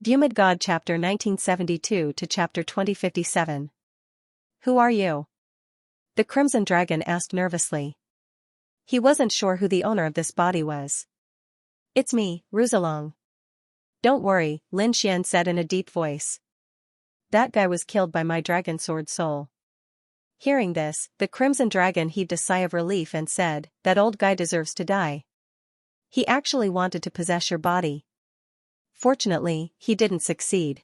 Vhumad God Chapter 1972 to Chapter 2057. Who are you? The Crimson Dragon asked nervously. He wasn't sure who the owner of this body was. It's me, Ruzalong. Don't worry, Lin Xian said in a deep voice. That guy was killed by my dragon sword soul. Hearing this, the Crimson Dragon heaved a sigh of relief and said, that old guy deserves to die. He actually wanted to possess your body. Fortunately, he didn't succeed.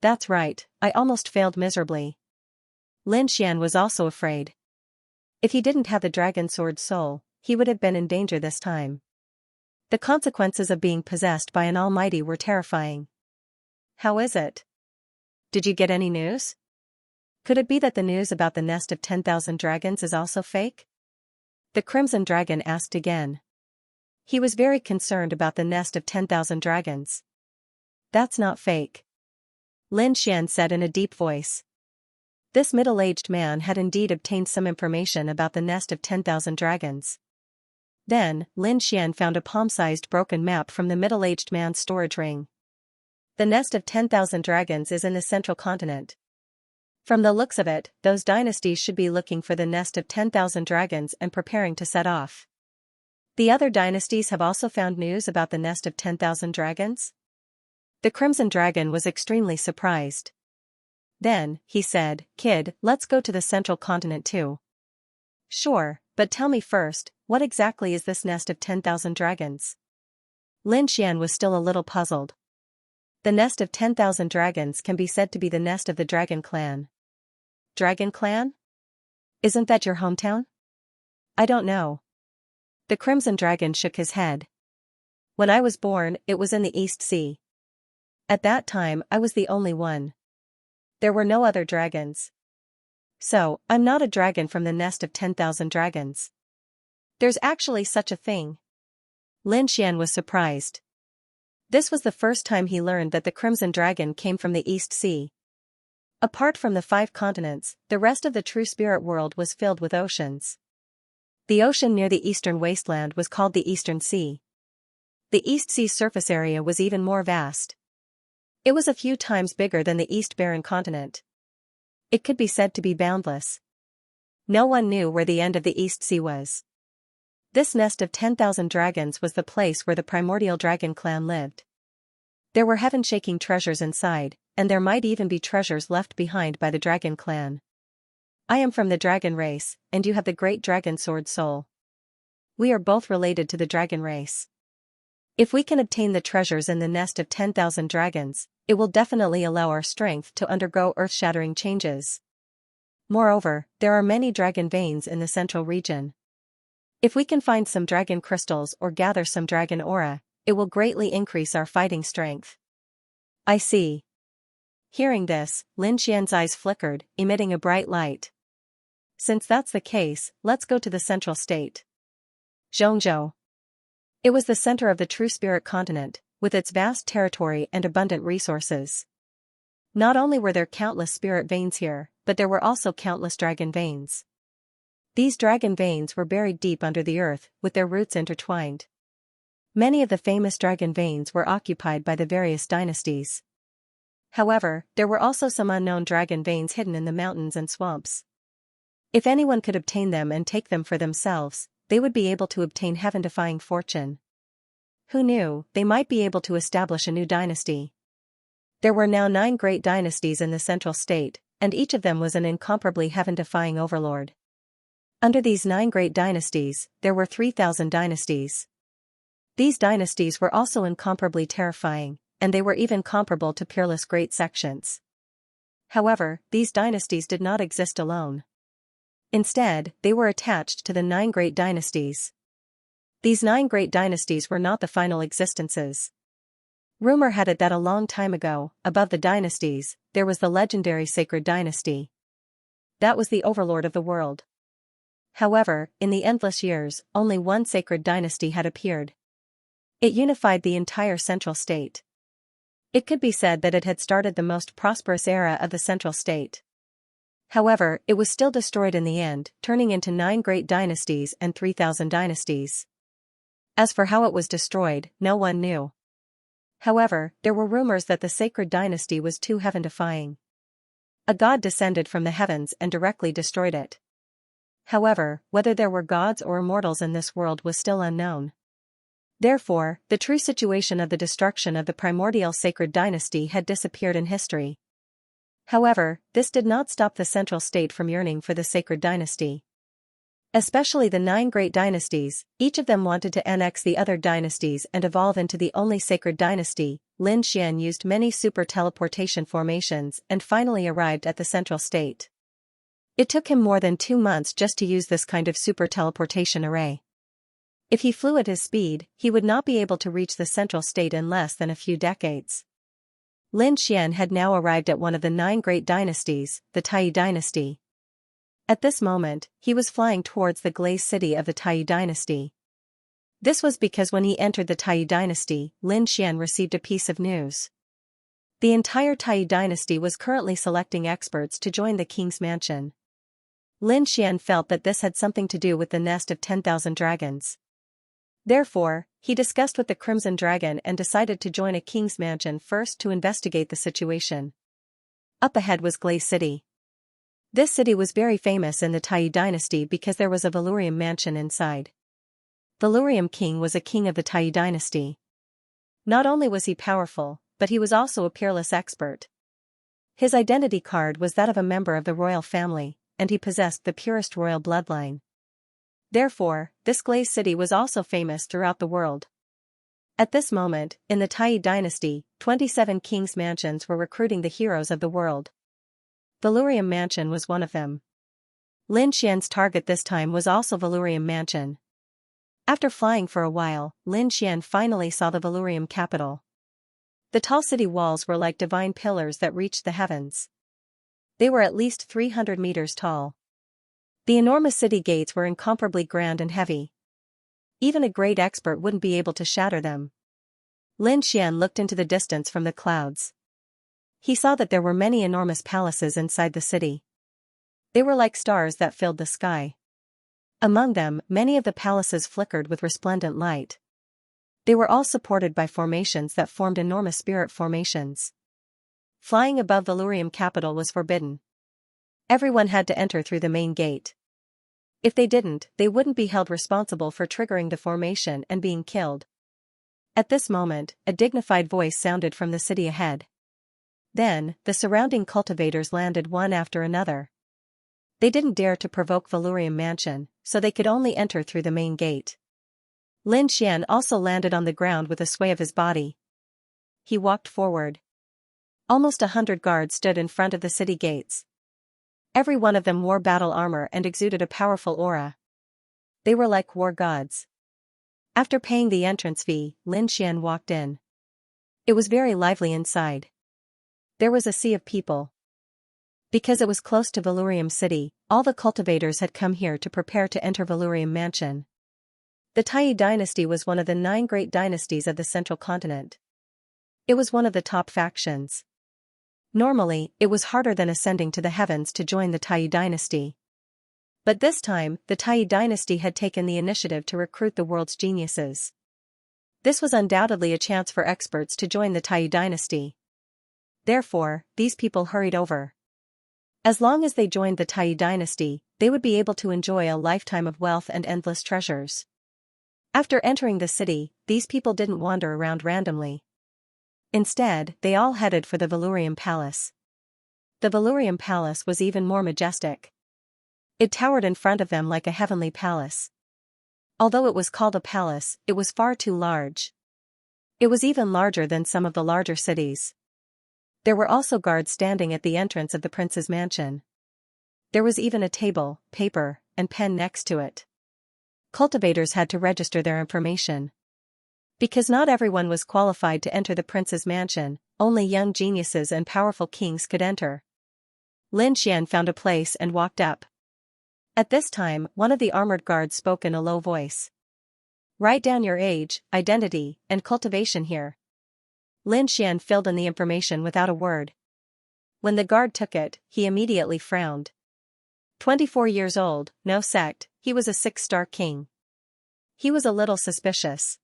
That's right, I almost failed miserably. Lin Xian was also afraid. If he didn't have the dragon sword soul, he would have been in danger this time. The consequences of being possessed by an almighty were terrifying. How is it? Did you get any news? Could it be that the news about the nest of 10,000 dragons is also fake? The Crimson Dragon asked again. He was very concerned about the nest of 10,000 dragons. That's not fake. Lin Xian said in a deep voice. This middle-aged man had indeed obtained some information about the nest of 10,000 dragons. Then, Lin Xian found a palm-sized broken map from the middle-aged man's storage ring. The nest of 10,000 dragons is in the central continent. From the looks of it, those dynasties should be looking for the nest of 10,000 dragons and preparing to set off. The other dynasties have also found news about the nest of 10,000 dragons? The Crimson Dragon was extremely surprised. Then, he said, Kid, let's go to the central continent too. Sure, but tell me first, what exactly is this nest of 10,000 dragons? Lin Xian was still a little puzzled. The nest of 10,000 dragons can be said to be the nest of the Dragon Clan. Dragon Clan? Isn't that your hometown? I don't know. The Crimson Dragon shook his head. When I was born, it was in the East Sea. At that time, I was the only one. There were no other dragons. So, I'm not a dragon from the nest of 10,000 dragons. There's actually such a thing. Lin Xian was surprised. This was the first time he learned that the Crimson Dragon came from the East Sea. Apart from the 5 continents, the rest of the true spirit world was filled with oceans. The ocean near the eastern wasteland was called the Eastern Sea. The East Sea's surface area was even more vast. It was a few times bigger than the East Barren continent. It could be said to be boundless. No one knew where the end of the East Sea was. This nest of 10,000 dragons was the place where the primordial dragon clan lived. There were heaven-shaking treasures inside, and there might even be treasures left behind by the dragon clan. I am from the dragon race, and you have the great dragon sword soul. We are both related to the dragon race. If we can obtain the treasures in the nest of 10,000 dragons, it will definitely allow our strength to undergo earth-shattering changes. Moreover, there are many dragon veins in the central region. If we can find some dragon crystals or gather some dragon aura, it will greatly increase our fighting strength. I see. Hearing this, Lin Xian's eyes flickered, emitting a bright light. Since that's the case, let's go to the central state. Zhongzhou. It was the center of the true spirit continent, with its vast territory and abundant resources. Not only were there countless spirit veins here, but there were also countless dragon veins. These dragon veins were buried deep under the earth, with their roots intertwined. Many of the famous dragon veins were occupied by the various dynasties. However, there were also some unknown dragon veins hidden in the mountains and swamps. If anyone could obtain them and take them for themselves, they would be able to obtain heaven-defying fortune. Who knew, they might be able to establish a new dynasty. There were now 9 great dynasties in the central state, and each of them was an incomparably heaven-defying overlord. Under these 9 great dynasties, there were 3,000 dynasties. These dynasties were also incomparably terrifying, and they were even comparable to peerless great sections. However, these dynasties did not exist alone. Instead, they were attached to the 9 great dynasties. These 9 great dynasties were not the final existences. Rumor had it that a long time ago, above the dynasties, there was the legendary sacred dynasty. That was the overlord of the world. However, in the endless years, only one sacred dynasty had appeared. It unified the entire central state. It could be said that it had started the most prosperous era of the central state. However, it was still destroyed in the end, turning into 9 great dynasties and 3,000 dynasties. As for how it was destroyed, no one knew. However, there were rumors that the sacred dynasty was too heaven-defying. A god descended from the heavens and directly destroyed it. However, whether there were gods or immortals in this world was still unknown. Therefore, the true situation of the destruction of the primordial sacred dynasty had disappeared in history. However, this did not stop the central state from yearning for the sacred dynasty. Especially the 9 great dynasties, each of them wanted to annex the other dynasties and evolve into the only sacred dynasty. Lin Xian used many super teleportation formations and finally arrived at the central state. It took him more than 2 months just to use this kind of super teleportation array. If he flew at his speed, he would not be able to reach the central state in less than a few decades. Lin Xian had now arrived at one of the 9 great dynasties, the Taiyi dynasty. At this moment, he was flying towards the glazed city of the Taiyi dynasty. This was because when he entered the Taiyi dynasty, Lin Xian received a piece of news. The entire Taiyi dynasty was currently selecting experts to join the king's mansion. Lin Xian felt that this had something to do with the nest of 10,000 dragons. Therefore, he discussed with the Crimson Dragon and decided to join a king's mansion first to investigate the situation. Up ahead was Glaze City. This city was very famous in the Taiyi dynasty because there was a Vhumad mansion inside. Vhumad king was a king of the Taiyi dynasty. Not only was he powerful, but he was also a peerless expert. His identity card was that of a member of the royal family, and he possessed the purest royal bloodline. Therefore, this glazed city was also famous throughout the world. At this moment, in the Taiyi dynasty, 27 kings' mansions were recruiting the heroes of the world. Vhumad mansion was one of them. Lin Xian's target this time was also Vhumad mansion. After flying for a while, Lin Xian finally saw the Vhumad capital. The tall city walls were like divine pillars that reached the heavens. They were at least 300 meters tall. The enormous city gates were incomparably grand and heavy. Even a great expert wouldn't be able to shatter them. Lin Xian looked into the distance from the clouds. He saw that there were many enormous palaces inside the city. They were like stars that filled the sky. Among them, many of the palaces flickered with resplendent light. They were all supported by formations that formed enormous spirit formations. Flying above the Vhumad capital was forbidden. Everyone had to enter through the main gate. If they didn't, they wouldn't be held responsible for triggering the formation and being killed. At this moment, a dignified voice sounded from the city ahead. Then, the surrounding cultivators landed one after another. They didn't dare to provoke Vhumad mansion, so they could only enter through the main gate. Lin Xian also landed on the ground with a sway of his body. He walked forward. Almost 100 guards stood in front of the city gates. Every one of them wore battle armor and exuded a powerful aura. They were like war gods. After paying the entrance fee, Lin Xian walked in. It was very lively inside. There was a sea of people. Because it was close to Vhumad city, all the cultivators had come here to prepare to enter Vhumad mansion. The Taiyi dynasty was one of the 9 great dynasties of the central continent. It was one of the top factions. Normally, it was harder than ascending to the heavens to join the Taiyi dynasty. But this time, the Taiyi dynasty had taken the initiative to recruit the world's geniuses. This was undoubtedly a chance for experts to join the Taiyi dynasty. Therefore, these people hurried over. As long as they joined the Taiyi dynasty, they would be able to enjoy a lifetime of wealth and endless treasures. After entering the city, these people didn't wander around randomly. Instead, they all headed for the Vhumad palace. The Vhumad palace was even more majestic. It towered in front of them like a heavenly palace. Although it was called a palace, it was far too large. It was even larger than some of the larger cities. There were also guards standing at the entrance of the prince's mansion. There was even a table, paper, and pen next to it. Cultivators had to register their information. Because not everyone was qualified to enter the prince's mansion, only young geniuses and powerful kings could enter. Lin Xian found a place and walked up. At this time, one of the armored guards spoke in a low voice. "Write down your age, identity, and cultivation here." Lin Xian filled in the information without a word. When the guard took it, he immediately frowned. 24 years old, no sect, he was a 6-star king. He was a little suspicious.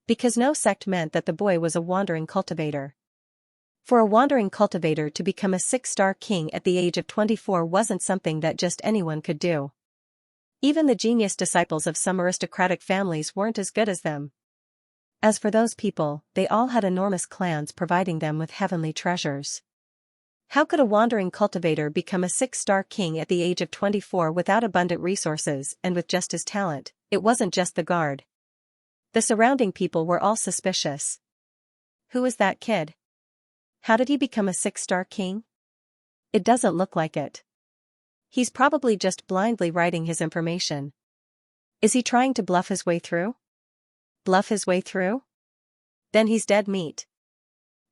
Because no sect meant that the boy was a wandering cultivator. For a wandering cultivator to become a 6-star king at the age of 24 wasn't something that just anyone could do. Even the genius disciples of some aristocratic families weren't as good as them. As for those people, they all had enormous clans providing them with heavenly treasures. How could a wandering cultivator become a 6-star king at the age of 24 without abundant resources and with just his talent? It wasn't just the guard. The surrounding people were all suspicious. Who is that kid? How did he become a 6-star king? It doesn't look like it. He's probably just blindly writing his information. Is he trying to bluff his way through? Bluff his way through? Then he's dead meat.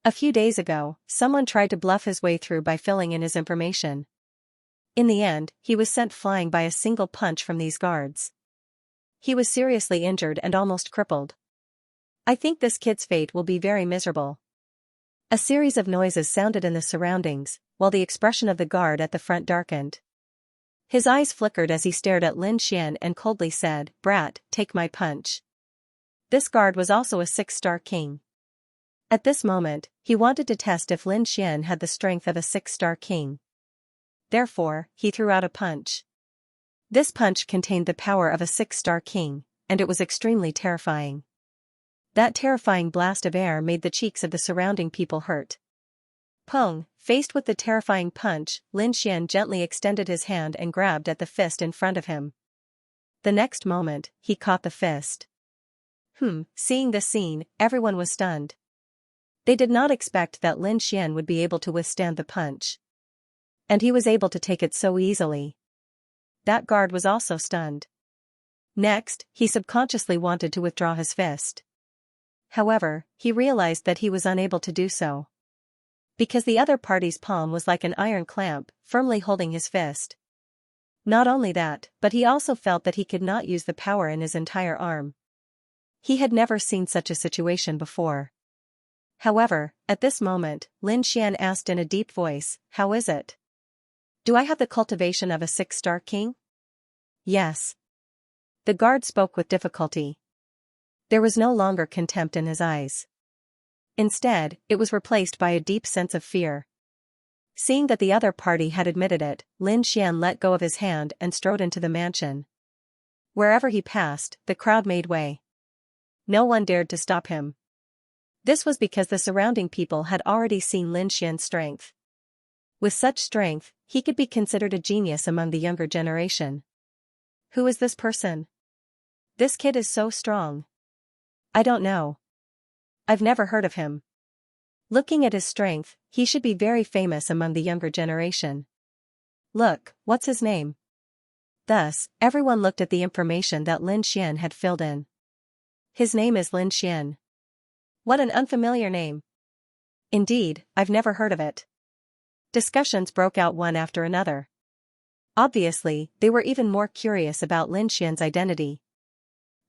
A few days ago, someone tried to bluff his way through by filling in his information. In the end, he was sent flying by a single punch from these guards. He was seriously injured and almost crippled. I think this kid's fate will be very miserable. A series of noises sounded in the surroundings, while the expression of the guard at the front darkened. His eyes flickered as he stared at Lin Xian and coldly said, "Brat, take my punch." This guard was also a 6-star king. At this moment, he wanted to test if Lin Xian had the strength of a 6-star king. Therefore, he threw out a punch. This punch contained the power of a 6-star king, and it was extremely terrifying. That terrifying blast of air made the cheeks of the surrounding people hurt. Pong, faced with the terrifying punch, Lin Xian gently extended his hand and grabbed at the fist in front of him. The next moment, he caught the fist. Seeing this scene, everyone was stunned. They did not expect that Lin Xian would be able to withstand the punch. And he was able to take it so easily. That guard was also stunned. Next, he subconsciously wanted to withdraw his fist. However, he realized that he was unable to do so. Because the other party's palm was like an iron clamp, firmly holding his fist. Not only that, but he also felt that he could not use the power in his entire arm. He had never seen such a situation before. However, at this moment, Lin Xian asked in a deep voice, "How is it? Do I have the cultivation of a 6-star king?" "Yes." The guard spoke with difficulty. There was no longer contempt in his eyes. Instead, it was replaced by a deep sense of fear. Seeing that the other party had admitted it, Lin Xian let go of his hand and strode into the mansion. Wherever he passed, the crowd made way. No one dared to stop him. This was because the surrounding people had already seen Lin Xian's strength. With such strength, he could be considered a genius among the younger generation. Who is this person? This kid is so strong. I don't know. I've never heard of him. Looking at his strength, he should be very famous among the younger generation. Look, what's his name? Thus, everyone looked at the information that Lin Xian had filled in. His name is Lin Xian. What an unfamiliar name. Indeed, I've never heard of it. Discussions broke out one after another. Obviously, they were even more curious about Lin Xian's identity.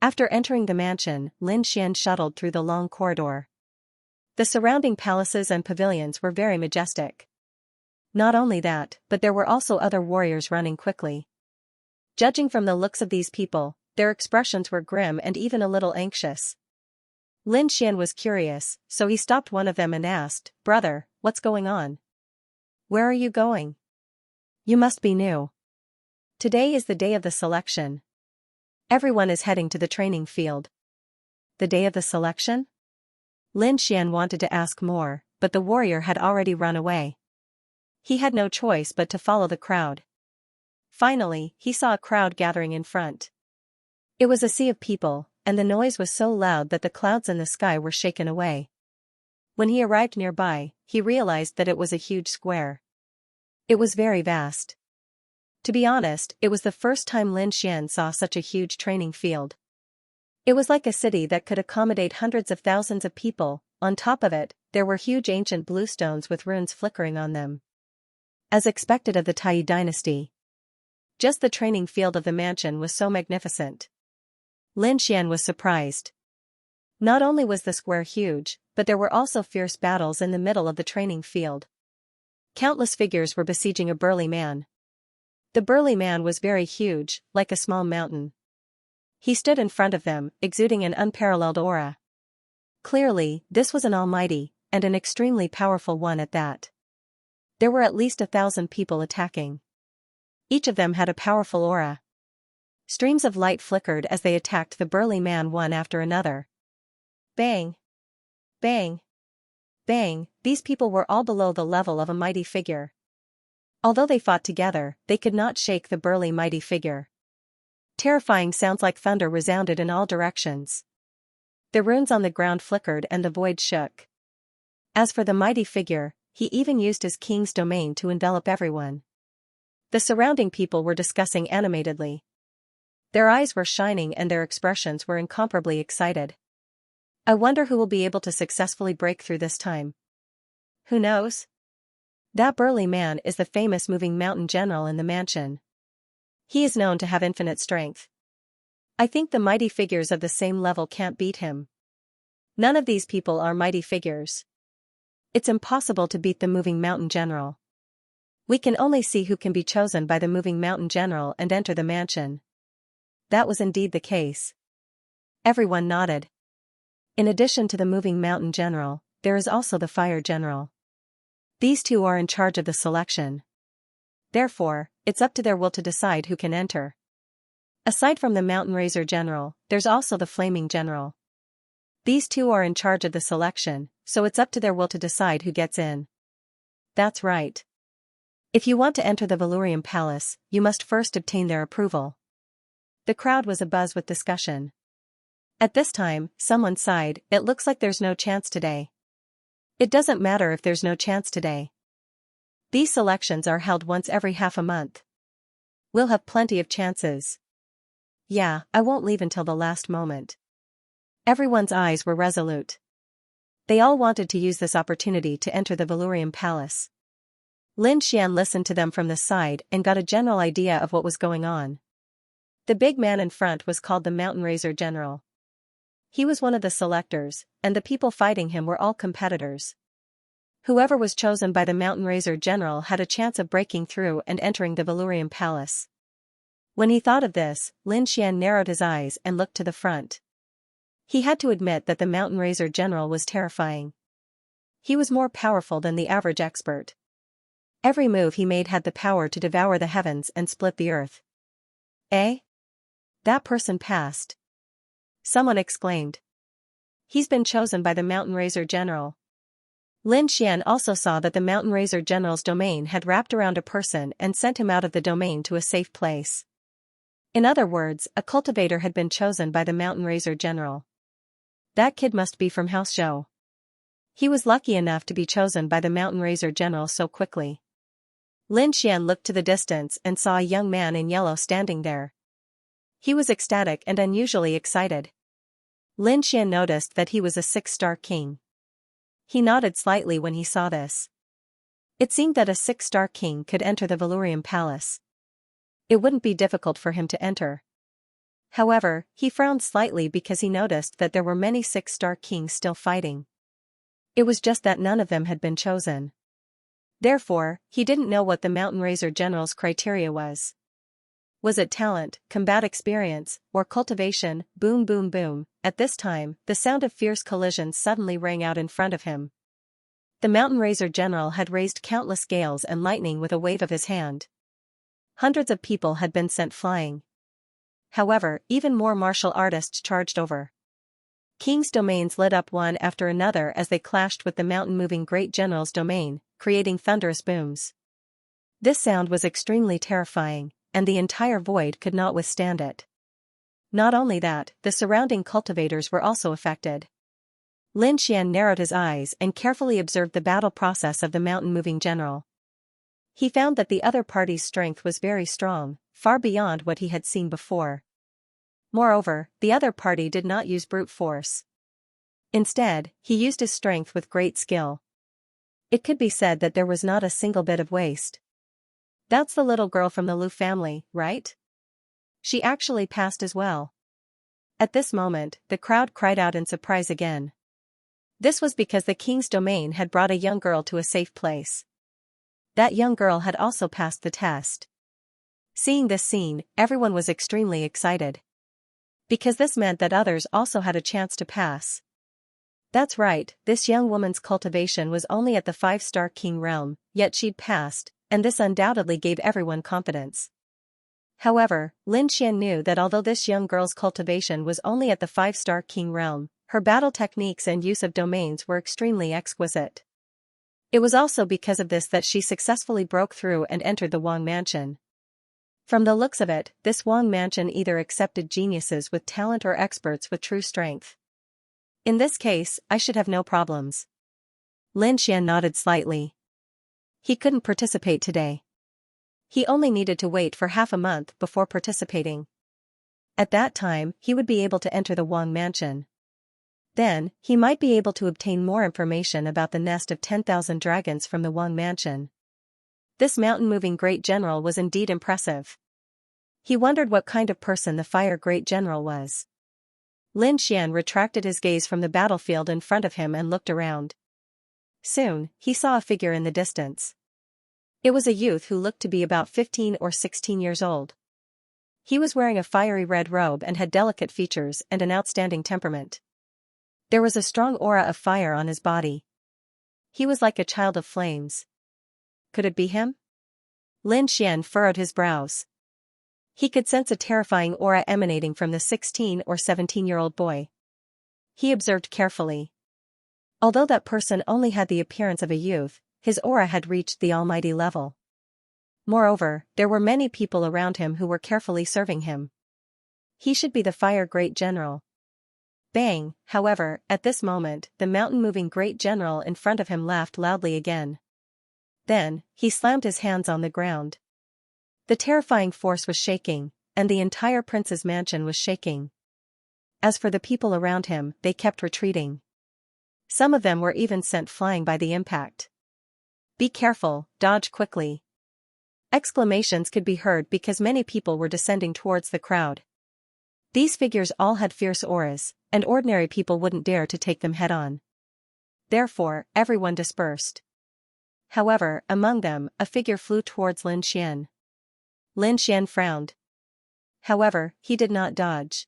After entering the mansion, Lin Xian shuttled through the long corridor. The surrounding palaces and pavilions were very majestic. Not only that, but there were also other warriors running quickly. Judging from the looks of these people, their expressions were grim and even a little anxious. Lin Xian was curious, so he stopped one of them and asked, "Brother, what's going on? Where are you going? You must be new. Today is the day of the selection. Everyone is heading to the training field." The day of the selection? Lin Xian wanted to ask more, but the warrior had already run away. He had no choice but to follow the crowd. Finally, he saw a crowd gathering in front. It was a sea of people, and the noise was so loud that the clouds in the sky were shaken away. When he arrived nearby, he realized that it was a huge square. It was very vast. To be honest, it was the first time Lin Xian saw such a huge training field. It was like a city that could accommodate hundreds of thousands of people. On top of it, there were huge ancient blue stones with runes flickering on them. As expected of the Tai dynasty. Just the training field of the mansion was so magnificent. Lin Xian was surprised. Not only was the square huge, but there were also fierce battles in the middle of the training field. Countless figures were besieging a burly man. The burly man was very huge, like a small mountain. He stood in front of them, exuding an unparalleled aura. Clearly, this was an almighty, and an extremely powerful one at that. There were at least 1,000 people attacking. Each of them had a powerful aura. Streams of light flickered as they attacked the burly man one after another. Bang! Bang! Bang! These people were all below the level of a mighty figure. Although they fought together, they could not shake the burly mighty figure. Terrifying sounds like thunder resounded in all directions. The runes on the ground flickered and the void shook. As for the mighty figure, he even used his king's domain to envelop everyone. The surrounding people were discussing animatedly. Their eyes were shining and their expressions were incomparably excited. I wonder who will be able to successfully break through this time. Who knows? That burly man is the famous moving mountain general in the mansion. He is known to have infinite strength. I think the mighty figures of the same level can't beat him. None of these people are mighty figures. It's impossible to beat the moving mountain general. We can only see who can be chosen by the moving mountain general and enter the mansion. That was indeed the case. Everyone nodded. In addition to the moving mountain general, there is also the fire general. These two are in charge of the selection. Therefore, it's up to their will to decide who can enter. Aside from the mountain raiser general, there's also the flaming general. These two are in charge of the selection, so it's up to their will to decide who gets in. That's right. If you want to enter the Vhumad Palace, you must first obtain their approval. The crowd was abuzz with discussion. At this time, someone sighed, "It looks like there's no chance today." It doesn't matter if there's no chance today. These selections are held once every half a month. We'll have plenty of chances. Yeah, I won't leave until the last moment. Everyone's eyes were resolute. They all wanted to use this opportunity to enter the Vhumad Palace. Lin Xian listened to them from the side and got a general idea of what was going on. The big man in front was called the Mountain Raiser General. He was one of the selectors, and the people fighting him were all competitors. Whoever was chosen by the Mountain Raiser General had a chance of breaking through and entering the Vhumad Palace. When he thought of this, Lin Xian narrowed his eyes and looked to the front. He had to admit that the Mountain Raiser General was terrifying. He was more powerful than the average expert. Every move he made had the power to devour the heavens and split the earth. Eh? That person passed. Someone exclaimed. He's been chosen by the Mountain Raiser General. Lin Xian also saw that the Mountain Raiser General's domain had wrapped around a person and sent him out of the domain to a safe place. In other words, a cultivator had been chosen by the Mountain Raiser General. That kid must be from House Zhou. He was lucky enough to be chosen by the Mountain Raiser General so quickly. Lin Xian looked to the distance and saw a young man in yellow standing there. He was ecstatic and unusually excited. Lin Xian noticed that he was a 6-star king. He nodded slightly when he saw this. It seemed that a 6-star king could enter the Vhumad Palace. It wouldn't be difficult for him to enter. However, he frowned slightly because he noticed that there were many 6-star kings still fighting. It was just that none of them had been chosen. Therefore, he didn't know what the Mountain Raiser General's criteria was. Was it talent, combat experience, or cultivation? Boom boom boom. At this time, the sound of fierce collisions suddenly rang out in front of him. The Mountain Raiser General had raised countless gales and lightning with a wave of his hand. Hundreds of people had been sent flying. However, even more martial artists charged over. King's domains lit up one after another as they clashed with the mountain-moving Great General's domain, creating thunderous booms. This sound was extremely terrifying, and the entire void could not withstand it. Not only that, the surrounding cultivators were also affected. Lin Xian narrowed his eyes and carefully observed the battle process of the mountain-moving general. He found that the other party's strength was very strong, far beyond what he had seen before. Moreover, the other party did not use brute force. Instead, he used his strength with great skill. It could be said that there was not a single bit of waste. That's the little girl from the Liu family, right? She actually passed as well. At this moment, the crowd cried out in surprise again. This was because the king's domain had brought a young girl to a safe place. That young girl had also passed the test. Seeing this scene, everyone was extremely excited. Because this meant that others also had a chance to pass. That's right, this young woman's cultivation was only at the 5-star king realm, yet she'd passed, and this undoubtedly gave everyone confidence. However, Lin Xian knew that although this young girl's cultivation was only at the 5-star king realm, her battle techniques and use of domains were extremely exquisite. It was also because of this that she successfully broke through and entered the Wang mansion. From the looks of it, this Wang mansion either accepted geniuses with talent or experts with true strength. In this case, I should have no problems. Lin Xian nodded slightly. He couldn't participate today. He only needed to wait for half a month before participating. At that time, he would be able to enter the Wang mansion. Then, he might be able to obtain more information about the nest of 10,000 dragons from the Wang mansion. This mountain-moving great general was indeed impressive. He wondered what kind of person the fire great general was. Lin Xian retracted his gaze from the battlefield in front of him and looked around. Soon, he saw a figure in the distance. It was a youth who looked to be about 15 or 16 years old. He was wearing a fiery red robe and had delicate features and an outstanding temperament. There was a strong aura of fire on his body. He was like a child of flames. Could it be him? Lin Xian furrowed his brows. He could sense a terrifying aura emanating from the 16 or 17-year-old boy. He observed carefully. Although that person only had the appearance of a youth, his aura had reached the almighty level. Moreover, there were many people around him who were carefully serving him. He should be the fire great general. Bang, however, at this moment, the mountain-moving great general in front of him laughed loudly again. Then, he slammed his hands on the ground. The terrifying force was shaking, and the entire prince's mansion was shaking. As for the people around him, they kept retreating. Some of them were even sent flying by the impact. Be careful, dodge quickly. Exclamations could be heard because many people were descending towards the crowd. These figures all had fierce auras, and ordinary people wouldn't dare to take them head-on. Therefore, everyone dispersed. However, among them, a figure flew towards Lin Xian. Lin Xian frowned. However, he did not dodge.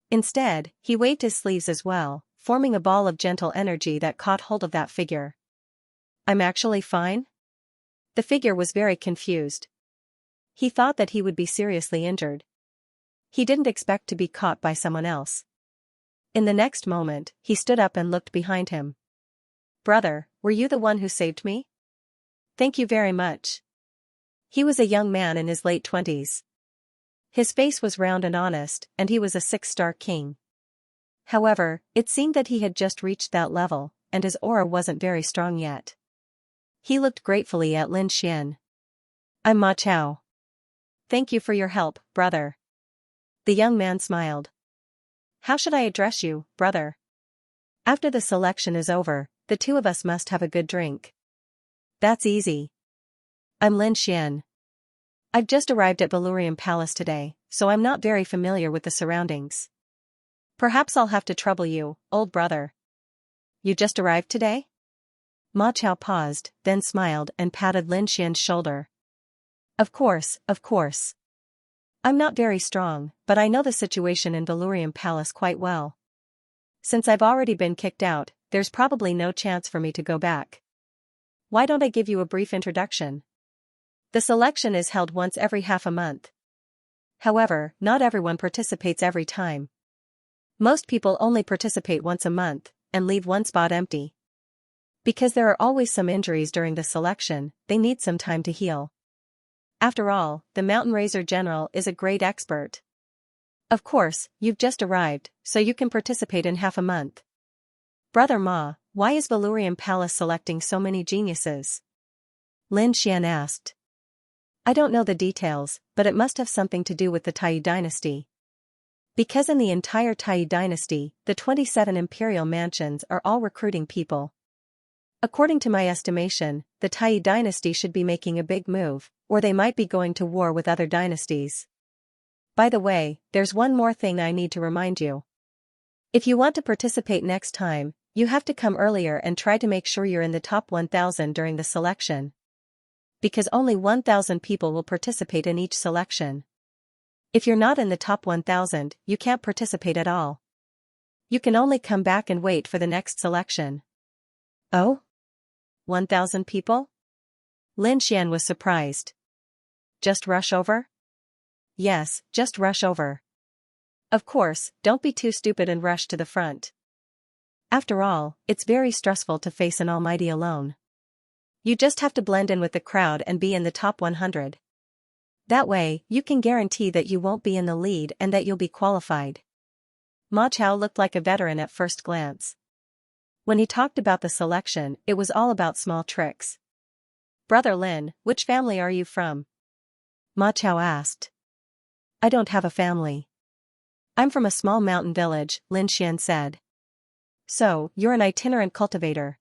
Instead, he waved his sleeves as well, forming a ball of gentle energy that caught hold of that figure. I'm actually fine? The figure was very confused. He thought that he would be seriously injured. He didn't expect to be caught by someone else. In the next moment, he stood up and looked behind him. Brother, were you the one who saved me? Thank you very much. He was a young man in his late 20s. His face was round and honest, and he was a 6-star king. However, it seemed that he had just reached that level, and his aura wasn't very strong yet. He looked gratefully at Lin Xian. I'm Ma Chao. Thank you for your help, brother. The young man smiled. How should I address you, brother? After the selection is over, the two of us must have a good drink. That's easy. I'm Lin Xian. I've just arrived at Vhumad Palace today, so I'm not very familiar with the surroundings. Perhaps I'll have to trouble you, old brother. You just arrived today? Ma Chao paused, then smiled and patted Lin Xian's shoulder. Of course, of course. I'm not very strong, but I know the situation in Vhumad Palace quite well. Since I've already been kicked out, there's probably no chance for me to go back. Why don't I give you a brief introduction? The selection is held once every half a month. However, not everyone participates every time. Most people only participate once a month, and leave one spot empty. Because there are always some injuries during the selection, they need some time to heal. After all, the Mountain Razor General is a great expert. Of course, you've just arrived, so you can participate in half a month. Brother Ma, why is Vhumad Palace selecting so many geniuses? Lin Xian asked. I don't know the details, but it must have something to do with the Taiyu dynasty. Because in the entire Taiyu dynasty, the 27 imperial mansions are all recruiting people. According to my estimation, the Taiyu dynasty should be making a big move, or they might be going to war with other dynasties. By the way, there's one more thing I need to remind you. If you want to participate next time, you have to come earlier and try to make sure you're in the top 1,000 during the selection. Because only 1,000 people will participate in each selection. If you're not in the top 1,000, you can't participate at all. You can only come back and wait for the next selection. Oh? 1,000 people? Lin Xian was surprised. Just rush over? Yes, just rush over. Of course, don't be too stupid and rush to the front. After all, it's very stressful to face an almighty alone. You just have to blend in with the crowd and be in the top 100. That way, you can guarantee that you won't be in the lead and that you'll be qualified. Ma Chao looked like a veteran at first glance. When he talked about the selection, it was all about small tricks. Brother Lin, which family are you from? Ma Chao asked. I don't have a family. I'm from a small mountain village, Lin Xian said. So, you're an itinerant cultivator.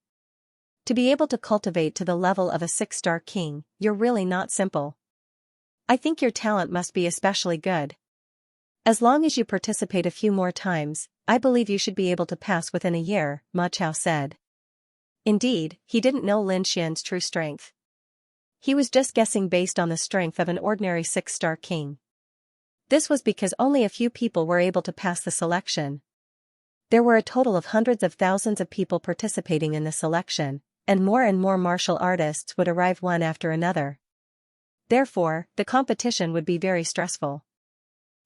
To be able to cultivate to the level of a 6-star king, you're really not simple. I think your talent must be especially good. As long as you participate a few more times, I believe you should be able to pass within a year, Ma Chao said. Indeed, he didn't know Lin Xian's true strength. He was just guessing based on the strength of an ordinary 6-star king. This was because only a few people were able to pass the selection. There were a total of hundreds of thousands of people participating in the selection, and more martial artists would arrive one after another. Therefore, the competition would be very stressful.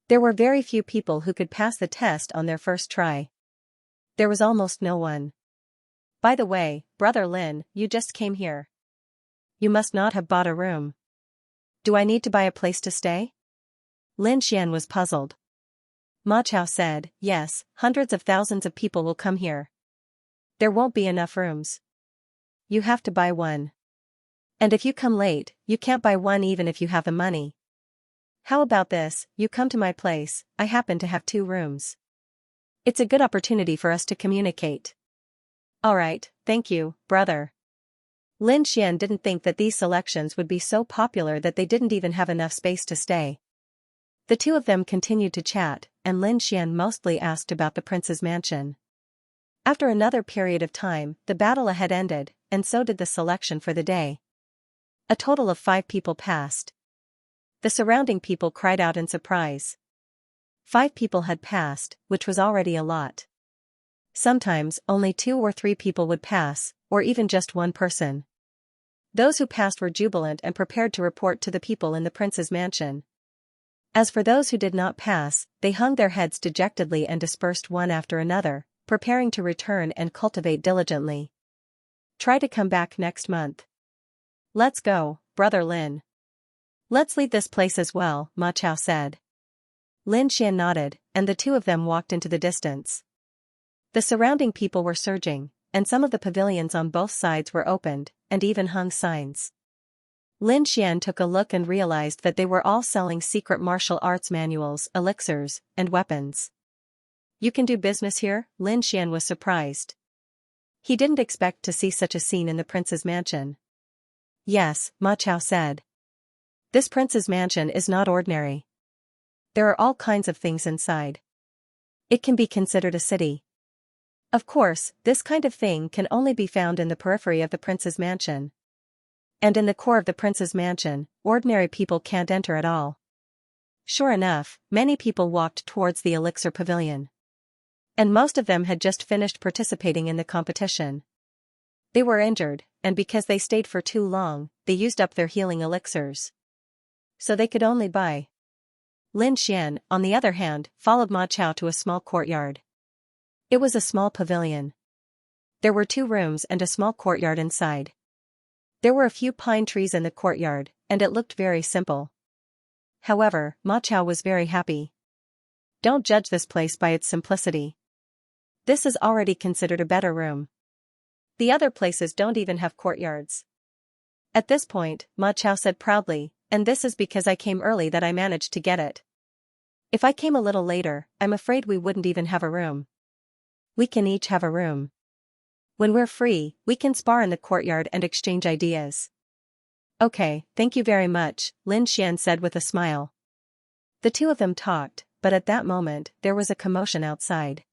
There were very few people who could pass the test on their first try. There was almost no one. By the way, Brother Lin, you just came here. You must not have bought a room. Do I need to buy a place to stay? Lin Xian was puzzled. Ma Chao said, yes, hundreds of thousands of people will come here. There won't be enough rooms. You have to buy one. And if you come late, you can't buy one even if you have the money. How about this, you come to my place, I happen to have 2 rooms. It's a good opportunity for us to communicate. Alright, thank you, brother. Lin Xian didn't think that these selections would be so popular that they didn't even have enough space to stay. The two of them continued to chat, and Lin Xian mostly asked about the prince's mansion. After another period of time, the battle ahead ended, and so did the selection for the day. A total of 5 people passed. The surrounding people cried out in surprise. 5 people had passed, which was already a lot. Sometimes, only 2 or 3 people would pass, or even just one person. Those who passed were jubilant and prepared to report to the people in the prince's mansion. As for those who did not pass, they hung their heads dejectedly and dispersed one after another, preparing to return and cultivate diligently. Try to come back next month. Let's go, Brother Lin. Let's leave this place as well, Ma Chao said. Lin Xian nodded, and the two of them walked into the distance. The surrounding people were surging, and some of the pavilions on both sides were opened, and even hung signs. Lin Xian took a look and realized that they were all selling secret martial arts manuals, elixirs, and weapons. You can do business here? Lin Xian was surprised. He didn't expect to see such a scene in the prince's mansion. Yes, Ma Chao said. This prince's mansion is not ordinary. There are all kinds of things inside. It can be considered a city. Of course, this kind of thing can only be found in the periphery of the prince's mansion. And in the core of the prince's mansion, ordinary people can't enter at all. Sure enough, many people walked towards the elixir pavilion. And most of them had just finished participating in the competition. They were injured, and because they stayed for too long, they used up their healing elixirs. So they could only buy. Lin Xian, on the other hand, followed Ma Chao to a small courtyard. It was a small pavilion. There were 2 rooms and a small courtyard inside. There were a few pine trees in the courtyard, and it looked very simple. However, Ma Chao was very happy. Don't judge this place by its simplicity. This is already considered a better room. The other places don't even have courtyards. At this point, Ma Chao said proudly, and this is because I came early that I managed to get it. If I came a little later, I'm afraid we wouldn't even have a room. We can each have a room. When we're free, we can spar in the courtyard and exchange ideas. Okay, thank you very much, Lin Xian said with a smile. The two of them talked, but at that moment, there was a commotion outside.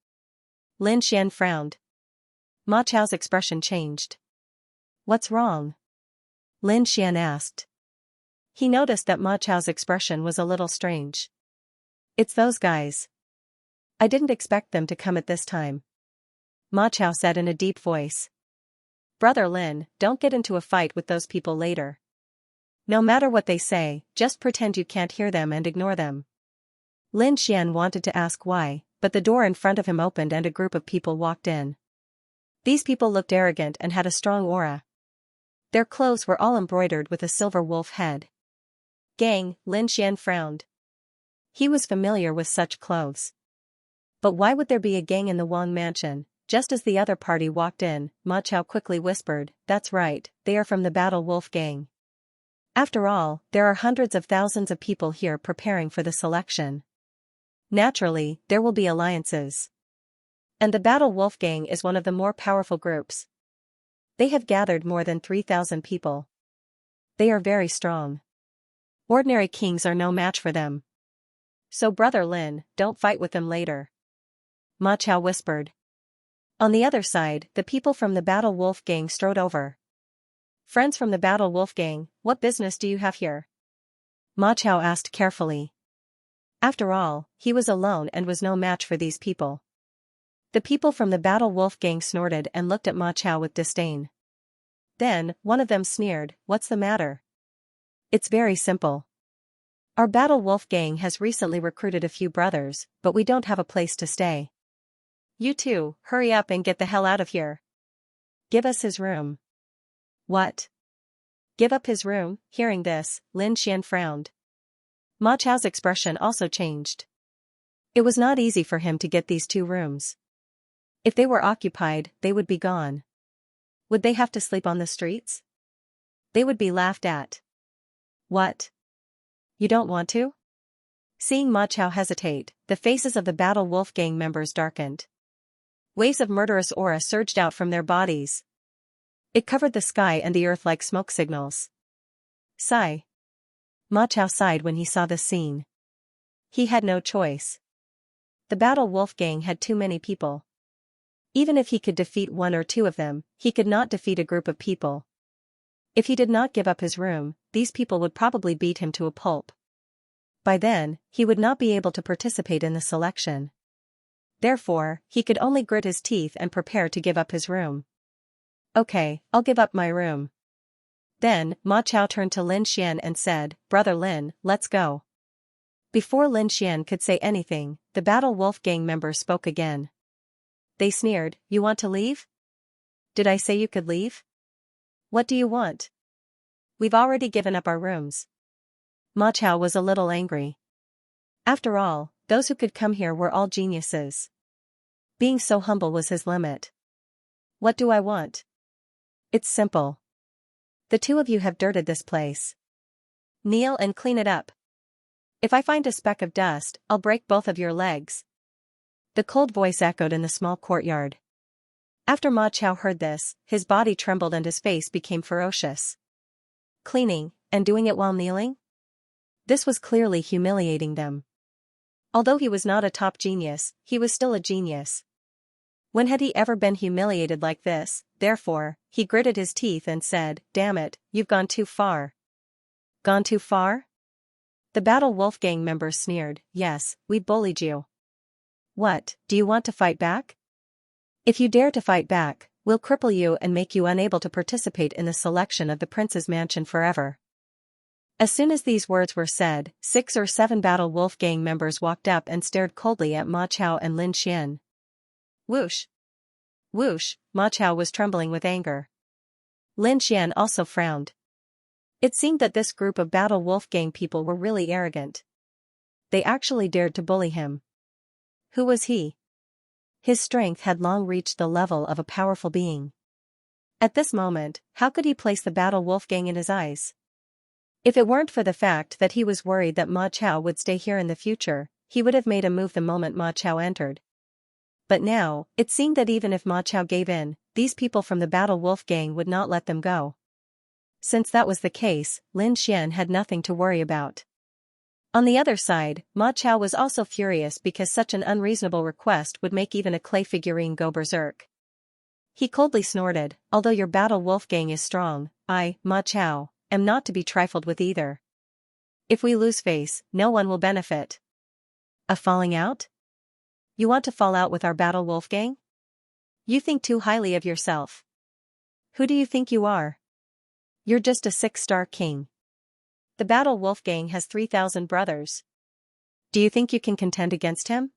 Lin Xian frowned. Ma Chao's expression changed. What's wrong? Lin Xian asked. He noticed that Ma Chao's expression was a little strange. It's those guys. I didn't expect them to come at this time. Ma Chao said in a deep voice. Brother Lin, don't get into a fight with those people later. No matter what they say, just pretend you can't hear them and ignore them. Lin Xian wanted to ask why, but the door in front of him opened and a group of people walked in. These people looked arrogant and had a strong aura. Their clothes were all embroidered with a silver wolf head. Gang, Lin Xian frowned. He was familiar with such clothes. But why would there be a gang in the Wang mansion? Just as the other party walked in, Ma Chao quickly whispered, that's right, they are from the Battle Wolf gang. After all, there are hundreds of thousands of people here preparing for the selection. Naturally, there will be alliances. And the Battle Wolf gang is one of the more powerful groups. They have gathered more than 3,000 people. They are very strong. Ordinary kings are no match for them. So Brother Lin, don't fight with them later. Ma Chao whispered. On the other side, the people from the Battle Wolf gang strode over. Friends from the Battle Wolf gang, what business do you have here? Ma Chao asked carefully. After all, he was alone and was no match for these people. The people from the Battle Wolf gang snorted and looked at Ma Chao with disdain. Then, one of them sneered, what's the matter? It's very simple. Our Battle Wolf gang has recently recruited a few brothers, but we don't have a place to stay. You two, hurry up and get the hell out of here. Give us his room. What? Give up his room? Hearing this, Lin Xian frowned. Ma Chao's expression also changed. It was not easy for him to get these 2 rooms. If they were occupied, they would be gone. Would they have to sleep on the streets? They would be laughed at. What? You don't want to? Seeing Ma Chao hesitate, the faces of the Battle Wolf gang members darkened. Waves of murderous aura surged out from their bodies. It covered the sky and the earth like smoke signals. Sigh. Ma Chao sighed when he saw this scene. He had no choice. The Battle Wolf gang had too many people. Even if he could defeat 1 or 2 of them, he could not defeat a group of people. If he did not give up his room, these people would probably beat him to a pulp. By then, he would not be able to participate in the selection. Therefore, he could only grit his teeth and prepare to give up his room. Okay, I'll give up my room. Then, Ma Chao turned to Lin Xian and said, Brother Lin, let's go. Before Lin Xian could say anything, the Battle Wolf gang members spoke again. They sneered, you want to leave? Did I say you could leave? What do you want? We've already given up our rooms. Ma Chao was a little angry. After all, those who could come here were all geniuses. Being so humble was his limit. What do I want? It's simple. The 2 of you have dirted this place. Kneel and clean it up. If I find a speck of dust, I'll break both of your legs. The cold voice echoed in the small courtyard. After Ma Chao heard this, his body trembled and his face became ferocious. Cleaning, and doing it while kneeling? This was clearly humiliating them. Although he was not a top genius, he was still a genius. When had he ever been humiliated like this? Therefore, he gritted his teeth and said, damn it, you've gone too far. Gone too far? The Battle Wolf gang members sneered, yes, we bullied you. What, do you want to fight back? If you dare to fight back, we'll cripple you and make you unable to participate in the selection of the prince's mansion forever. As soon as these words were said, 6 or 7 Battle Wolf gang members walked up and stared coldly at Ma Chao and Lin Xian. Whoosh! Whoosh! Ma Chao was trembling with anger. Lin Xian also frowned. It seemed that this group of Battle Wolf gang people were really arrogant. They actually dared to bully him. Who was he? His strength had long reached the level of a powerful being. At this moment, how could he place the Battle Wolf gang in his eyes? If it weren't for the fact that he was worried that Ma Chao would stay here in the future, he would have made a move the moment Ma Chao entered. But now, it seemed that even if Ma Chao gave in, these people from the Battle Wolf gang would not let them go. Since that was the case, Lin Xian had nothing to worry about. On the other side, Ma Chao was also furious because such an unreasonable request would make even a clay figurine go berserk. He coldly snorted, although your Battle Wolf gang is strong, I, Ma Chao, am not to be trifled with either. If we lose face, no one will benefit. A falling out? You want to fall out with our battle wolf gang? You think too highly of yourself. Who do you think you are? You're just a 6-star king. The battle wolf gang has 3,000 brothers. Do you think you can contend against him?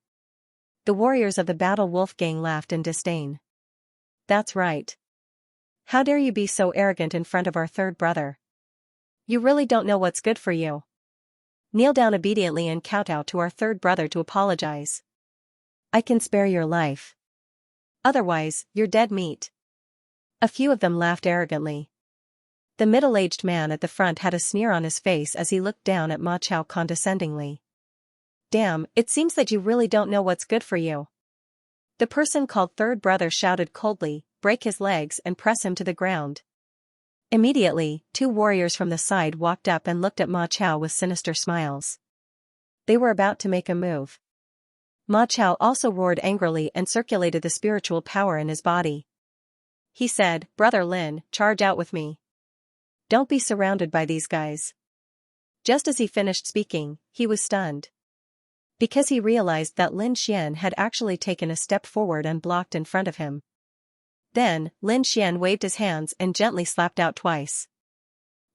The warriors of the battle wolf gang laughed in disdain. That's right. How dare you be so arrogant in front of our third brother? You really don't know what's good for you. Kneel down obediently and kowtow to our third brother to apologize. I can spare your life. Otherwise, you're dead meat. A few of them laughed arrogantly. The middle-aged man at the front had a sneer on his face as he looked down at Ma Chao condescendingly. Damn, it seems that you really don't know what's good for you. The person called third brother shouted coldly, break his legs and press him to the ground. Immediately, 2 warriors from the side walked up and looked at Ma Chao with sinister smiles. They were about to make a move. Ma Chao also roared angrily and circulated the spiritual power in his body. He said, Brother Lin, charge out with me. Don't be surrounded by these guys. Just as he finished speaking, he was stunned. Because he realized that Lin Xian had actually taken a step forward and blocked in front of him. Then, Lin Xian waved his hands and gently slapped out twice.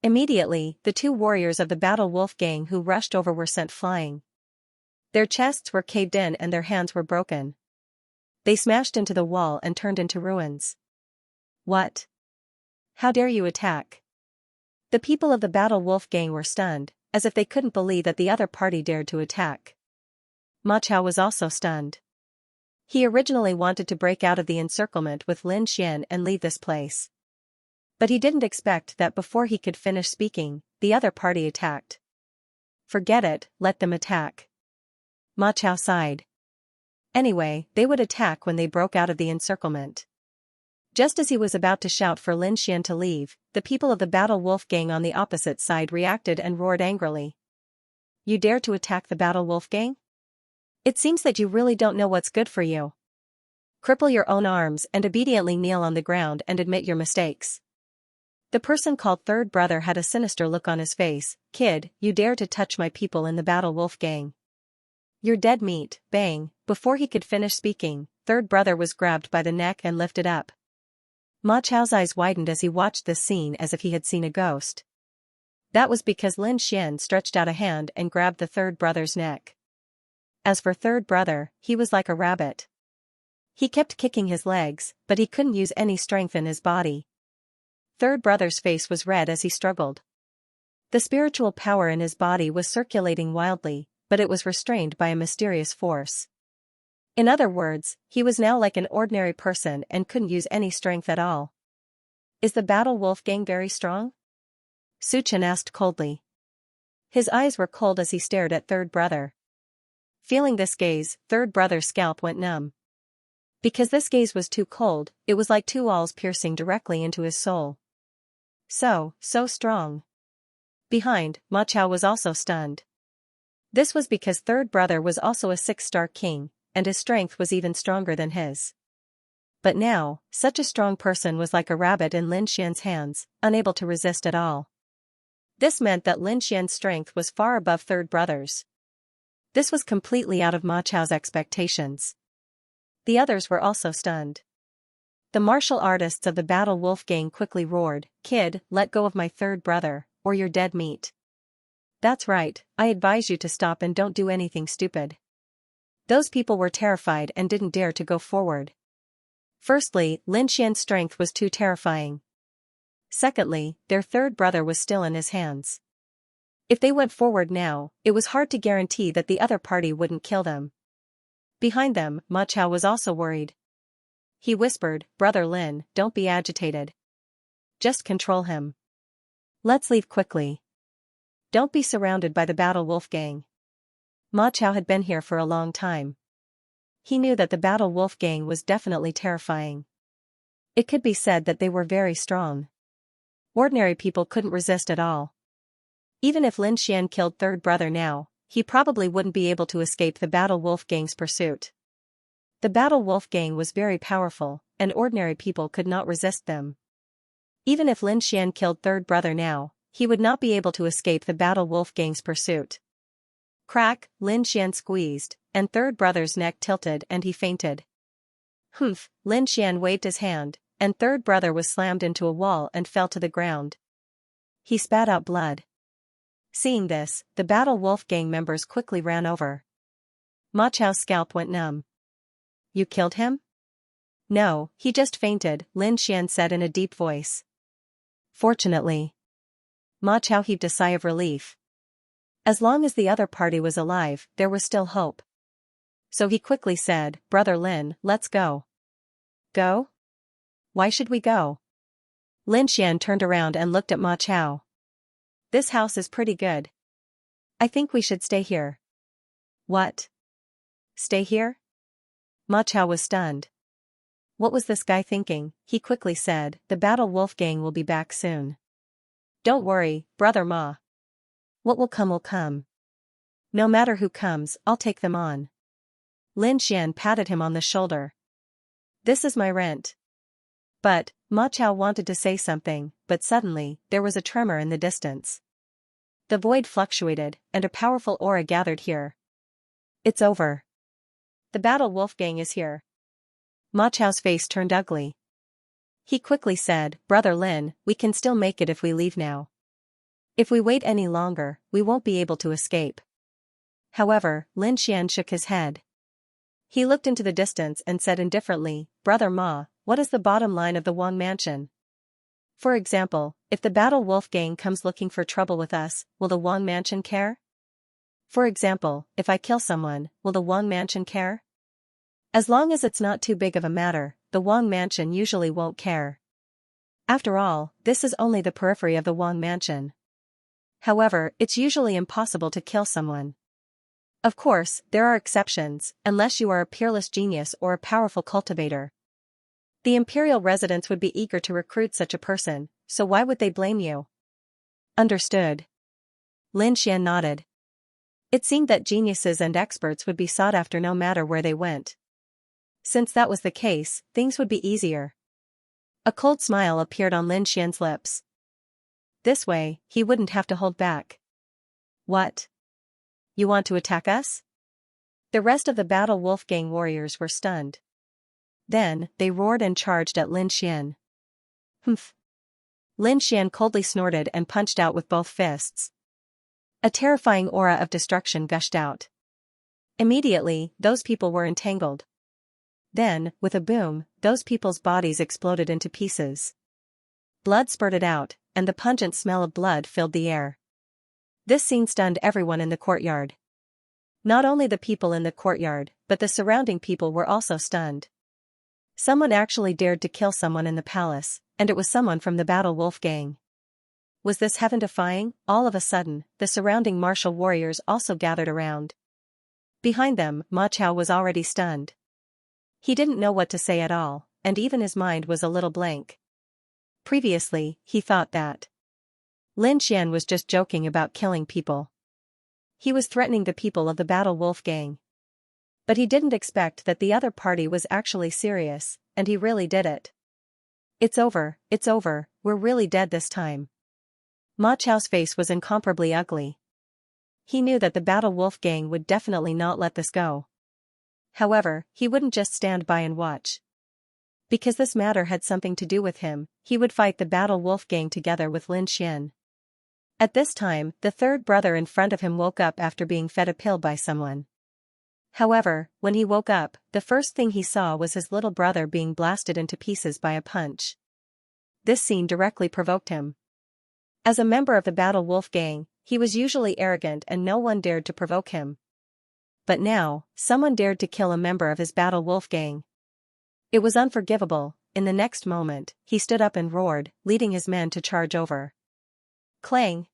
Immediately, the 2 warriors of the battle wolf gang who rushed over were sent flying. Their chests were caved in and their hands were broken. They smashed into the wall and turned into ruins. What? How dare you attack? The people of the battle wolf gang were stunned, as if they couldn't believe that the other party dared to attack. Ma Chao was also stunned. He originally wanted to break out of the encirclement with Lin Xian and leave this place. But he didn't expect that before he could finish speaking, the other party attacked. Forget it, let them attack. Ma Chao sighed. Anyway, they would attack when they broke out of the encirclement. Just as he was about to shout for Lin Xian to leave, the people of the battle wolf gang on the opposite side reacted and roared angrily. You dare to attack the battle wolf gang? It seems that you really don't know what's good for you. Cripple your own arms and obediently kneel on the ground and admit your mistakes. The person called third brother had a sinister look on his face. Kid, you dare to touch my people in the battle wolf gang. You're dead meat, bang. Before he could finish speaking, third brother was grabbed by the neck and lifted up. Ma Chao's eyes widened as he watched this scene as if he had seen a ghost. That was because Lin Xian stretched out a hand and grabbed the third brother's neck. As for third brother, he was like a rabbit. He kept kicking his legs, but he couldn't use any strength in his body. Third brother's face was red as he struggled. The spiritual power in his body was circulating wildly, but it was restrained by a mysterious force. In other words, he was now like an ordinary person and couldn't use any strength at all. Is the battle wolf gang very strong? Su Chen asked coldly. His eyes were cold as he stared at third brother. Feeling this gaze, third brother's scalp went numb. Because this gaze was too cold, it was like 2 awls piercing directly into his soul. So strong. Behind, Ma Chao was also stunned. This was because third brother was also a 6-star king, and his strength was even stronger than his. But now, such a strong person was like a rabbit in Lin Xian's hands, unable to resist at all. This meant that Lin Xian's strength was far above third brother's. This was completely out of Ma Chao's expectations. The others were also stunned. The martial artists of the battle wolf gang quickly roared, Kid, let go of my third brother, or you're dead meat. That's right, I advise you to stop and don't do anything stupid. Those people were terrified and didn't dare to go forward. Firstly, Lin Xian's strength was too terrifying. Secondly, their third brother was still in his hands. If they went forward now, it was hard to guarantee that the other party wouldn't kill them. Behind them, Ma Chao was also worried. He whispered, Brother Lin, don't be agitated. Just control him. Let's leave quickly. Don't be surrounded by the battle wolf gang. Ma Chao had been here for a long time. He knew that the battle wolf gang was definitely terrifying. It could be said that they were very strong. Ordinary people couldn't resist at all. Even if Lin Xian killed third brother now, he probably wouldn't be able to escape the battle wolf gang's pursuit. The battle wolf gang was very powerful, and ordinary people could not resist them. Even if Lin Xian killed third brother now, he would not be able to escape the battle wolf gang's pursuit. Crack, Lin Xian squeezed, and third brother's neck tilted and he fainted. Humph, Lin Xian waved his hand, and third brother was slammed into a wall and fell to the ground. He spat out blood. Seeing this, the Battle Wolf gang members quickly ran over. Ma Chao's scalp went numb. You killed him? No, he just fainted, Lin Xian said in a deep voice. Fortunately. Ma Chao heaved a sigh of relief. As long as the other party was alive, there was still hope. So he quickly said, Brother Lin, let's go. Go? Why should we go? Lin Xian turned around and looked at Ma Chao. This house is pretty good. I think we should stay here. What? Stay here? Ma Chao was stunned. What was this guy thinking? He quickly said, the Battle Wolf gang will be back soon. Don't worry, Brother Ma. What will come will come. No matter who comes, I'll take them on. Lin Xian patted him on the shoulder. This is my rent. But, Ma Chao wanted to say something, but suddenly, there was a tremor in the distance. The void fluctuated, and a powerful aura gathered here. It's over. The Battle Wolf gang is here. Ma Chao's face turned ugly. He quickly said, Brother Lin, we can still make it if we leave now. If we wait any longer, we won't be able to escape. However, Lin Xian shook his head. He looked into the distance and said indifferently, Brother Ma, what is the bottom line of the Wang Mansion? For example, if the Battle Wolf gang comes looking for trouble with us, will the Wang Mansion care? For example, if I kill someone, will the Wang Mansion care? As long as it's not too big of a matter, the Wang Mansion usually won't care. After all, this is only the periphery of the Wang Mansion. However, it's usually impossible to kill someone. Of course, there are exceptions, unless you are a peerless genius or a powerful cultivator. The imperial residents would be eager to recruit such a person, so why would they blame you? Understood. Lin Xian nodded. It seemed that geniuses and experts would be sought after no matter where they went. Since that was the case, things would be easier. A cold smile appeared on Lin Xian's lips. This way, he wouldn't have to hold back. What? You want to attack us? The rest of the Battle Wolf gang warriors were stunned. Then, they roared and charged at Lin Xian. Humph. Lin Xian coldly snorted and punched out with both fists. A terrifying aura of destruction gushed out. Immediately, those people were entangled. Then, with a boom, those people's bodies exploded into pieces. Blood spurted out, and the pungent smell of blood filled the air. This scene stunned everyone in the courtyard. Not only the people in the courtyard, but the surrounding people were also stunned. Someone actually dared to kill someone in the palace, and it was someone from the Battle Wolf gang. Was this heaven-defying? All of a sudden, the surrounding martial warriors also gathered around. Behind them, Ma Chao was already stunned. He didn't know what to say at all, and even his mind was a little blank. Previously, he thought that Lin Xian was just joking about killing people. He was threatening the people of the Battle Wolf gang. But he didn't expect that the other party was actually serious, and he really did it. It's over, we're really dead this time. Ma Chao's face was incomparably ugly. He knew that the Battle Wolf gang would definitely not let this go. However, he wouldn't just stand by and watch. Because this matter had something to do with him, he would fight the Battle Wolf gang together with Lin Xian. At this time, the third brother in front of him woke up after being fed a pill by someone. However, when he woke up, the first thing he saw was his little brother being blasted into pieces by a punch. This scene directly provoked him. As a member of the Battle Wolf gang, he was usually arrogant and no one dared to provoke him. But now, someone dared to kill a member of his Battle Wolf gang. It was unforgivable. In the next moment, he stood up and roared, leading his men to charge over. Clang!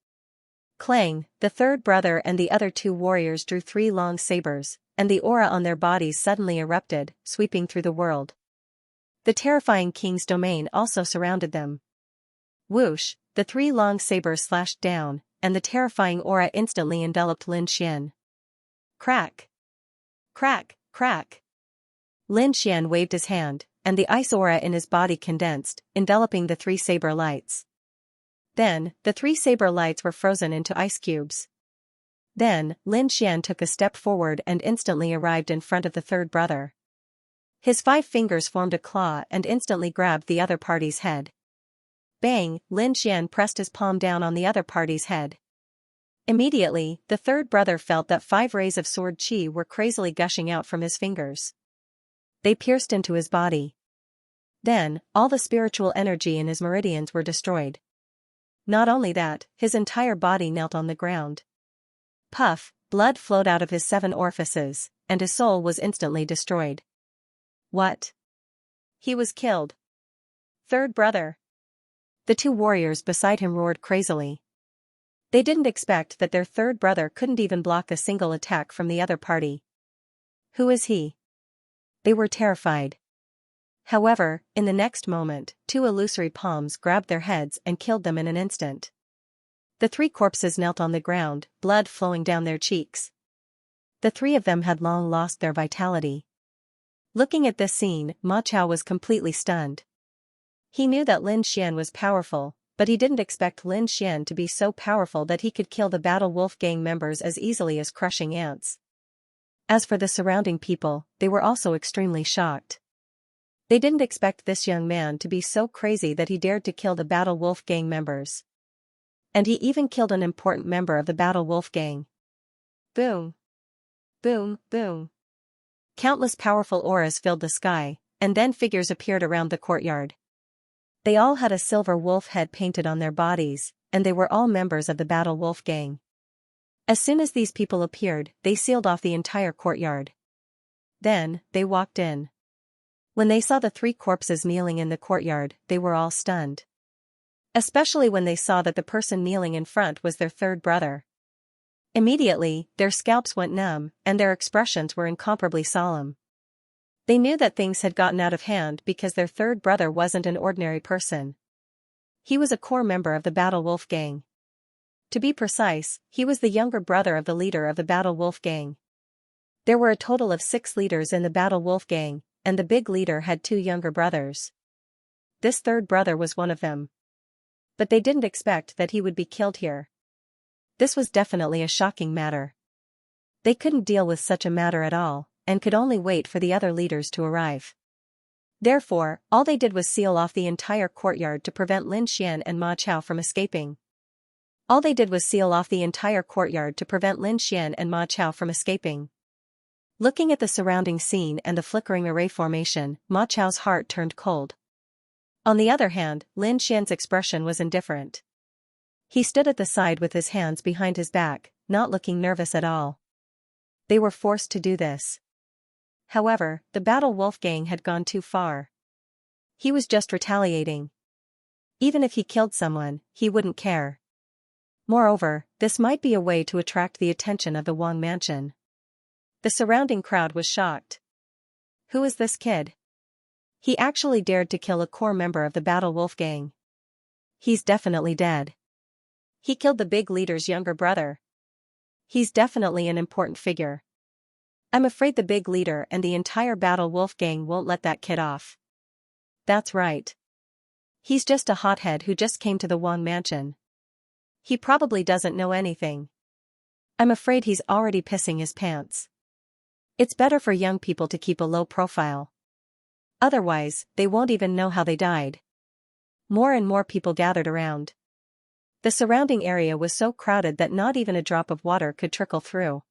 Clang! The third brother and the other two warriors drew 3 long sabers, and the aura on their bodies suddenly erupted, sweeping through the world. The terrifying king's domain also surrounded them. Whoosh! The 3 long sabers slashed down, and the terrifying aura instantly enveloped Lin Xian. Crack! Crack! Crack! Lin Xian waved his hand, and the ice aura in his body condensed, enveloping the 3 saber lights. Then, the 3 saber lights were frozen into ice cubes. Then, Lin Xian took a step forward and instantly arrived in front of the third brother. His 5 fingers formed a claw and instantly grabbed the other party's head. Bang! Lin Xian pressed his palm down on the other party's head. Immediately, the third brother felt that 5 rays of sword qi were crazily gushing out from his fingers. They pierced into his body. Then, all the spiritual energy in his meridians were destroyed. Not only that, his entire body knelt on the ground. Puff, blood flowed out of his 7 orifices, and his soul was instantly destroyed. What? He was killed. Third brother. The 2 warriors beside him roared crazily. They didn't expect that their third brother couldn't even block a single attack from the other party. Who is he? They were terrified. However, in the next moment, 2 illusory palms grabbed their heads and killed them in an instant. The 3 corpses knelt on the ground, blood flowing down their cheeks. The 3 of them had long lost their vitality. Looking at this scene, Ma Chao was completely stunned. He knew that Lin Xian was powerful, but he didn't expect Lin Xian to be so powerful that he could kill the Battle Wolf gang members as easily as crushing ants. As for the surrounding people, they were also extremely shocked. They didn't expect this young man to be so crazy that he dared to kill the Battle Wolf gang members. And he even killed an important member of the Battle Wolf gang. Boom! Boom, boom. Countless powerful auras filled the sky, and then figures appeared around the courtyard. They all had a silver wolf head painted on their bodies, and they were all members of the Battle Wolf gang. As soon as these people appeared, they sealed off the entire courtyard. Then, they walked in. When they saw the 3 corpses kneeling in the courtyard, they were all stunned. Especially when they saw that the person kneeling in front was their third brother. Immediately, their scalps went numb, and their expressions were incomparably solemn. They knew that things had gotten out of hand because their third brother wasn't an ordinary person. He was a core member of the Battle Wolf gang. To be precise, he was the younger brother of the leader of the Battle Wolf gang. There were a total of 6 leaders in the Battle Wolf gang, and the big leader had 2 younger brothers. This third brother was one of them. But they didn't expect that he would be killed here. This was definitely a shocking matter. They couldn't deal with such a matter at all, and could only wait for the other leaders to arrive. Therefore, all they did was seal off the entire courtyard to prevent Lin Xian and Ma Chao from escaping. Looking at the surrounding scene and the flickering array formation, Ma Chao's heart turned cold. On the other hand, Lin Xian's expression was indifferent. He stood at the side with his hands behind his back, not looking nervous at all. They were forced to do this. However, the Battle Wolf gang had gone too far. He was just retaliating. Even if he killed someone, he wouldn't care. Moreover, this might be a way to attract the attention of the Wang mansion. The surrounding crowd was shocked. Who is this kid? He actually dared to kill a core member of the Battle Wolf gang. He's definitely dead. He killed the big leader's younger brother. He's definitely an important figure. I'm afraid the big leader and the entire Battle Wolf gang won't let that kid off. That's right. He's just a hothead who just came to the Wang mansion. He probably doesn't know anything. I'm afraid he's already pissing his pants. It's better for young people to keep a low profile. Otherwise, they won't even know how they died. More and more people gathered around. The surrounding area was so crowded that not even a drop of water could trickle through.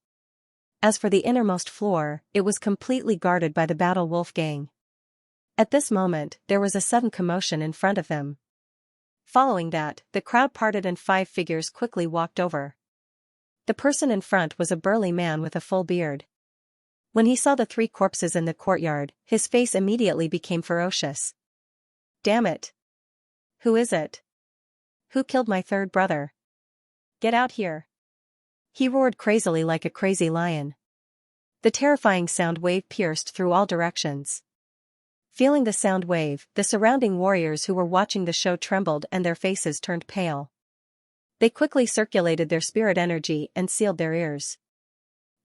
As for the innermost floor, it was completely guarded by the Battle Wolf gang. At this moment, there was a sudden commotion in front of them. Following that, the crowd parted and 5 figures quickly walked over. The person in front was a burly man with a full beard. When he saw the 3 corpses in the courtyard, his face immediately became ferocious. Damn it! Who is it? Who killed my third brother? Get out here! He roared crazily like a crazy lion. The terrifying sound wave pierced through all directions. Feeling the sound wave, the surrounding warriors who were watching the show trembled and their faces turned pale. They quickly circulated their spirit energy and sealed their ears.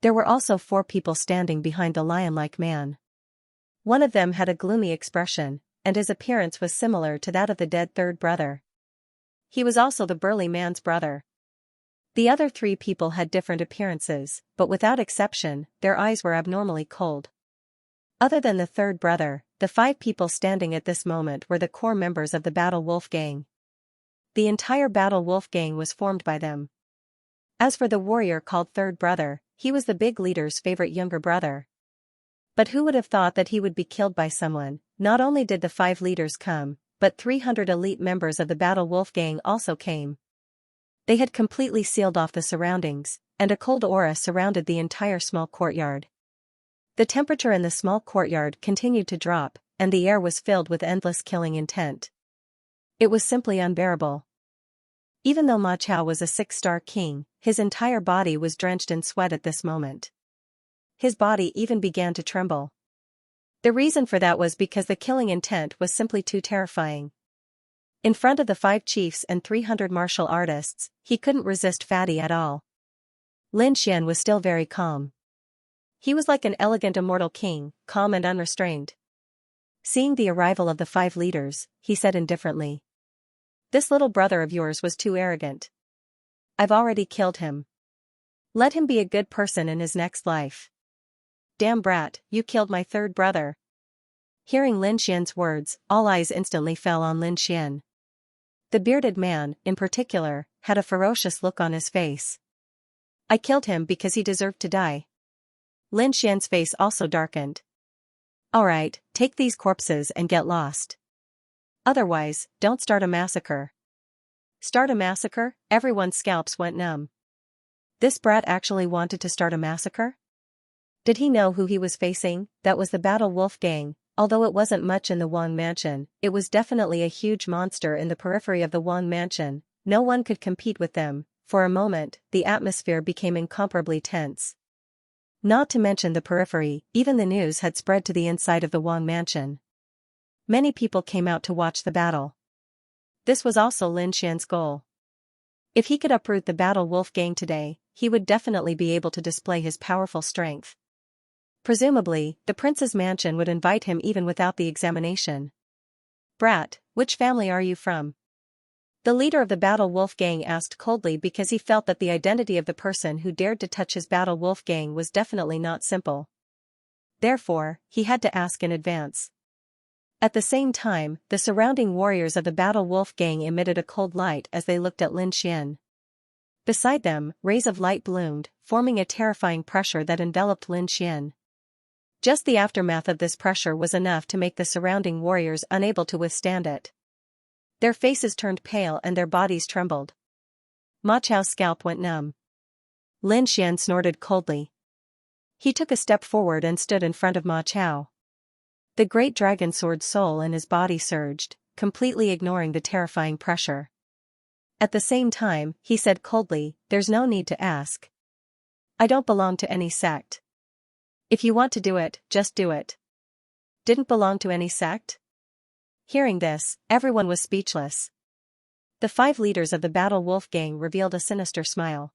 There were also 4 people standing behind the lion-like man. One of them had a gloomy expression, and his appearance was similar to that of the dead third brother. He was also the burly man's brother. The other three people had different appearances, but without exception, their eyes were abnormally cold. Other than the third brother, the 5 people standing at this moment were the core members of the Battle Wolf Gang. The entire Battle Wolf Gang was formed by them. As for the warrior called third brother, he was the big leader's favorite younger brother. But who would have thought that he would be killed by someone? Not only did the 5 leaders come, but 300 elite members of the Battle Wolf Gang also came. They had completely sealed off the surroundings, and a cold aura surrounded the entire small courtyard. The temperature in the small courtyard continued to drop, and the air was filled with endless killing intent. It was simply unbearable. Even though Ma Chao was a 6-star king, his entire body was drenched in sweat at this moment. His body even began to tremble. The reason for that was because the killing intent was simply too terrifying. In front of the 5 chiefs and 300 martial artists, he couldn't resist Fatty at all. Lin Xian was still very calm. He was like an elegant immortal king, calm and unrestrained. Seeing the arrival of the 5 leaders, he said indifferently, "This little brother of yours was too arrogant. I've already killed him. Let him be a good person in his next life." "Damn brat, you killed my third brother." Hearing Lin Xian's words, all eyes instantly fell on Lin Xian. The bearded man, in particular, had a ferocious look on his face. "I killed him because he deserved to die." Lin Xian's face also darkened. "Alright, take these corpses and get lost. Otherwise, don't start a massacre." Start a massacre? Everyone's scalps went numb. This brat actually wanted to start a massacre? Did he know who he was facing? That was the Battle Wolf Gang. Although it wasn't much in the Wang Mansion, it was definitely a huge monster in the periphery of the Wang Mansion. No one could compete with them. For a moment, the atmosphere became incomparably tense. Not to mention the periphery, even the news had spread to the inside of the Wang Mansion. Many people came out to watch the battle. This was also Lin Xian's goal. If he could uproot the Battle Wolf Gang today, he would definitely be able to display his powerful strength. Presumably, the prince's mansion would invite him even without the examination. "Brat, which family are you from?" The leader of the Battle Wolf Gang asked coldly because he felt that the identity of the person who dared to touch his Battle Wolf Gang was definitely not simple. Therefore, he had to ask in advance. At the same time, the surrounding warriors of the Battle Wolf Gang emitted a cold light as they looked at Lin Xian. Beside them, rays of light bloomed, forming a terrifying pressure that enveloped Lin Xian. Just the aftermath of this pressure was enough to make the surrounding warriors unable to withstand it. Their faces turned pale and their bodies trembled. Ma Chao's scalp went numb. Lin Xian snorted coldly. He took a step forward and stood in front of Ma Chao. The great dragon sword soul in his body surged, completely ignoring the terrifying pressure. At the same time, he said coldly, "There's no need to ask. I don't belong to any sect. If you want to do it, just do it." Didn't belong to any sect? Hearing this, everyone was speechless. The 5 leaders of the Battle Wolf Gang revealed a sinister smile.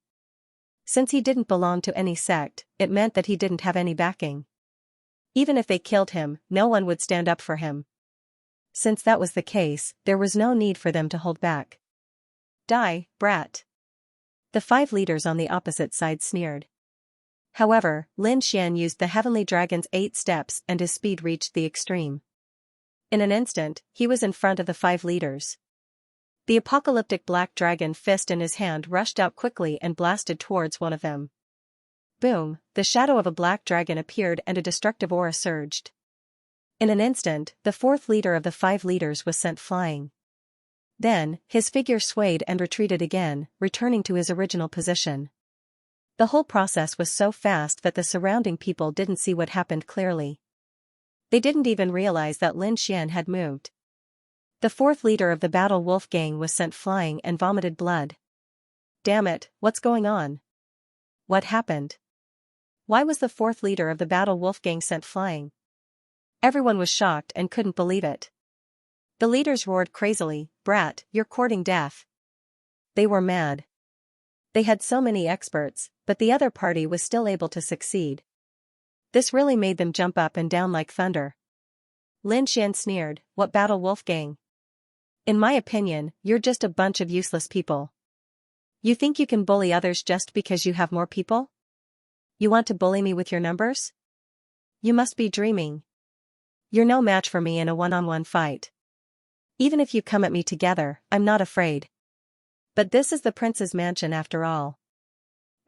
Since he didn't belong to any sect, it meant that he didn't have any backing. Even if they killed him, no one would stand up for him. Since that was the case, there was no need for them to hold back. "Die, brat." The 5 leaders on the opposite side sneered. However, Lin Xian used the Heavenly Dragon's 8 steps and his speed reached the extreme. In an instant, he was in front of the 5 leaders. The apocalyptic black dragon fist in his hand rushed out quickly and blasted towards one of them. Boom, the shadow of a black dragon appeared and a destructive aura surged. In an instant, the 4th leader of the 5 leaders was sent flying. Then, his figure swayed and retreated again, returning to his original position. The whole process was so fast that the surrounding people didn't see what happened clearly. They didn't even realize that Lin Xian had moved. The 4th leader of the Battle Wolf Gang was sent flying and vomited blood. Damn it, what's going on? What happened? Why was the 4th leader of the Battle Wolf Gang sent flying? Everyone was shocked and couldn't believe it. The leaders roared crazily, "Brat, you're courting death." They were mad. They had so many experts, but the other party was still able to succeed. This really made them jump up and down like thunder. Lin Xian sneered, "What Battle Wolf Gang? In my opinion, you're just a bunch of useless people. You think you can bully others just because you have more people? You want to bully me with your numbers? You must be dreaming. You're no match for me in a one-on-one fight. Even if you come at me together, I'm not afraid. But this is the prince's mansion after all.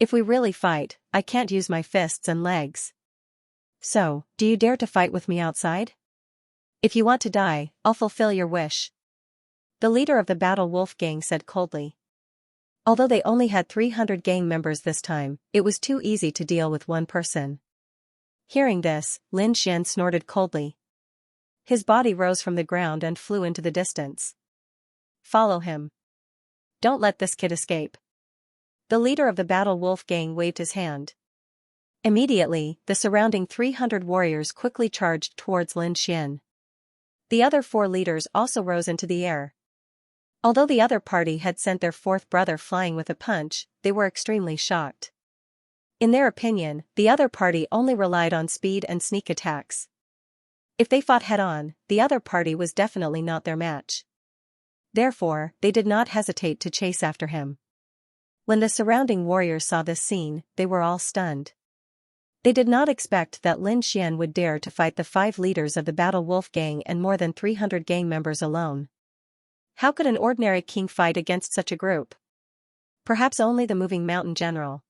If we really fight, I can't use my fists and legs. So, do you dare to fight with me outside? If you want to die, I'll fulfill your wish. The leader of the Battle Wolf gang said coldly. Although they only had 300 gang members this time, it was too easy to deal with one person. Hearing this, Lin Xian snorted coldly. His body rose from the ground and flew into the distance. Follow him. Don't let this kid escape. The leader of the Battle Wolf gang waved his hand. Immediately, the surrounding 300 warriors quickly charged towards Lin Xian. The other 4 leaders also rose into the air. Although the other party had sent their 4th brother flying with a punch, they were extremely shocked. In their opinion, the other party only relied on speed and sneak attacks. If they fought head-on, the other party was definitely not their match. Therefore, they did not hesitate to chase after him. When the surrounding warriors saw this scene, they were all stunned. They did not expect that Lin Xian would dare to fight the 5 leaders of the Battle Wolf gang and more than 300 gang members alone. How could an ordinary king fight against such a group? Perhaps only the moving mountain general.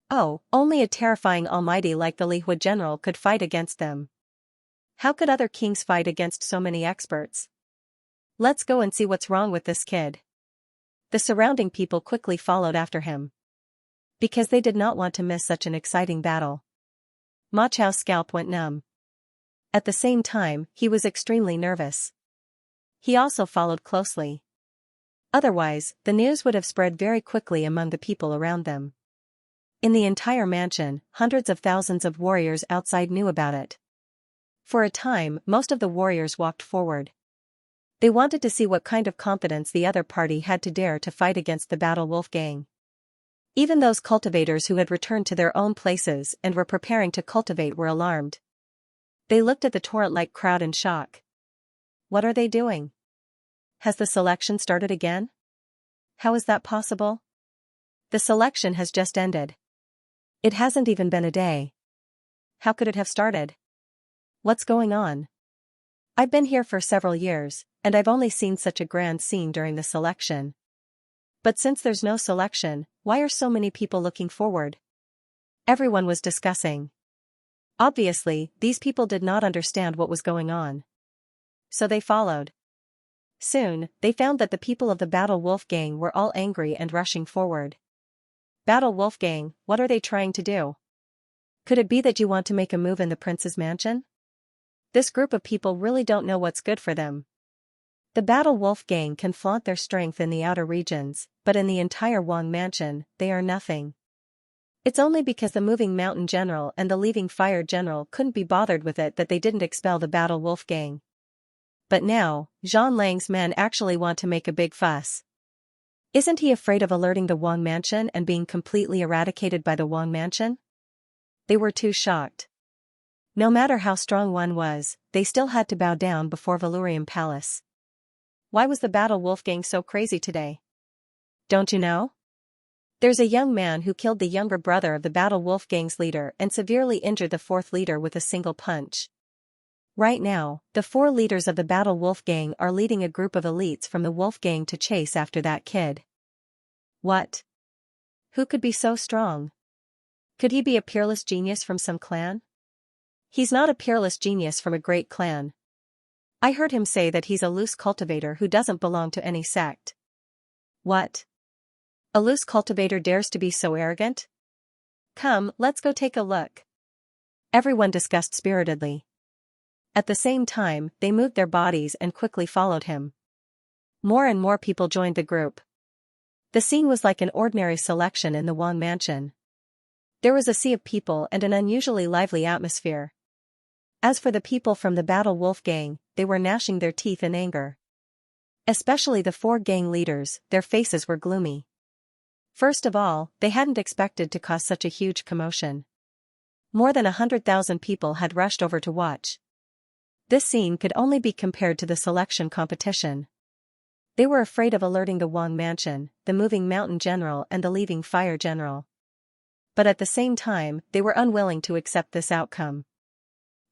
Oh, only a terrifying almighty like the Lihua general could fight against them. How could other kings fight against so many experts? Let's go and see what's wrong with this kid. The surrounding people quickly followed after him. Because they did not want to miss such an exciting battle. Ma Chao's scalp went numb. At the same time, he was extremely nervous. He also followed closely. Otherwise, the news would have spread very quickly among the people around them. In the entire mansion, hundreds of thousands of warriors outside knew about it. For a time, most of the warriors walked forward. They wanted to see what kind of confidence the other party had to dare to fight against the Battle Wolf gang. Even those cultivators who had returned to their own places and were preparing to cultivate were alarmed. They looked at the torrent-like crowd in shock. What are they doing? Has the selection started again? How is that possible? The selection has just ended. It hasn't even been a day. How could it have started? What's going on? I've been here for several years, and I've only seen such a grand scene during the selection. But since there's no selection, why are so many people looking forward? Everyone was discussing. Obviously, these people did not understand what was going on. So they followed. Soon, they found that the people of the Battle Wolf gang were all angry and rushing forward. Battle Wolf gang, what are they trying to do? Could it be that you want to make a move in the prince's mansion? This group of people really don't know what's good for them. The Battle Wolf gang can flaunt their strength in the outer regions, but in the entire Wang mansion, they are nothing. It's only because the moving mountain general and the leaving fire general couldn't be bothered with it that they didn't expel the Battle Wolf gang. But now, Zhang Lang's men actually want to make a big fuss. Isn't he afraid of alerting the Wang mansion and being completely eradicated by the Wang mansion? They were too shocked. No matter how strong one was, they still had to bow down before Valurium Palace. Why was the Battle Wolf gang so crazy today? Don't you know? There's a young man who killed the younger brother of the Battle Wolf gang's leader and severely injured the 4th leader with a single punch. Right now, the 4 leaders of the Battle Wolf gang are leading a group of elites from the Wolf gang to chase after that kid. What? Who could be so strong? Could he be a peerless genius from some clan? He's not a peerless genius from a great clan. I heard him say that he's a loose cultivator who doesn't belong to any sect. What? A loose cultivator dares to be so arrogant? Come, let's go take a look. Everyone discussed spiritedly. At the same time, they moved their bodies and quickly followed him. More and more people joined the group. The scene was like an ordinary selection in the Wang mansion. There was a sea of people and an unusually lively atmosphere. As for the people from the Battle Wolf gang, they were gnashing their teeth in anger. Especially the 4 gang leaders, their faces were gloomy. First of all, they hadn't expected to cause such a huge commotion. More than 100,000 people had rushed over to watch. This scene could only be compared to the selection competition. They were afraid of alerting the Wang Mansion, the moving mountain general and the leaving fire general. But at the same time, they were unwilling to accept this outcome.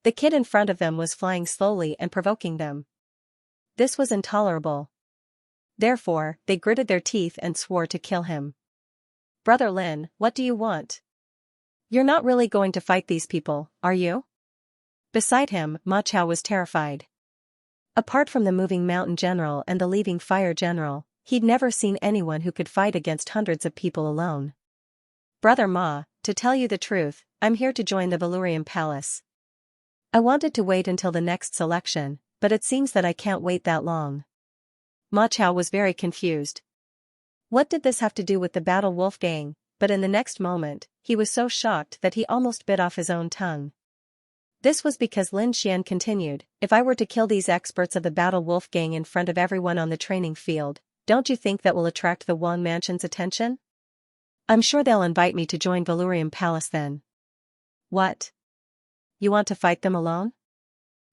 The kid in front of them was flying slowly and provoking them. This was intolerable. Therefore, they gritted their teeth and swore to kill him. "Brother Lin, what do you want? You're not really going to fight these people, are you?" Beside him, Ma Chao was terrified. Apart from the moving mountain general and the leaving fire general, he'd never seen anyone who could fight against hundreds of people alone. "Brother Ma, to tell you the truth, I'm here to join the Vhumad Palace. I wanted to wait until the next selection, but it seems that I can't wait that long." Ma Chao was very confused. What did this have to do with the Battle Wolf Gang? But in the next moment, he was so shocked that he almost bit off his own tongue. This was because Lin Xian continued, "If I were to kill these experts of the Battle Wolf Gang in front of everyone on the training field, don't you think that will attract the Wang Mansion's attention? I'm sure they'll invite me to join Vhumad Palace then." "What? You want to fight them alone?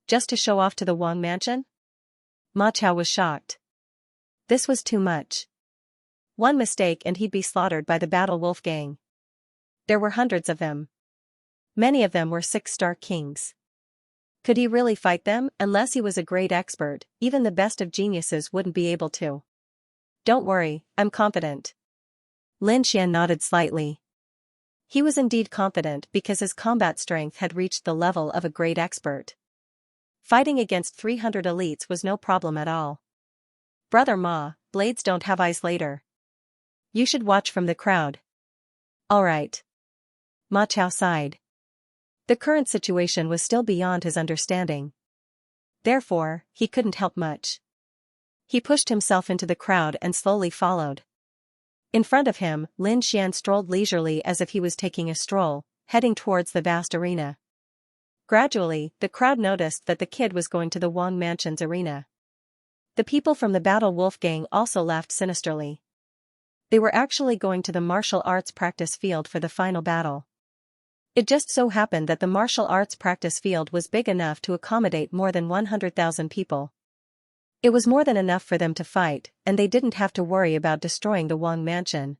Just to show off to the Wang Mansion?" Ma Chao was shocked. This was too much. One mistake and he'd be slaughtered by the Battle Wolf Gang. There were hundreds of them. Many of them were 6-star kings. Could he really fight them? Unless he was a great expert, even the best of geniuses wouldn't be able to. "Don't worry, I'm confident." Lin Xian nodded slightly. He was indeed confident because his combat strength had reached the level of a great expert. Fighting against 300 elites was no problem at all. "Brother Ma, blades don't have eyes later. You should watch from the crowd." "All right." Ma Chao sighed. The current situation was still beyond his understanding. Therefore, he couldn't help much. He pushed himself into the crowd and slowly followed. In front of him, Lin Xian strolled leisurely as if he was taking a stroll, heading towards the vast arena. Gradually, the crowd noticed that the kid was going to the Wang Mansion's arena. The people from the Battle Wolf Gang also laughed sinisterly. They were actually going to the martial arts practice field for the final battle. It just so happened that the martial arts practice field was big enough to accommodate more than 100,000 people. It was more than enough for them to fight, and they didn't have to worry about destroying the Wang Mansion.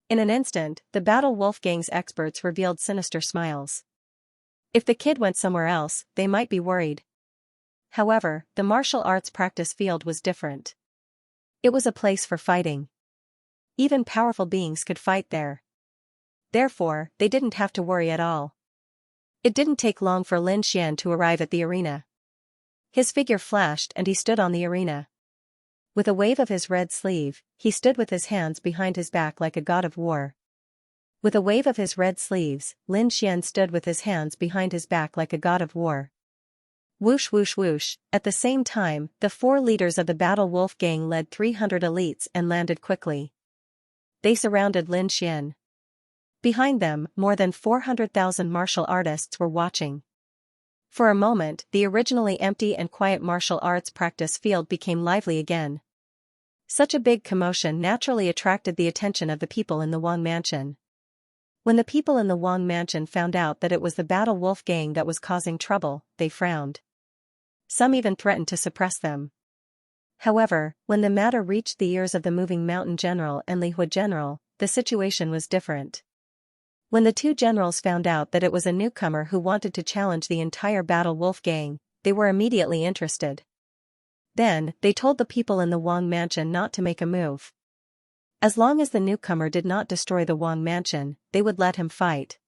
In an instant, the Battle Wolf Gang's experts revealed sinister smiles. If the kid went somewhere else, they might be worried. However, the martial arts practice field was different. It was a place for fighting. Even powerful beings could fight there. Therefore, they didn't have to worry at all. It didn't take long for Lin Xian to arrive at the arena. His figure flashed and he stood on the arena. With a wave of his red sleeve, he stood with his hands behind his back like a god of war. With a wave of his red sleeves, Lin Xian stood with his hands behind his back like a god of war. Whoosh whoosh whoosh, at the same time, the 4 leaders of the Battle Wolf Gang led 300 elites and landed quickly. They surrounded Lin Xian. Behind them, more than 400,000 martial artists were watching. For a moment, the originally empty and quiet martial arts practice field became lively again. Such a big commotion naturally attracted the attention of the people in the Wang Mansion. When the people in the Wang Mansion found out that it was the Battle Wolf Gang that was causing trouble, they frowned. Some even threatened to suppress them. However, when the matter reached the ears of the Moving Mountain General and Vhumad General, the situation was different. When the 2 generals found out that it was a newcomer who wanted to challenge the entire Battle Wolf Gang, they were immediately interested. Then, they told the people in the Wang Mansion not to make a move. As long as the newcomer did not destroy the Wang Mansion, they would let him fight.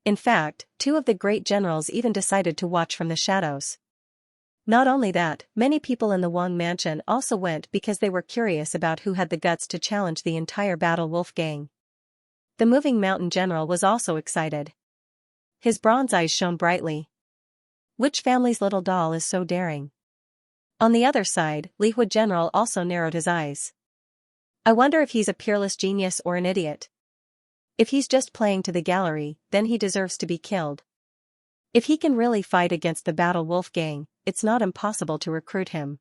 In fact, 2 of the great generals even decided to watch from the shadows. Not only that, many people in the Wang Mansion also went because they were curious about who had the guts to challenge the entire Battle Wolf Gang. The Moving Mountain General was also excited. His bronze eyes shone brightly. Which family's little doll is so daring? On the other side, Vhumad General also narrowed his eyes. I wonder if he's a peerless genius or an idiot. If he's just playing to the gallery, then he deserves to be killed. If he can really fight against the Battle Wolf Gang, it's not impossible to recruit him.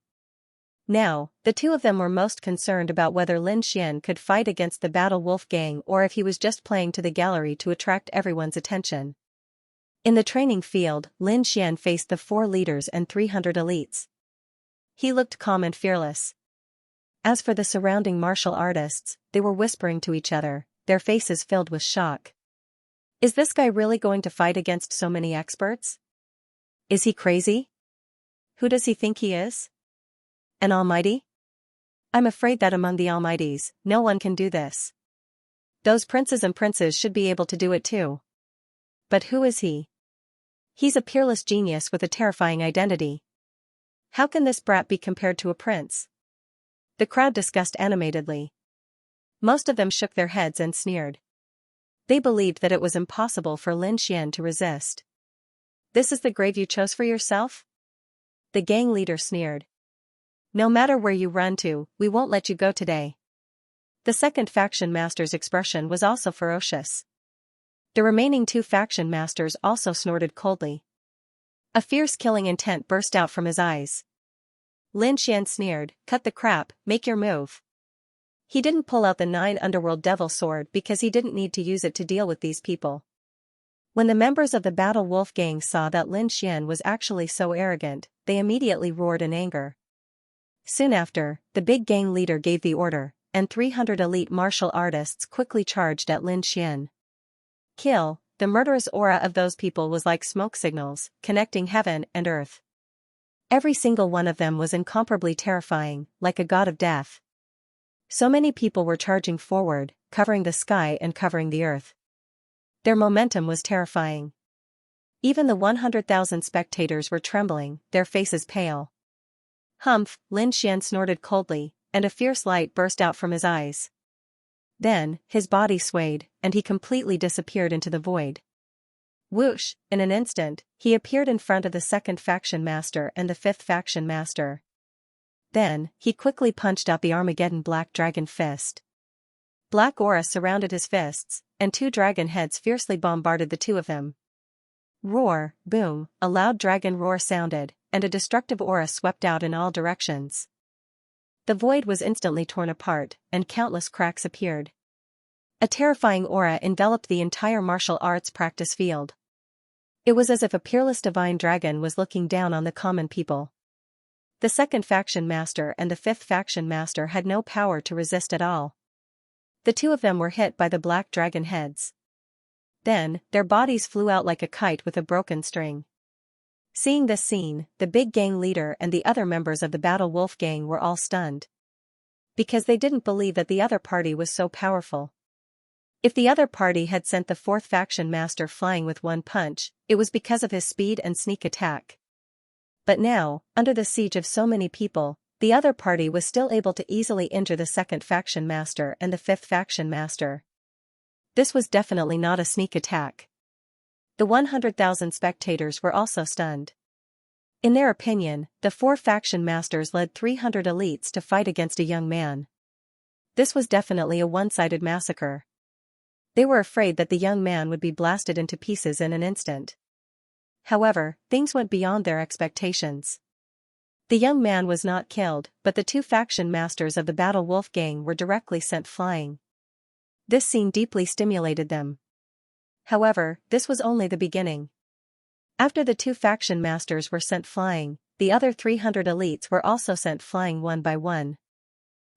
Now, the 2 of them were most concerned about whether Lin Xian could fight against the Battle Wolf Gang or if he was just playing to the gallery to attract everyone's attention. In the training field, Lin Xian faced the 4 leaders and 300 elites. He looked calm and fearless. As for the surrounding martial artists, they were whispering to each other, their faces filled with shock. Is this guy really going to fight against so many experts? Is he crazy? Who does he think he is? An almighty? I'm afraid that among the almighties, no one can do this. Those princes and princes should be able to do it too. But who is he? He's a peerless genius with a terrifying identity. How can this brat be compared to a prince? The crowd discussed animatedly. Most of them shook their heads and sneered. They believed that it was impossible for Lin Xian to resist. This is the grave you chose for yourself? The gang leader sneered. No matter where you run to, we won't let you go today. The second faction master's expression was also ferocious. The remaining two faction masters also snorted coldly. A fierce killing intent burst out from his eyes. Lin Xian sneered, cut the crap, make your move. He didn't pull out the 9 underworld devil sword because he didn't need to use it to deal with these people. When the members of the Battle Wolf gang saw that Lin Xian was actually so arrogant, they immediately roared in anger. Soon after, the big gang leader gave the order, and 300 elite martial artists quickly charged at Lin Xian. Kill. The murderous aura of those people was like smoke signals, connecting heaven and earth. Every single one of them was incomparably terrifying, like a god of death. So many people were charging forward, covering the sky and covering the earth. Their momentum was terrifying. Even the 100,000 spectators were trembling, their faces pale. Humph, Lin Xian snorted coldly, and a fierce light burst out from his eyes. Then, his body swayed, and he completely disappeared into the void. Whoosh, in an instant, he appeared in front of the second faction master and the fifth faction master. Then, he quickly punched out the Armageddon Black Dragon Fist. Black aura surrounded his fists, and 2 dragon heads fiercely bombarded the two of them. Roar, boom, a loud dragon roar sounded, and a destructive aura swept out in all directions. The void was instantly torn apart, and countless cracks appeared. A terrifying aura enveloped the entire martial arts practice field. It was as if a peerless divine dragon was looking down on the common people. The second faction master and the fifth faction master had no power to resist at all. The two of them were hit by the black dragon heads. Then, their bodies flew out like a kite with a broken string. Seeing this scene, the big gang leader and the other members of the Battle Wolf gang were all stunned. Because they didn't believe that the other party was so powerful. If the other party had sent the fourth faction master flying with one punch, it was because of his speed and sneak attack. But now, under the siege of so many people, the other party was still able to easily injure the second faction master and the fifth faction master. This was definitely not a sneak attack. The 100,000 spectators were also stunned. In their opinion, the 4 faction masters led 300 elites to fight against a young man. This was definitely a one-sided massacre. They were afraid that the young man would be blasted into pieces in an instant. However, things went beyond their expectations. The young man was not killed, but the 2 faction masters of the Battle Wolf gang were directly sent flying. This scene deeply stimulated them. However, this was only the beginning. After the 2 faction masters were sent flying, the other 300 elites were also sent flying one by one.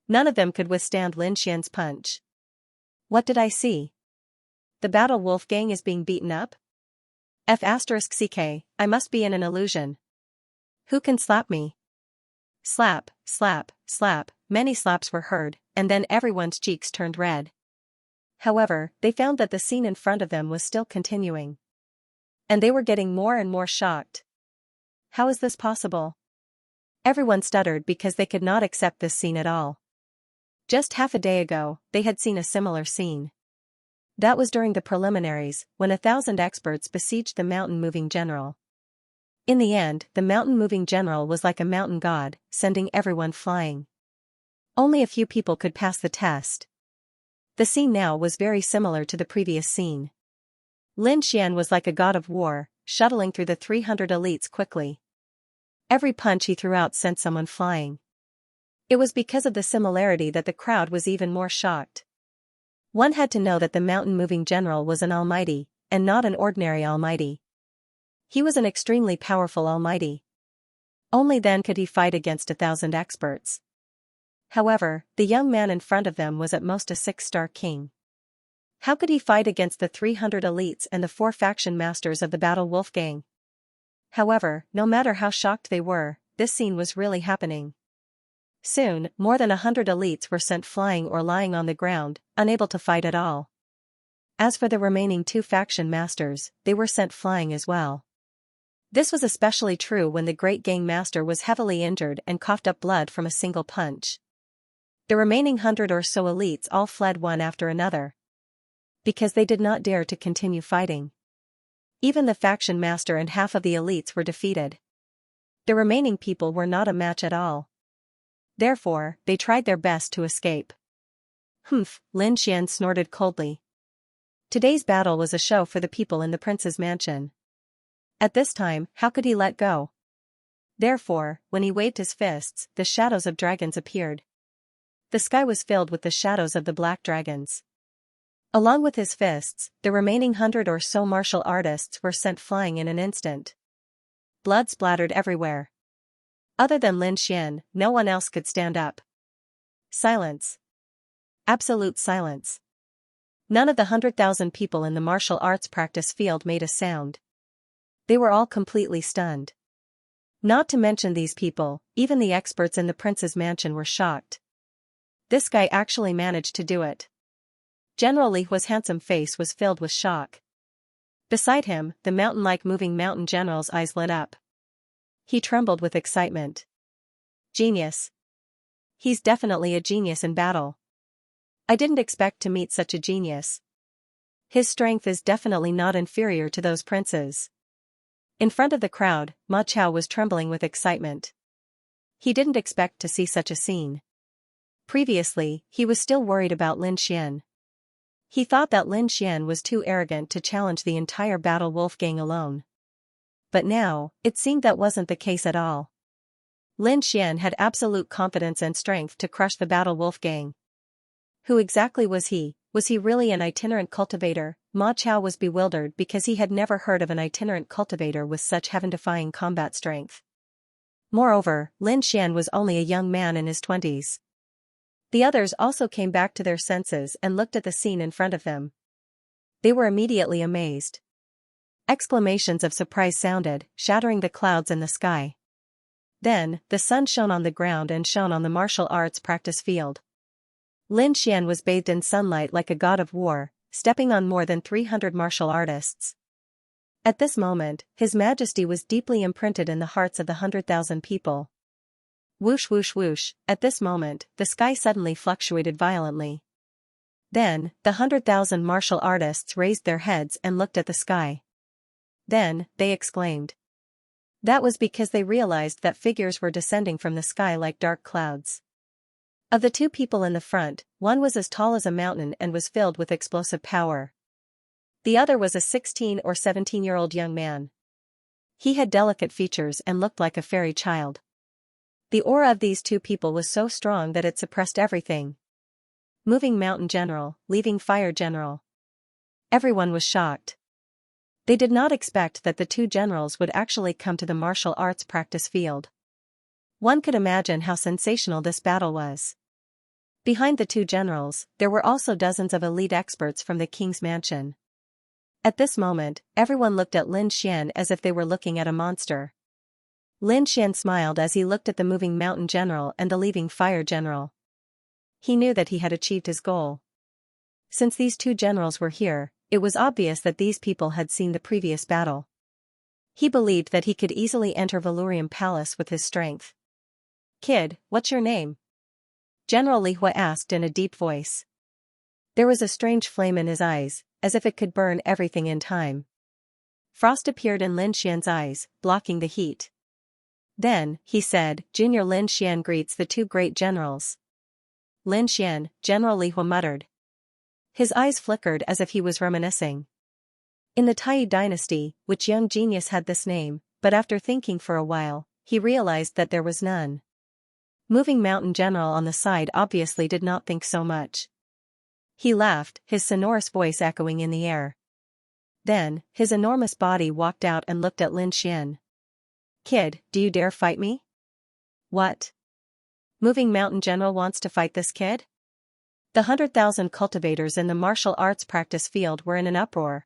None of them could withstand Lin Xian's punch. What did I see? The Battle Wolf gang is being beaten up? F***ck, I must be in an illusion. Who can slap me? Slap, slap, slap, many slaps were heard, and then everyone's cheeks turned red. However, they found that the scene in front of them was still continuing. And they were getting more and more shocked. How is this possible? Everyone stuttered because they could not accept this scene at all. Just half a day ago, they had seen a similar scene. That was during the preliminaries, when 1,000 experts besieged the mountain-moving general. In the end, the mountain-moving general was like a mountain god, sending everyone flying. Only a few people could pass the test. The scene now was very similar to the previous scene. Lin Xian was like a god of war, shuttling through the 300 elites quickly. Every punch he threw out sent someone flying. It was because of the similarity that the crowd was even more shocked. One had to know that the mountain-moving general was an almighty, and not an ordinary almighty. He was an extremely powerful almighty. Only then could he fight against 1,000 experts. However, the young man in front of them was at most a 6-star king. How could he fight against the 300 elites and the 4 faction masters of the Battle Wolf gang? However, no matter how shocked they were, this scene was really happening. Soon, more than 100 elites were sent flying or lying on the ground, unable to fight at all. As for the remaining 2 faction masters, they were sent flying as well. This was especially true when the great gang master was heavily injured and coughed up blood from a single punch. The remaining 100 or so elites all fled one after another, because they did not dare to continue fighting. Even the faction master and half of the elites were defeated. The remaining people were not a match at all. Therefore, they tried their best to escape. Humph, Lin Xian snorted coldly. Today's battle was a show for the people in the prince's mansion. At this time, how could he let go? Therefore, when he waved his fists, the shadows of dragons appeared. The sky was filled with the shadows of the black dragons. Along with his fists, the remaining 100 or so martial artists were sent flying in an instant. Blood splattered everywhere. Other than Lin Xian, no one else could stand up. Silence. Absolute silence. None of the 100,000 people in the martial arts practice field made a sound. They were all completely stunned. Not to mention these people, even the experts in the prince's mansion were shocked. This guy actually managed to do it. General Li Hua's handsome face was filled with shock. Beside him, the mountain-like moving mountain general's eyes lit up. He trembled with excitement. Genius. He's definitely a genius in battle. I didn't expect to meet such a genius. His strength is definitely not inferior to those princes. In front of the crowd, Ma Chao was trembling with excitement. He didn't expect to see such a scene. Previously, he was still worried about Lin Xian. He thought that Lin Xian was too arrogant to challenge the entire Battle Wolf gang alone. But now, it seemed that wasn't the case at all. Lin Xian had absolute confidence and strength to crush the Battle Wolf gang. Who exactly was he? Was he really an itinerant cultivator? Ma Chao was bewildered because he had never heard of an itinerant cultivator with such heaven-defying combat strength. Moreover, Lin Xian was only a young man in his 20s. The others also came back to their senses and looked at the scene in front of them. They were immediately amazed. Exclamations of surprise sounded, shattering the clouds in the sky. Then, the sun shone on the ground and shone on the martial arts practice field. Lin Xian was bathed in sunlight like a god of war, stepping on more than 300 martial artists. At this moment, His Majesty was deeply imprinted in the hearts of the 100,000 people. Whoosh whoosh whoosh, at this moment, the sky suddenly fluctuated violently. Then, the 100,000 martial artists raised their heads and looked at the sky. Then, they exclaimed. That was because they realized that figures were descending from the sky like dark clouds. Of the 2 people in the front, one was as tall as a mountain and was filled with explosive power. The other was a 16 or 17-year-old young man. He had delicate features and looked like a fairy child. The aura of these 2 people was so strong that it suppressed everything. Moving mountain general, leaving fire general. Everyone was shocked. They did not expect that the 2 generals would actually come to the martial arts practice field. One could imagine how sensational this battle was. Behind the 2 generals, there were also dozens of elite experts from the king's mansion. At this moment, everyone looked at Lin Xian as if they were looking at a monster. Lin Xian smiled as he looked at the moving mountain general and the leaving fire general. He knew that he had achieved his goal. Since these 2 generals were here, it was obvious that these people had seen the previous battle. He believed that he could easily enter Valurium Palace with his strength. Kid, what's your name? General Li Hua asked in a deep voice. There was a strange flame in his eyes, as if it could burn everything in time. Frost appeared in Lin Xian's eyes, blocking the heat. Then, he said, Junior Lin Xian greets the 2 great generals. Lin Xian, General Li Hua muttered. His eyes flickered as if he was reminiscing. In the Tai dynasty, which young genius had this name, but after thinking for a while, he realized that there was none. Moving mountain general on the side obviously did not think so much. He laughed, his sonorous voice echoing in the air. Then, his enormous body walked out and looked at Lin Xian. Kid, do you dare fight me? What? Moving Mountain General wants to fight this kid? The 100,000 cultivators in the martial arts practice field were in an uproar.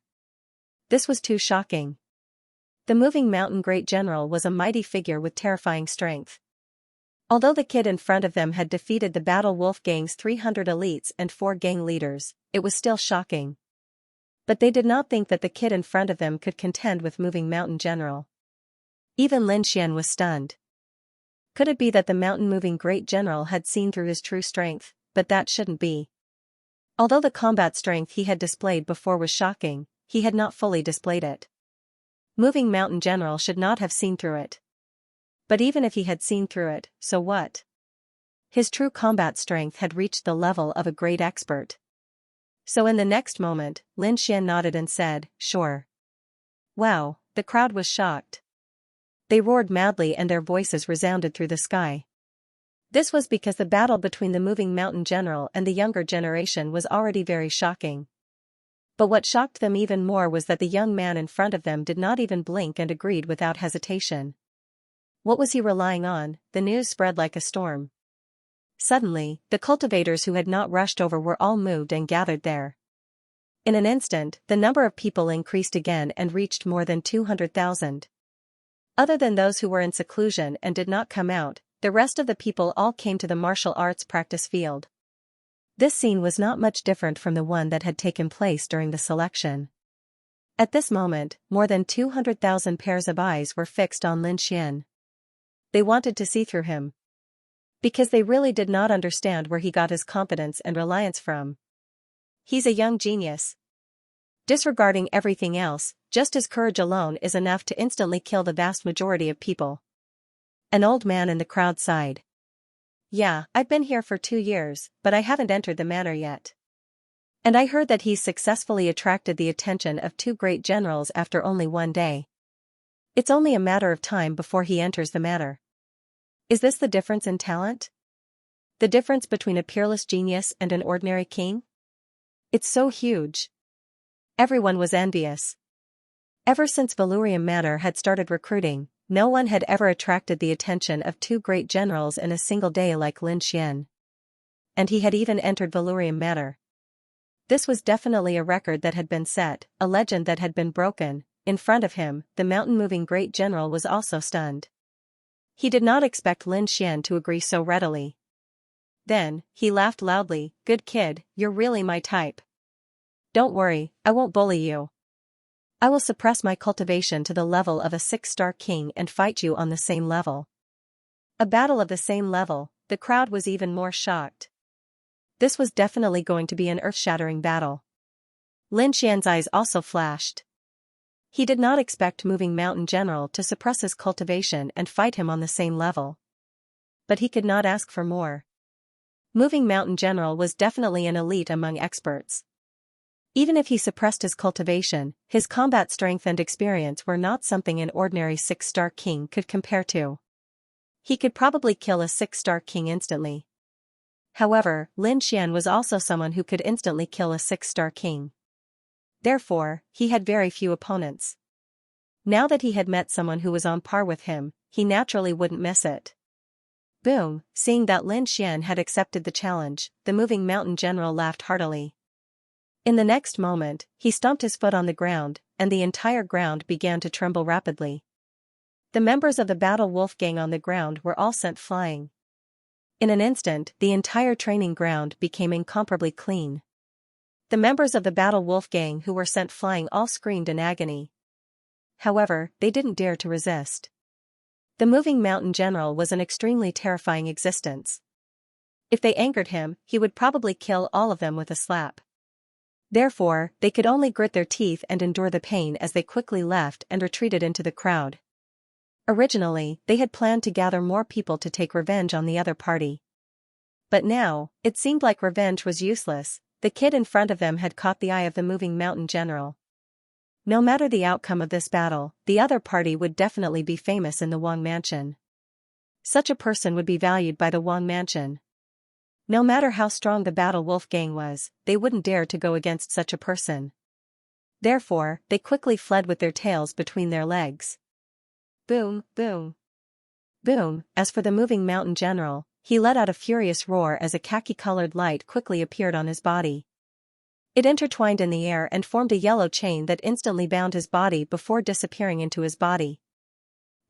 This was too shocking. The Moving Mountain Great General was a mighty figure with terrifying strength. Although the kid in front of them had defeated the Battle Wolf Gang's 300 elites and 4 gang leaders, it was still shocking. But they did not think that the kid in front of them could contend with Moving Mountain General. Even Lin Xian was stunned. Could it be that the Mountain Moving Great General had seen through his true strength? But that shouldn't be. Although the combat strength he had displayed before was shocking, he had not fully displayed it. Moving Mountain General should not have seen through it. But even if he had seen through it, so what? His true combat strength had reached the level of a great expert. So in the next moment, Lin Xian nodded and said, "Sure." Wow, the crowd was shocked. They roared madly and their voices resounded through the sky. This was because the battle between the Moving Mountain General and the younger generation was already very shocking. But what shocked them even more was that the young man in front of them did not even blink and agreed without hesitation. What was he relying on? The news spread like a storm. Suddenly, the cultivators who had not rushed over were all moved and gathered there. In an instant, the number of people increased again and reached more than 200,000. Other than those who were in seclusion and did not come out, the rest of the people all came to the martial arts practice field. This scene was not much different from the one that had taken place during the selection. At this moment, more than 200,000 pairs of eyes were fixed on Lin Xian. They wanted to see through him. Because they really did not understand where he got his confidence and reliance from. He's a young genius. Disregarding everything else, just his courage alone is enough to instantly kill the vast majority of people. An old man in the crowd sighed. Yeah, I've been here for 2 years, but I haven't entered the manor yet. And I heard that he's successfully attracted the attention of 2 great generals after only 1 day. It's only a matter of time before he enters the manor. Is this the difference in talent? The difference between a peerless genius and an ordinary king? It's so huge. Everyone was envious. Ever since Vhumad Manor had started recruiting, no one had ever attracted the attention of 2 great generals in a single day like Lin Xian. And he had even entered Vhumad Manor. This was definitely a record that had been set, a legend that had been broken. In front of him, the mountain-moving great general was also stunned. He did not expect Lin Xian to agree so readily. Then, he laughed loudly, "Good kid, you're really my type. Don't worry, I won't bully you. I will suppress my cultivation to the level of a 6-star king and fight you on the same level." A battle of the same level, the crowd was even more shocked. This was definitely going to be an earth-shattering battle. Lin Xian's eyes also flashed. He did not expect Moving Mountain General to suppress his cultivation and fight him on the same level. But he could not ask for more. Moving Mountain General was definitely an elite among experts. Even if he suppressed his cultivation, his combat strength and experience were not something an ordinary 6-star king could compare to. He could probably kill a 6-star king instantly. However, Lin Xian was also someone who could instantly kill a 6-star king. Therefore, he had very few opponents. Now that he had met someone who was on par with him, he naturally wouldn't miss it. Boom, seeing that Lin Xian had accepted the challenge, the Moving Mountain General laughed heartily. In the next moment, he stomped his foot on the ground, and the entire ground began to tremble rapidly. The members of the Battle Wolf Gang on the ground were all sent flying. In an instant, the entire training ground became incomparably clean. The members of the Battle Wolf Gang who were sent flying all screamed in agony. However, they didn't dare to resist. The Moving Mountain General was an extremely terrifying existence. If they angered him, he would probably kill all of them with a slap. Therefore, they could only grit their teeth and endure the pain as they quickly left and retreated into the crowd. Originally, they had planned to gather more people to take revenge on the other party. But now, it seemed like revenge was useless. The kid in front of them had caught the eye of the Moving Mountain General. No matter the outcome of this battle, the other party would definitely be famous in the Wang Mansion. Such a person would be valued by the Wang Mansion. No matter how strong the Battle Wolf Gang was, they wouldn't dare to go against such a person. Therefore, they quickly fled with their tails between their legs. Boom, boom, boom. As for the Moving Mountain General, he let out a furious roar as a khaki-colored light quickly appeared on his body. It intertwined in the air and formed a yellow chain that instantly bound his body before disappearing into his body.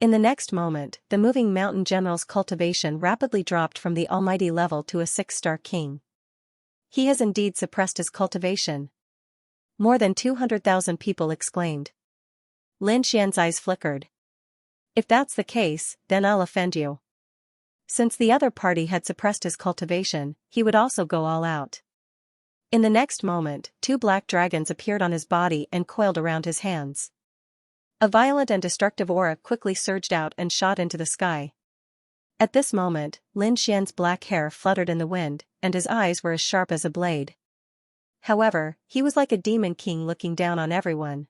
In the next moment, the moving mountain general's cultivation rapidly dropped from the almighty level to a 6-star king. He has indeed suppressed his cultivation. More than 200,000 people exclaimed. Lin Xian's eyes flickered. If that's the case, then I'll offend you. Since the other party had suppressed his cultivation, he would also go all out. In the next moment, 2 black dragons appeared on his body and coiled around his hands. A violent and destructive aura quickly surged out and shot into the sky. At this moment, Lin Xian's black hair fluttered in the wind, and his eyes were as sharp as a blade. However, he was like a demon king looking down on everyone.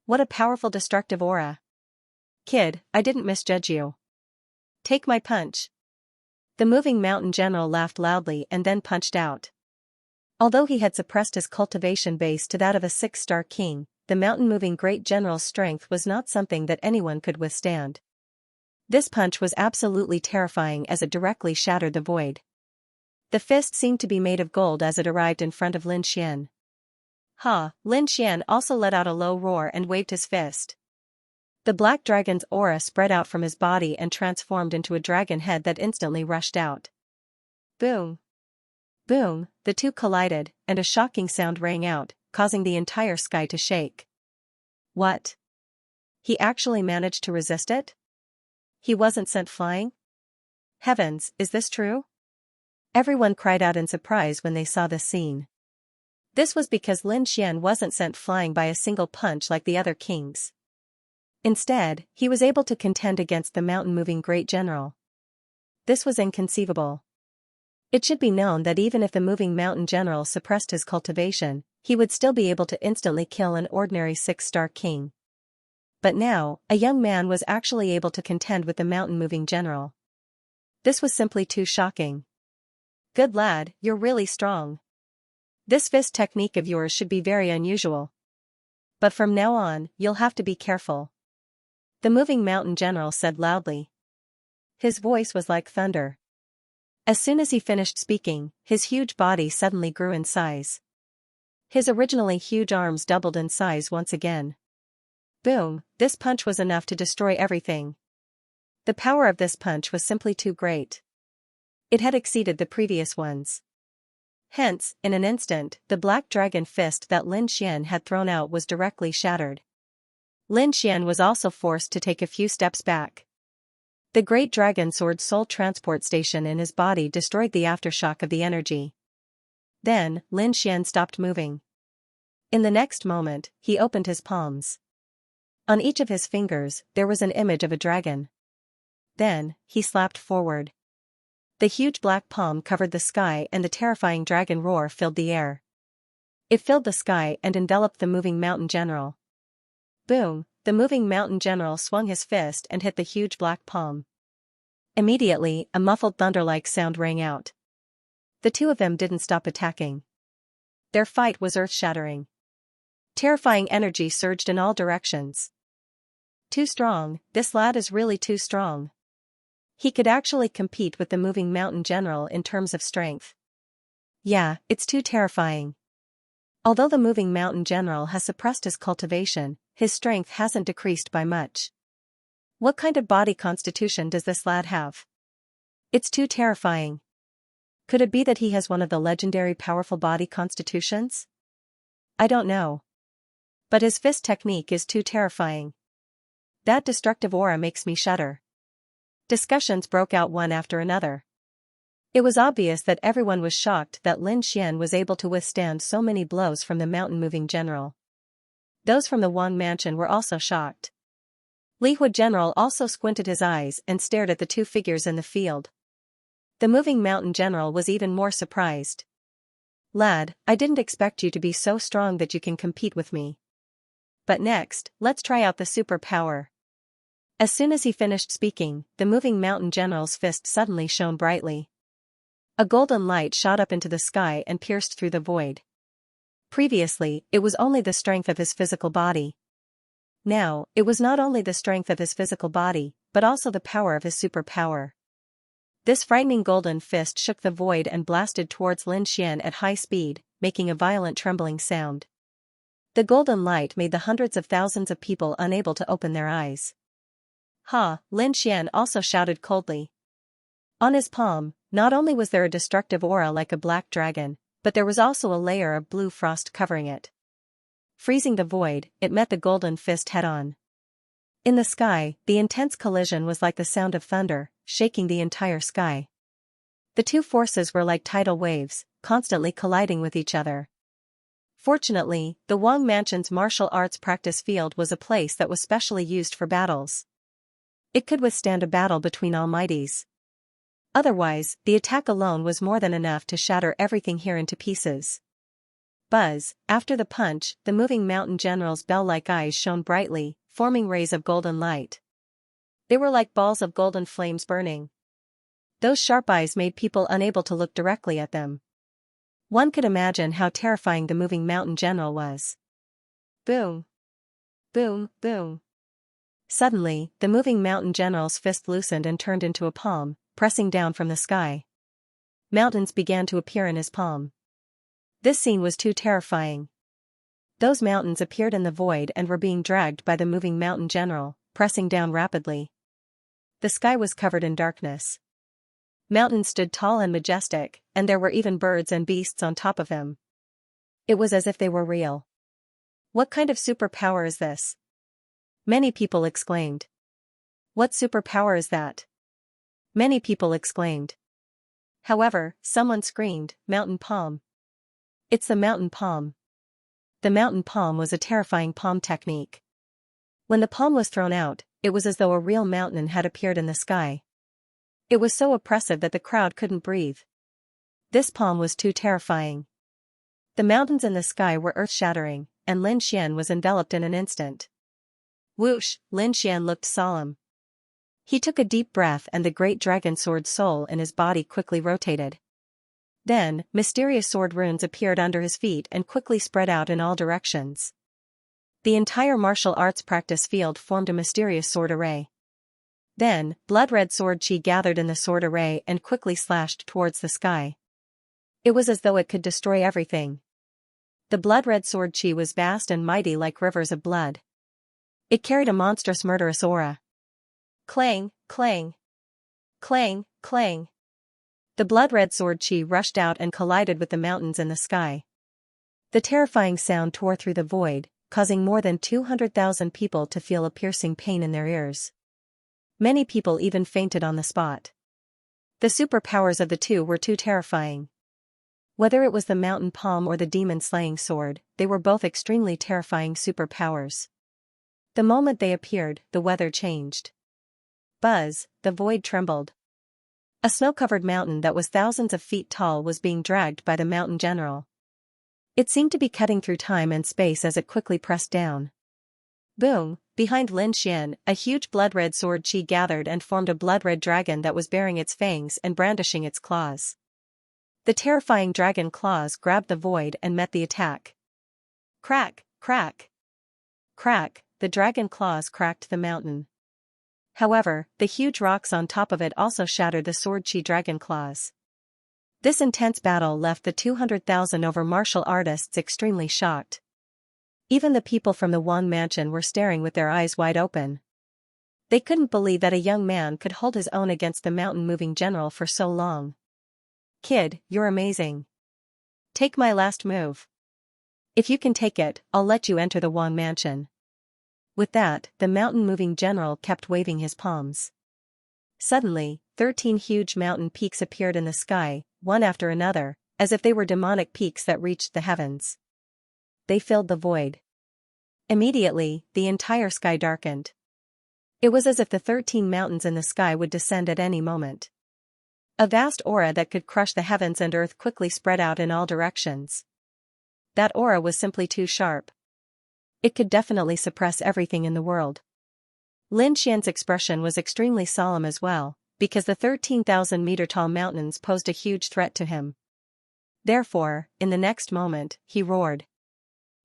What a powerful destructive aura. Kid, I didn't misjudge you. Take my punch. The moving mountain general laughed loudly and then punched out. Although he had suppressed his cultivation base to that of a 6-star king, the mountain-moving great general's strength was not something that anyone could withstand. This punch was absolutely terrifying as it directly shattered the void. The fist seemed to be made of gold as it arrived in front of Lin Xian. Ha! Lin Xian also let out a low roar and waved his fist. The black dragon's aura spread out from his body and transformed into a dragon head that instantly rushed out. Boom! Boom! The two collided, and a shocking sound rang out, causing the entire sky to shake. What? He actually managed to resist it? He wasn't sent flying? Heavens, is this true? Everyone cried out in surprise when they saw this scene. This was because Lin Xian wasn't sent flying by a single punch like the other kings. Instead, he was able to contend against the mountain-moving great general. This was inconceivable. It should be known that even if the moving mountain general suppressed his cultivation, he would still be able to instantly kill an ordinary 6-star king. But now, a young man was actually able to contend with the mountain-moving general. This was simply too shocking. Good lad, you're really strong. This fist technique of yours should be very unusual. But from now on, you'll have to be careful. The moving mountain general said loudly. His voice was like thunder. As soon as he finished speaking, his huge body suddenly grew in size. His originally huge arms doubled in size once again. Boom, this punch was enough to destroy everything. The power of this punch was simply too great. It had exceeded the previous ones. Hence, in an instant, the black dragon fist that Lin Xian had thrown out was directly shattered. Lin Xian was also forced to take a few steps back. The great dragon sword soul transport station in his body destroyed the aftershock of the energy. Then, Lin Xian stopped moving. In the next moment, he opened his palms. On each of his fingers, there was an image of a dragon. Then, he slapped forward. The huge black palm covered the sky and the terrifying dragon roar filled the air. It filled the sky and enveloped the moving mountain general. Boom, the moving mountain general swung his fist and hit the huge black palm. Immediately, a muffled thunder-like sound rang out. The two of them didn't stop attacking. Their fight was earth-shattering. Terrifying energy surged in all directions. Too strong, this lad is really too strong. He could actually compete with the moving mountain general in terms of strength. Yeah, it's too terrifying. Although the moving mountain general has suppressed his cultivation, his strength hasn't decreased by much. What kind of body constitution does this lad have? It's too terrifying. Could it be that he has one of the legendary powerful body constitutions? I don't know. But his fist technique is too terrifying. That destructive aura makes me shudder. Discussions broke out one after another. It was obvious that everyone was shocked that Lin Xian was able to withstand so many blows from the mountain-moving general. Those from the Wang mansion were also shocked. Li Hu general also squinted his eyes and stared at the two figures in the field. The moving mountain general was even more surprised. Lad, I didn't expect you to be so strong that you can compete with me. But next, let's try out the superpower. As soon as he finished speaking, the moving mountain general's fist suddenly shone brightly. A golden light shot up into the sky and pierced through the void. Previously, it was only the strength of his physical body. Now, it was not only the strength of his physical body, but also the power of his superpower. This frightening golden fist shook the void and blasted towards Lin Xian at high speed, making a violent trembling sound. The golden light made the hundreds of thousands of people unable to open their eyes. Ha! Lin Xian also shouted coldly. On his palm, not only was there a destructive aura like a black dragon, but there was also a layer of blue frost covering it. Freezing the void, it met the golden fist head-on. In the sky, the intense collision was like the sound of thunder, shaking the entire sky. The two forces were like tidal waves, constantly colliding with each other. Fortunately, the Wang Mansion's martial arts practice field was a place that was specially used for battles. It could withstand a battle between almighties. Otherwise, the attack alone was more than enough to shatter everything here into pieces. Buzz, after the punch, the moving mountain general's bell-like eyes shone brightly, forming rays of golden light. They were like balls of golden flames burning. Those sharp eyes made people unable to look directly at them. One could imagine how terrifying the moving mountain general was. Boom! Boom! Boom! Suddenly, the moving mountain general's fist loosened and turned into a palm, pressing down from the sky. Mountains began to appear in his palm. This scene was too terrifying. Those mountains appeared in the void and were being dragged by the moving mountain general, pressing down rapidly. The sky was covered in darkness. Mountains stood tall and majestic, and there were even birds and beasts on top of them. It was as if they were real. What kind of superpower is this? Many people exclaimed. What superpower is that? Many people exclaimed. However, someone screamed, Mountain Palm. It's the Mountain Palm. The Mountain Palm was a terrifying palm technique. When the palm was thrown out, it was as though a real mountain had appeared in the sky. It was so oppressive that the crowd couldn't breathe. This palm was too terrifying. The mountains in the sky were earth-shattering, and Lin Xian was enveloped in an instant. Whoosh! Lin Xian looked solemn. He took a deep breath and the great dragon sword soul in his body quickly rotated. Then, mysterious sword runes appeared under his feet and quickly spread out in all directions. The entire martial arts practice field formed a mysterious sword array. Then, blood-red sword chi gathered in the sword array and quickly slashed towards the sky. It was as though it could destroy everything. The blood-red sword chi was vast and mighty like rivers of blood. It carried a monstrous murderous aura. Clang, clang. Clang, clang. The blood-red sword chi rushed out and collided with the mountains in the sky. The terrifying sound tore through the void, causing more than 200,000 people to feel a piercing pain in their ears. Many people even fainted on the spot. The superpowers of the two were too terrifying. Whether it was the mountain palm or the demon-slaying sword, they were both extremely terrifying superpowers. The moment they appeared, the weather changed. Buzz, the void trembled. A snow-covered mountain that was thousands of feet tall was being dragged by the mountain general. It seemed to be cutting through time and space as it quickly pressed down. Boom! Behind Lin Xian, a huge blood-red sword chi gathered and formed a blood-red dragon that was baring its fangs and brandishing its claws. The terrifying dragon claws grabbed the void and met the attack. Crack, crack. Crack, the dragon claws cracked the mountain. However, the huge rocks on top of it also shattered the sword chi dragon claws. This intense battle left the 200,000 over martial artists extremely shocked. Even the people from the Wang Mansion were staring with their eyes wide open. They couldn't believe that a young man could hold his own against the mountain-moving general for so long. Kid, you're amazing. Take my last move. If you can take it, I'll let you enter the Wang Mansion. With that, the mountain-moving general kept waving his palms. Suddenly, 13 huge mountain peaks appeared in the sky, one after another, as if they were demonic peaks that reached the heavens. They filled the void. Immediately, the entire sky darkened. It was as if the 13 mountains in the sky would descend at any moment. A vast aura that could crush the heavens and earth quickly spread out in all directions. That aura was simply too sharp. It could definitely suppress everything in the world. Lin Xian's expression was extremely solemn as well, because the 13,000-meter-tall mountains posed a huge threat to him. Therefore, in the next moment, he roared.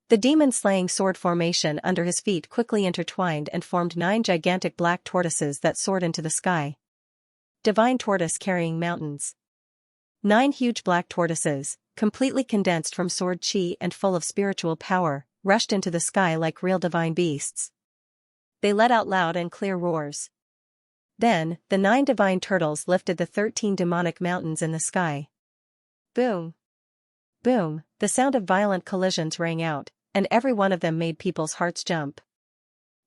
The demon-slaying sword formation under his feet quickly intertwined and formed 9 gigantic black tortoises that soared into the sky. Divine tortoise carrying mountains. 9 huge black tortoises, completely condensed from sword chi and full of spiritual power, rushed into the sky like real divine beasts. They let out loud and clear roars. Then, the 9 divine turtles lifted the 13 demonic mountains in the sky. Boom! Boom! The sound of violent collisions rang out, and every one of them made people's hearts jump.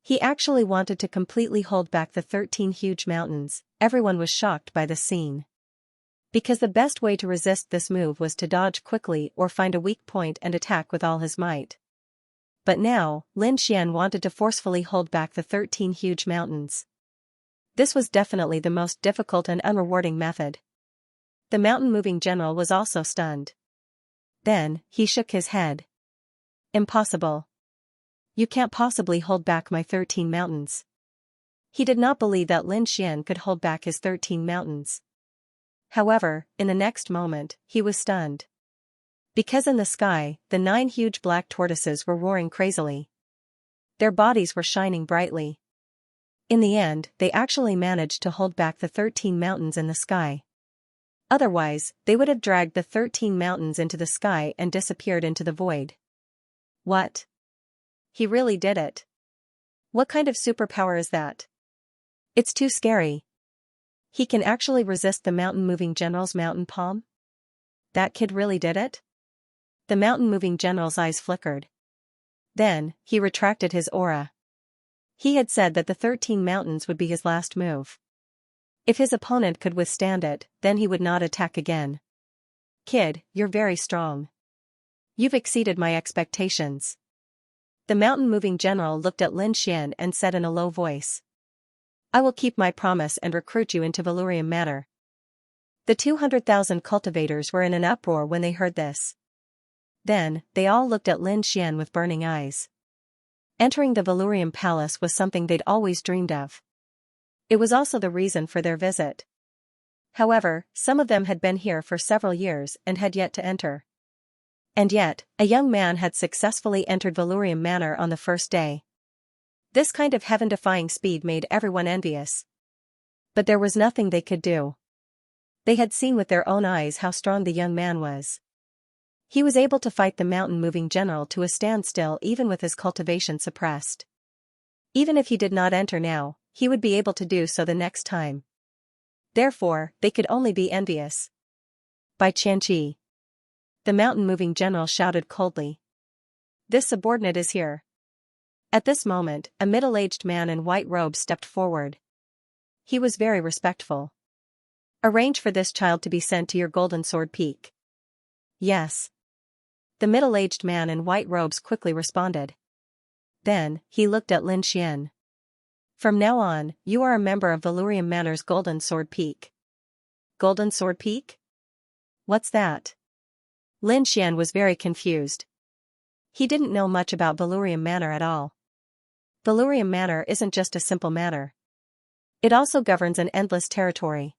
He actually wanted to completely hold back the 13 huge mountains. Everyone was shocked by the scene. Because the best way to resist this move was to dodge quickly or find a weak point and attack with all his might. But now, Lin Xian wanted to forcefully hold back the 13 huge mountains. This was definitely the most difficult and unrewarding method. The mountain-moving general was also stunned. Then, he shook his head. Impossible. You can't possibly hold back my 13 mountains. He did not believe that Lin Xian could hold back his 13 mountains. However, in the next moment, he was stunned. Because in the sky, the 9 huge black tortoises were roaring crazily. Their bodies were shining brightly. In the end, they actually managed to hold back the 13 mountains in the sky. Otherwise, they would have dragged the 13 mountains into the sky and disappeared into the void. What? He really did it. What kind of superpower is that? It's too scary. He can actually resist the mountain-moving general's mountain palm? That kid really did it? The mountain-moving general's eyes flickered. Then, he retracted his aura. He had said that the 13 mountains would be his last move. If his opponent could withstand it, then he would not attack again. Kid, you're very strong. You've exceeded my expectations. The mountain-moving general looked at Lin Xian and said in a low voice. I will keep my promise and recruit you into Vhumad Manor. The 200,000 cultivators were in an uproar when they heard this. Then, they all looked at Lin Xian with burning eyes. Entering the Vhumad Palace was something they'd always dreamed of. It was also the reason for their visit. However, some of them had been here for several years and had yet to enter. And yet, a young man had successfully entered Vhumad Manor on the first day. This kind of heaven-defying speed made everyone envious. But there was nothing they could do. They had seen with their own eyes how strong the young man was. He was able to fight the mountain-moving general to a standstill even with his cultivation suppressed. Even if he did not enter now, he would be able to do so the next time. Therefore, they could only be envious. By Xianxia. The mountain-moving general shouted coldly. This subordinate is here. At this moment, a middle-aged man in white robes stepped forward. He was very respectful. Arrange for this child to be sent to your Golden Sword Peak. Yes. The middle-aged man in white robes quickly responded. Then, he looked at Lin Xian. From now on, you are a member of Vhumad Manor's Golden Sword Peak. Golden Sword Peak? What's that? Lin Xian was very confused. He didn't know much about Vhumad Manor at all. Vhumad Manor isn't just a simple manor. It also governs an endless territory.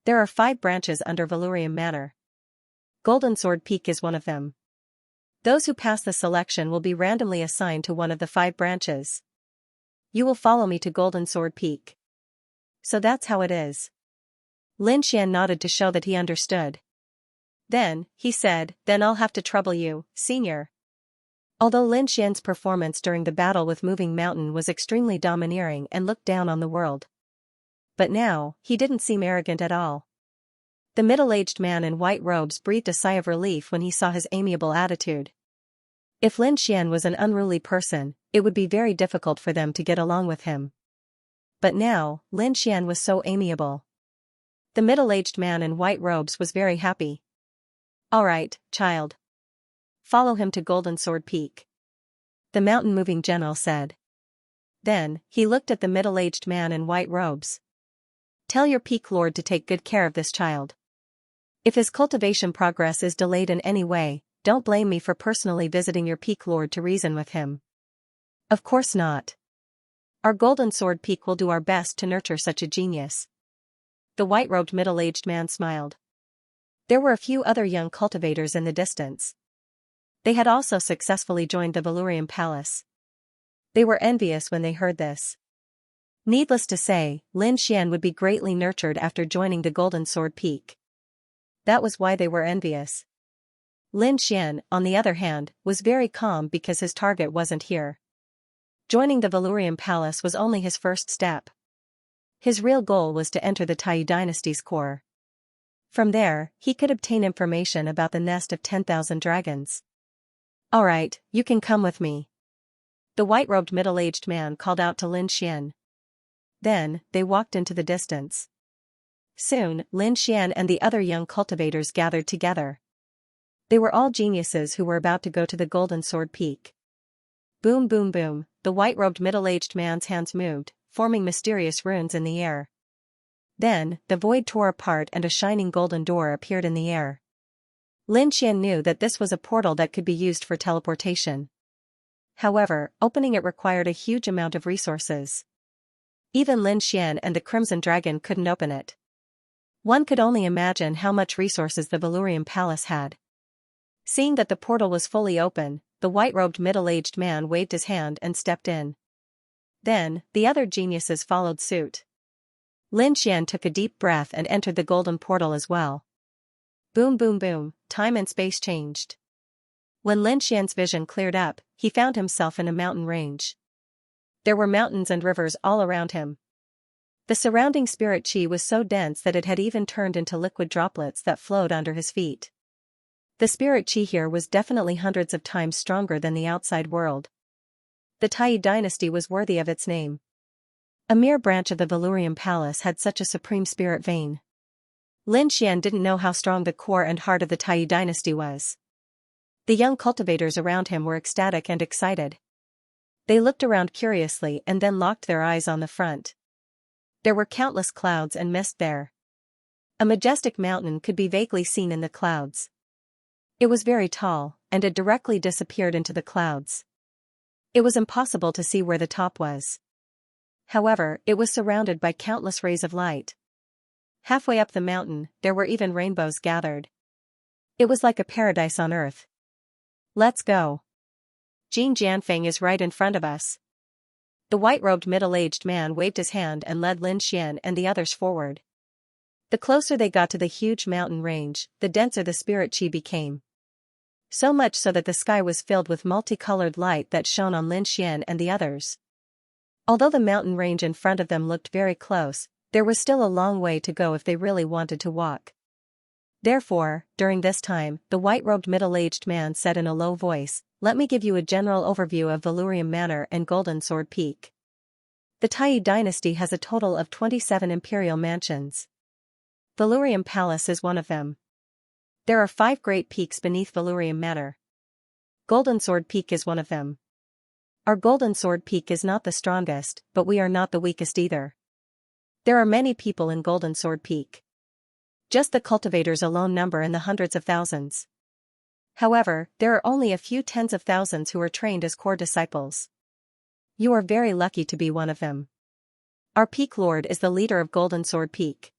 There are 5 branches under Vhumad Manor. Golden Sword Peak is one of them. Those who pass the selection will be randomly assigned to one of the 5 branches. You will follow me to Golden Sword Peak. So that's how it is. Lin Xian nodded to show that he understood. Then, he said, then I'll have to trouble you, senior. Although Lin Xian's performance during the battle with Moving Mountain was extremely domineering and looked down on the world. But now, he didn't seem arrogant at all. The middle-aged man in white robes breathed a sigh of relief when he saw his amiable attitude. If Lin Xian was an unruly person, it would be very difficult for them to get along with him. But now, Lin Xian was so amiable. The middle-aged man in white robes was very happy. All right, child. Follow him to Golden Sword Peak. The mountain-moving general said. Then, he looked at the middle-aged man in white robes. Tell your peak lord to take good care of this child. If his cultivation progress is delayed in any way, don't blame me for personally visiting your peak lord to reason with him. Of course not. Our Golden Sword Peak will do our best to nurture such a genius. The white-robed middle-aged man smiled. There were a few other young cultivators in the distance. They had also successfully joined the Vhumad Palace. They were envious when they heard this. Needless to say, Lin Xian would be greatly nurtured after joining the Golden Sword Peak. That was why they were envious. Lin Xian, on the other hand, was very calm because his target wasn't here. Joining the Vhumad Palace was only his first step. His real goal was to enter the Taiyu dynasty's core. From there, he could obtain information about the nest of 10,000 dragons. "Alright, you can come with me," the white-robed middle-aged man called out to Lin Xian. Then, they walked into the distance. Soon, Lin Xian and the other young cultivators gathered together. They were all geniuses who were about to go to the Golden Sword Peak. Boom boom boom, the white-robed middle-aged man's hands moved, forming mysterious runes in the air. Then, the void tore apart and a shining golden door appeared in the air. Lin Xian knew that this was a portal that could be used for teleportation. However, opening it required a huge amount of resources. Even Lin Xian and the Crimson Dragon couldn't open it. One could only imagine how much resources the Vhumad Palace had. Seeing that the portal was fully open, the white-robed middle-aged man waved his hand and stepped in. Then, the other geniuses followed suit. Lin Xian took a deep breath and entered the golden portal as well. Boom boom boom, time and space changed. When Lin Xian's vision cleared up, he found himself in a mountain range. There were mountains and rivers all around him. The surrounding spirit chi was so dense that it had even turned into liquid droplets that flowed under his feet. The spirit chi here was definitely hundreds of times stronger than the outside world. The Taiyu dynasty was worthy of its name. A mere branch of the Vhumad Palace had such a supreme spirit vein. Lin Xian didn't know how strong the core and heart of the Taiyu dynasty was. The young cultivators around him were ecstatic and excited. They looked around curiously and then locked their eyes on the front. There were countless clouds and mist there. A majestic mountain could be vaguely seen in the clouds. It was very tall, and it directly disappeared into the clouds. It was impossible to see where the top was. However, it was surrounded by countless rays of light. Halfway up the mountain, there were even rainbows gathered. It was like a paradise on earth. "Let's go. Jin Jianfeng is right in front of us." The white-robed middle-aged man waved his hand and led Lin Xian and the others forward. The closer they got to the huge mountain range, the denser the spirit chi became. So much so that the sky was filled with multicolored light that shone on Lin Xian and the others. Although the mountain range in front of them looked very close, there was still a long way to go if they really wanted to walk. Therefore, during this time, the white-robed middle-aged man said in a low voice, "Let me give you a general overview of Vhumad Manor and Golden Sword Peak. The Taiyu dynasty has a total of 27 imperial mansions. Vhumad Palace is one of them. There are 5 great peaks beneath Vhumad Manor. Golden Sword Peak is one of them. Our Golden Sword Peak is not the strongest, but we are not the weakest either. There are many people in Golden Sword Peak. Just the cultivators alone number in the hundreds of thousands. However, there are only a few tens of thousands who are trained as core disciples. You are very lucky to be one of them. Our Peak Lord is the leader of Golden Sword Peak.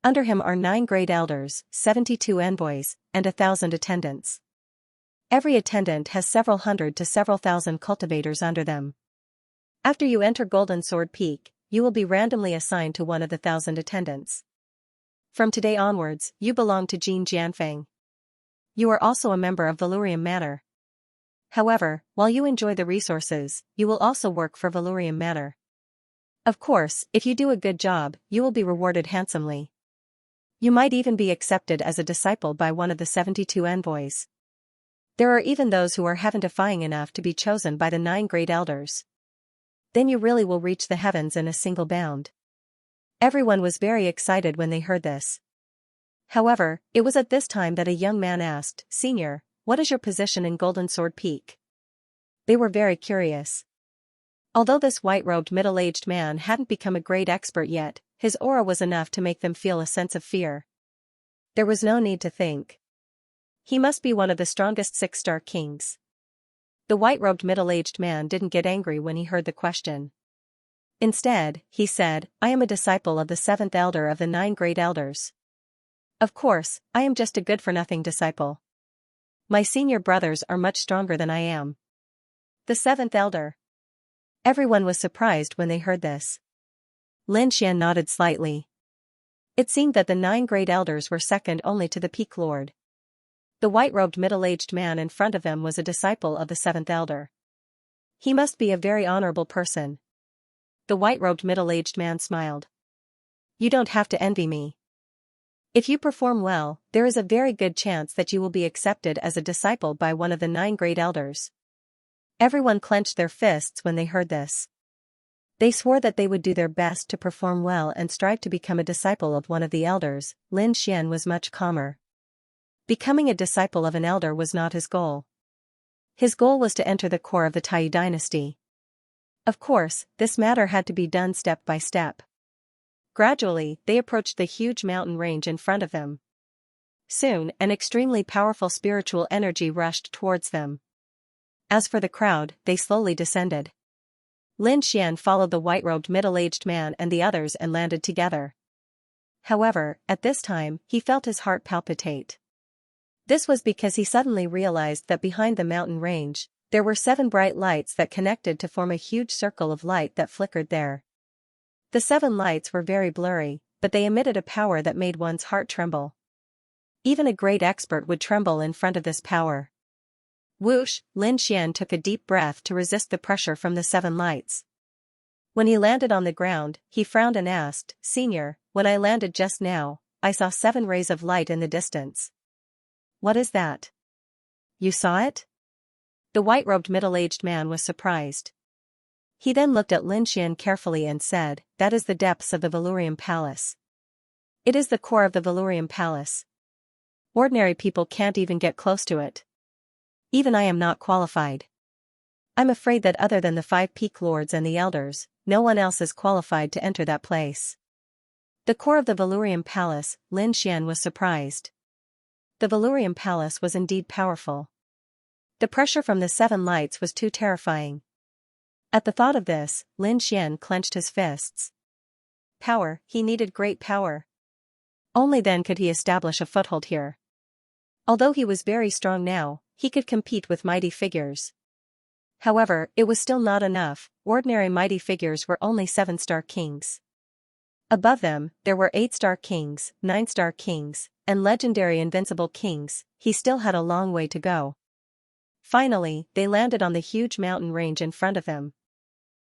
Under him are 9 great elders, 72 envoys, and 1,000 attendants. Every attendant has several hundred to several thousand cultivators under them. After you enter Golden Sword Peak, you will be randomly assigned to one of the 1,000 attendants. From today onwards, you belong to Jin Jianfeng. You are also a member of Vhumad Manor. However, while you enjoy the resources, you will also work for Vhumad Manor. Of course, if you do a good job, you will be rewarded handsomely. You might even be accepted as a disciple by one of the 72 envoys. There are even those who are heaven-defying enough to be chosen by the 9 great elders. Then you really will reach the heavens in a single bound. Everyone was very excited when they heard this. However, it was at this time that a young man asked, "Senior, what is your position in Golden Sword Peak?" They were very curious. Although this white-robed middle-aged man hadn't become a great expert yet, his aura was enough to make them feel a sense of fear. There was no need to think. He must be one of the strongest 6-star kings. The white-robed middle-aged man didn't get angry when he heard the question. Instead, he said, "I am a disciple of the 7th elder of the 9 great elders. Of course, I am just a good-for-nothing disciple. My senior brothers are much stronger than I am." The 7th elder. Everyone was surprised when they heard this. Lin Xian nodded slightly. It seemed that the 9 great elders were second only to the peak lord. The white-robed middle-aged man in front of him was a disciple of the 7th elder. He must be a very honorable person. The white-robed middle-aged man smiled. You don't have to envy me. If you perform well, there is a very good chance that you will be accepted as a disciple by one of the 9 great elders. Everyone clenched their fists when they heard this. They swore that they would do their best to perform well and strive to become a disciple of one of the elders. Lin Xian was much calmer. Becoming a disciple of an elder was not his goal. His goal was to enter the core of the Taiyu dynasty. Of course, this matter had to be done step by step. Gradually, they approached the huge mountain range in front of them. Soon, an extremely powerful spiritual energy rushed towards them. As for the crowd, they slowly descended. Lin Xian followed the white-robed middle-aged man and the others and landed together. However, at this time, he felt his heart palpitate. This was because he suddenly realized that behind the mountain range, there were 7 bright lights that connected to form a huge circle of light that flickered there. The 7 lights were very blurry, but they emitted a power that made one's heart tremble. Even a great expert would tremble in front of this power. Whoosh! Lin Xian took a deep breath to resist the pressure from the 7 lights. When he landed on the ground, he frowned and asked, "Senior, when I landed just now, I saw 7 rays of light in the distance. What is that?" "You saw it?" The white-robed middle-aged man was surprised. He then looked at Lin Xian carefully and said, "That is the depths of the Vhumad Palace. It is the core of the Vhumad Palace. Ordinary people can't even get close to it. Even I am not qualified. I'm afraid that other than the 5 peak lords and the elders, no one else is qualified to enter that place." The core of the Vhumad Palace, Lin Xian was surprised. The Vhumad Palace was indeed powerful. The pressure from the 7 lights was too terrifying. At the thought of this, Lin Xian clenched his fists. Power, he needed great power. Only then could he establish a foothold here. Although he was very strong now, he could compete with mighty figures. However, it was still not enough. Ordinary mighty figures were only 7-star kings. Above them, there were 8-star kings, 9-star kings, and legendary invincible kings. He still had a long way to go. Finally, they landed on the huge mountain range in front of him.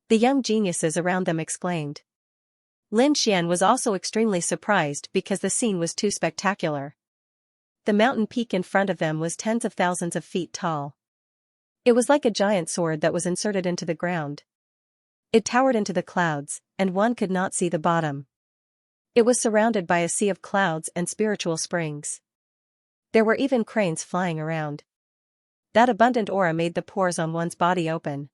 The young geniuses around them exclaimed. Lin Xian was also extremely surprised because the scene was too spectacular. The mountain peak in front of them was tens of thousands of feet tall. It was like a giant sword that was inserted into the ground. It towered into the clouds, and one could not see the bottom. It was surrounded by a sea of clouds and spiritual springs. There were even cranes flying around. That abundant aura made the pores on one's body open.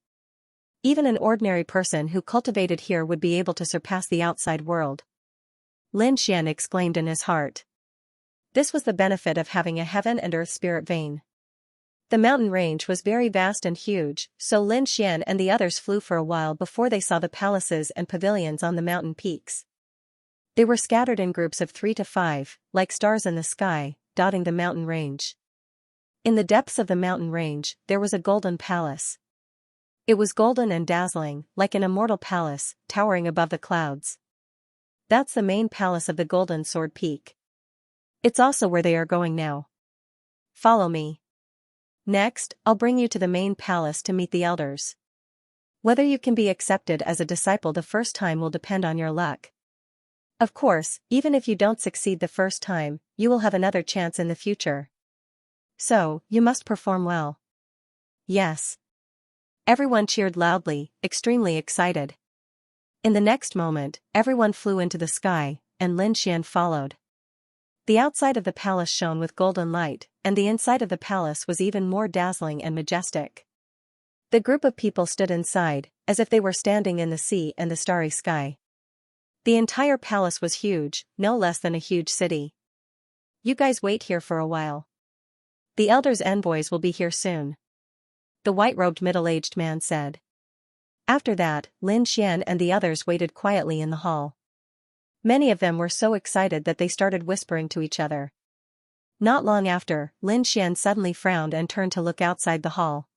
Even an ordinary person who cultivated here would be able to surpass the outside world. Lin Xian exclaimed in his heart. This was the benefit of having a heaven and earth spirit vein. The mountain range was very vast and huge, so Lin Xian and the others flew for a while before they saw the palaces and pavilions on the mountain peaks. They were scattered in groups of 3 to 5, like stars in the sky, dotting the mountain range. In the depths of the mountain range, there was a golden palace. It was golden and dazzling, like an immortal palace, towering above the clouds. That's the main palace of the Golden Sword Peak. It's also where they are going now. Follow me. Next, I'll bring you to the main palace to meet the elders. Whether you can be accepted as a disciple the first time will depend on your luck. Of course, even if you don't succeed the first time, you will have another chance in the future. So, you must perform well. Yes. Everyone cheered loudly, extremely excited. In the next moment, everyone flew into the sky, and Lin Xian followed. The outside of the palace shone with golden light, and the inside of the palace was even more dazzling and majestic. The group of people stood inside, as if they were standing in the sea and the starry sky. The entire palace was huge, no less than a huge city. You guys wait here for a while. The elders' envoys will be here soon. The white-robed middle-aged man said. After that, Lin Xian and the others waited quietly in the hall. Many of them were so excited that they started whispering to each other. Not long after, Lin Xian suddenly frowned and turned to look outside the hall.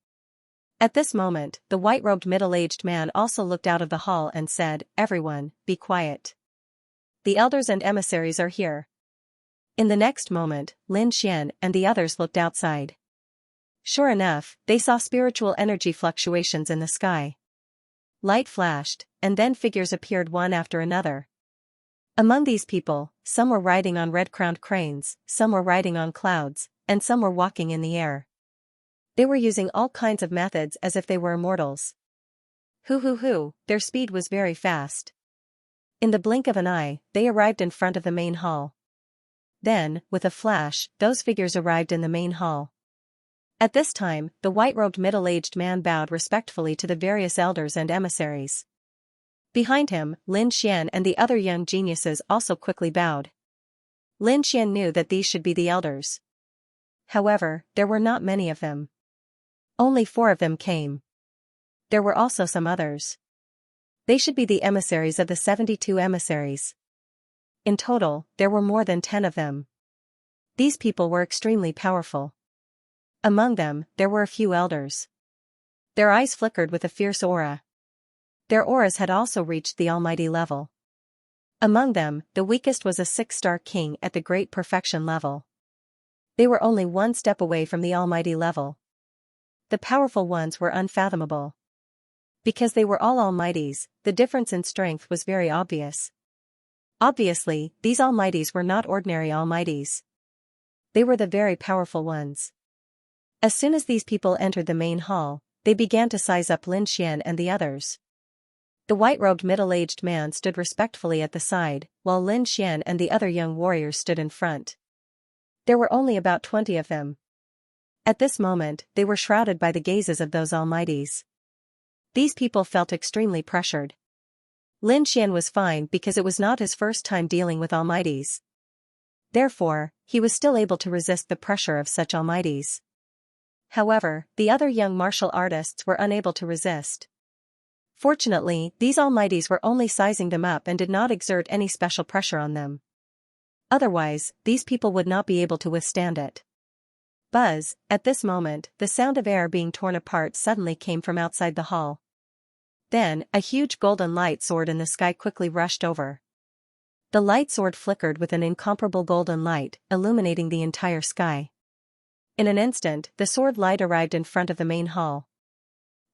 At this moment, the white-robed middle-aged man also looked out of the hall and said, "Everyone, be quiet. The elders and emissaries are here." In the next moment, Lin Xian and the others looked outside. Sure enough, they saw spiritual energy fluctuations in the sky. Light flashed, and then figures appeared one after another. Among these people, some were riding on red-crowned cranes, some were riding on clouds, and some were walking in the air. They were using all kinds of methods as if they were immortals. Their speed was very fast. In the blink of an eye, they arrived in front of the main hall. Then, with a flash, those figures arrived in the main hall. At this time, the white-robed middle-aged man bowed respectfully to the various elders and emissaries. Behind him, Lin Xian and the other young geniuses also quickly bowed. Lin Xian knew that these should be the elders. However, there were not many of them. Only 4 of them came. There were also some others. They should be the emissaries of the 72 emissaries. In total, there were more than 10 of them. These people were extremely powerful. Among them, there were a few elders. Their eyes flickered with a fierce aura. Their auras had also reached the almighty level. Among them, the weakest was a 6-star king at the great perfection level. They were only 1 step away from the almighty level. The powerful ones were unfathomable. Because they were all almighties, the difference in strength was very obvious. Obviously, these almighties were not ordinary almighties. They were the very powerful ones. As soon as these people entered the main hall, they began to size up Lin Xian and the others. The white-robed middle-aged man stood respectfully at the side, while Lin Xian and the other young warriors stood in front. There were only about 20 of them. At this moment, they were shrouded by the gazes of those almighties. These people felt extremely pressured. Lin Xian was fine because it was not his first time dealing with almighties. Therefore, he was still able to resist the pressure of such almighties. However, the other young martial artists were unable to resist. Fortunately, these almighties were only sizing them up and did not exert any special pressure on them. Otherwise, these people would not be able to withstand it. Buzz, at this moment, the sound of air being torn apart suddenly came from outside the hall. Then, a huge golden light sword in the sky quickly rushed over. The light sword flickered with an incomparable golden light, illuminating the entire sky. In an instant, the sword light arrived in front of the main hall.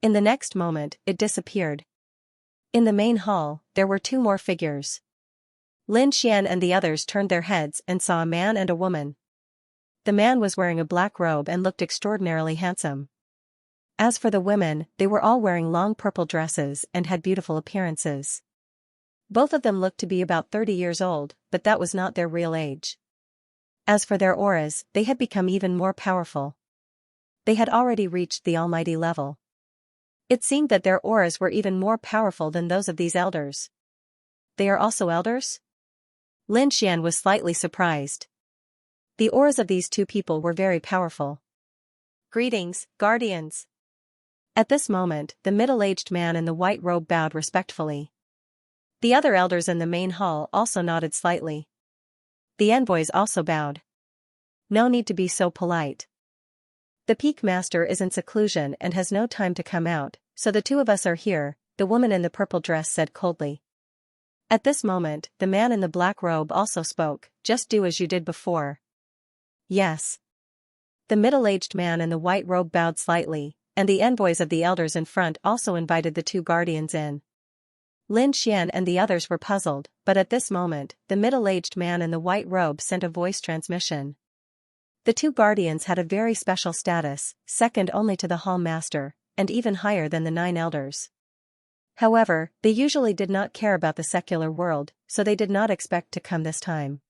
In the next moment, it disappeared. In the main hall, there were 2 more figures. Lin Xian and the others turned their heads and saw a man and a woman. The man was wearing a black robe and looked extraordinarily handsome. As for the women, they were all wearing long purple dresses and had beautiful appearances. Both of them looked to be about 30 years old, but that was not their real age. As for their auras, they had become even more powerful. They had already reached the almighty level. It seemed that their auras were even more powerful than those of these elders. They are also elders? Lin Xian was slightly surprised. The auras of these 2 people were very powerful. "Greetings, guardians." At this moment, the middle-aged man in the white robe bowed respectfully. The other elders in the main hall also nodded slightly. The envoys also bowed. No need to be so polite. The Peak Master is in seclusion and has no time to come out, so the 2 of us are here, the woman in the purple dress said coldly. At this moment, the man in the black robe also spoke, "Just do as you did before." "Yes." The middle-aged man in the white robe bowed slightly, and the envoys of the elders in front also invited the 2 guardians in. Lin Xian and the others were puzzled, but at this moment, the middle-aged man in the white robe sent a voice transmission. The 2 guardians had a very special status, second only to the hall master, and even higher than the 9 elders. However, they usually did not care about the secular world, so they did not expect to come this time.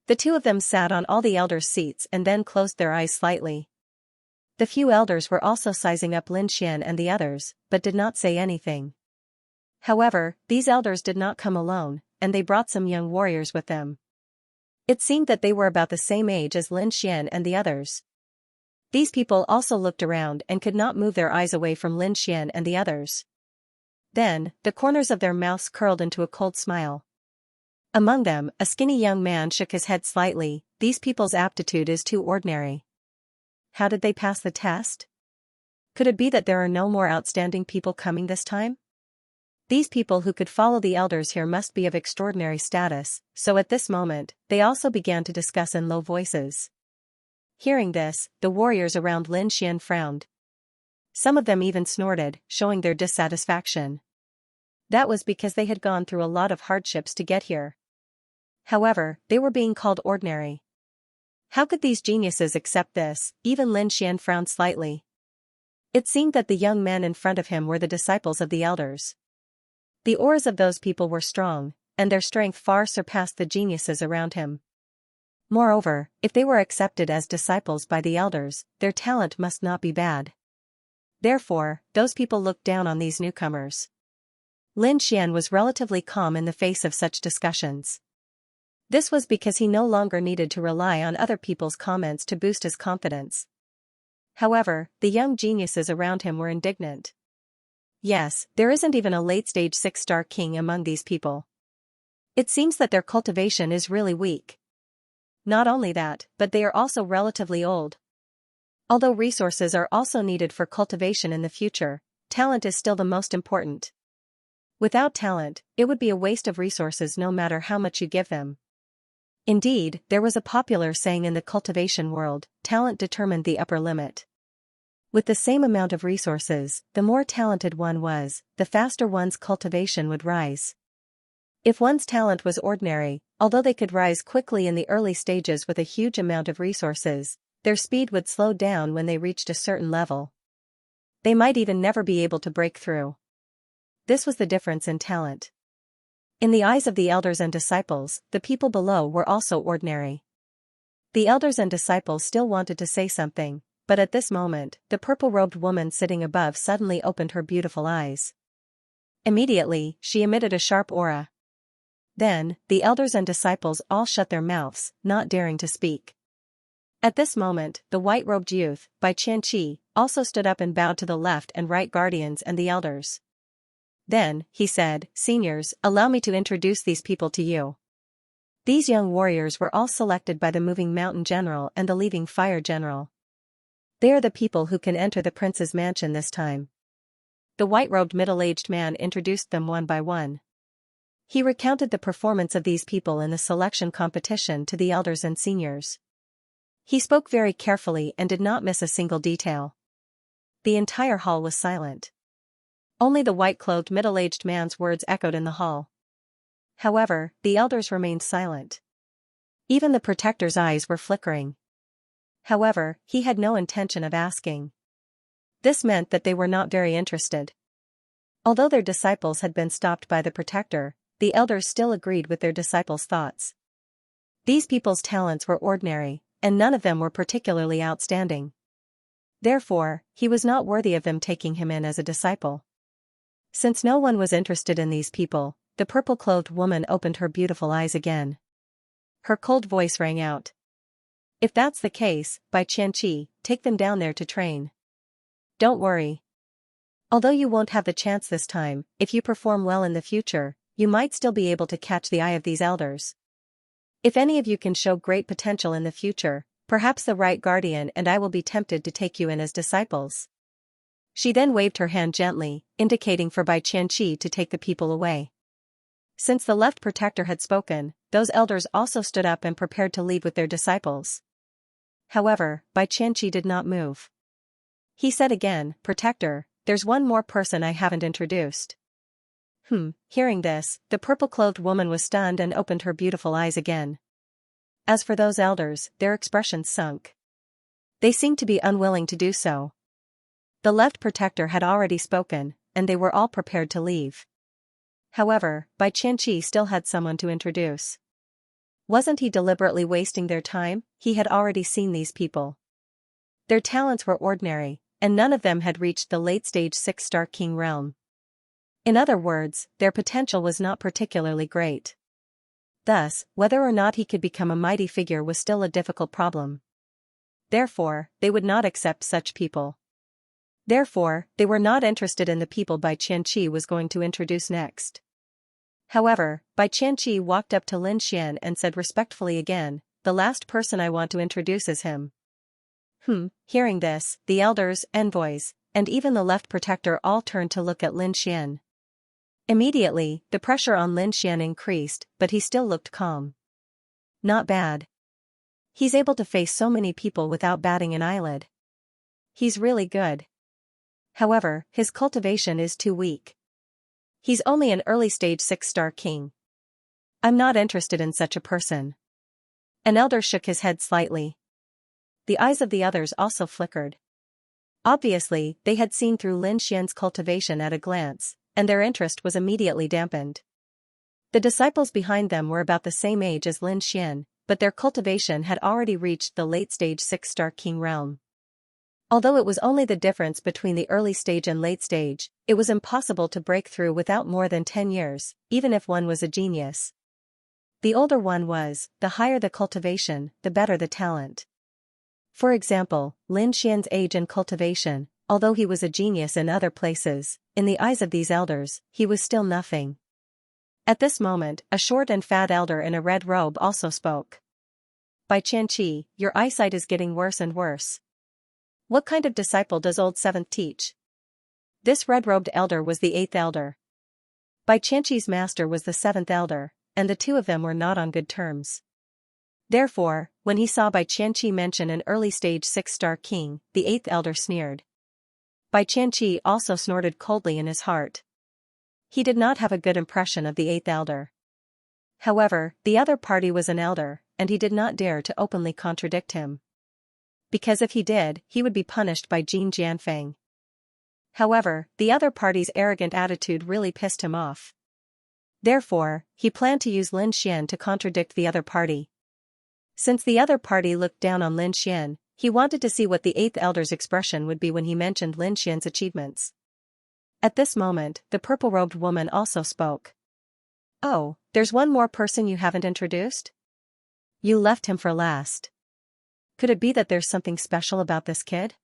The 2 of them sat on all the elders' seats and then closed their eyes slightly. The few elders were also sizing up Lin Xian and the others, but did not say anything. However, these elders did not come alone, and they brought some young warriors with them. It seemed that they were about the same age as Lin Xian and the others. These people also looked around and could not move their eyes away from Lin Xian and the others. Then, the corners of their mouths curled into a cold smile. Among them, a skinny young man shook his head slightly. "These people's aptitude is too ordinary." "How did they pass the test?" Could it be that there are no more outstanding people coming this time? These people who could follow the elders here must be of extraordinary status, so at this moment, they also began to discuss in low voices. Hearing this, the warriors around Lin Xian frowned. Some of them even snorted, showing their dissatisfaction. That was because they had gone through a lot of hardships to get here. However, they were being called ordinary. How could these geniuses accept this? Even Lin Xian frowned slightly. It seemed that the young men in front of him were the disciples of the elders. The auras of those people were strong, and their strength far surpassed the geniuses around him. Moreover, if they were accepted as disciples by the elders, their talent must not be bad. Therefore, those people looked down on these newcomers. Lin Xian was relatively calm in the face of such discussions. This was because he no longer needed to rely on other people's comments to boost his confidence. However, the young geniuses around him were indignant. Yes, there isn't even a late-stage 6-star king among these people. It seems that their cultivation is really weak. Not only that, but they are also relatively old. Although resources are also needed for cultivation in the future, talent is still the most important. Without talent, it would be a waste of resources no matter how much you give them. Indeed, there was a popular saying in the cultivation world, talent determined the upper limit. With the same amount of resources, the more talented one was, the faster one's cultivation would rise. If one's talent was ordinary, although they could rise quickly in the early stages with a huge amount of resources, their speed would slow down when they reached a certain level. They might even never be able to break through. This was the difference in talent. In the eyes of the elders and disciples, the people below were also ordinary. The elders and disciples still wanted to say something, but at this moment, the purple-robed woman sitting above suddenly opened her beautiful eyes. Immediately, she emitted a sharp aura. Then, the elders and disciples all shut their mouths, not daring to speak. At this moment, the white-robed youth, by Xianxia, also stood up and bowed to the left and right guardians and the elders. Then, he said, "Seniors, allow me to introduce these people to you." These young warriors were all selected by the moving mountain general and the leaving fire general. They are the people who can enter the prince's mansion this time. The white-robed middle-aged man introduced them one by one. He recounted the performance of these people in the selection competition to the elders and seniors. He spoke very carefully and did not miss a single detail. The entire hall was silent. Only the white-clothed middle-aged man's words echoed in the hall. However, the elders remained silent. Even the protector's eyes were flickering. However, he had no intention of asking. This meant that they were not very interested. Although their disciples had been stopped by the protector, the elders still agreed with their disciples' thoughts. These people's talents were ordinary, and none of them were particularly outstanding. Therefore, he was not worthy of them taking him in as a disciple. Since no one was interested in these people, the purple-clothed woman opened her beautiful eyes again. Her cold voice rang out. "If that's the case, by Xianxia, take them down there to train. Don't worry. Although you won't have the chance this time, if you perform well in the future, you might still be able to catch the eye of these elders. If any of you can show great potential in the future, perhaps the right guardian and I will be tempted to take you in as disciples." She then waved her hand gently, indicating for Bai Qianqi to take the people away. Since the left protector had spoken, those elders also stood up and prepared to leave with their disciples. However, Bai Qianqi did not move. He said again, "Protector, there's one more person I haven't introduced." Hearing this, the purple-clothed woman was stunned and opened her beautiful eyes again. As for those elders, their expressions sunk. They seemed to be unwilling to do so. The left protector had already spoken, and they were all prepared to leave. However, Bai Qianqi still had someone to introduce. Wasn't he deliberately wasting their time? He had already seen these people. Their talents were ordinary, and none of them had reached the late-stage 6-star king realm. In other words, their potential was not particularly great. Thus, whether or not he could become a mighty figure was still a difficult problem. Therefore, they would not accept such people. Therefore, they were not interested in the people Bai Qianqi was going to introduce next. However, Bai Qianqi walked up to Lin Xian and said respectfully again, "The last person I want to introduce is him." Hearing this, the elders, envoys, and even the left protector all turned to look at Lin Xian. Immediately, the pressure on Lin Xian increased, but he still looked calm. Not bad. He's able to face so many people without batting an eyelid. He's really good. However, his cultivation is too weak. He's only an early-stage 6-star king. I'm not interested in such a person. An elder shook his head slightly. The eyes of the others also flickered. Obviously, they had seen through Lin Xian's cultivation at a glance, and their interest was immediately dampened. The disciples behind them were about the same age as Lin Xian, but their cultivation had already reached the late-stage 6-star king realm. Although it was only the difference between the early stage and late stage, it was impossible to break through without more than 10 years, even if one was a genius. The older one was, the higher the cultivation, the better the talent. For example, Lin Xian's age and cultivation, although he was a genius in other places, in the eyes of these elders, he was still nothing. At this moment, a short and fat elder in a red robe also spoke. By Xianxia, your eyesight is getting worse and worse. What kind of disciple does old seventh teach? This red-robed elder was the 8th elder. By Xianxia's master was the 7th elder, and the two of them were not on good terms. Therefore, when he saw Bai Xianxia mention an early-stage 6-star king, the 8th elder sneered. Bai Xianxia also snorted coldly in his heart. He did not have a good impression of the 8th elder. However, the other party was an elder, and he did not dare to openly contradict him. Because if he did, he would be punished by Jin Jianfeng. However, the other party's arrogant attitude really pissed him off. Therefore, he planned to use Lin Xian to contradict the other party. Since the other party looked down on Lin Xian, he wanted to see what the 8th elder's expression would be when he mentioned Lin Xian's achievements. At this moment, the purple-robed woman also spoke. Oh, there's one more person you haven't introduced? You left him for last. Could it be that there's something special about this kid?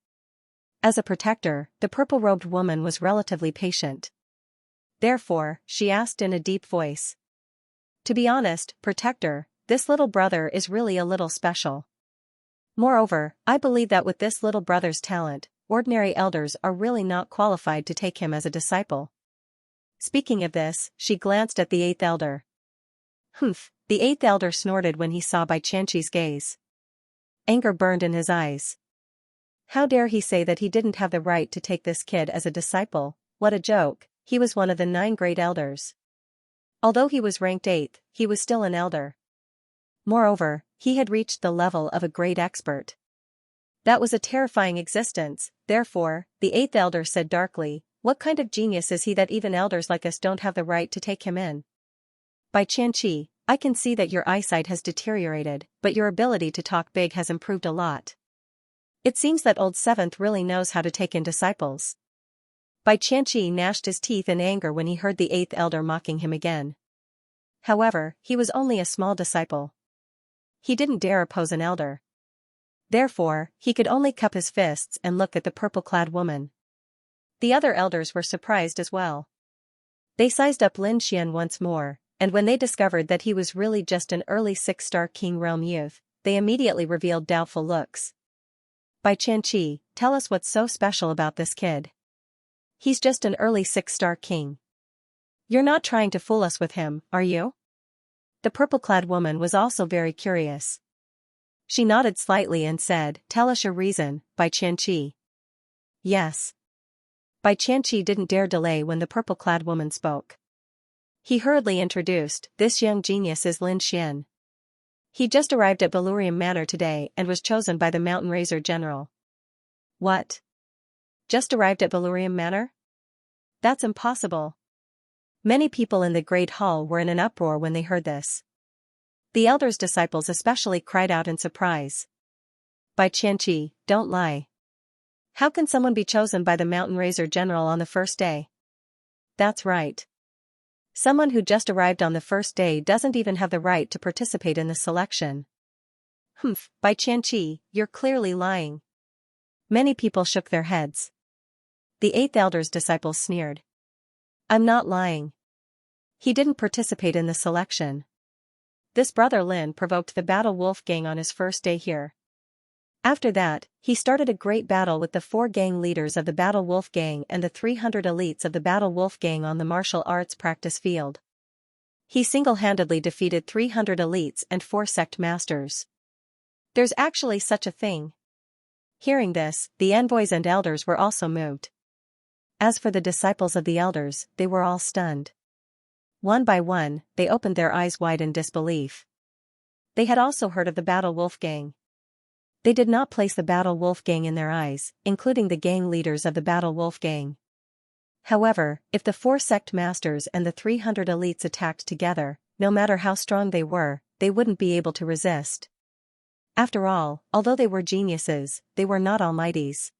As a protector, the purple-robed woman was relatively patient. Therefore, she asked in a deep voice. To be honest, protector, this little brother is really a little special. Moreover, I believe that with this little brother's talent, ordinary elders are really not qualified to take him as a disciple. Speaking of this, she glanced at the 8th elder. Humph, the 8th elder snorted when he saw Bai Qianqi's gaze. Anger burned in his eyes. How dare he say that he didn't have the right to take this kid as a disciple? What a joke, he was one of the 9 great elders. Although he was ranked 8th, he was still an elder. Moreover, he had reached the level of a great expert. That was a terrifying existence, therefore, the 8th elder said darkly, what kind of genius is he that even elders like us don't have the right to take him in? By Qianxia, I can see that your eyesight has deteriorated, but your ability to talk big has improved a lot. It seems that old 7th really knows how to take in disciples. Bai Qianxia gnashed his teeth in anger when he heard the 8th elder mocking him again. However, he was only a small disciple. He didn't dare oppose an elder. Therefore, he could only cup his fists and look at the purple-clad woman. The other elders were surprised as well. They sized up Lin Xian once more, and when they discovered that he was really just an early 6-star king realm youth, they immediately revealed doubtful looks. Bai Qianxia, tell us what's so special about this kid. He's just an early 6-star king. You're not trying to fool us with him, are you? The purple-clad woman was also very curious. She nodded slightly and said, tell us your reason, Bai Qianxia. Yes. Bai Qianxia didn't dare delay when the purple-clad woman spoke. He hurriedly introduced, this young genius is Lin Xian. He just arrived at Balurium Manor today and was chosen by the Mountain Razor General. What? Just arrived at Balurium Manor? That's impossible. Many people in the Great Hall were in an uproar when they heard this. The elder's disciples especially cried out in surprise. Bai Qianxia, don't lie. How can someone be chosen by the Mountain Razor General on the first day? That's right. Someone who just arrived on the first day doesn't even have the right to participate in the selection. Humph, Bai Qianxia, you're clearly lying. Many people shook their heads. The 8th elder's disciples sneered. I'm not lying. He didn't participate in the selection. This brother Lin provoked the Battle Wolf gang on his first day here. After that, he started a great battle with the 4 gang leaders of the Battle Wolf Gang and the 300 elites of the Battle Wolf Gang on the martial arts practice field. He single-handedly defeated 300 elites and 4 sect masters. There's actually such a thing. Hearing this, the envoys and elders were also moved. As for the disciples of the elders, they were all stunned. One by one, they opened their eyes wide in disbelief. They had also heard of the Battle Wolf Gang. They did not place the Battle Wolf Gang in their eyes, including the gang leaders of the Battle Wolf Gang. However, if the 4 sect masters and the 300 elites attacked together, no matter how strong they were, they wouldn't be able to resist. After all, although they were geniuses, they were not almighties.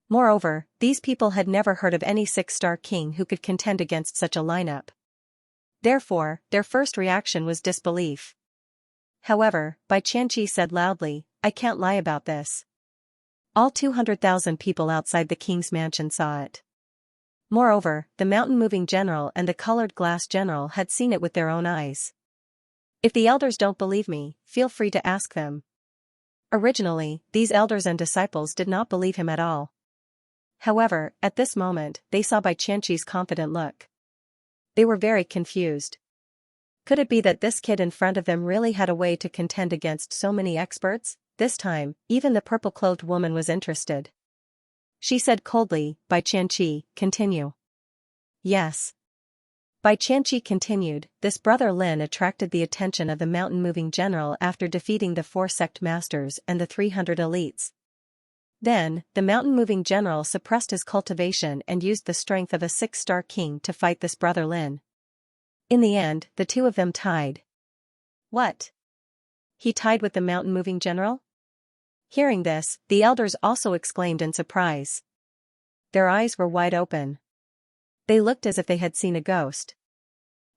Moreover, these people had never heard of any 6-star king who could contend against such a lineup. Therefore, their first reaction was disbelief. However, Xianxia said loudly, "I can't lie about this." All 200,000 people outside the king's mansion saw it. Moreover, the mountain-moving general and the colored glass general had seen it with their own eyes. If the elders don't believe me, feel free to ask them. Originally, these elders and disciples did not believe him at all. However, at this moment, they saw Xianxia's confident look. They were very confused. Could it be that this kid in front of them really had a way to contend against so many experts? This time, even the purple-clothed woman was interested. She said coldly, "Xianxia, continue." "Yes." Xianxia continued, "This brother Lin attracted the attention of the mountain-moving general after defeating the 4 sect masters and the 300 elites. Then, the mountain-moving general suppressed his cultivation and used the strength of a 6-star king to fight this brother Lin. In the end, the two of them tied." "What? He tied with the mountain-moving general?" Hearing this, the elders also exclaimed in surprise. Their eyes were wide open. They looked as if they had seen a ghost.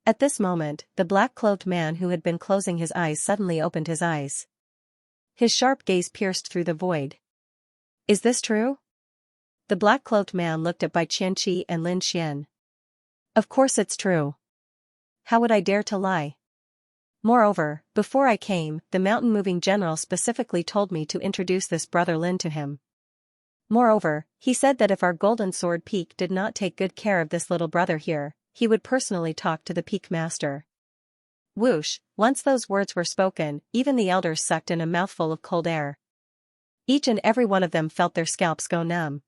At this moment, the black-clothed man who had been closing his eyes suddenly opened his eyes. His sharp gaze pierced through the void. "Is this true?" The black-clothed man looked at Xianxia and Lin Xian. "Of course it's true. How would I dare to lie? Moreover, before I came, the mountain-moving general specifically told me to introduce this brother Lin to him. Moreover, he said that if our Golden Sword Peak did not take good care of this little brother here, he would personally talk to the Peak Master." Whoosh, once those words were spoken, even the elders sucked in a mouthful of cold air. Each and every one of them felt their scalps go numb.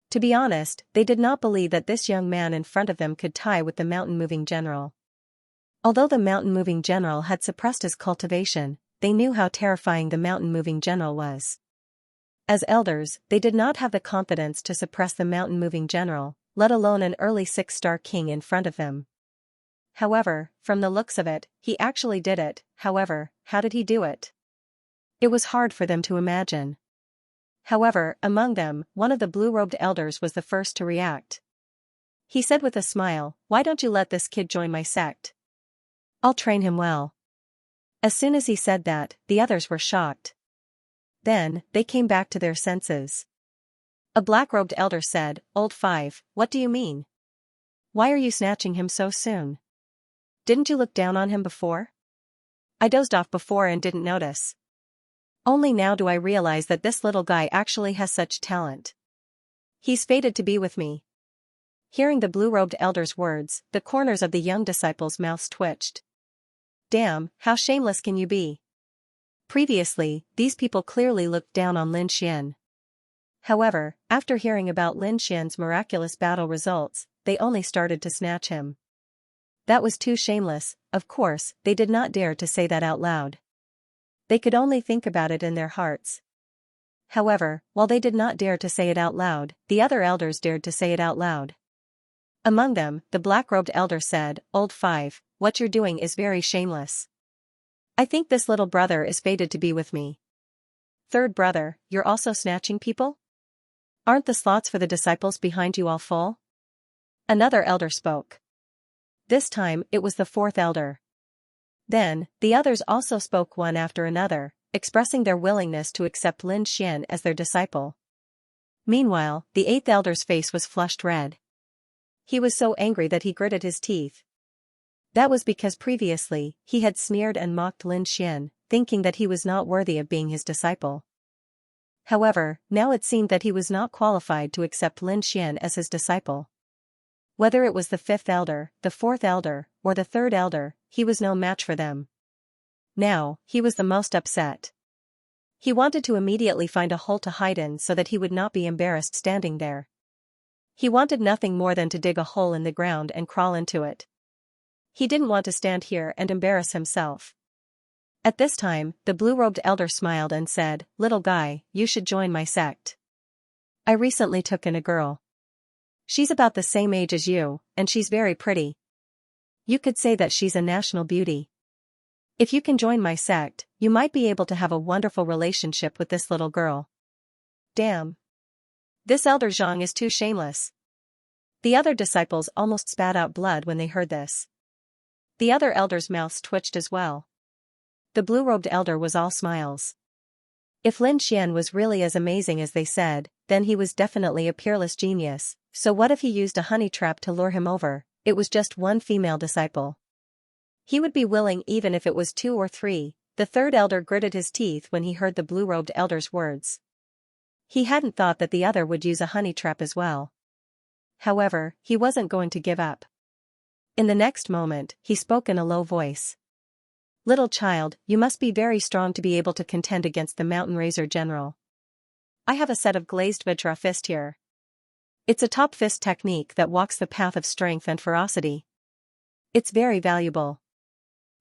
To be honest, they did not believe that this young man in front of them could tie with the mountain-moving general. Although the mountain-moving general had suppressed his cultivation, they knew how terrifying the mountain-moving general was. As elders, they did not have the confidence to suppress the mountain-moving general, let alone an early 6-star king in front of them. However, from the looks of it, he actually did it. However, how did he do it? It was hard for them to imagine. However, among them, one of the blue-robed elders was the first to react. He said with a smile, "Why don't you let this kid join my sect? I'll train him well." As soon as he said that, the others were shocked. Then, they came back to their senses. A black-robed elder said, "Old Five, what do you mean? Why are you snatching him so soon? Didn't you look down on him before?" "I dozed off before and didn't notice. Only now do I realize that this little guy actually has such talent. He's fated to be with me." Hearing the blue-robed elder's words, the corners of the young disciples' mouths twitched. Damn, how shameless can you be? Previously, these people clearly looked down on Lin Xian. However, after hearing about Lin Xian's miraculous battle results, they only started to snatch him. That was too shameless. Of course, they did not dare to say that out loud. They could only think about it in their hearts. However, while they did not dare to say it out loud, the other elders dared to say it out loud. Among them, the black-robed elder said, "Old Five, what you're doing is very shameless. I think this little brother is fated to be with me. Third brother, you're also snatching people? Aren't the slots for the disciples behind you all full?" Another elder spoke. This time, it was the fourth elder. Then, the others also spoke one after another, expressing their willingness to accept Lin Xian as their disciple. Meanwhile, the eighth elder's face was flushed red. He was so angry that he gritted his teeth. That was because previously, he had sneered and mocked Lin Xian, thinking that he was not worthy of being his disciple. However, now it seemed that he was not qualified to accept Lin Xian as his disciple. Whether it was the fifth elder, the fourth elder, or the third elder, he was no match for them. Now, he was the most upset. He wanted to immediately find a hole to hide in so that he would not be embarrassed standing there. He wanted nothing more than to dig a hole in the ground and crawl into it. He didn't want to stand here and embarrass himself. At this time, the blue-robed elder smiled and said, "Little guy, you should join my sect. I recently took in a girl. She's about the same age as you, and she's very pretty. You could say that she's a national beauty. If you can join my sect, you might be able to have a wonderful relationship with this little girl." Damn. This elder Zhang is too shameless. The other disciples almost spat out blood when they heard this. The other elders' mouths twitched as well. The blue-robed elder was all smiles. If Lin Xian was really as amazing as they said, then he was definitely a peerless genius, so what if he used a honey trap to lure him over? It was just one female disciple. He would be willing even if it was 2 or 3. The third elder gritted his teeth when he heard the blue-robed elder's words. He hadn't thought that the other would use a honey trap as well. However, he wasn't going to give up. In the next moment, he spoke in a low voice. "Little child, you must be very strong to be able to contend against the Mountain Razor General. I have a set of glazed Vajra fist here. It's a top fist technique that walks the path of strength and ferocity. It's very valuable.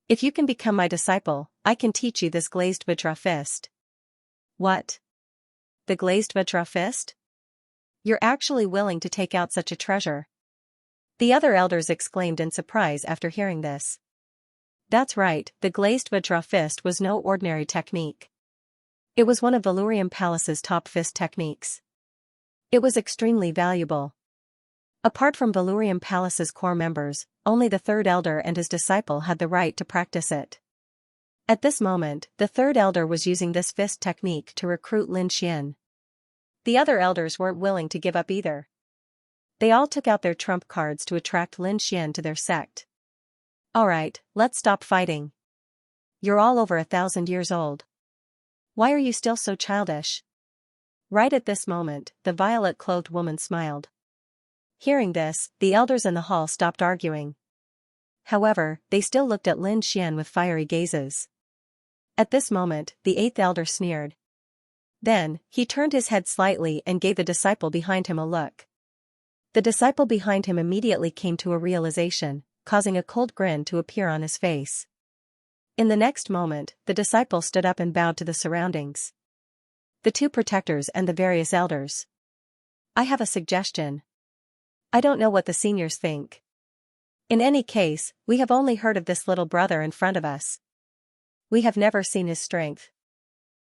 If you can become my disciple, I can teach you this glazed Vajra fist." What? The glazed Vajra fist? You're actually willing to take out such a treasure? The other elders exclaimed in surprise after hearing this. That's right, the glazed Vajra fist was no ordinary technique. It was one of Valurium Palace's top fist techniques. It was extremely valuable. Apart from Valurium Palace's core members, only the third elder and his disciple had the right to practice it. At this moment, the third elder was using this fist technique to recruit Lin Xian. The other elders weren't willing to give up either. They all took out their trump cards to attract Lin Xian to their sect. "Alright, let's stop fighting. You're all over 1,000 years old. Why are you still so childish?" Right at this moment, the violet-clothed woman smiled. Hearing this, the elders in the hall stopped arguing. However, they still looked at Lin Xian with fiery gazes. At this moment, the eighth elder sneered. Then, he turned his head slightly and gave the disciple behind him a look. The disciple behind him immediately came to a realization, causing a cold grin to appear on his face. In the next moment, the disciple stood up and bowed to the surroundings. The 2 protectors and the various elders. "I have a suggestion. I don't know what the seniors think. In any case, we have only heard of this little brother in front of us. We have never seen his strength.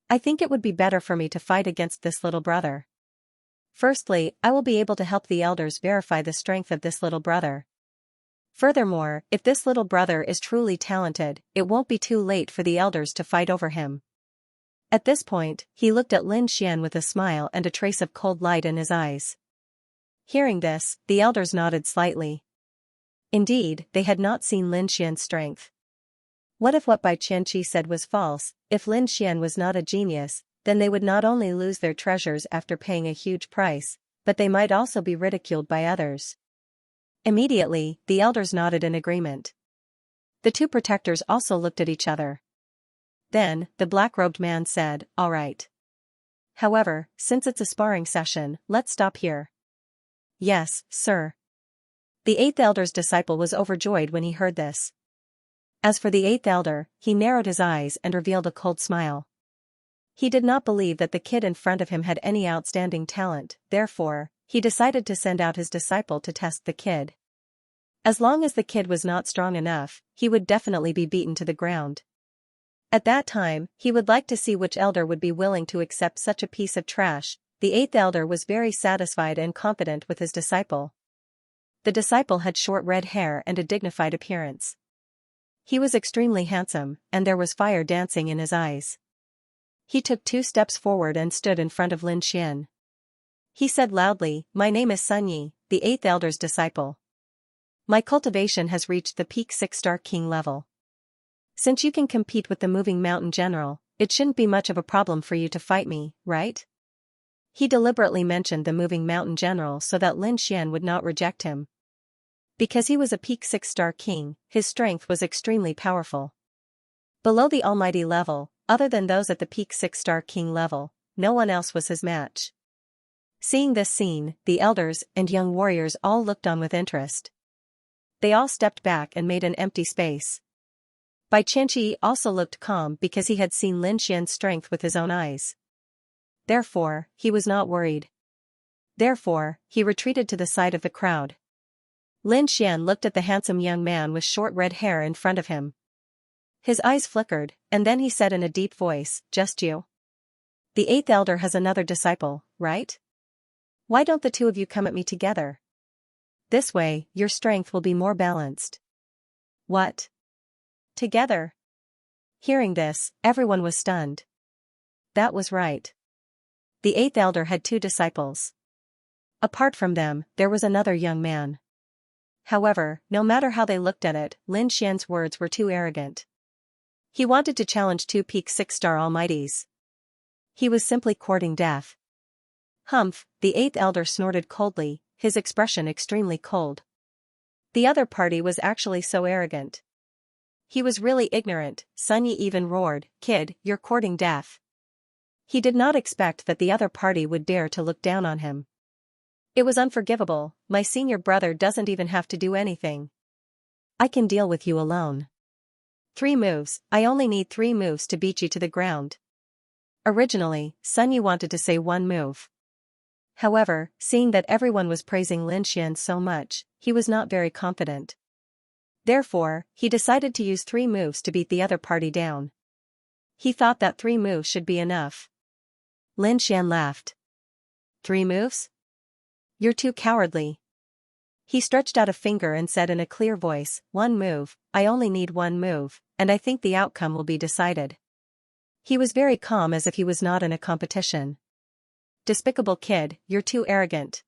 I think it would be better for me to fight against this little brother. Firstly, I will be able to help the elders verify the strength of this little brother. Furthermore, if this little brother is truly talented, it won't be too late for the elders to fight over him." At this point, he looked at Lin Xian with a smile and a trace of cold light in his eyes. Hearing this, the elders nodded slightly. Indeed, they had not seen Lin Xian's strength. What if what Bai Qianqi said was false? If Lin Xian was not a genius, then they would not only lose their treasures after paying a huge price, but they might also be ridiculed by others. Immediately, the elders nodded in agreement. The 2 protectors also looked at each other. Then, the black-robed man said, "All right. However, since it's a sparring session, let's stop here." "Yes, sir." The 8th elder's disciple was overjoyed when he heard this. As for the 8th elder, he narrowed his eyes and revealed a cold smile. He did not believe that the kid in front of him had any outstanding talent, therefore, he decided to send out his disciple to test the kid. As long as the kid was not strong enough, he would definitely be beaten to the ground. At that time, he would like to see which elder would be willing to accept such a piece of trash. The 8th elder was very satisfied and confident with his disciple. The disciple had short red hair and a dignified appearance. He was extremely handsome, and there was fire dancing in his eyes. He took 2 steps forward and stood in front of Lin Xian. He said loudly, "My name is Sun Yi, the 8th elder's disciple. My cultivation has reached the peak 6-star king level. Since you can compete with the moving mountain general, it shouldn't be much of a problem for you to fight me, right?" He deliberately mentioned the moving mountain general so that Lin Xian would not reject him. Because he was a peak 6-star king, his strength was extremely powerful. Below the almighty level, other than those at the peak 6-star king level, no one else was his match. Seeing this scene, the elders and young warriors all looked on with interest. They all stepped back and made an empty space. Bai Qianqi also looked calm because he had seen Lin Xian's strength with his own eyes. Therefore, he was not worried. Therefore, he retreated to the side of the crowd. Lin Xian looked at the handsome young man with short red hair in front of him. His eyes flickered, and then he said in a deep voice, "Just you? The 8th elder has another disciple, right? Why don't the two of you come at me together? This way, your strength will be more balanced." "What? Together?" Hearing this, everyone was stunned. That was right. The 8th elder had 2 disciples. Apart from them, there was another young man. However, no matter how they looked at it, Lin Xian's words were too arrogant. He wanted to challenge 2 peak 6-star almighties. He was simply courting death. Humph, the 8th elder snorted coldly, his expression extremely cold. The other party was actually so arrogant. He was really ignorant. Sun Yi even roared, "Kid, you're courting death." He did not expect that the other party would dare to look down on him. It was unforgivable. My senior brother doesn't even have to do anything. I can deal with you alone. 3 moves, I only need 3 moves to beat you to the ground. Originally, Sun Yi wanted to say 1 move. However, seeing that everyone was praising Lin Xian so much, he was not very confident. Therefore, he decided to use 3 moves to beat the other party down. He thought that 3 moves should be enough. Lin Xian laughed. 3 moves? You're too cowardly. He stretched out a finger and said in a clear voice, 1 move, I only need 1 move, and I think the outcome will be decided. He was very calm as if he was not in a competition. Despicable kid, you're too arrogant.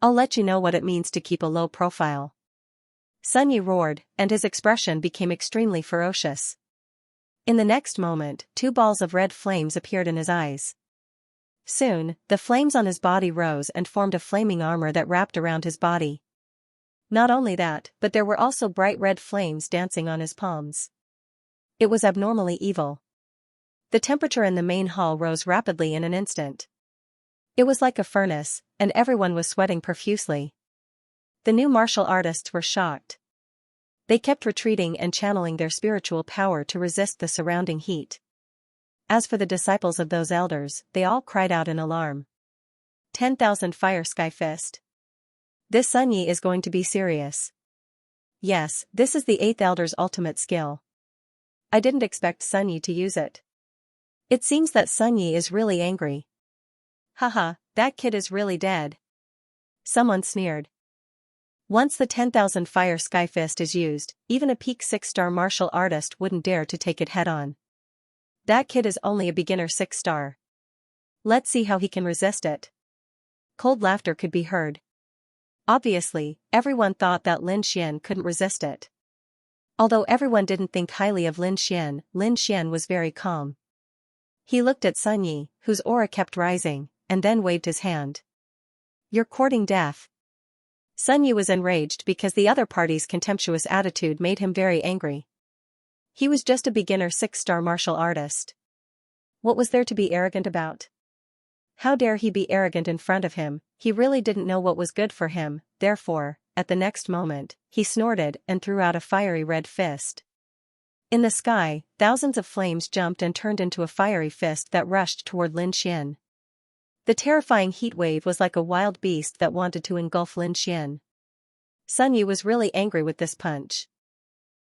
I'll let you know what it means to keep a low profile. Sun Yi roared, and his expression became extremely ferocious. In the next moment, 2 balls of red flames appeared in his eyes. Soon, the flames on his body rose and formed a flaming armor that wrapped around his body. Not only that, but there were also bright red flames dancing on his palms. It was abnormally evil. The temperature in the main hall rose rapidly in an instant. It was like a furnace, and everyone was sweating profusely. The new martial artists were shocked. They kept retreating and channeling their spiritual power to resist the surrounding heat. As for the disciples of those elders, they all cried out in alarm. 10,000 Fire Sky Fist. This Sun Yi is going to be serious. Yes, this is the 8th elder's ultimate skill. I didn't expect Sun Yi to use it. It seems that Sun Yi is really angry. Haha, that kid is really dead. Someone sneered. Once the 10,000 Fire Sky Fist is used, even a peak 6-star martial artist wouldn't dare to take it head-on. That kid is only a beginner 6-star. Let's see how he can resist it. Cold laughter could be heard. Obviously, everyone thought that Lin Xian couldn't resist it. Although everyone didn't think highly of Lin Xian was very calm. He looked at Sun Yi, whose aura kept rising, and then waved his hand. You're courting death. Sun Yi was enraged because the other party's contemptuous attitude made him very angry. He was just a beginner 6-star martial artist. What was there to be arrogant about? How dare he be arrogant in front of him? He really didn't know what was good for him, therefore, at the next moment, he snorted and threw out a fiery red fist. In the sky, thousands of flames jumped and turned into a fiery fist that rushed toward Lin Xian. The terrifying heat wave was like a wild beast that wanted to engulf Lin Xian. Sun Yi was really angry with this punch.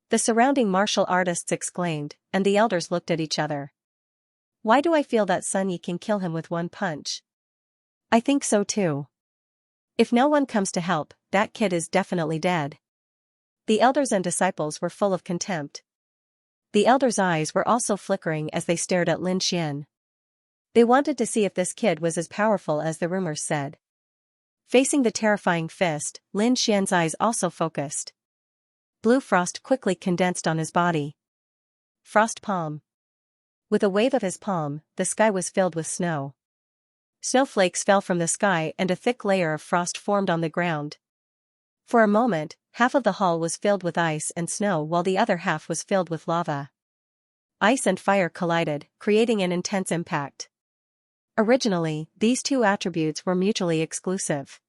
The surrounding martial artists exclaimed, and the elders looked at each other. Why do I feel that Sun Yi can kill him with 1 punch? I think so too. If no one comes to help, that kid is definitely dead. The elders and disciples were full of contempt. The elders' eyes were also flickering as they stared at Lin Xian. They wanted to see if this kid was as powerful as the rumors said. Facing the terrifying fist, Lin Xian's eyes also focused. Blue frost quickly condensed on his body. Frost palm. With a wave of his palm, the sky was filled with snow. Snowflakes fell from the sky and a thick layer of frost formed on the ground. For a moment, half of the hall was filled with ice and snow while the other half was filled with lava. Ice and fire collided, creating an intense impact. Originally, these two attributes were mutually exclusive.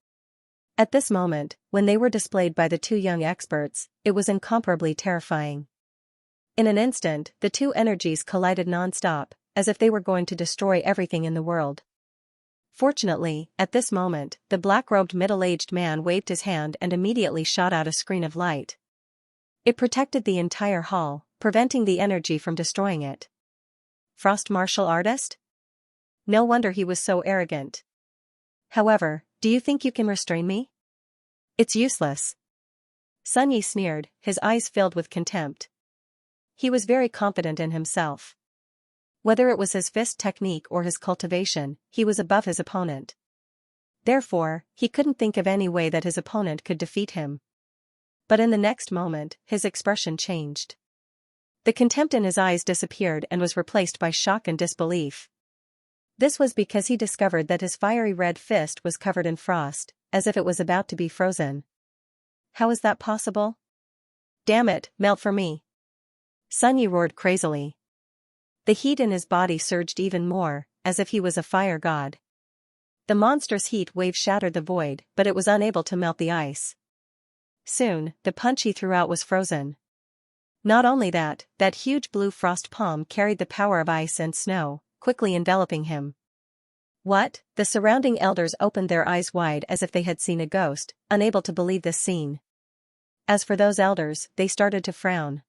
At this moment, when they were displayed by the two young experts, it was incomparably terrifying. In an instant, the two energies collided non-stop, as if they were going to destroy everything in the world. Fortunately, at this moment, the black-robed middle-aged man waved his hand and immediately shot out a screen of light. It protected the entire hall, preventing the energy from destroying it. Frost martial artist? No wonder he was so arrogant. However, do you think you can restrain me? It's useless. Sun Yi sneered, his eyes filled with contempt. He was very confident in himself. Whether it was his fist technique or his cultivation, he was above his opponent. Therefore, he couldn't think of any way that his opponent could defeat him. But in the next moment, his expression changed. The contempt in his eyes disappeared and was replaced by shock and disbelief. This was because he discovered that his fiery red fist was covered in frost, as if it was about to be frozen. How is that possible? Damn it, melt for me! Sun Yi roared crazily. The heat in his body surged even more, as if he was a fire god. The monstrous heat wave shattered the void, but it was unable to melt the ice. Soon, the punch he threw out was frozen. Not only that, that huge blue frost palm carried the power of ice and snow, quickly enveloping him. What? The surrounding elders opened their eyes wide as if they had seen a ghost, unable to believe this scene. As for those elders, they started to frown.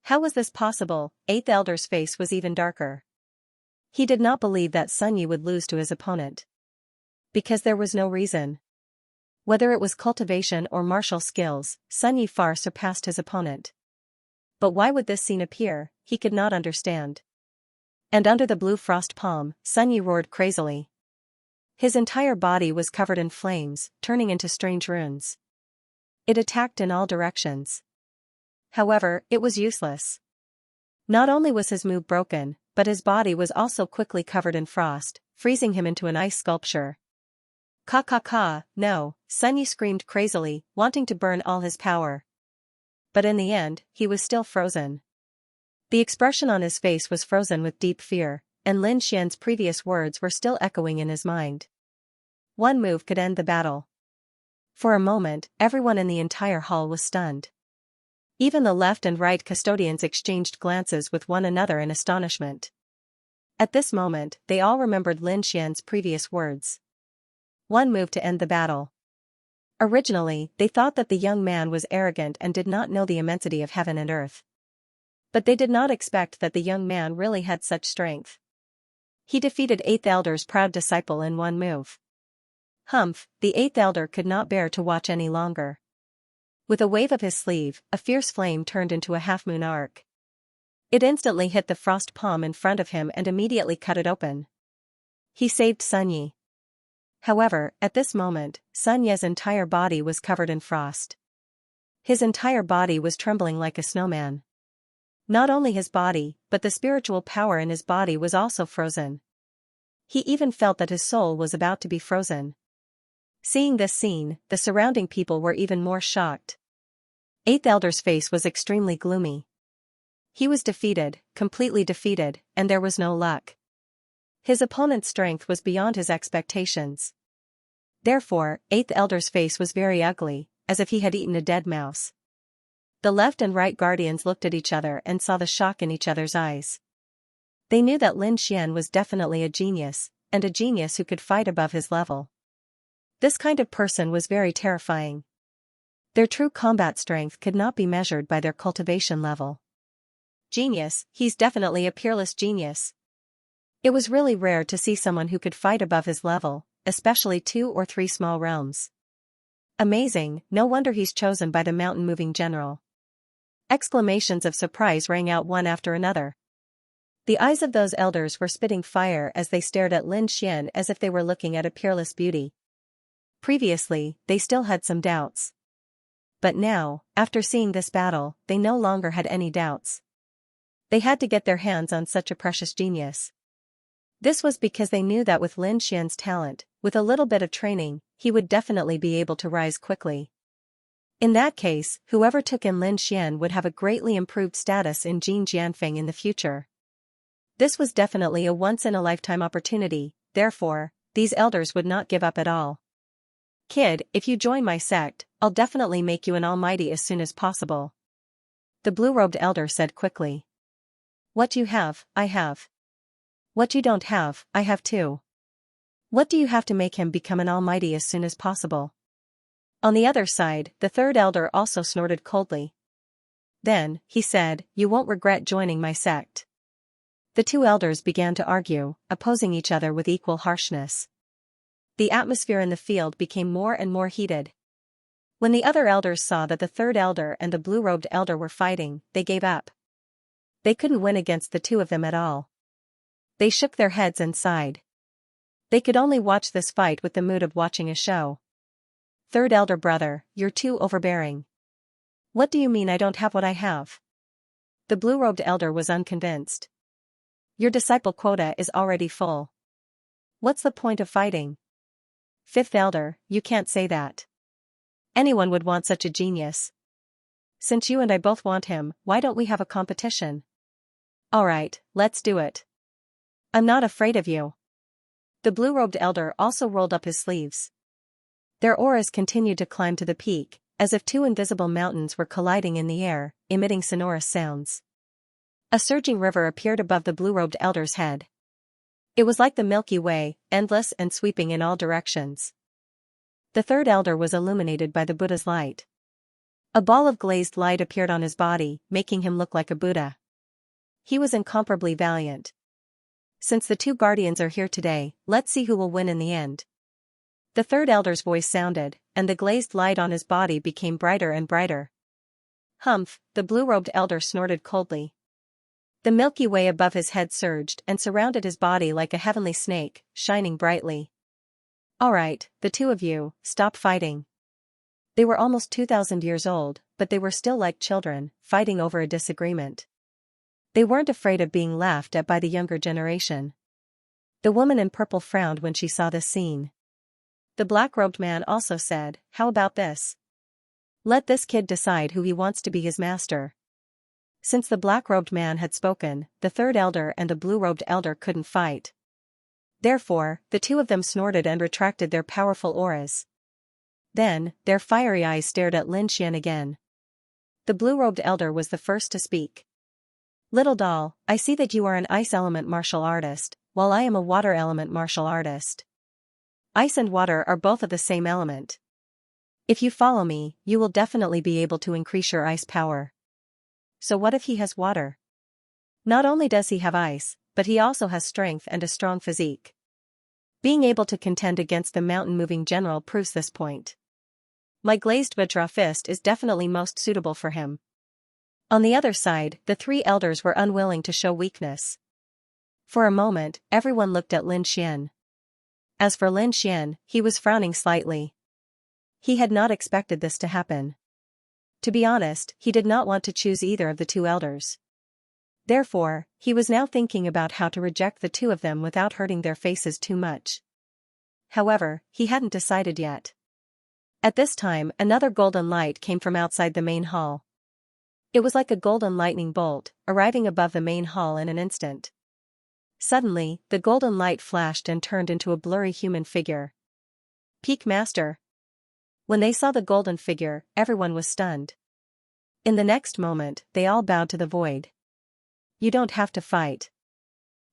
How was this possible? Eighth elder's face was even darker. He did not believe that Sun Yi would lose to his opponent. Because there was no reason. Whether it was cultivation or martial skills, Sun Yi far surpassed his opponent. But why would this scene appear, he could not understand. And under the blue frost palm, Sun Yi roared crazily. His entire body was covered in flames, turning into strange runes. It attacked in all directions. However, it was useless. Not only was his move broken, but his body was also quickly covered in frost, freezing him into an ice sculpture. Ka ka ka, no, Sun Yi screamed crazily, wanting to burn all his power. But in the end, he was still frozen. The expression on his face was frozen with deep fear, and Lin Xian's previous words were still echoing in his mind. One move could end the battle. For a moment, everyone in the entire hall was stunned. Even the left and right custodians exchanged glances with one another in astonishment. At this moment, they all remembered Lin Xian's previous words. One move to end the battle. Originally, they thought that the young man was arrogant and did not know the immensity of heaven and earth. But they did not expect that the young man really had such strength. He defeated Eighth Elder's proud disciple in one move. Humph, the Eighth Elder could not bear to watch any longer. With a wave of his sleeve, a fierce flame turned into a half-moon arc. It instantly hit the frost palm in front of him and immediately cut it open. He saved Sun Yi. However, at this moment, Sun Yi's entire body was covered in frost. His entire body was trembling like a snowman. Not only his body, but the spiritual power in his body was also frozen. He even felt that his soul was about to be frozen. Seeing this scene, the surrounding people were even more shocked. Eighth Elder's face was extremely gloomy. He was defeated, completely defeated, and there was no luck. His opponent's strength was beyond his expectations. Therefore, Eighth Elder's face was very ugly, as if he had eaten a dead mouse. The left and right guardians looked at each other and saw the shock in each other's eyes. They knew that Lin Xian was definitely a genius, and a genius who could fight above his level. This kind of person was very terrifying. Their true combat strength could not be measured by their cultivation level. Genius, he's definitely a peerless genius. It was really rare to see someone who could fight above his level, especially 2 or 3 small realms. Amazing, no wonder he's chosen by the mountain-moving general. Exclamations of surprise rang out one after another. The eyes of those elders were spitting fire as they stared at Lin Xian as if they were looking at a peerless beauty. Previously, they still had some doubts. But now, after seeing this battle, they no longer had any doubts. They had to get their hands on such a precious genius. This was because they knew that with Lin Xian's talent, with a little bit of training, he would definitely be able to rise quickly. In that case, whoever took in Lin Xian would have a greatly improved status in Jin Jianfeng in the future. This was definitely a once-in-a-lifetime opportunity, therefore, these elders would not give up at all. Kid, if you join my sect, I'll definitely make you an almighty as soon as possible. The blue-robed elder said quickly. What you have, I have. What you don't have, I have too. What do you have to make him become an almighty as soon as possible? On the other side, the third elder also snorted coldly. Then, he said, you won't regret joining my sect. The two elders began to argue, opposing each other with equal harshness. The atmosphere in the field became more and more heated. When the other elders saw that the third elder and the blue-robed elder were fighting, they gave up. They couldn't win against the two of them at all. They shook their heads and sighed. They could only watch this fight with the mood of watching a show. Third elder brother, you're too overbearing. What do you mean I don't have what I have? The blue-robed elder was unconvinced. Your disciple quota is already full. What's the point of fighting? Fifth elder, you can't say that. Anyone would want such a genius. Since you and I both want him, why don't we have a competition? Alright, let's do it. I'm not afraid of you. The blue-robed elder also rolled up his sleeves. Their auras continued to climb to the peak, as if two invisible mountains were colliding in the air, emitting sonorous sounds. A surging river appeared above the blue-robed elder's head. It was like the Milky Way, endless and sweeping in all directions. The third elder was illuminated by the Buddha's light. A ball of glazed light appeared on his body, making him look like a Buddha. He was incomparably valiant. Since the two guardians are here today, let's see who will win in the end. The third elder's voice sounded, and the glazed light on his body became brighter and brighter. Humph, the blue-robed elder snorted coldly. The Milky Way above his head surged and surrounded his body like a heavenly snake, shining brightly. Alright, the two of you, stop fighting. They were almost 2,000 years old, but they were still like children, fighting over a disagreement. They weren't afraid of being laughed at by the younger generation. The woman in purple frowned when she saw this scene. The black-robed man also said, how about this? Let this kid decide who he wants to be his master. Since the black-robed man had spoken, the third elder and the blue-robed elder couldn't fight. Therefore, the two of them snorted and retracted their powerful auras. Then, their fiery eyes stared at Lin Xian again. The blue-robed elder was the first to speak. Little doll, I see that you are an ice element martial artist, while I am a water element martial artist. Ice and water are both of the same element. If you follow me, you will definitely be able to increase your ice power. So what if he has water? Not only does he have ice, but he also has strength and a strong physique. Being able to contend against the mountain-moving general proves this point. My glazed Vajra fist is definitely most suitable for him. On the other side, the three elders were unwilling to show weakness. For a moment, everyone looked at Lin Xian. As for Lin Xian, he was frowning slightly. He had not expected this to happen. To be honest, he did not want to choose either of the two elders. Therefore, he was now thinking about how to reject the two of them without hurting their faces too much. However, he hadn't decided yet. At this time, another golden light came from outside the main hall. It was like a golden lightning bolt, arriving above the main hall in an instant. Suddenly, the golden light flashed and turned into a blurry human figure. Peak Master. When they saw the golden figure, everyone was stunned. In the next moment, they all bowed to the void. You don't have to fight.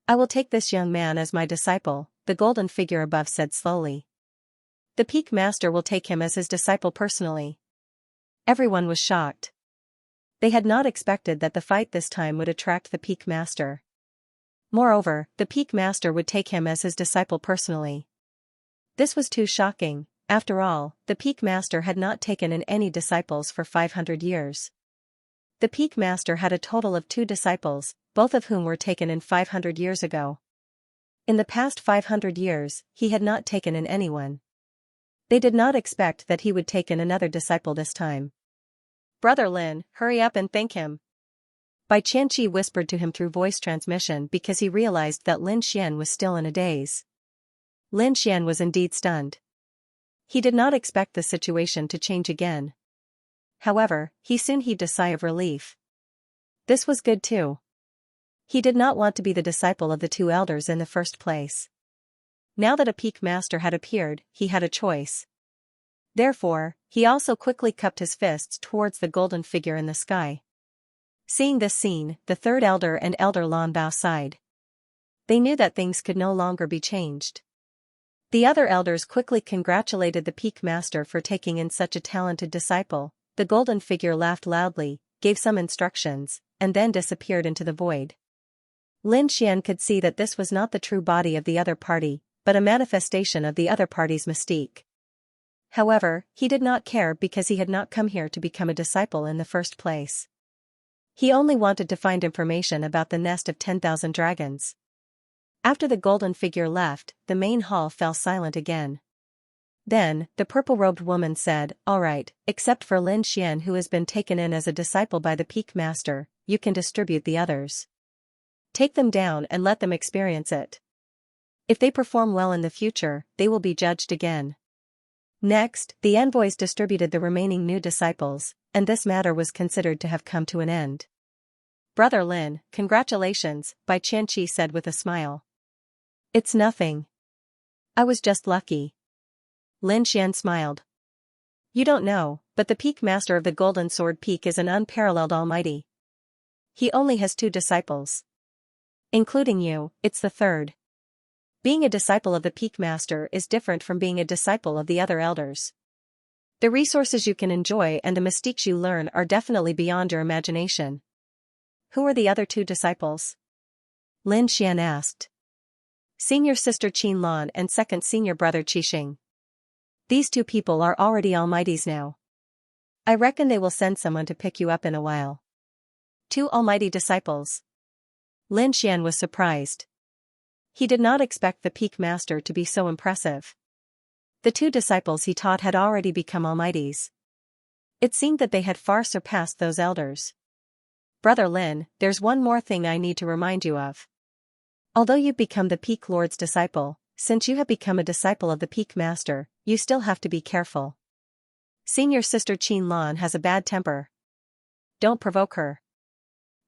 I will take this young man as my disciple, the golden figure above said slowly. The Peak Master will take him as his disciple personally. Everyone was shocked. They had not expected that the fight this time would attract the Peak Master. Moreover, the Peak Master would take him as his disciple personally. This was too shocking. After all, the Peak Master had not taken in any disciples for 500 years. The Peak Master had a total of 2 disciples, both of whom were taken in 500 years ago. In the past 500 years, he had not taken in anyone. They did not expect that he would take in another disciple this time. Brother Lin, hurry up and thank him. Bai Qianqi whispered to him through voice transmission because he realized that Lin Xian was still in a daze. Lin Xian was indeed stunned. He did not expect the situation to change again. However, he soon heaved a sigh of relief. This was good too. He did not want to be the disciple of the two elders in the first place. Now that a peak master had appeared, he had a choice. Therefore, he also quickly cupped his fists towards the golden figure in the sky. Seeing this scene, the third elder and Elder Lan Bao sighed. They knew that things could no longer be changed. The other elders quickly congratulated the peak master for taking in such a talented disciple. The golden figure laughed loudly, gave some instructions, and then disappeared into the void. Lin Xian could see that this was not the true body of the other party, but a manifestation of the other party's mystique. However, he did not care because he had not come here to become a disciple in the first place. He only wanted to find information about the nest of 10,000 dragons. After the golden figure left, the main hall fell silent again. Then, the purple-robed woman said, "All right, except for Lin Xian who has been taken in as a disciple by the peak master, you can distribute the others. Take them down and let them experience it. If they perform well in the future, they will be judged again." Next, the envoys distributed the remaining new disciples, and this matter was considered to have come to an end. "Brother Lin, congratulations," Bai Qianqi said with a smile. "It's nothing. I was just lucky." Lin Xian smiled. "You don't know, but the peak master of the Golden Sword Peak is an unparalleled almighty. He only has 2 disciples. Including you, it's the third. Being a disciple of the peak master is different from being a disciple of the other elders. The resources you can enjoy and the mystiques you learn are definitely beyond your imagination." "Who are the other 2 disciples?" Lin Xian asked. "Senior sister Qin Lan and second senior brother Qixing. These 2 people are already almighties now. I reckon they will send someone to pick you up in a while." 2 almighty disciples. Lin Xian was surprised. He did not expect the peak master to be so impressive. The 2 disciples he taught had already become almighties. It seemed that they had far surpassed those elders. "Brother Lin, there's one more thing I need to remind you of. Although you've become the peak lord's disciple, since you have become a disciple of the peak master, you still have to be careful. Senior sister Qin Lan has a bad temper. Don't provoke her.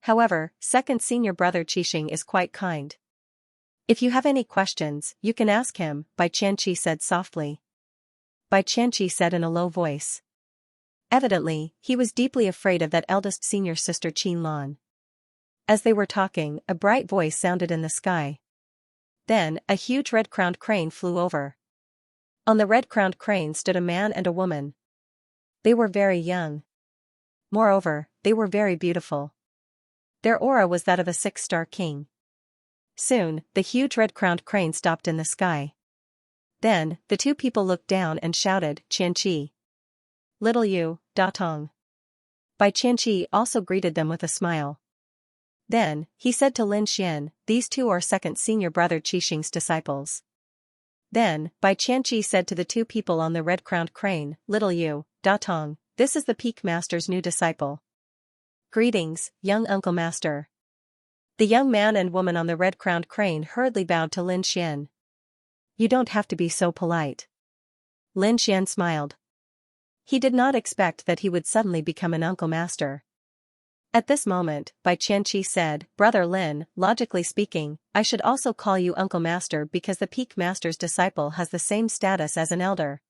However, second senior brother Qixing is quite kind. If you have any questions, you can ask him," Bai Qianqi said softly. Bai Qianqi said in a low voice. Evidently, he was deeply afraid of that eldest senior sister Qin Lan. As they were talking, a bright voice sounded in the sky. Then, a huge red-crowned crane flew over. On the red-crowned crane stood a man and a woman. They were very young. Moreover, they were very beautiful. Their aura was that of a 6-star king. Soon, the huge red-crowned crane stopped in the sky. Then, the 2 people looked down and shouted, "Qianqi. Little Yu, Datong." Bai Qianqi also greeted them with a smile. Then, he said to Lin Xian, "These 2 are second senior brother Qixing's disciples." Then, Bai Qianqi said to the 2 people on the red-crowned crane, "Little Yu, Datong, this is the peak master's new disciple. Greetings, young uncle master." The young man and woman on the red-crowned crane hurriedly bowed to Lin Xian. "You don't have to be so polite." Lin Xian smiled. He did not expect that he would suddenly become an uncle master. At this moment, Bai Qianqi said, "Brother Lin, logically speaking, I should also call you uncle master because the peak master's disciple has the same status as an elder.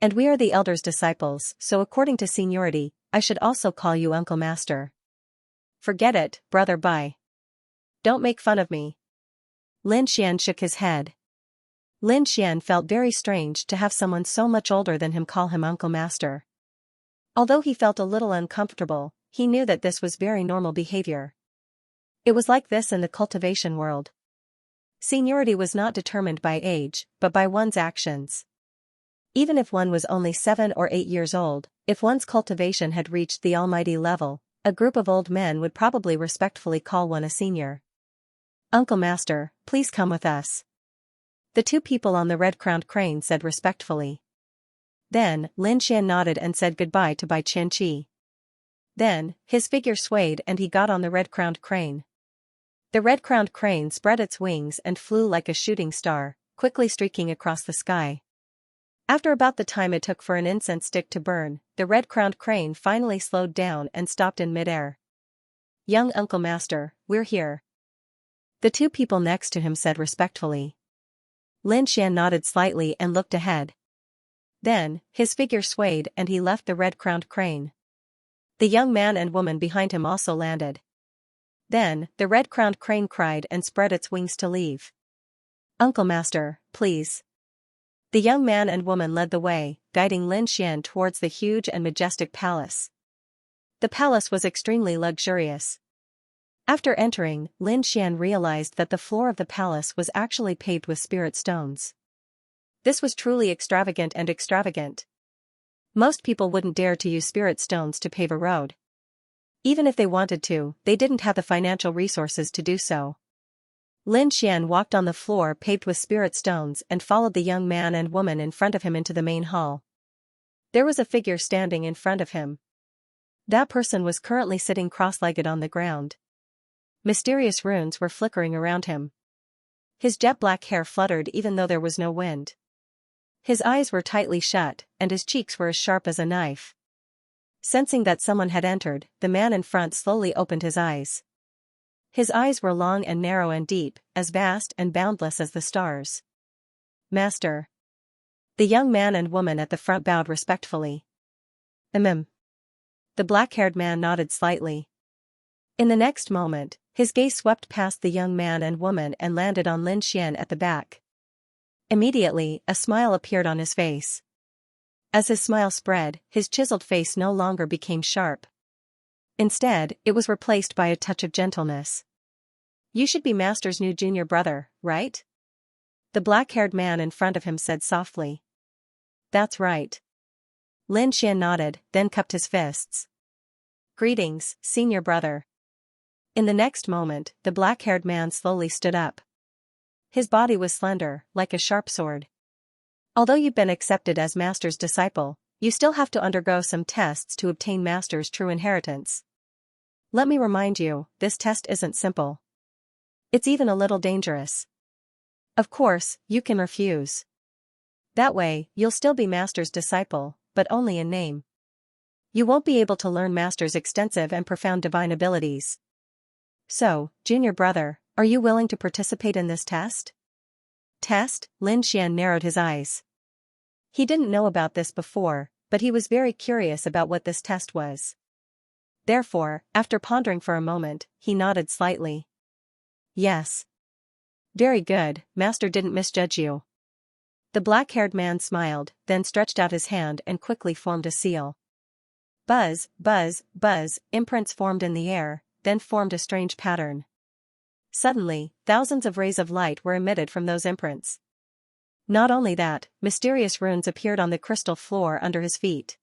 And we are the elder's disciples, so according to seniority, I should also call you uncle master." "Forget it, brother Bai. Don't make fun of me." Lin Xian shook his head. Lin Xian felt very strange to have someone so much older than him call him uncle master. Although he felt a little uncomfortable, he knew that this was very normal behavior. It was like this in the cultivation world. Seniority was not determined by age, but by one's actions. Even if one was only 7 or 8 years old, if one's cultivation had reached the almighty level, a group of old men would probably respectfully call one a senior. "Uncle master, please come with us." The 2 people on the red-crowned crane said respectfully. Then, Lin Xian nodded and said goodbye to Bai Qianqi. Then, his figure swayed and he got on the red-crowned crane. The red-crowned crane spread its wings and flew like a shooting star, quickly streaking across the sky. After about the time it took for an incense stick to burn, the red-crowned crane finally slowed down and stopped in midair. "Young Uncle Master, we're here," the two people next to him said respectfully. Lin Xian nodded slightly and looked ahead. Then, his figure swayed and he left the red-crowned crane. The young man and woman behind him also landed. Then, the red-crowned crane cried and spread its wings to leave. "Uncle Master, please." The young man and woman led the way, guiding Lin Xian towards the huge and majestic palace. The palace was extremely luxurious. After entering, Lin Xian realized that the floor of the palace was actually paved with spirit stones. This was truly extravagant and extravagant. Most people wouldn't dare to use spirit stones to pave a road. Even if they wanted to, they didn't have the financial resources to do so. Lin Xian walked on the floor paved with spirit stones and followed the young man and woman in front of him into the main hall. There was a figure standing in front of him. That person was currently sitting cross-legged on the ground. Mysterious runes were flickering around him. His jet-black hair fluttered even though there was no wind. His eyes were tightly shut, and his cheeks were as sharp as a knife. Sensing that someone had entered, the man in front slowly opened his eyes. His eyes were long and narrow and deep, as vast and boundless as the stars. "Master." The young man and woman at the front bowed respectfully. The black-haired man nodded slightly. In the next moment, his gaze swept past the young man and woman and landed on Lin Xian at the back. Immediately, a smile appeared on his face. As his smile spread, his chiseled face no longer became sharp. Instead, it was replaced by a touch of gentleness. "You should be Master's new junior brother, right?" The black-haired man in front of him said softly. "That's right." Lin Xian nodded, then cupped his fists. "Greetings, senior brother." In the next moment, the black-haired man slowly stood up. His body was slender, like a sharp sword. "Although you've been accepted as Master's disciple, you still have to undergo some tests to obtain Master's true inheritance. Let me remind you, this test isn't simple. It's even a little dangerous. Of course, you can refuse. That way, you'll still be Master's disciple, but only in name. You won't be able to learn Master's extensive and profound divine abilities. So, junior brother, are you willing to participate in this test?" "Test?" Lin Xian narrowed his eyes. He didn't know about this before, but he was very curious about what this test was. Therefore, after pondering for a moment, he nodded slightly. "Yes." "Very good, Master didn't misjudge you." The black-haired man smiled, then stretched out his hand and quickly formed a seal. Buzz, buzz, buzz, imprints formed in the air, then formed a strange pattern. Suddenly, thousands of rays of light were emitted from those imprints. Not only that, mysterious runes appeared on the crystal floor under his feet.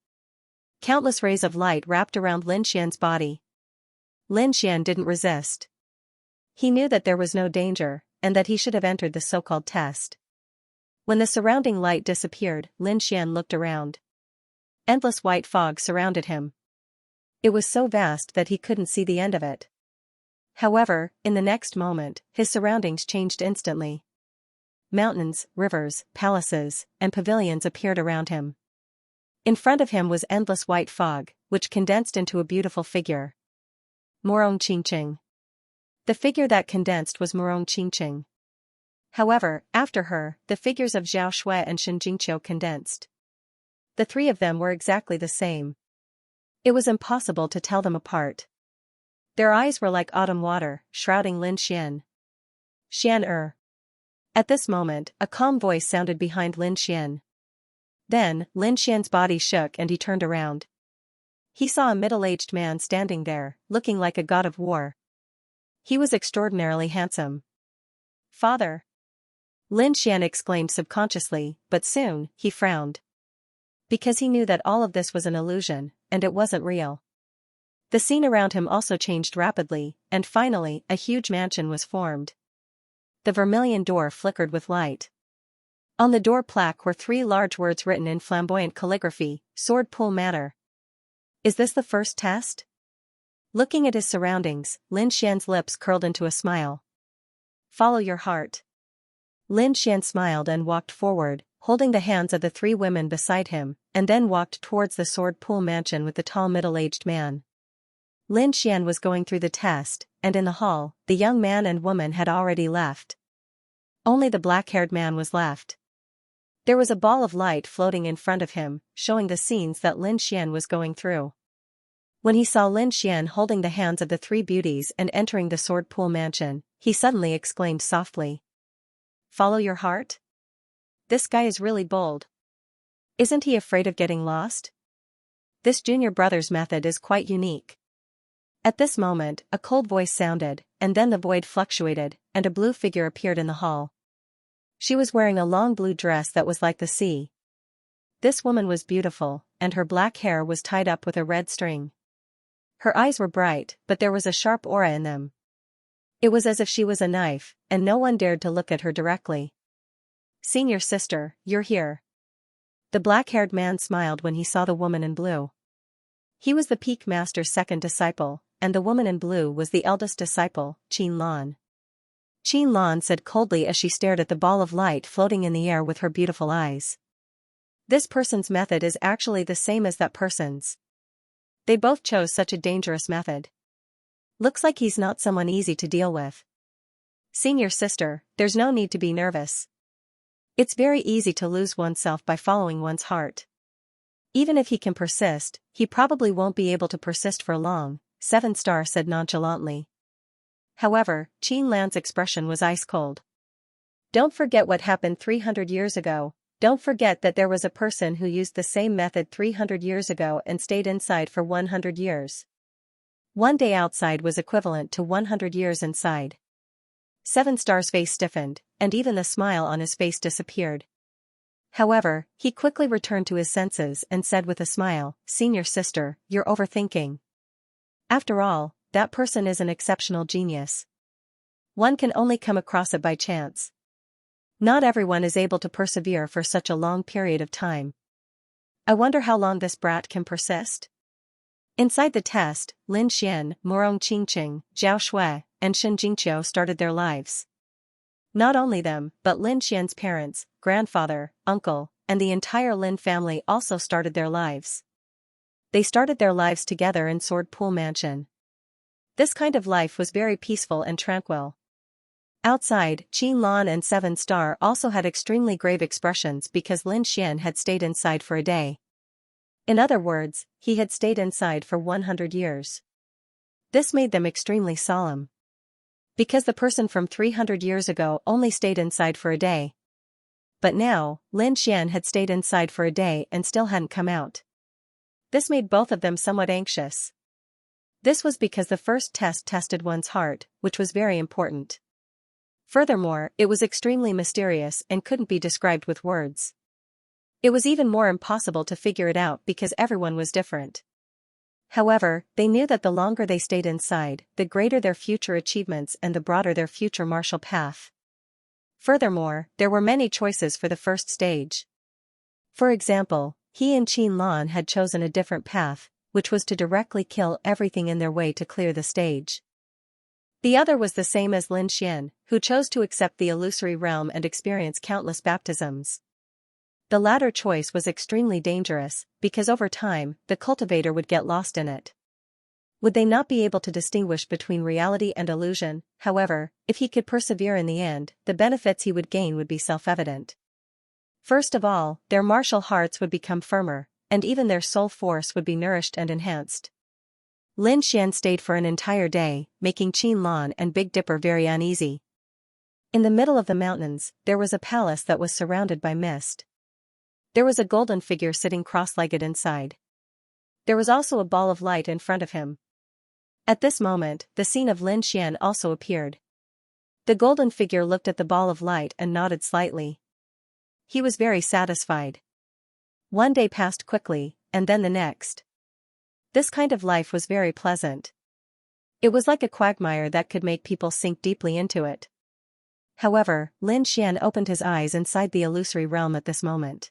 Countless rays of light wrapped around Lin Xian's body. Lin Xian didn't resist. He knew that there was no danger, and that he should have entered the so-called test. When the surrounding light disappeared, Lin Xian looked around. Endless white fog surrounded him. It was so vast that he couldn't see the end of it. However, in the next moment, his surroundings changed instantly. Mountains, rivers, palaces, and pavilions appeared around him. In front of him was endless white fog, which condensed into a beautiful figure. Morong Qingqing. The figure that condensed was Morong Qingqing. However, after her, the figures of Zhao Shui and Shen Jingqiu condensed. The three of them were exactly the same. It was impossible to tell them apart. Their eyes were like autumn water, shrouding Lin Xian. "Xian." At this moment, a calm voice sounded behind Lin Xian. Then, Lin Xian's body shook and he turned around. He saw a middle-aged man standing there, looking like a god of war. He was extraordinarily handsome. "Father!" Lin Xian exclaimed subconsciously, but soon, he frowned. Because he knew that all of this was an illusion, and it wasn't real. The scene around him also changed rapidly, and finally, a huge mansion was formed. The vermilion door flickered with light. On the door plaque were 3 large words written in flamboyant calligraphy, "Sword Pool Manor." "Is this the first test?" Looking at his surroundings, Lin Xian's lips curled into a smile. Follow your heart. Lin Xian smiled and walked forward, holding the hands of the three women beside him, and then walked towards the sword pool mansion with the tall middle-aged man. Lin Xian was going through the test, and in the hall, the young man and woman had already left. Only the black-haired man was left. There was a ball of light floating in front of him, showing the scenes that Lin Xian was going through. When he saw Lin Xian holding the hands of the three beauties and entering the sword pool mansion, he suddenly exclaimed softly. Follow your heart? This guy is really bold. Isn't he afraid of getting lost? This junior brother's method is quite unique. At this moment, a cold voice sounded, and then the void fluctuated, and a blue figure appeared in the hall. She was wearing a long blue dress that was like the sea. This woman was beautiful, and her black hair was tied up with a red string. Her eyes were bright, but there was a sharp aura in them. It was as if she was a knife, and no one dared to look at her directly. Senior sister, you're here. The black-haired man smiled when he saw the woman in blue. He was the Peak Master's second disciple, and the woman in blue was the eldest disciple, Qin Lan. Qin Lan said coldly as she stared at the ball of light floating in the air with her beautiful eyes. This person's method is actually the same as that person's. They both chose such a dangerous method. Looks like he's not someone easy to deal with. Senior sister, there's no need to be nervous. It's very easy to lose oneself by following one's heart. Even if he can persist, he probably won't be able to persist for long, 7-star said nonchalantly. However, Qin Lan's expression was ice cold. Don't forget what happened 300 years ago. Don't forget that there was a person who used the same method 300 years ago and stayed inside for 100 years. One day outside was equivalent to 100 years inside. 7-star's face stiffened, and even the smile on his face disappeared. However, he quickly returned to his senses and said with a smile, Senior sister, you're overthinking. After all, that person is an exceptional genius. One can only come across it by chance. Not everyone is able to persevere for such a long period of time. I wonder how long this brat can persist? Inside the test, Lin Xian, Morong Qingqing, Zhao Shui, and Shen Jingqiu started their lives. Not only them, but Lin Xian's parents, grandfather, uncle, and the entire Lin family also started their lives. They started their lives together in Sword Pool Mansion. This kind of life was very peaceful and tranquil. Outside, Qin Lan and 7-star also had extremely grave expressions because Lin Xian had stayed inside for a day. In other words, he had stayed inside for 100 years. This made them extremely solemn. Because the person from 300 years ago only stayed inside for a day. But now, Lin Xian had stayed inside for a day and still hadn't come out. This made both of them somewhat anxious. This was because the first test tested one's heart, which was very important. Furthermore, it was extremely mysterious and couldn't be described with words. It was even more impossible to figure it out because everyone was different. However, they knew that the longer they stayed inside, the greater their future achievements and the broader their future martial path. Furthermore, there were many choices for the first stage. For example, he and Qin Lan had chosen a different path, which was to directly kill everything in their way to clear the stage. The other was the same as Lin Xian, who chose to accept the illusory realm and experience countless baptisms. The latter choice was extremely dangerous, because over time, the cultivator would get lost in it. Would they not be able to distinguish between reality and illusion? However, if he could persevere in the end, the benefits he would gain would be self-evident. First of all, their martial hearts would become firmer, and even their soul force would be nourished and enhanced. Lin Xian stayed for an entire day, making Qin Lan and Big Dipper very uneasy. In the middle of the mountains, there was a palace that was surrounded by mist. There was a golden figure sitting cross-legged inside. There was also a ball of light in front of him. At this moment, the scene of Lin Xian also appeared. The golden figure looked at the ball of light and nodded slightly. He was very satisfied. One day passed quickly, and then the next. This kind of life was very pleasant. It was like a quagmire that could make people sink deeply into it. However, Lin Xian opened his eyes inside the illusory realm at this moment.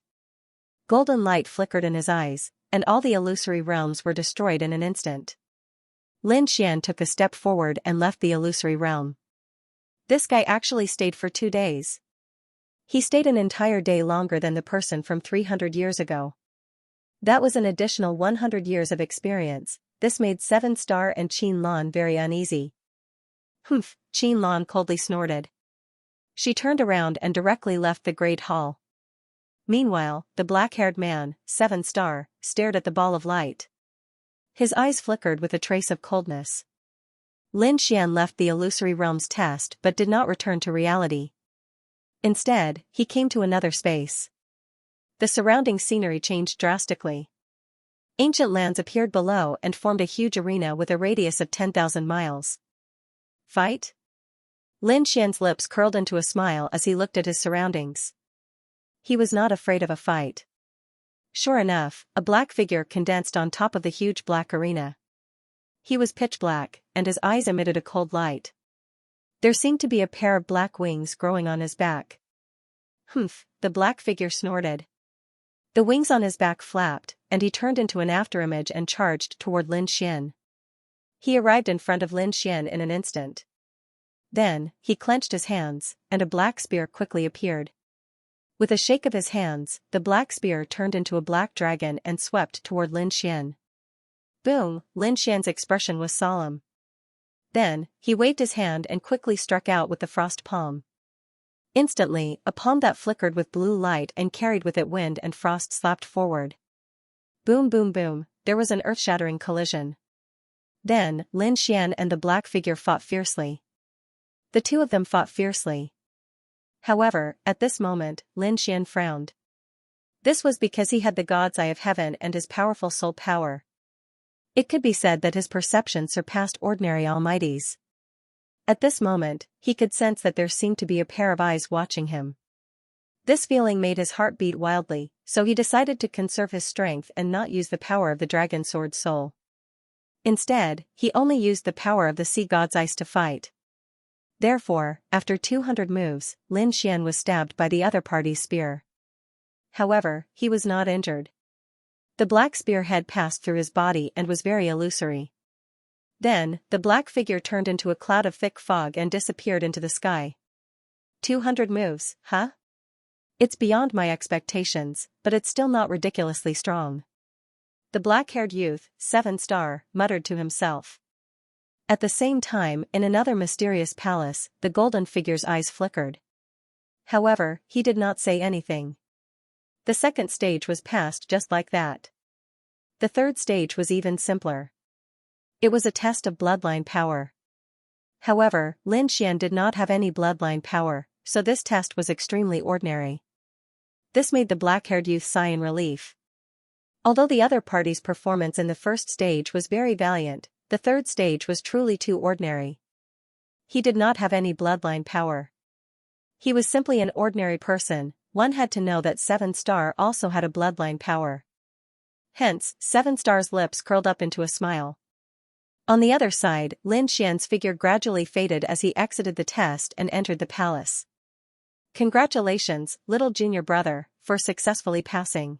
Golden light flickered in his eyes, and all the illusory realms were destroyed in an instant. Lin Xian took a step forward and left the illusory realm. This guy actually stayed for 2 days. He stayed an entire day longer than the person from 300 years ago. That was an additional 100 years of experience. This made 7-star and Qin Lan very uneasy. Humph, Qin Lan coldly snorted. She turned around and directly left the great hall. Meanwhile, the black-haired man, 7-star, stared at the ball of light. His eyes flickered with a trace of coldness. Lin Xian left the illusory realm's test but did not return to reality. Instead, he came to another space. The surrounding scenery changed drastically. Ancient lands appeared below and formed a huge arena with a radius of 10,000 miles. Fight? Lin Xian's lips curled into a smile as he looked at his surroundings. He was not afraid of a fight. Sure enough, a black figure condensed on top of the huge black arena. He was pitch black, and his eyes emitted a cold light. There seemed to be a pair of black wings growing on his back. Humph, the black figure snorted. The wings on his back flapped, and he turned into an afterimage and charged toward Lin Xian. He arrived in front of Lin Xian in an instant. Then, he clenched his hands, and a black spear quickly appeared. With a shake of his hands, the black spear turned into a black dragon and swept toward Lin Xian. Boom, Lin Xian's expression was solemn. Then, he waved his hand and quickly struck out with the frost palm. Instantly, a palm that flickered with blue light and carried with it wind and frost slapped forward. Boom boom boom, there was an earth-shattering collision. Then, Lin Xian and the black figure fought fiercely. The two of them fought fiercely. However, at this moment, Lin Xian frowned. This was because he had the God's Eye of Heaven and his powerful soul power. It could be said that his perception surpassed ordinary almighties. At this moment, he could sense that there seemed to be a pair of eyes watching him. This feeling made his heart beat wildly, so he decided to conserve his strength and not use the power of the dragon sword soul. Instead, he only used the power of the sea god's eyes to fight. Therefore, after 200 moves, Lin Xian was stabbed by the other party's spear. However, he was not injured. The black spear had passed through his body and was very illusory. Then, the black figure turned into a cloud of thick fog and disappeared into the sky. 200 moves, huh? It's beyond my expectations, but it's still not ridiculously strong. The black-haired youth, 7-star, muttered to himself. At the same time, in another mysterious palace, the golden figure's eyes flickered. However, he did not say anything. The second stage was passed just like that. The third stage was even simpler. It was a test of bloodline power. However, Lin Xian did not have any bloodline power, so this test was extremely ordinary. This made the black-haired youth sigh in relief. Although the other party's performance in the first stage was very valiant, the third stage was truly too ordinary. He did not have any bloodline power. He was simply an ordinary person. One had to know that 7-star also had a bloodline power. Hence, 7-star's lips curled up into a smile. On the other side, Lin Xian's figure gradually faded as he exited the test and entered the palace. Congratulations, little junior brother, for successfully passing.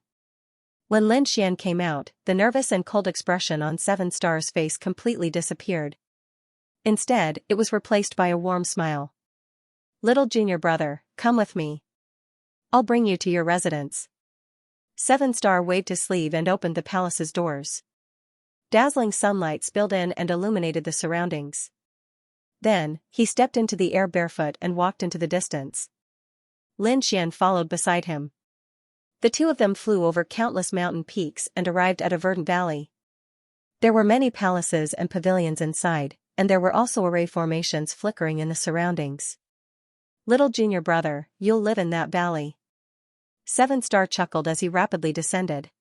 When Lin Xian came out, the nervous and cold expression on 7-star's face completely disappeared. Instead, it was replaced by a warm smile. Little junior brother, come with me. I'll bring you to your residence. 7-star waved his sleeve and opened the palace's doors. Dazzling sunlight spilled in and illuminated the surroundings. Then, he stepped into the air barefoot and walked into the distance. Lin Xian followed beside him. The two of them flew over countless mountain peaks and arrived at a verdant valley. There were many palaces and pavilions inside, and there were also array formations flickering in the surroundings. Little junior brother, you'll live in that valley. 7-star chuckled as he rapidly descended.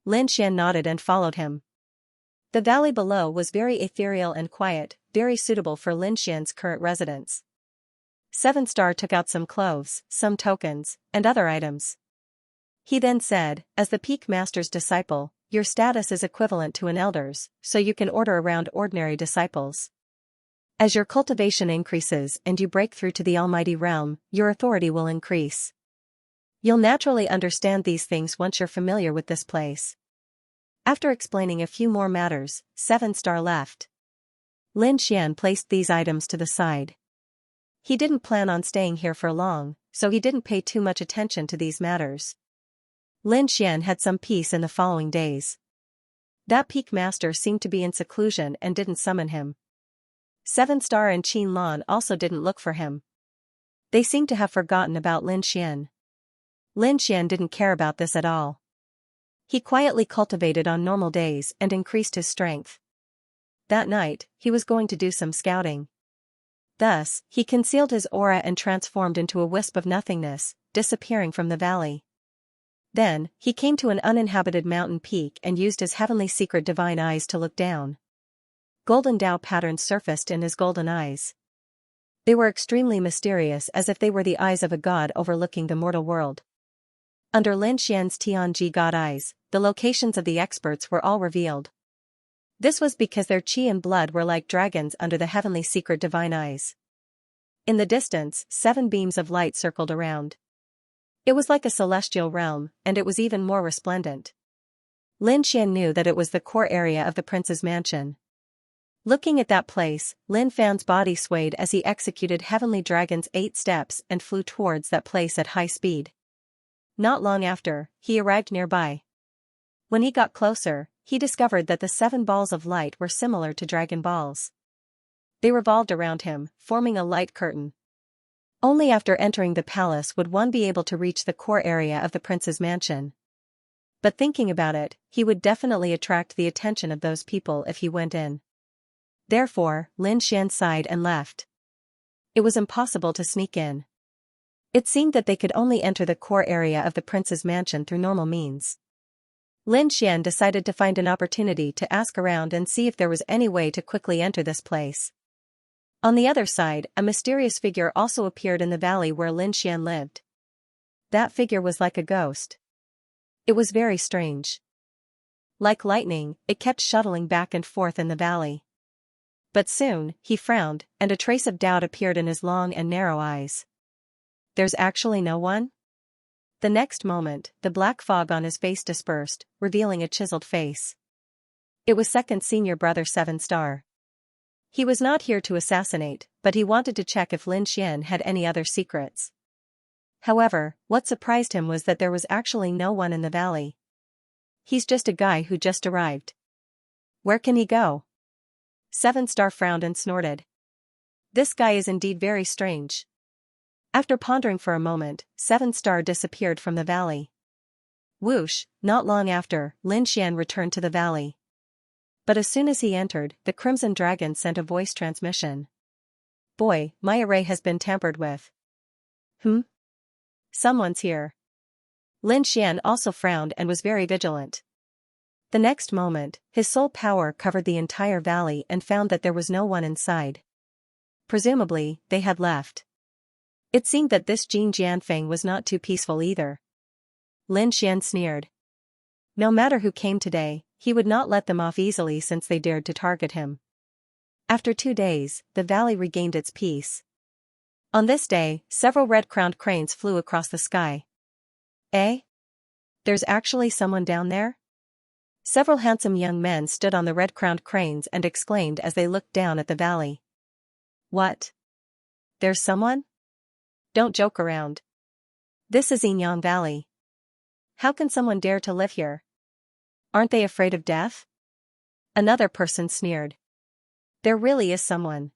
Lin Xian nodded and followed him. The valley below was very ethereal and quiet, very suitable for Lin Xian's current residence. 7-star took out some clothes, some tokens, and other items. He then said, as the Peak Master's disciple, your status is equivalent to an elder's, so you can order around ordinary disciples. As your cultivation increases and you break through to the Almighty Realm, your authority will increase. You'll naturally understand these things once you're familiar with this place. After explaining a few more matters, 7-star left. Lin Xian placed these items to the side. He didn't plan on staying here for long, so he didn't pay too much attention to these matters. Lin Xian had some peace in the following days. That peak master seemed to be in seclusion and didn't summon him. 7-star and Qin Lan also didn't look for him. They seemed to have forgotten about Lin Xian. Lin Xian didn't care about this at all. He quietly cultivated on normal days and increased his strength. That night, he was going to do some scouting. Thus, he concealed his aura and transformed into a wisp of nothingness, disappearing from the valley. Then, he came to an uninhabited mountain peak and used his heavenly secret divine eyes to look down. Golden Tao patterns surfaced in his golden eyes. They were extremely mysterious, as if they were the eyes of a god overlooking the mortal world. Under Lin Xian's Tianji god eyes, the locations of the experts were all revealed. This was because their qi and blood were like dragons under the heavenly secret divine eyes. In the distance, 7 beams of light circled around. It was like a celestial realm, and it was even more resplendent. Lin Xian knew that it was the core area of the prince's mansion. Looking at that place, Lin Fan's body swayed as he executed Heavenly Dragon's 8 steps and flew towards that place at high speed. Not long after, he arrived nearby. When he got closer, he discovered that the 7 balls of light were similar to dragon balls. They revolved around him, forming a light curtain. Only after entering the palace would one be able to reach the core area of the prince's mansion. But thinking about it, he would definitely attract the attention of those people if he went in. Therefore, Lin Xian sighed and left. It was impossible to sneak in. It seemed that they could only enter the core area of the prince's mansion through normal means. Lin Xian decided to find an opportunity to ask around and see if there was any way to quickly enter this place. On the other side, a mysterious figure also appeared in the valley where Lin Xian lived. That figure was like a ghost. It was very strange. Like lightning, it kept shuttling back and forth in the valley. But soon, he frowned, and a trace of doubt appeared in his long and narrow eyes. There's actually no one? The next moment, the black fog on his face dispersed, revealing a chiseled face. It was second senior brother 7-star. He was not here to assassinate, but he wanted to check if Lin Xian had any other secrets. However, what surprised him was that there was actually no one in the valley. He's just a guy who just arrived. Where can he go? 7-star frowned and snorted. This guy is indeed very strange. After pondering for a moment, 7-star disappeared from the valley. Whoosh, not long after, Lin Xian returned to the valley. But as soon as he entered, the Crimson Dragon sent a voice transmission. Boy, my array has been tampered with. Someone's here. Lin Xian also frowned and was very vigilant. The next moment, his soul power covered the entire valley and found that there was no one inside. Presumably, they had left. It seemed that this Jin Jianfeng was not too peaceful either. Lin Xian sneered. No matter who came today, he would not let them off easily since they dared to target him. After 2 days, the valley regained its peace. On this day, several red-crowned cranes flew across the sky. Eh? There's actually someone down there? Several handsome young men stood on the red-crowned cranes and exclaimed as they looked down at the valley. What? There's someone? Don't joke around. This is Yinyang Valley. How can someone dare to live here? Aren't they afraid of death? Another person sneered. There really is someone.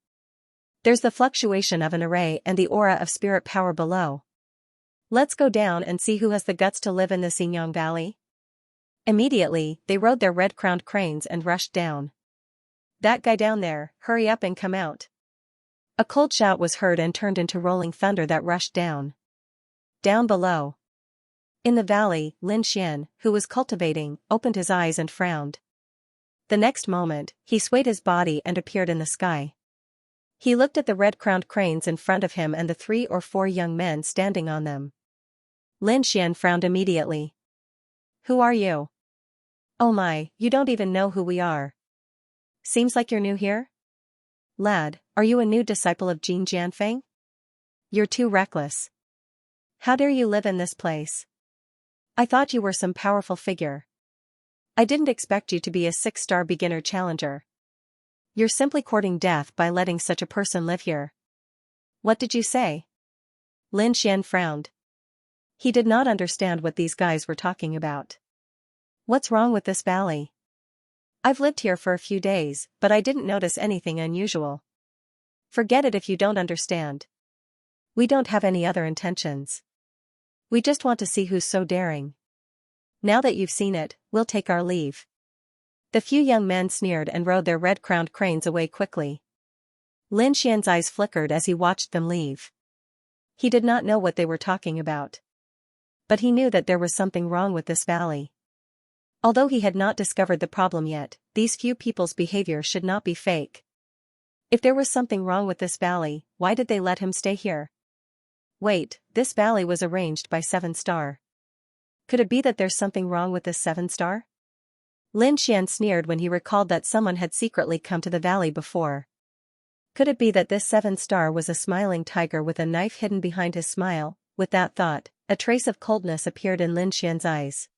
There's the fluctuation of an array and the aura of spirit power below. Let's go down and see who has the guts to live in this Yinyang Valley. Immediately, they rode their red-crowned cranes and rushed down. That guy down there, hurry up and come out. A cold shout was heard and turned into rolling thunder that rushed down. Down below. In the valley, Lin Xian, who was cultivating, opened his eyes and frowned. The next moment, he swayed his body and appeared in the sky. He looked at the red-crowned cranes in front of him and the 3 or 4 young men standing on them. Lin Xian frowned immediately. Who are you? Oh my, you don't even know who we are. Seems like you're new here? Lad, are you a new disciple of Jin Jianfeng? You're too reckless. How dare you live in this place? I thought you were some powerful figure. I didn't expect you to be a 6-star beginner challenger. You're simply courting death by letting such a person live here. What did you say? Lin Xian frowned. He did not understand what these guys were talking about. What's wrong with this valley? I've lived here for a few days, but I didn't notice anything unusual. Forget it if you don't understand. We don't have any other intentions. We just want to see who's so daring. Now that you've seen it, we'll take our leave. The few young men sneered and rode their red-crowned cranes away quickly. Lin Xian's eyes flickered as he watched them leave. He did not know what they were talking about. But he knew that there was something wrong with this valley. Although he had not discovered the problem yet, these few people's behavior should not be fake. If there was something wrong with this valley, why did they let him stay here? Wait, this valley was arranged by 7-star. Could it be that there's something wrong with this 7-star? Lin Xian sneered when he recalled that someone had secretly come to the valley before. Could it be that this 7-star was a smiling tiger with a knife hidden behind his smile? With that thought, a trace of coldness appeared in Lin Xian's eyes.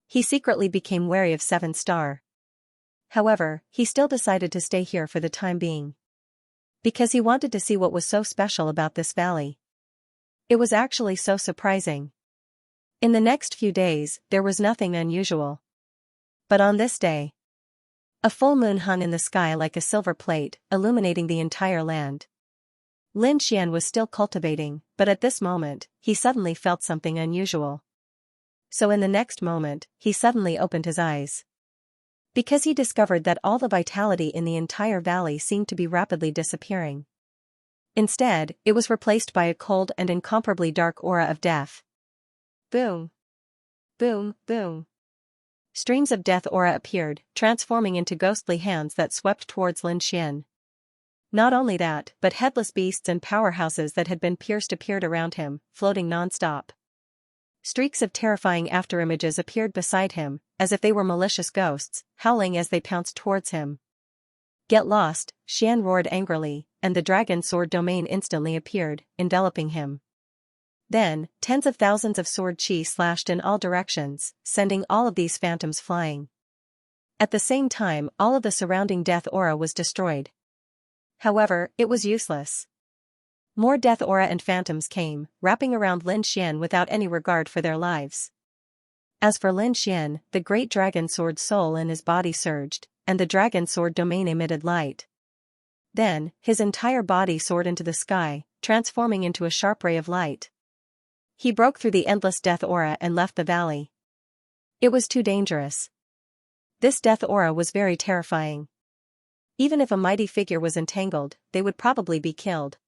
He secretly became wary of 7-star. However, he still decided to stay here for the time being. Because he wanted to see what was so special about this valley. It was actually so surprising. In the next few days, there was nothing unusual. But on this day, a full moon hung in the sky like a silver plate, illuminating the entire land. Lin Xian was still cultivating, but at this moment, he suddenly felt something unusual. So in the next moment, he suddenly opened his eyes. Because he discovered that all the vitality in the entire valley seemed to be rapidly disappearing. Instead, it was replaced by a cold and incomparably dark aura of death. Boom! Boom, boom! Streams of death aura appeared, transforming into ghostly hands that swept towards Lin Xian. Not only that, but headless beasts and powerhouses that had been pierced appeared around him, floating non-stop. Streaks of terrifying afterimages appeared beside him, as if they were malicious ghosts, howling as they pounced towards him. Get lost, Xian roared angrily, and the dragon sword domain instantly appeared, enveloping him. Then, tens of thousands of sword chi slashed in all directions, sending all of these phantoms flying. At the same time, all of the surrounding death aura was destroyed. However, it was useless. More death aura and phantoms came, wrapping around Lin Xian without any regard for their lives. As for Lin Xian, the great dragon sword soul in his body surged, and the dragon sword domain emitted light. Then, his entire body soared into the sky, transforming into a sharp ray of light. He broke through the endless death aura and left the valley. It was too dangerous. This death aura was very terrifying. Even if a mighty figure was entangled, they would probably be killed.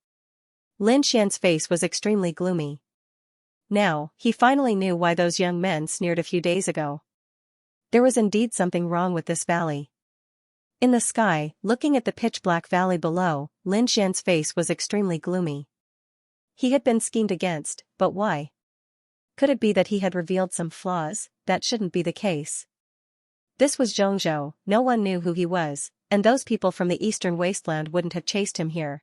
Lin Xian's face was extremely gloomy. Now, he finally knew why those young men sneered a few days ago. There was indeed something wrong with this valley. In the sky, looking at the pitch-black valley below, Lin Xian's face was extremely gloomy. He had been schemed against, but why? Could it be that he had revealed some flaws? That shouldn't be the case. This was Zhongzhou, no one knew who he was, and those people from the eastern wasteland wouldn't have chased him here.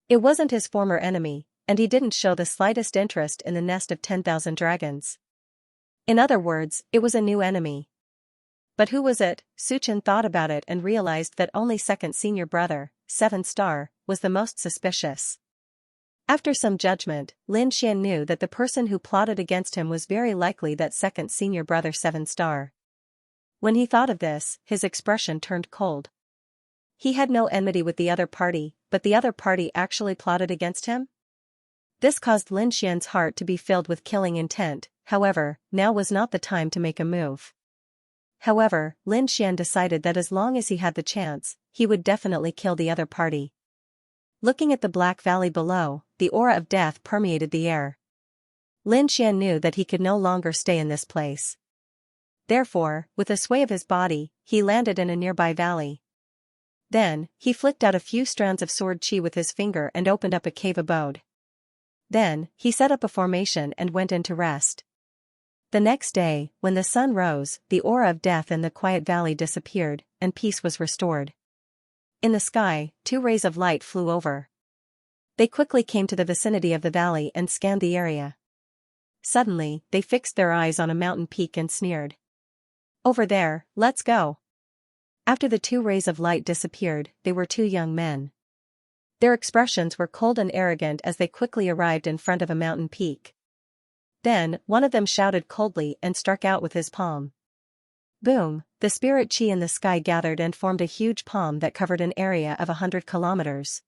It wasn't his former enemy, and he didn't show the slightest interest in the nest of 10,000 dragons. In other words, it was a new enemy. But who was it? Su Chen thought about it and realized that only second senior brother, 7-star, was the most suspicious. After some judgment, Lin Xian knew that the person who plotted against him was very likely that second senior brother 7-star. When he thought of this, his expression turned cold. He had no enmity with the other party, but the other party actually plotted against him? This caused Lin Xian's heart to be filled with killing intent. However, now was not the time to make a move. However, Lin Xian decided that as long as he had the chance, he would definitely kill the other party. Looking at the black valley below, the aura of death permeated the air. Lin Xian knew that he could no longer stay in this place. Therefore, with a sway of his body, he landed in a nearby valley. Then, he flicked out a few strands of sword chi with his finger and opened up a cave abode. Then, he set up a formation and went in to rest. The next day, when the sun rose, the aura of death in the quiet valley disappeared, and peace was restored. In the sky, 2 rays of light flew over. They quickly came to the vicinity of the valley and scanned the area. Suddenly, they fixed their eyes on a mountain peak and sneered. "Over there, let's go." After the two rays of light disappeared, they were two young men. Their expressions were cold and arrogant as they quickly arrived in front of a mountain peak. Then, one of them shouted coldly and struck out with his palm. Boom! The spirit chi in the sky gathered and formed a huge palm that covered an area of 100 kilometers.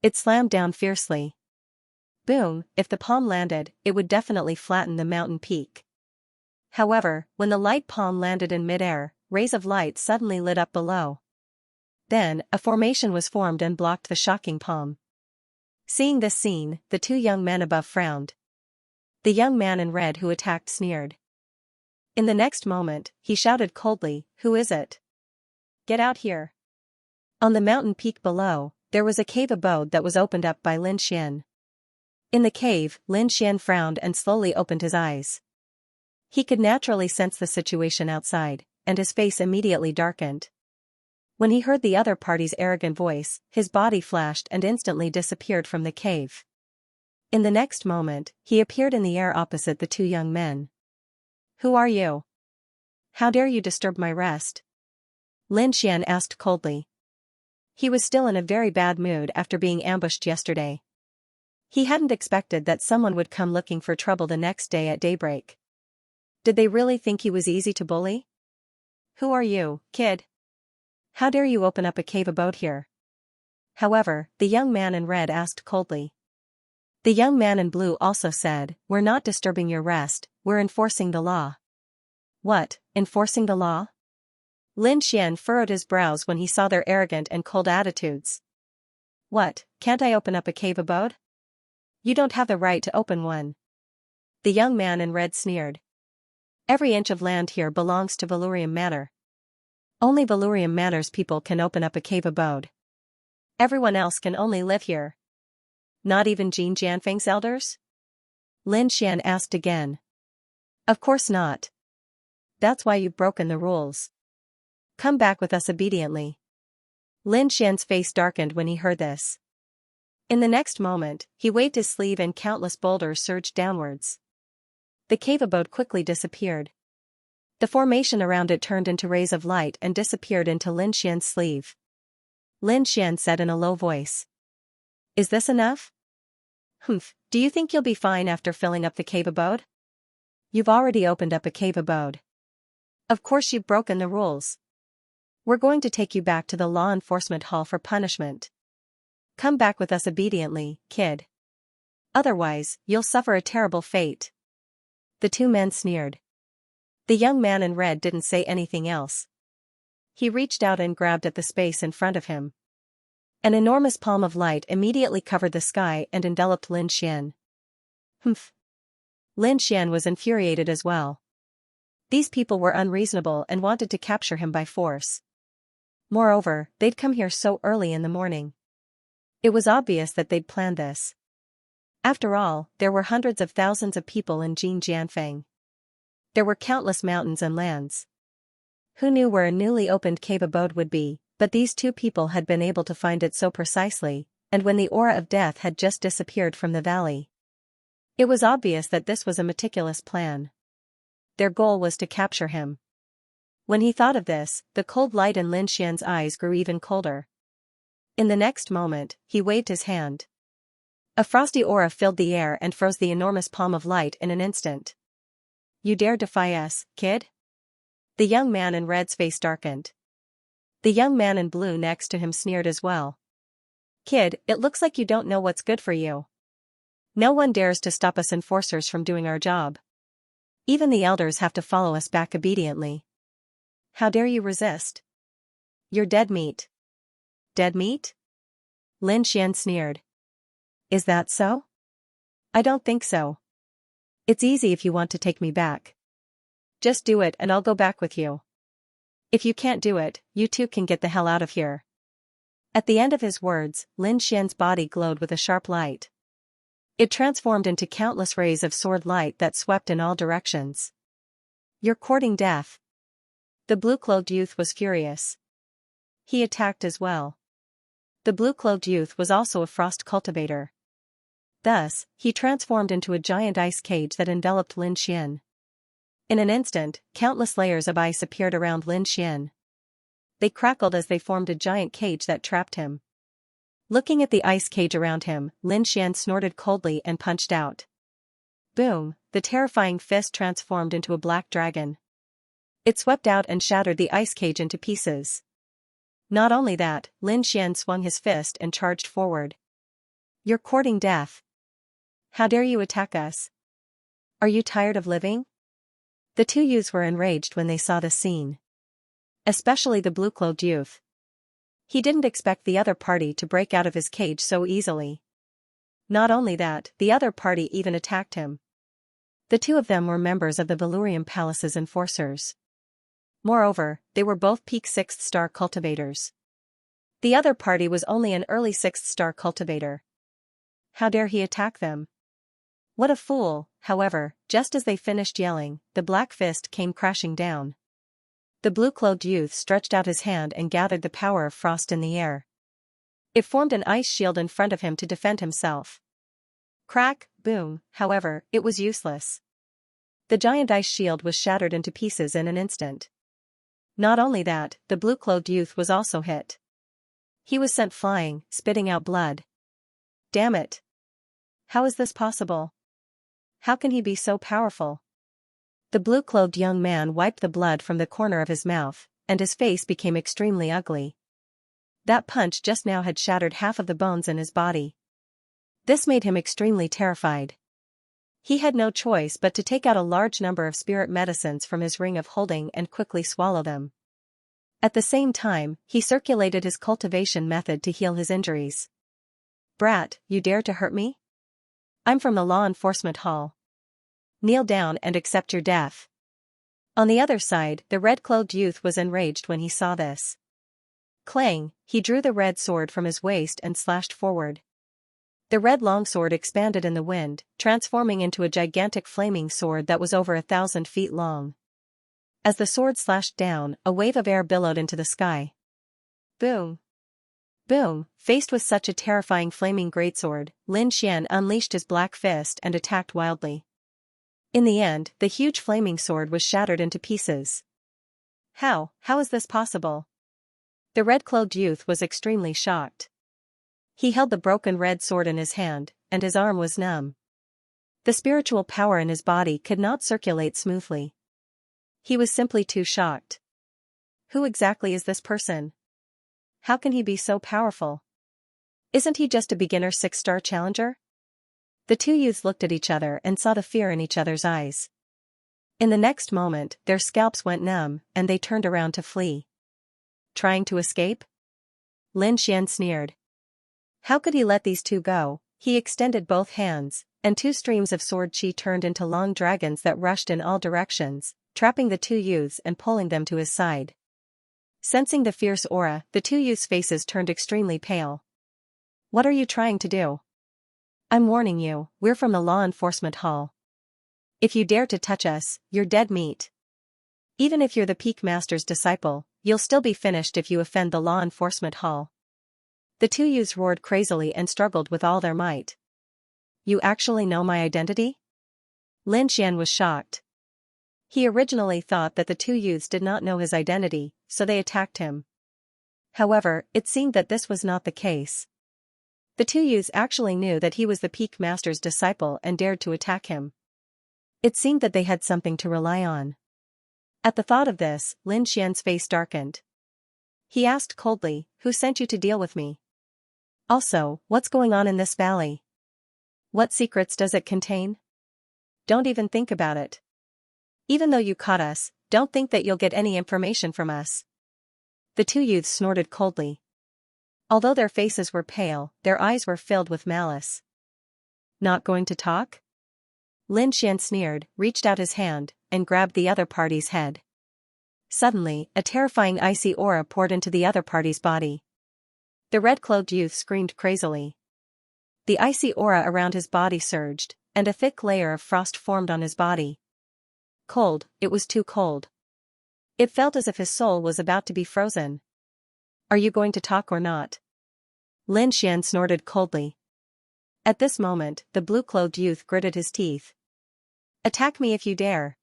It slammed down fiercely. Boom! If the palm landed, it would definitely flatten the mountain peak. However, when the light palm landed in midair, rays of light suddenly lit up below. Then, a formation was formed and blocked the shocking palm. Seeing this scene, the two young men above frowned. The young man in red who attacked sneered. In the next moment, he shouted coldly, "Who is it? Get out here." On the mountain peak below, there was a cave abode that was opened up by Lin Xian. In the cave, Lin Xian frowned and slowly opened his eyes. He could naturally sense the situation outside, and his face immediately darkened. When he heard the other party's arrogant voice, his body flashed and instantly disappeared from the cave. In the next moment, he appeared in the air opposite the two young men. "Who are you? How dare you disturb my rest?" Lin Xian asked coldly. He was still in a very bad mood after being ambushed yesterday. He hadn't expected that someone would come looking for trouble the next day at daybreak. Did they really think he was easy to bully? "Who are you, kid? How dare you open up a cave abode here?" However, the young man in red asked coldly. The young man in blue also said, "We're not disturbing your rest, we're enforcing the law." "What, enforcing the law?" Lin Xian furrowed his brows when he saw their arrogant and cold attitudes. "What, can't I open up a cave abode? You don't have the right to open one." The young man in red sneered. "Every inch of land here belongs to Vhumad Manor. Only Vhumad Manor's people can open up a cave abode. Everyone else can only live here. Not even Jin Jianfeng's elders?" Lin Xian asked again. "Of course not. That's why you've broken the rules. Come back with us obediently." Lin Xian's face darkened when he heard this. In the next moment, he waved his sleeve and countless boulders surged downwards. The cave abode quickly disappeared. The formation around it turned into rays of light and disappeared into Lin Xian's sleeve. Lin Xian said in a low voice. "Is this enough? Humph, do you think you'll be fine after filling up the cave abode? You've already opened up a cave abode. Of course you've broken the rules. We're going to take you back to the law enforcement hall for punishment. Come back with us obediently, kid. Otherwise, you'll suffer a terrible fate." The two men sneered. The young man in red didn't say anything else. He reached out and grabbed at the space in front of him. An enormous palm of light immediately covered the sky and enveloped Lin Xian. Humph. Lin Xian was infuriated as well. These people were unreasonable and wanted to capture him by force. Moreover, they'd come here so early in the morning. It was obvious that they'd planned this. After all, there were hundreds of thousands of people in Jin Jianfeng. There were countless mountains and lands. Who knew where a newly opened cave abode would be, but these two people had been able to find it so precisely, and when the aura of death had just disappeared from the valley. It was obvious that this was a meticulous plan. Their goal was to capture him. When he thought of this, the cold light in Lin Xian's eyes grew even colder. In the next moment, he waved his hand. A frosty aura filled the air and froze the enormous palm of light in an instant. "You dare defy us, kid?" The young man in red's face darkened. The young man in blue next to him sneered as well. "Kid, it looks like you don't know what's good for you. No one dares to stop us enforcers from doing our job. Even the elders have to follow us back obediently. How dare you resist? You're dead meat." "Dead meat?" Lin Xian sneered. "Is that so? I don't think so. It's easy if you want to take me back. Just do it and I'll go back with you. If you can't do it, you two can get the hell out of here." At the end of his words, Lin Xian's body glowed with a sharp light. It transformed into countless rays of sword light that swept in all directions. "You're courting death." The blue-clothed youth was furious. He attacked as well. The blue-clothed youth was also a frost cultivator. Thus, he transformed into a giant ice cage that enveloped Lin Xian. In an instant, countless layers of ice appeared around Lin Xian. They crackled as they formed a giant cage that trapped him. Looking at the ice cage around him, Lin Xian snorted coldly and punched out. Boom, the terrifying fist transformed into a black dragon. It swept out and shattered the ice cage into pieces. Not only that, Lin Xian swung his fist and charged forward. You're courting death. How dare you attack us? Are you tired of living? The two youths were enraged when they saw this scene. Especially the blue-clothed youth. He didn't expect the other party to break out of his cage so easily. Not only that, the other party even attacked him. The two of them were members of the Valurium Palace's enforcers. Moreover, they were both peak 6th star cultivators. The other party was only an early 6th star cultivator. How dare he attack them? What a fool! However, just as they finished yelling, the black fist came crashing down. The blue-clothed youth stretched out his hand and gathered the power of frost in the air. It formed an ice shield in front of him to defend himself. Crack, boom, however, it was useless. The giant ice shield was shattered into pieces in an instant. Not only that, the blue-clothed youth was also hit. He was sent flying, spitting out blood. Damn it! How is this possible? How can he be so powerful? The blue-clothed young man wiped the blood from the corner of his mouth, and his face became extremely ugly. That punch just now had shattered half of the bones in his body. This made him extremely terrified. He had no choice but to take out a large number of spirit medicines from his ring of holding and quickly swallow them. At the same time, he circulated his cultivation method to heal his injuries. Brat, you dare to hurt me? I'm from the law enforcement hall. Kneel down and accept your death. On the other side, the red-clothed youth was enraged when he saw this. Clang, he drew the red sword from his waist and slashed forward. The red longsword expanded in the wind, transforming into a gigantic flaming sword that was over 1,000 feet long. As the sword slashed down, a wave of air billowed into the sky. Boom! Boom! Faced with such a terrifying flaming greatsword, Lin Xian unleashed his black fist and attacked wildly. In the end, the huge flaming sword was shattered into pieces. How is this possible? The red-clothed youth was extremely shocked. He held the broken red sword in his hand, and his arm was numb. The spiritual power in his body could not circulate smoothly. He was simply too shocked. Who exactly is this person? How can he be so powerful? Isn't he just a beginner 6-star challenger? The two youths looked at each other and saw the fear in each other's eyes. In the next moment, their scalps went numb, and they turned around to flee. Trying to escape? Lin Xian sneered. How could he let these two go? He extended both hands, and 2 streams of sword chi turned into long dragons that rushed in all directions, trapping the two youths and pulling them to his side. Sensing the fierce aura, the two youths' faces turned extremely pale. What are you trying to do? I'm warning you, we're from the law enforcement hall. If you dare to touch us, you're dead meat. Even if you're the Peak Master's disciple, you'll still be finished if you offend the law enforcement hall. The two youths roared crazily and struggled with all their might. You actually know my identity? Lin Xian was shocked. He originally thought that the two youths did not know his identity, so they attacked him. However, it seemed that this was not the case. The two youths actually knew that he was the Peak Master's disciple and dared to attack him. It seemed that they had something to rely on. At the thought of this, Lin Xian's face darkened. He asked coldly, "Who sent you to deal with me? Also, what's going on in this valley? What secrets does it contain? Don't even think about it. Even though you caught us, don't think that you'll get any information from us." The two youths snorted coldly. Although their faces were pale, their eyes were filled with malice. Not going to talk? Lin Xian sneered, reached out his hand, and grabbed the other party's head. Suddenly, a terrifying icy aura poured into the other party's body. The red-clothed youth screamed crazily. The icy aura around his body surged, and a thick layer of frost formed on his body. Cold, it was too cold. It felt as if his soul was about to be frozen. Are you going to talk or not? Lin Xian snorted coldly. At this moment, the blue-clothed youth gritted his teeth. Attack me if you dare.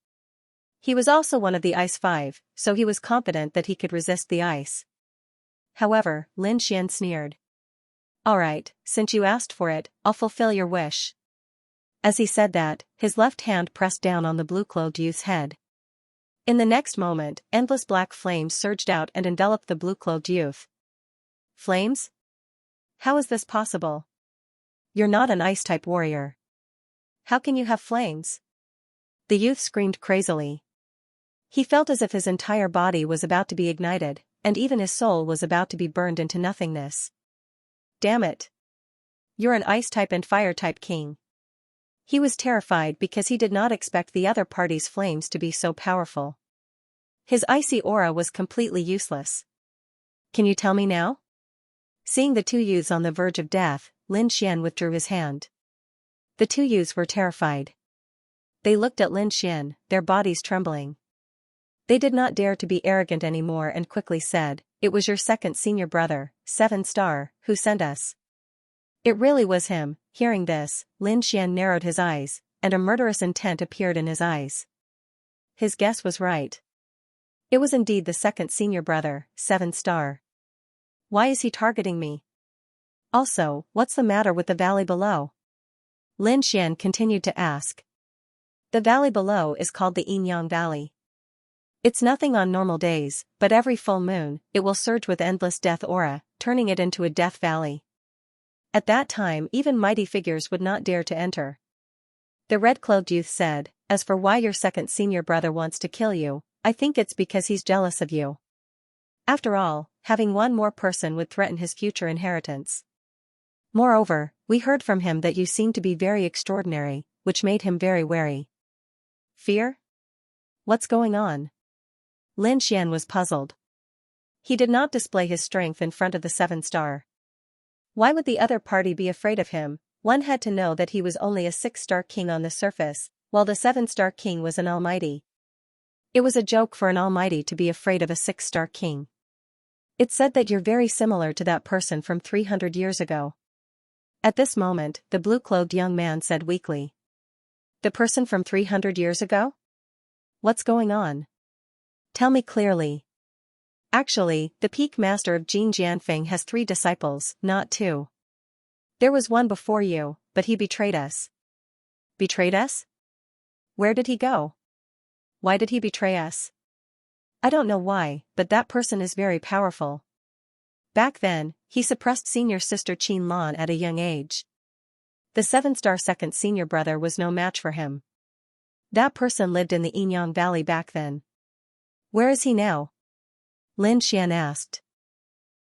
He was also one of the Ice Five, so he was confident that he could resist the ice. However, Lin Xian sneered. Alright, since you asked for it, I'll fulfill your wish. As he said that, his left hand pressed down on the blue-clothed youth's head. In the next moment, endless black flames surged out and enveloped the blue-clothed youth. Flames? How is this possible? You're not an ice-type warrior. How can you have flames? The youth screamed crazily. He felt as if his entire body was about to be ignited, and even his soul was about to be burned into nothingness. Damn it! You're an ice-type and fire-type king. He was terrified because he did not expect the other party's flames to be so powerful. His icy aura was completely useless. Can you tell me now? Seeing the two youths on the verge of death, Lin Xian withdrew his hand. The two youths were terrified. They looked at Lin Xian, their bodies trembling. They did not dare to be arrogant anymore and quickly said, "It was your second senior brother, 7 Star, who sent us." It really was him. Hearing this, Lin Xian narrowed his eyes, and a murderous intent appeared in his eyes. His guess was right. It was indeed the second senior brother, 7 Star. Why is he targeting me? Also, what's the matter with the valley below? Lin Xian continued to ask. The valley below is called the Yin-Yang Valley. It's nothing on normal days, but every full moon, it will surge with endless death aura, turning it into a death valley. At that time even mighty figures would not dare to enter. The red-clothed youth said, "As for why your second senior brother wants to kill you, I think it's because he's jealous of you. After all, having one more person would threaten his future inheritance. Moreover, we heard from him that you seem to be very extraordinary, which made him very wary." Fear? What's going on? Lin Xian was puzzled. He did not display his strength in front of the 7 Star. Why would the other party be afraid of him? One had to know that he was only a 6-star king on the surface, while the 7-star king was an almighty. It was a joke for an almighty to be afraid of a 6-star king. It said that you're very similar to that person from 300 years ago. At this moment, the blue-clothed young man said weakly. The person from 300 years ago? What's going on? Tell me clearly. Actually, the peak master of Jin Jianfeng has 3 disciples, not 2. There was one before you, but he betrayed us. Betrayed us? Where did he go? Why did he betray us? I don't know why, but that person is very powerful. Back then, he suppressed senior sister Qin Lan at a young age. The 7-star second senior brother was no match for him. That person lived in the Yin-Yang Valley back then. Where is he now? Lin Xian asked.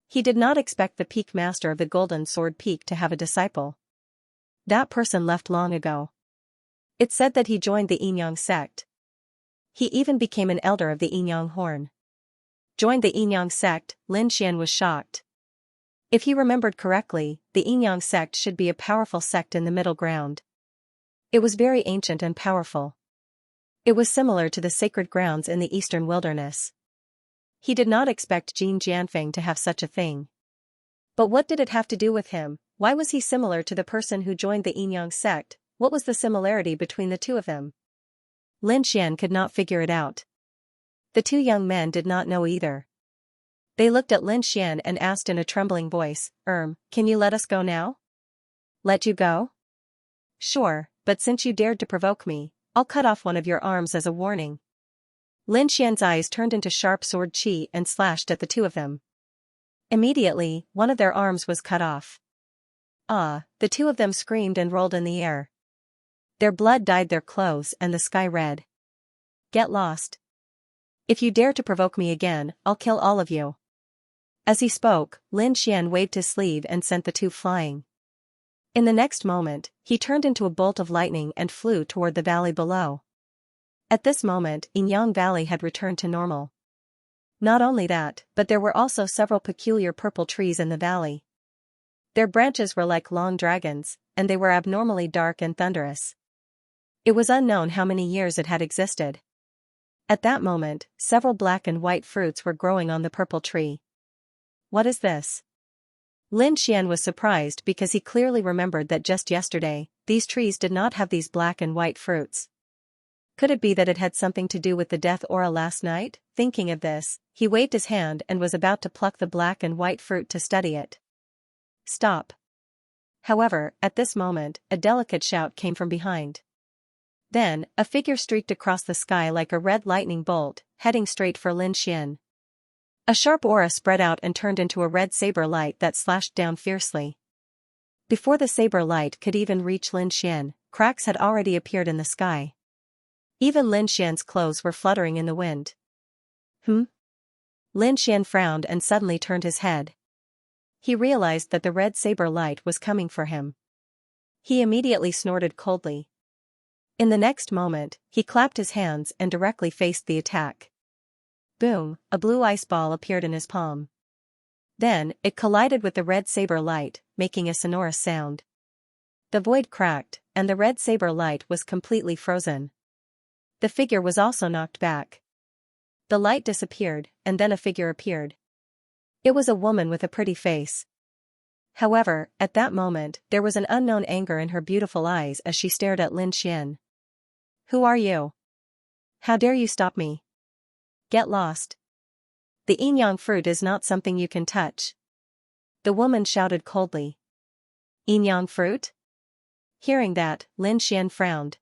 He did not expect the peak master of the Golden Sword Peak to have a disciple. That person left long ago. It said that he joined the Yin-Yang sect. He even became an elder of the Yin-Yang Horn. Joined the Yin-Yang sect, Lin Xian was shocked. If he remembered correctly, the Yin-Yang sect should be a powerful sect in the middle ground. It was very ancient and powerful. It was similar to the sacred grounds in the eastern wilderness. He did not expect Jin Jianfeng to have such a thing. But what did it have to do with him? Why was he similar to the person who joined the Yin-Yang sect? What was the similarity between the two of them? Lin Xian could not figure it out. The two young men did not know either. They looked at Lin Xian and asked in a trembling voice, can you let us go now? Let you go? Sure, but since you dared to provoke me, I'll cut off one of your arms as a warning. Lin Xian's eyes turned into sharp sword qi and slashed at the two of them. Immediately, one of their arms was cut off. The two of them screamed and rolled in the air. Their blood dyed their clothes and the sky red. Get lost. If you dare to provoke me again, I'll kill all of you. As he spoke, Lin Xian waved his sleeve and sent the two flying. In the next moment, he turned into a bolt of lightning and flew toward the valley below. At this moment, Yin-Yang Valley had returned to normal. Not only that, but there were also several peculiar purple trees in the valley. Their branches were like long dragons, and they were abnormally dark and thunderous. It was unknown how many years it had existed. At that moment, several black and white fruits were growing on the purple tree. What is this? Lin Xian was surprised because he clearly remembered that just yesterday, these trees did not have these black and white fruits. Could it be that it had something to do with the death aura last night? Thinking of this, he waved his hand and was about to pluck the black and white fruit to study it. Stop. However, at this moment, a delicate shout came from behind. Then, a figure streaked across the sky like a red lightning bolt, heading straight for Lin Xian. A sharp aura spread out and turned into a red saber light that slashed down fiercely. Before the saber light could even reach Lin Xian, cracks had already appeared in the sky. Even Lin Xian's clothes were fluttering in the wind. Lin Xian frowned and suddenly turned his head. He realized that the red saber light was coming for him. He immediately snorted coldly. In the next moment, he clapped his hands and directly faced the attack. Boom, a blue ice ball appeared in his palm. Then, it collided with the red saber light, making a sonorous sound. The void cracked, and the red saber light was completely frozen. The figure was also knocked back. The light disappeared, and then a figure appeared. It was a woman with a pretty face. However, at that moment, there was an unknown anger in her beautiful eyes as she stared at Lin Xian. Who are you? How dare you stop me? Get lost. The yin-yang fruit is not something you can touch. The woman shouted coldly. Yin-yang fruit? Hearing that, Lin Xian frowned.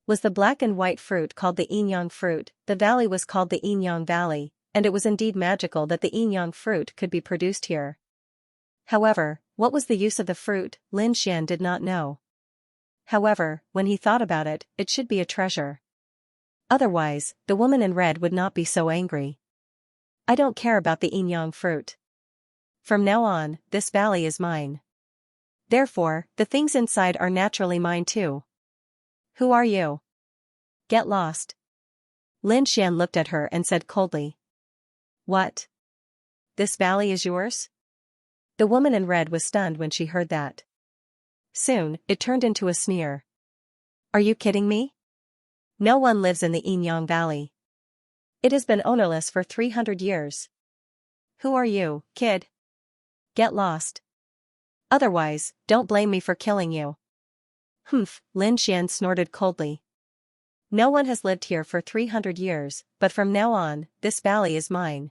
Was the black and white fruit called the yin-yang fruit? The valley was called the yin-yang valley, and it was indeed magical that the yin-yang fruit could be produced here. However, what was the use of the fruit? Lin Xian did not know. However, when he thought about it, it should be a treasure. Otherwise, the woman in red would not be so angry. I don't care about the yin-yang fruit. From now on, this valley is mine. Therefore, the things inside are naturally mine too. Who are you? Get lost. Lin Xian looked at her and said coldly. What? This valley is yours? The woman in red was stunned when she heard that. Soon, it turned into a sneer. Are you kidding me? No one lives in the yin-yang valley. It has been ownerless for 300 years. Who are you, kid? Get lost. Otherwise, don't blame me for killing you. Lin Xian snorted coldly. No one has lived here for 300 years, but from now on, this valley is mine.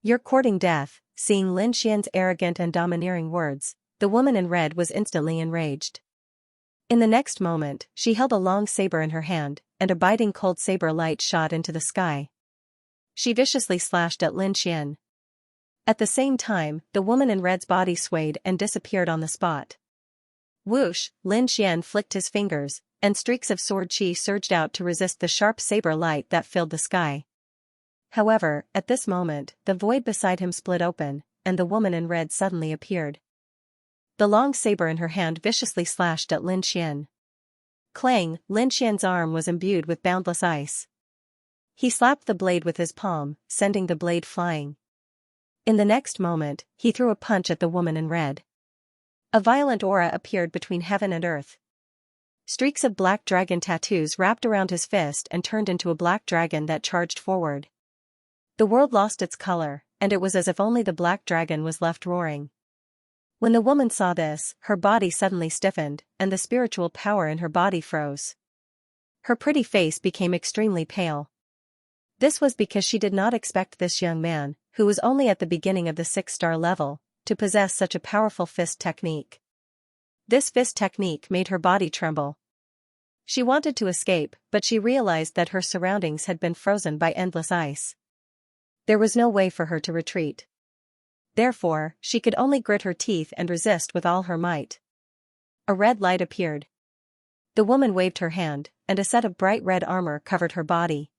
You're courting death. Seeing Lin Xian's arrogant and domineering words, the woman in red was instantly enraged. In the next moment, she held a long saber in her hand, and a biting cold saber light shot into the sky. She viciously slashed at Lin Xian. At the same time, the woman in red's body swayed and disappeared on the spot. Whoosh, Lin Xian flicked his fingers, and streaks of sword chi surged out to resist the sharp saber light that filled the sky. However, at this moment, the void beside him split open, and the woman in red suddenly appeared. The long saber in her hand viciously slashed at Lin Xian. Clang, Lin Xian's arm was imbued with boundless ice. He slapped the blade with his palm, sending the blade flying. In the next moment, he threw a punch at the woman in red. A violent aura appeared between heaven and earth. Streaks of black dragon tattoos wrapped around his fist and turned into a black dragon that charged forward. The world lost its color, and it was as if only the black dragon was left roaring. When the woman saw this, her body suddenly stiffened, and the spiritual power in her body froze. Her pretty face became extremely pale. This was because she did not expect this young man, who was only at the beginning of the 6-star level, to possess such a powerful fist technique. This fist technique made her body tremble. She wanted to escape, but she realized that her surroundings had been frozen by endless ice. There was no way for her to retreat. Therefore, she could only grit her teeth and resist with all her might. A red light appeared. The woman waved her hand, and a set of bright red armor covered her body.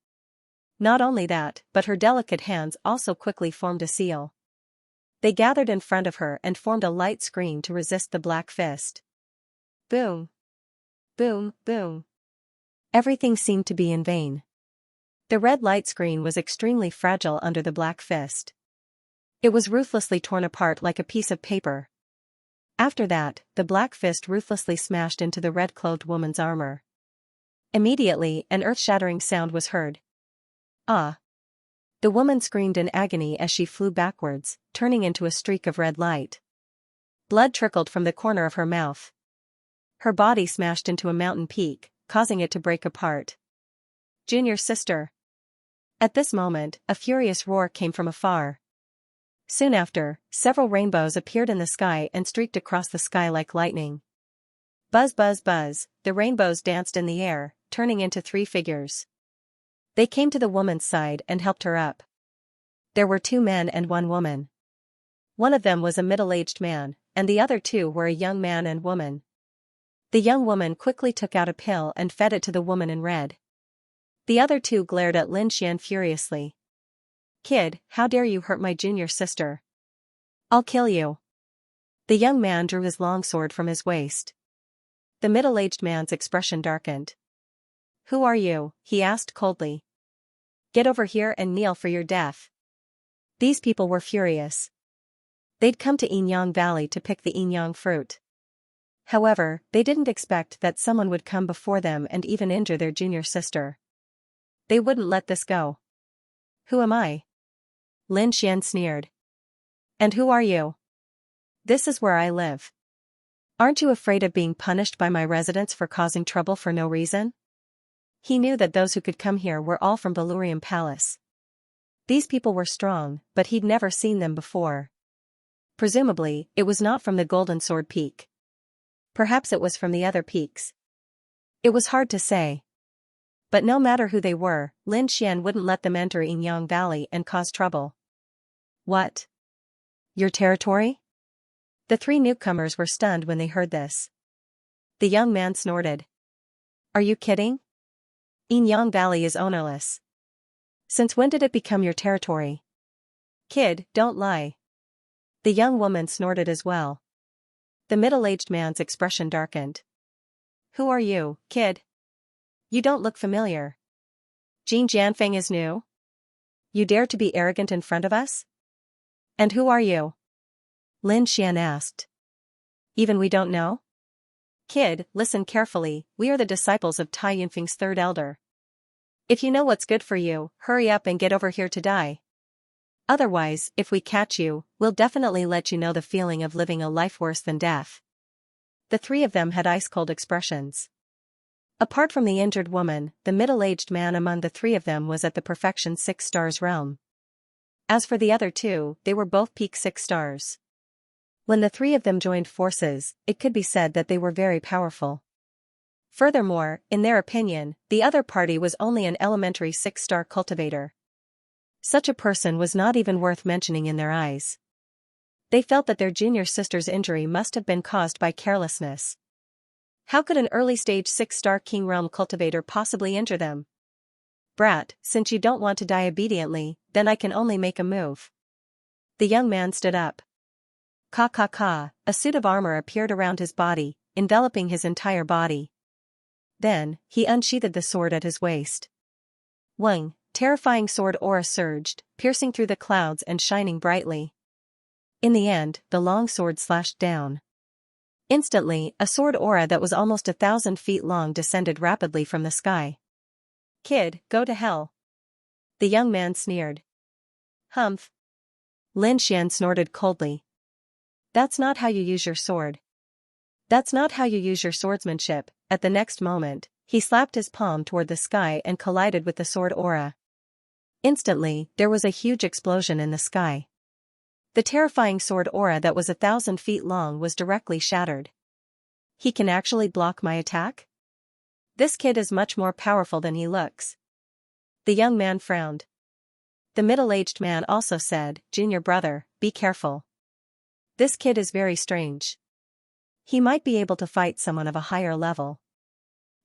Not only that, but her delicate hands also quickly formed a seal. They gathered in front of her and formed a light screen to resist the black fist. Boom! Boom, boom. Everything seemed to be in vain. The red light screen was extremely fragile under the black fist. It was ruthlessly torn apart like a piece of paper. After that, the black fist ruthlessly smashed into the red-clothed woman's armor. Immediately, an earth-shattering sound was heard. Ah! The woman screamed in agony as she flew backwards, turning into a streak of red light. Blood trickled from the corner of her mouth. Her body smashed into a mountain peak, causing it to break apart. Junior sister. At this moment, a furious roar came from afar. Soon after, several rainbows appeared in the sky and streaked across the sky like lightning. Buzz buzz buzz, the rainbows danced in the air, turning into 3 figures. They came to the woman's side and helped her up. There were 2 men and 1 woman. One of them was a middle-aged man, and the other 2 were a young man and woman. The young woman quickly took out a pill and fed it to the woman in red. The other 2 glared at Lin Xian furiously. "Kid, how dare you hurt my junior sister? I'll kill you." The young man drew his longsword from his waist. The middle-aged man's expression darkened. "Who are you?" he asked coldly. "Get over here and kneel for your death." These people were furious. They'd come to Yinyang Valley to pick the Yinyang fruit. However, they didn't expect that someone would come before them and even injure their junior sister. They wouldn't let this go. "Who am I?" Lin Xian sneered. "And who are you?" "This is where I live." "Aren't you afraid of being punished by my residents for causing trouble for no reason?" He knew that those who could come here were all from Balurium Palace. These people were strong, but he'd never seen them before. Presumably, it was not from the Golden Sword Peak. Perhaps it was from the other peaks. It was hard to say. But no matter who they were, Lin Xian wouldn't let them enter Yinyang Valley and cause trouble. "What? Your territory?" The 3 newcomers were stunned when they heard this. The young man snorted. "Are you kidding? Yinyang Valley is ownerless. Since when did it become your territory?" "Kid, don't lie." The young woman snorted as well. The middle-aged man's expression darkened. "Who are you, kid? You don't look familiar. Jin Jianfeng is new? You dare to be arrogant in front of us? And who are you?" Lin Xian asked. "Even we don't know?" "Kid, listen carefully, we are the disciples of Tai Yunfeng's 3rd elder. If you know what's good for you, hurry up and get over here to die. Otherwise, if we catch you, we'll definitely let you know the feeling of living a life worse than death." The 3 of them had ice-cold expressions. Apart from the injured woman, the middle-aged man among the 3 of them was at the perfection 6 stars realm. As for the other 2, they were both peak 6 stars. When the 3 of them joined forces, it could be said that they were very powerful. Furthermore, in their opinion, the other party was only an elementary 6-star cultivator. Such a person was not even worth mentioning in their eyes. They felt that their junior sister's injury must have been caused by carelessness. How could an early-stage 6-star King Realm cultivator possibly injure them? "Brat, since you don't want to die obediently, then I can only make a move." The young man stood up. Ka ka ka, a suit of armor appeared around his body, enveloping his entire body. Then, he unsheathed the sword at his waist. Wang, terrifying sword aura surged, piercing through the clouds and shining brightly. In the end, the long sword slashed down. Instantly, a sword aura that was almost 1,000 feet long descended rapidly from the sky. "Kid, go to hell." The young man sneered. "Humph." Lin Xian snorted coldly. "That's not how you use your sword. That's not how you use your swordsmanship." At the next moment, he slapped his palm toward the sky and collided with the sword aura. Instantly, there was a huge explosion in the sky. The terrifying sword aura that was 1,000 feet long was directly shattered. "He can actually block my attack? This kid is much more powerful than he looks." The young man frowned. The middle-aged man also said, "Junior brother, be careful. This kid is very strange. He might be able to fight someone of a higher level."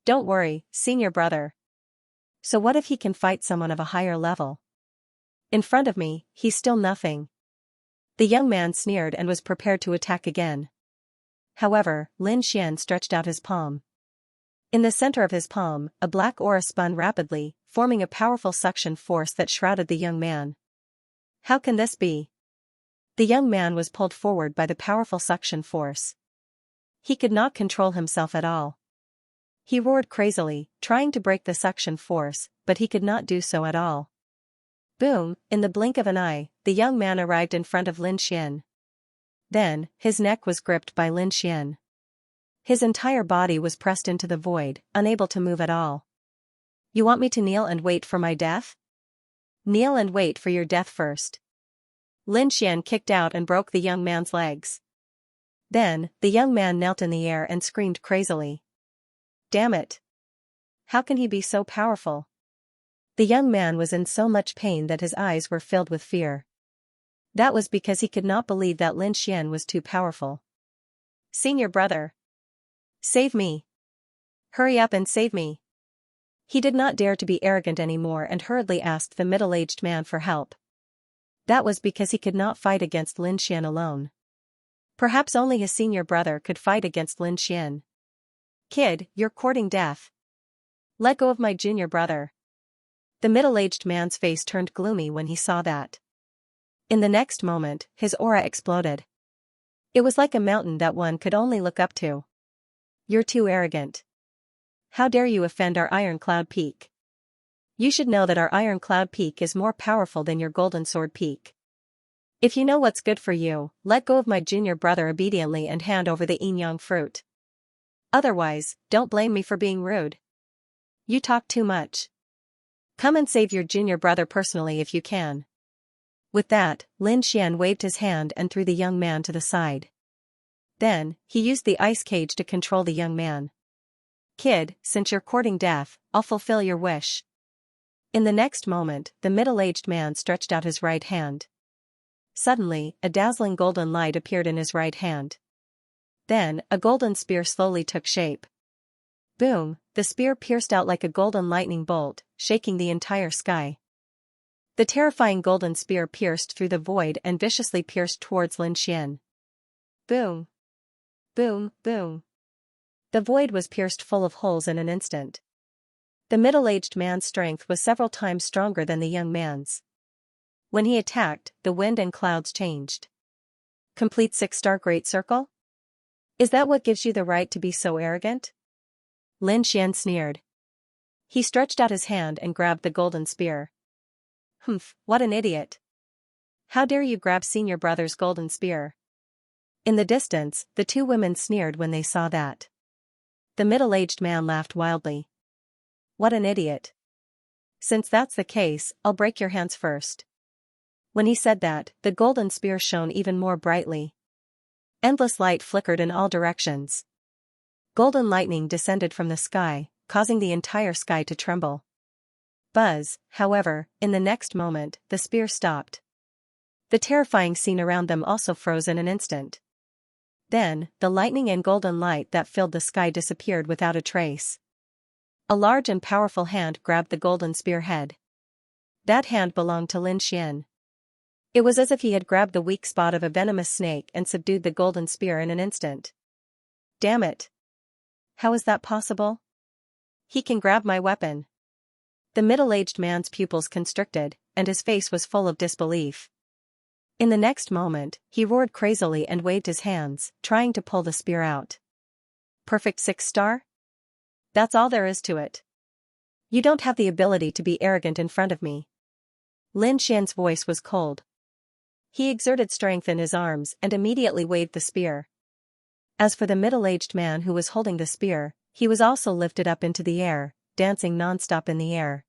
"Don't worry, senior brother." "So what if he can fight someone of a higher level? In front of me, he's still nothing." The young man sneered and was prepared to attack again. However, Lin Xian stretched out his palm. In the center of his palm, a black aura spun rapidly, forming a powerful suction force that shrouded the young man. "How can this be?" The young man was pulled forward by the powerful suction force. He could not control himself at all. He roared crazily, trying to break the suction force, but he could not do so at all. Boom, in the blink of an eye, the young man arrived in front of Lin Xian. Then, his neck was gripped by Lin Xian. His entire body was pressed into the void, unable to move at all. You want me to kneel and wait for my death? Kneel and wait for your death first. Lin Xian kicked out and broke the young man's legs. Then, the young man knelt in the air and screamed crazily. Damn it! How can he be so powerful? The young man was in so much pain that his eyes were filled with fear. That was because he could not believe that Lin Xian was too powerful. Senior brother! Save me! Hurry up and save me! He did not dare to be arrogant anymore and hurriedly asked the middle-aged man for help. That was because he could not fight against Lin Xian alone. Perhaps only his senior brother could fight against Lin Xian. Kid, you're courting death. Let go of my junior brother. The middle-aged man's face turned gloomy when he saw that. In the next moment, his aura exploded. It was like a mountain that one could only look up to. You're too arrogant. How dare you offend our Iron Cloud Peak? You should know that our Iron Cloud Peak is more powerful than your Golden Sword Peak. If you know what's good for you, let go of my junior brother obediently and hand over the yin yang fruit. Otherwise, don't blame me for being rude. You talk too much. Come and save your junior brother personally if you can. With that, Lin Xian waved his hand and threw the young man to the side. Then, he used the ice cage to control the young man. Kid, since you're courting death, I'll fulfill your wish. In the next moment, the middle-aged man stretched out his right hand. Suddenly, a dazzling golden light appeared in his right hand. Then, a golden spear slowly took shape. Boom, the spear pierced out like a golden lightning bolt, shaking the entire sky. The terrifying golden spear pierced through the void and viciously pierced towards Lin Xian. Boom! Boom, boom! The void was pierced full of holes in an instant. The middle-aged man's strength was several times stronger than the young man's. When he attacked, the wind and clouds changed. Complete 6-star Great Circle? Is that what gives you the right to be so arrogant? Lin Xian sneered. He stretched out his hand and grabbed the golden spear. Humph, what an idiot. How dare you grab senior brother's golden spear? In the distance, the two women sneered when they saw that. The middle-aged man laughed wildly. What an idiot. Since that's the case, I'll break your hands first. When he said that, the golden spear shone even more brightly. Endless light flickered in all directions. Golden lightning descended from the sky, causing the entire sky to tremble. Buzz, however, in the next moment, the spear stopped. The terrifying scene around them also froze in an instant. Then, the lightning and golden light that filled the sky disappeared without a trace. A large and powerful hand grabbed the golden spearhead. That hand belonged to Lin Xian. It was as if he had grabbed the weak spot of a venomous snake and subdued the golden spear in an instant. Damn it! How is that possible? He can grab my weapon. The middle-aged man's pupils constricted, and his face was full of disbelief. In the next moment, he roared crazily and waved his hands, trying to pull the spear out. Perfect 6-star? That's all there is to it. You don't have the ability to be arrogant in front of me. Lin Xian's voice was cold. He exerted strength in his arms and immediately waved the spear. As for the middle-aged man who was holding the spear, he was also lifted up into the air, dancing non-stop in the air.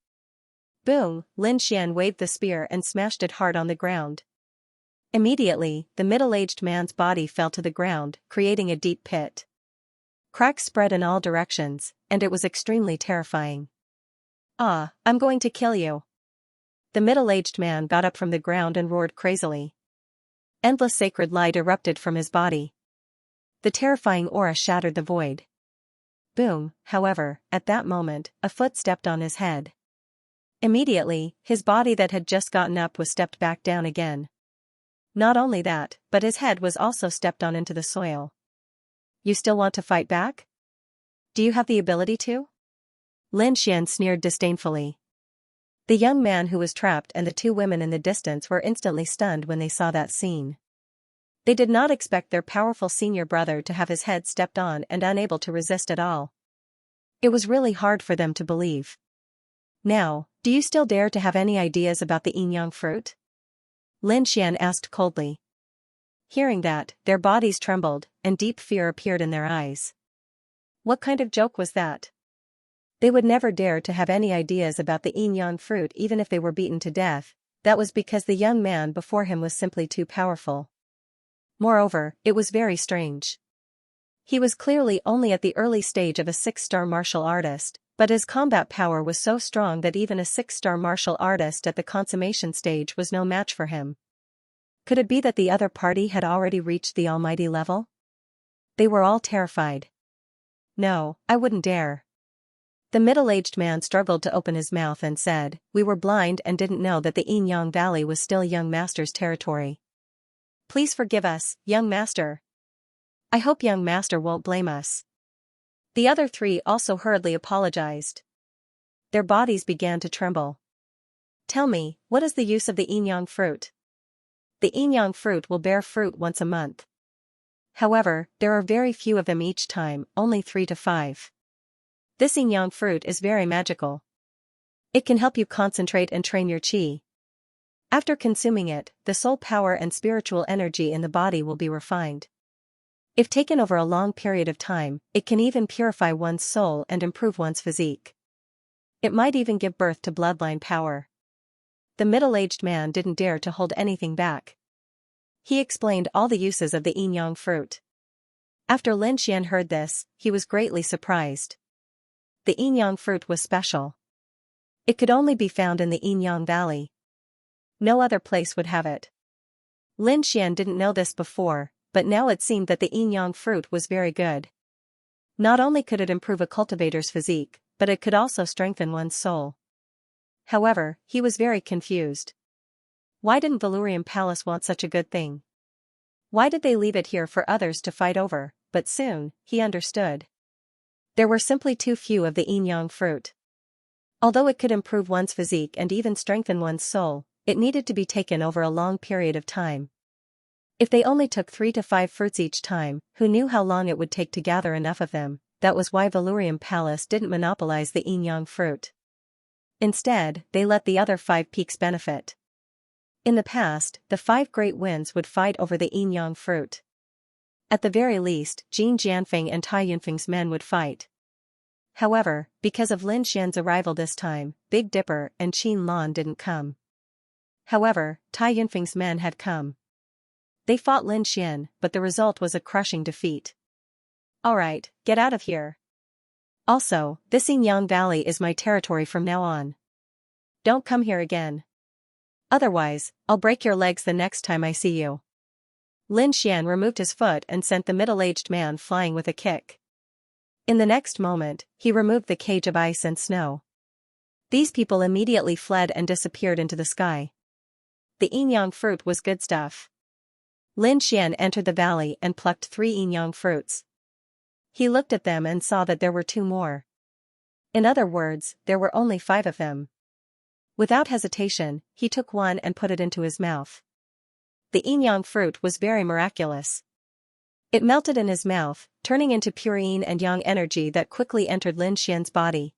Boom, Lin Xian waved the spear and smashed it hard on the ground. Immediately, the middle-aged man's body fell to the ground, creating a deep pit. Cracks spread in all directions, and it was extremely terrifying. Ah, I'm going to kill you. The middle-aged man got up from the ground and roared crazily. Endless sacred light erupted from his body. The terrifying aura shattered the void. Boom, however, at that moment, a foot stepped on his head. Immediately, his body that had just gotten up was stepped back down again. Not only that, but his head was also stepped on into the soil. You still want to fight back? Do you have the ability to? Lin Xian sneered disdainfully. The young man who was trapped and the two women in the distance were instantly stunned when they saw that scene. They did not expect their powerful senior brother to have his head stepped on and unable to resist at all. It was really hard for them to believe. Now, do you still dare to have any ideas about the yin-yang fruit? Lin Xian asked coldly. Hearing that, their bodies trembled, and deep fear appeared in their eyes. What kind of joke was that? They would never dare to have any ideas about the yin-yang fruit even if they were beaten to death. That was because the young man before him was simply too powerful. Moreover, it was very strange. He was clearly only at the early stage of a 6-star martial artist, but his combat power was so strong that even a 6-star martial artist at the consummation stage was no match for him. Could it be that the other party had already reached the almighty level? They were all terrified. No, I wouldn't dare. The middle-aged man struggled to open his mouth and said, "We were blind and didn't know that the Yin-Yang Valley was still young master's territory. Please forgive us, young master. I hope young master won't blame us." The other three also hurriedly apologized. Their bodies began to tremble. "Tell me, what is the use of the Yin-Yang fruit?" "The Yin-Yang fruit will bear fruit once a month. However, there are very few of them each time, only 3 to 5. This yin-yang fruit is very magical. It can help you concentrate and train your qi. After consuming it, the soul power and spiritual energy in the body will be refined. If taken over a long period of time, it can even purify one's soul and improve one's physique. It might even give birth to bloodline power." The middle-aged man didn't dare to hold anything back. He explained all the uses of the yin-yang fruit. After Lin Xian heard this, he was greatly surprised. The yin-yang fruit was special. It could only be found in the Yin-Yang Valley. No other place would have it. Lin Xian didn't know this before, but now it seemed that the yin-yang fruit was very good. Not only could it improve a cultivator's physique, but it could also strengthen one's soul. However, he was very confused. Why didn't Vhumad Palace want such a good thing? Why did they leave it here for others to fight over? But soon, he understood. There were simply too few of the yin-yang fruit. Although it could improve one's physique and even strengthen one's soul, it needed to be taken over a long period of time. If they only took 3 to 5 fruits each time, who knew how long it would take to gather enough of them? That was why Vhumad Palace didn't monopolize the yin-yang fruit. Instead, they let the other 5 peaks benefit. In the past, the 5 great winds would fight over the yin-yang fruit. At the very least, Jin Jianfeng and Tai Yunfeng's men would fight. However, because of Lin Xian's arrival this time, Big Dipper and Qin Lan didn't come. However, Tai Yunfeng's men had come. They fought Lin Xian, but the result was a crushing defeat. "Alright, get out of here. Also, this Yin-Yang Valley is my territory from now on. Don't come here again. Otherwise, I'll break your legs the next time I see you." Lin Xian removed his foot and sent the middle-aged man flying with a kick. In the next moment, he removed the cage of ice and snow. These people immediately fled and disappeared into the sky. The yin-yang fruit was good stuff. Lin Xian entered the valley and plucked 3 yin-yang fruits. He looked at them and saw that there were 2 more. In other words, there were only 5 of them. Without hesitation, he took one and put it into his mouth. The yin-yang fruit was very miraculous. It melted in his mouth, turning into pure yin and yang energy that quickly entered Lin Xian's body.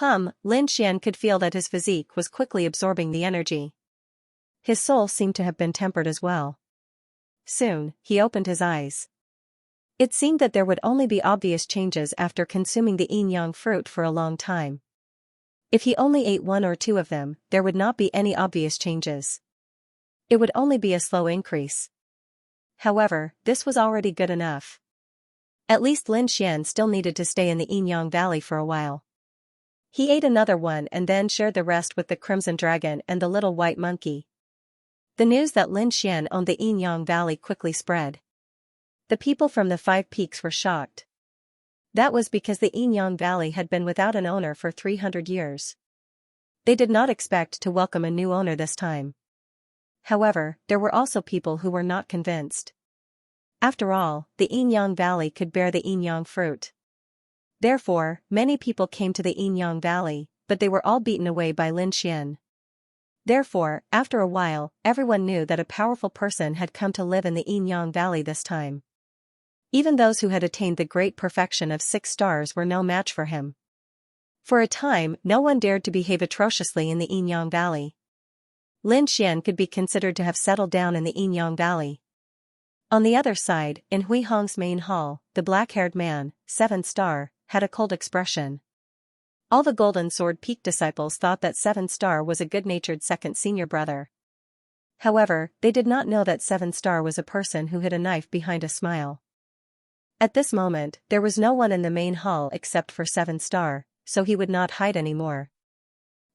Lin Xian could feel that his physique was quickly absorbing the energy. His soul seemed to have been tempered as well. Soon, he opened his eyes. It seemed that there would only be obvious changes after consuming the yin-yang fruit for a long time. If he only ate 1 or 2 of them, there would not be any obvious changes. It would only be a slow increase. However, this was already good enough. At least Lin Xian still needed to stay in the Yin-Yang Valley for a while. He ate another one and then shared the rest with the Crimson Dragon and the little white monkey. The news that Lin Xian owned the Yin-Yang Valley quickly spread. The people from the 5 peaks were shocked. That was because the Yin-Yang Valley had been without an owner for 300 years. They did not expect to welcome a new owner this time. However, there were also people who were not convinced. After all, the Yin-Yang Valley could bear the yin-yang fruit. Therefore, many people came to the Yin-Yang Valley, but they were all beaten away by Lin Xian. Therefore, after a while, everyone knew that a powerful person had come to live in the Yin-Yang Valley this time. Even those who had attained the great perfection of 6 stars were no match for him. For a time, no one dared to behave atrociously in the Yin-Yang Valley. Lin Xian could be considered to have settled down in the Yin-Yang Valley. On the other side, in Hui Hong's main hall, the black-haired man, 7 star, had a cold expression. All the Golden Sword Peak disciples thought that 7-Star was a good-natured second senior brother. However, they did not know that 7-Star was a person who hid a knife behind a smile. At this moment, there was no one in the main hall except for 7-Star, so he would not hide anymore.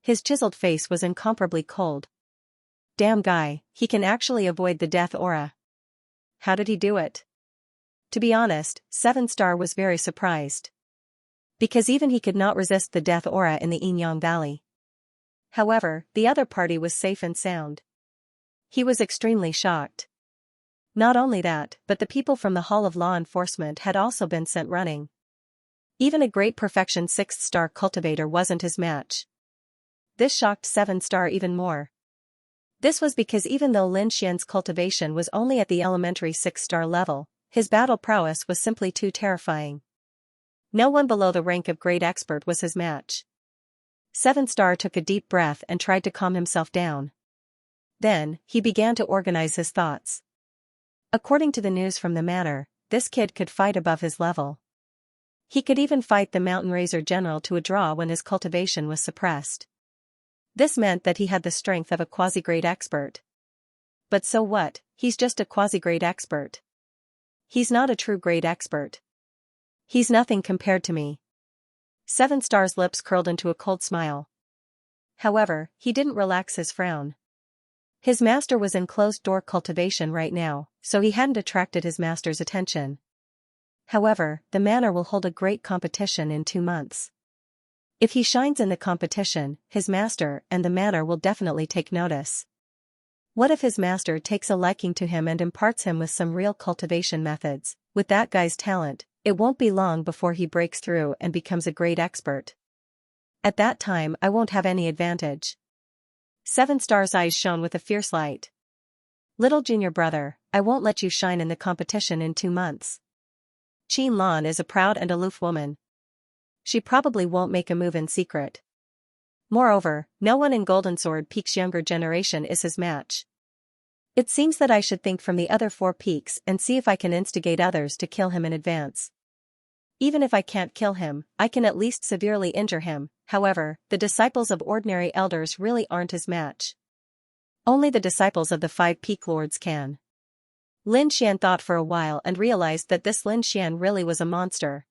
His chiseled face was incomparably cold. Damn guy, he can actually avoid the death aura. How did he do it? To be honest, 7-Star was very surprised. Because even he could not resist the death aura in the Yinyang Valley. However, the other party was safe and sound. He was extremely shocked. Not only that, but the people from the Hall of Law Enforcement had also been sent running. Even a great perfection 6th-star cultivator wasn't his match. This shocked 7-Star even more. This was because even though Lin Xian's cultivation was only at the elementary 6-star level, his battle prowess was simply too terrifying. No one below the rank of great expert was his match. 7-Star took a deep breath and tried to calm himself down. Then, he began to organize his thoughts. According to the news from the manor, this kid could fight above his level. He could even fight the Mountain Razor General to a draw when his cultivation was suppressed. This meant that he had the strength of a quasi-great expert. But so what, he's just a quasi-great expert. He's not a true great expert. He's nothing compared to me. 7-Star's lips curled into a cold smile. However, he didn't relax his frown. His master was in closed-door cultivation right now, so he hadn't attracted his master's attention. However, the manor will hold a great competition in 2 months. If he shines in the competition, his master and the manor will definitely take notice. What if his master takes a liking to him and imparts him with some real cultivation methods? With that guy's talent, it won't be long before he breaks through and becomes a great expert. At that time I won't have any advantage. 7-Star's eyes shone with a fierce light. Little junior brother, I won't let you shine in the competition in 2 months. Qin Lan is a proud and aloof woman. She probably won't make a move in secret. Moreover, no one in Golden Sword Peak's younger generation is his match. It seems that I should think from the other 4 peaks and see if I can instigate others to kill him in advance. Even if I can't kill him, I can at least severely injure him. However, the disciples of ordinary elders really aren't his match. Only the disciples of the 5 peak lords can. Lin Xian thought for a while and realized that this Lin Xian really was a monster.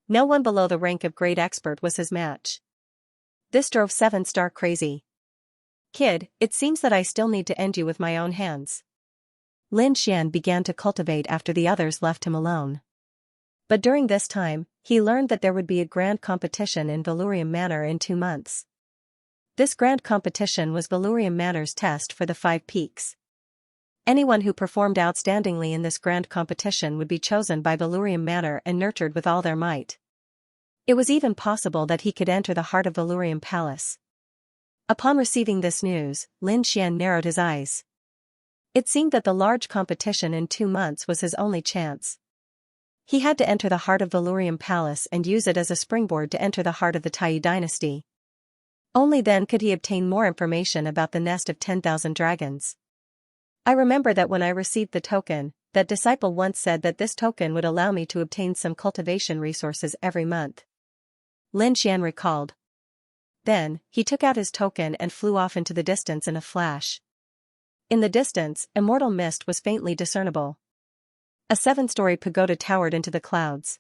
No one below the rank of great expert was his match. This drove 7-Star crazy. Kid, it seems that I still need to end you with my own hands. Lin Xian began to cultivate after the others left him alone. But during this time, he learned that there would be a grand competition in Vhumad Manor in 2 months. This grand competition was Vhumad Manor's test for the 5 peaks. Anyone who performed outstandingly in this grand competition would be chosen by Vhumad Manor and nurtured with all their might. It was even possible that he could enter the heart of Vhumad Palace. Upon receiving this news, Lin Xian narrowed his eyes. It seemed that the large competition in 2 months was his only chance. He had to enter the heart of Vhumad Palace and use it as a springboard to enter the heart of the Taiyu dynasty. Only then could he obtain more information about the nest of 10,000 dragons. I remember that when I received the token, that disciple once said that this token would allow me to obtain some cultivation resources every month. Lin Xian recalled. Then, he took out his token and flew off into the distance in a flash. In the distance, immortal mist was faintly discernible. A 7-story pagoda towered into the clouds.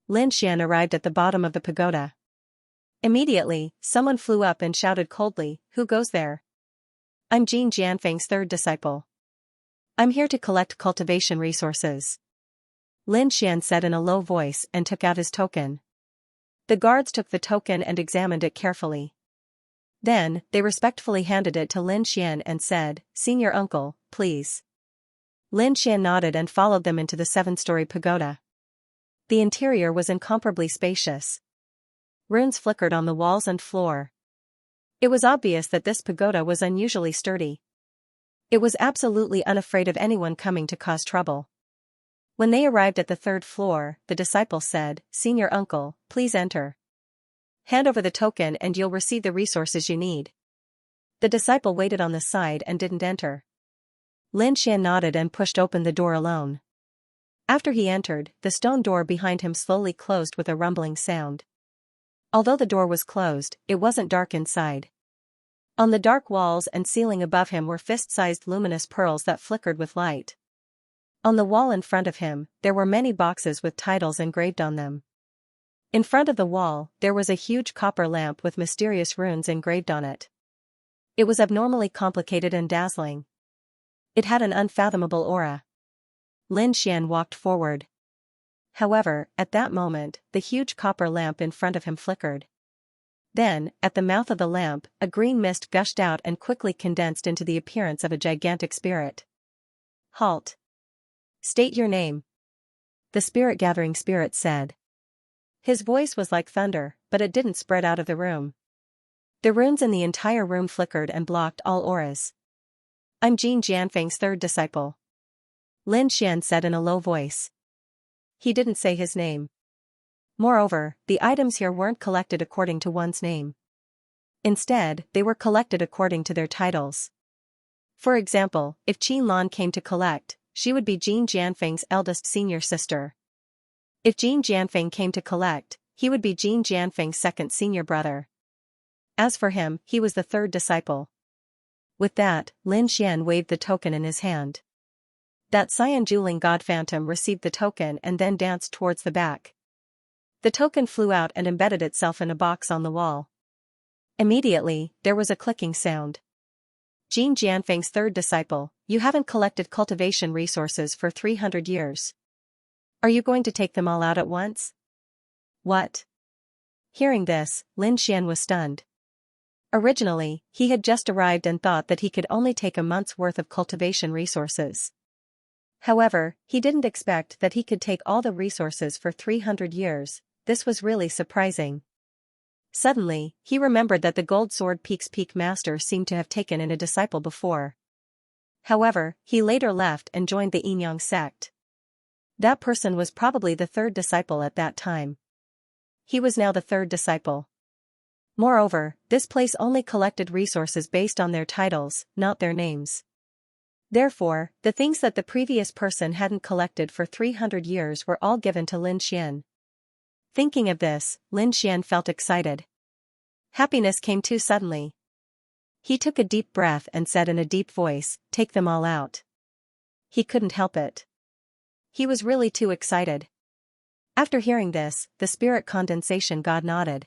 Lin Xian arrived at the bottom of the pagoda. Immediately, someone flew up and shouted coldly, "Who goes there?" "I'm Jin Jianfeng's 3rd disciple. I'm here to collect cultivation resources." Lin Xian said in a low voice and took out his token. The guards took the token and examined it carefully. Then, they respectfully handed it to Lin Xian and said, "Senior uncle, please." Lin Xian nodded and followed them into the 7-story pagoda. The interior was incomparably spacious. Runes flickered on the walls and floor. It was obvious that this pagoda was unusually sturdy. It was absolutely unafraid of anyone coming to cause trouble. When they arrived at the 3rd floor, the disciple said, "Senior uncle, please enter. Hand over the token and you'll receive the resources you need." The disciple waited on the side and didn't enter. Lin Xian nodded and pushed open the door alone. After he entered, the stone door behind him slowly closed with a rumbling sound. Although the door was closed, it wasn't dark inside. On the dark walls and ceiling above him were fist-sized luminous pearls that flickered with light. On the wall in front of him, there were many boxes with titles engraved on them. In front of the wall, there was a huge copper lamp with mysterious runes engraved on it. It was abnormally complicated and dazzling. It had an unfathomable aura. Lin Xian walked forward. However, at that moment, the huge copper lamp in front of him flickered. Then, at the mouth of the lamp, a green mist gushed out and quickly condensed into the appearance of a gigantic spirit. Halt! State your name. The spirit-gathering spirit said. His voice was like thunder, but it didn't spread out of the room. The runes in the entire room flickered and blocked all auras. I'm Jin Jianfeng's third disciple. Lin Xian said in a low voice. He didn't say his name. Moreover, the items here weren't collected according to one's name. Instead, they were collected according to their titles. For example, if Qin Lan came to collect, she would be Jin Jianfeng's eldest senior sister. If Jin Jianfeng came to collect, he would be Jin Jianfeng's second senior brother. As for him, he was the third disciple. With that, Lin Xian waved the token in his hand. That Cyan Juling God Phantom received the token and then danced towards the back. The token flew out and embedded itself in a box on the wall. Immediately, there was a clicking sound. Jin Jianfeng's third disciple, you haven't collected cultivation resources for 300 years. Are you going to take them all out at once? What? Hearing this, Lin Xian was stunned. Originally, he had just arrived and thought that he could only take a month's worth of cultivation resources. However, he didn't expect that he could take all the resources for 300 years. This was really surprising. Suddenly, he remembered that the Gold Sword Peak's peak master seemed to have taken in a disciple before. However, he later left and joined the Yinyang sect. That person was probably the third disciple at that time. He was now the third disciple. Moreover, this place only collected resources based on their titles, not their names. Therefore, the things that the previous person hadn't collected for 300 years were all given to Lin Xian. Thinking of this, Lin Xian felt excited. Happiness came too suddenly. He took a deep breath and said in a deep voice, "Take them all out." He couldn't help it. He was really too excited. After hearing this, the spirit condensation god nodded.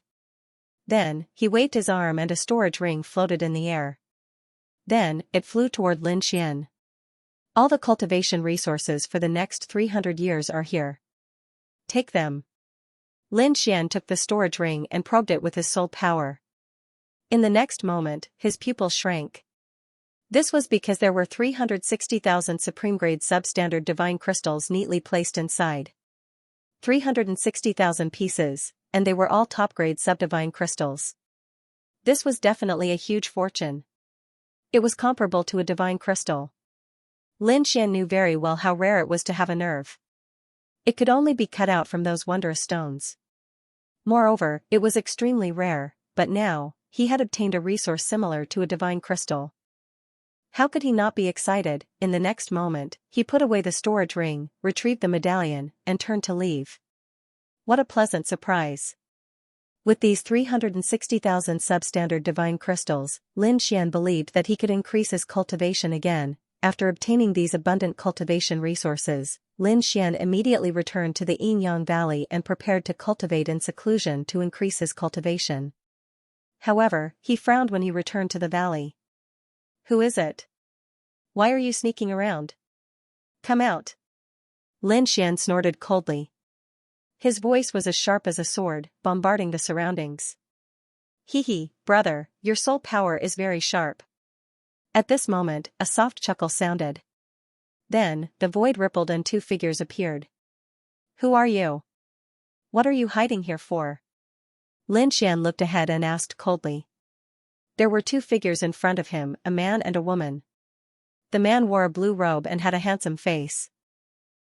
Then, he waved his arm and a storage ring floated in the air. Then, it flew toward Lin Xian. All the cultivation resources for the next 300 years are here. Take them. Lin Xian took the storage ring and probed it with his soul power. In the next moment, his pupils shrank. This was because there were 360,000 supreme-grade substandard divine crystals neatly placed inside. 360,000 pieces, and they were all top-grade subdivine crystals. This was definitely a huge fortune. It was comparable to a divine crystal. Lin Xian knew very well how rare it was to have a nerve. It could only be cut out from those wondrous stones. Moreover, it was extremely rare, but now, he had obtained a resource similar to a divine crystal. How could he not be excited? In the next moment, he put away the storage ring, retrieved the medallion, and turned to leave. What a pleasant surprise. With these 360,000 substandard divine crystals, Lin Xian believed that he could increase his cultivation again. After obtaining these abundant cultivation resources, Lin Xian immediately returned to the Yinyang Valley and prepared to cultivate in seclusion to increase his cultivation. However, he frowned when he returned to the valley. Who is it? Why are you sneaking around? Come out. Lin Xian snorted coldly. His voice was as sharp as a sword, bombarding the surroundings. Hee, brother, your soul power is very sharp. At this moment, a soft chuckle sounded. Then, the void rippled and two figures appeared. Who are you? What are you hiding here for? Lin Xian looked ahead and asked coldly. There were two figures in front of him, a man and a woman. The man wore a blue robe and had a handsome face.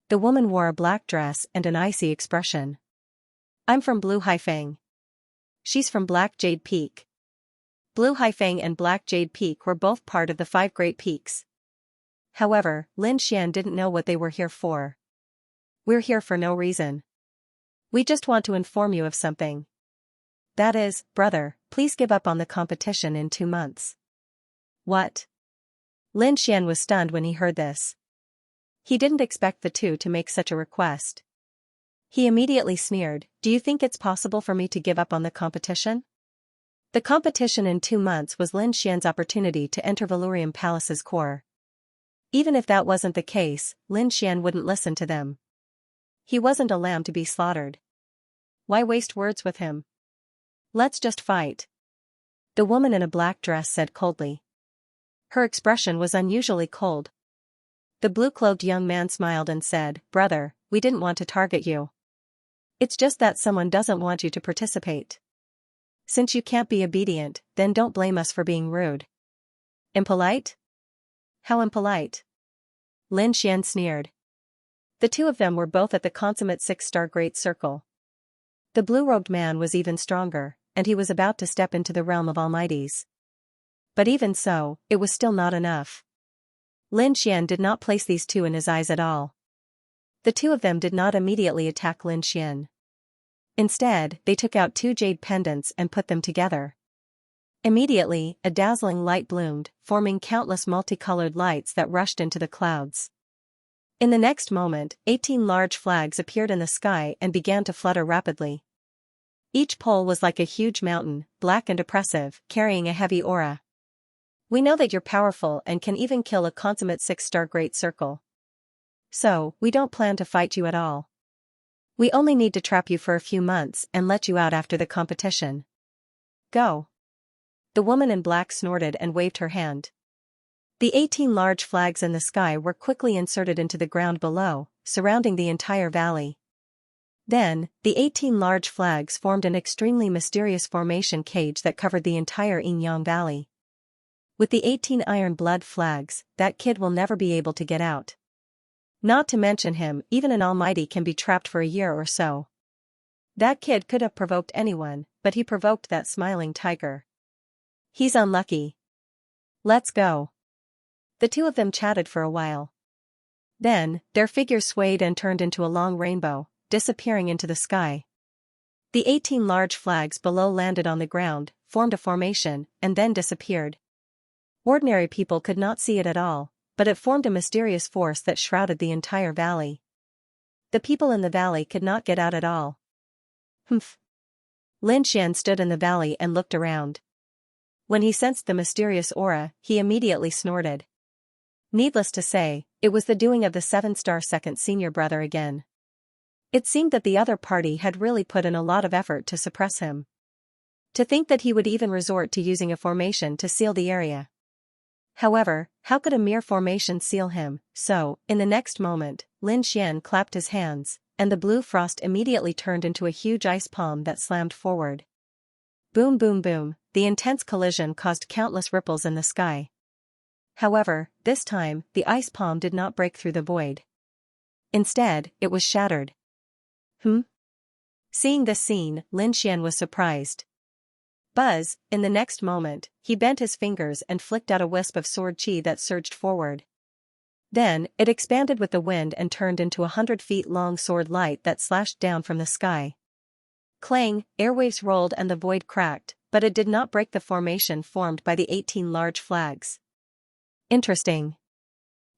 The woman wore a black dress and an icy expression. I'm from Blue Haifeng. She's from Black Jade Peak. Blue Haifeng and Black Jade Peak were both part of the 5 Great Peaks. However, Lin Xian didn't know what they were here for. We're here for no reason. We just want to inform you of something. That is, brother, please give up on the competition in 2 months. What? Lin Xian was stunned when he heard this. He didn't expect the two to make such a request. He immediately sneered, do you think it's possible for me to give up on the competition? The competition in 2 months was Lin Xian's opportunity to enter Valurium Palace's core. Even if that wasn't the case, Lin Xian wouldn't listen to them. He wasn't a lamb to be slaughtered. Why waste words with him? Let's just fight. The woman in a black dress said coldly. Her expression was unusually cold. The blue-clothed young man smiled and said, brother, we didn't want to target you. It's just that someone doesn't want you to participate. Since you can't be obedient, then don't blame us for being rude. Impolite? How impolite? Lin Xian sneered. The two of them were both at the consummate 6-star Great Circle. The blue-robed man was even stronger, and he was about to step into the realm of Almighties. But even so, it was still not enough. Lin Xian did not place these two in his eyes at all. The two of them did not immediately attack Lin Xian. Instead, they took out 2 jade pendants and put them together. Immediately, a dazzling light bloomed, forming countless multicolored lights that rushed into the clouds. In the next moment, 18 large flags appeared in the sky and began to flutter rapidly. Each pole was like a huge mountain, black and oppressive, carrying a heavy aura. We know that you're powerful and can even kill a consummate 6-star Great Circle. So, we don't plan to fight you at all. We only need to trap you for a few months and let you out after the competition. Go. The woman in black snorted and waved her hand. The 18 large flags in the sky were quickly inserted into the ground below, surrounding the entire valley. Then, the 18 large flags formed an extremely mysterious formation cage that covered the entire Yingyang Valley. With the 18 iron blood flags, that kid will never be able to get out. Not to mention him, even an almighty can be trapped for a year or so. That kid could have provoked anyone, but he provoked that smiling tiger. He's unlucky. Let's go. The two of them chatted for a while. Then, their figures swayed and turned into a long rainbow, disappearing into the sky. The 18 large flags below landed on the ground, formed a formation, and then disappeared. Ordinary people could not see it at all, but it formed a mysterious force that shrouded the entire valley. The people in the valley could not get out at all. Humph. Lin Xian stood in the valley and looked around. When he sensed the mysterious aura, he immediately snorted. Needless to say, it was the doing of the 7-star second senior brother again. It seemed that the other party had really put in a lot of effort to suppress him. To think that he would even resort to using a formation to seal the area. However, how could a mere formation seal him? So, in the next moment, Lin Xian clapped his hands, and the blue frost immediately turned into a huge ice palm that slammed forward. Boom boom boom, the intense collision caused countless ripples in the sky. However, this time, the ice palm did not break through the void. Instead, it was shattered. Seeing this scene, Lin Xian was surprised. Buzz, in the next moment, he bent his fingers and flicked out a wisp of sword chi that surged forward. Then, it expanded with the wind and turned into 100-feet-long sword light that slashed down from the sky. Clang, airwaves rolled and the void cracked, but it did not break the formation formed by the 18 large flags. Interesting.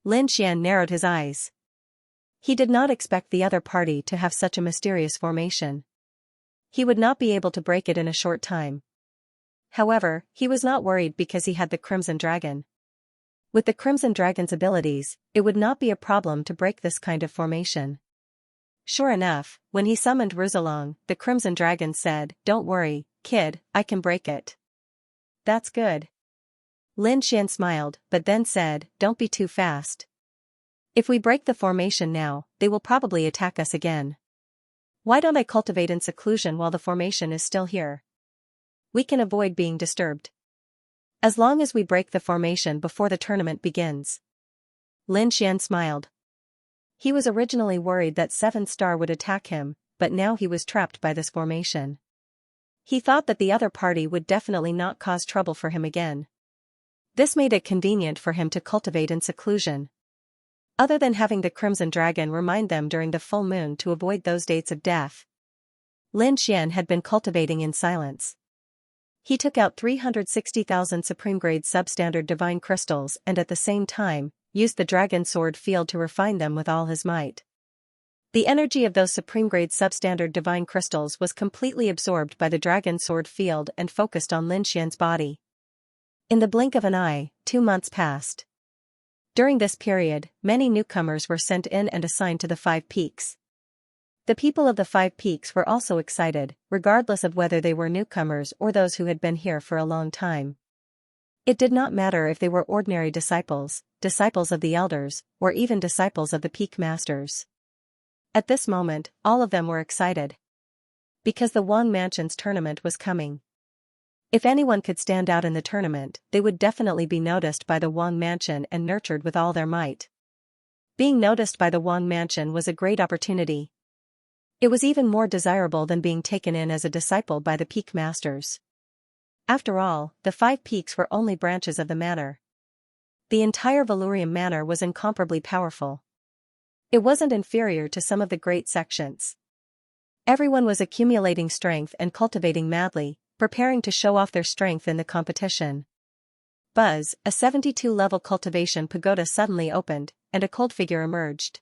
Lin Xian narrowed his eyes. He did not expect the other party to have such a mysterious formation. He would not be able to break it in a short time. However, he was not worried because he had the Crimson Dragon. With the Crimson Dragon's abilities, it would not be a problem to break this kind of formation. Sure enough, when he summoned Ruzalong, the Crimson Dragon said, "Don't worry, kid, I can break it." That's good. Lin Xian smiled, but then said, "Don't be too fast. If we break the formation now, they will probably attack us again. Why don't I cultivate in seclusion while the formation is still here? We can avoid being disturbed. As long as we break the formation before the tournament begins." Lin Xian smiled. He was originally worried that 7-star would attack him, but now he was trapped by this formation. He thought that the other party would definitely not cause trouble for him again. This made it convenient for him to cultivate in seclusion. Other than having the Crimson Dragon remind them during the full moon to avoid those dates of death. Lin Xian had been cultivating in silence. He took out 360,000 supreme-grade substandard divine crystals and at the same time, used the dragon sword field to refine them with all his might. The energy of those supreme-grade substandard divine crystals was completely absorbed by the dragon sword field and focused on Lin Xian's body. In the blink of an eye, 2 months passed. During this period, many newcomers were sent in and assigned to the 5 peaks. The people of the 5 peaks were also excited, regardless of whether they were newcomers or those who had been here for a long time. It did not matter if they were ordinary disciples, disciples of the elders, or even disciples of the peak masters. At this moment, all of them were excited. Because the Wang Mansion's tournament was coming. If anyone could stand out in the tournament, they would definitely be noticed by the Wang Mansion and nurtured with all their might. Being noticed by the Wang Mansion was a great opportunity. It was even more desirable than being taken in as a disciple by the peak masters. After all, the 5 peaks were only branches of the manor. The entire Vhumad manor was incomparably powerful. It wasn't inferior to some of the great sections. Everyone was accumulating strength and cultivating madly, preparing to show off their strength in the competition. Buzz, a 72-level cultivation pagoda suddenly opened, and a cold figure emerged.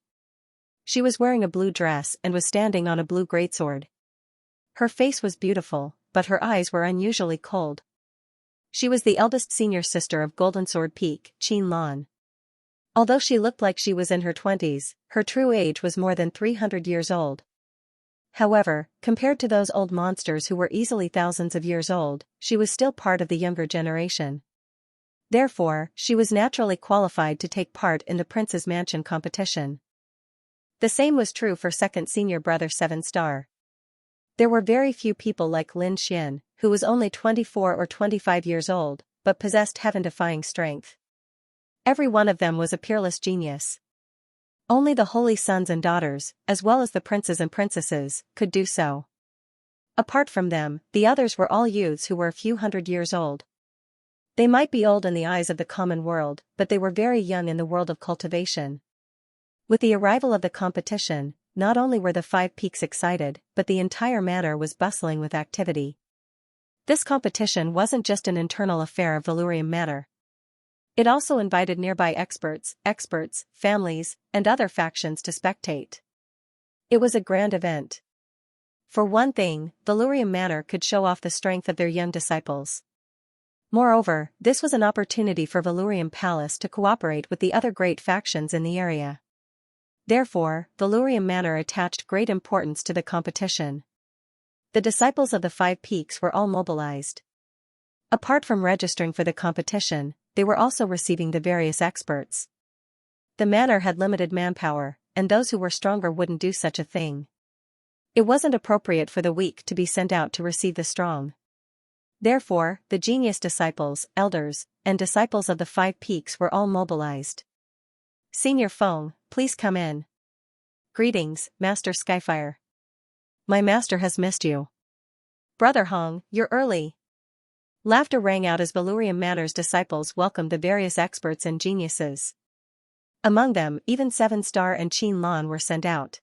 She was wearing a blue dress and was standing on a blue greatsword. Her face was beautiful, but her eyes were unusually cold. She was the eldest senior sister of Golden Sword Peak, Qin Lan. Although she looked like she was in her 20s, her true age was more than 300 years old. However, compared to those old monsters who were easily thousands of years old, she was still part of the younger generation. Therefore, she was naturally qualified to take part in the Prince's Mansion competition. The same was true for second senior brother 7 Star. There were very few people like Lin Xian, who was only 24 or 25 years old, but possessed heaven-defying strength. Every one of them was a peerless genius. Only the holy sons and daughters, as well as the princes and princesses, could do so. Apart from them, the others were all youths who were a few hundred years old. They might be old in the eyes of the common world, but they were very young in the world of cultivation. With the arrival of the competition, not only were the 5 peaks excited, but the entire manor was bustling with activity. This competition wasn't just an internal affair of Vhumad Manor. It also invited nearby experts, families, and other factions to spectate. It was a grand event. For one thing, Vhumad Manor could show off the strength of their young disciples. Moreover, this was an opportunity for Vhumad Palace to cooperate with the other great factions in the area. Therefore, Vhumad Manor attached great importance to the competition. The disciples of the 5 peaks were all mobilized. Apart from registering for the competition, they were also receiving the various experts. The manor had limited manpower, and those who were stronger wouldn't do such a thing. It wasn't appropriate for the weak to be sent out to receive the strong. Therefore, the genius disciples, elders, and disciples of the 5 peaks were all mobilized. Senior Feng, please come in. Greetings, Master Skyfire. My master has missed you. Brother Hong, you're early. Laughter rang out as Vhumad Manor's disciples welcomed the various experts and geniuses. Among them, even 7 Star and Qin Lan were sent out.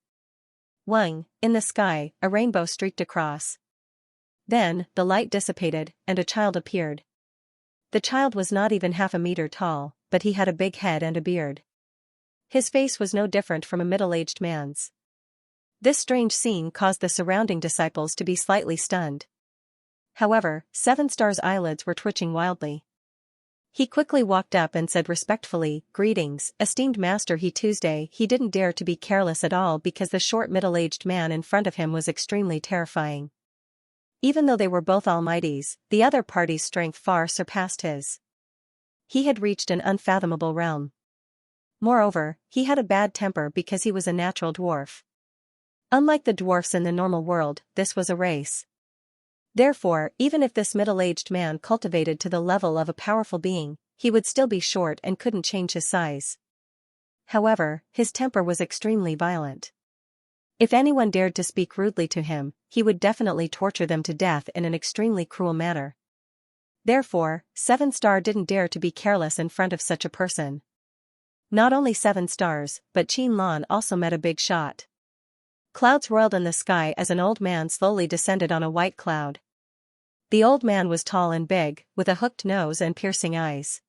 Wang, in the sky, a rainbow streaked across. Then, the light dissipated, and a child appeared. The child was not even half a meter tall, but he had a big head and a beard. His face was no different from a middle-aged man's. This strange scene caused the surrounding disciples to be slightly stunned. However, 7 Star's eyelids were twitching wildly. He quickly walked up and said respectfully, "Greetings, esteemed master." He didn't dare to be careless at all because the short middle-aged man in front of him was extremely terrifying. Even though they were both almighties, the other party's strength far surpassed his. He had reached an unfathomable realm. Moreover, he had a bad temper because he was a natural dwarf. Unlike the dwarfs in the normal world, this was a race. Therefore, even if this middle-aged man cultivated to the level of a powerful being, he would still be short and couldn't change his size. However, his temper was extremely violent. If anyone dared to speak rudely to him, he would definitely torture them to death in an extremely cruel manner. Therefore, 7 Star didn't dare to be careless in front of such a person. Not only 7 Stars, but Qin Lan also met a big shot. Clouds roiled in the sky as an old man slowly descended on a white cloud. The old man was tall and big, with a hooked nose and piercing eyes.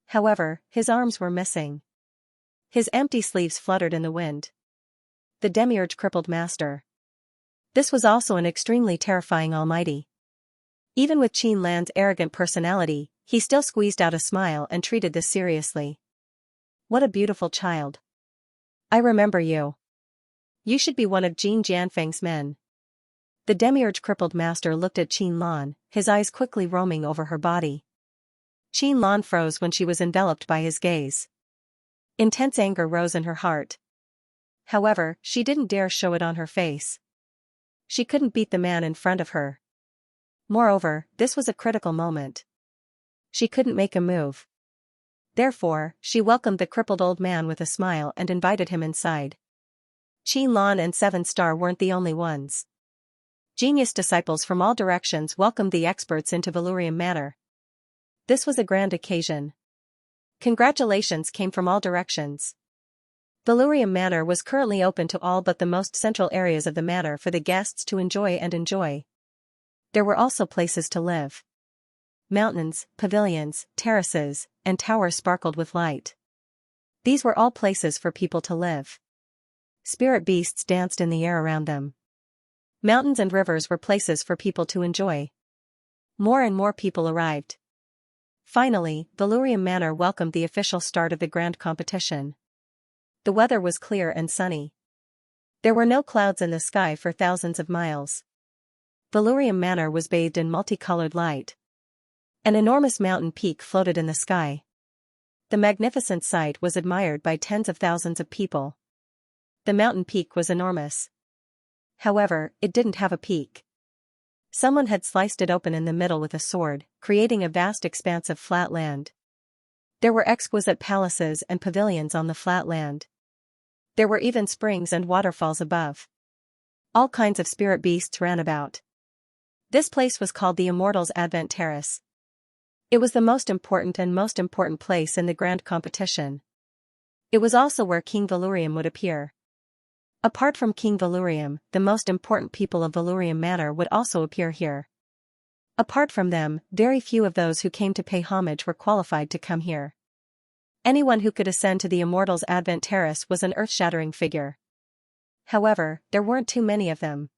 However, his arms were missing. His empty sleeves fluttered in the wind. The demiurge crippled master. This was also an extremely terrifying almighty. Even with Qin Lan's arrogant personality, he still squeezed out a smile and treated this seriously. What a beautiful child. I remember you. You should be one of Jin Jianfeng's men. The demiurge crippled master looked at Qin Lan, his eyes quickly roaming over her body. Qin Lan froze when she was enveloped by his gaze. Intense anger rose in her heart. However, she didn't dare show it on her face. She couldn't beat the man in front of her. Moreover, this was a critical moment. She couldn't make a move. Therefore, she welcomed the crippled old man with a smile and invited him inside. Qin Lan and 7 Star weren't the only ones. Genius disciples from all directions welcomed the experts into Vhumad Manor. This was a grand occasion. Congratulations came from all directions. Vhumad Manor was currently open to all but the most central areas of the manor for the guests to enjoy. There were also places to live. Mountains, pavilions, terraces, and towers sparkled with light. These were all places for people to live. Spirit beasts danced in the air around them. Mountains and rivers were places for people to enjoy. More and more people arrived. Finally, Vhumad Manor welcomed the official start of the grand competition. The weather was clear and sunny. There were no clouds in the sky for thousands of miles. Vhumad Manor was bathed in multicolored light. An enormous mountain peak floated in the sky. The magnificent sight was admired by tens of thousands of people. The mountain peak was enormous. However, it didn't have a peak. Someone had sliced it open in the middle with a sword, creating a vast expanse of flat land. There were exquisite palaces and pavilions on the flat land. There were even springs and waterfalls above. All kinds of spirit beasts ran about. This place was called the Immortals' Advent Terrace. It was the most important place in the grand competition. It was also where King Vhumad would appear. Apart from King Vhumad, the most important people of Vhumad Manor would also appear here. Apart from them, very few of those who came to pay homage were qualified to come here. Anyone who could ascend to the Immortals' Advent Terrace was an earth-shattering figure. However, there weren't too many of them.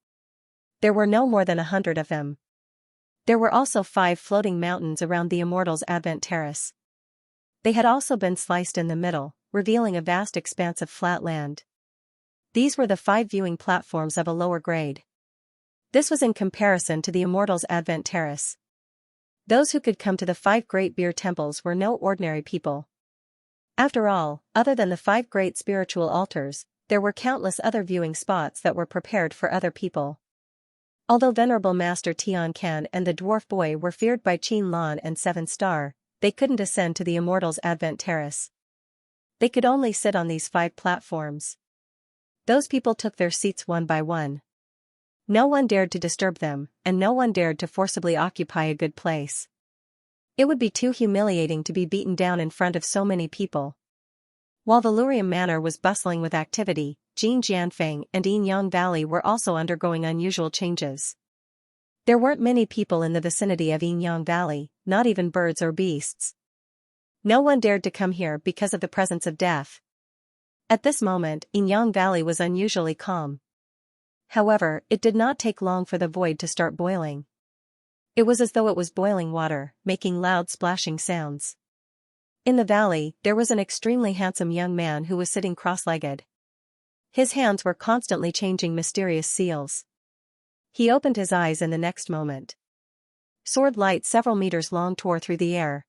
There were no more than 100 of them. There were also 5 floating mountains around the Immortals' Advent Terrace. They had also been sliced in the middle, revealing a vast expanse of flat land. These were the 5 viewing platforms of a lower grade. This was in comparison to the Immortals' Advent Terrace. Those who could come to the 5 great beer temples were no ordinary people. After all, other than the 5 great spiritual altars, there were countless other viewing spots that were prepared for other people. Although Venerable Master Tian Can and the dwarf boy were feared by Qin Lan and 7 Star, they couldn't ascend to the Immortals' Advent Terrace. They could only sit on these 5 platforms. Those people took their seats one by one. No one dared to disturb them, and no one dared to forcibly occupy a good place. It would be too humiliating to be beaten down in front of so many people. While the Vhumad Manor was bustling with activity, Jin Jianfeng and Yinyang Valley were also undergoing unusual changes. There weren't many people in the vicinity of Yinyang Valley, not even birds or beasts. No one dared to come here because of the presence of death. At this moment, Yinyang Valley was unusually calm. However, it did not take long for the void to start boiling. It was as though it was boiling water, making loud splashing sounds. In the valley, there was an extremely handsome young man who was sitting cross-legged. His hands were constantly changing mysterious seals. He opened his eyes in the next moment. Sword light several meters long tore through the air.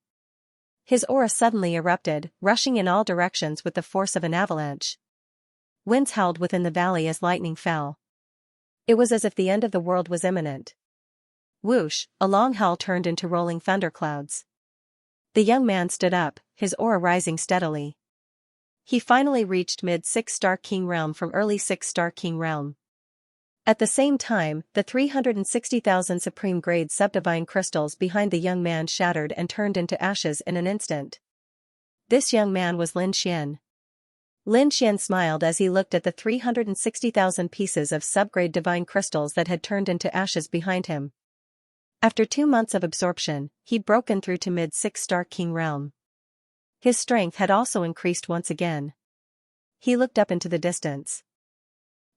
His aura suddenly erupted, rushing in all directions with the force of an avalanche. Winds howled within the valley as lightning fell. It was as if the end of the world was imminent. Whoosh, a long howl turned into rolling thunderclouds. The young man stood up, his aura rising steadily. He finally reached mid-6 Star King realm from early 6 Star King realm. At the same time, the 360,000 supreme grade subdivine crystals behind the young man shattered and turned into ashes in an instant. This young man was Lin Xian. Lin Xian smiled as he looked at the 360,000 pieces of subgrade divine crystals that had turned into ashes behind him. After 2 months of absorption, he'd broken through to mid-6-star king realm. His strength had also increased once again. He looked up into the distance.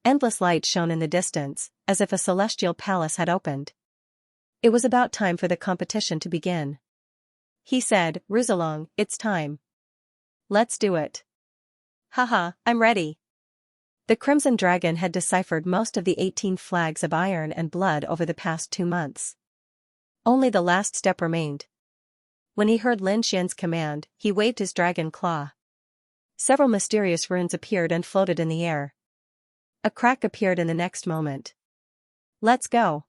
Endless light shone in the distance, as if a celestial palace had opened. It was about time for the competition to begin. He said, "Ruzalong, it's time. Let's do it." "Haha, I'm ready." The Crimson Dragon had deciphered most of the 18 flags of iron and blood over the past 2 months. Only the last step remained. When he heard Lin Xian's command, he waved his dragon claw. Several mysterious runes appeared and floated in the air. A crack appeared in the next moment. "Let's go."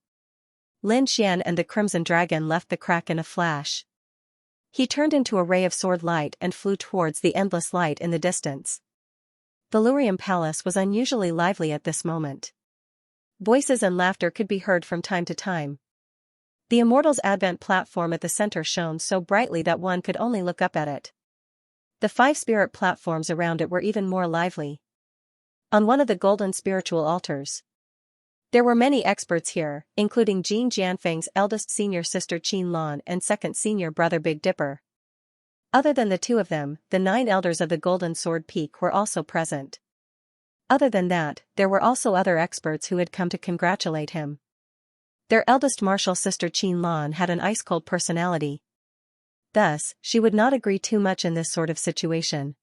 Lin Xian and the Crimson Dragon left the crack in a flash. He turned into a ray of sword light and flew towards the endless light in the distance. The Lurium Palace was unusually lively at this moment. Voices and laughter could be heard from time to time. The Immortals' Advent platform at the center shone so brightly that one could only look up at it. The 5 spirit platforms around it were even more lively. On one of the golden spiritual altars, there were many experts here, including Jin Jianfeng's eldest senior sister Qin Lan and second senior brother Big Dipper. Other than the 2 of them, the 9 elders of the Golden Sword Peak were also present. Other than that, there were also other experts who had come to congratulate him. Their eldest martial sister Qin Lan had an ice-cold personality. Thus, she would not agree too much in this sort of situation.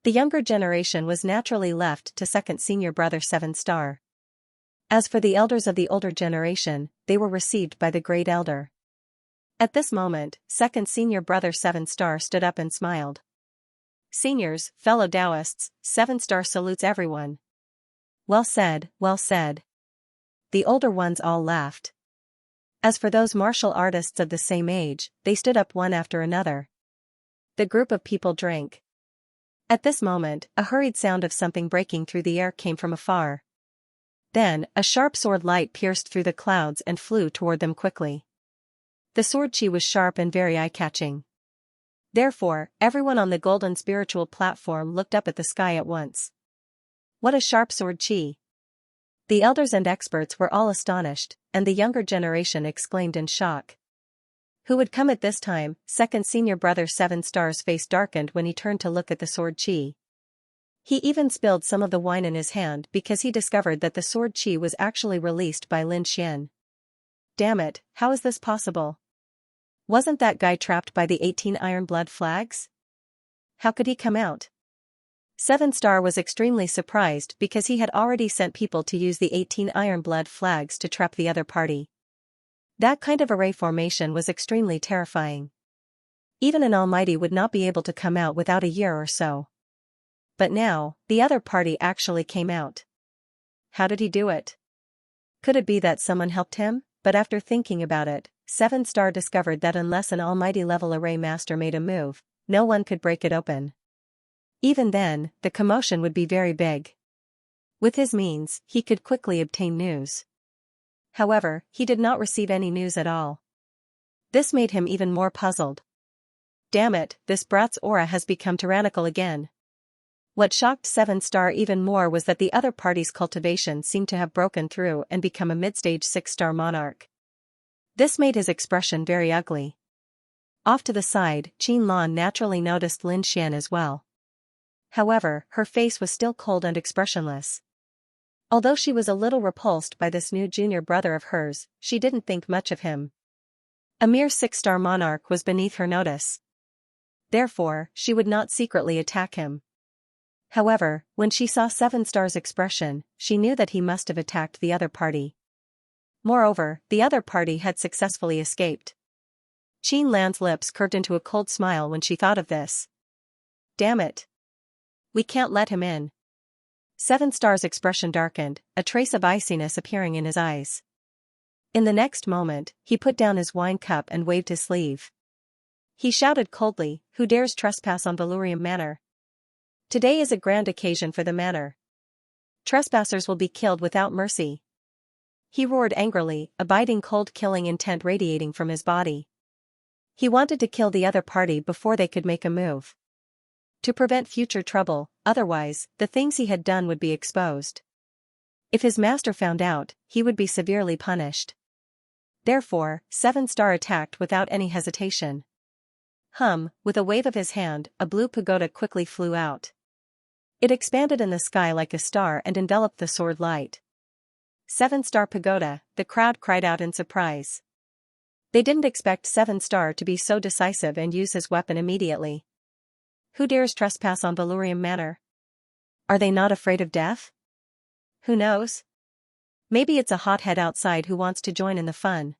The younger generation was naturally left to second senior brother 7-star. As for the elders of the older generation, they were received by the great elder. At this moment, second senior brother 7-star stood up and smiled. "Seniors, fellow Taoists, 7-star salutes everyone." "Well said, well said." The older ones all laughed. As for those martial artists of the same age, they stood up one after another. The group of people drank. At this moment, a hurried sound of something breaking through the air came from afar. Then, a sharp sword light pierced through the clouds and flew toward them quickly. The sword chi was sharp and very eye-catching. Therefore, everyone on the golden spiritual platform looked up at the sky at once. What a sharp sword chi! The elders and experts were all astonished, and the younger generation exclaimed in shock. Who would come at this time? Second senior brother 7-star's face darkened when he turned to look at the sword chi. He even spilled some of the wine in his hand because he discovered that the sword chi was actually released by Lin Xian. Damn it, how is this possible? Wasn't that guy trapped by the 18 iron blood flags? How could he come out? 7-star was extremely surprised because he had already sent people to use the 18 iron blood flags to trap the other party. That kind of array formation was extremely terrifying. Even an almighty would not be able to come out without a year or so. But now, the other party actually came out. How did he do it? Could it be that someone helped him? But after thinking about it, 7-star discovered that unless an almighty level array master made a move, no one could break it open. Even then, the commotion would be very big. With his means, he could quickly obtain news. However, he did not receive any news at all. This made him even more puzzled. Damn it, this brat's aura has become tyrannical again. What shocked 7-star even more was that the other party's cultivation seemed to have broken through and become a mid-stage 6-star monarch. This made his expression very ugly. Off to the side, Qin Lan naturally noticed Lin Xian as well. However, her face was still cold and expressionless. Although she was a little repulsed by this new junior brother of hers, she didn't think much of him. A mere 6-star monarch was beneath her notice. Therefore, she would not secretly attack him. However, when she saw 7-star's expression, she knew that he must have attacked the other party. Moreover, the other party had successfully escaped. Qin Lan's lips curved into a cold smile when she thought of this. Damn it! We can't let him in. 7-star's expression darkened, a trace of iciness appearing in his eyes. In the next moment, he put down his wine cup and waved his sleeve. He shouted coldly, "Who dares trespass on Valurium Manor? Today is a grand occasion for the manor. Trespassers will be killed without mercy." He roared angrily, a biting cold killing intent radiating from his body. He wanted to kill the other party before they could make a move. To prevent future trouble, otherwise, the things he had done would be exposed. If his master found out, he would be severely punished. Therefore, 7-Star attacked without any hesitation. With a wave of his hand, a blue pagoda quickly flew out. It expanded in the sky like a star and enveloped the sword light. 7-Star Pagoda, the crowd cried out in surprise. They didn't expect 7-Star to be so decisive and use his weapon immediately. Who dares trespass on Valurium Manor? Are they not afraid of death? Who knows? Maybe it's a hothead outside who wants to join in the fun.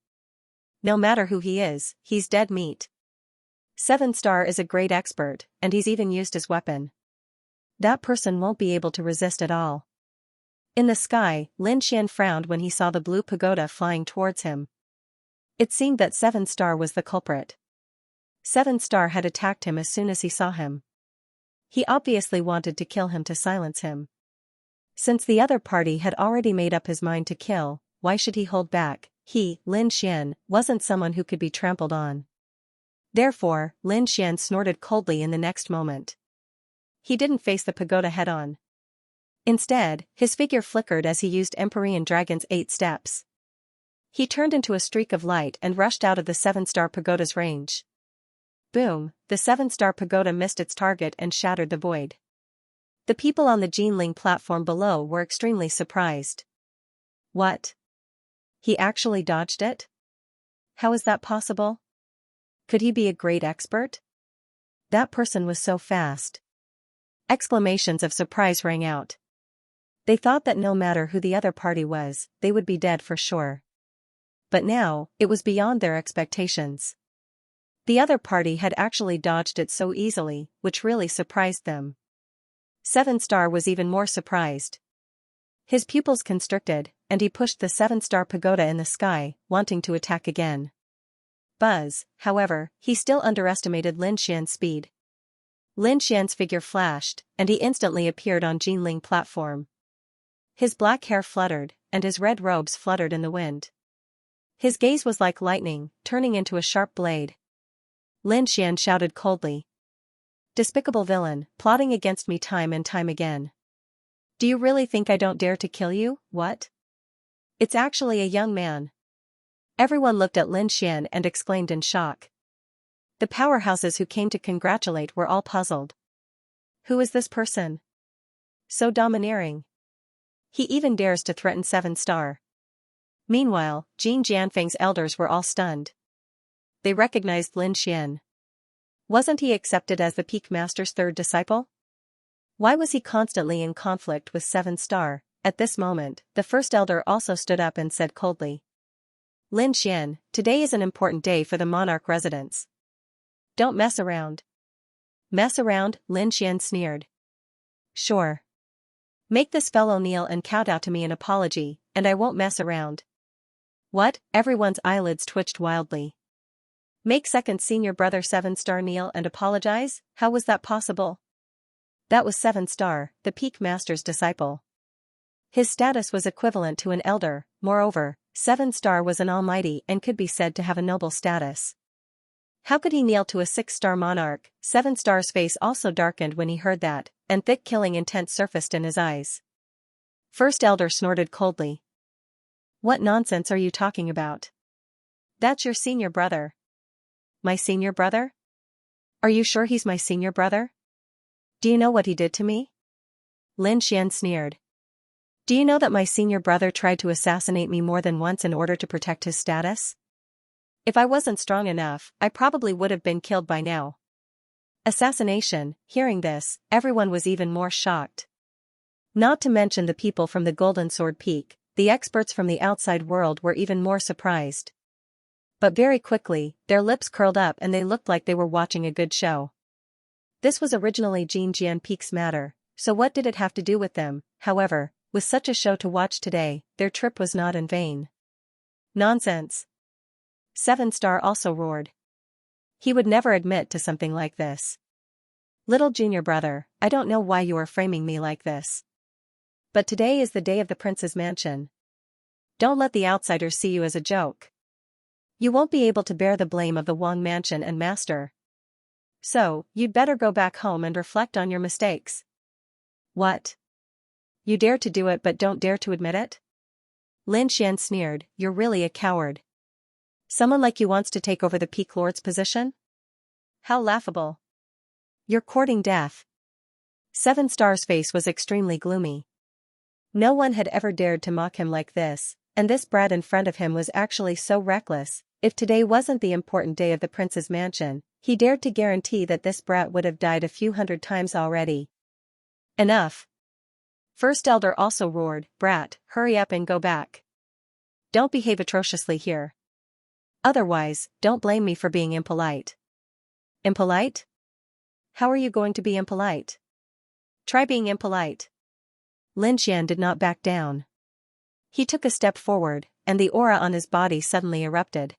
No matter who he is, he's dead meat. 7-Star is a great expert, and he's even used his weapon. That person won't be able to resist at all. In the sky, Lin Xian frowned when he saw the blue pagoda flying towards him. It seemed that 7-Star was the culprit. 7-Star had attacked him as soon as he saw him. He obviously wanted to kill him to silence him. Since the other party had already made up his mind to kill, why should he hold back? He, Lin Xian, wasn't someone who could be trampled on. Therefore, Lin Xian snorted coldly in the next moment. He didn't face the pagoda head-on. Instead, his figure flickered as he used Empyrean Dragon's 8 steps. He turned into a streak of light and rushed out of the 7-Star Pagoda's range. Boom, the 7-Star Pagoda missed its target and shattered the void. The people on the Jinling platform below were extremely surprised. What? He actually dodged it? How is that possible? Could he be a great expert? That person was so fast. Exclamations of surprise rang out. They thought that no matter who the other party was, they would be dead for sure. But now, it was beyond their expectations. The other party had actually dodged it so easily, which really surprised them. 7-Star was even more surprised. His pupils constricted, and he pushed the 7-Star Pagoda in the sky, wanting to attack again. Buzz, however, he still underestimated Lin Xian's speed. Lin Xian's figure flashed, and he instantly appeared on Jinling platform. His black hair fluttered, and his red robes fluttered in the wind. His gaze was like lightning, turning into a sharp blade. Lin Xian shouted coldly. Despicable villain, plotting against me time and time again. Do you really think I don't dare to kill you, what? It's actually a young man. Everyone looked at Lin Xian and exclaimed in shock. The powerhouses who came to congratulate were all puzzled. Who is this person? So domineering. He even dares to threaten 7-Star. Meanwhile, Jin Jianfeng's elders were all stunned. They recognized Lin Xian. Wasn't he accepted as the Peak Master's third disciple? Why was he constantly in conflict with 7-Star? At this moment, the first elder also stood up and said coldly. Lin Xian, today is an important day for the monarch residence. Don't mess around. Mess around? Lin Xian sneered. Sure. Make this fellow kneel and kowtow to me an apology, and I won't mess around. What? Everyone's eyelids twitched wildly. Make second senior brother 7-Star kneel and apologize? How was that possible? That was 7-Star, the Peak Master's disciple. His status was equivalent to an elder, moreover, 7-Star was an almighty and could be said to have a noble status. How could he kneel to a 6-Star monarch? 7-Star's face also darkened when he heard that, and thick killing intent surfaced in his eyes. First elder snorted coldly. What nonsense are you talking about? That's your senior brother. My senior brother? Are you sure he's my senior brother? Do you know what he did to me? Lin Xian sneered. Do you know that my senior brother tried to assassinate me more than once in order to protect his status? If I wasn't strong enough, I probably would have been killed by now. Assassination. Hearing this, everyone was even more shocked. Not to mention the people from the Golden Sword Peak, the experts from the outside world were even more surprised. But very quickly, their lips curled up and they looked like they were watching a good show. This was originally Jinjian Peak's matter, so what did it have to do with them? However, with such a show to watch today, their trip was not in vain. Nonsense. 7-Star also roared. He would never admit to something like this. Little junior brother, I don't know why you are framing me like this. But today is the day of the prince's mansion. Don't let the outsiders see you as a joke. You won't be able to bear the blame of the Wang mansion and master. So, you'd better go back home and reflect on your mistakes. What? You dare to do it but don't dare to admit it? Lin Xian sneered, you're really a coward. Someone like you wants to take over the Peak Lord's position? How laughable. You're courting death. Seven Star's face was extremely gloomy. No one had ever dared to mock him like this, and this brat in front of him was actually so reckless. If today wasn't the important day of the prince's mansion, he dared to guarantee that this brat would have died a few hundred times already. Enough. First Elder also roared, brat, hurry up and go back. Don't behave atrociously here. Otherwise, don't blame me for being impolite. Impolite? How are you going to be impolite? Try being impolite. Lin Xian did not back down. He took a step forward, and the aura on his body suddenly erupted.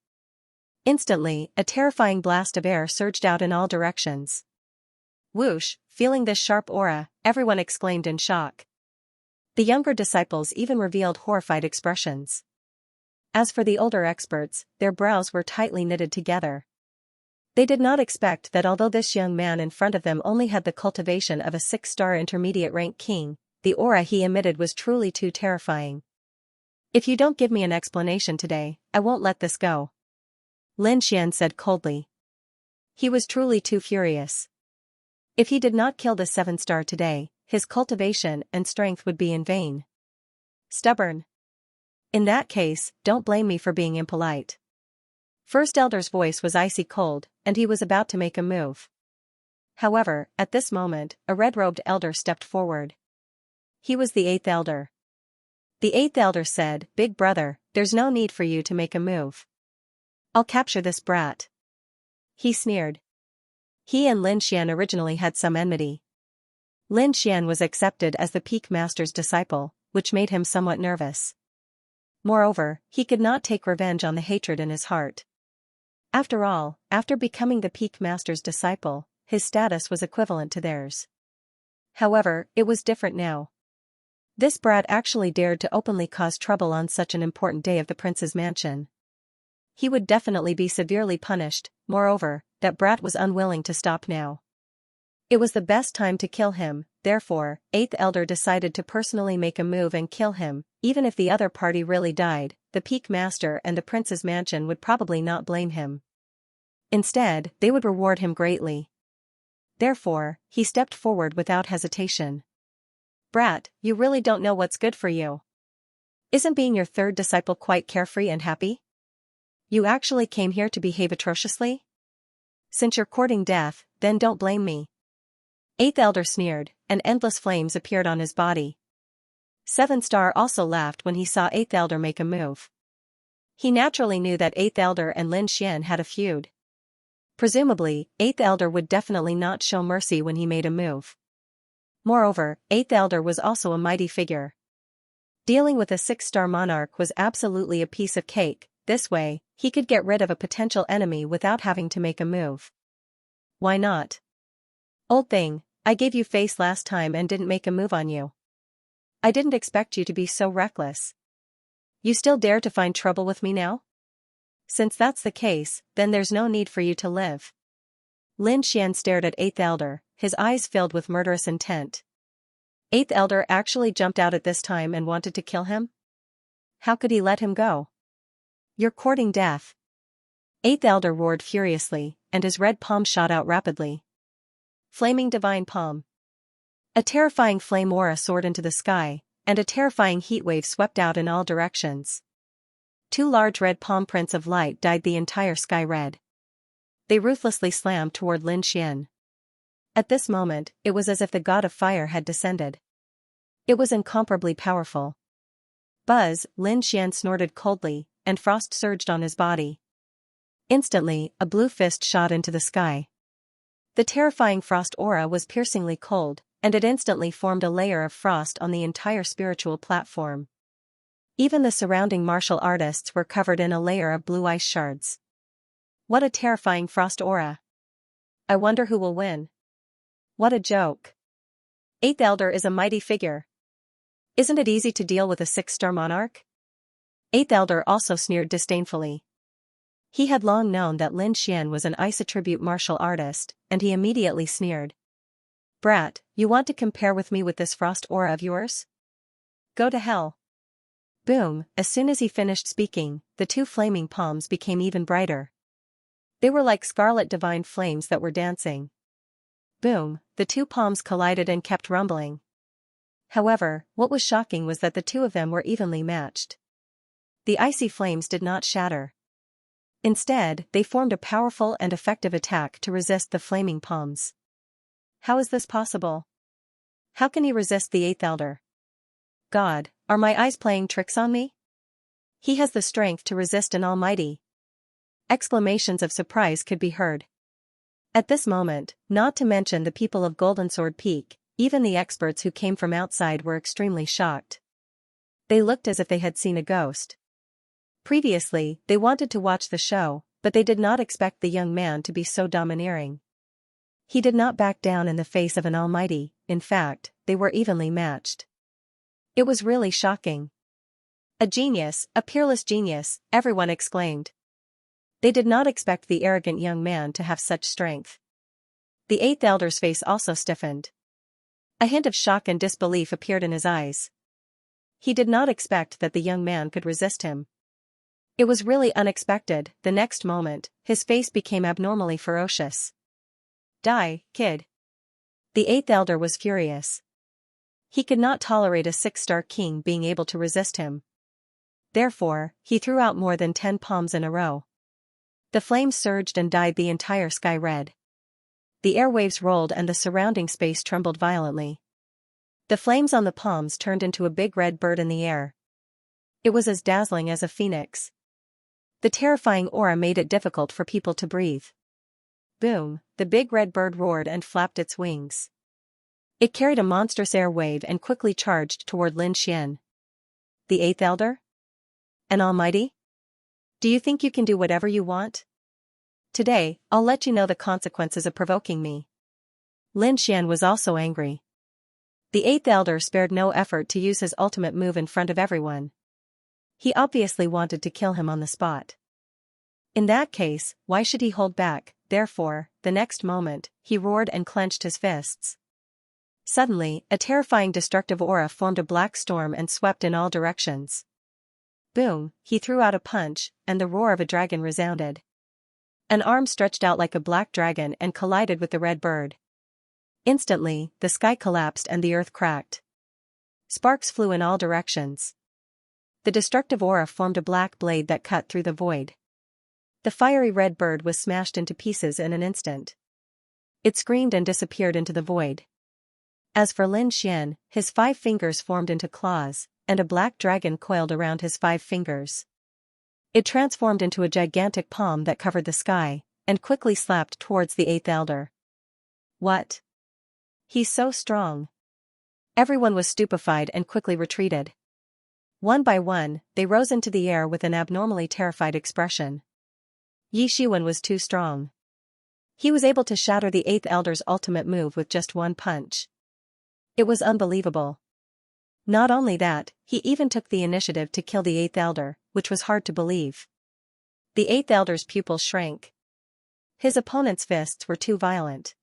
Instantly, a terrifying blast of air surged out in all directions. Whoosh, feeling this sharp aura, everyone exclaimed in shock. The younger disciples even revealed horrified expressions. As for the older experts, their brows were tightly knitted together. They did not expect that although this young man in front of them only had the cultivation of a 6-star intermediate rank king, the aura he emitted was truly too terrifying. If you don't give me an explanation today, I won't let this go. Lin Xian said coldly. He was truly too furious. If he did not kill the 7-star today, his cultivation and strength would be in vain. Stubborn. In that case, don't blame me for being impolite. First Elder's voice was icy cold, and he was about to make a move. However, at this moment, a red-robed elder stepped forward. He was the 8th Elder. The 8th Elder said, Big brother, there's no need for you to make a move. I'll capture this brat. He sneered. He and Lin Xian originally had some enmity. Lin Xian was accepted as the Peak Master's disciple, which made him somewhat nervous. Moreover, he could not take revenge on the hatred in his heart. After all, after becoming the Peak Master's disciple, his status was equivalent to theirs. However, it was different now. This brat actually dared to openly cause trouble on such an important day of the prince's mansion. He would definitely be severely punished. Moreover, that brat was unwilling to stop now. It was the best time to kill him, therefore, 8th Elder decided to personally make a move and kill him. Even if the other party really died, the Peak Master and the prince's mansion would probably not blame him. Instead, they would reward him greatly. Therefore, he stepped forward without hesitation. Brat, you really don't know what's good for you. Isn't being your 3rd disciple quite carefree and happy? You actually came here to behave atrociously? Since you're courting death, then don't blame me. 8th Elder sneered, and endless flames appeared on his body. 7-star also laughed when he saw 8th Elder make a move. He naturally knew that 8th Elder and Lin Xian had a feud. Presumably, 8th Elder would definitely not show mercy when he made a move. Moreover, 8th Elder was also a mighty figure. Dealing with a 6-star monarch was absolutely a piece of cake. This way, he could get rid of a potential enemy without having to make a move. Why not? Old thing, I gave you face last time and didn't make a move on you. I didn't expect you to be so reckless. You still dare to find trouble with me now? Since that's the case, then there's no need for you to live. Lin Xian stared at 8th Elder, his eyes filled with murderous intent. 8th Elder actually jumped out at this time and wanted to kill him? How could he let him go? You're courting death. 8th Elder roared furiously, and his red palm shot out rapidly. Flaming Divine Palm. A terrifying flame aura soared into the sky, and a terrifying heatwave swept out in all directions. 2 large red palm prints of light dyed the entire sky red. They ruthlessly slammed toward Lin Xian. At this moment, it was as if the god of fire had descended. It was incomparably powerful. Buzz, Lin Xian snorted coldly, and frost surged on his body. Instantly, a blue fist shot into the sky. The terrifying frost aura was piercingly cold, and it instantly formed a layer of frost on the entire spiritual platform. Even the surrounding martial artists were covered in a layer of blue ice shards. What a terrifying frost aura. I wonder who will win. What a joke. 8th Elder is a mighty figure. Isn't it easy to deal with a 6-star monarch? 8th Elder also sneered disdainfully. He had long known that Lin Xian was an ice attribute martial artist, and he immediately sneered. "Brat, you want to compare with me with this frost aura of yours? Go to hell." Boom, as soon as he finished speaking, the two flaming palms became even brighter. They were like scarlet divine flames that were dancing. Boom, the two palms collided and kept rumbling. However, what was shocking was that the two of them were evenly matched. The icy flames did not shatter. Instead, they formed a powerful and effective attack to resist the flaming palms. How is this possible? How can he resist the Eighth Elder? God, are my eyes playing tricks on me? He has the strength to resist an almighty. Exclamations of surprise could be heard. At this moment, not to mention the people of Golden Sword Peak, even the experts who came from outside were extremely shocked. They looked as if they had seen a ghost. Previously, they wanted to watch the show, but they did not expect the young man to be so domineering. He did not back down in the face of an almighty. In fact, they were evenly matched. It was really shocking. "A genius, a peerless genius," everyone exclaimed. They did not expect the arrogant young man to have such strength. The Eighth Elder's face also stiffened. A hint of shock and disbelief appeared in his eyes. He did not expect that the young man could resist him. It was really unexpected. The next moment, his face became abnormally ferocious. "Die, kid." The Eighth Elder was furious. He could not tolerate a 6-star king being able to resist him. Therefore, he threw out more than 10 palms in a row. The flames surged and dyed the entire sky red. The airwaves rolled and the surrounding space trembled violently. The flames on the palms turned into a big red bird in the air. It was as dazzling as a phoenix. The terrifying aura made it difficult for people to breathe. Boom, the big red bird roared and flapped its wings. It carried a monstrous air wave and quickly charged toward Lin Xian. The Eighth Elder? An almighty? Do you think you can do whatever you want? Today, I'll let you know the consequences of provoking me. Lin Xian was also angry. The Eighth Elder spared no effort to use his ultimate move in front of everyone. He obviously wanted to kill him on the spot. In that case, why should he hold back? Therefore, the next moment, he roared and clenched his fists. Suddenly, a terrifying destructive aura formed a black storm and swept in all directions. Boom, he threw out a punch, and the roar of a dragon resounded. An arm stretched out like a black dragon and collided with the red bird. Instantly, the sky collapsed and the earth cracked. Sparks flew in all directions. The destructive aura formed a black blade that cut through the void. The fiery red bird was smashed into pieces in an instant. It screamed and disappeared into the void. As for Lin Xian, his 5 fingers formed into claws, and a black dragon coiled around his 5 fingers. It transformed into a gigantic palm that covered the sky, and quickly slapped towards the Eighth Elder. What? He's so strong. Everyone was stupefied and quickly retreated. One by one, they rose into the air with an abnormally terrified expression. Yi Shiwen was too strong. He was able to shatter the Eighth Elder's ultimate move with just one punch. It was unbelievable. Not only that, he even took the initiative to kill the Eighth Elder, which was hard to believe. The Eighth Elder's pupils shrank. His opponent's fists were too violent.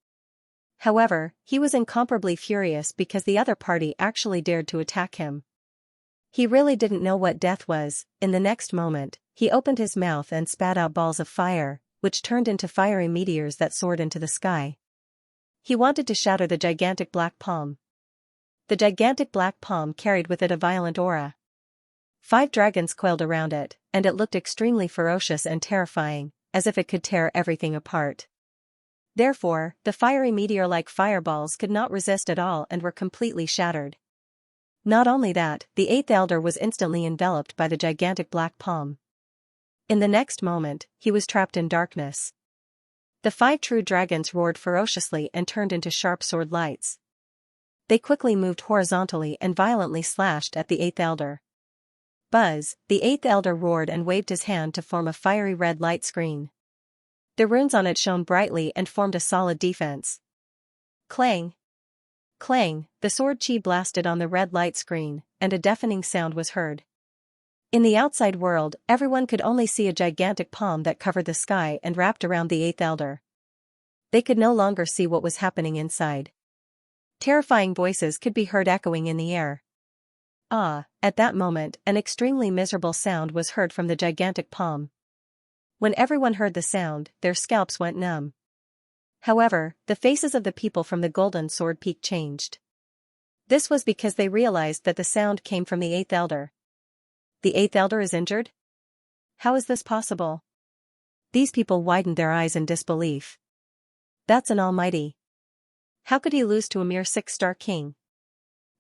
However, he was incomparably furious because the other party actually dared to attack him. He really didn't know what death was. In the next moment, he opened his mouth and spat out balls of fire, which turned into fiery meteors that soared into the sky. He wanted to shatter the gigantic black palm. The gigantic black palm carried with it a violent aura. 5 dragons coiled around it, and it looked extremely ferocious and terrifying, as if it could tear everything apart. Therefore, the fiery meteor-like fireballs could not resist at all and were completely shattered. Not only that, the Eighth Elder was instantly enveloped by the gigantic black palm. In the next moment, he was trapped in darkness. The 5 true dragons roared ferociously and turned into sharp sword lights. They quickly moved horizontally and violently slashed at the Eighth Elder. Buzz, the Eighth Elder roared and waved his hand to form a fiery red light screen. The runes on it shone brightly and formed a solid defense. Clang! Clang! The sword chi blasted on the red light screen, and a deafening sound was heard. In the outside world, everyone could only see a gigantic palm that covered the sky and wrapped around the eighth elder. They could no longer see what was happening inside. Terrifying voices could be heard echoing in the air. At that moment, an extremely miserable sound was heard from the gigantic palm. When everyone heard the sound, their scalps went numb. However, the faces of the people from the Golden Sword Peak changed. This was because they realized that the sound came from the eighth elder. The eighth elder is injured? How is this possible? These people widened their eyes in disbelief. That's an almighty. How could he lose to a mere 6-star king?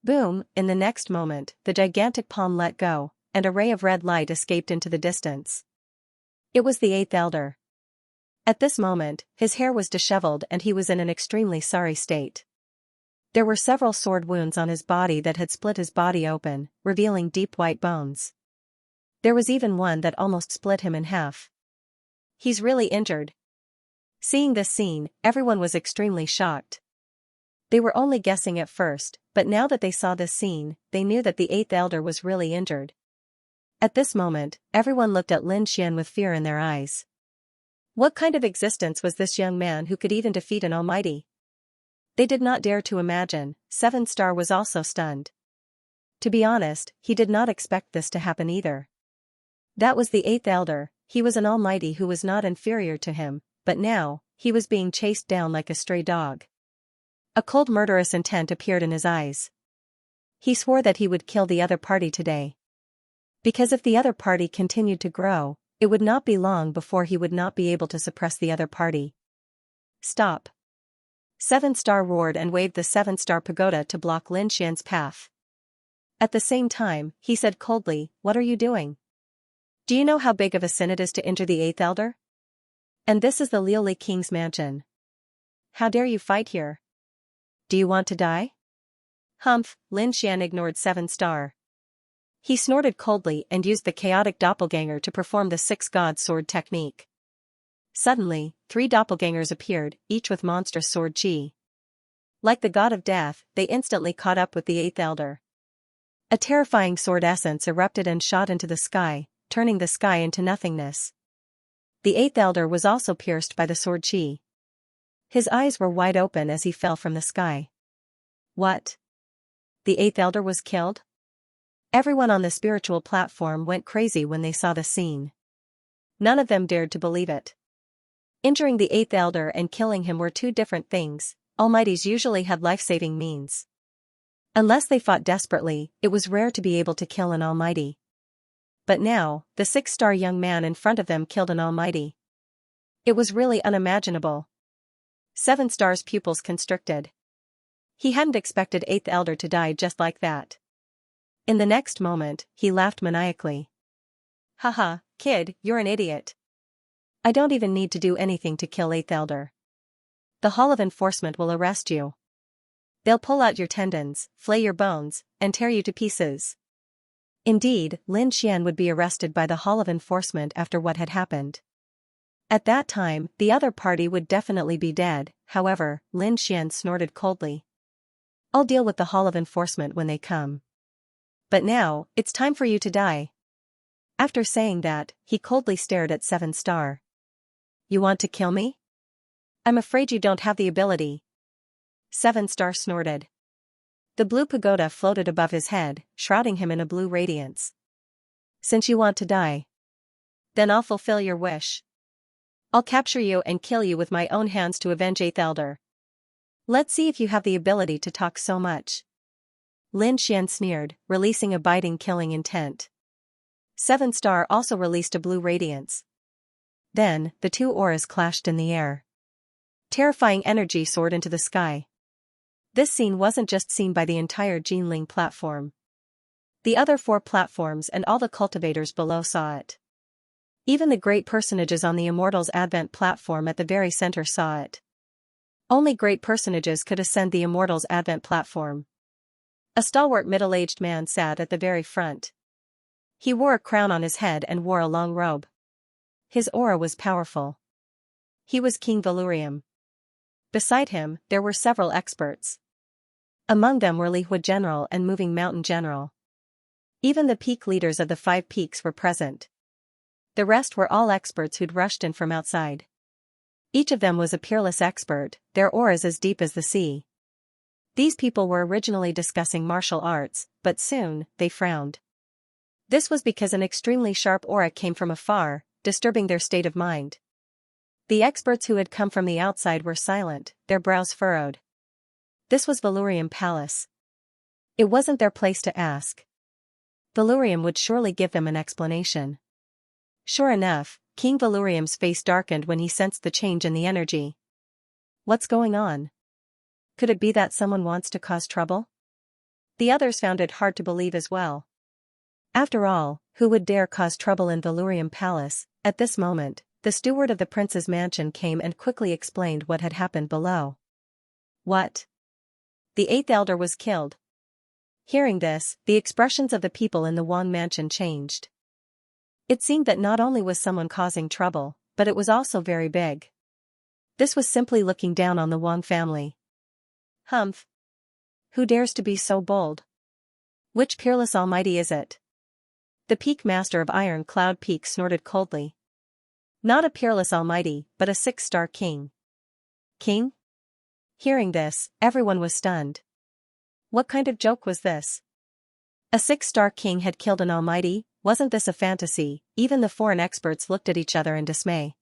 Boom, in the next moment, the gigantic palm let go, and a ray of red light escaped into the distance. It was the eighth elder. At this moment, his hair was disheveled and he was in an extremely sorry state. There were several sword wounds on his body that had split his body open, revealing deep white bones. There was even one that almost split him in half. He's really injured. Seeing this scene, everyone was extremely shocked. They were only guessing at first, but now that they saw this scene, they knew that the eighth elder was really injured. At this moment, everyone looked at Lin Xian with fear in their eyes. What kind of existence was this young man who could even defeat an almighty? They did not dare to imagine. 7-star was also stunned. To be honest, he did not expect this to happen either. That was the eighth elder. He was an almighty who was not inferior to him, but now, he was being chased down like a stray dog. A cold murderous intent appeared in his eyes. He swore that he would kill the other party today. Because if the other party continued to grow, it would not be long before he would not be able to suppress the other party. Stop. 7-star roared and waved the 7-star pagoda to block Lin Xian's path. At the same time, he said coldly, "What are you doing? Do you know how big of a sin it is to injure the eighth elder? And this is the Liuli King's mansion. How dare you fight here? Do you want to die?" Humph, Lin Xian ignored 7-star. He snorted coldly and used the chaotic doppelganger to perform the 6-god sword technique. Suddenly, 3 doppelgangers appeared, each with monstrous sword chi. Like the god of death, they instantly caught up with the eighth elder. A terrifying sword essence erupted and shot into the sky, turning the sky into nothingness. The eighth elder was also pierced by the sword chi. His eyes were wide open as he fell from the sky. What? The eighth elder was killed? Everyone on the spiritual platform went crazy when they saw the scene. None of them dared to believe it. Injuring the eighth elder and killing him were two different things. Almighties usually had life-saving means. Unless they fought desperately, it was rare to be able to kill an almighty. But now, the 6-star young man in front of them killed an almighty. It was really unimaginable. 7-star's pupils constricted. He hadn't expected 8th Elder to die just like that. In the next moment, he laughed maniacally. Haha, kid, you're an idiot. I don't even need to do anything to kill 8th Elder. The Hall of Enforcement will arrest you. They'll pull out your tendons, flay your bones, and tear you to pieces. Indeed, Lin Xian would be arrested by the Hall of Enforcement after what had happened. At that time, the other party would definitely be dead. However, Lin Xian snorted coldly. I'll deal with the Hall of Enforcement when they come. But now, it's time for you to die. After saying that, he coldly stared at 7-star. You want to kill me? I'm afraid you don't have the ability. 7-star snorted. The blue pagoda floated above his head, shrouding him in a blue radiance. Since you want to die, then I'll fulfill your wish. I'll capture you and kill you with my own hands to avenge 8th Elder. Let's see if you have the ability to talk so much. Lin Xian sneered, releasing a biting killing intent. 7-star also released a blue radiance. Then, the two auras clashed in the air. Terrifying energy soared into the sky. This scene wasn't just seen by the entire Jinling platform. The other 4 platforms and all the cultivators below saw it. Even the great personages on the Immortals Advent platform at the very center saw it. Only great personages could ascend the Immortals Advent platform. A stalwart middle-aged man sat at the very front. He wore a crown on his head and wore a long robe. His aura was powerful. He was King Valurium. Beside him, there were several experts. Among them were Lihua General and Moving Mountain General. Even the peak leaders of the 5 peaks were present. The rest were all experts who'd rushed in from outside. Each of them was a peerless expert, their auras as deep as the sea. These people were originally discussing martial arts, but soon, they frowned. This was because an extremely sharp aura came from afar, disturbing their state of mind. The experts who had come from the outside were silent, their brows furrowed. This was Vhumad Palace. It wasn't their place to ask. Vhumad would surely give them an explanation. Sure enough, King Vhum's face darkened when he sensed the change in the energy. What's going on? Could it be that someone wants to cause trouble? The others found it hard to believe as well. After all, who would dare cause trouble in Vhumad Palace? At this moment, the steward of the prince's mansion came and quickly explained what had happened below. What? The 8th elder was killed. Hearing this, the expressions of the people in the Wang mansion changed. It seemed that not only was someone causing trouble, but it was also very big. This was simply looking down on the Wang family. Humph! Who dares to be so bold? Which peerless almighty is it? The peak master of Iron Cloud Peak snorted coldly. Not a peerless almighty, but a 6-star king. King? Hearing this, everyone was stunned. What kind of joke was this? A 6-star king had killed an almighty? Wasn't this a fantasy? Even the foreign experts looked at each other in dismay.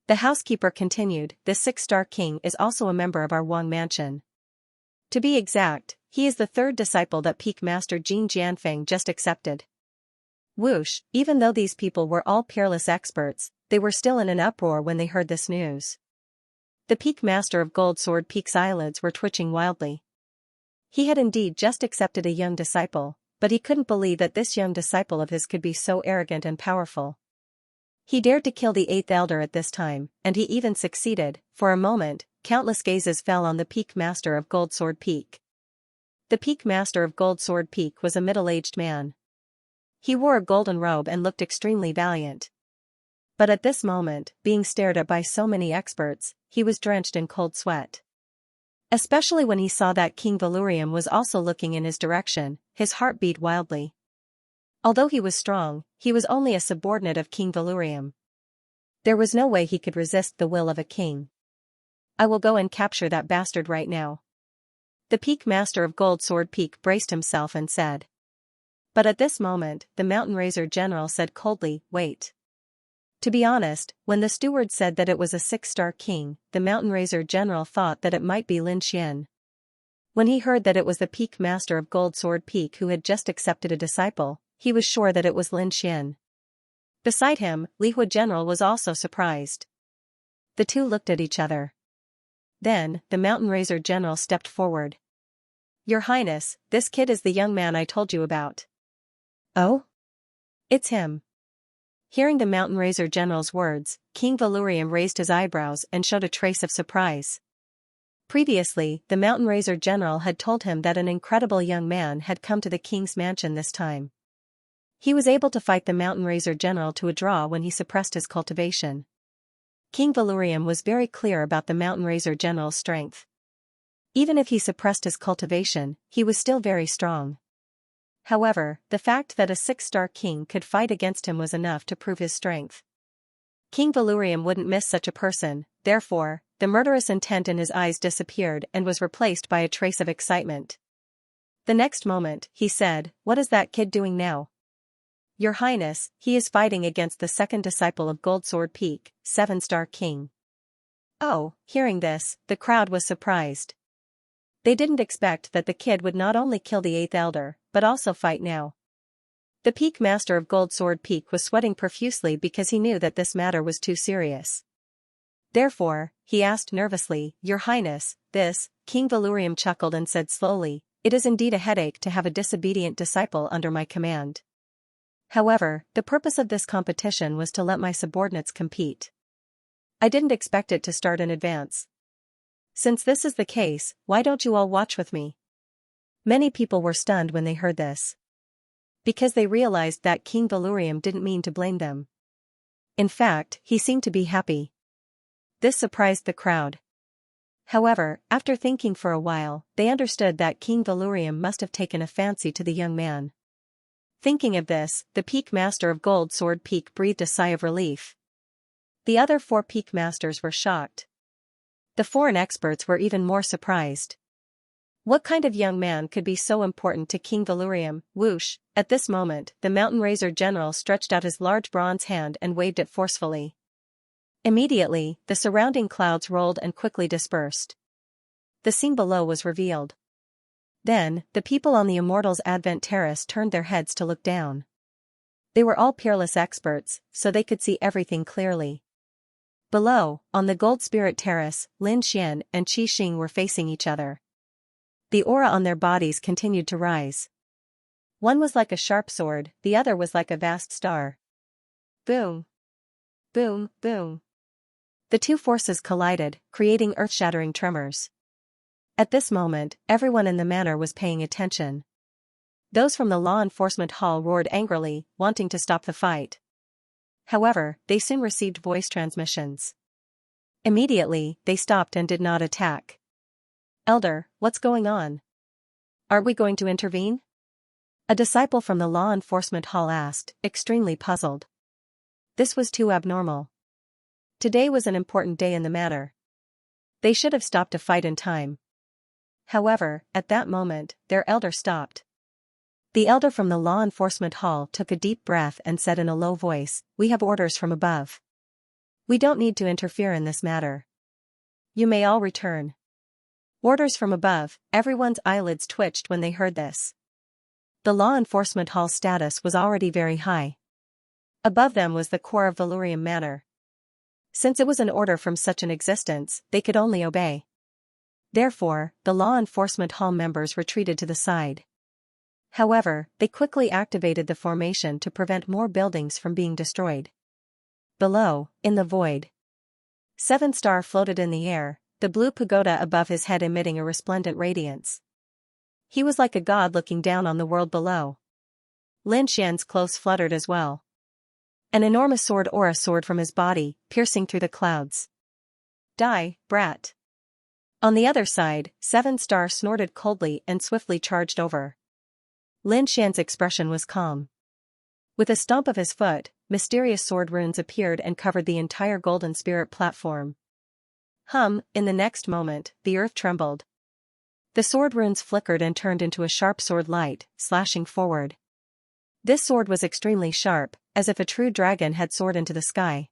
The housekeeper continued, this 6-star king is also a member of our Wang mansion. To be exact, he is the 3rd disciple that Peak Master Jin Jianfeng just accepted. Whoosh, even though these people were all peerless experts, they were still in an uproar when they heard this news. The Peak Master of Gold Sword Peak's eyelids were twitching wildly. He had indeed just accepted a young disciple, but he couldn't believe that this young disciple of his could be so arrogant and powerful. He dared to kill the 8th elder at this time, and he even succeeded. For a moment, countless gazes fell on the Peak Master of Gold Sword Peak. The Peak Master of Gold Sword Peak was a middle-aged man. He wore a golden robe and looked extremely valiant. But at this moment, being stared at by so many experts, he was drenched in cold sweat. Especially when he saw that King Vhumad was also looking in his direction, his heart beat wildly. Although he was strong, he was only a subordinate of King Vhumad. There was no way he could resist the will of a king. I will go and capture that bastard right now. The Peak Master of Gold Sword Peak braced himself and said. But at this moment, the Mountain Razor General said coldly, wait. To be honest, when the steward said that it was a 6-star king, the Mountain Razor General thought that it might be Lin Xian. When he heard that it was the Peak Master of Gold Sword Peak who had just accepted a disciple, he was sure that it was Lin Xian. Beside him, Lihua General was also surprised. The two looked at each other. Then, the Mountain Razor General stepped forward. Your Highness, this kid is the young man I told you about. Oh? It's him. Hearing the Mountain Razor General's words, King Vhumad raised his eyebrows and showed a trace of surprise. Previously, the Mountain Razor General had told him that an incredible young man had come to the king's mansion this time. He was able to fight the Mountain Razor General to a draw when he suppressed his cultivation. King Vhumad was very clear about the Mountain Razor General's strength. Even if he suppressed his cultivation, he was still very strong. However, the fact that a 6-star king could fight against him was enough to prove his strength. King Vhumad wouldn't miss such a person, therefore, the murderous intent in his eyes disappeared and was replaced by a trace of excitement. The next moment, he said, what is that kid doing now? Your Highness, he is fighting against the 2nd disciple of Gold Sword Peak, 7-star king. Oh, hearing this, the crowd was surprised. They didn't expect that the kid would not only kill the 8th elder, but also fight now. The Peak Master of Gold Sword Peak was sweating profusely because he knew that this matter was too serious. Therefore, he asked nervously, Your Highness, this, King Vhumad chuckled and said slowly, it is indeed a headache to have a disobedient disciple under my command. However, the purpose of this competition was to let my subordinates compete. I didn't expect it to start in advance. Since this is the case, why don't you all watch with me? Many people were stunned when they heard this. Because they realized that King Vhumad didn't mean to blame them. In fact, he seemed to be happy. This surprised the crowd. However, after thinking for a while, they understood that King Vhumad must have taken a fancy to the young man. Thinking of this, the peak master of Gold Sword Peak breathed a sigh of relief. The other 4 peak masters were shocked. The foreign experts were even more surprised. What kind of young man could be so important to King Valurium? Whoosh! At this moment, the Mountain Razor General stretched out his large bronze hand and waved it forcefully. Immediately, the surrounding clouds rolled and quickly dispersed. The scene below was revealed. Then, the people on the Immortals' Advent Terrace turned their heads to look down. They were all peerless experts, so they could see everything clearly. Below, on the Gold Spirit Terrace, Lin Xian and Qi Xing were facing each other. The aura on their bodies continued to rise. One was like a sharp sword, the other was like a vast star. Boom! Boom, boom. The 2 forces collided, creating earth-shattering tremors. At this moment, everyone in the manor was paying attention. Those from the law enforcement hall roared angrily, wanting to stop the fight. However, they soon received voice transmissions. Immediately, they stopped and did not attack. Elder, what's going on? Aren't we going to intervene? A disciple from the law enforcement hall asked, extremely puzzled. This was too abnormal. Today was an important day in the manor. They should have stopped to fight in time. However, at that moment, their elder stopped. The elder from the law enforcement hall took a deep breath and said in a low voice, "We have orders from above. We don't need to interfere in this matter. You may all return." Orders from above. Everyone's eyelids twitched when they heard this. The law enforcement hall's status was already very high. Above them was the core of Valurium Manor. Since it was an order from such an existence, they could only obey. Therefore, the law enforcement hall members retreated to the side. However, they quickly activated the formation to prevent more buildings from being destroyed. Below, in the void, 7 Star floated in the air, the blue pagoda above his head emitting a resplendent radiance. He was like a god looking down on the world below. Lin Xian's clothes fluttered as well. An enormous sword aura soared from his body, piercing through the clouds. Die, brat. On the other side, 7 Star snorted coldly and swiftly charged over. Lin Xian's expression was calm. With a stomp of his foot, mysterious sword runes appeared and covered the entire Golden Spirit platform. In the next moment, the earth trembled. The sword runes flickered and turned into a sharp sword light, slashing forward. This sword was extremely sharp, as if a true dragon had soared into the sky.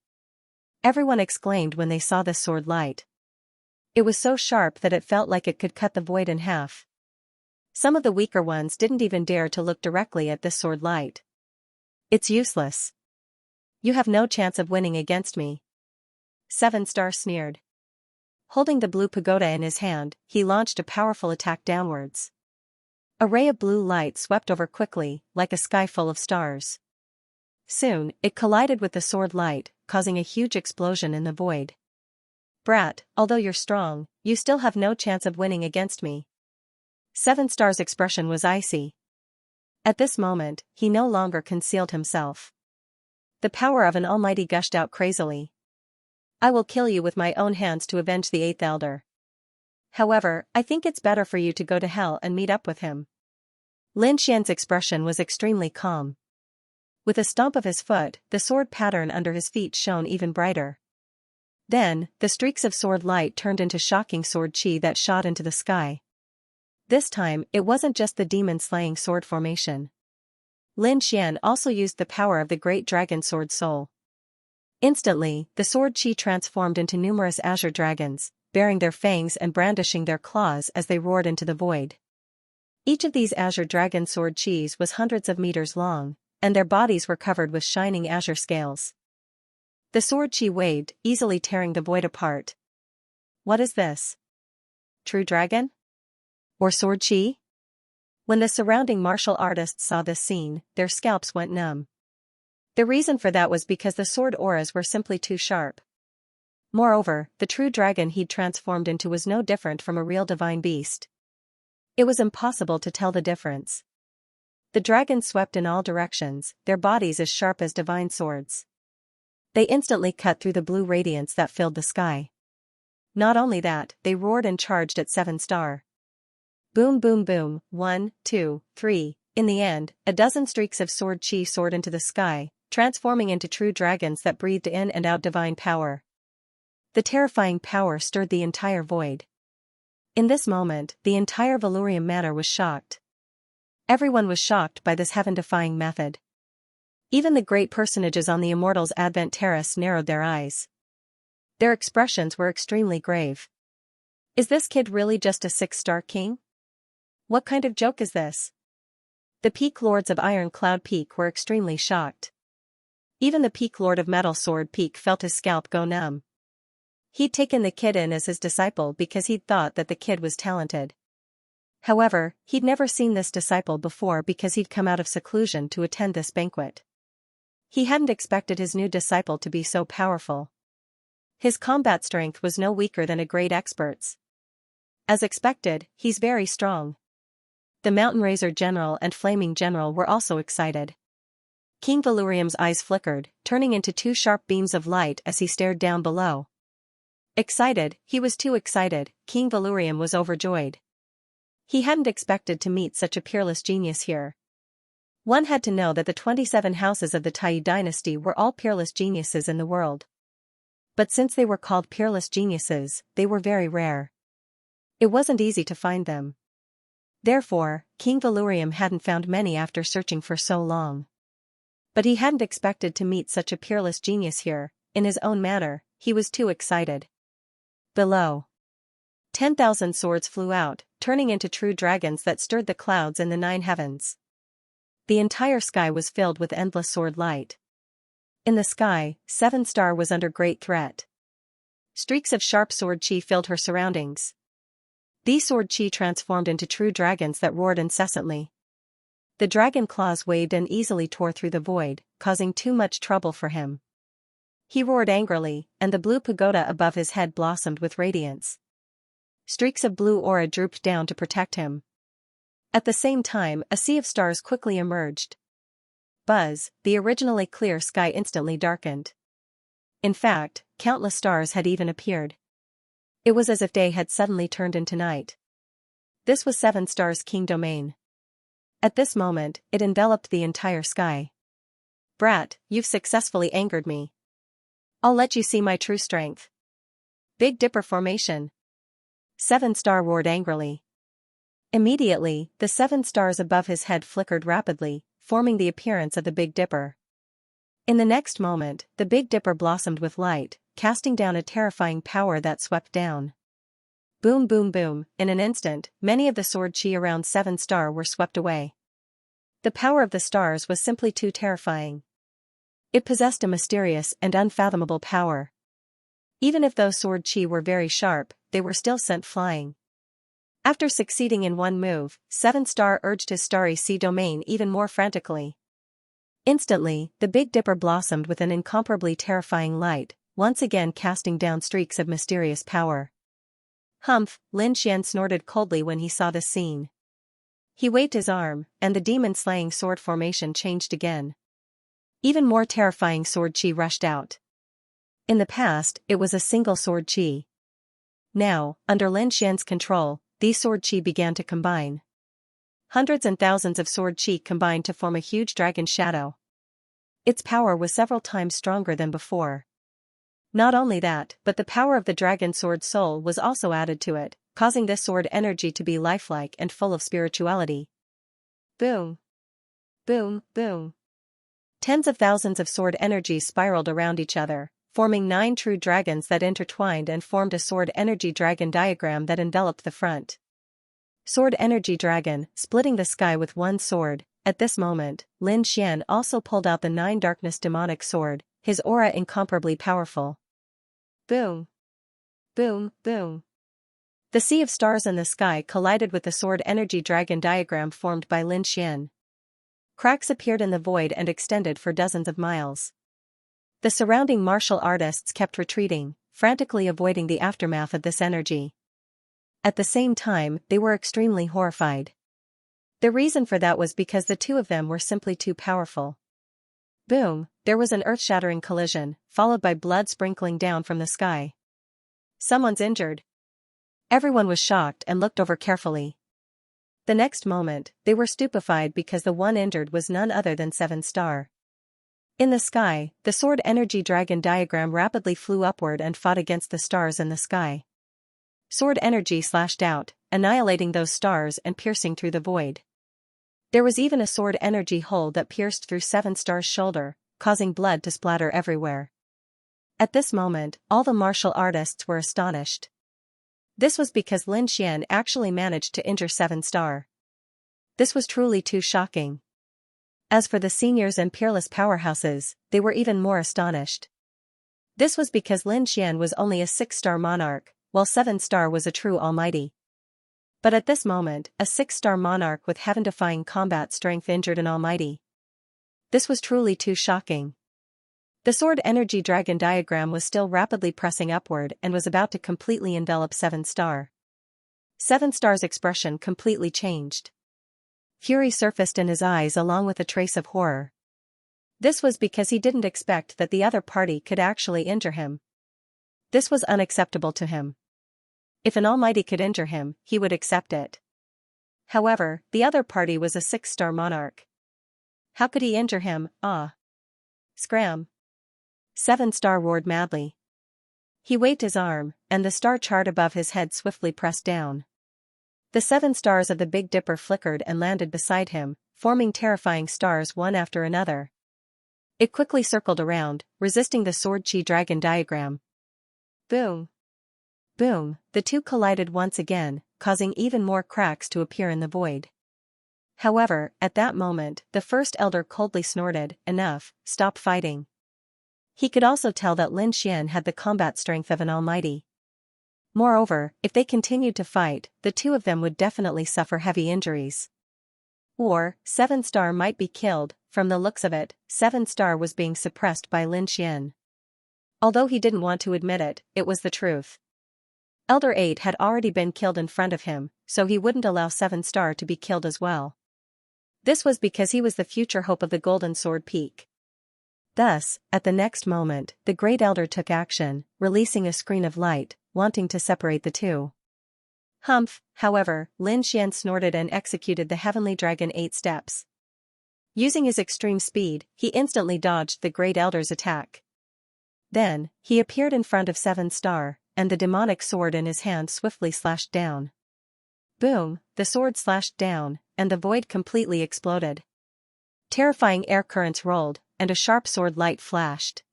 Everyone exclaimed when they saw this sword light. It was so sharp that it felt like it could cut the void in half. Some of the weaker ones didn't even dare to look directly at this sword light. It's useless. You have no chance of winning against me. 7 Star sneered. Holding the blue pagoda in his hand, he launched a powerful attack downwards. A ray of blue light swept over quickly, like a sky full of stars. Soon, it collided with the sword light, causing a huge explosion in the void. Brat, although you're strong, you still have no chance of winning against me. 7 Star's expression was icy. At this moment, he no longer concealed himself. The power of an almighty gushed out crazily. I will kill you with my own hands to avenge the 8th Elder. However, I think it's better for you to go to hell and meet up with him. Lin Xian's expression was extremely calm. With a stomp of his foot, the sword pattern under his feet shone even brighter. Then, the streaks of sword light turned into shocking sword chi that shot into the sky. This time, it wasn't just the demon-slaying sword formation. Lin Xian also used the power of the great dragon sword soul. Instantly, the sword chi transformed into numerous azure dragons, bearing their fangs and brandishing their claws as they roared into the void. Each of these azure dragon sword chis was hundreds of meters long, and their bodies were covered with shining azure scales. The sword chi waved, easily tearing the void apart. What is this? True dragon? Or sword chi? When the surrounding martial artists saw this scene, their scalps went numb. The reason for that was because the sword auras were simply too sharp. Moreover, the true dragon he'd transformed into was no different from a real divine beast. It was impossible to tell the difference. The dragons swept in all directions, their bodies as sharp as divine swords. They instantly cut through the blue radiance that filled the sky. Not only that, they roared and charged at 7 Star. Boom boom boom, 1, 2, 3, In the end, a dozen streaks of sword chi soared into the sky, transforming into true dragons that breathed in and out divine power. The terrifying power stirred the entire void. In this moment, the entire Vhumad manor was shocked. Everyone was shocked by this heaven-defying method. Even the great personages on the Immortals' Advent Terrace narrowed their eyes. Their expressions were extremely grave. Is this kid really just a 6-star king? What kind of joke is this? The Peak Lords of Iron Cloud Peak were extremely shocked. Even the Peak Lord of Metal Sword Peak felt his scalp go numb. He'd taken the kid in as his disciple because he'd thought that the kid was talented. However, he'd never seen this disciple before because he'd come out of seclusion to attend this banquet. He hadn't expected his new disciple to be so powerful. His combat strength was no weaker than a great expert's. As expected, he's very strong. The Mountain Razor General and Flaming General were also excited. King Vhumad's eyes flickered, turning into 2 sharp beams of light as he stared down below. Excited, he was too excited. King Vhumad was overjoyed. He hadn't expected to meet such a peerless genius here. One had to know that the 27 houses of the Taiyu dynasty were all peerless geniuses in the world. But since they were called peerless geniuses, they were very rare. It wasn't easy to find them. Therefore, King Vhumad hadn't found many after searching for so long. But he hadn't expected to meet such a peerless genius here. In his own manner, he was too excited. Below, 10,000 swords flew out, turning into true dragons that stirred the clouds in the 9 heavens. The entire sky was filled with endless sword light. In the sky, 7-star was under great threat. Streaks of sharp sword chi filled her surroundings. These sword chi transformed into true dragons that roared incessantly. The dragon claws waved and easily tore through the void, causing too much trouble for him. He roared angrily, and the blue pagoda above his head blossomed with radiance. Streaks of blue aura drooped down to protect him. At the same time, a sea of stars quickly emerged. Buzz, the originally clear sky instantly darkened. In fact, countless stars had even appeared. It was as if day had suddenly turned into night. This was 7 Stars' king domain. At this moment, it enveloped the entire sky. Brat, you've successfully angered me. I'll let you see my true strength. Big Dipper formation. 7-star roared angrily. Immediately, the 7 stars above his head flickered rapidly, forming the appearance of the Big Dipper. In the next moment, the Big Dipper blossomed with light, casting down a terrifying power that swept down. Boom boom boom, in an instant, many of the sword chi around 7-star were swept away. The power of the stars was simply too terrifying. It possessed a mysterious and unfathomable power. Even if those sword chi were very sharp, they were still sent flying. After succeeding in one move, 7-star urged his starry sea domain even more frantically. Instantly, the Big Dipper blossomed with an incomparably terrifying light, once again casting down streaks of mysterious power. Humph, Lin Xian snorted coldly when he saw this scene. He waved his arm, and the demon-slaying sword formation changed again. Even more terrifying sword chi rushed out. In the past, it was a single sword chi. Now, under Lin Xian's control, these sword chi began to combine. Hundreds and thousands of sword chi combined to form a huge dragon shadow. Its power was several times stronger than before. Not only that, but the power of the dragon sword soul was also added to it, causing this sword energy to be lifelike and full of spirituality. Boom! Boom, boom! Tens of thousands of sword energies spiraled around each other, forming 9 true dragons that intertwined and formed a sword energy dragon diagram that enveloped the front. Sword energy dragon, splitting the sky with one sword. At this moment, Lin Xian also pulled out the 9 darkness demonic sword, his aura incomparably powerful. Boom! Boom, boom! The sea of stars in the sky collided with the sword energy dragon diagram formed by Lin Xian. Cracks appeared in the void and extended for dozens of miles. The surrounding martial artists kept retreating, frantically avoiding the aftermath of this energy. At the same time, they were extremely horrified. The reason for that was because the two of them were simply too powerful. Boom, there was an earth-shattering collision, followed by blood sprinkling down from the sky. Someone's injured. Everyone was shocked and looked over carefully. The next moment, they were stupefied because the one injured was none other than Seven Star. In the sky, the sword energy dragon diagram rapidly flew upward and fought against the stars in the sky. Sword energy slashed out, annihilating those stars and piercing through the void. There was even a sword energy hole that pierced through Seven Star's shoulder, causing blood to splatter everywhere. At this moment, all the martial artists were astonished. This was because Lin Xian actually managed to injure Seven Star. This was truly too shocking. As for the seniors and peerless powerhouses, they were even more astonished. This was because Lin Xian was only a 6-star monarch, while 7-star was a true almighty. But at this moment, a 6-star monarch with heaven-defying combat strength injured an almighty. This was truly too shocking. The sword energy dragon diagram was still rapidly pressing upward and was about to completely envelop 7-star. 7-star's expression completely changed. Fury surfaced in his eyes along with a trace of horror. This was because he didn't expect that the other party could actually injure him. This was unacceptable to him. If an almighty could injure him, he would accept it. However, the other party was a 6-star monarch. How could he injure him? Ah! Scram! 7-star roared madly. He waved his arm, and the star chart above his head swiftly pressed down. The 7 stars of the Big Dipper flickered and landed beside him, forming terrifying stars one after another. It quickly circled around, resisting the sword chi dragon diagram. Boom! Boom! The two collided once again, causing even more cracks to appear in the void. However, at that moment, the first elder coldly snorted, "Enough, stop fighting." He could also tell that Lin Xian had the combat strength of an almighty. Moreover, if they continued to fight, the two of them would definitely suffer heavy injuries. Or, 7-star might be killed. From the looks of it, 7-star was being suppressed by Lin Xian. Although he didn't want to admit it, it was the truth. Elder 8 had already been killed in front of him, so he wouldn't allow 7-star to be killed as well. This was because he was the future hope of the Golden Sword Peak. Thus, at the next moment, the Great Elder took action, releasing a screen of light, wanting to separate the two. Humph! However, Lin Xian snorted and executed the Heavenly Dragon 8 steps. Using his extreme speed, he instantly dodged the Great Elder's attack. Then, he appeared in front of 7-star, and the demonic sword in his hand swiftly slashed down. Boom! The sword slashed down, and the void completely exploded. Terrifying air currents rolled, and a sharp sword light flashed.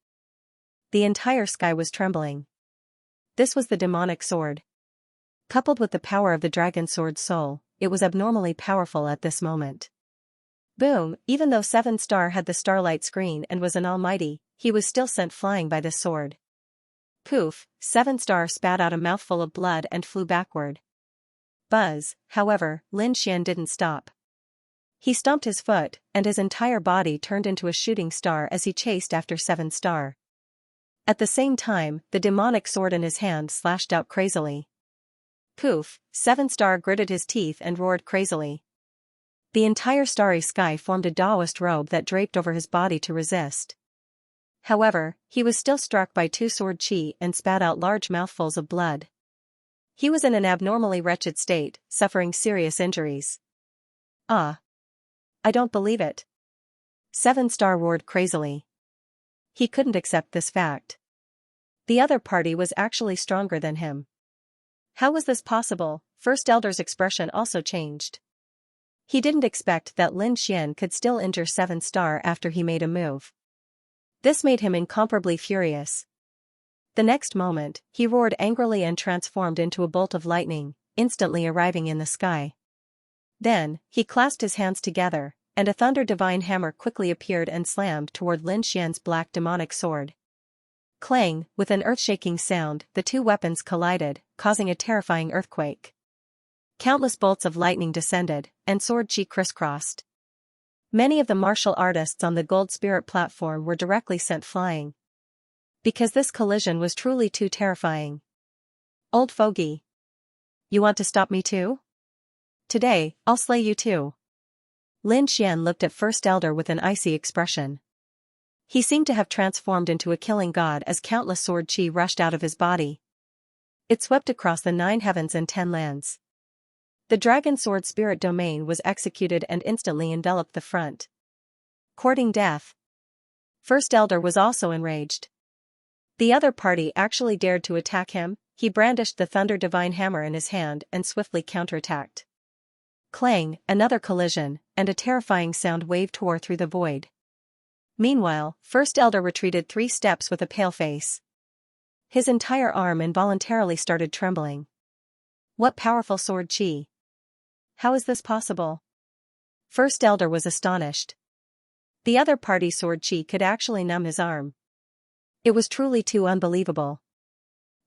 The entire sky was trembling. This was the demonic sword. Coupled with the power of the dragon sword's soul, it was abnormally powerful at this moment. Boom! Even though 7-star had the starlight screen and was an almighty, he was still sent flying by this sword. Poof! 7-star spat out a mouthful of blood and flew backward. Buzz! However, Lin Xian didn't stop. He stomped his foot, and his entire body turned into a shooting star as he chased after 7-star. At the same time, the demonic sword in his hand slashed out crazily. Poof! 7-star gritted his teeth and roared crazily. The entire starry sky formed a Taoist robe that draped over his body to resist. However, he was still struck by 2 sword chi and spat out large mouthfuls of blood. He was in an abnormally wretched state, suffering serious injuries. Ah! I don't believe it. 7-star roared crazily. He couldn't accept this fact. The other party was actually stronger than him. How was this possible? First Elder's expression also changed. He didn't expect that Lin Xian could still injure 7-star after he made a move. This made him incomparably furious. The next moment, he roared angrily and transformed into a bolt of lightning, instantly arriving in the sky. Then, he clasped his hands together, and a thunder divine hammer quickly appeared and slammed toward Lin Xian's black demonic sword. Clang! With an earth-shaking sound, the two weapons collided, causing a terrifying earthquake. Countless bolts of lightning descended, and sword chi crisscrossed. Many of the martial artists on the Gold Spirit platform were directly sent flying. Because this collision was truly too terrifying. Old fogey. You want to stop me too? Today, I'll slay you too. Lin Xian looked at First Elder with an icy expression. He seemed to have transformed into a killing god as countless sword chi rushed out of his body. It swept across the 9 heavens and 10 lands. The dragon sword spirit domain was executed and instantly enveloped the front. Courting death. First Elder was also enraged. The other party actually dared to attack him. He brandished the Thunder Divine Hammer in his hand and swiftly counterattacked. Clang, another collision, and a terrifying sound wave tore through the void. Meanwhile, First Elder retreated 3 steps with a pale face. His entire arm involuntarily started trembling. What powerful sword chi! How is this possible? First Elder was astonished. The other party's sword chi could actually numb his arm. It was truly too unbelievable.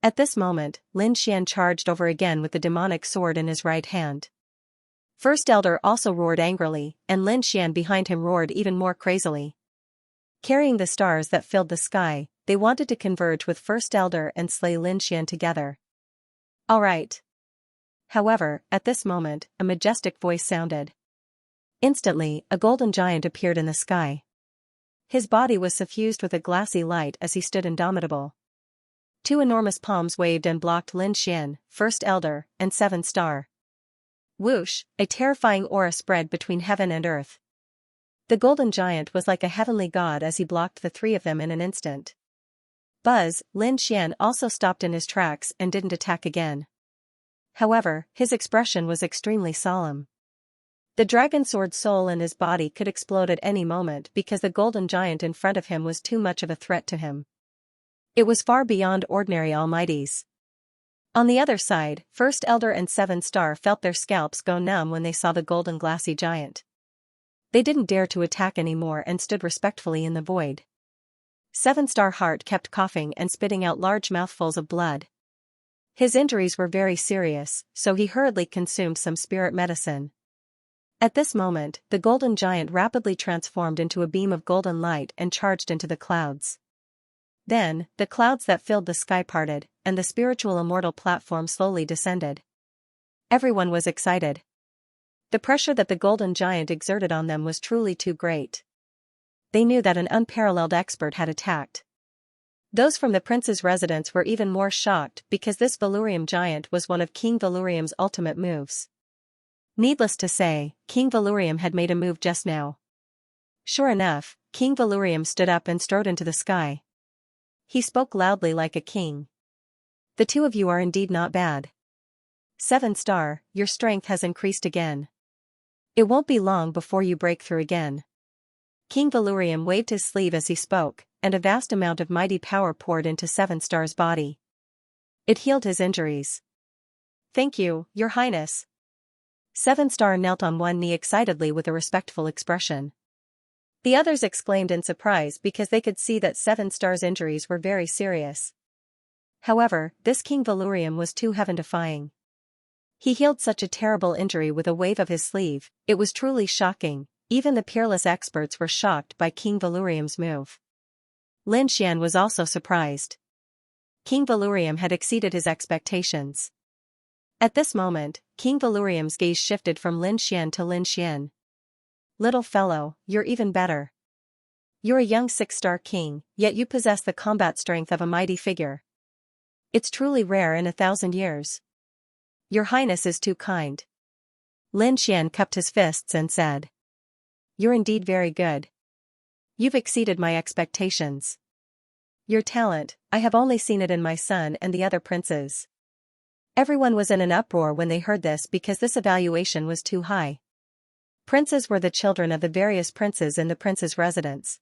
At this moment, Lin Xian charged over again with the demonic sword in his right hand. First Elder also roared angrily, and Lin Xian behind him roared even more crazily. Carrying the stars that filled the sky, they wanted to converge with First Elder and slay Lin Xian together. All right. However, at this moment, a majestic voice sounded. Instantly, a golden giant appeared in the sky. His body was suffused with a glassy light as he stood indomitable. 2 enormous palms waved and blocked Lin Xian, First Elder, and 7 Star. Whoosh, a terrifying aura spread between heaven and earth. The golden giant was like a heavenly god as he blocked the 3 of them in an instant. Buzz, Lin Xian also stopped in his tracks and didn't attack again. However, his expression was extremely solemn. The dragon sword soul in his body could explode at any moment because the golden giant in front of him was too much of a threat to him. It was far beyond ordinary almighties. On the other side, First Elder and 7 Star felt their scalps go numb when they saw the golden glassy giant. They didn't dare to attack anymore and stood respectfully in the void. 7 Star Heart kept coughing and spitting out large mouthfuls of blood. His injuries were very serious, so he hurriedly consumed some spirit medicine. At this moment, the golden giant rapidly transformed into a beam of golden light and charged into the clouds. Then, the clouds that filled the sky parted, and the spiritual immortal platform slowly descended. Everyone was excited. The pressure that the golden giant exerted on them was truly too great. They knew that an unparalleled expert had attacked. Those from the prince's residence were even more shocked because this Valurium giant was one of King Valurium's ultimate moves. Needless to say, King Valurium had made a move just now. Sure enough, King Valurium stood up and strode into the sky. He spoke loudly like a king. The 2 of you are indeed not bad. 7 Star, your strength has increased again. It won't be long before you break through again. King Valurium waved his sleeve as he spoke, and a vast amount of mighty power poured into 7 Star's body. It healed his injuries. Thank you, Your Highness. 7 Star knelt on one knee excitedly with a respectful expression. The others exclaimed in surprise because they could see that 7 Star's injuries were very serious. However, this King Valurium was too heaven-defying. He healed such a terrible injury with a wave of his sleeve. It was truly shocking. Even the peerless experts were shocked by King Valurium's move. Lin Xian was also surprised. King Valurium had exceeded his expectations. At this moment, King Valurium's gaze shifted from Lin Xian to Lin Xian. Little fellow, you're even better. You're a young 6-star king, yet you possess the combat strength of a mighty figure. It's truly rare in 1,000 years. Your Highness is too kind. Lin Xian cupped his fists and said. You're indeed very good. You've exceeded my expectations. Your talent, I have only seen it in my son and the other princes. Everyone was in an uproar when they heard this because this evaluation was too high. Princes were the children of the various princes in the prince's residence.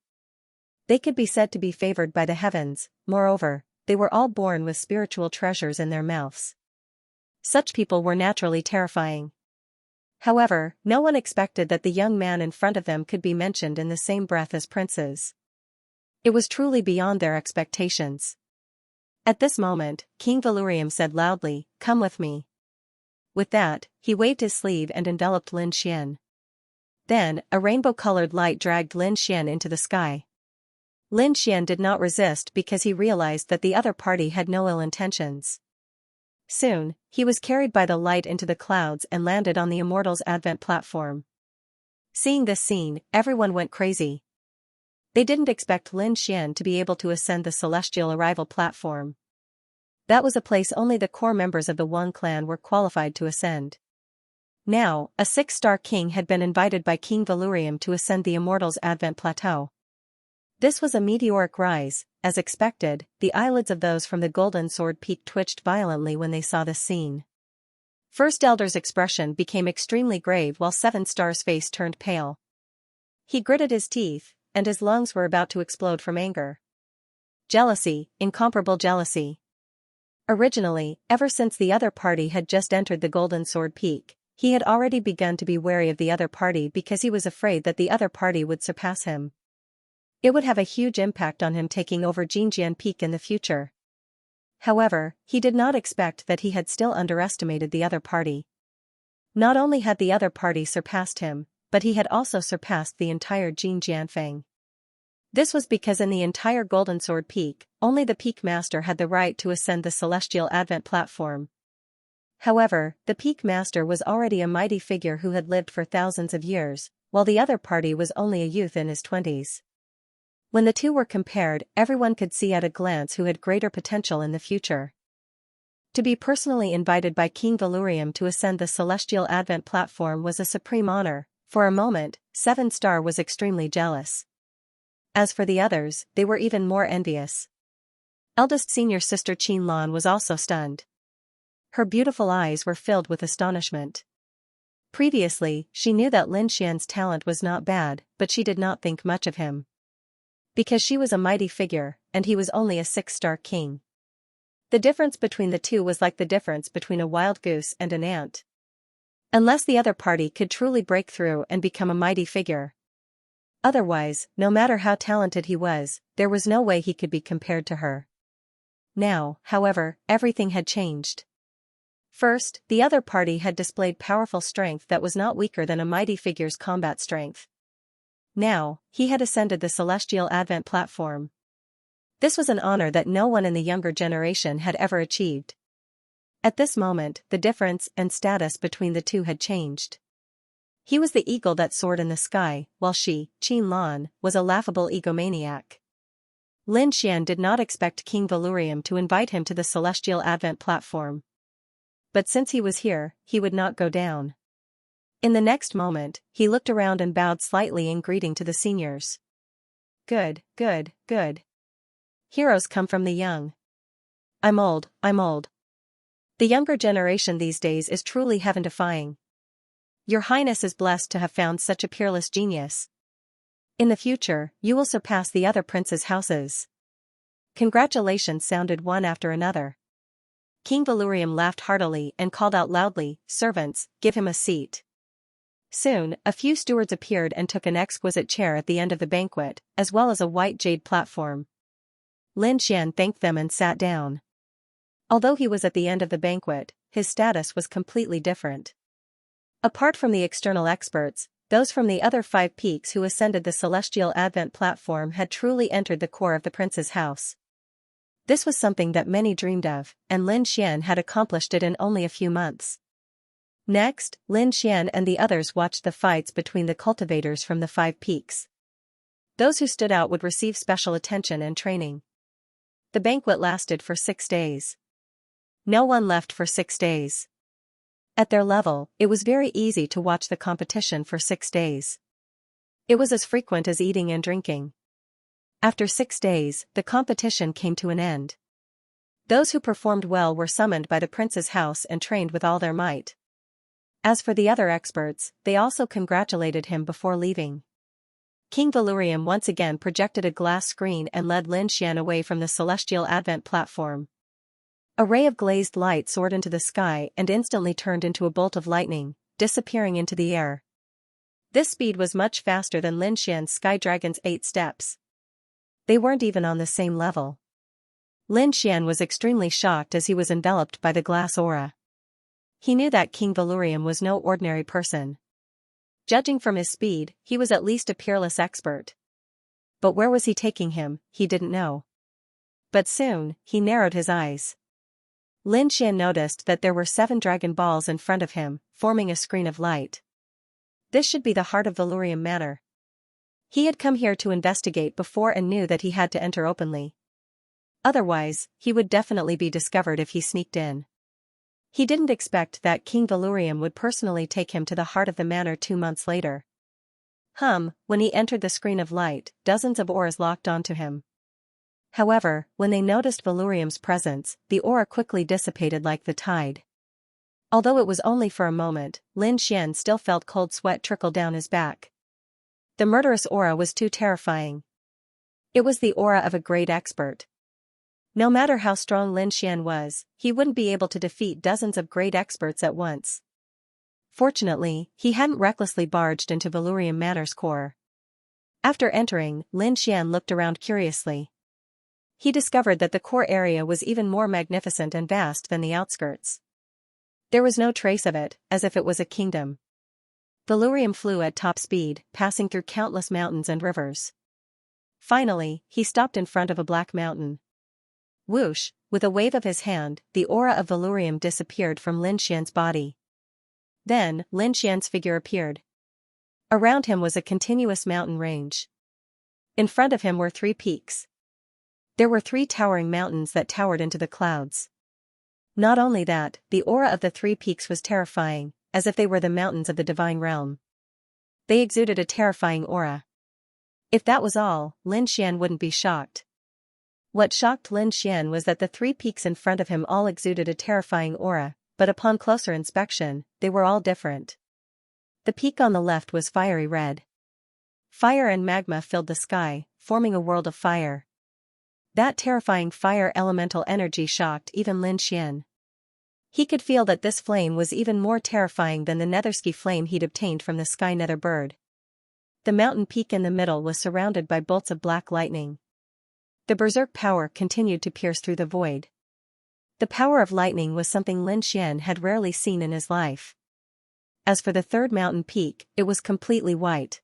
They could be said to be favored by the heavens. Moreover, they were all born with spiritual treasures in their mouths. Such people were naturally terrifying. However, no one expected that the young man in front of them could be mentioned in the same breath as princes. It was truly beyond their expectations. At this moment, King Valurium said loudly, "Come with me." With that, he waved his sleeve and enveloped Lin Xian. Then, a rainbow-colored light dragged Lin Xian into the sky. Lin Xian did not resist because he realized that the other party had no ill intentions. Soon, he was carried by the light into the clouds and landed on the Immortals' Advent platform. Seeing this scene, everyone went crazy. They didn't expect Lin Xian to be able to ascend the celestial arrival platform. That was a place only the core members of the One clan were qualified to ascend. Now, a six-star king had been invited by King Valurium to ascend the Immortals' Advent Plateau. This was a meteoric rise. As expected, the eyelids of those from the Golden Sword Peak twitched violently when they saw this scene. First Elder's expression became extremely grave while Seven Star's face turned pale. He gritted his teeth, and his lungs were about to explode from anger. Jealousy, incomparable jealousy. Originally, ever since the other party had just entered the Golden Sword Peak, he had already begun to be wary of the other party because he was afraid that the other party would surpass him. It would have a huge impact on him taking over Xianxia Peak in the future. However, he did not expect that he had still underestimated the other party. Not only had the other party surpassed him, but he had also surpassed the entire Xianxia. This was because in the entire Golden Sword Peak, only the Peak Master had the right to ascend the Celestial Advent Platform. However, the Peak Master was already a mighty figure who had lived for thousands of years, while the other party was only a youth in his 20s. When the two were compared, everyone could see at a glance who had greater potential in the future. To be personally invited by King Valurium to ascend the Celestial Advent Platform was a supreme honor. For a moment, Seven Star was extremely jealous. As for the others, they were even more envious. Eldest senior sister Qianlan was also stunned. Her beautiful eyes were filled with astonishment. Previously, she knew that Lin Xian's talent was not bad, but she did not think much of him. Because she was a mighty figure, and he was only a six-star king. The difference between the two was like the difference between a wild goose and an ant. Unless the other party could truly break through and become a mighty figure. Otherwise, no matter how talented he was, there was no way he could be compared to her. Now, however, everything had changed. First, the other party had displayed powerful strength that was not weaker than a mighty figure's combat strength. Now, he had ascended the Celestial Advent Platform. This was an honor that no one in the younger generation had ever achieved. At this moment, the difference and status between the two had changed. He was the eagle that soared in the sky, while she, Qianlan, was a laughable egomaniac. Lin Xian did not expect King Valurium to invite him to the Celestial Advent Platform. But since he was here, he would not go down. In the next moment, he looked around and bowed slightly in greeting to the seniors. Good, good, good. Heroes come from the young. I'm old. The younger generation these days is truly heaven-defying. Your Highness is blessed to have found such a peerless genius. In the future, you will surpass the other princes' houses. Congratulations sounded one after another. King Valurium laughed heartily and called out loudly, "Servants, give him a seat." Soon, a few stewards appeared and took an exquisite chair at the end of the banquet, as well as a white jade platform. Lin Xian thanked them and sat down. Although he was at the end of the banquet, his status was completely different. Apart from the external experts, those from the other 5 peaks who ascended the Celestial Advent Platform had truly entered the core of the prince's house. This was something that many dreamed of, and Lin Xian had accomplished it in only a few months. Next, Lin Xian and the others watched the fights between the cultivators from the 5 peaks. Those who stood out would receive special attention and training. The banquet lasted for 6 days. No one left for 6 days. At their level, it was very easy to watch the competition for 6 days. It was as frequent as eating and drinking. After 6 days, the competition came to an end. Those who performed well were summoned by the prince's house and trained with all their might. As for the other experts, they also congratulated him before leaving. King Valurium once again projected a glass screen and led Lin Xian away from the Celestial Advent Platform. A ray of glazed light soared into the sky and instantly turned into a bolt of lightning, disappearing into the air. This speed was much faster than Lin Xian's Sky Dragon's 8 steps. They weren't even on the same level. Lin Xian was extremely shocked as he was enveloped by the glass aura. He knew that King Valurium was no ordinary person. Judging from his speed, he was at least a peerless expert. But where was he taking him, he didn't know. But soon, he narrowed his eyes. Lin Xian noticed that there were 7 dragon balls in front of him, forming a screen of light. This should be the heart of Valurium Manor. He had come here to investigate before and knew that he had to enter openly. Otherwise, he would definitely be discovered if he sneaked in. He didn't expect that King Vhumad would personally take him to the heart of the manor 2 months later. When he entered the screen of light, dozens of auras locked onto him. However, when they noticed Vhum's presence, the aura quickly dissipated like the tide. Although it was only for a moment, Lin Xian still felt cold sweat trickle down his back. The murderous aura was too terrifying. It was the aura of a great expert. No matter how strong Lin Xian was, he wouldn't be able to defeat dozens of great experts at once. Fortunately, he hadn't recklessly barged into Vhumad Manor's core. After entering, Lin Xian looked around curiously. He discovered that the core area was even more magnificent and vast than the outskirts. There was no trace of it, as if it was a kingdom. Vhumad flew at top speed, passing through countless mountains and rivers. Finally, he stopped in front of a black mountain. Whoosh, with a wave of his hand, the aura of Vhumad disappeared from Lin Xian's body. Then, Lin Xian's figure appeared. Around him was a continuous mountain range. In front of him were 3 peaks. There were 3 towering mountains that towered into the clouds. Not only that, the aura of the 3 peaks was terrifying, as if they were the mountains of the divine realm. They exuded a terrifying aura. If that was all, Lin Xian wouldn't be shocked. What shocked Lin Xian was that the 3 peaks in front of him all exuded a terrifying aura, but upon closer inspection, they were all different. The peak on the left was fiery red. Fire and magma filled the sky, forming a world of fire. That terrifying fire elemental energy shocked even Lin Xian. He could feel that this flame was even more terrifying than the nethersky flame he'd obtained from the sky nether bird. The mountain peak in the middle was surrounded by bolts of black lightning. The berserk power continued to pierce through the void. The power of lightning was something Lin Xian had rarely seen in his life. As for the third mountain peak, it was completely white.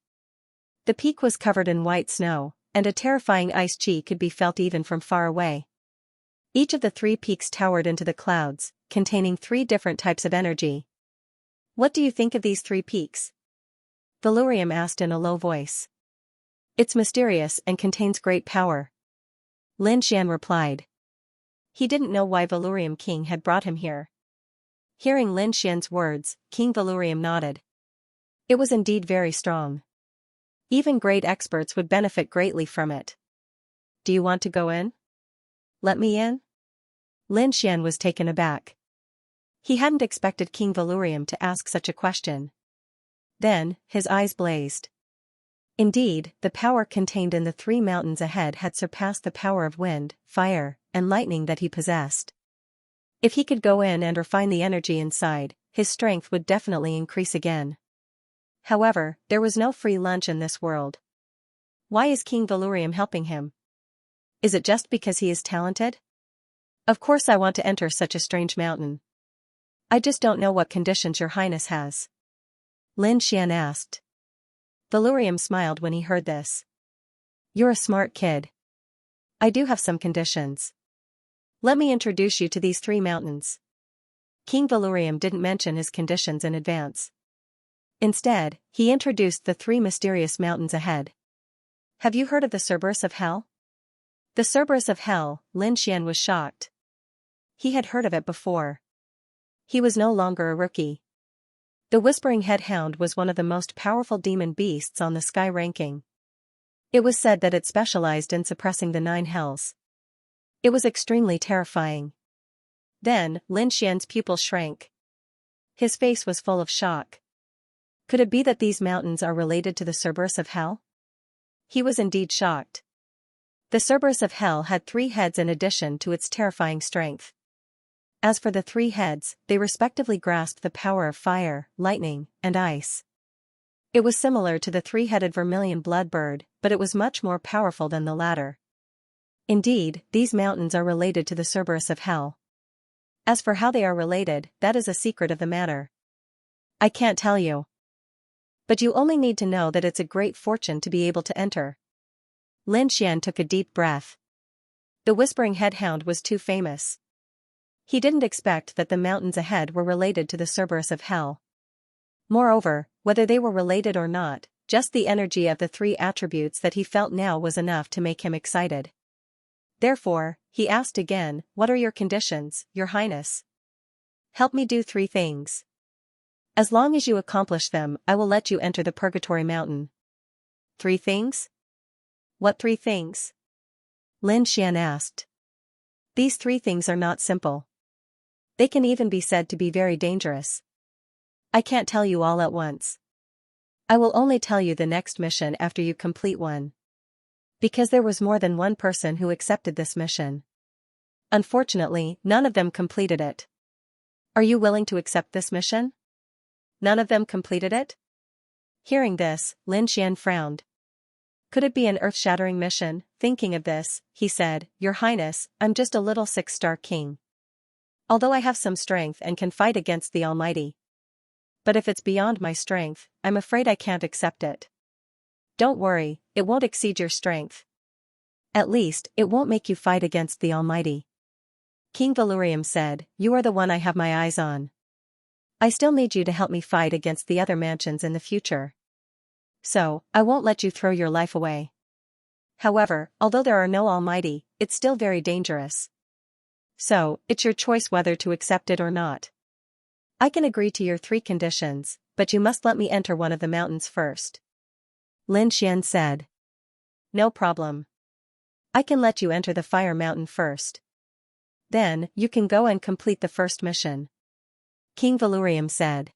The peak was covered in white snow, and a terrifying ice chi could be felt even from far away. Each of the 3 peaks towered into the clouds, containing 3 different types of energy. "What do you think of these 3 peaks?" Vhumad asked in a low voice. "It's mysterious and contains great power," Lin Xian replied. He didn't know why Vhumad King had brought him here. Hearing Lin Xian's words, King Vhumad nodded. It was indeed very strong. Even great experts would benefit greatly from it. "Do you want to go in?" "Let me in?" Lin Xian was taken aback. He hadn't expected King Vhumad to ask such a question. Then, his eyes blazed. Indeed, the power contained in the 3 mountains ahead had surpassed the power of wind, fire, and lightning that he possessed. If he could go in and refine the energy inside, his strength would definitely increase again. However, there was no free lunch in this world. Why is King Vhumad helping him? Is it just because he is talented? Of course I want to enter such a strange mountain. I just don't know what conditions your highness has. Lin Xian asked. Vhumad smiled when he heard this. You're a smart kid. I do have some conditions. Let me introduce you to these 3 mountains. King Vhumad didn't mention his conditions in advance. Instead, he introduced the 3 mysterious mountains ahead. Have you heard of the Cerberus of Hell? The Cerberus of Hell, Lin Xian was shocked. He had heard of it before. He was no longer a rookie. The Whispering Head Hound was one of the most powerful demon beasts on the sky ranking. It was said that it specialized in suppressing the 9 hells. It was extremely terrifying. Then, Lin Xian's pupil shrank. His face was full of shock. Could it be that these mountains are related to the Cerberus of Hell? He was indeed shocked. The Cerberus of Hell had 3 heads in addition to its terrifying strength. As for the 3 heads, they respectively grasped the power of fire, lightning, and ice. It was similar to the 3-headed vermilion blood bird, but it was much more powerful than the latter. Indeed, these mountains are related to the Cerberus of Hell. As for how they are related, that is a secret of the matter. I can't tell you. But you only need to know that it's a great fortune to be able to enter. Lin Xian took a deep breath. The Whispering Head Hound was too famous. He didn't expect that the mountains ahead were related to the Cerberus of Hell. Moreover, whether they were related or not, just the energy of the 3 attributes that he felt now was enough to make him excited. Therefore, he asked again, "What are your conditions, your highness?" Help me do 3 things. As long as you accomplish them, I will let you enter the Purgatory Mountain. 3 things? What 3 things? Lin Xian asked. These 3 things are not simple. They can even be said to be very dangerous. I can't tell you all at once. I will only tell you the next mission after you complete one. Because there was more than one person who accepted this mission. Unfortunately, none of them completed it. Are you willing to accept this mission? None of them completed it? Hearing this, Lin Xian frowned. Could it be an earth-shattering mission? Thinking of this, he said, Your Highness, I'm just a little 6-star king. Although I have some strength and can fight against the Almighty. But if it's beyond my strength, I'm afraid I can't accept it. Don't worry, it won't exceed your strength. At least, it won't make you fight against the Almighty. King Vhumad said, You are the one I have my eyes on. I still need you to help me fight against the other mansions in the future. So, I won't let you throw your life away. However, although there are no Almighty, it's still very dangerous. So, it's your choice whether to accept it or not. I can agree to your 3 conditions, but you must let me enter one of the mountains first. Lin Xian said. No problem. I can let you enter the Fire Mountain first. Then, you can go and complete the first mission. King Vhumad said.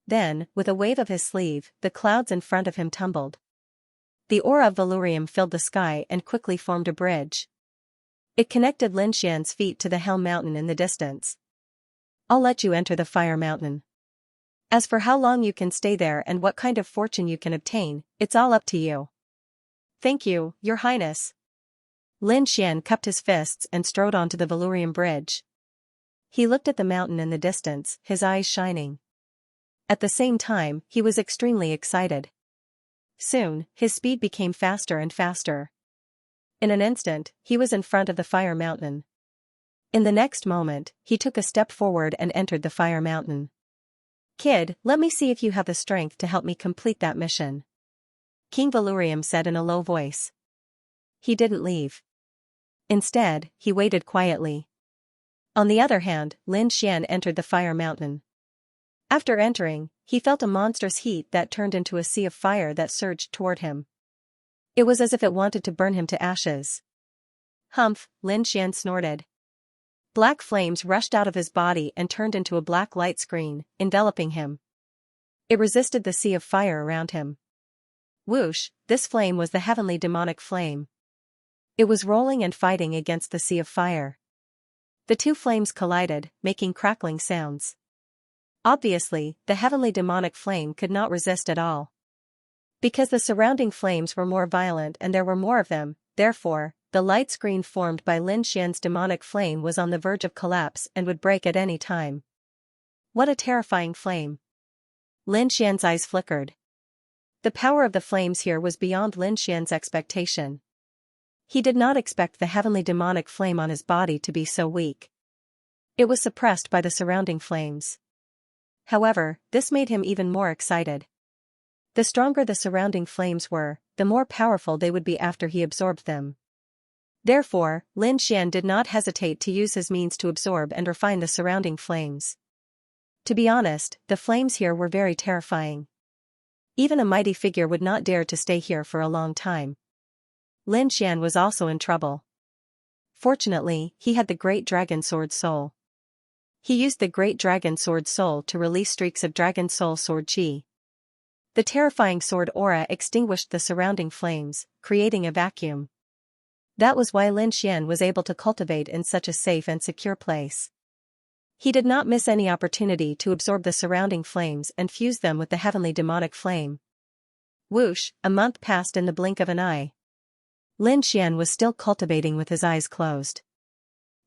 Then, with a wave of his sleeve, the clouds in front of him tumbled. The aura of Vhumad filled the sky and quickly formed a bridge. It connected Lin Xian's feet to the Hell Mountain in the distance. I'll let you enter the Fire Mountain. As for how long you can stay there and what kind of fortune you can obtain, it's all up to you. Thank you, Your Highness. Lin Xian cupped his fists and strode onto the Vhumad bridge. He looked at the mountain in the distance, his eyes shining. At the same time, he was extremely excited. Soon, his speed became faster and faster. In an instant, he was in front of the Fire Mountain. In the next moment, he took a step forward and entered the Fire Mountain. Kid, let me see if you have the strength to help me complete that mission. King Vhumad said in a low voice. He didn't leave. Instead, he waited quietly. On the other hand, Lin Xian entered the Fire Mountain. After entering, he felt a monstrous heat that turned into a sea of fire that surged toward him. It was as if it wanted to burn him to ashes. Humph, Lin Xian snorted. Black flames rushed out of his body and turned into a black light screen, enveloping him. It resisted the sea of fire around him. Whoosh, this flame was the heavenly demonic flame. It was rolling and fighting against the sea of fire. The 2 flames collided, making crackling sounds. Obviously, the heavenly demonic flame could not resist at all. Because the surrounding flames were more violent and there were more of them, therefore, the light screen formed by Lin Xian's demonic flame was on the verge of collapse and would break at any time. What a terrifying flame! Lin Xian's eyes flickered. The power of the flames here was beyond Lin Xian's expectation. He did not expect the heavenly demonic flame on his body to be so weak. It was suppressed by the surrounding flames. However, this made him even more excited. The stronger the surrounding flames were, the more powerful they would be after he absorbed them. Therefore, Lin Xian did not hesitate to use his means to absorb and refine the surrounding flames. To be honest, the flames here were very terrifying. Even a mighty figure would not dare to stay here for a long time. Lin Xian was also in trouble. Fortunately, he had the Great Dragon Sword Soul. He used the Great Dragon Sword Soul to release streaks of Dragon Soul Sword Chi. The terrifying sword aura extinguished the surrounding flames, creating a vacuum. That was why Lin Xian was able to cultivate in such a safe and secure place. He did not miss any opportunity to absorb the surrounding flames and fuse them with the heavenly demonic flame. Whoosh, a month passed in the blink of an eye. Lin Xian was still cultivating with his eyes closed.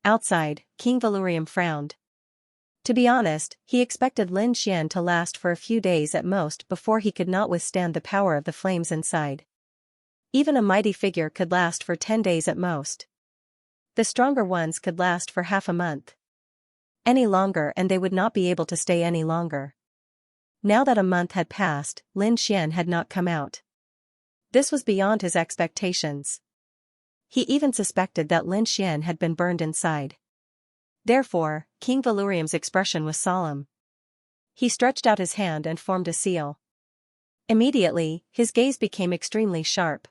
Outside, King Vhumad frowned. To be honest, he expected Lin Xian to last for a few days at most before he could not withstand the power of the flames inside. Even a mighty figure could last for 10 days at most. The stronger ones could last for half a month. Any longer and they would not be able to stay any longer. Now that a month had passed, Lin Xian had not come out. This was beyond his expectations. He even suspected that Lin Xian had been burned inside. Therefore, King Valurium's expression was solemn. He stretched out his hand and formed a seal. Immediately, his gaze became extremely sharp.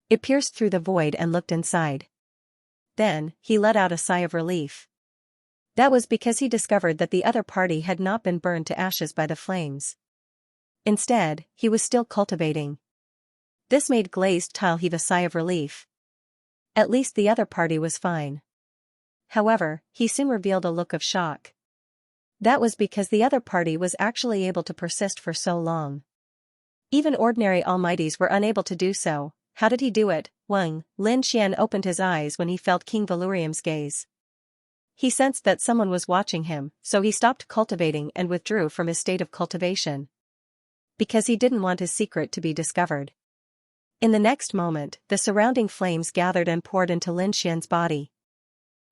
It pierced through the void and looked inside. Then, he let out a sigh of relief. That was because he discovered that the other party had not been burned to ashes by the flames. Instead, he was still cultivating. This made Glazed Tile heave a sigh of relief. At least the other party was fine. However, he soon revealed a look of shock. That was because the other party was actually able to persist for so long. Even ordinary almighties were unable to do so. How did he do it? Lin Xian opened his eyes when he felt King Valurium's gaze. He sensed that someone was watching him, so he stopped cultivating and withdrew from his state of cultivation. Because he didn't want his secret to be discovered. In the next moment, the surrounding flames gathered and poured into Lin Xian's body.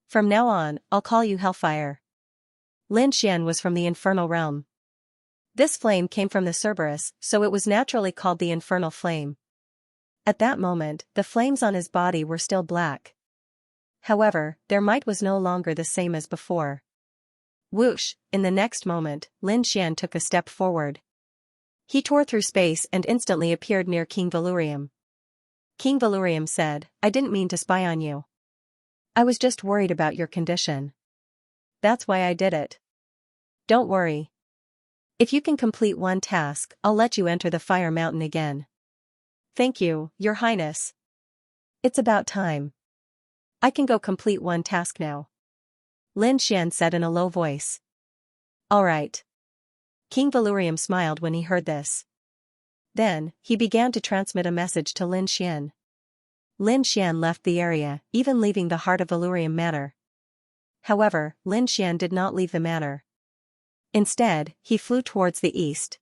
From now on, I'll call you Hellfire. Lin Xian was from the infernal realm. This flame came from the Cerberus, so it was naturally called the infernal flame. At that moment, the flames on his body were still black. However, their might was no longer the same as before. Whoosh! In the next moment, Lin Xian took a step forward. He tore through space and instantly appeared near King Valurium. King Valurium said, I didn't mean to spy on you. I was just worried about your condition. That's why I did it. Don't worry. If you can complete one task, I'll let you enter the Fire Mountain again. Thank you, Your Highness. It's about time. I can go complete one task now. Lin Xian said in a low voice. All right. King Valurium smiled when he heard this. Then, he began to transmit a message to Lin Xian. Lin Xian left the area, even leaving the heart of Valurium Manor. However, Lin Xian did not leave the manor. Instead, he flew towards the east.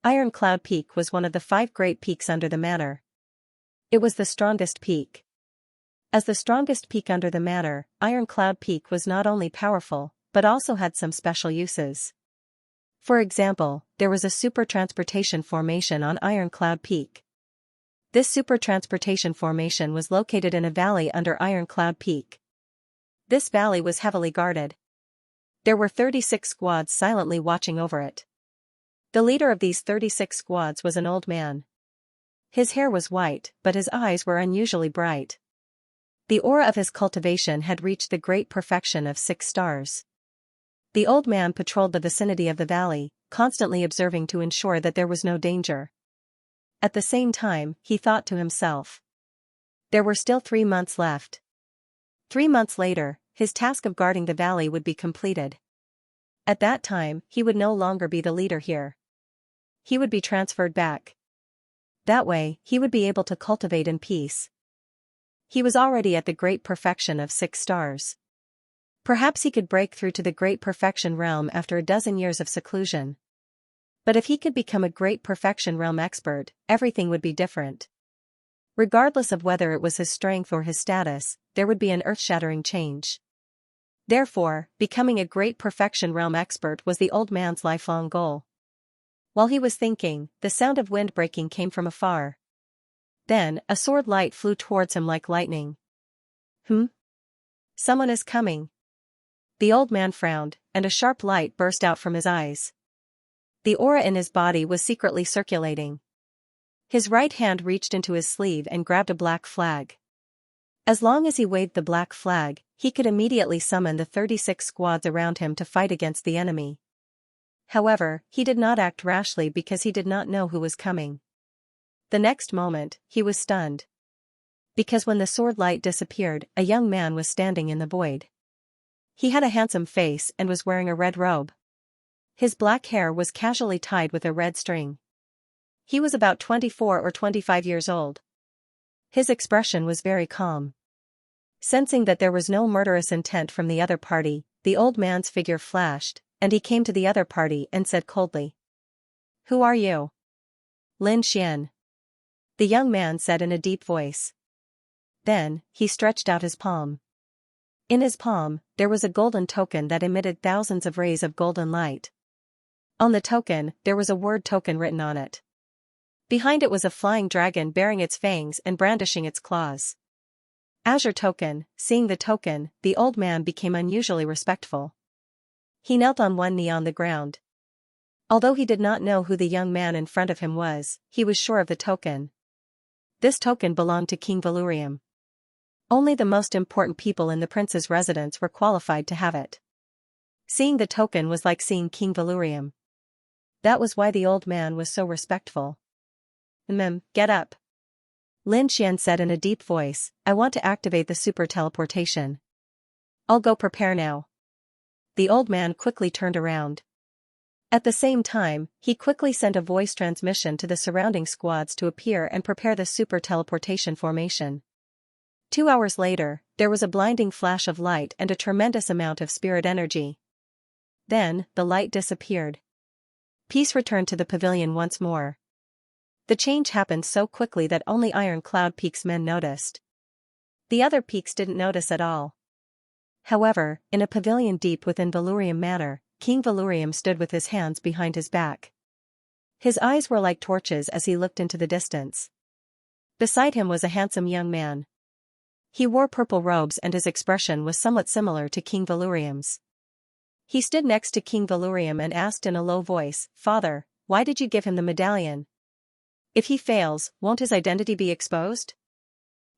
Iron Cloud Peak was one of the 5 great peaks under the manor. It was the strongest peak. As the strongest peak under the manor, Iron Cloud Peak was not only powerful, but also had some special uses. For example, there was a super transportation formation on Iron Cloud Peak. This super transportation formation was located in a valley under Iron Cloud Peak. This valley was heavily guarded. There were 36 squads silently watching over it. The leader of these 36 squads was an old man. His hair was white, but his eyes were unusually bright. The aura of his cultivation had reached the great perfection of 6 stars. The old man patrolled the vicinity of the valley, constantly observing to ensure that there was no danger. At the same time, he thought to himself. There were still 3 months left. 3 months later, his task of guarding the valley would be completed. At that time, he would no longer be the leader here. He would be transferred back. That way, he would be able to cultivate in peace. He was already at the great perfection of 6 stars. Perhaps he could break through to the great perfection realm after a dozen years of seclusion. But if he could become a great perfection realm expert, everything would be different. Regardless of whether it was his strength or his status, there would be an earth-shattering change. Therefore, becoming a great perfection realm expert was the old man's lifelong goal. While he was thinking, the sound of wind breaking came from afar. Then, a sword light flew towards him like lightning. Someone is coming. The old man frowned, and a sharp light burst out from his eyes. The aura in his body was secretly circulating. His right hand reached into his sleeve and grabbed a black flag. As long as he waved the black flag, he could immediately summon the 36 squads around him to fight against the enemy. However, he did not act rashly because he did not know who was coming. The next moment, he was stunned. Because when the sword light disappeared, a young man was standing in the void. He had a handsome face and was wearing a red robe. His black hair was casually tied with a red string. He was about 24 or 25 years old. His expression was very calm. Sensing that there was no murderous intent from the other party, the old man's figure flashed, and he came to the other party and said coldly. Who are you? Lin Xian. The young man said in a deep voice. Then, he stretched out his palm. In his palm, there was a golden token that emitted thousands of rays of golden light. On the token, there was a word token written on it. Behind it was a flying dragon bearing its fangs and brandishing its claws. Azure token. Seeing the token, the old man became unusually respectful. He knelt on one knee on the ground. Although he did not know who the young man in front of him was, he was sure of the token. This token belonged to King Vhumad. Only the most important people in the prince's residence were qualified to have it. Seeing the token was like seeing King Vhumad. That was why the old man was so respectful. Get up. Xianxia said in a deep voice, I want to activate the super teleportation. I'll go prepare now. The old man quickly turned around. At the same time, he quickly sent a voice transmission to the surrounding squads to appear and prepare the super teleportation formation. 2 hours later, there was a blinding flash of light and a tremendous amount of spirit energy. Then, the light disappeared. Peace returned to the pavilion once more. The change happened so quickly that only Iron Cloud Peak's men noticed. The other peaks didn't notice at all. However, in a pavilion deep within Vhumad Manor, King Vhumad stood with his hands behind his back. His eyes were like torches as he looked into the distance. Beside him was a handsome young man. He wore purple robes and his expression was somewhat similar to King Vhumad. He stood next to King Vhumad and asked in a low voice, Father, why did you give him the medallion? If he fails, won't his identity be exposed?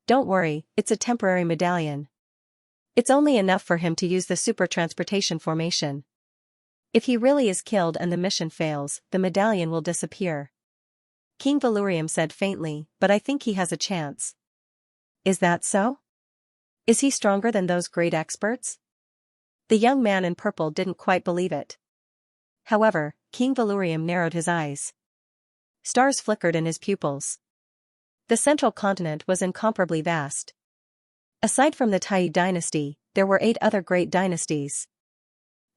Don't worry, it's a temporary medallion. It's only enough for him to use the super transportation formation. If he really is killed and the mission fails, the medallion will disappear. King Vhumad said faintly, but I think he has a chance. Is that so? Is he stronger than those great experts? The young man in purple didn't quite believe it. However, King Vhumad narrowed his eyes. Stars flickered in his pupils. The central continent was incomparably vast. Aside from the Tai dynasty, there were 8 other great dynasties.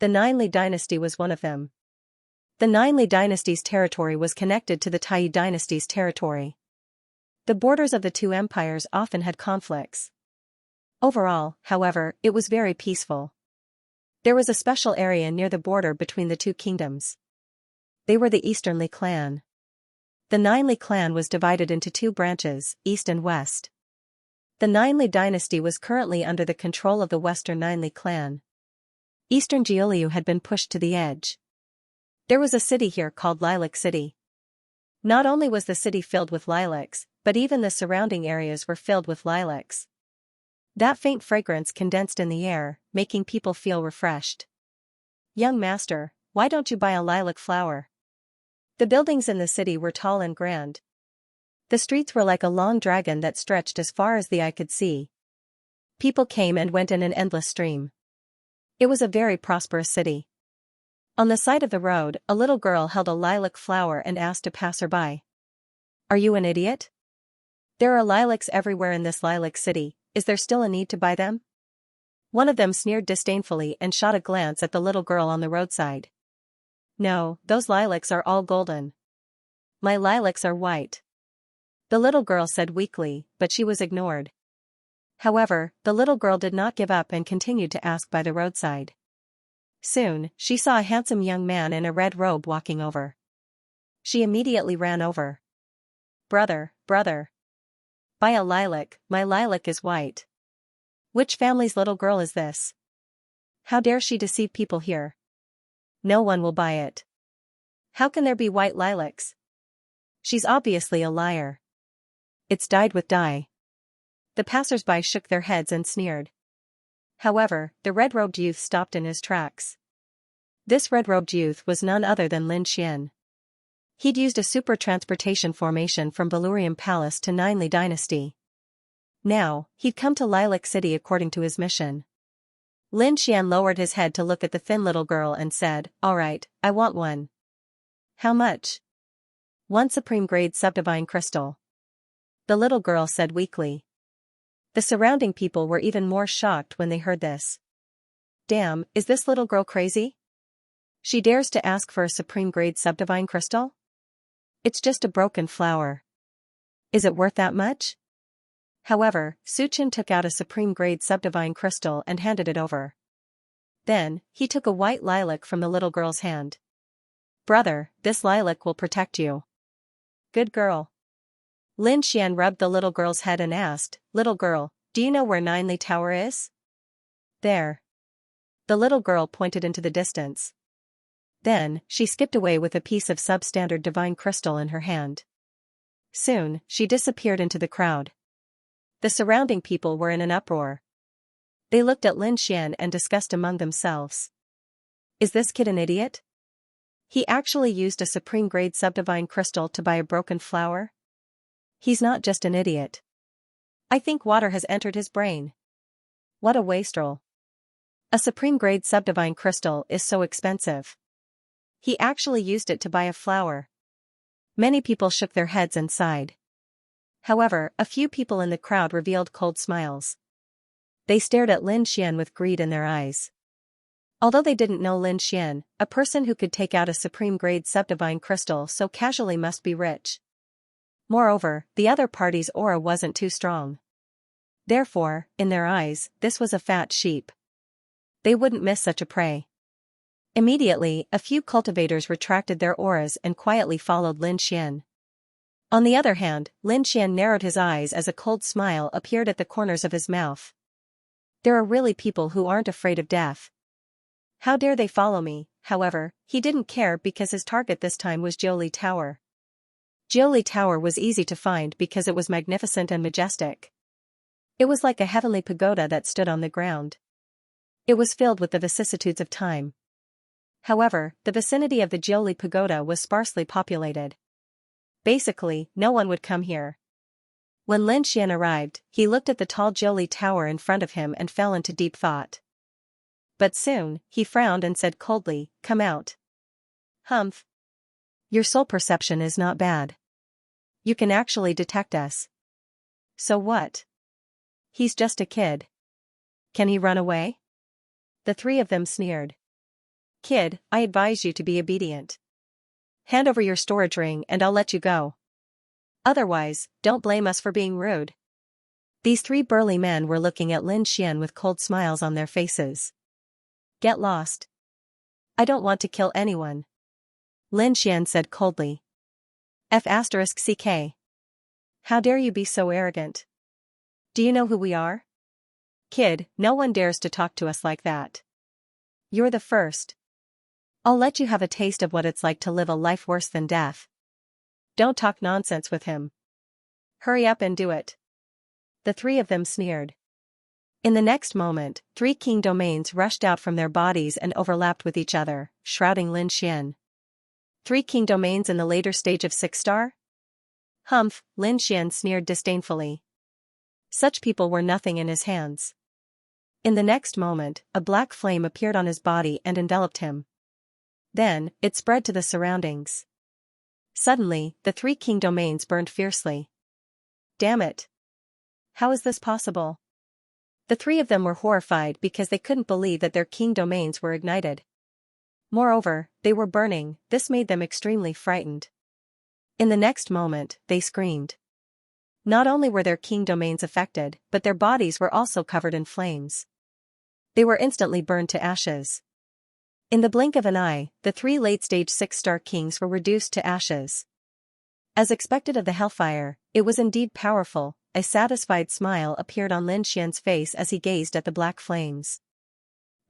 The Ninli dynasty was one of them. The Ninli dynasty's territory was connected to the Tai dynasty's territory. The borders of the two empires often had conflicts. Overall, however, it was very peaceful. There was a special area near the border between the two kingdoms. They were the Easternly clan. The Ninli clan was divided into 2 branches, East and West. The Ninli dynasty was currently under the control of the Western Ninli clan. Eastern Jiuliu had been pushed to the edge. There was a city here called Lilac City. Not only was the city filled with lilacs, but even the surrounding areas were filled with lilacs. That faint fragrance condensed in the air, making people feel refreshed. Young master, why don't you buy a lilac flower? The buildings in the city were tall and grand. The streets were like a long dragon that stretched as far as the eye could see. People came and went in an endless stream. It was a very prosperous city. On the side of the road, a little girl held a lilac flower and asked a passerby. Are you an idiot? There are lilacs everywhere in this lilac city, is there still a need to buy them? One of them sneered disdainfully and shot a glance at the little girl on the roadside. No, those lilacs are all golden. My lilacs are white. The little girl said weakly, but she was ignored. However, the little girl did not give up and continued to ask by the roadside. Soon, she saw a handsome young man in a red robe walking over. She immediately ran over. Brother, brother. Buy a lilac, my lilac is white. Which family's little girl is this? How dare she deceive people here? No one will buy it. How can there be white lilacs? She's obviously a liar. It's dyed with dye. The passers-by shook their heads and sneered. However, the red-robed youth stopped in his tracks. This red-robed youth was none other than Xianxia. He'd used a super transportation formation from Vhumad Palace to Ninli Dynasty. Now, he'd come to Lilac City according to his mission. Xianxia lowered his head to look at the thin little girl and said, All right, I want one. How much? 1 supreme-grade subdivine crystal. The little girl said weakly. The surrounding people were even more shocked when they heard this. Damn, is this little girl crazy? She dares to ask for a supreme-grade subdivine crystal? It's just a broken flower. Is it worth that much? However, Suchin took out a supreme-grade subdivine crystal and handed it over. Then, he took a white lilac from the little girl's hand. Brother, this lilac will protect you. Good girl. Xianxia rubbed the little girl's head and asked, Little girl, Do you know where Ninely Tower is? There. The little girl pointed into the distance. Then, she skipped away with a piece of substandard divine crystal in her hand. Soon, she disappeared into the crowd. The surrounding people were in an uproar. They looked at Lin Xian and discussed among themselves. Is this kid an idiot? He actually used a supreme-grade subdivine crystal to buy a broken flower? He's not just an idiot. I think water has entered his brain. What a wastrel. A supreme-grade subdivine crystal is so expensive. He actually used it to buy a flower. Many people shook their heads and sighed. However, a few people in the crowd revealed cold smiles. They stared at Lin Xian with greed in their eyes. Although they didn't know Lin Xian, a person who could take out a supreme-grade subdivine crystal so casually must be rich. Moreover, the other party's aura wasn't too strong. Therefore, in their eyes, this was a fat sheep. They wouldn't miss such a prey. Immediately, a few cultivators retracted their auras and quietly followed Lin Xian. On the other hand, Lin Xian narrowed his eyes as a cold smile appeared at the corners of his mouth. There are really people who aren't afraid of death. How dare they follow me? However, he didn't care because his target this time was Jiuli Tower. Jiuli Tower was easy to find because it was magnificent and majestic. It was like a heavenly pagoda that stood on the ground. It was filled with the vicissitudes of time. However, the vicinity of the Jiuli Pagoda was sparsely populated. Basically, no one would come here. When Lin Xian arrived, he looked at the tall Jiuli Tower in front of him and fell into deep thought. But soon, he frowned and said coldly, "Come out." "Humph. Your soul perception is not bad. You can actually detect us." "So what? He's just a kid. Can he run away?" The three of them sneered. "Kid, I advise you to be obedient. Hand over your storage ring and I'll let you go. Otherwise, don't blame us for being rude." These three burly men were looking at Lin Xian with cold smiles on their faces. "Get lost. I don't want to kill anyone," Lin Xian said coldly. F***ck. How dare you be so arrogant? Do you know who we are? Kid, no one dares to talk to us like that. You're the first. I'll let you have a taste of what it's like to live a life worse than death. Don't talk nonsense with him. Hurry up and do it." The three of them sneered. In the next moment, 3 king domains rushed out from their bodies and overlapped with each other, shrouding Lin Xian. 3 king domains in the later stage of 6-star? Humph, Lin Xian sneered disdainfully. Such people were nothing in his hands. In the next moment, a black flame appeared on his body and enveloped him. Then, it spread to the surroundings. Suddenly, the 3 king domains burned fiercely. Damn it! How is this possible? The three of them were horrified because they couldn't believe that their king domains were ignited. Moreover, they were burning, this made them extremely frightened. In the next moment, they screamed. Not only were their king domains affected, but their bodies were also covered in flames. They were instantly burned to ashes. In the blink of an eye, the 3 late-stage 6-star kings were reduced to ashes. As expected of the hellfire, it was indeed powerful. A satisfied smile appeared on Lin Xian's face as he gazed at the black flames.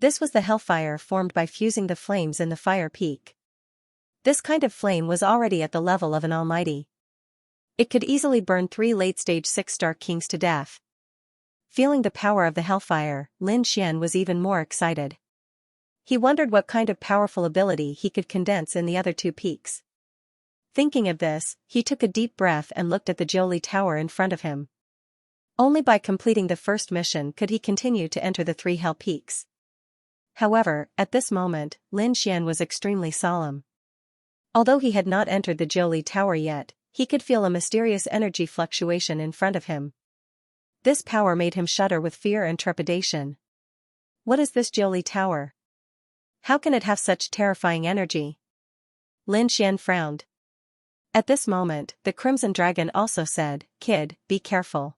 This was the hellfire formed by fusing the flames in the fire peak. This kind of flame was already at the level of an almighty. It could easily burn 3 late-stage 6-star kings to death. Feeling the power of the hellfire, Lin Xian was even more excited. He wondered what kind of powerful ability he could condense in the other 2 peaks. Thinking of this, he took a deep breath and looked at the Jiuli Tower in front of him. Only by completing the first mission could he continue to enter the 3 hell peaks. However, at this moment, Lin Xian was extremely solemn. Although he had not entered the Jiuli Tower yet, he could feel a mysterious energy fluctuation in front of him. This power made him shudder with fear and trepidation. What is this Jiuli Tower? How can it have such terrifying energy? Lin Xian frowned. At this moment, the Crimson Dragon also said, "Kid, be careful.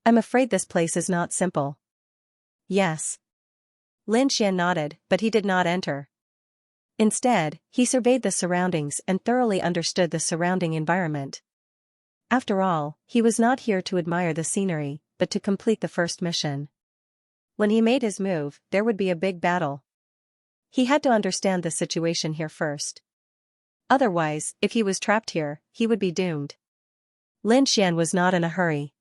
I'm afraid this place is not simple." Yes. Lin Xian nodded, but he did not enter. Instead, he surveyed the surroundings and thoroughly understood the surrounding environment. After all, he was not here to admire the scenery, but to complete the first mission. When he made his move, there would be a big battle. He had to understand the situation here first. Otherwise, if he was trapped here, he would be doomed. Lin Xian was not in a hurry.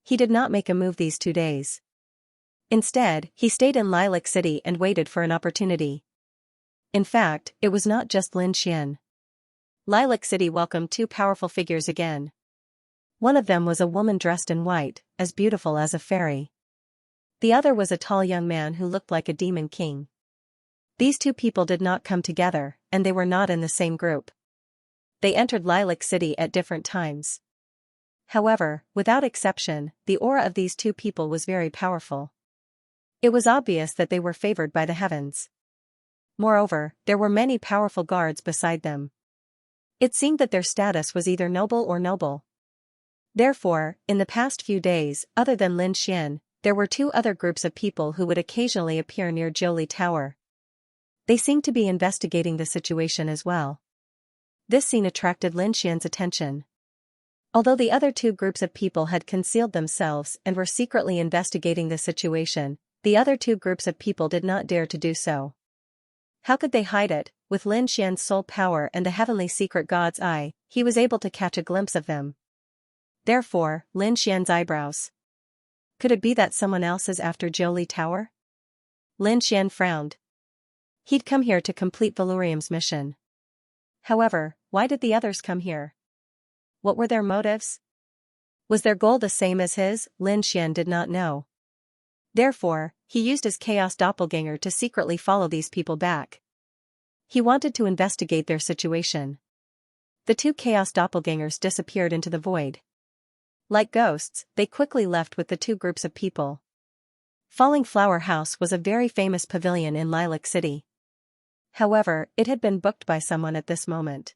He did not make a move these 2 days. Instead, he stayed in Lilac City and waited for an opportunity. In fact, it was not just Lin Xian. Lilac City welcomed 2 powerful figures again. One of them was a woman dressed in white, as beautiful as a fairy. The other was a tall young man who looked like a demon king. These 2 people did not come together, and they were not in the same group. They entered Lilac City at different times. However, without exception, the aura of these 2 people was very powerful. It was obvious that they were favored by the heavens. Moreover, there were many powerful guards beside them. It seemed that their status was either noble or noble. Therefore, in the past few days, other than Lin Xian, there were 2 other groups of people who would occasionally appear near Jiuli Tower. They seemed to be investigating the situation as well. This scene attracted Lin Xian's attention. Although the other 2 groups of people had concealed themselves and were secretly investigating the situation, the other 2 groups of people did not dare to do so. How could they hide it? With Lin Xian's soul power and the heavenly secret god's eye, he was able to catch a glimpse of them. Therefore, Lin Xian's eyebrows. Could it be that someone else is after Jiuli Tower? Lin Xian frowned. He'd come here to complete Valurium's mission. However, why did the others come here? What were their motives? Was their goal the same as his? Lin Xian did not know. Therefore, he used his chaos doppelganger to secretly follow these people back. He wanted to investigate their situation. The 2 chaos doppelgangers disappeared into the void. Like ghosts, they quickly left with the 2 groups of people. Falling Flower House was a very famous pavilion in Lilac City. However, it had been booked by someone at this moment.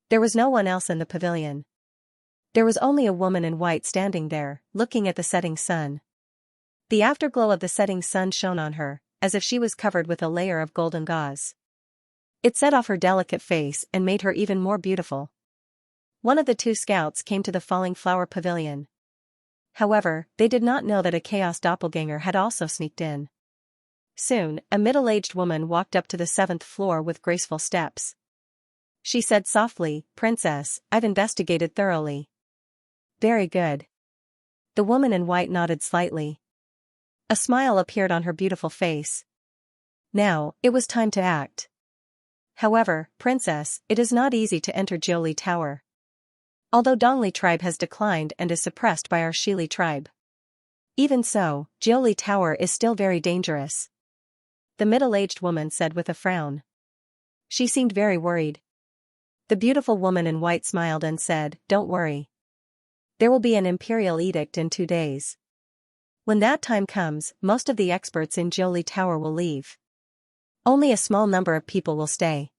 There was no one else in the pavilion. There was only a woman in white standing there, looking at the setting sun. The afterglow of the setting sun shone on her, as if she was covered with a layer of golden gauze. It set off her delicate face and made her even more beautiful. One of the 2 scouts came to the Falling Flower Pavilion. However, they did not know that a chaos doppelganger had also sneaked in. Soon, a middle-aged woman walked up to the 7th floor with graceful steps. She said softly, "Princess, I've investigated thoroughly." "Very good." The woman in white nodded slightly. A smile appeared on her beautiful face. Now, it was time to act. "However, Princess, it is not easy to enter Jiuli Tower. Although Dongli tribe has declined and is suppressed by our Shili tribe. Even so, Jiuli Tower is still very dangerous," the middle-aged woman said with a frown. She seemed very worried. The beautiful woman in white smiled and said, "Don't worry. There will be an imperial edict in 2 days. When that time comes, most of the experts in Jiuli Tower will leave. Only a small number of people will stay.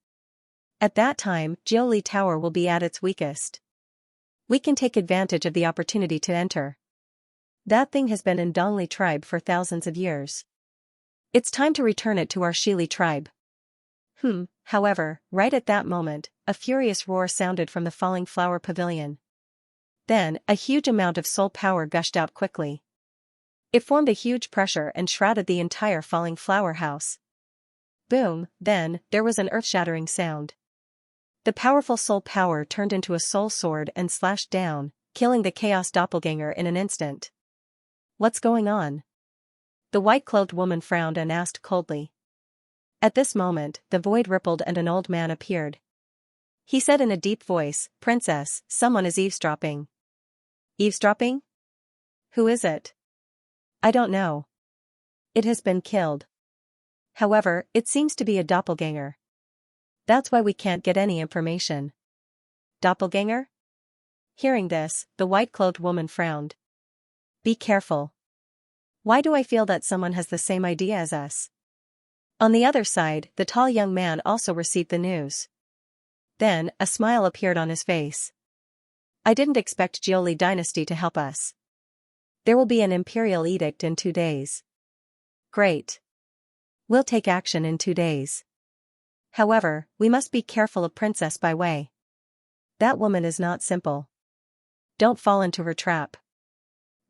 At that time, Jiuli Tower will be at its weakest. We can take advantage of the opportunity to enter. That thing has been in Dongli tribe for thousands of years. It's time to return it to our Shili tribe." However, right at that moment, a furious roar sounded from the Falling Flower Pavilion. Then, a huge amount of soul power gushed out quickly. It formed a huge pressure and shrouded the entire Falling Flower House. Boom, then, there was an earth-shattering sound. The powerful soul power turned into a soul sword and slashed down, killing the chaos doppelganger in an instant. "What's going on?" The white-clothed woman frowned and asked coldly. At this moment, the void rippled and an old man appeared. He said in a deep voice, "Princess, someone is eavesdropping." "Eavesdropping? Who is it?" "I don't know. It has been killed. However, it seems to be a doppelganger. That's why we can't get any information." "Doppelganger?" Hearing this, the white-clothed woman frowned. "Be careful. Why do I feel that someone has the same idea as us?" On the other side, the tall young man also received the news. Then, a smile appeared on his face. "I didn't expect Jiuli dynasty to help us. There will be an imperial edict in 2 days. Great. We'll take action in 2 days. However, we must be careful of Princess Bai Wei. That woman is not simple. Don't fall into her trap."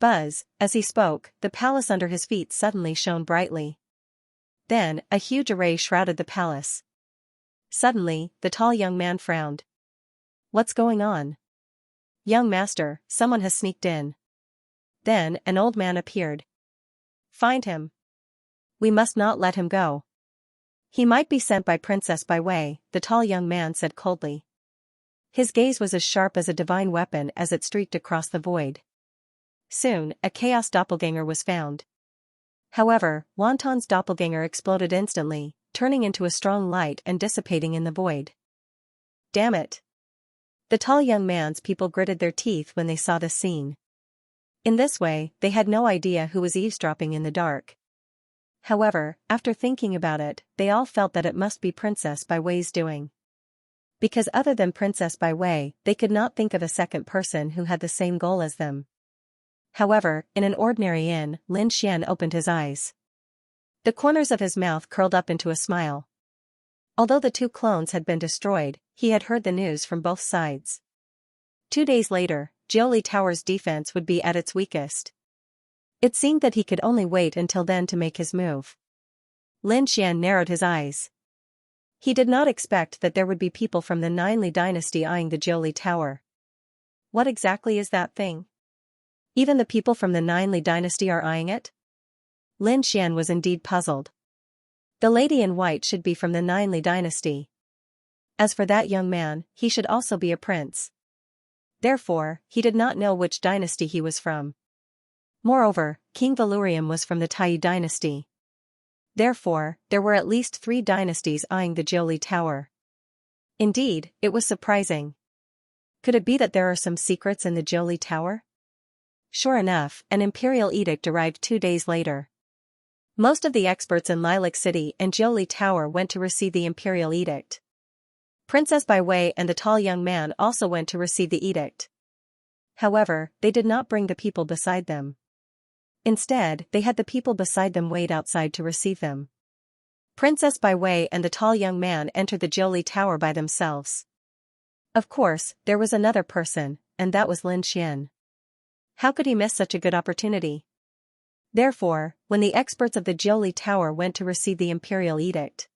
Buzz, as he spoke, the palace under his feet suddenly shone brightly. Then, a huge array shrouded the palace. Suddenly, the tall young man frowned. What's going on? Young master, someone has sneaked in. Then, an old man appeared. Find him. We must not let him go. He might be sent by Princess Bai Wei, the tall young man said coldly. His gaze was as sharp as a divine weapon as it streaked across the void. Soon, a chaos doppelganger was found. However, Wonton's doppelganger exploded instantly, turning into a strong light and dissipating in the void. Damn it! The tall young man's people gritted their teeth when they saw this scene. In this way, they had no idea who was eavesdropping in the dark. However, after thinking about it, they all felt that it must be Princess Bai Wei's doing. Because other than Princess Bai Wei, they could not think of a second person who had the same goal as them. However, in an ordinary inn, Lin Xian opened his eyes. The corners of his mouth curled up into a smile. Although the two clones had been destroyed, he had heard the news from both sides. 2 days later, Jiuli Tower's defense would be at its weakest. It seemed that he could only wait until then to make his move. Lin Xian narrowed his eyes. He did not expect that there would be people from the Ninli dynasty eyeing the Jiuli Tower. What exactly is that thing? Even the people from the Ninli dynasty are eyeing it? Lin Xian was indeed puzzled. The lady in white should be from the Ninli dynasty. As for that young man, he should also be a prince. Therefore, he did not know which dynasty he was from. Moreover, King Valurium was from the Tai dynasty. Therefore, there were at least 3 dynasties eyeing the Jiuli Tower. Indeed, it was surprising. Could it be that there are some secrets in the Jiuli Tower? Sure enough, an imperial edict arrived 2 days later. Most of the experts in Lilac City and Jiuli Tower went to receive the imperial edict. Princess Bai Wei and the tall young man also went to receive the edict. However, they did not bring the people beside them. Instead, they had the people beside them wait outside to receive them. Princess Bai Wei and the tall young man entered the Jiuli Tower by themselves. Of course, there was another person, and that was Lin Xian. How could he miss such a good opportunity? Therefore, when the experts of the Jiuli Tower went to receive the imperial edict,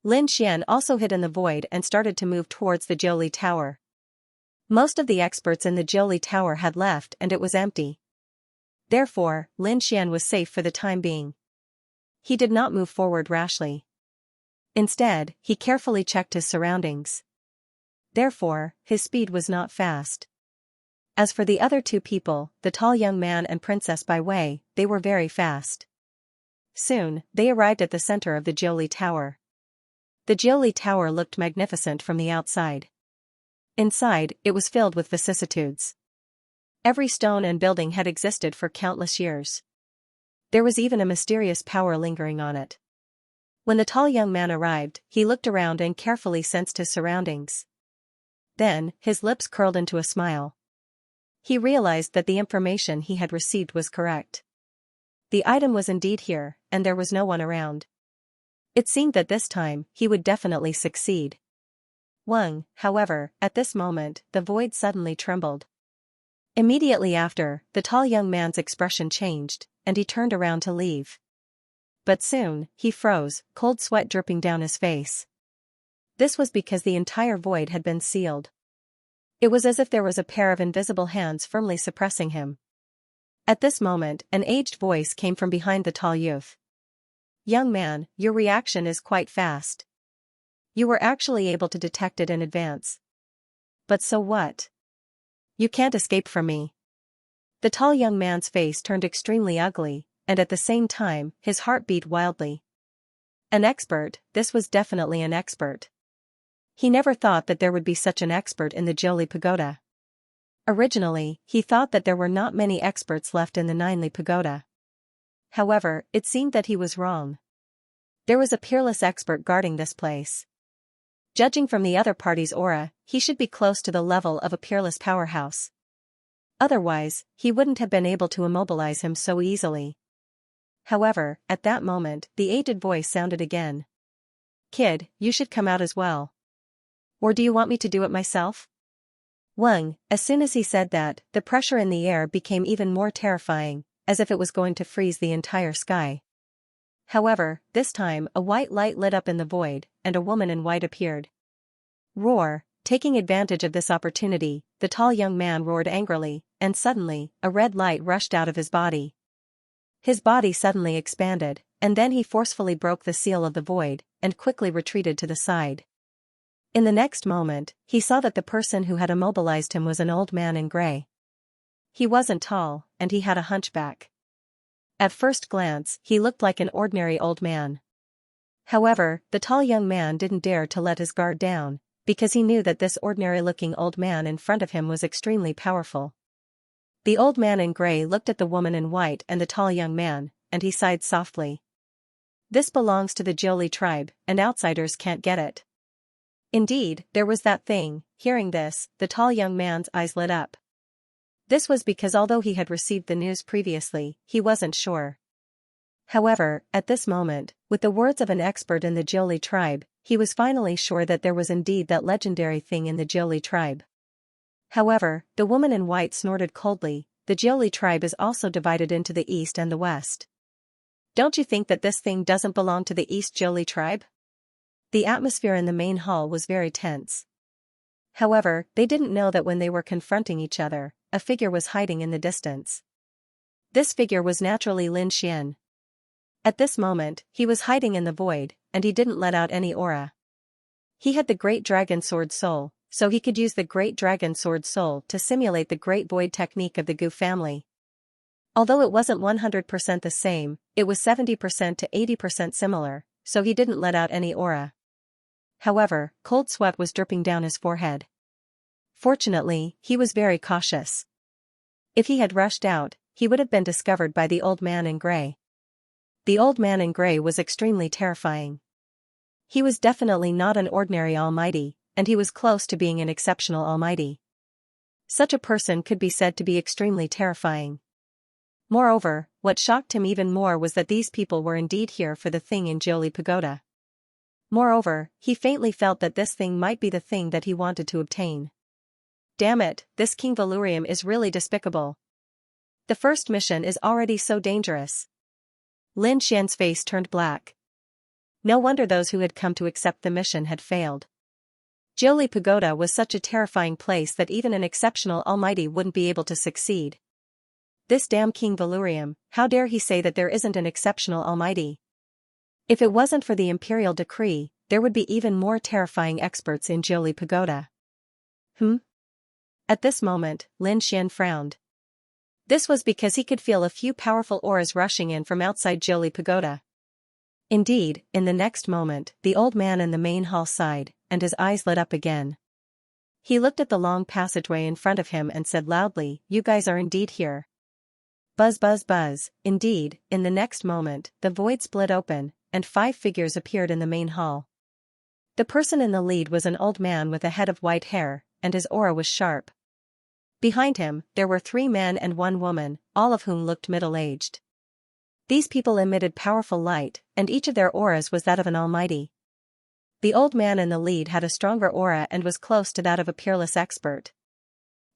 Lin Xian also hid in the void and started to move towards the Jiuli Tower. Most of the experts in the Jiuli Tower had left and it was empty. Therefore, Lin Xian was safe for the time being. He did not move forward rashly. Instead, he carefully checked his surroundings. Therefore, his speed was not fast. As for the other 2 people, the tall young man and Princess Bai Wei, they were very fast. Soon, they arrived at the center of the Jiuli Tower. The Jiuli Tower looked magnificent from the outside. Inside, it was filled with vicissitudes. Every stone and building had existed for countless years. There was even a mysterious power lingering on it. When the tall young man arrived, he looked around and carefully sensed his surroundings. Then, his lips curled into a smile. He realized that the information he had received was correct. The item was indeed here, and there was no one around. It seemed that this time, he would definitely succeed. However, at this moment, the void suddenly trembled. Immediately after, the tall young man's expression changed, and he turned around to leave. But soon, he froze, cold sweat dripping down his face. This was because the entire void had been sealed. It was as if there was a pair of invisible hands firmly suppressing him. At this moment, an aged voice came from behind the tall youth. Young man, your reaction is quite fast. You were actually able to detect it in advance. But so what? You can't escape from me. The tall young man's face turned extremely ugly, and at the same time, his heart beat wildly. An expert, this was definitely an expert. He never thought that there would be such an expert in the Jiuli Pagoda. Originally, he thought that there were not many experts left in the Ninli Pagoda. However, it seemed that he was wrong. There was a peerless expert guarding this place. Judging from the other party's aura, he should be close to the level of a peerless powerhouse. Otherwise, he wouldn't have been able to immobilize him so easily. However, at that moment, the aged voice sounded again. Kid, you should come out as well. Or do you want me to do it myself? Wang, as soon as he said that, the pressure in the air became even more terrifying, as if it was going to freeze the entire sky. However, this time a white light lit up in the void, and a woman in white appeared. Roar! Taking advantage of this opportunity, the tall young man roared angrily, and suddenly, a red light rushed out of his body. His body suddenly expanded, and then he forcefully broke the seal of the void, and quickly retreated to the side. In the next moment, he saw that the person who had immobilized him was an old man in gray. He wasn't tall, and he had a hunchback. At first glance, he looked like an ordinary old man. However, the tall young man didn't dare to let his guard down, because he knew that this ordinary-looking old man in front of him was extremely powerful. The old man in gray looked at the woman in white and the tall young man, and he sighed softly. This belongs to the Jiuli tribe, and outsiders can't get it. Indeed, there was that thing. Hearing this, the tall young man's eyes lit up. This was because although he had received the news previously, he wasn't sure. However, at this moment, with the words of an expert in the Jiuli tribe, he was finally sure that there was indeed that legendary thing in the Jiuli tribe. However, the woman in white snorted coldly. The Jiuli tribe is also divided into the east and the west. Don't you think that this thing doesn't belong to the East Jiuli tribe? The atmosphere in the main hall was very tense. However, they didn't know that when they were confronting each other, a figure was hiding in the distance. This figure was naturally Lin Xian. At this moment, he was hiding in the void, and he didn't let out any aura. He had the Great Dragon Sword Soul, so he could use the Great Dragon Sword Soul to simulate the Great Void technique of the Gu family. Although it wasn't 100% the same, it was 70% to 80% similar, so he didn't let out any aura. However, cold sweat was dripping down his forehead. Fortunately, he was very cautious. If he had rushed out, he would have been discovered by the old man in gray. The old man in gray was extremely terrifying. He was definitely not an ordinary almighty, and he was close to being an exceptional almighty. Such a person could be said to be extremely terrifying. Moreover, what shocked him even more was that these people were indeed here for the thing in Jiuli Pagoda. Moreover, he faintly felt that this thing might be the thing that he wanted to obtain. Damn it, this King Valurium is really despicable. The first mission is already so dangerous. Lin Xian's face turned black. No wonder those who had come to accept the mission had failed. Jiuli Pagoda was such a terrifying place that even an exceptional almighty wouldn't be able to succeed. This damn King Valurium, how dare he say that there isn't an exceptional almighty? If it wasn't for the imperial decree, there would be even more terrifying experts in Jiuli Pagoda. At this moment, Lin Xian frowned. This was because he could feel a few powerful auras rushing in from outside Jiuli Pagoda. Indeed, in the next moment, the old man in the main hall sighed, and his eyes lit up again. He looked at the long passageway in front of him and said loudly, "You guys are indeed here." Buzz buzz buzz, indeed, in the next moment, the void split open, and 5 figures appeared in the main hall. The person in the lead was an old man with a head of white hair, and his aura was sharp. Behind him, there were 3 men and 1 woman, all of whom looked middle-aged. These people emitted powerful light, and each of their auras was that of an almighty. The old man in the lead had a stronger aura and was close to that of a peerless expert.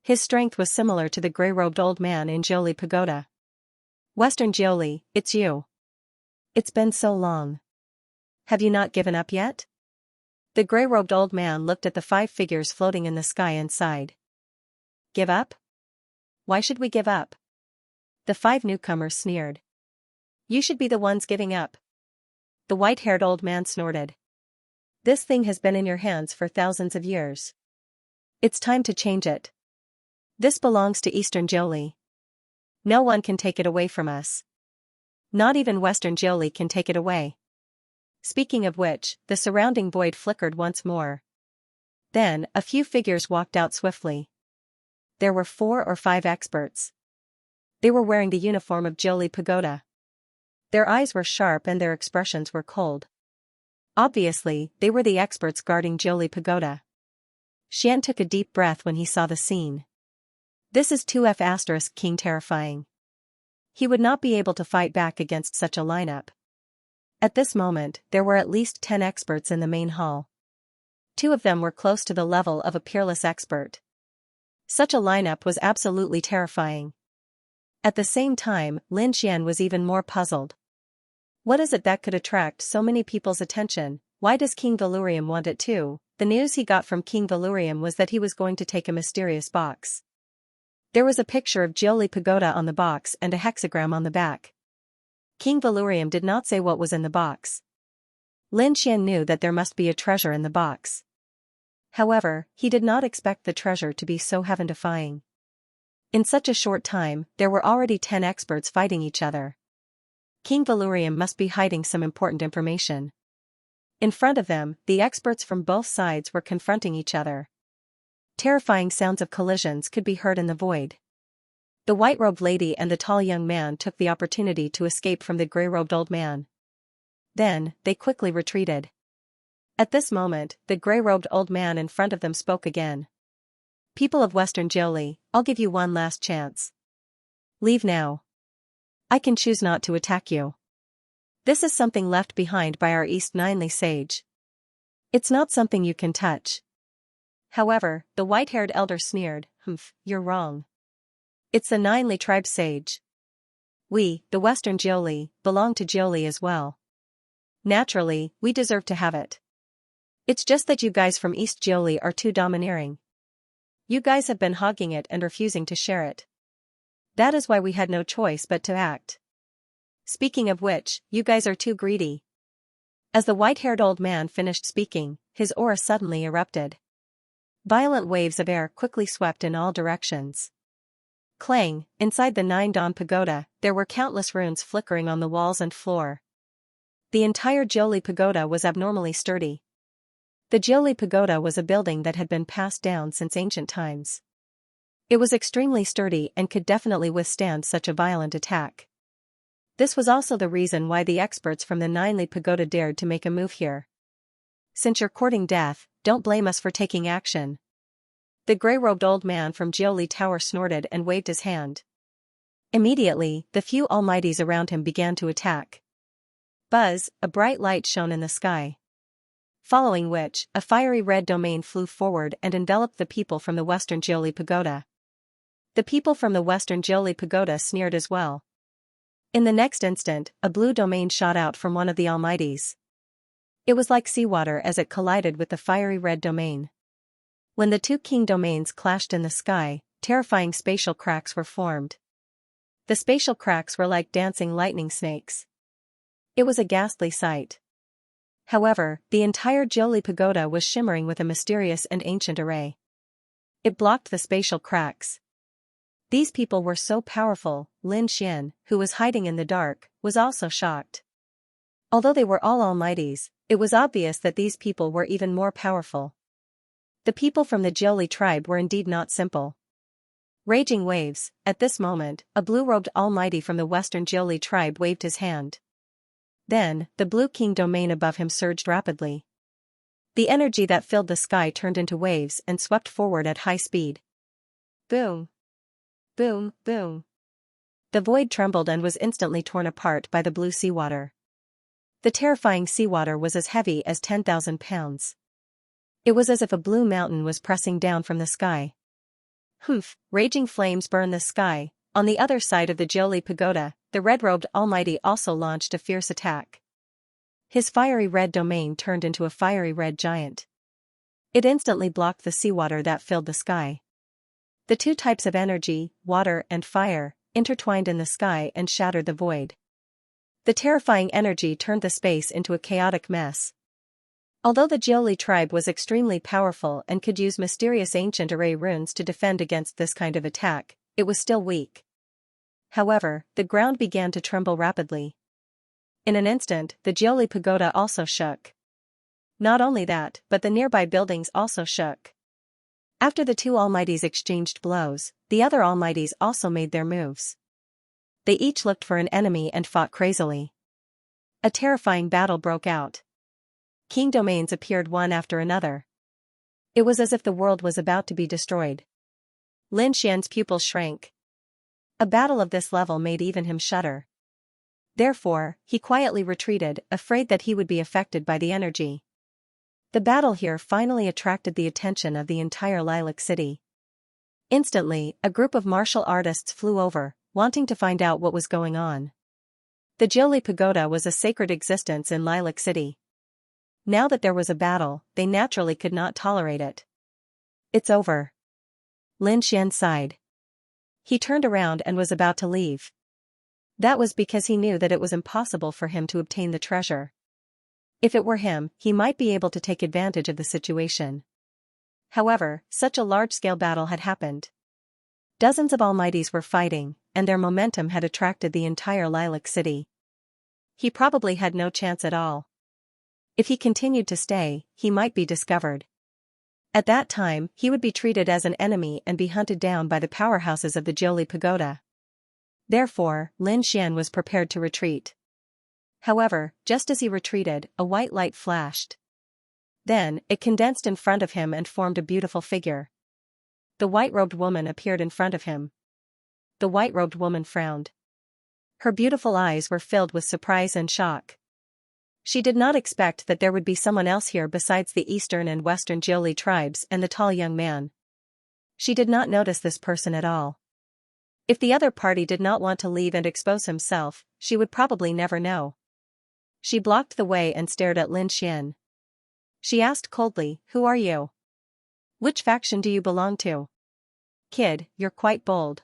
His strength was similar to the grey-robed old man in Jiuli Pagoda. "Western Jiuli, it's you. It's been so long. Have you not given up yet?" The grey-robed old man looked at the 5 figures floating in the sky and sighed. "Give up? Why should we give up?" The 5 newcomers sneered. "You should be the ones giving up." The white-haired old man snorted. "This thing has been in your hands for thousands of years. It's time to change it. This belongs to Eastern Jiuli. No one can take it away from us. Not even Western Jiuli can take it away." Speaking of which, the surrounding void flickered once more. Then, a few figures walked out swiftly. There were 4 or 5 experts. They were wearing the uniform of Jiuli Pagoda. Their eyes were sharp and their expressions were cold. Obviously, they were the experts guarding Jiuli Pagoda. Xian took a deep breath when he saw the scene. This is 2F** King terrifying. He would not be able to fight back against such a lineup. At this moment, there were at least 10 experts in the main hall. 2 of them were close to the level of a peerless expert. Such a lineup was absolutely terrifying. At the same time, Lin Xian was even more puzzled. What is it that could attract so many people's attention? Why does King Valurium want it too? The news he got from King Valurium was that he was going to take a mysterious box. There was a picture of Jiuli Pagoda on the box and a hexagram on the back. King Valurium did not say what was in the box. Lin Xian knew that there must be a treasure in the box. However, he did not expect the treasure to be so heaven-defying. In such a short time, there were already 10 experts fighting each other. King Valurium must be hiding some important information. In front of them, the experts from both sides were confronting each other. Terrifying sounds of collisions could be heard in the void. The white-robed lady and the tall young man took the opportunity to escape from the gray-robed old man. Then, they quickly retreated. At this moment, the gray-robed old man in front of them spoke again. People of Western Jiuli, I'll give you one last chance. Leave now. I can choose not to attack you. This is something left behind by our East Ninely sage. It's not something you can touch. However, the white-haired elder sneered, you're wrong. It's the Ninely tribe sage. We, the Western Jiuli, belong to Jiuli as well. Naturally, we deserve to have it. It's just that you guys from East Jiuli are too domineering. You guys have been hogging it and refusing to share it. That is why we had no choice but to act. Speaking of which, you guys are too greedy. As the white-haired old man finished speaking, his aura suddenly erupted. Violent waves of air quickly swept in all directions. Clang, inside the Nine Dawn Pagoda, there were countless runes flickering on the walls and floor. The entire Jiuli Pagoda was abnormally sturdy. The Jiuli Pagoda was a building that had been passed down since ancient times. It was extremely sturdy and could definitely withstand such a violent attack. This was also the reason why the experts from the Ninely Pagoda dared to make a move here. Since you're courting death, don't blame us for taking action. The gray-robed old man from Jiuli Tower snorted and waved his hand. Immediately, the few almighties around him began to attack. Buzz, a bright light shone in the sky. Following which, a fiery red domain flew forward and enveloped the people from the Western Jiuli Pagoda. The people from the Western Jiuli Pagoda sneered as well. In the next instant, a blue domain shot out from one of the almighties. It was like seawater as it collided with the fiery red domain. When the two king domains clashed in the sky, terrifying spatial cracks were formed. The spatial cracks were like dancing lightning snakes. It was a ghastly sight. However, the entire Jiuli Pagoda was shimmering with a mysterious and ancient array. It blocked the spatial cracks. These people were so powerful. Lin Xian, who was hiding in the dark, was also shocked. Although they were all almighties, it was obvious that these people were even more powerful. The people from the Jiuli tribe were indeed not simple. Raging waves. At this moment, a blue-robed almighty from the Western Jiuli tribe waved his hand. Then, the blue king domain above him surged rapidly. The energy that filled the sky turned into waves and swept forward at high speed. Boom! Boom, boom. The void trembled and was instantly torn apart by the blue seawater. The terrifying seawater was as heavy as 10,000 pounds. It was as if a blue mountain was pressing down from the sky. Raging flames burned the sky. On the other side of the Jiuli Pagoda, the red-robed almighty also launched a fierce attack. His fiery red domain turned into a fiery red giant. It instantly blocked the seawater that filled the sky. The two types of energy, water and fire, intertwined in the sky and shattered the void. The terrifying energy turned the space into a chaotic mess. Although the Jiuli tribe was extremely powerful and could use mysterious ancient array runes to defend against this kind of attack, it was still weak. However, the ground began to tremble rapidly. In an instant, the Jiuli Pagoda also shook. Not only that, but the nearby buildings also shook. After the two almighties exchanged blows, the other almighties also made their moves. They each looked for an enemy and fought crazily. A terrifying battle broke out. King domains appeared one after another. It was as if the world was about to be destroyed. Lin Xian's pupils shrank. A battle of this level made even him shudder. Therefore, he quietly retreated, afraid that he would be affected by the energy. The battle here finally attracted the attention of the entire Lilac City. Instantly, a group of martial artists flew over, wanting to find out what was going on. The Jiuli Pagoda was a sacred existence in Lilac City. Now that there was a battle, they naturally could not tolerate it. It's over. Lin Xian sighed. He turned around and was about to leave. That was because he knew that it was impossible for him to obtain the treasure. If it were him, he might be able to take advantage of the situation. However, such a large-scale battle had happened. Dozens of Almighties were fighting, and their momentum had attracted the entire Lilac City. He probably had no chance at all. If he continued to stay, he might be discovered. At that time, he would be treated as an enemy and be hunted down by the powerhouses of the Jiuli Pagoda. Therefore, Lin Xian was prepared to retreat. However, just as he retreated, a white light flashed. Then, it condensed in front of him and formed a beautiful figure. The white-robed woman appeared in front of him. The white-robed woman frowned. Her beautiful eyes were filled with surprise and shock. She did not expect that there would be someone else here besides the eastern and western Jiuli tribes and the tall young man. She did not notice this person at all. If the other party did not want to leave and expose himself, she would probably never know. She blocked the way and stared at Lin Xian. She asked coldly, "Who are you? Which faction do you belong to? Kid, you're quite bold.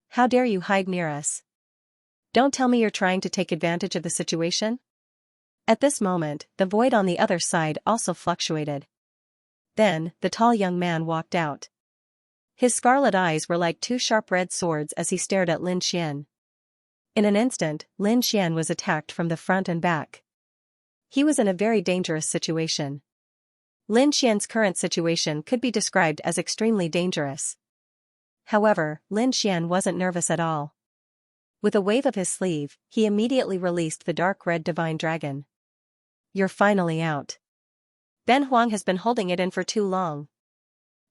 How dare you hide near us? Don't tell me you're trying to take advantage of the situation?" At this moment, the void on the other side also fluctuated. Then, the tall young man walked out. His scarlet eyes were like two sharp red swords as he stared at Lin Xian. In an instant, Lin Xian was attacked from the front and back. He was in a very dangerous situation. Lin Xian's current situation could be described as extremely dangerous. However, Lin Xian wasn't nervous at all. With a wave of his sleeve, he immediately released the dark red divine dragon. "You're finally out. Ben Huang has been holding it in for too long."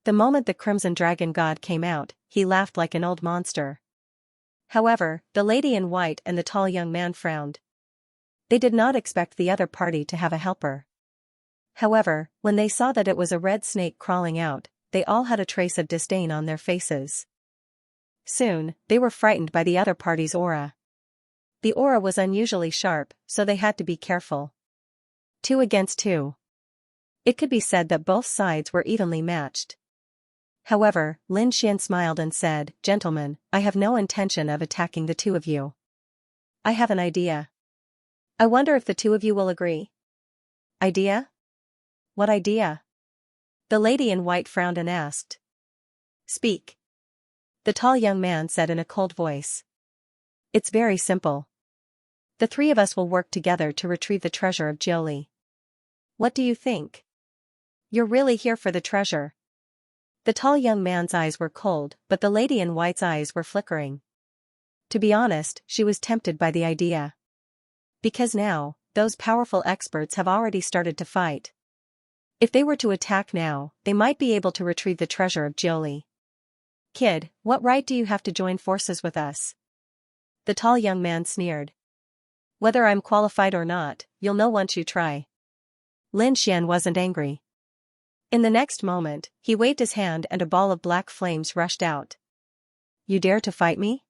The moment the Crimson Dragon God came out, he laughed like an old monster. However, the lady in white and the tall young man frowned. They did not expect the other party to have a helper. However, when they saw that it was a red snake crawling out, they all had a trace of disdain on their faces. Soon, they were frightened by the other party's aura. The aura was unusually sharp, so they had to be careful. 2 against 2. It could be said that both sides were evenly matched. However, Lin Xian smiled and said, "Gentlemen, I have no intention of attacking the two of you. I have an idea. I wonder if the two of you will agree." "Idea? What idea?" The lady in white frowned and asked. "Speak." The tall young man said in a cold voice. "It's very simple. The three of us will work together to retrieve the treasure of Jiuli. What do you think? You're really here for the treasure?" The tall young man's eyes were cold, but the lady in white's eyes were flickering. To be honest, she was tempted by the idea. Because now, those powerful experts have already started to fight. If they were to attack now, they might be able to retrieve the treasure of Jiuli. "Kid, what right do you have to join forces with us?" The tall young man sneered. "Whether I'm qualified or not, you'll know once you try." Lin Xian wasn't angry. In the next moment, he waved his hand and a ball of black flames rushed out. "You dare to fight me?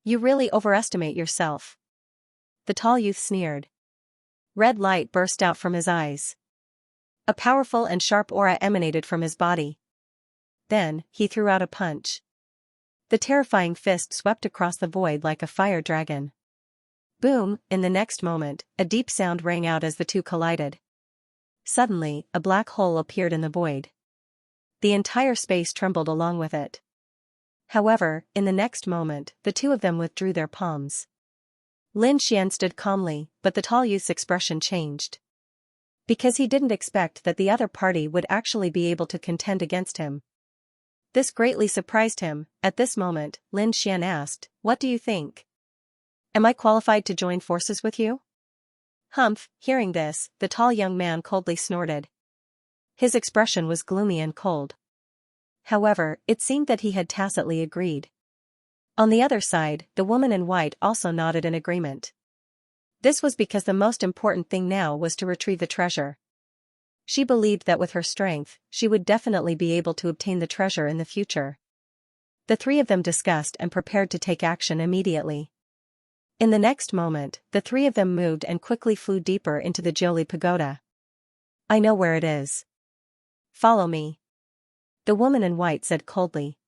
You really overestimate yourself." The tall youth sneered. Red light burst out from his eyes. A powerful and sharp aura emanated from his body. Then, he threw out a punch. The terrifying fist swept across the void like a fire dragon. Boom! In the next moment, a deep sound rang out as the two collided. Suddenly, a black hole appeared in the void. The entire space trembled along with it. However, in the next moment, the two of them withdrew their palms. Lin Xian stood calmly, but the tall youth's expression changed. Because he didn't expect that the other party would actually be able to contend against him. This greatly surprised him. At this moment, Lin Xian asked, "What do you think? Am I qualified to join forces with you?" "Humph." Hearing this, the tall young man coldly snorted. His expression was gloomy and cold. However, it seemed that he had tacitly agreed. On the other side, the woman in white also nodded in agreement. This was because the most important thing now was to retrieve the treasure. She believed that with her strength, she would definitely be able to obtain the treasure in the future. The three of them discussed and prepared to take action immediately. In the next moment, the three of them moved and quickly flew deeper into the Jiuli pagoda. I know where it is. Follow me. The woman in white said coldly.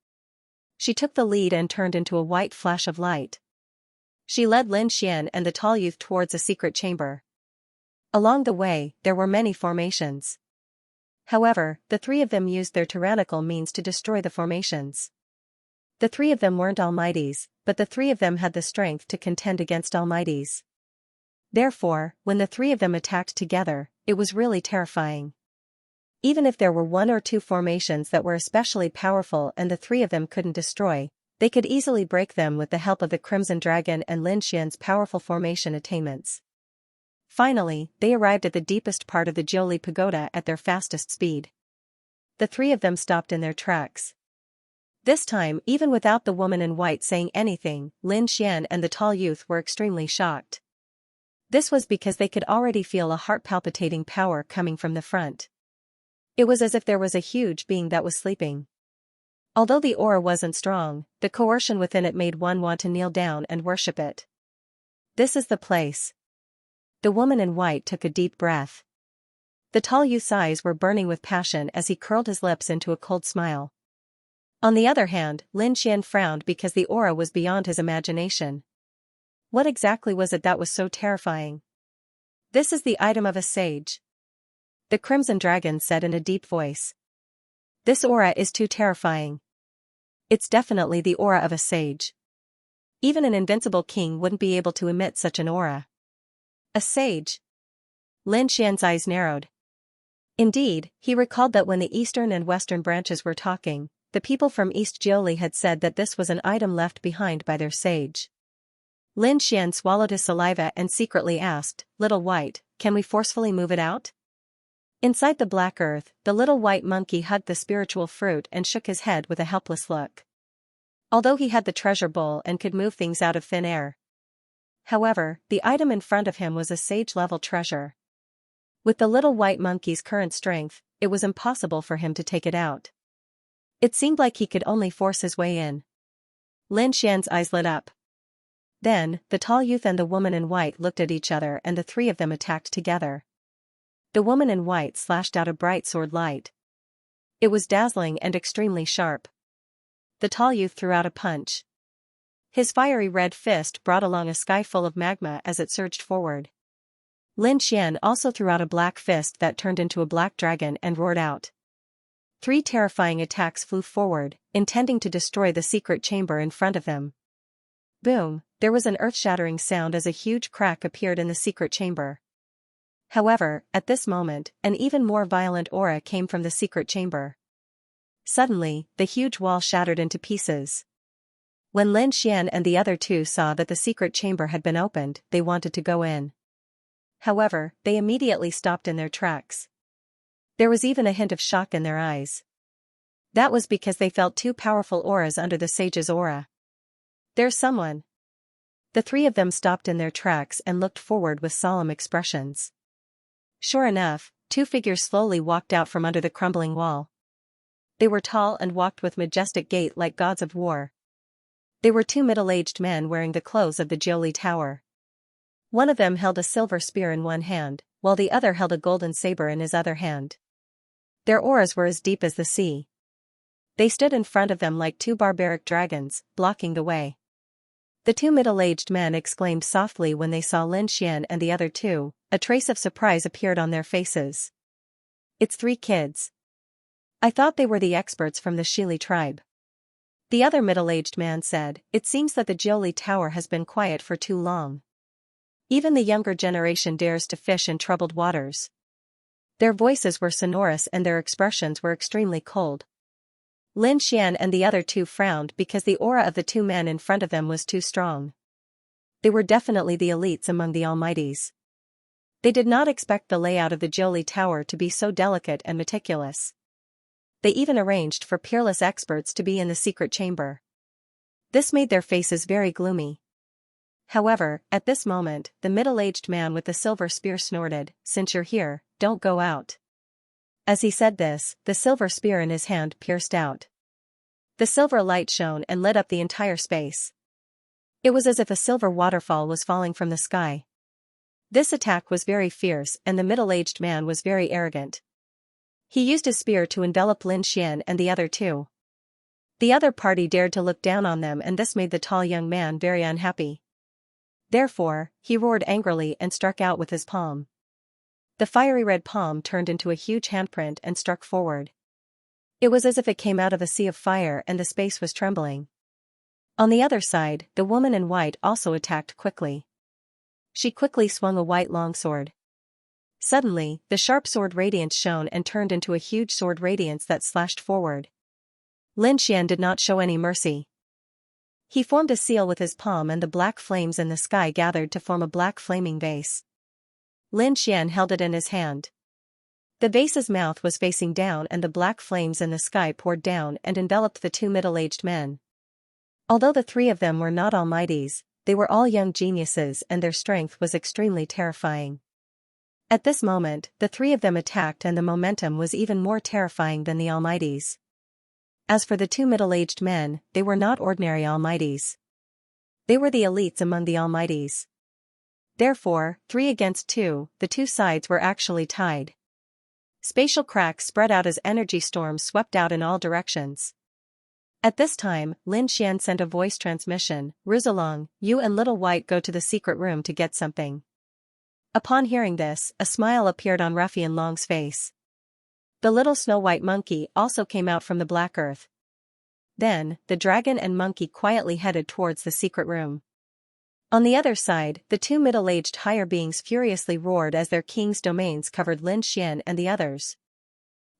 She took the lead and turned into a white flash of light. She led Lin Xian and the tall youth towards a secret chamber. Along the way, there were many formations. However, the three of them used their tyrannical means to destroy the formations. The three of them weren't almighties, but the three of them had the strength to contend against almighties. Therefore, when the three of them attacked together, it was really terrifying. Even if there were one or two formations that were especially powerful and the three of them couldn't destroy, they could easily break them with the help of the Crimson Dragon and Lin Xian's powerful formation attainments. Finally, they arrived at the deepest part of the Jiuli pagoda at their fastest speed. The three of them stopped in their tracks. This time, even without the woman in white saying anything, Lin Xian and the tall youth were extremely shocked. This was because they could already feel a heart-palpitating power coming from the front. It was as if there was a huge being that was sleeping. Although the aura wasn't strong, the coercion within it made one want to kneel down and worship it. This is the place. The woman in white took a deep breath. The tall youth's eyes were burning with passion as he curled his lips into a cold smile. On the other hand, Lin Xian frowned because the aura was beyond his imagination. What exactly was it that was so terrifying? This is the item of a sage. The Crimson Dragon said in a deep voice. This aura is too terrifying. It's definitely the aura of a sage. Even an invincible king wouldn't be able to emit such an aura. A sage? Lin Xian's eyes narrowed. Indeed, he recalled that when the eastern and western branches were talking, the people from East Jiuli had said that this was an item left behind by their sage. Lin Xian swallowed his saliva and secretly asked, Little White, can we forcefully move it out? Inside the black earth, the little white monkey hugged the spiritual fruit and shook his head with a helpless look. Although he had the treasure bowl and could move things out of thin air. However, the item in front of him was a sage-level treasure. With the little white monkey's current strength, it was impossible for him to take it out. It seemed like he could only force his way in. Lin Xian's eyes lit up. Then, the tall youth and the woman in white looked at each other and the three of them attacked together. The woman in white slashed out a bright sword light. It was dazzling and extremely sharp. The tall youth threw out a punch. His fiery red fist brought along a sky full of magma as it surged forward. Lin Xian also threw out a black fist that turned into a black dragon and roared out. 3 terrifying attacks flew forward, intending to destroy the secret chamber in front of them. Boom, there was an earth-shattering sound as a huge crack appeared in the secret chamber. However, at this moment, an even more violent aura came from the secret chamber. Suddenly, the huge wall shattered into pieces. When Lin Xian and the other two saw that the secret chamber had been opened, they wanted to go in. However, they immediately stopped in their tracks. There was even a hint of shock in their eyes. That was because they felt 2 powerful auras under the sage's aura. There's someone. The 3 of them stopped in their tracks and looked forward with solemn expressions. Sure enough, 2 figures slowly walked out from under the crumbling wall. They were tall and walked with majestic gait like gods of war. They were 2 middle-aged men wearing the clothes of the Jiuli Tower. One of them held a silver spear in one hand, while the other held a golden saber in his other hand. Their auras were as deep as the sea. They stood in front of them like 2 barbaric dragons, blocking the way. The 2 middle-aged men exclaimed softly when they saw Lin Xian and the other 2, a trace of surprise appeared on their faces. It's 3 kids. I thought they were the experts from the Shili tribe. The other middle-aged man said, it seems that the Jiuli Tower has been quiet for too long. Even the younger generation dares to fish in troubled waters. Their voices were sonorous and their expressions were extremely cold. Lin Xian and the other 2 frowned because the aura of the 2 men in front of them was too strong. They were definitely the elites among the almighties. They did not expect the layout of the Jiuli Tower to be so delicate and meticulous. They even arranged for peerless experts to be in the secret chamber. This made their faces very gloomy. However, at this moment, the middle-aged man with the silver spear snorted, since you're here, don't go out. As he said this, the silver spear in his hand pierced out. The silver light shone and lit up the entire space. It was as if a silver waterfall was falling from the sky. This attack was very fierce and the middle-aged man was very arrogant. He used his spear to envelop Lin Xian and the other two. The other party dared to look down on them, and this made the tall young man very unhappy. Therefore, he roared angrily and struck out with his palm. The fiery red palm turned into a huge handprint and struck forward. It was as if it came out of a sea of fire and the space was trembling. On the other side, the woman in white also attacked quickly. She quickly swung a white longsword. Suddenly, the sharp sword radiance shone and turned into a huge sword radiance that slashed forward. Lin Xian did not show any mercy. He formed a seal with his palm and the black flames in the sky gathered to form a black flaming vase. Lin Xian held it in his hand. The vase's mouth was facing down and the black flames in the sky poured down and enveloped the two middle-aged men. Although the three of them were not almighties, they were all young geniuses and their strength was extremely terrifying. At this moment, the three of them attacked and the momentum was even more terrifying than the almighties. As for the two middle-aged men, they were not ordinary almighties. They were the elites among the almighties. Therefore, 3 against 2, the two sides were actually tied. Spatial cracks spread out as energy storms swept out in all directions. At this time, Lin Xian sent a voice transmission, "Ruzalong, you and Little White go to the secret room to get something." Upon hearing this, a smile appeared on Ruffian Long's face. The little snow-white monkey also came out from the black earth. Then, the dragon and monkey quietly headed towards the secret room. On the other side, the two middle-aged higher beings furiously roared as their king's domains covered Lin Xian and the others.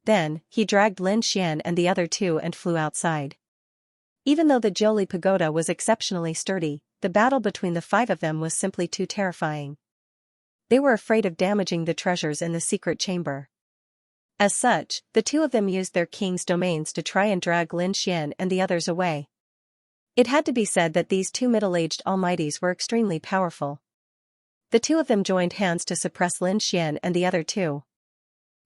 Then, he dragged Lin Xian and the other two and flew outside. Even though the Jiuli Pagoda was exceptionally sturdy, the battle between the 5 of them was simply too terrifying. They were afraid of damaging the treasures in the secret chamber. As such, the 2 of them used their king's domains to try and drag Lin Xian and the others away. It had to be said that these two middle-aged almighties were extremely powerful. The 2 of them joined hands to suppress Lin Xian and the other 2.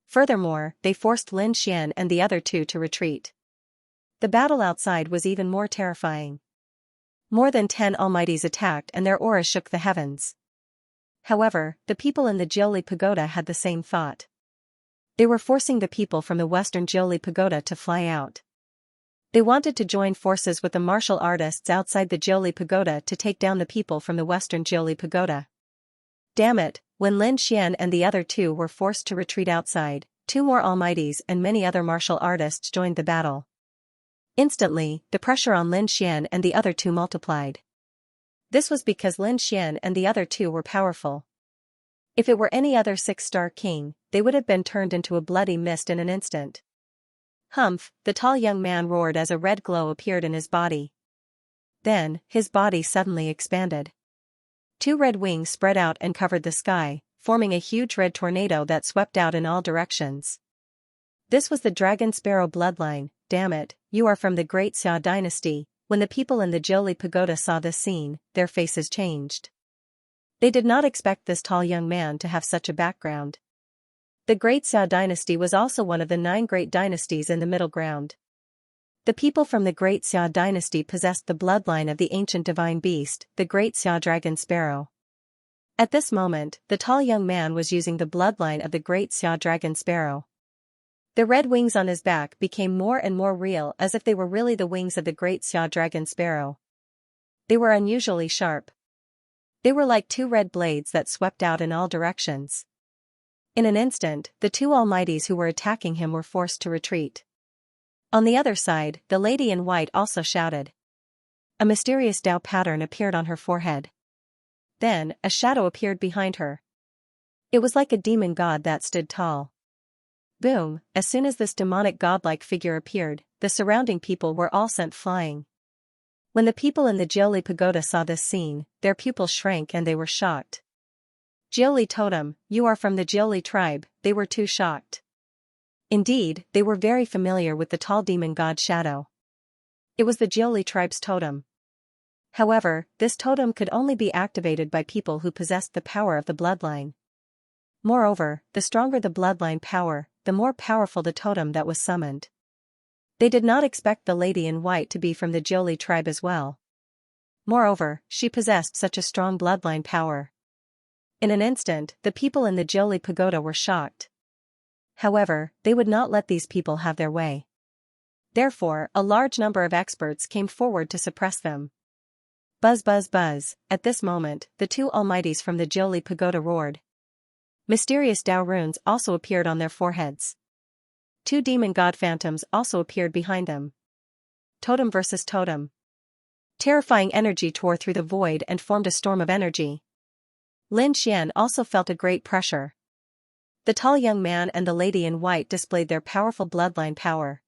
Furthermore, they forced Lin Xian and the other 2 to retreat. The battle outside was even more terrifying. More than 10 almighties attacked and their auras shook the heavens. However, the people in the Jiuli Pagoda had the same thought. They were forcing the people from the western Jiuli Pagoda to fly out. They wanted to join forces with the martial artists outside the Jiuli Pagoda to take down the people from the western Jiuli Pagoda. Damn it, when Lin Xian and the other 2 were forced to retreat outside, 2 more almighties and many other martial artists joined the battle. Instantly, the pressure on Lin Xian and the other 2 multiplied. This was because Lin Xian and the other 2 were powerful. If it were any other 6-star king, they would have been turned into a bloody mist in an instant. Humph, the tall young man roared as a red glow appeared in his body. Then, his body suddenly expanded. 2 red wings spread out and covered the sky, forming a huge red tornado that swept out in all directions. This was the dragon sparrow bloodline. Damn it, you are from the Great Xia dynasty. When the people in the Jiuli Pagoda saw this scene, their faces changed. They did not expect this tall young man to have such a background. The Great Xia dynasty was also one of the 9 great dynasties in the middle ground. The people from the Great Xia dynasty possessed the bloodline of the ancient divine beast, the Great Xia dragon sparrow. At this moment, the tall young man was using the bloodline of the Great Xia dragon sparrow. The red wings on his back became more and more real, as if they were really the wings of the Great Xia dragon sparrow. They were unusually sharp. They were like 2 red blades that swept out in all directions. In an instant, the 2 almighties who were attacking him were forced to retreat. On the other side, the lady in white also shouted. A mysterious Tao pattern appeared on her forehead. Then, a shadow appeared behind her. It was like a demon god that stood tall. Boom, as soon as this demonic godlike figure appeared, the surrounding people were all sent flying. When the people in the Jiuli Pagoda saw this scene, their pupils shrank and they were shocked. Jiuli totem, you are from the Jiuli tribe, they were too shocked. Indeed, they were very familiar with the tall demon god shadow. It was the Jiuli tribe's totem. However, this totem could only be activated by people who possessed the power of the bloodline. Moreover, the stronger the bloodline power, the more powerful the totem that was summoned. They did not expect the lady in white to be from the Jiuli tribe as well. Moreover, she possessed such a strong bloodline power. In an instant, the people in the Jiuli pagoda were shocked. However, they would not let these people have their way. Therefore, a large number of experts came forward to suppress them. Buzz buzz buzz, at this moment, the two almighties from the Jiuli pagoda roared. Mysterious Dao runes also appeared on their foreheads. Two demon god phantoms also appeared behind them. Totem versus totem. Terrifying energy tore through the void and formed a storm of energy. Lin Xian also felt a great pressure. The tall young man and the lady in white displayed their powerful bloodline power.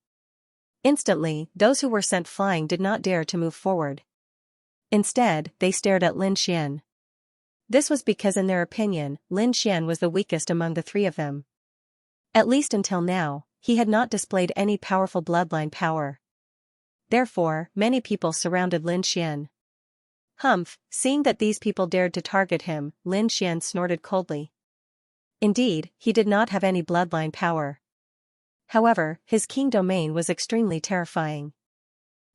Instantly, those who were sent flying did not dare to move forward. Instead, they stared at Lin Xian. This was because in their opinion, Lin Xian was the weakest among the three of them. At least until now, he had not displayed any powerful bloodline power. Therefore, many people surrounded Lin Xian. Humph, seeing that these people dared to target him, Lin Xian snorted coldly. Indeed, he did not have any bloodline power. However, his king domain was extremely terrifying.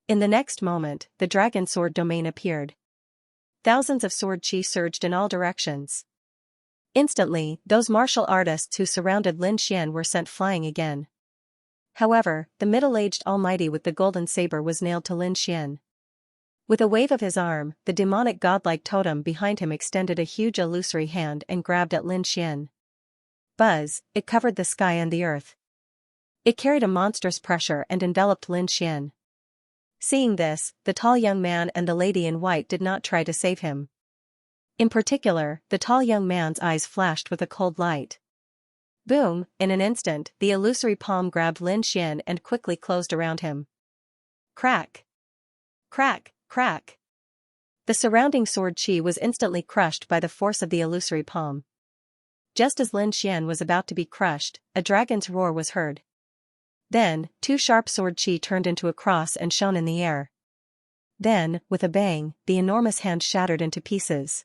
In the next moment, the dragon sword domain appeared. Thousands of sword chi surged in all directions. Instantly, those martial artists who surrounded Lin Xian were sent flying again. However, the middle-aged almighty with the golden saber was nailed to Lin Xian. With a wave of his arm, the demonic godlike totem behind him extended a huge illusory hand and grabbed at Lin Xian. Buzz, it covered the sky and the earth. It carried a monstrous pressure and enveloped Lin Xian. Seeing this, the tall young man and the lady in white did not try to save him. In particular, the tall young man's eyes flashed with a cold light. Boom, in an instant, the illusory palm grabbed Lin Xian and quickly closed around him. Crack! Crack, crack! The surrounding sword chi was instantly crushed by the force of the illusory palm. Just as Lin Xian was about to be crushed, a dragon's roar was heard. Then, two sharp sword chi turned into a cross and shone in the air. Then, with a bang, the enormous hand shattered into pieces.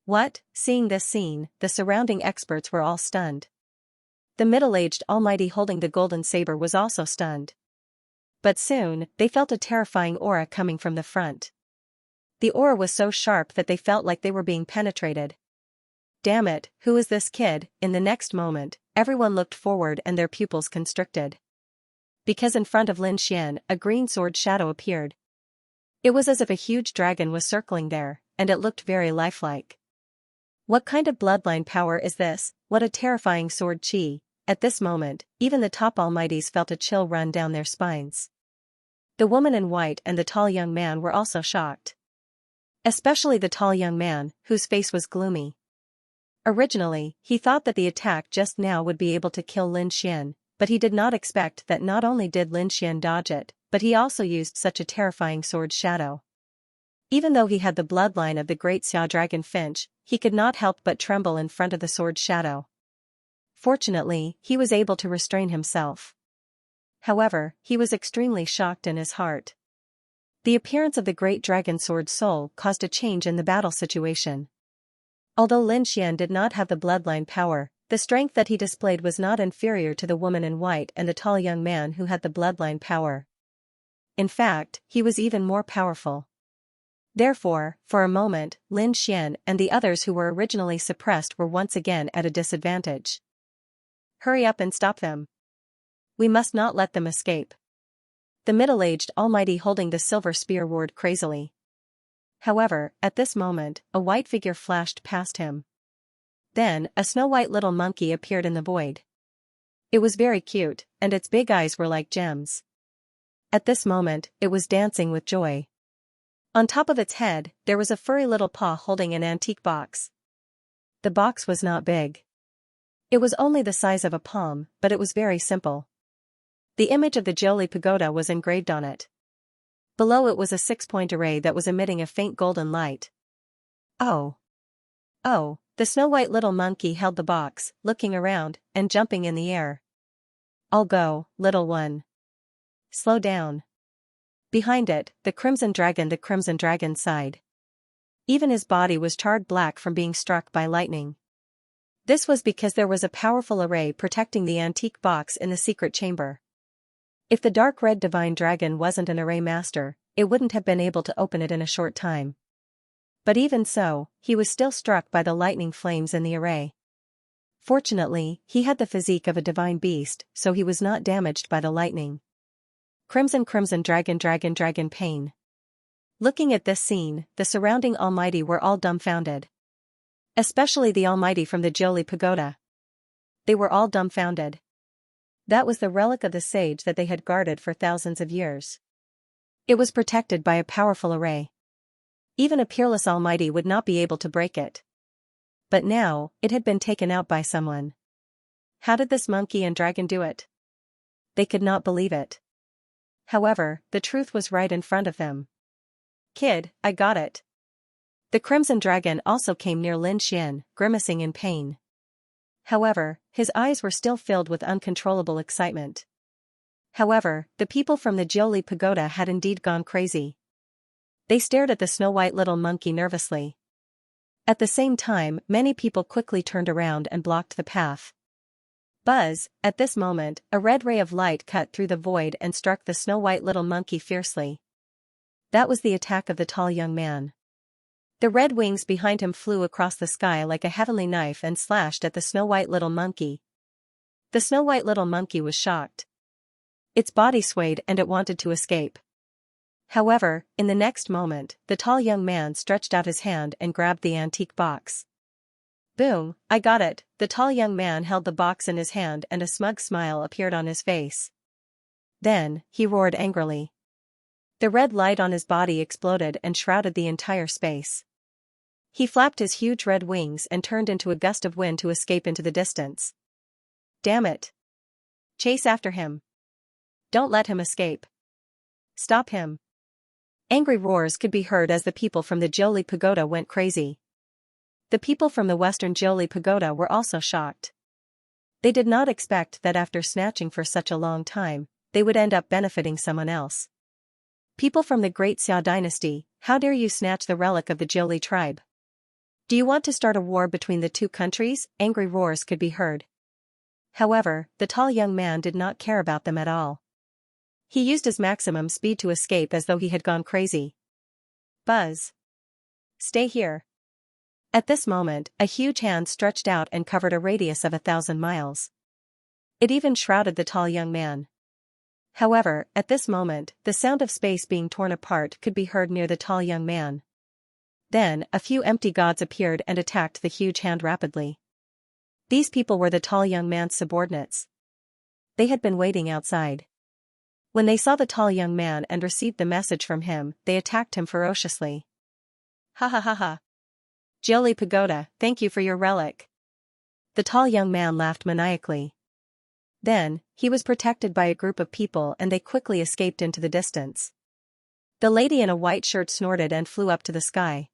What? Seeing this scene, the surrounding experts were all stunned. The middle-aged almighty holding the golden saber was also stunned. But soon, they felt a terrifying aura coming from the front. The aura was so sharp that they felt like they were being penetrated. Damn it, who is this kid? In the next moment, everyone looked forward and their pupils constricted. Because in front of Lin Xian, a green sword shadow appeared. It was as if a huge dragon was circling there, and it looked very lifelike. What kind of bloodline power is this? What a terrifying sword chi! At this moment, even the top almighties felt a chill run down their spines. The woman in white and the tall young man were also shocked. Especially the tall young man, whose face was gloomy. Originally, he thought that the attack just now would be able to kill Lin Xian, but he did not expect that not only did Lin Xian dodge it, but he also used such a terrifying sword shadow. Even though he had the bloodline of the great Xia dragon finch, he could not help but tremble in front of the sword shadow. Fortunately, he was able to restrain himself. However, he was extremely shocked in his heart. The appearance of the great dragon sword soul caused a change in the battle situation. Although Lin Xian did not have the bloodline power, the strength that he displayed was not inferior to the woman in white and the tall young man who had the bloodline power. In fact, he was even more powerful. Therefore, for a moment, Lin Xian and the others who were originally suppressed were once again at a disadvantage. Hurry up and stop them. We must not let them escape. The middle-aged almighty holding the silver spear roared crazily. However, at this moment, a white figure flashed past him. Then, a snow-white little monkey appeared in the void. It was very cute, and its big eyes were like gems. At this moment, it was dancing with joy. On top of its head, there was a furry little paw holding an antique box. The box was not big. It was only the size of a palm, but it was very simple. The image of the Jiuli pagoda was engraved on it. Below it was a 6-point array that was emitting a faint golden light. Oh! Oh! The snow-white little monkey held the box, looking around, and jumping in the air. I'll go, little one. Slow down. Behind it, the crimson dragon sighed. Even his body was charred black from being struck by lightning. This was because there was a powerful array protecting the antique box in the secret chamber. If the dark red divine dragon wasn't an array master, it wouldn't have been able to open it in a short time. But even so, he was still struck by the lightning flames in the array. Fortunately, he had the physique of a divine beast, so he was not damaged by the lightning. Crimson dragon pain. Looking at this scene, the surrounding Almighty were all dumbfounded. Especially the Almighty from the Jiuli Pagoda. They were all dumbfounded. That was the relic of the sage that they had guarded for thousands of years. It was protected by a powerful array. Even a peerless Almighty would not be able to break it. But now, it had been taken out by someone. How did this monkey and dragon do it? They could not believe it. However, the truth was right in front of them. Kid, I got it. The crimson dragon also came near Lin Xian, grimacing in pain. However, his eyes were still filled with uncontrollable excitement. However, the people from the Jiuli Pagoda had indeed gone crazy. They stared at the snow-white little monkey nervously. At the same time, many people quickly turned around and blocked the path. Buzz, at this moment, a red ray of light cut through the void and struck the snow-white little monkey fiercely. That was the attack of the tall young man. The red wings behind him flew across the sky like a heavenly knife and slashed at the snow-white little monkey. The snow-white little monkey was shocked. Its body swayed and it wanted to escape. However, in the next moment, the tall young man stretched out his hand and grabbed the antique box. Boom, I got it. The tall young man held the box in his hand and a smug smile appeared on his face. Then, he roared angrily. The red light on his body exploded and shrouded the entire space. He flapped his huge red wings and turned into a gust of wind to escape into the distance. Damn it. Chase after him. Don't let him escape. Stop him. Angry roars could be heard as the people from the Jiuli Pagoda went crazy. The people from the western Jiuli Pagoda were also shocked. They did not expect that after snatching for such a long time, they would end up benefiting someone else. People from the Great Xia dynasty, how dare you snatch the relic of the Jiuli tribe? Do you want to start a war between the two countries? Angry roars could be heard. However, the tall young man did not care about them at all. He used his maximum speed to escape as though he had gone crazy. Buzz. Stay here. At this moment, a huge hand stretched out and covered a radius of 1,000 miles. It even shrouded the tall young man. However, at this moment, the sound of space being torn apart could be heard near the tall young man. Then, a few empty gods appeared and attacked the huge hand rapidly. These people were the tall young man's subordinates. They had been waiting outside. When they saw the tall young man and received the message from him, they attacked him ferociously. Ha ha ha ha. Jiuli Pagoda, thank you for your relic. The tall young man laughed maniacally. Then, he was protected by a group of people and they quickly escaped into the distance. The lady in a white shirt snorted and flew up to the sky.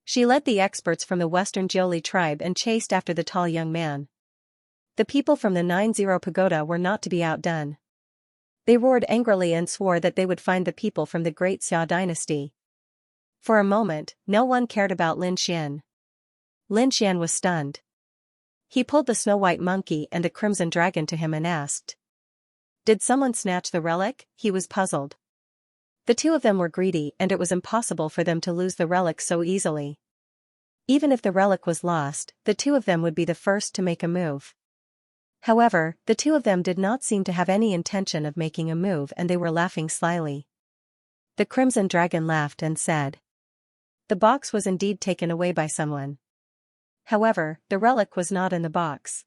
She led the experts from the western Jiuli tribe and chased after the tall young man. The people from the 90 Pagoda were not to be outdone. They roared angrily and swore that they would find the people from the Great Xia dynasty. For a moment, no one cared about Lin Xian. Lin Xian was stunned. He pulled the snow-white monkey and the crimson dragon to him and asked. Did someone snatch the relic? He was puzzled. The two of them were greedy and it was impossible for them to lose the relic so easily. Even if the relic was lost, the two of them would be the first to make a move. However, the two of them did not seem to have any intention of making a move and they were laughing slyly. The crimson dragon laughed and said. The box was indeed taken away by someone. However, the relic was not in the box.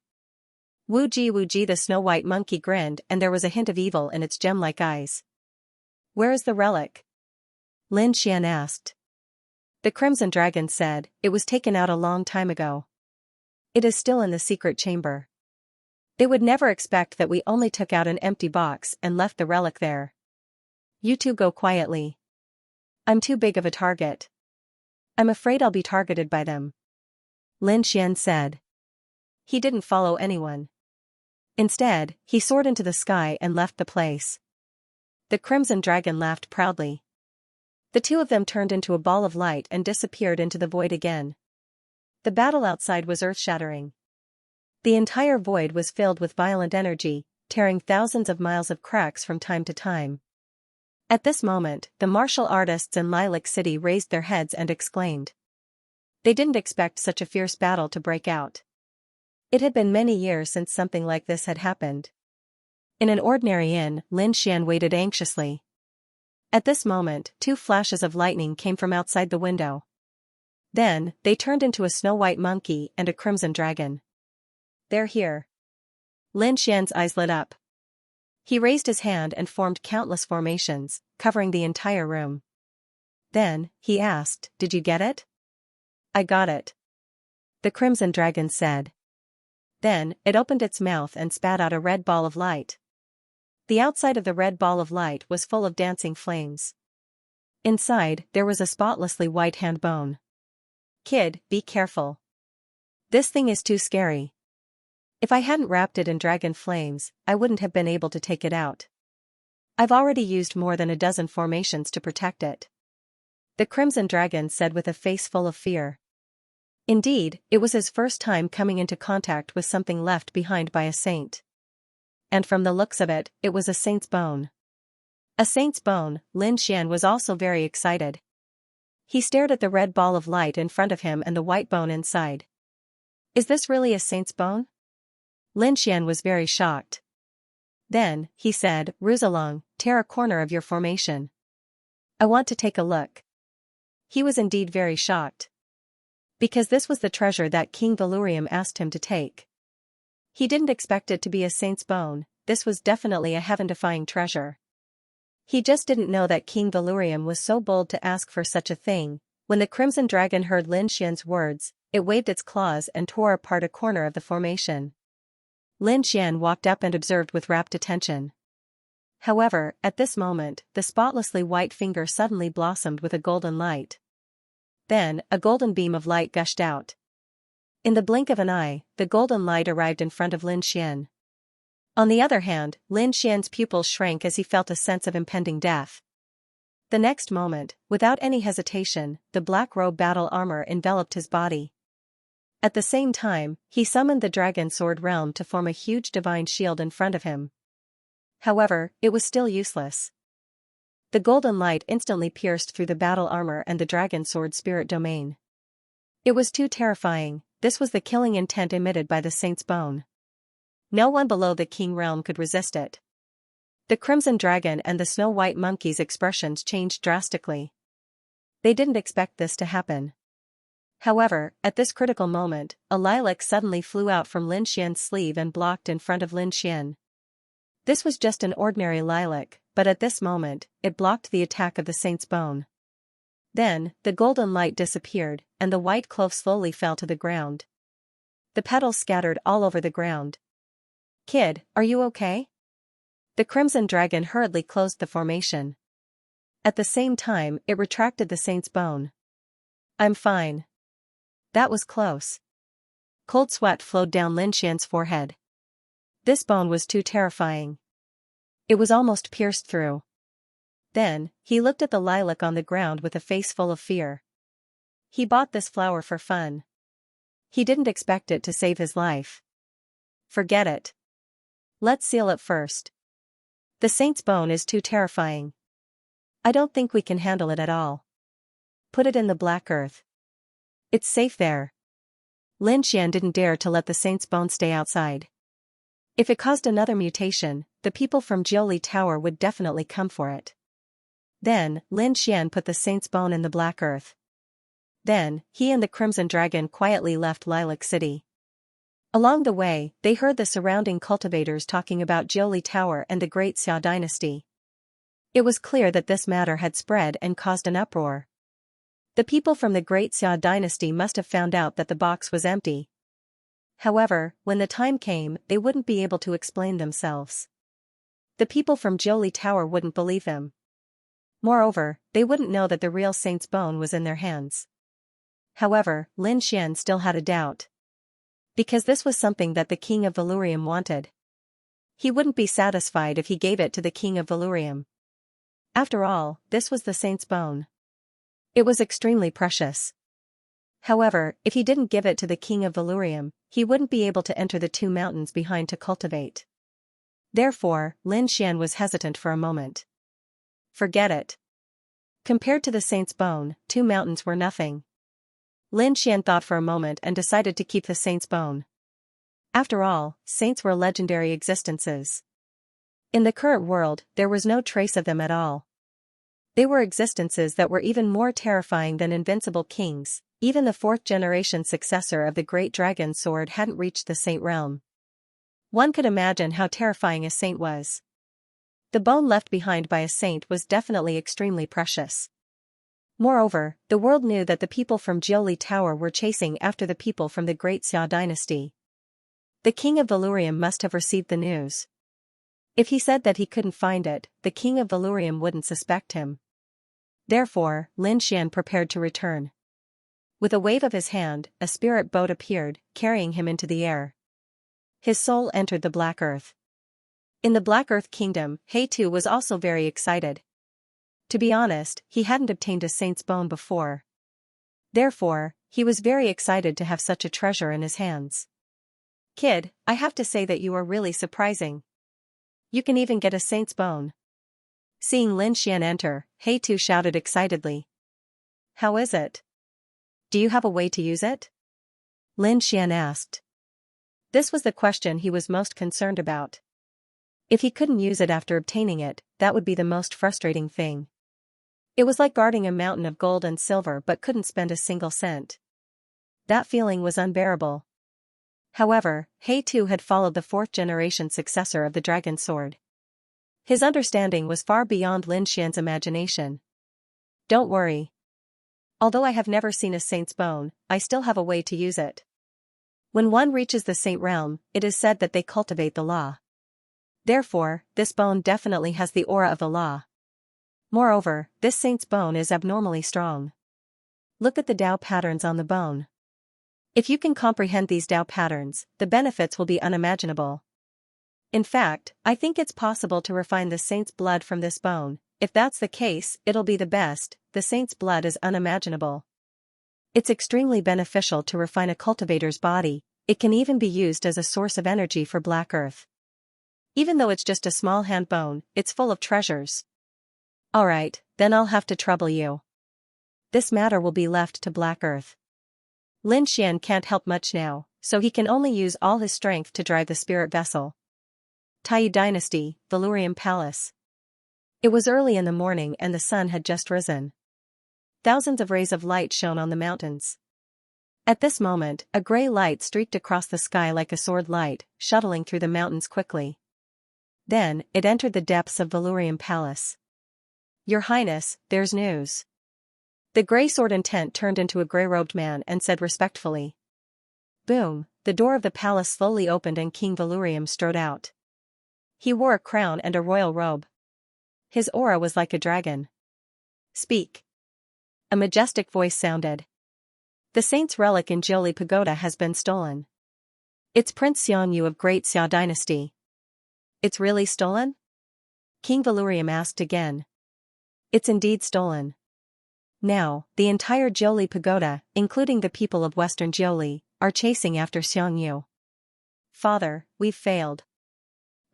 Wu ji the snow-white monkey grinned and there was a hint of evil in its gem-like eyes. Where is the relic? Lin Xian asked. The crimson dragon said, it was taken out a long time ago. It is still in the secret chamber. They would never expect that we only took out an empty box and left the relic there. You two go quietly. I'm too big of a target. I'm afraid I'll be targeted by them. Lin Xian said. He didn't follow anyone. Instead, he soared into the sky and left the place. The crimson dragon laughed proudly. The two of them turned into a ball of light and disappeared into the void again. The battle outside was earth-shattering. The entire void was filled with violent energy, tearing thousands of miles of cracks from time to time. At this moment, the martial artists in Lilac City raised their heads and exclaimed. They didn't expect such a fierce battle to break out. It had been many years since something like this had happened. In an ordinary inn, Lin Xian waited anxiously. At this moment, 2 flashes of lightning came from outside the window. Then, they turned into a snow-white monkey and a crimson dragon. They're here. Lin Xian's eyes lit up. He raised his hand and formed countless formations, covering the entire room. Then, he asked, "Did you get it?" "I got it," the crimson dragon said. Then, it opened its mouth and spat out a red ball of light. The outside of the red ball of light was full of dancing flames. Inside, there was a spotlessly white hand bone. "Kid, be careful. This thing is too scary. If I hadn't wrapped it in dragon flames, I wouldn't have been able to take it out. I've already used more than a dozen formations to protect it," the crimson dragon said with a face full of fear. Indeed, it was his first time coming into contact with something left behind by a saint. And from the looks of it, it was a saint's bone. A saint's bone. Lin Xian was also very excited. He stared at the red ball of light in front of him and the white bone inside. Is this really a saint's bone? Lin Xian was very shocked. Then, he said, "Ruzalong, tear a corner of your formation. I want to take a look." He was indeed very shocked. Because this was the treasure that King Valurium asked him to take. He didn't expect it to be a saint's bone. This was definitely a heaven-defying treasure. He just didn't know that King Valurium was so bold to ask for such a thing. When the crimson dragon heard Lin Xian's words, it waved its claws and tore apart a corner of the formation. Lin Xian walked up and observed with rapt attention. However, at this moment, the spotlessly white finger suddenly blossomed with a golden light. Then, a golden beam of light gushed out. In the blink of an eye, the golden light arrived in front of Lin Xian. On the other hand, Lin Xian's pupils shrank as he felt a sense of impending death. The next moment, without any hesitation, the black robe battle armor enveloped his body. At the same time, he summoned the dragon sword realm to form a huge divine shield in front of him. However, it was still useless. The golden light instantly pierced through the battle armor and the dragon sword spirit domain. It was too terrifying. This was the killing intent emitted by the saint's bone. No one below the king realm could resist it. The crimson dragon and the snow-white monkey's expressions changed drastically. They didn't expect this to happen. However, at this critical moment, a lilac suddenly flew out from Lin Xian's sleeve and blocked in front of Lin Xian. This was just an ordinary lilac, but at this moment, it blocked the attack of the saint's bone. Then, the golden light disappeared, and the white clove slowly fell to the ground. The petals scattered all over the ground. "Kid, are you okay?" The crimson dragon hurriedly closed the formation. At the same time, it retracted the saint's bone. "I'm fine." That was close. Cold sweat flowed down Lin Xian's forehead. This bone was too terrifying. It was almost pierced through. Then, he looked at the lilac on the ground with a face full of fear. He bought this flower for fun. He didn't expect it to save his life. Forget it. Let's seal it first. The saint's bone is too terrifying. I don't think we can handle it at all. Put it in the black earth. It's safe there. Lin Xian didn't dare to let the saint's bone stay outside. If it caused another mutation, the people from Jiuli Tower would definitely come for it. Then, Lin Xian put the saint's bone in the black earth. Then, he and the crimson dragon quietly left Lilac City. Along the way, they heard the surrounding cultivators talking about Jiuli Tower and the Great Xia dynasty. It was clear that this matter had spread and caused an uproar. The people from the Great Xia dynasty must have found out that the box was empty. However, when the time came, they wouldn't be able to explain themselves. The people from Jiuli Tower wouldn't believe them. Moreover, they wouldn't know that the real saint's bone was in their hands. However, Lin Xian still had a doubt. Because this was something that the king of Valurium wanted. He wouldn't be satisfied if he gave it to the king of Valurium. After all, this was the saint's bone. It was extremely precious. However, if he didn't give it to the king of Valurium, he wouldn't be able to enter the 2 mountains behind to cultivate. Therefore, Lin Xian was hesitant for a moment. Forget it. Compared to the saint's bone, 2 mountains were nothing. Lin Xian thought for a moment and decided to keep the saint's bone. After all, saints were legendary existences. In the current world, there was no trace of them at all. They were existences that were even more terrifying than invincible kings. Even the 4th-generation successor of the Great Dragon Sword hadn't reached the saint realm. One could imagine how terrifying a saint was. The bone left behind by a saint was definitely extremely precious. Moreover, the world knew that the people from Jiuli Tower were chasing after the people from the Great Xia dynasty. The king of Vhumad must have received the news. If he said that he couldn't find it, the king of Vhumad wouldn't suspect him. Therefore, Lin Xian prepared to return. With a wave of his hand, a spirit boat appeared, carrying him into the air. His soul entered the Black Earth. In the Black Earth Kingdom, He Tu was also very excited. To be honest, he hadn't obtained a saint's bone before. Therefore, he was very excited to have such a treasure in his hands. Kid, I have to say that you are really surprising. You can even get a saint's bone. Seeing Lin Xian enter, He Tu shouted excitedly. How is it? Do you have a way to use it? Lin Xian asked. This was the question he was most concerned about. If he couldn't use it after obtaining it, that would be the most frustrating thing. It was like guarding a mountain of gold and silver but couldn't spend a single cent. That feeling was unbearable. However, He Tu had followed the 4th-generation successor of the Dragon Sword. His understanding was far beyond Lin Xian's imagination. Don't worry. Although I have never seen a saint's bone, I still have a way to use it. When one reaches the saint realm, it is said that they cultivate the law. Therefore, this bone definitely has the aura of the law. Moreover, this saint's bone is abnormally strong. Look at the Tao patterns on the bone. If you can comprehend these Tao patterns, the benefits will be unimaginable. In fact, I think it's possible to refine the saint's blood from this bone. If that's the case, it'll be the best. The saint's blood is unimaginable. It's extremely beneficial to refine a cultivator's body. It can even be used as a source of energy for Black Earth. Even though it's just a small hand bone, it's full of treasures. Alright, then I'll have to trouble you. This matter will be left to Black Earth. Lin Xian can't help much now, so he can only use all his strength to drive the spirit vessel. Tai Dynasty, Vhumad Palace. It was early in the morning and the sun had just risen. Thousands of rays of light shone on the mountains. At this moment, a gray light streaked across the sky like a sword light, shuttling through the mountains quickly. Then, it entered the depths of Vhumad Palace. Your Highness, there's news. The gray sword intent turned into a gray-robed man and said respectfully. Boom, the door of the palace slowly opened and King Vhumad strode out. He wore a crown and a royal robe. His aura was like a dragon. Speak. A majestic voice sounded. The saint's relic in Jiuli Pagoda has been stolen. It's Prince Xianxia of Great Xia dynasty. It's really stolen? King Vhumad asked again. It's indeed stolen. Now, the entire Jiuli Pagoda, including the people of Western Jiuli, are chasing after Xianxia. Father, we've failed.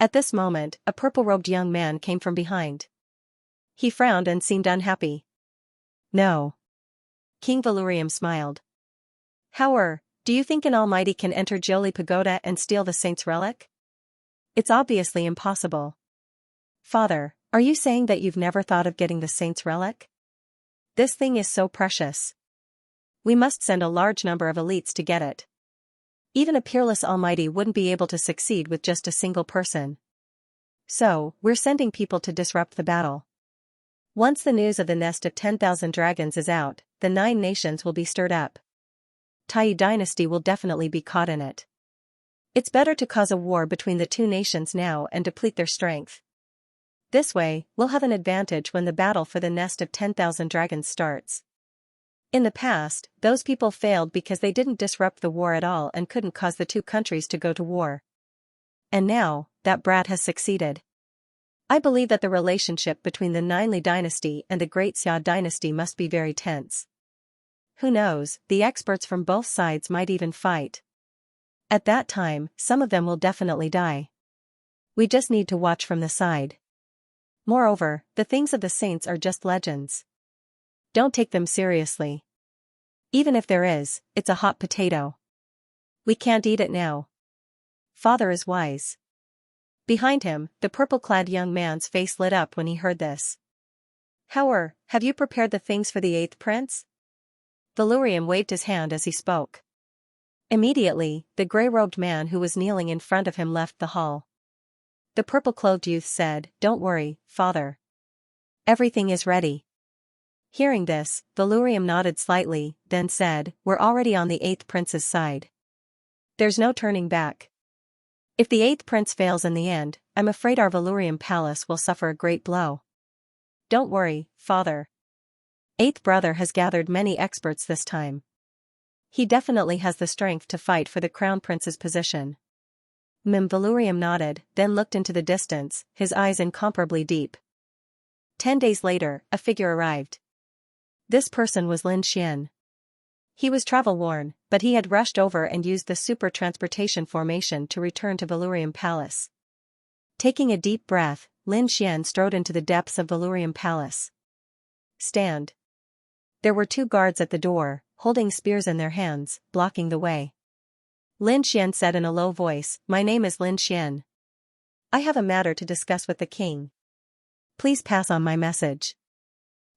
At this moment, a purple-robed young man came from behind. He frowned and seemed unhappy. No. King Vhumad smiled. Do you think an almighty can enter Jiuli Pagoda and steal the saint's relic? It's obviously impossible. Father, are you saying that you've never thought of getting the saint's relic? This thing is so precious. We must send a large number of elites to get it. Even a peerless almighty wouldn't be able to succeed with just a single person. So, we're sending people to disrupt the battle. Once the news of the nest of 10,000 dragons is out, the 9 nations will be stirred up. Tai dynasty will definitely be caught in it. It's better to cause a war between the 2 nations now and deplete their strength. This way, we'll have an advantage when the battle for the nest of 10,000 dragons starts. In the past, those people failed because they didn't disrupt the war at all and couldn't cause the 2 countries to go to war. And now, that brat has succeeded. I believe that the relationship between the Ninli dynasty and the Great Xia dynasty must be very tense. Who knows, the experts from both sides might even fight. At that time, some of them will definitely die. We just need to watch from the side. Moreover, the things of the saints are just legends. Don't take them seriously. Even if there is, it's a hot potato. We can't eat it now. Father is wise. Behind him, the purple-clad young man's face lit up when he heard this. Have you prepared the things for the 8th prince? Vhumad waved his hand as he spoke. Immediately, the gray-robed man who was kneeling in front of him left the hall. The purple-clothed youth said, "Don't worry, father. Everything is ready." Hearing this, Vhumad nodded slightly, then said, "We're already on the 8th prince's side. There's no turning back. If the 8th prince fails in the end, I'm afraid our Vhumad palace will suffer a great blow." "Don't worry, father. 8th brother has gathered many experts this time. He definitely has the strength to fight for the crown prince's position." Vhumad nodded, then looked into the distance, his eyes incomparably deep. 10 days later, a figure arrived. This person was Xianxia. He was travel-worn, but he had rushed over and used the super transportation formation to return to Vhumad Palace. Taking a deep breath, Xianxia strode into the depths of Vhumad Palace. "Stand." There were 2 guards at the door, holding spears in their hands, blocking the way. Xianxia said in a low voice, "My name is Xianxia. I have a matter to discuss with the king. Please pass on my message."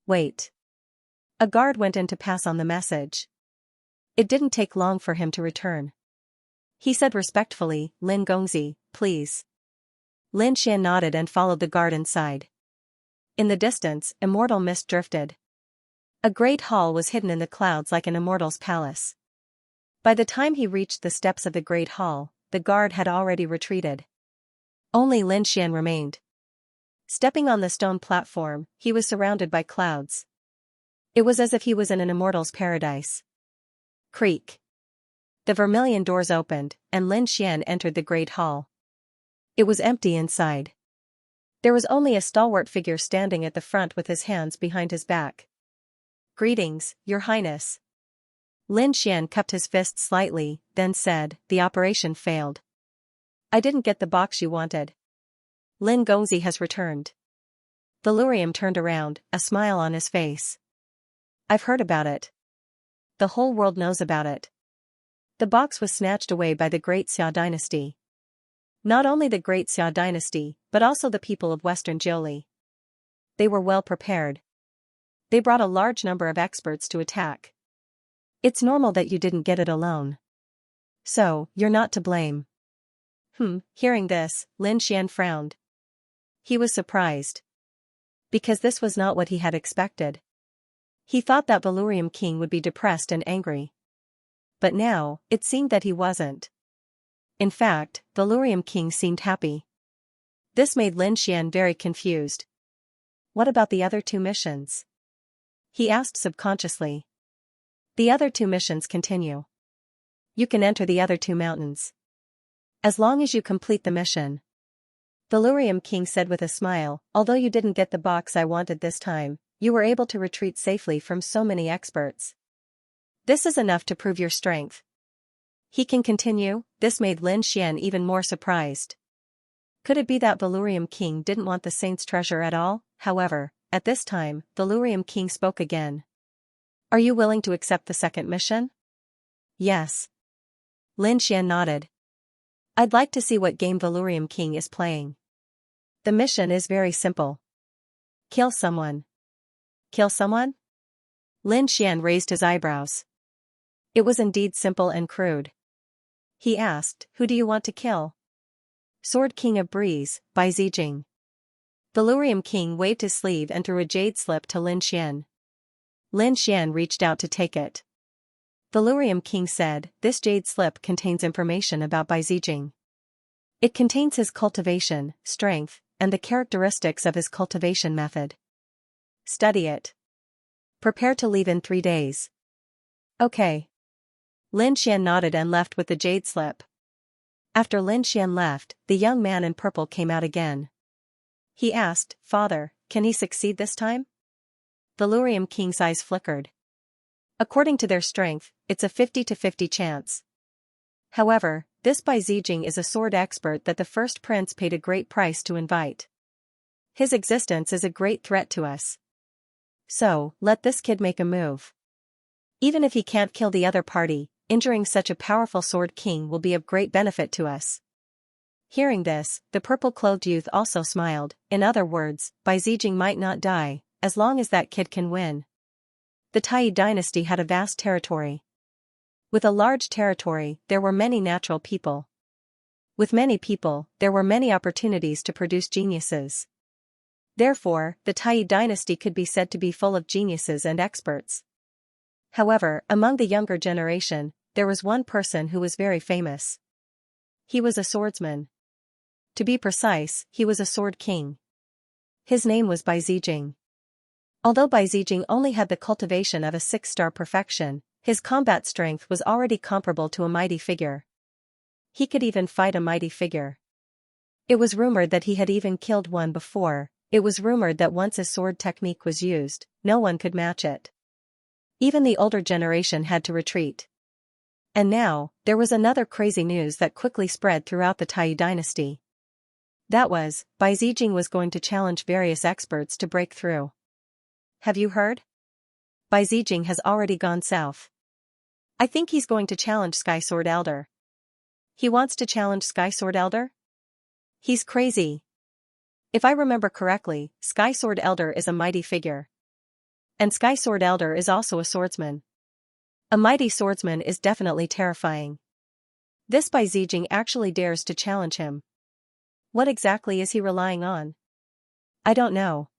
"Wait." A guard went in to pass on the message. It didn't take long for him to return. He said respectfully, "Lin Gongzi, please." Xianxia nodded and followed the guard inside. In the distance, immortal mist drifted. A great hall was hidden in the clouds like an immortal's palace. By the time he reached the steps of the great hall, the guard had already retreated. Only Xianxia remained. Stepping on the stone platform, he was surrounded by clouds. It was as if he was in an immortal's paradise. Creak. The vermilion doors opened, and Xianxia entered the great hall. It was empty inside. There was only a stalwart figure standing at the front with his hands behind his back. "Greetings, Your Highness." Xianxia cupped his fist slightly, then said, "The operation failed. I didn't get the box you wanted. Lin Gongzi has returned." Vhumad turned around, a smile on his face. "I've heard about it. The whole world knows about it. The box was snatched away by the Great Xia dynasty. Not only the Great Xia dynasty, but also the people of Western Jiuli. They were well prepared. They brought a large number of experts to attack. It's normal that you didn't get it alone. So, you're not to blame." Hearing this, Xianxia frowned. He was surprised. Because this was not what he had expected. He thought that Vhumad king would be depressed and angry. But now, it seemed that he wasn't. In fact, Vhumad king seemed happy. This made Xianxia very confused. "What about the other 2 missions?" he asked subconsciously. "The other 2 missions continue. You can enter the other 2 mountains. As long as you complete the mission." Vhumad king said with a smile, "Although you didn't get the box I wanted this time, you were able to retreat safely from so many experts. This is enough to prove your strength." He can continue. This made Xianxia even more surprised. Could it be that Vhumad king didn't want the saint's treasure at all? However, at this time, Vhumad king spoke again. "Are you willing to accept the 2nd mission?" "Yes." Xianxia nodded. "I'd like to see what game Vhumad king is playing. The mission is very simple. Kill someone." "Kill someone?" Xianxia raised his eyebrows. It was indeed simple and crude. He asked, "Who do you want to kill?" "Sword King of Breeze, by Zijing." Vhumad king waved his sleeve and threw a jade slip to Xianxia. Xianxia reached out to take it. Vhumad king said, "This jade slip contains information about Bai Zijing. It contains his cultivation, strength, and the characteristics of his cultivation method. Study it. Prepare to leave in 3 days." "Okay." Xianxia nodded and left with the jade slip. After Xianxia left, the young man in purple came out again. He asked, "Father, can he succeed this time?" Vhumad king's eyes flickered. "According to their strength, it's a 50-50 chance. However, This Bai Zijing is a sword expert that the first prince paid a great price to invite. His existence is a great threat to us. So, let this kid make a move. Even if he can't kill the other party, injuring such a powerful sword king will be of great benefit to us. Hearing this, the purple-clothed youth also smiled. In other words, Bai Zijing might not die, as long as that kid can win. The Tai dynasty had a vast territory. With a large territory, there were many natural people. With many people, there were many opportunities to produce geniuses. Therefore, the Tai dynasty could be said to be full of geniuses and experts. However, among the younger generation, there was one person who was very famous. He was a swordsman. To be precise, he was a sword king. His name was Bai Zijing. Although Bai Zijing only had the cultivation of a 6-star perfection, his combat strength was already comparable to a mighty figure. He could even fight a mighty figure. It was rumored that he had even killed one before. It was rumored that once his sword technique was used, no one could match it. Even the older generation had to retreat. And now, there was another crazy news that quickly spread throughout the Tai dynasty. That was, Bai Zijing was going to challenge various experts to break through. Have you heard? Bai Zijing has already gone south. I think he's going to challenge Sky Sword Elder. He wants to challenge Sky Sword Elder? He's crazy. If I remember correctly, Sky Sword Elder is a mighty figure. And Sky Sword Elder is also a swordsman. A mighty swordsman is definitely terrifying. This Bai Zijing actually dares to challenge him. What exactly is he relying on? I don't know.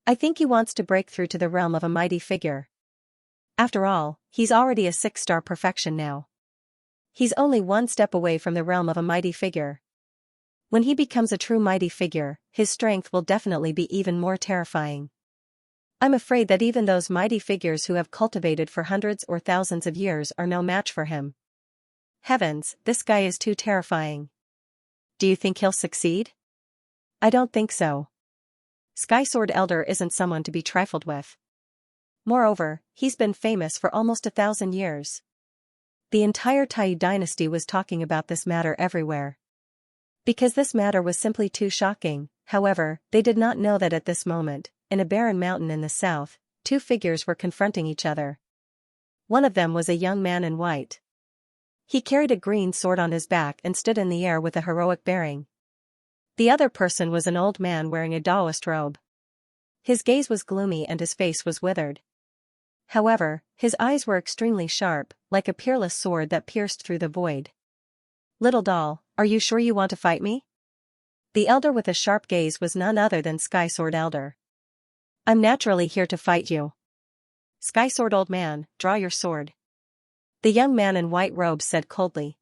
I think he wants to break through to the realm of a mighty figure. After all, he's already a 6-star perfection now. He's only one step away from the realm of a mighty figure. When he becomes a true mighty figure, his strength will definitely be even more terrifying. I'm afraid that even those mighty figures who have cultivated for hundreds or thousands of years are no match for him. Heavens, this guy is too terrifying. Do you think he'll succeed? I don't think so. Sky Sword Elder isn't someone to be trifled with. Moreover, he's been famous for almost 1,000 years. The entire Tai dynasty was talking about this matter everywhere. Because this matter was simply too shocking, however, they did not know that at this moment, in a barren mountain in the south, two figures were confronting each other. One of them was a young man in white. He carried a green sword on his back and stood in the air with a heroic bearing. The other person was an old man wearing a Taoist robe. His gaze was gloomy and his face was withered. However, his eyes were extremely sharp, like a peerless sword that pierced through the void. Little doll, are you sure you want to fight me? The elder with a sharp gaze was none other than Sky Sword Elder. I'm naturally here to fight you. Sky Sword Old Man, draw your sword. The young man in white robes said coldly.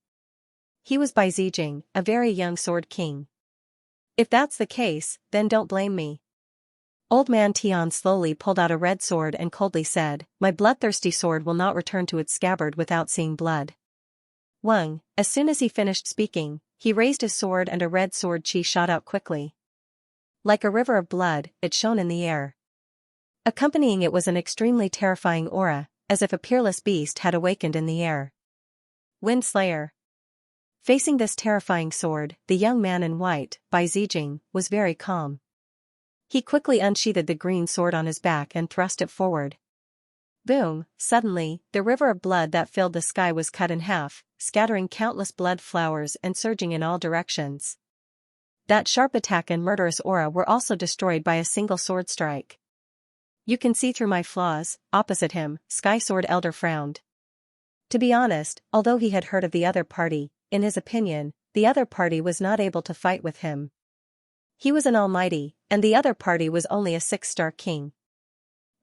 He was Bai Zijing, a very young sword king. If that's the case, then don't blame me. Old Man Tian slowly pulled out a red sword and coldly said, my bloodthirsty sword will not return to its scabbard without seeing blood. Wang, as soon as he finished speaking, he raised his sword and a red sword chi shot out quickly. Like a river of blood, it shone in the air. Accompanying it was an extremely terrifying aura, as if a peerless beast had awakened in the air. Wind Slayer. Facing this terrifying sword, the young man in white, Bai Zijing, was very calm. He quickly unsheathed the green sword on his back and thrust it forward. Boom! Suddenly, the river of blood that filled the sky was cut in half, scattering countless blood flowers and surging in all directions. That sharp attack and murderous aura were also destroyed by a single sword strike. You can see through my flaws. Opposite him, Sky Sword Elder frowned. To be honest, although he had heard of the other party, in his opinion, the other party was not able to fight with him. He was an almighty, and the other party was only a 6-star king.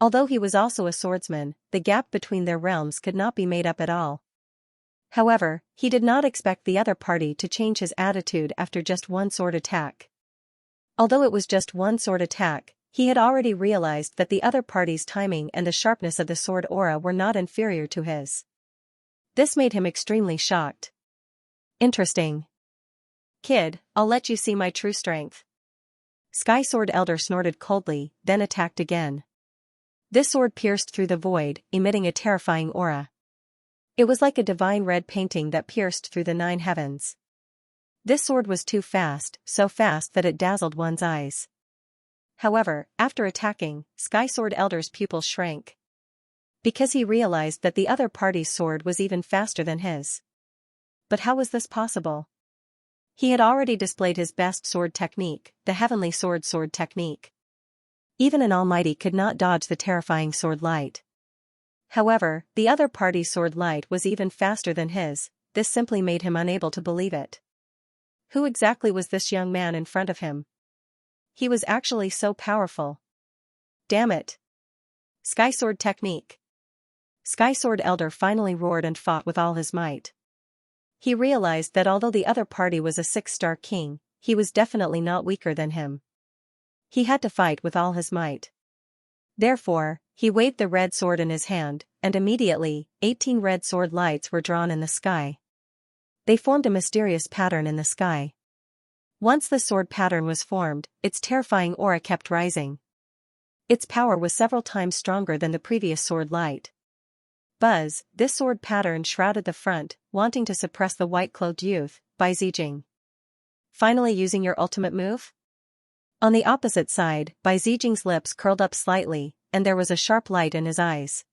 Although he was also a swordsman, the gap between their realms could not be made up at all. However, he did not expect the other party to change his attitude after just one sword attack. Although it was just one sword attack, he had already realized that the other party's timing and the sharpness of the sword aura were not inferior to his. This made him extremely shocked. Interesting. Kid, I'll let you see my true strength. Sky Sword Elder snorted coldly, then attacked again. This sword pierced through the void, emitting a terrifying aura. It was like a divine red painting that pierced through the 9 heavens. This sword was too fast, so fast that it dazzled one's eyes. However, after attacking, Sky Sword Elder's pupils shrank. Because he realized that the other party's sword was even faster than his. But how was this possible? He had already displayed his best sword technique, the Heavenly Sword technique. Even an almighty could not dodge the terrifying sword light. However, the other party's sword light was even faster than his. This simply made him unable to believe it. Who exactly was this young man in front of him? He was actually so powerful. Damn it! Sky Sword technique. Sky Sword Elder finally roared and fought with all his might. He realized that although the other party was a 6-star king, he was definitely not weaker than him. He had to fight with all his might. Therefore, he waved the red sword in his hand, and immediately, 18 red sword lights were drawn in the sky. They formed a mysterious pattern in the sky. Once the sword pattern was formed, its terrifying aura kept rising. Its power was several times stronger than the previous sword light. Buzz, this sword pattern shrouded the front, wanting to suppress the white-clothed youth, by Zijing. Finally using your ultimate move? On the opposite side, Bai Zijing's lips curled up slightly, and there was a sharp light in his eyes.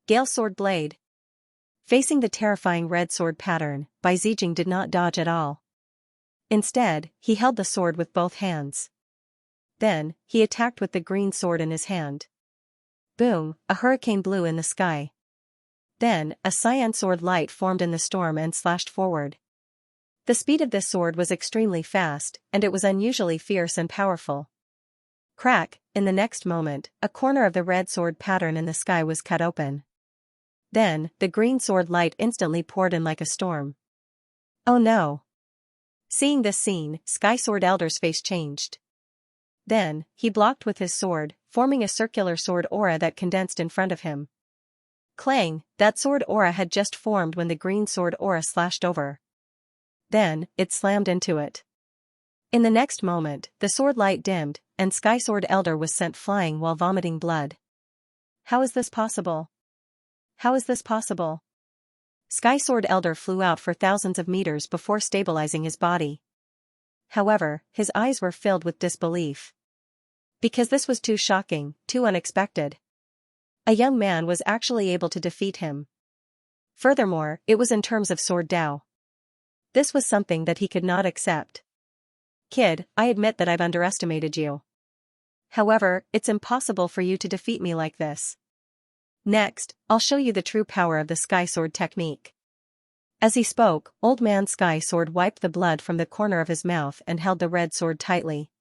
Gale Sword Blade. Facing the terrifying red sword pattern, Bai Zijing did not dodge at all. Instead, he held the sword with both hands. Then, he attacked with the green sword in his hand. Boom, a hurricane blew in the sky. Then, a cyan sword light formed in the storm and slashed forward. The speed of this sword was extremely fast, and it was unusually fierce and powerful. Crack, in the next moment, a corner of the red sword pattern in the sky was cut open. Then, the green sword light instantly poured in like a storm. Oh no! Seeing this scene, Sky Sword Elder's face changed. Then, he blocked with his sword, forming a circular sword aura that condensed in front of him. Clang, that sword aura had just formed when the green sword aura slashed over. Then, it slammed into it. In the next moment, the sword light dimmed, and Sky Sword Elder was sent flying while vomiting blood. How is this possible? How is this possible? Sky Sword Elder flew out for thousands of meters before stabilizing his body. However, his eyes were filled with disbelief. Because this was too shocking, too unexpected. A young man was actually able to defeat him. Furthermore, it was in terms of sword Dao. This was something that he could not accept. Kid, I admit that I've underestimated you. However, it's impossible for you to defeat me like this. Next, I'll show you the true power of the Sky Sword technique. As he spoke, Old Man Sky Sword wiped the blood from the corner of his mouth and held the red sword tightly.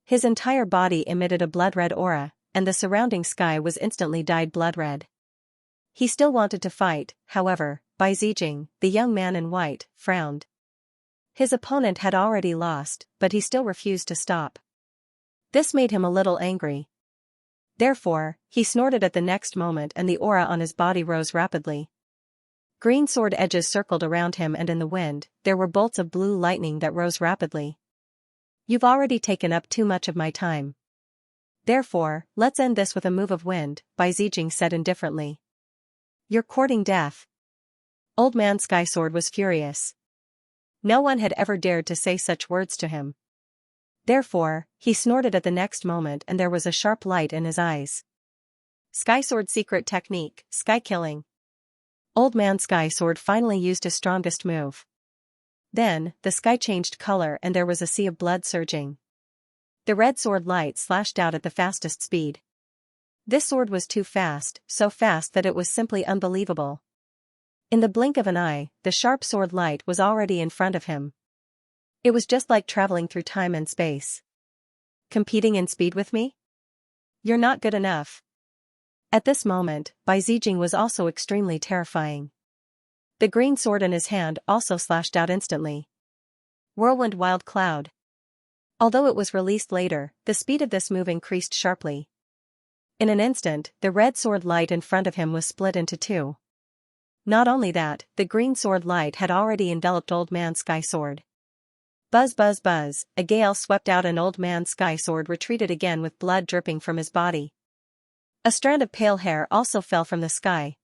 His entire body emitted a blood-red aura, and the surrounding sky was instantly dyed blood-red. He still wanted to fight, however. Bai Zijing, the young man in white, frowned. His opponent had already lost, but he still refused to stop. This made him a little angry. Therefore, he snorted at the next moment and the aura on his body rose rapidly. Green sword edges circled around him and in the wind, there were bolts of blue lightning that rose rapidly. You've already taken up too much of my time. Therefore, let's end this with a move of wind, Bai Zijing said indifferently. You're courting death. Old Man Sky Sword was furious. No one had ever dared to say such words to him. Therefore, he snorted at the next moment and there was a sharp light in his eyes. Sky Sword secret technique, Sky Killing. Old Man Sky Sword finally used his strongest move. Then, the sky changed color and there was a sea of blood surging. The red sword light slashed out at the fastest speed. This sword was too fast, so fast that it was simply unbelievable. In the blink of an eye, the sharp sword light was already in front of him. It was just like traveling through time and space. Competing in speed with me? You're not good enough. At this moment, Bai Zijing was also extremely terrifying. The green sword in his hand also slashed out instantly. Whirlwind Wild Cloud. Although it was released later, the speed of this move increased sharply. In an instant, the red sword light in front of him was split into two. Not only that, the green sword light had already enveloped Old Man Sky Sword. Buzz buzz buzz, a gale swept out and Old Man Sky Sword retreated again with blood dripping from his body. A strand of pale hair also fell from the sky.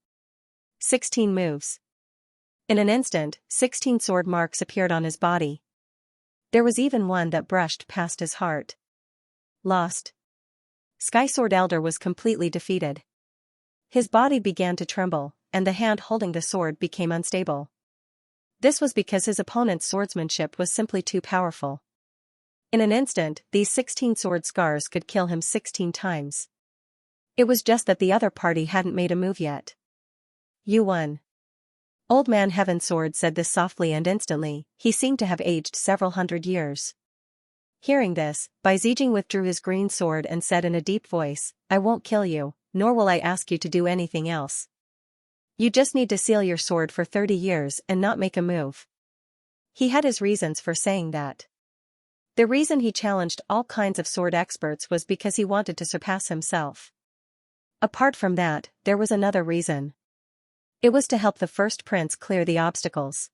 16 moves. In an instant, 16 sword marks appeared on his body. There was even one that brushed past his heart. Lost. Sky Sword Elder was completely defeated. His body began to tremble, and the hand holding the sword became unstable. This was because his opponent's swordsmanship was simply too powerful. In an instant, these 16 sword scars could kill him 16 times. It was just that the other party hadn't made a move yet. You won. Old Man Heavensword said this softly, and instantly, he seemed to have aged several hundred years. Hearing this, Bai Zijing withdrew his green sword and said in a deep voice, I won't kill you, nor will I ask you to do anything else. You just need to seal your sword for 30 years and not make a move. He had his reasons for saying that. The reason he challenged all kinds of sword experts was because he wanted to surpass himself. Apart from that, there was another reason. It was to help the first prince clear the obstacles.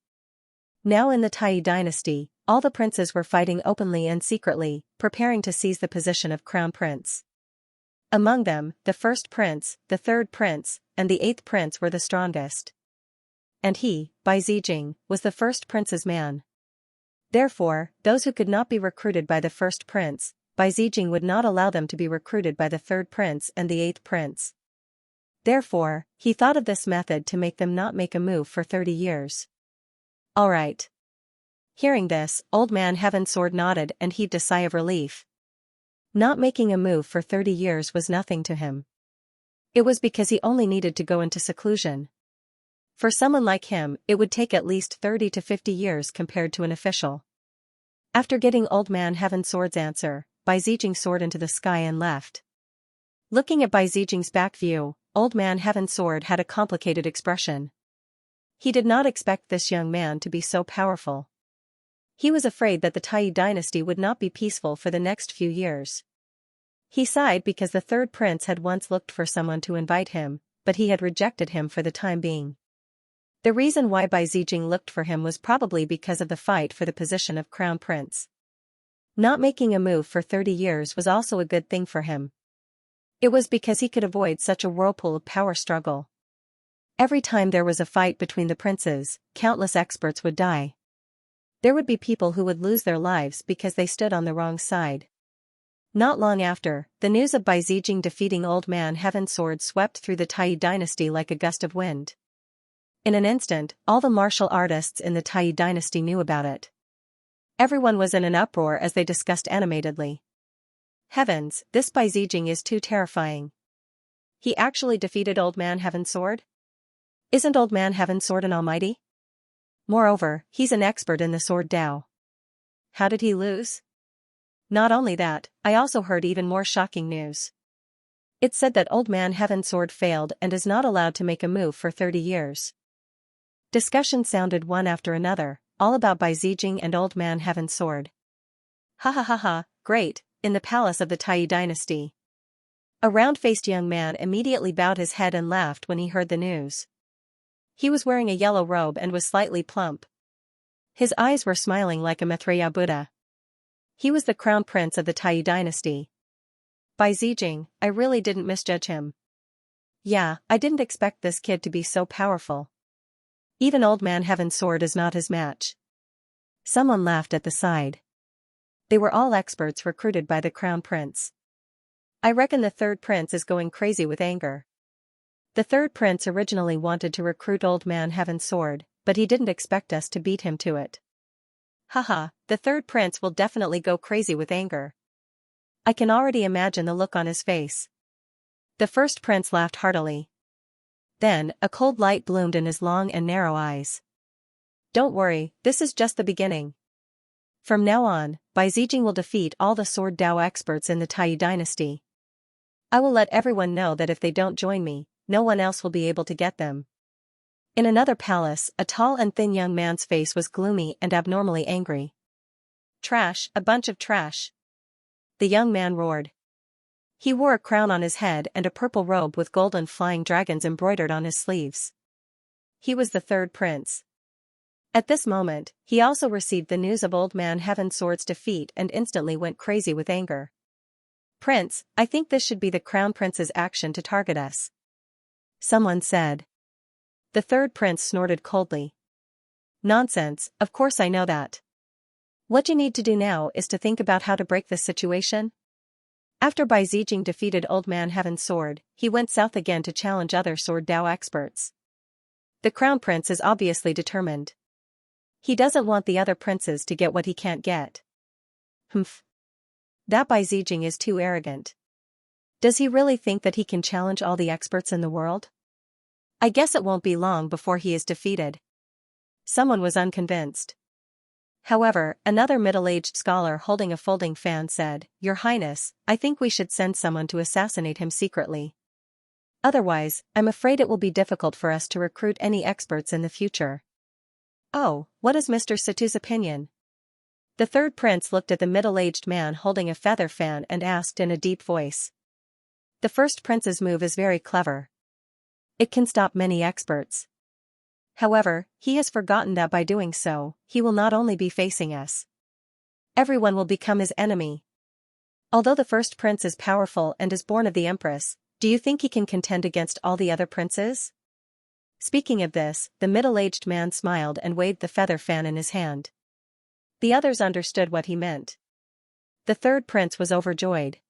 Now in the Tai dynasty, all the princes were fighting openly and secretly, preparing to seize the position of crown prince. Among them, the first prince, the third prince, and the eighth prince were the strongest. And he, Bai Zijing, was the first prince's man. Therefore, those who could not be recruited by the first prince, Bai Zijing would not allow them to be recruited by the third prince and the eighth prince. Therefore, he thought of this method to make them not make a move for 30 years. All right. Hearing this, Old Man Heavensword nodded and heaved a sigh of relief. Not making a move for 30 years was nothing to him. It was because he only needed to go into seclusion. For someone like him, it would take at least 30 to 50 years compared to an official. After getting Old Man Heavensword's answer, Bai Zijing soared into the sky and left. Looking at Bai Zijing's back view, Old Man Heavensword had a complicated expression. He did not expect this young man to be so powerful. He was afraid that the Tai dynasty would not be peaceful for the next few years. He sighed because the third prince had once looked for someone to invite him, but he had rejected him for the time being. The reason why Bai Zijing looked for him was probably because of the fight for the position of crown prince. Not making a move for 30 years was also a good thing for him. It was because he could avoid such a whirlpool of power struggle. Every time there was a fight between the princes, countless experts would die. There would be people who would lose their lives because they stood on the wrong side. Not long after, the news of Bai Zijing defeating Old Man Heavensword swept through the Tai dynasty like a gust of wind. In an instant, all the martial artists in the Tai dynasty knew about it. Everyone was in an uproar as they discussed animatedly. Heavens, this Bai Zijing is too terrifying. He actually defeated Old Man Heavensword? Isn't Old Man Heavensword an almighty? Moreover, he's an expert in the sword Dao. How did he lose? Not only that, I also heard even more shocking news. It said that Old Man Heavensword failed and is not allowed to make a move for 30 years. Discussion sounded one after another, all about Bai Zijing and Old Man Heavensword. Ha ha ha ha, great, in the palace of the Tai dynasty. A round-faced young man immediately bowed his head and laughed when he heard the news. He was wearing a yellow robe and was slightly plump. His eyes were smiling like a Maitreya Buddha. He was the crown prince of the Tai dynasty. Bai Zijing, I really didn't misjudge him. Yeah, I didn't expect this kid to be so powerful. Even Old Man Heavensword is not his match. Someone laughed at the side. They were all experts recruited by the crown prince. I reckon the third prince is going crazy with anger. The third prince originally wanted to recruit Old Man Heavensword, but he didn't expect us to beat him to it. Haha, the third prince will definitely go crazy with anger. I can already imagine the look on his face. The first prince laughed heartily. Then, a cold light bloomed in his long and narrow eyes. Don't worry, this is just the beginning. From now on, Bai Zijing will defeat all the sword Dao experts in the Tai dynasty. I will let everyone know that if they don't join me, no one else will be able to get them. In another palace, a tall and thin young man's face was gloomy and abnormally angry. Trash, a bunch of trash. The young man roared. He wore a crown on his head and a purple robe with golden flying dragons embroidered on his sleeves. He was the third prince. At this moment, he also received the news of Old Man Heavensword's defeat and instantly went crazy with anger. Prince, I think this should be the crown prince's action to target us. Someone said. The third prince snorted coldly. Nonsense, of course I know that. What you need to do now is to think about how to break this situation. After Bai Zijing defeated Old Man Heaven's sword, he went south again to challenge other sword Dao experts. The crown prince is obviously determined. He doesn't want the other princes to get what he can't get. Humph. That Bai Zijing is too arrogant. Does he really think that he can challenge all the experts in the world? I guess it won't be long before he is defeated. Someone was unconvinced. However, another middle-aged scholar holding a folding fan said, "Your Highness, I think we should send someone to assassinate him secretly. Otherwise, I'm afraid it will be difficult for us to recruit any experts in the future." "Oh, what is Mr. Situ's opinion?" The third prince looked at the middle-aged man holding a feather fan and asked in a deep voice. The first prince's move is very clever. It can stop many experts. However, he has forgotten that by doing so, he will not only be facing us. Everyone will become his enemy. Although the first prince is powerful and is born of the empress, do you think he can contend against all the other princes? Speaking of this, the middle-aged man smiled and waved the feather fan in his hand. The others understood what he meant. The third prince was overjoyed.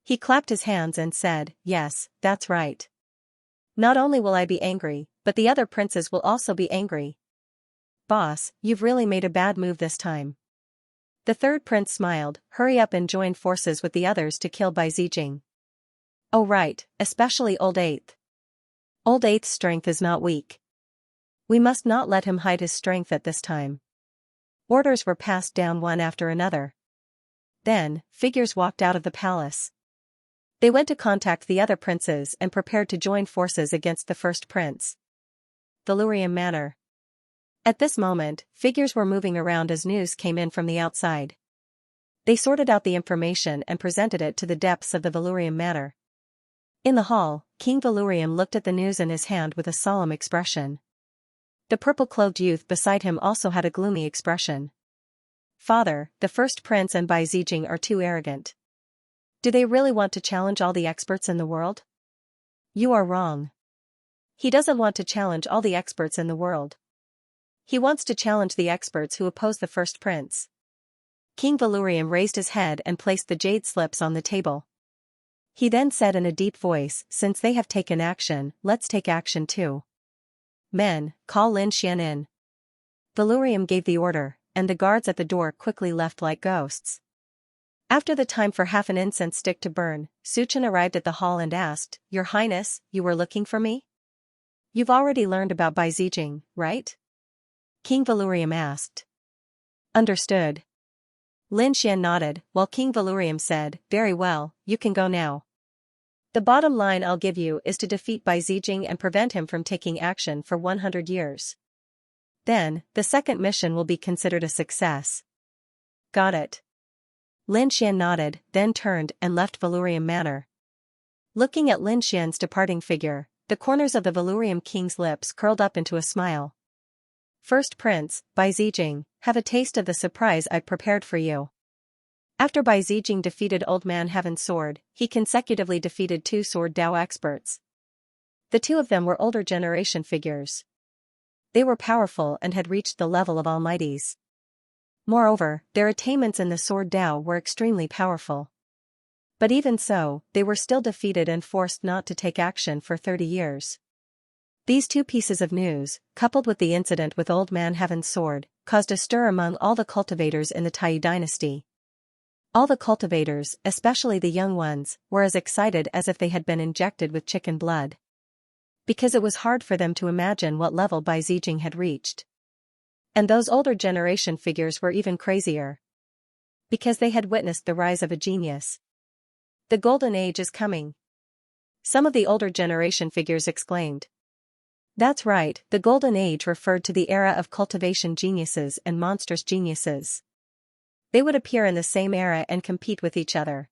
He clapped his hands and said, "Yes, that's right. Not only will I be angry, but the other princes will also be angry. Boss, you've really made a bad move this time." The third prince smiled, "Hurry up and join forces with the others to kill Bai Zijing." "Oh right, especially Old Eighth. Old Eighth's strength is not weak. We must not let him hide his strength at this time." Orders were passed down one after another. Then, figures walked out of the palace. They went to contact the other princes and prepared to join forces against the first prince. Vhumad Manor. At this moment, figures were moving around as news came in from the outside. They sorted out the information and presented it to the depths of the Vhumad Manor. In the hall, King Vhumad looked at the news in his hand with a solemn expression. The purple-clothed youth beside him also had a gloomy expression. "Father, the first prince and Bai Zijing are too arrogant. Do they really want to challenge all the experts in the world?" "You are wrong. He doesn't want to challenge all the experts in the world. He wants to challenge the experts who oppose the first prince." King Vhumad raised his head and placed the jade slips on the table. He then said in a deep voice, "Since they have taken action, let's take action too. Men, call Xianxia in." Vhumad gave the order, and the guards at the door quickly left like ghosts. After the time for half an incense stick to burn, Suchen arrived at the hall and asked, "Your Highness, you were looking for me? You've already learned about Bai Zijing, right?" King Vhumad asked. "Understood." Xianxia nodded, while King Vhumad said, "Very well, you can go now. The bottom line I'll give you is to defeat Bai Zijing and prevent him from taking action for 100 years. Then, the second mission will be considered a success." "Got it." Xianxia nodded, then turned and left Vhumad Manor. Looking at Xianxia's departing figure, the corners of the Vhumad king's lips curled up into a smile. "First prince, Bai Zijing, have a taste of the surprise I've prepared for you." After Bai Zijing defeated Old Man Heaven's sword, he consecutively defeated 2 sword Dao experts. The 2 of them were older generation figures. They were powerful and had reached the level of almighties. Moreover, their attainments in the sword Dao were extremely powerful. But even so, they were still defeated and forced not to take action for 30 years. These 2 pieces of news, coupled with the incident with Old Man Heaven's sword, caused a stir among all the cultivators in the Taiyu dynasty. All the cultivators, especially the young ones, were as excited as if they had been injected with chicken blood. Because it was hard for them to imagine what level Bai Zijing had reached. And those older generation figures were even crazier. Because they had witnessed the rise of a genius. "The golden age is coming." Some of the older generation figures exclaimed. That's right, the golden age referred to the era of cultivation geniuses and monstrous geniuses. They would appear in the same era and compete with each other.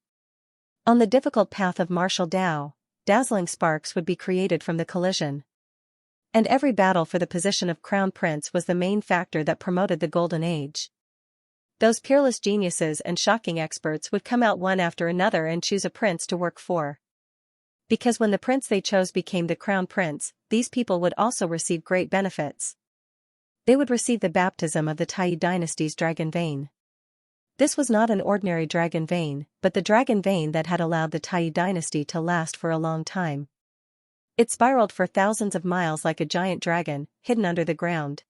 On the difficult path of martial Dao, dazzling sparks would be created from the collision. And every battle for the position of crown prince was the main factor that promoted the golden age. Those peerless geniuses and shocking experts would come out one after another and choose a prince to work for. Because when the prince they chose became the crown prince, these people would also receive great benefits. They would receive the baptism of the Taiyi dynasty's dragon vein. This was not an ordinary dragon vein, but the dragon vein that had allowed the Taiyi dynasty to last for a long time. It spiraled for thousands of miles like a giant dragon, hidden under the ground.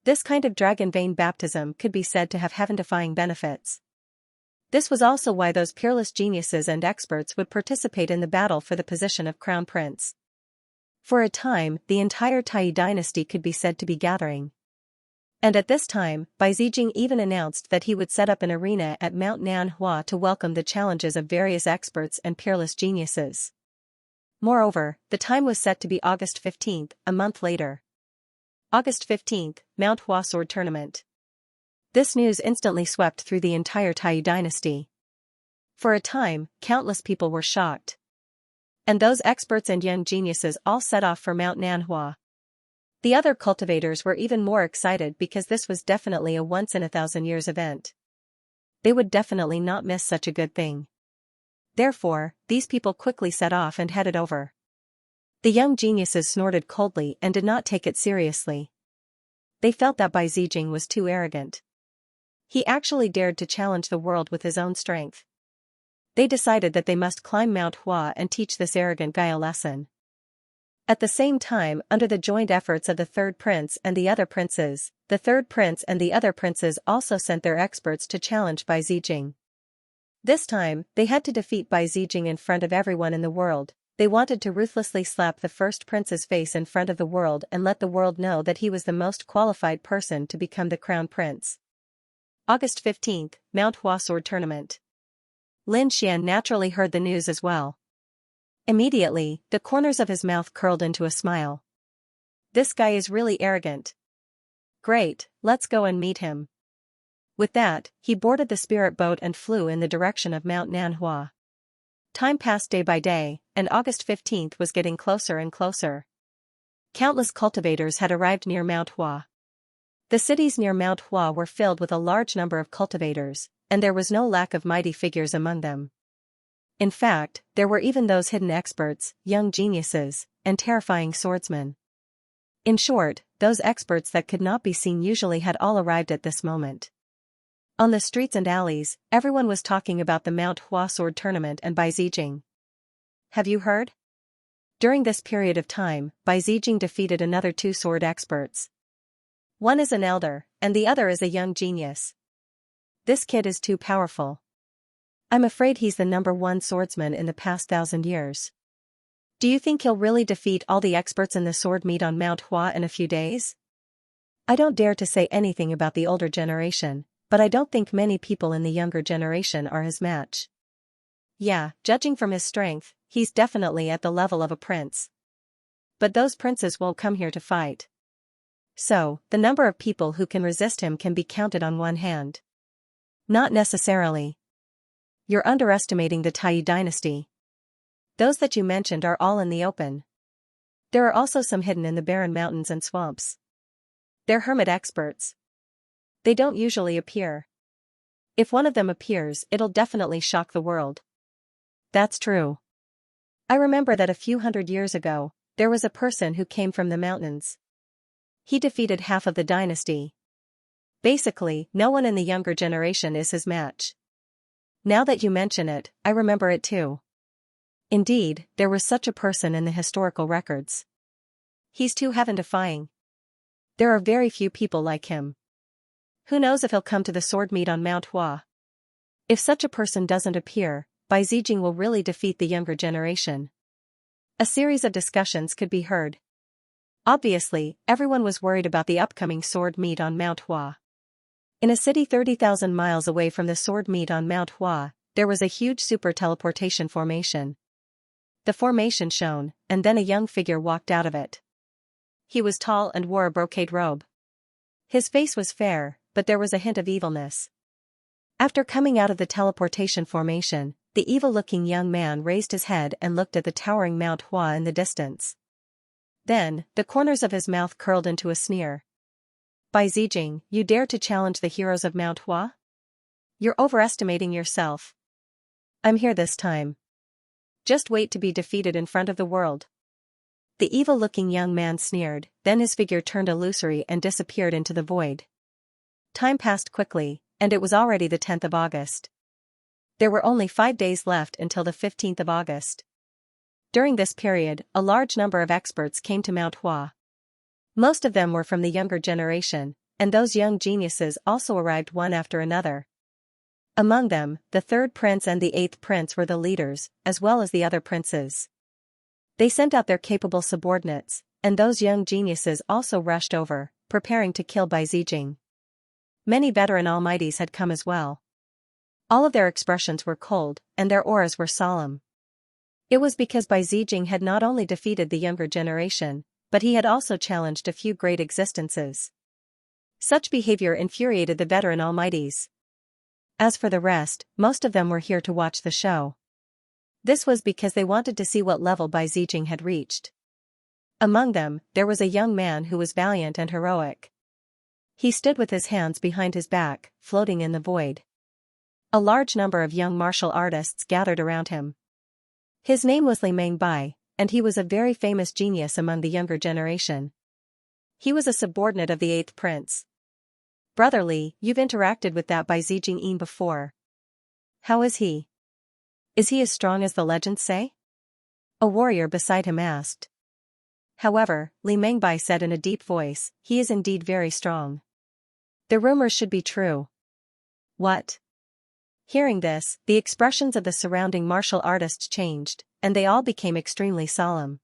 This kind of dragon vein baptism could be said to have heaven-defying benefits. This was also why those peerless geniuses and experts would participate in the battle for the position of crown prince. For a time, the entire Taiyi dynasty could be said to be gathering. And at this time, Bai Zijing even announced that he would set up an arena at Mount Nanhua to welcome the challenges of various experts and peerless geniuses. Moreover, the time was set to be August 15th, a month later. August 15th, Mount Hua Sword Tournament. This news instantly swept through the entire Taiyi dynasty. For a time, countless people were shocked. And those experts and young geniuses all set off for Mount Nanhua. The other cultivators were even more excited because this was definitely a once-in-a-thousand-years event. They would definitely not miss such a good thing. Therefore, these people quickly set off and headed over. The young geniuses snorted coldly and did not take it seriously. They felt that Bai Zijing was too arrogant. He actually dared to challenge the world with his own strength. They decided that they must climb Mount Hua and teach this arrogant guy a lesson. At the same time, under the joint efforts of the third prince and the other princes, the third prince and the other princes also sent their experts to challenge Bai Zijing. This time, they had to defeat Bai Zijing in front of everyone in the world. They wanted to ruthlessly slap the first prince's face in front of the world and let the world know that he was the most qualified person to become the crown prince. August 15th, Mount Hua Sword Tournament. Lin Xian naturally heard the news as well. Immediately, the corners of his mouth curled into a smile. This guy is really arrogant. Great, let's go and meet him. With that, he boarded the spirit boat and flew in the direction of Mount Nanhua. Time passed day by day, and August 15th was getting closer and closer. Countless cultivators had arrived near Mount Hua. The cities near Mount Hua were filled with a large number of cultivators, and there was no lack of mighty figures among them. In fact, there were even those hidden experts, young geniuses, and terrifying swordsmen. In short, those experts that could not be seen usually had all arrived at this moment. On the streets and alleys, everyone was talking about the Mount Hua Sword Tournament and Bai Zijing. Have you heard? During this period of time, Bai Zijing defeated another two sword experts. One is an elder, and the other is a young genius. This kid is too powerful. I'm afraid he's the #1 swordsman in the past 1,000 years. Do you think he'll really defeat all the experts in the sword meet on Mount Hua in a few days? I don't dare to say anything about the older generation, but I don't think many people in the younger generation are his match. Yeah, judging from his strength, he's definitely at the level of a prince. But those princes won't come here to fight. So, the number of people who can resist him can be counted on one hand. Not necessarily. You're underestimating the Taiyi dynasty. Those that you mentioned are all in the open. There are also some hidden in the barren mountains and swamps. They're hermit experts. They don't usually appear. If one of them appears, it'll definitely shock the world. That's true. I remember that a few hundred years ago, there was a person who came from the mountains. He defeated half of the dynasty. Basically, no one in the younger generation is his match. Now that you mention it, I remember it too. Indeed, there was such a person in the historical records. He's too heaven-defying. There are very few people like him. Who knows if he'll come to the sword meet on Mount Hua? If such a person doesn't appear, Bai Zijing will really defeat the younger generation. A series of discussions could be heard. Obviously, everyone was worried about the upcoming sword meet on Mount Hua. In a city 30,000 miles away from the sword meet on Mount Hua, there was a huge super teleportation formation. The formation shone, and then a young figure walked out of it. He was tall and wore a brocade robe. His face was fair, but there was a hint of evilness. After coming out of the teleportation formation, the evil-looking young man raised his head and looked at the towering Mount Hua in the distance. Then, the corners of his mouth curled into a sneer. Bai Zijing, you dare to challenge the heroes of Mount Hua? You're overestimating yourself. I'm here this time. Just wait to be defeated in front of the world. The evil-looking young man sneered, then his figure turned illusory and disappeared into the void. Time passed quickly, and it was already the 10th of August. There were only 5 days left until the 15th of August. During this period, a large number of experts came to Mount Hua. Most of them were from the younger generation, and those young geniuses also arrived one after another. Among them, the 3rd prince and the 8th prince were the leaders, as well as the other princes. They sent out their capable subordinates, and those young geniuses also rushed over, preparing to kill Bai Zijing. Many veteran almighties had come as well. All of their expressions were cold, and their auras were solemn. It was because Bai Zijing had not only defeated the younger generation, but he had also challenged a few great existences. Such behavior infuriated the veteran almighties. As for the rest, most of them were here to watch the show. This was because they wanted to see what level Bai Zijing had reached. Among them, there was a young man who was valiant and heroic. He stood with his hands behind his back, floating in the void. A large number of young martial artists gathered around him. His name was Li Mengbai, and he was a very famous genius among the younger generation. He was a subordinate of the 8th prince. Brother Li, you've interacted with that Bai Zijing before. How is he? Is he as strong as the legends say? A warrior beside him asked. However, Li Mengbai said in a deep voice, he is indeed very strong. The rumors should be true. What? Hearing this, the expressions of the surrounding martial artists changed, and they all became extremely solemn.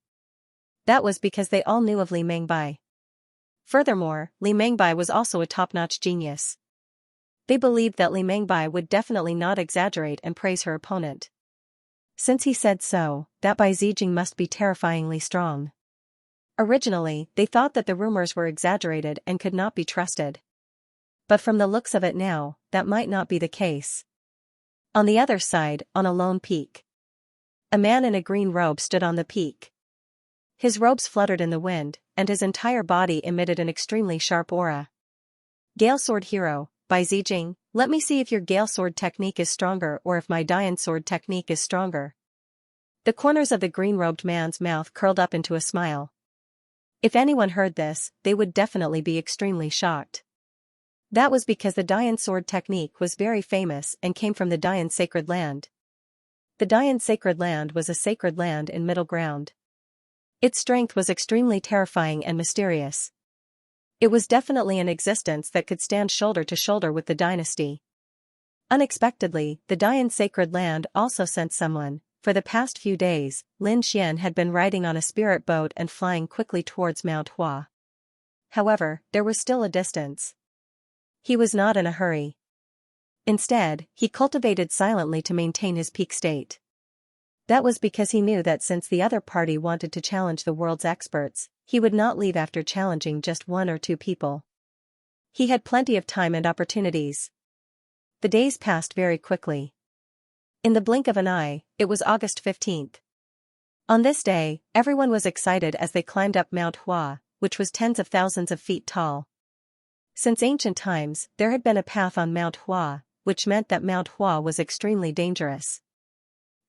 That was because they all knew of Li Mengbai. Furthermore, Li Mengbai was also a top-notch genius. They believed that Li Mengbai would definitely not exaggerate and praise her opponent. Since he said so, that Bai Zijing must be terrifyingly strong. Originally, they thought that the rumors were exaggerated and could not be trusted. But from the looks of it now, that might not be the case. On the other side, on a lone peak, a man in a green robe stood on the peak. His robes fluttered in the wind, and his entire body emitted an extremely sharp aura. Gale Sword Hero, Bai Zijing, let me see if your Gale Sword technique is stronger or if my Dian Sword technique is stronger. The corners of the green-robed man's mouth curled up into a smile. If anyone heard this, they would definitely be extremely shocked. That was because the Dian Sword technique was very famous and came from the Dian Sacred Land. The Dian Sacred Land was a sacred land in middle ground. Its strength was extremely terrifying and mysterious. It was definitely an existence that could stand shoulder to shoulder with the dynasty. Unexpectedly, the Dian Sacred Land also sent someone. For the past few days, Lin Xian had been riding on a spirit boat and flying quickly towards Mount Hua. However, there was still a distance. He was not in a hurry. Instead, he cultivated silently to maintain his peak state. That was because he knew that since the other party wanted to challenge the world's experts, he would not leave after challenging just 1 or 2 people. He had plenty of time and opportunities. The days passed very quickly. In the blink of an eye, it was August 15th. On this day, everyone was excited as they climbed up Mount Hua, which was tens of thousands of feet tall. Since ancient times, there had been a path on Mount Hua, which meant that Mount Hua was extremely dangerous.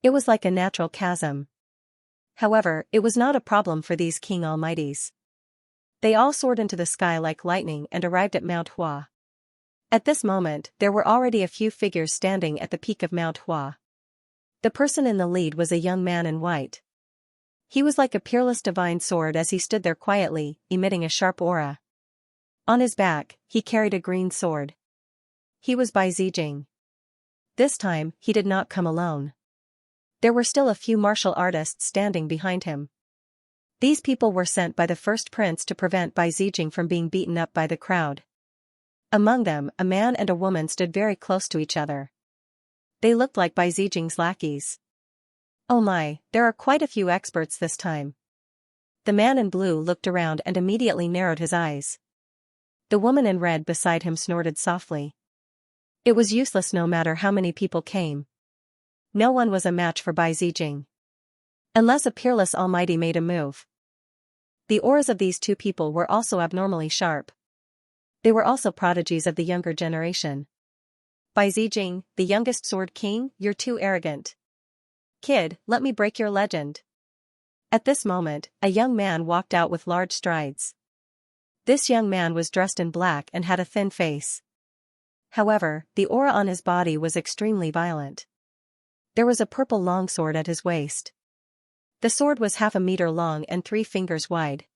It was like a natural chasm. However, it was not a problem for these king almighties. They all soared into the sky like lightning and arrived at Mount Hua. At this moment, there were already a few figures standing at the peak of Mount Hua. The person in the lead was a young man in white. He was like a peerless divine sword as he stood there quietly, emitting a sharp aura. On his back, he carried a green sword. He was Bai Zijing. This time, he did not come alone. There were still a few martial artists standing behind him. These people were sent by the first prince to prevent Bai Zijing from being beaten up by the crowd. Among them, a man and a woman stood very close to each other. They looked like Bai Zijing's lackeys. Oh my, there are quite a few experts this time. The man in blue looked around and immediately narrowed his eyes. The woman in red beside him snorted softly. It was useless no matter how many people came. No one was a match for Bai Zijing. Unless a peerless almighty made a move. The auras of these 2 people were also abnormally sharp. They were also prodigies of the younger generation. Bai Zijing, the youngest sword king, you're too arrogant. Kid, let me break your legend. At this moment, a young man walked out with large strides. This young man was dressed in black and had a thin face. However, the aura on his body was extremely violent. There was a purple longsword at his waist. The sword was 1/2 meter long and 3 fingers wide.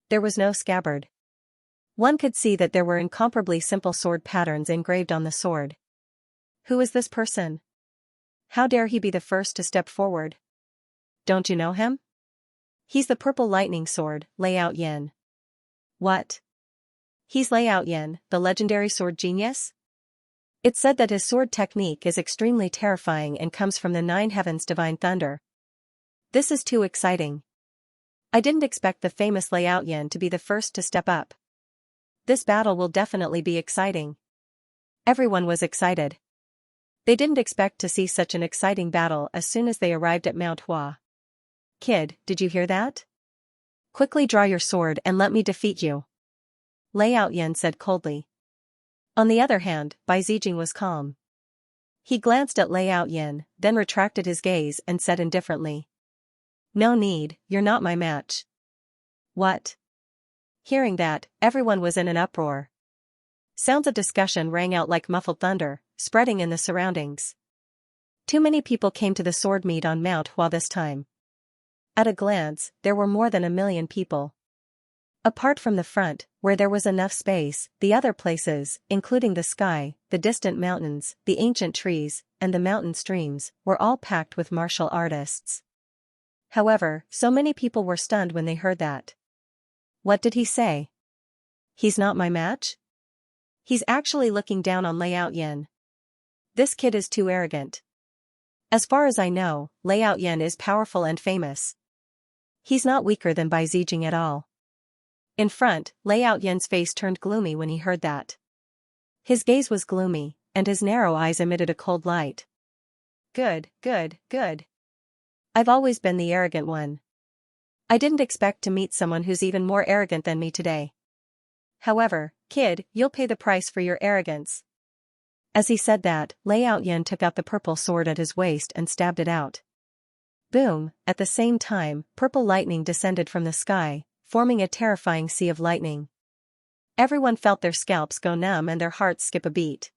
There was no scabbard. One could see that there were incomparably simple sword patterns engraved on the sword. Who is this person? How dare he be the first to step forward? Don't you know him? He's the purple lightning sword, Liao Yin. What? He's Liao Yin, the legendary sword genius? It's said that his sword technique is extremely terrifying and comes from the 9 heavens' divine thunder. This is too exciting. I didn't expect the famous Liao Yin to be the first to step up. This battle will definitely be exciting. Everyone was excited. They didn't expect to see such an exciting battle as soon as they arrived at Mount Hua. Kid, did you hear that? Quickly draw your sword and let me defeat you. Liao Yin said coldly. On the other hand, Bai Zijing was calm. He glanced at Liao Yin, then retracted his gaze and said indifferently. No need, you're not my match. What? Hearing that, everyone was in an uproar. Sounds of discussion rang out like muffled thunder, spreading in the surroundings. Too many people came to the sword meet on Mount Hua this time. At a glance, there were more than 1 million people. Apart from the front, where there was enough space, the other places, including the sky, the distant mountains, the ancient trees, and the mountain streams, were all packed with martial artists. However, so many people were stunned when they heard that. What did he say? He's not my match? He's actually looking down on Liao Yin. This kid is too arrogant. As far as I know, Liao Yin is powerful and famous. He's not weaker than Bai Zijing at all. In front, Liao Yin's face turned gloomy when he heard that. His gaze was gloomy, and his narrow eyes emitted a cold light. Good, good, good. I've always been the arrogant one. I didn't expect to meet someone who's even more arrogant than me today. However, kid, you'll pay the price for your arrogance. As he said that, Liao Yin took out the purple sword at his waist and stabbed it out. Boom, at the same time, purple lightning descended from the sky, forming a terrifying sea of lightning. Everyone felt their scalps go numb and their hearts skip a beat.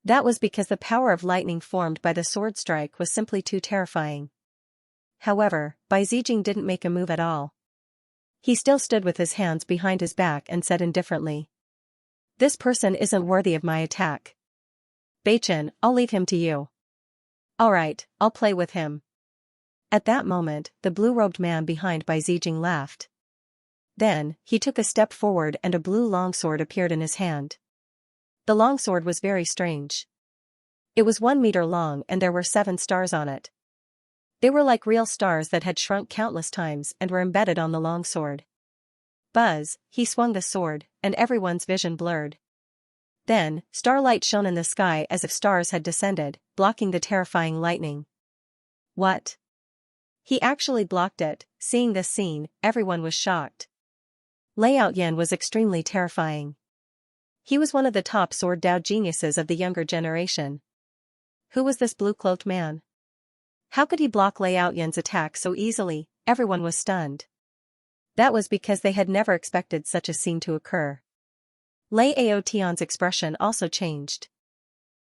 That was because the power of lightning formed by the sword strike was simply too terrifying. However, Bai Zijing didn't make a move at all. He still stood with his hands behind his back and said indifferently. This person isn't worthy of my attack. Beichen, I'll leave him to you. Alright, I'll play with him. At that moment, the blue-robed man behind Bai Zijing laughed. Then, he took a step forward and a blue longsword appeared in his hand. The longsword was very strange. It was 1 meter long and there were 7 stars on it. They were like real stars that had shrunk countless times and were embedded on the longsword. Buzz, he swung the sword, and everyone's vision blurred. Then, starlight shone in the sky as if stars had descended, blocking the terrifying lightning. What? He actually blocked it. Seeing this scene, everyone was shocked. Liao Yin was extremely terrifying. He was one of the top sword Dao geniuses of the younger generation. Who was this blue-cloaked man? How could he block Liao Yin's attack so easily? Everyone was stunned. That was because they had never expected such a scene to occur. Liao Tian's expression also changed.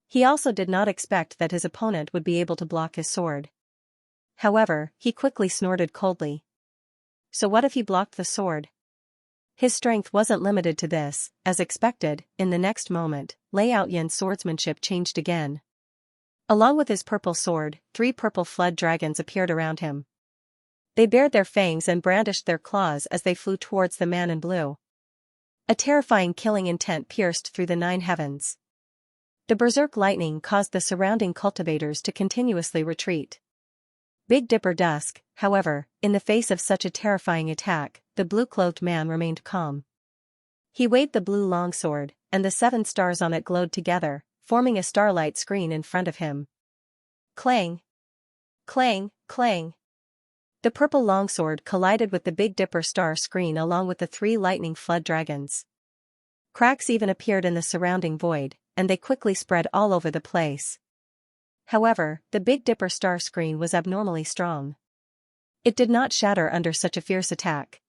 He also did not expect that his opponent would be able to block his sword. However, he quickly snorted coldly. So what if he blocked the sword? His strength wasn't limited to this. As expected, in the next moment, Liao Yin's swordsmanship changed again. Along with his purple sword, 3 purple flood dragons appeared around him. They bared their fangs and brandished their claws as they flew towards the man in blue. A terrifying killing intent pierced through the 9 heavens. The berserk lightning caused the surrounding cultivators to continuously retreat. Big Dipper Dusk, however, in the face of such a terrifying attack, the blue-cloaked man remained calm. He waved the blue longsword, and the 7 stars on it glowed together, forming a starlight screen in front of him. Clang! Clang! Clang! The purple longsword collided with the Big Dipper star screen along with the 3 lightning flood dragons. Cracks even appeared in the surrounding void, and they quickly spread all over the place. However, the Big Dipper star screen was abnormally strong. It did not shatter under such a fierce attack.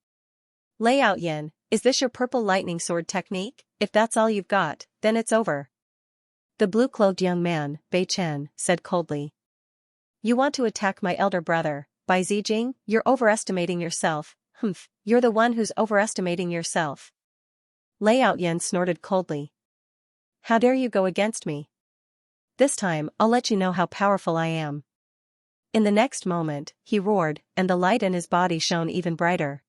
Lei Yin, is this your purple lightning sword technique? If that's all you've got, then it's over. The blue-cloaked young man, Bei Chen, said coldly. You want to attack my elder brother, Bai Zijing? You're overestimating yourself. Humph, you're the one who's overestimating yourself. Lei Yin snorted coldly. How dare you go against me? This time, I'll let you know how powerful I am. In the next moment, he roared, and the light in his body shone even brighter.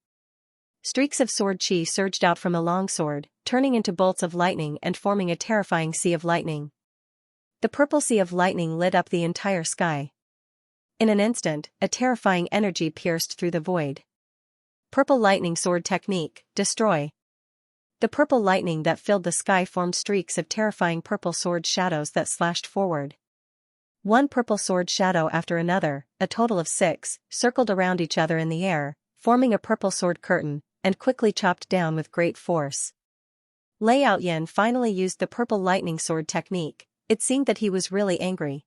Streaks of sword chi surged out from the longsword, turning into bolts of lightning and forming a terrifying sea of lightning. The purple sea of lightning lit up the entire sky. In an instant, a terrifying energy pierced through the void. Purple lightning sword technique, destroy. The purple lightning that filled the sky formed streaks of terrifying purple sword shadows that slashed forward. One purple sword shadow after another, a total of 6, circled around each other in the air, forming a purple sword curtain, and quickly chopped down with great force. Lei Yin finally used the purple lightning sword technique. It seemed that he was really angry.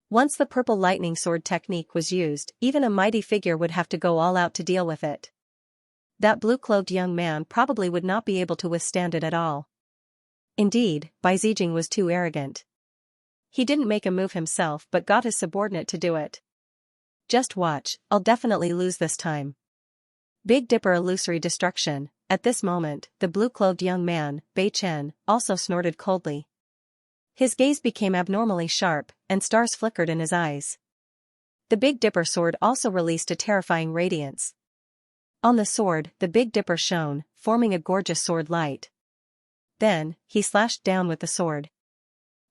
Once the purple lightning sword technique was used, even a mighty figure would have to go all out to deal with it. That blue-cloaked young man probably would not be able to withstand it at all. Indeed, Bai Zijing was too arrogant. He didn't make a move himself but got his subordinate to do it. Just watch, I'll definitely lose this time. Big Dipper illusory destruction. At this moment, the blue-clothed young man, Bei Chen, also snorted coldly. His gaze became abnormally sharp, and stars flickered in his eyes. The Big Dipper sword also released a terrifying radiance. On the sword, the Big Dipper shone, forming a gorgeous sword light. Then, he slashed down with the sword.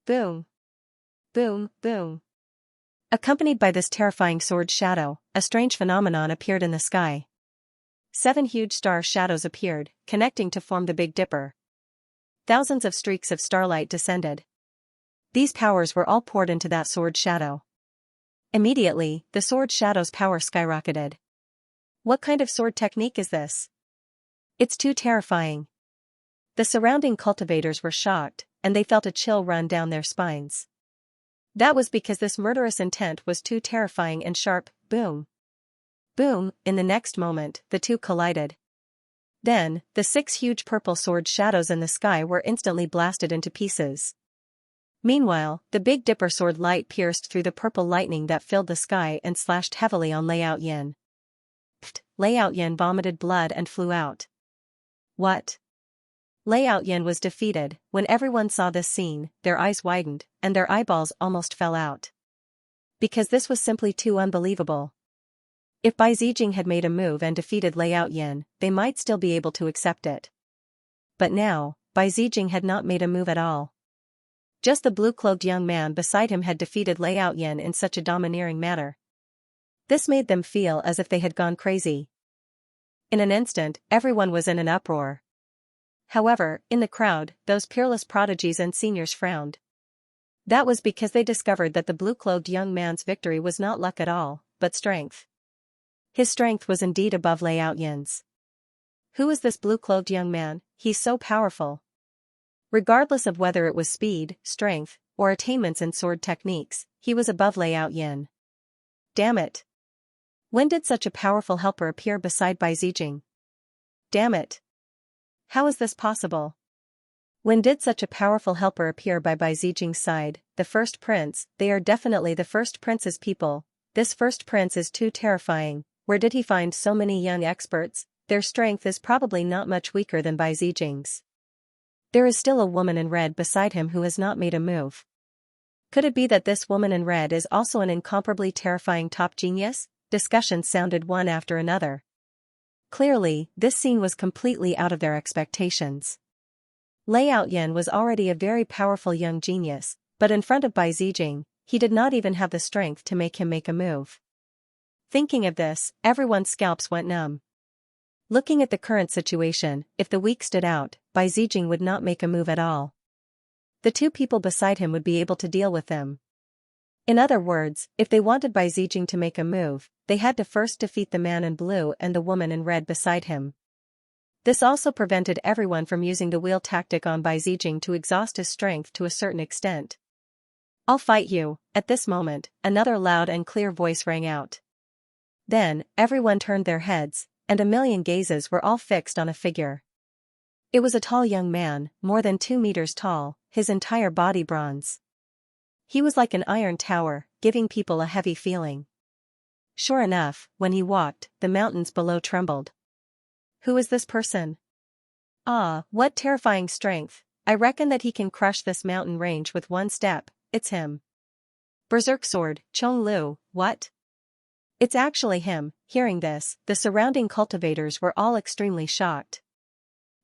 Boom! Boom, boom. Accompanied by this terrifying sword shadow, a strange phenomenon appeared in the sky. 7 huge star shadows appeared, connecting to form the Big Dipper. Thousands of streaks of starlight descended. These powers were all poured into that sword shadow. Immediately, the sword shadow's power skyrocketed. What kind of sword technique is this? It's too terrifying. The surrounding cultivators were shocked, and they felt a chill run down their spines. That was because this murderous intent was too terrifying and sharp. Boom! Boom! In the next moment, the two collided. Then, the 6 huge purple sword shadows in the sky were instantly blasted into pieces. Meanwhile, the Big Dipper sword light pierced through the purple lightning that filled the sky and slashed heavily on Lei Yin. Pfft! Lei Yin vomited blood and flew out. What? Lei Yin was defeated. When everyone saw this scene, their eyes widened, and their eyeballs almost fell out. Because this was simply too unbelievable. If Bai Zijing had made a move and defeated Lei Yin, they might still be able to accept it. But now, Bai Zijing had not made a move at all. Just the blue-cloaked young man beside him had defeated Lei Yin in such a domineering manner. This made them feel as if they had gone crazy. In an instant, everyone was in an uproar. However, in the crowd, those peerless prodigies and seniors frowned. That was because they discovered that the blue-cloaked young man's victory was not luck at all, but strength. His strength was indeed above Lei Yin's. Who is this blue-cloaked young man? He's so powerful. Regardless of whether it was speed, strength, or attainments in sword techniques, he was above Lei Yin. Damn it! When did such a powerful helper appear beside Bai Zijing? Damn it! How is this possible? When did such a powerful helper appear by Bai Zijing's side? The first prince. They are definitely the first prince's people. This first prince is too terrifying. Where did he find so many young experts? Their strength is probably not much weaker than Bai Zijing's. There is still a woman in red beside him who has not made a move. Could it be that this woman in red is also an incomparably terrifying top genius? Discussions sounded one after another. Clearly, this scene was completely out of their expectations. Lei Yin was already a very powerful young genius, but in front of Bai Zijing, he did not even have the strength to make him make a move. Thinking of this, everyone's scalps went numb. Looking at the current situation, if the weak stood out, Bai Zijing would not make a move at all. The 2 people beside him would be able to deal with them. In other words, if they wanted Bai Zijing to make a move, they had to first defeat the man in blue and the woman in red beside him. This also prevented everyone from using the wheel tactic on Bai Zijing to exhaust his strength to a certain extent. I'll fight you. At this moment, another loud and clear voice rang out. Then, everyone turned their heads, and a million gazes were all fixed on a figure. It was a tall young man, more than 2 meters tall, his entire body bronze. He was like an iron tower, giving people a heavy feeling. Sure enough, when he walked, the mountains below trembled. Who is this person? Ah, what terrifying strength! I reckon that he can crush this mountain range with one step. It's him. Berserk sword, Chong Lu, what? It's actually him. Hearing this, the surrounding cultivators were all extremely shocked.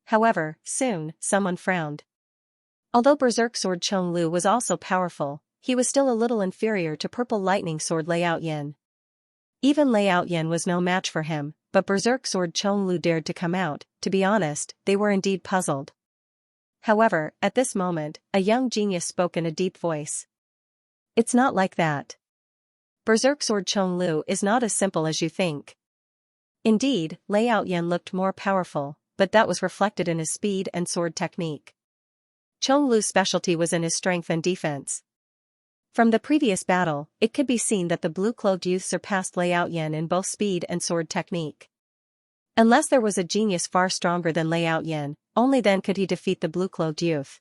However, soon, someone frowned. Although Berserk sword Chong Lu was also powerful, he was still a little inferior to Purple Lightning sword Liao Yin. Even Liao Yin was no match for him, but Berserk sword Chong Lu dared to come out. To be honest, they were indeed puzzled. However, at this moment, a young genius spoke in a deep voice. It's not like that. Berserk sword Chong Lu is not as simple as you think. Indeed, Liao Yin looked more powerful, but that was reflected in his speed and sword technique. Chong Lu's specialty was in his strength and defense. From the previous battle, it could be seen that the blue-clothed youth surpassed Liao Yin in both speed and sword technique. Unless there was a genius far stronger than Liao Yin, only then could he defeat the blue-clothed youth.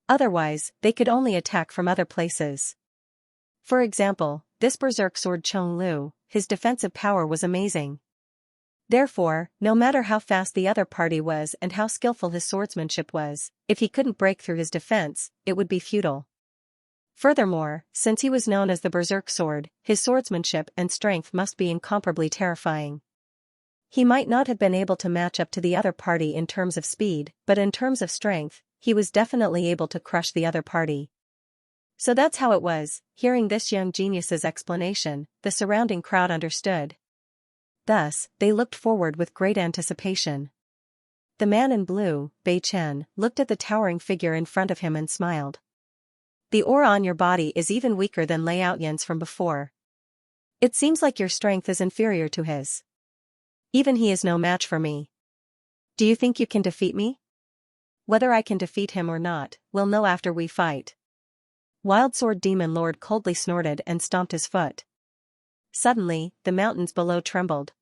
Otherwise, they could only attack from other places. For example, this berserk sword Chong Lu, his defensive power was amazing. Therefore, no matter how fast the other party was and how skillful his swordsmanship was, if he couldn't break through his defense, it would be futile. Furthermore, since he was known as the berserk sword, his swordsmanship and strength must be incomparably terrifying. He might not have been able to match up to the other party in terms of speed, but in terms of strength, he was definitely able to crush the other party. So that's how it was. Hearing this young genius's explanation, the surrounding crowd understood. Thus, they looked forward with great anticipation. The man in blue, Bei Chen, looked at the towering figure in front of him and smiled. The aura on your body is even weaker than Liao Yin's from before. It seems like your strength is inferior to his. Even he is no match for me. Do you think you can defeat me? Whether I can defeat him or not, we'll know after we fight. Wild Sword Demon Lord coldly snorted and stomped his foot. Suddenly, the mountains below trembled.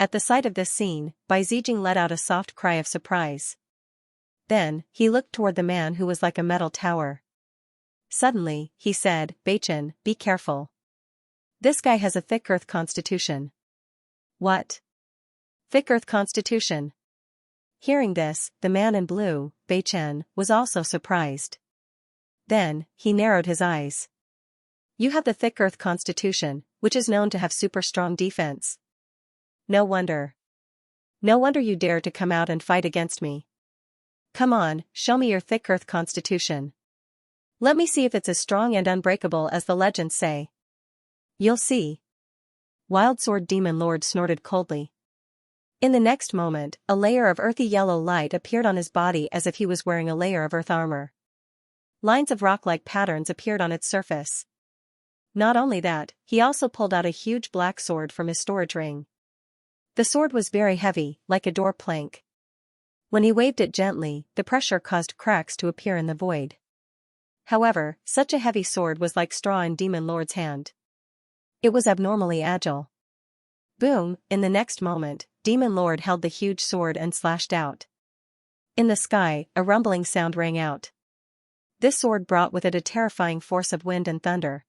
At the sight of this scene, Bai Zijing let out a soft cry of surprise. Then, he looked toward the man who was like a metal tower. Suddenly, he said, Beichen, be careful. This guy has a thick earth constitution. What? Thick earth constitution? Hearing this, the man in blue, Beichen, was also surprised. Then, he narrowed his eyes. You have the thick earth constitution, which is known to have super strong defense. No wonder. No wonder you dare to come out and fight against me. Come on, show me your thick earth constitution. Let me see if it's as strong and unbreakable as the legends say. You'll see. Wild Sword Demon Lord snorted coldly. In the next moment, a layer of earthy yellow light appeared on his body as if he was wearing a layer of earth armor. Lines of rock-like patterns appeared on its surface. Not only that, he also pulled out a huge black sword from his storage ring. The sword was very heavy, like a door plank. When he waved it gently, the pressure caused cracks to appear in the void. However, such a heavy sword was like straw in Demon Lord's hand. It was abnormally agile. Boom, in the next moment, Demon Lord held the huge sword and slashed out. In the sky, a rumbling sound rang out. This sword brought with it a terrifying force of wind and thunder.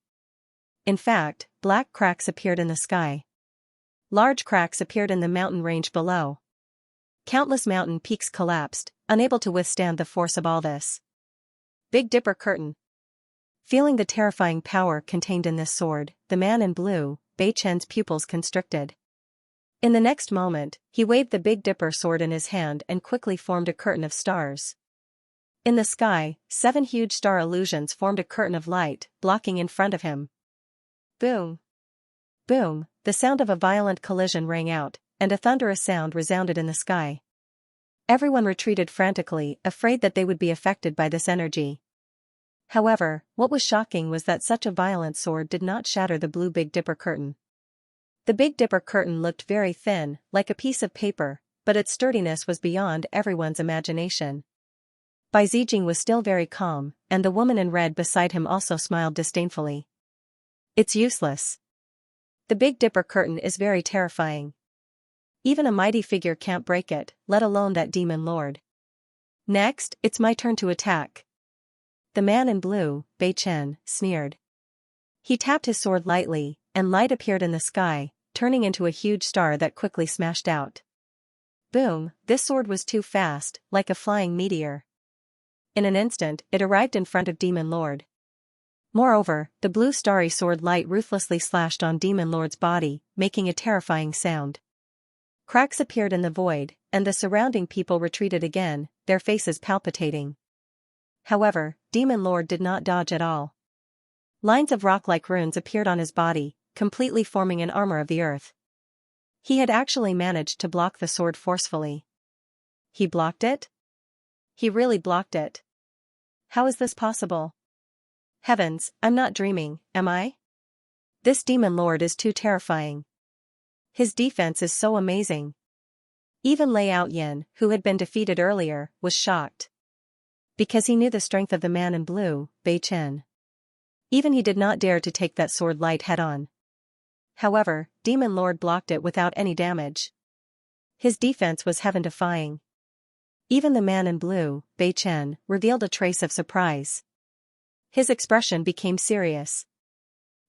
In fact, black cracks appeared in the sky. Large cracks appeared in the mountain range below. Countless mountain peaks collapsed, unable to withstand the force of all this. Big Dipper Curtain. Feeling the terrifying power contained in this sword, the man in blue, Bei Chen's pupils constricted. In the next moment, he waved the Big Dipper sword in his hand and quickly formed a curtain of stars. In the sky, 7 huge star illusions formed a curtain of light, blocking in front of him. Boom! Boom! The sound of a violent collision rang out, and a thunderous sound resounded in the sky. Everyone retreated frantically, afraid that they would be affected by this energy. However, what was shocking was that such a violent sword did not shatter the blue Big Dipper curtain. The Big Dipper curtain looked very thin, like a piece of paper, but its sturdiness was beyond everyone's imagination. Bai Zijing was still very calm, and the woman in red beside him also smiled disdainfully. It's useless. The Big Dipper curtain is very terrifying. Even a mighty figure can't break it, let alone that demon lord. Next, it's my turn to attack. The man in blue, Bei Chen, sneered. He tapped his sword lightly, and light appeared in the sky, turning into a huge star that quickly smashed out. Boom, this sword was too fast, like a flying meteor. In an instant, it arrived in front of Demon Lord. Moreover, the blue starry sword light ruthlessly slashed on Demon Lord's body, making a terrifying sound. Cracks appeared in the void, and the surrounding people retreated again, their faces palpitating. However, Demon Lord did not dodge at all. Lines of rock-like runes appeared on his body, completely forming an armor of the earth. He had actually managed to block the sword forcefully. He blocked it? He really blocked it. How is this possible? Heavens, I'm not dreaming, am I? This demon lord is too terrifying. His defense is so amazing. Even Liao Yin, who had been defeated earlier, was shocked. Because he knew the strength of the man in blue, Bei Chen. Even he did not dare to take that sword light head-on. However, Demon Lord blocked it without any damage. His defense was heaven-defying. Even the man in blue, Bei Chen, revealed a trace of surprise. His expression became serious.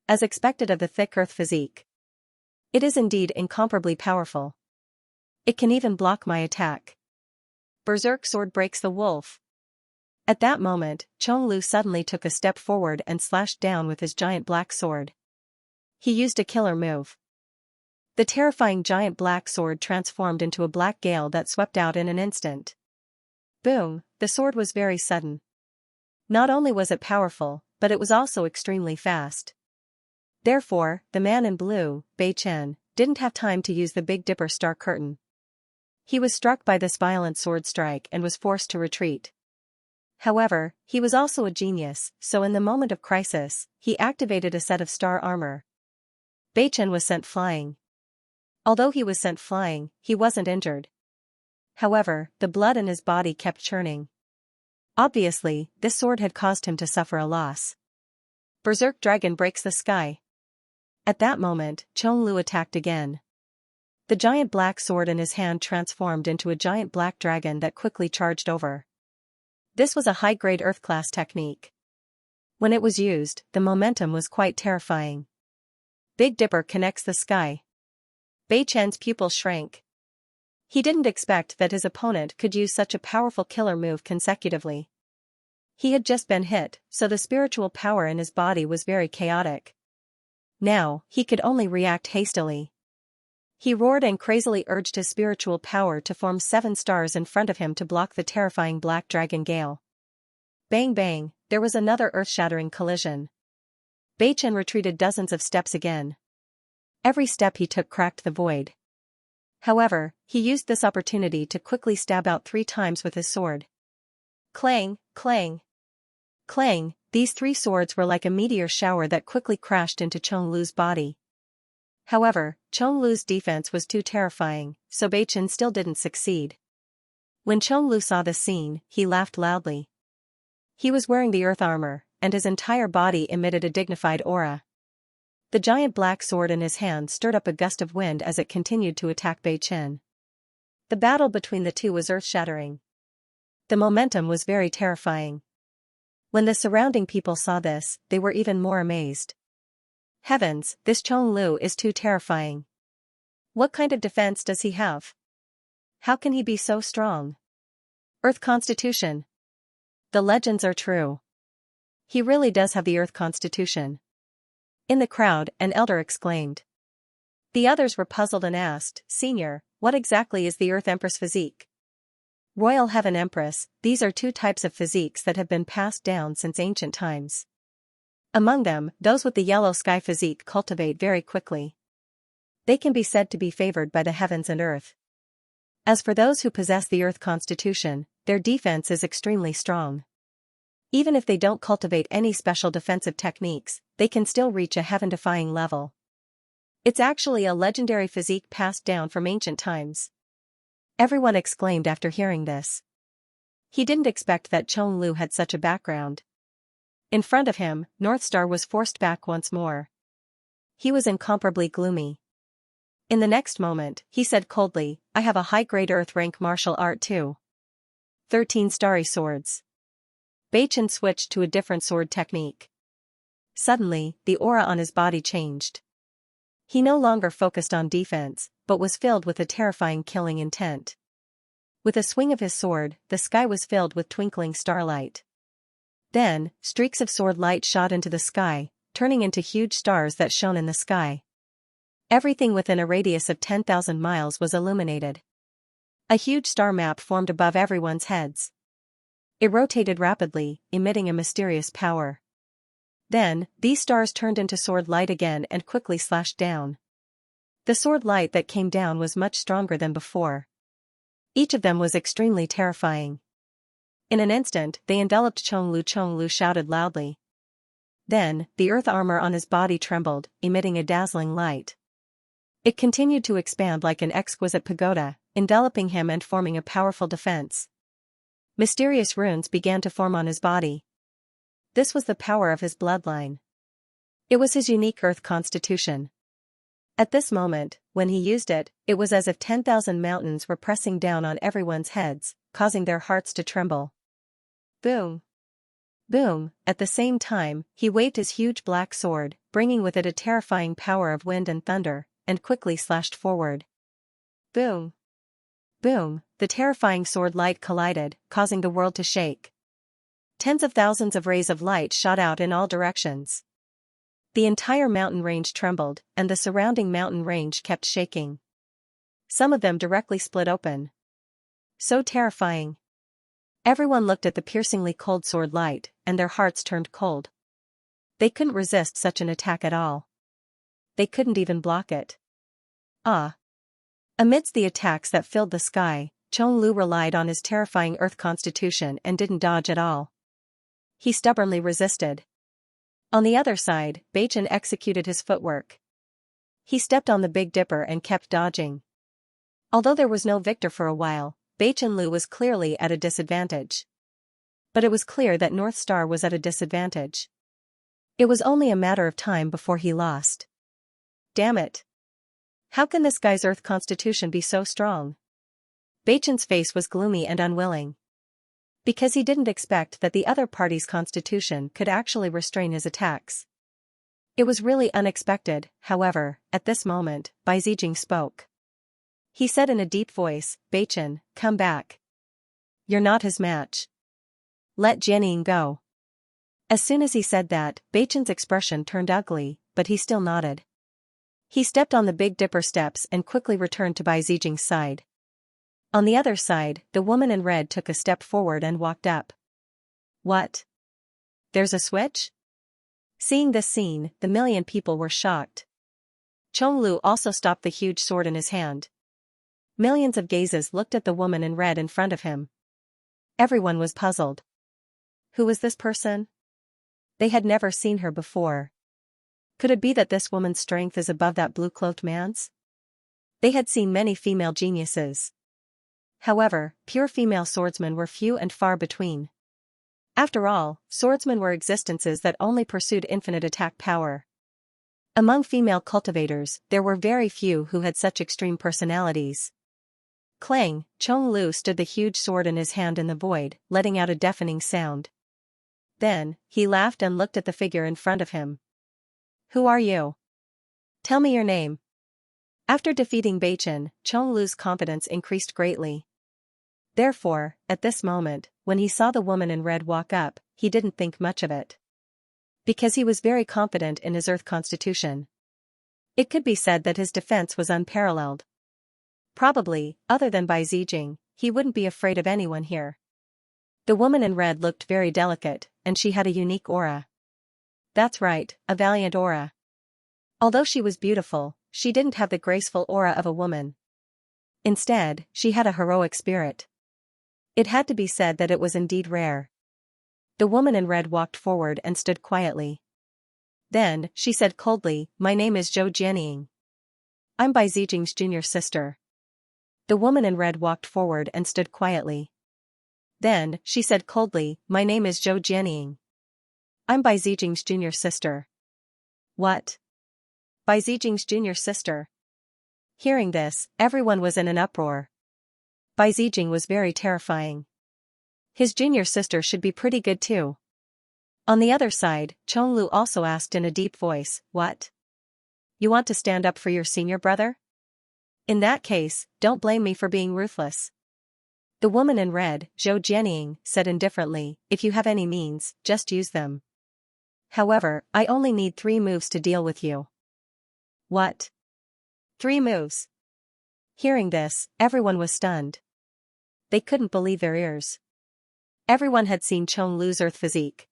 As expected of the thick earth physique. It is indeed incomparably powerful. It can even block my attack. Berserk sword breaks the wolf. At that moment, Chong Lu suddenly took a step forward and slashed down with his giant black sword. He used a killer move. The terrifying giant black sword transformed into a black gale that swept out in an instant. Boom, the sword was very sudden. Not only was it powerful, but it was also extremely fast. Therefore, the man in blue, Bei Chen, didn't have time to use the Big Dipper star curtain. He was struck by this violent sword strike and was forced to retreat. However, he was also a genius, so in the moment of crisis, he activated a set of star armor. Bei Chen was sent flying. Although he was sent flying, he wasn't injured. However, the blood in his body kept churning. Obviously, this sword had caused him to suffer a loss. Berserk Dragon breaks the sky. At that moment, Chong Lu attacked again. The giant black sword in his hand transformed into a giant black dragon that quickly charged over. This was a high-grade Earth-class technique. When it was used, the momentum was quite terrifying. Big Dipper connects the sky. Bei Chen's pupil shrank. He didn't expect that his opponent could use such a powerful killer move consecutively. He had just been hit, so the spiritual power in his body was very chaotic. Now, he could only react hastily. He roared and crazily urged his spiritual power to form 7 stars in front of him to block the terrifying black dragon gale. Bang bang, there was another earth-shattering collision. Bei Chen retreated dozens of steps again. Every step he took cracked the void. However, he used this opportunity to quickly stab out 3 times with his sword. Clang, clang, clang, these 3 swords were like a meteor shower that quickly crashed into Chong Lu's body. However, Chong Lu's defense was too terrifying, so Bei Chen still didn't succeed. When Chong Lu saw this scene, he laughed loudly. He was wearing the earth armor, and his entire body emitted a dignified aura. The giant black sword in his hand stirred up a gust of wind as it continued to attack Bei Chen. The battle between the two was earth-shattering. The momentum was very terrifying. When the surrounding people saw this, they were even more amazed. Heavens, this Chong Lu is too terrifying. What kind of defense does he have? How can he be so strong? Earth Constitution. The legends are true. He really does have the Earth Constitution. In the crowd, an elder exclaimed. The others were puzzled and asked, Senior, what exactly is the Earth Empress physique? Royal Heaven Empress, these are 2 types of physiques that have been passed down since ancient times. Among them, those with the yellow sky physique cultivate very quickly. They can be said to be favored by the heavens and earth. As for those who possess the Earth Constitution, their defense is extremely strong. Even if they don't cultivate any special defensive techniques, they can still reach a heaven-defying level. It's actually a legendary physique passed down from ancient times. Everyone exclaimed after hearing this. He didn't expect that Chong Lu had such a background. In front of him, North Star was forced back once more. He was incomparably gloomy. In the next moment, he said coldly, I have a high-grade Earth rank martial art too. 13 starry swords. Beichen switched to a different sword technique. Suddenly, the aura on his body changed. He no longer focused on defense, but was filled with a terrifying killing intent. With a swing of his sword, the sky was filled with twinkling starlight. Then, streaks of sword light shot into the sky, turning into huge stars that shone in the sky. Everything within a radius of 10,000 miles was illuminated. A huge star map formed above everyone's heads. It rotated rapidly, emitting a mysterious power. Then, these stars turned into sword light again and quickly slashed down. The sword light that came down was much stronger than before. Each of them was extremely terrifying. In an instant, they enveloped Chong Lu. Chong Lu shouted loudly. Then, the earth armor on his body trembled, emitting a dazzling light. It continued to expand like an exquisite pagoda, enveloping him and forming a powerful defense. Mysterious runes began to form on his body. This was the power of his bloodline. It was his unique earth constitution. At this moment, when he used it, it was as if 10,000 mountains were pressing down on everyone's heads, causing their hearts to tremble. Boom! Boom! At the same time, he waved his huge black sword, bringing with it a terrifying power of wind and thunder, and quickly slashed forward. Boom! Boom! The terrifying sword light collided, causing the world to shake. Tens of thousands of rays of light shot out in all directions. The entire mountain range trembled, and the surrounding mountain range kept shaking. Some of them directly split open. So terrifying. Everyone looked at the piercingly cold sword light, and their hearts turned cold. They couldn't resist such an attack at all. They couldn't even block it. Amidst the attacks that filled the sky, Chong Lu relied on his terrifying earth constitution and didn't dodge at all. He stubbornly resisted. On the other side, Beichen executed his footwork. He stepped on the Big Dipper and kept dodging. Although there was no victor for a while, Beichen Lu was clearly at a disadvantage. But it was clear that North Star was at a disadvantage. It was only a matter of time before he lost. Damn it! How can this guy's earth constitution be so strong? Beichen's face was gloomy and unwilling. Because he didn't expect that the other party's constitution could actually restrain his attacks. It was really unexpected. However, at this moment, Bai Zijing spoke. He said in a deep voice, Beichen, come back. You're not his match. Let Jianying go. As soon as he said that, Beichen's expression turned ugly, but he still nodded. He stepped on the Big Dipper steps and quickly returned to Bai Zijing's side. On the other side, the woman in red took a step forward and walked up. What? There's a switch? Seeing this scene, the million people were shocked. Chong Lu also stopped the huge sword in his hand. Millions of gazes looked at the woman in red in front of him. Everyone was puzzled. Who was this person? They had never seen her before. Could it be that this woman's strength is above that blue-cloaked man's? They had seen many female geniuses. However, pure female swordsmen were few and far between. After all, swordsmen were existences that only pursued infinite attack power. Among female cultivators, there were very few who had such extreme personalities. Clang, Chong Lu stood the huge sword in his hand in the void, letting out a deafening sound. Then, he laughed and looked at the figure in front of him. Who are you? Tell me your name. After defeating Beichen, Chong Lu's confidence increased greatly. Therefore, at this moment, when he saw the woman in red walk up, he didn't think much of it. Because he was very confident in his earth constitution. It could be said that his defense was unparalleled. Probably, other than Bai Zijing, he wouldn't be afraid of anyone here. The woman in red looked very delicate, and she had a unique aura. That's right, a valiant aura. Although she was beautiful, she didn't have the graceful aura of a woman. Instead, she had a heroic spirit. It had to be said that it was indeed rare. The woman in red walked forward and stood quietly. Then, she said coldly, my name is Zhou Jianying. I'm Bai Zijing's junior sister. The woman in red walked forward and stood quietly. Then, she said coldly, "My name is Zhou Jianying. I'm Bai Zijing's junior sister." "What? Bai Zijing's junior sister?" Hearing this, everyone was in an uproar. Bai Zijing was very terrifying. His junior sister should be pretty good too. On the other side, Chonglu also asked in a deep voice, "What? You want to stand up for your senior brother? In that case, don't blame me for being ruthless." The woman in red, Zhou Jianying, said indifferently, "If you have any means, just use them. However, I only need 3 moves to deal with you." "What? 3 moves?" Hearing this, everyone was stunned. They couldn't believe their ears. Everyone had seen Chonglu's earth physique.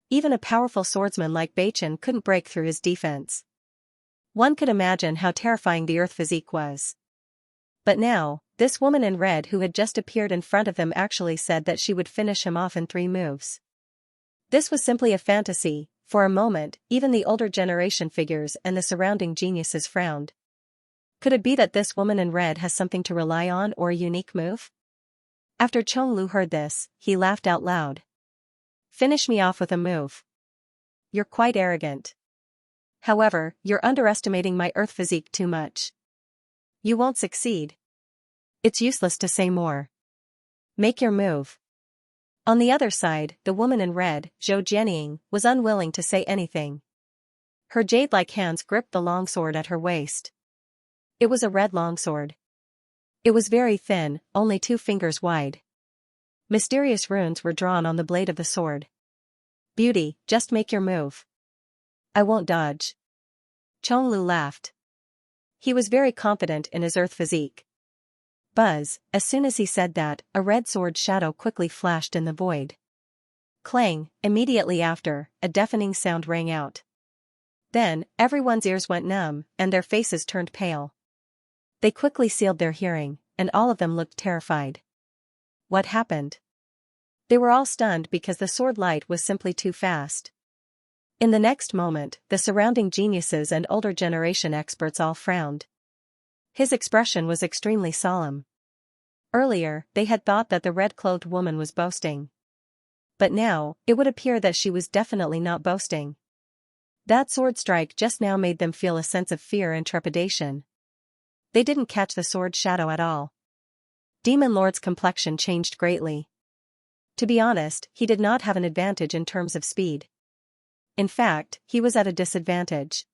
Even a powerful swordsman like Beichen couldn't break through his defense. One could imagine how terrifying the earth physique was. But now, this woman in red who had just appeared in front of them actually said that she would finish him off in 3 moves. This was simply a fantasy. For a moment, even the older generation figures and the surrounding geniuses frowned. Could it be that this woman in red has something to rely on or a unique move? After Chonglu heard this, he laughed out loud. "Finish me off with a move. You're quite arrogant. However, you're underestimating my earth physique too much. You won't succeed. It's useless to say more. Make your move." On the other side, the woman in red, Zhou Jianying, was unwilling to say anything. Her jade-like hands gripped the longsword at her waist. It was a red longsword. It was very thin, only 2 fingers wide. Mysterious runes were drawn on the blade of the sword. "Beauty, just make your move. I won't dodge." Chonglu laughed. He was very confident in his earth physique. Buzz, as soon as he said that, a red sword shadow quickly flashed in the void. Clang, immediately after, a deafening sound rang out. Then, everyone's ears went numb, and their faces turned pale. They quickly sealed their hearing, and all of them looked terrified. What happened? They were all stunned because the sword light was simply too fast. In the next moment, the surrounding geniuses and older generation experts all frowned. His expression was extremely solemn. Earlier, they had thought that the red-clothed woman was boasting. But now, it would appear that she was definitely not boasting. That sword strike just now made them feel a sense of fear and trepidation. They didn't catch the sword shadow at all. Demon Lord's complexion changed greatly. To be honest, he did not have an advantage in terms of speed. In fact, he was at a disadvantage.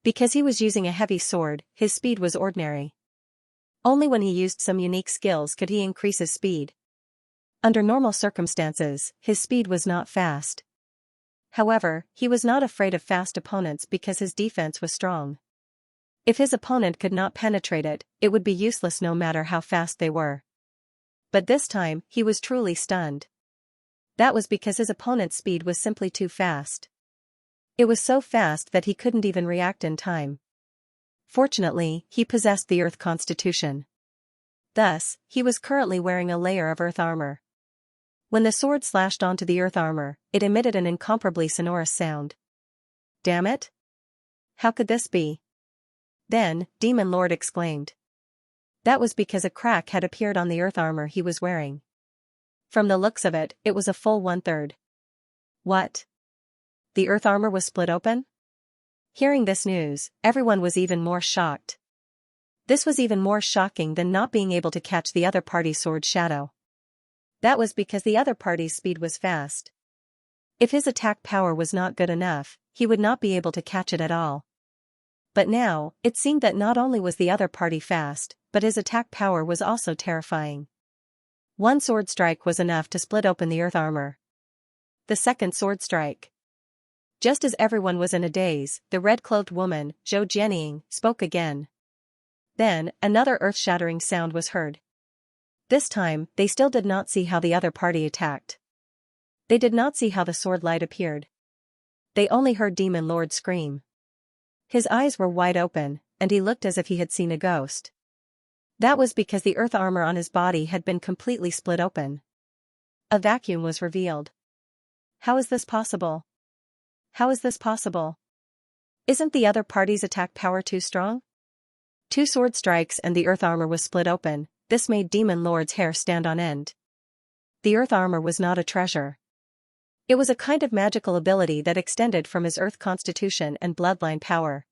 Because he was using a heavy sword, his speed was ordinary. Only when he used some unique skills could he increase his speed. Under normal circumstances, his speed was not fast. However, he was not afraid of fast opponents because his defense was strong. If his opponent could not penetrate it, it would be useless no matter how fast they were. But this time, he was truly stunned. That was because his opponent's speed was simply too fast. It was so fast that he couldn't even react in time. Fortunately, he possessed the Earth Constitution. Thus, he was currently wearing a layer of Earth armor. When the sword slashed onto the Earth armor, it emitted an incomparably sonorous sound. Damn it! How could this be? Then, Demon Lord exclaimed. That was because a crack had appeared on the Earth armor he was wearing. From the looks of it, it was a full 1/3. What? The Earth armor was split open? Hearing this news, everyone was even more shocked. This was even more shocking than not being able to catch the other party's sword shadow. That was because the other party's speed was fast. If his attack power was not good enough, he would not be able to catch it at all. But now, it seemed that not only was the other party fast, but his attack power was also terrifying. One sword strike was enough to split open the Earth armor. The second sword strike. Just as everyone was in a daze, the red-clothed woman, Zhou Jianying, spoke again. Then, another earth-shattering sound was heard. This time, they still did not see how the other party attacked. They did not see how the sword light appeared. They only heard Demon Lord scream. His eyes were wide open, and he looked as if he had seen a ghost. That was because the earth armor on his body had been completely split open. A vacuum was revealed. How is this possible? How is this possible? Isn't the other party's attack power too strong? 2 sword strikes and the earth armor was split open. This made Demon Lord's hair stand on end. the earth armor was not a treasure. It was a kind of magical ability that extended from his earth constitution and bloodline power.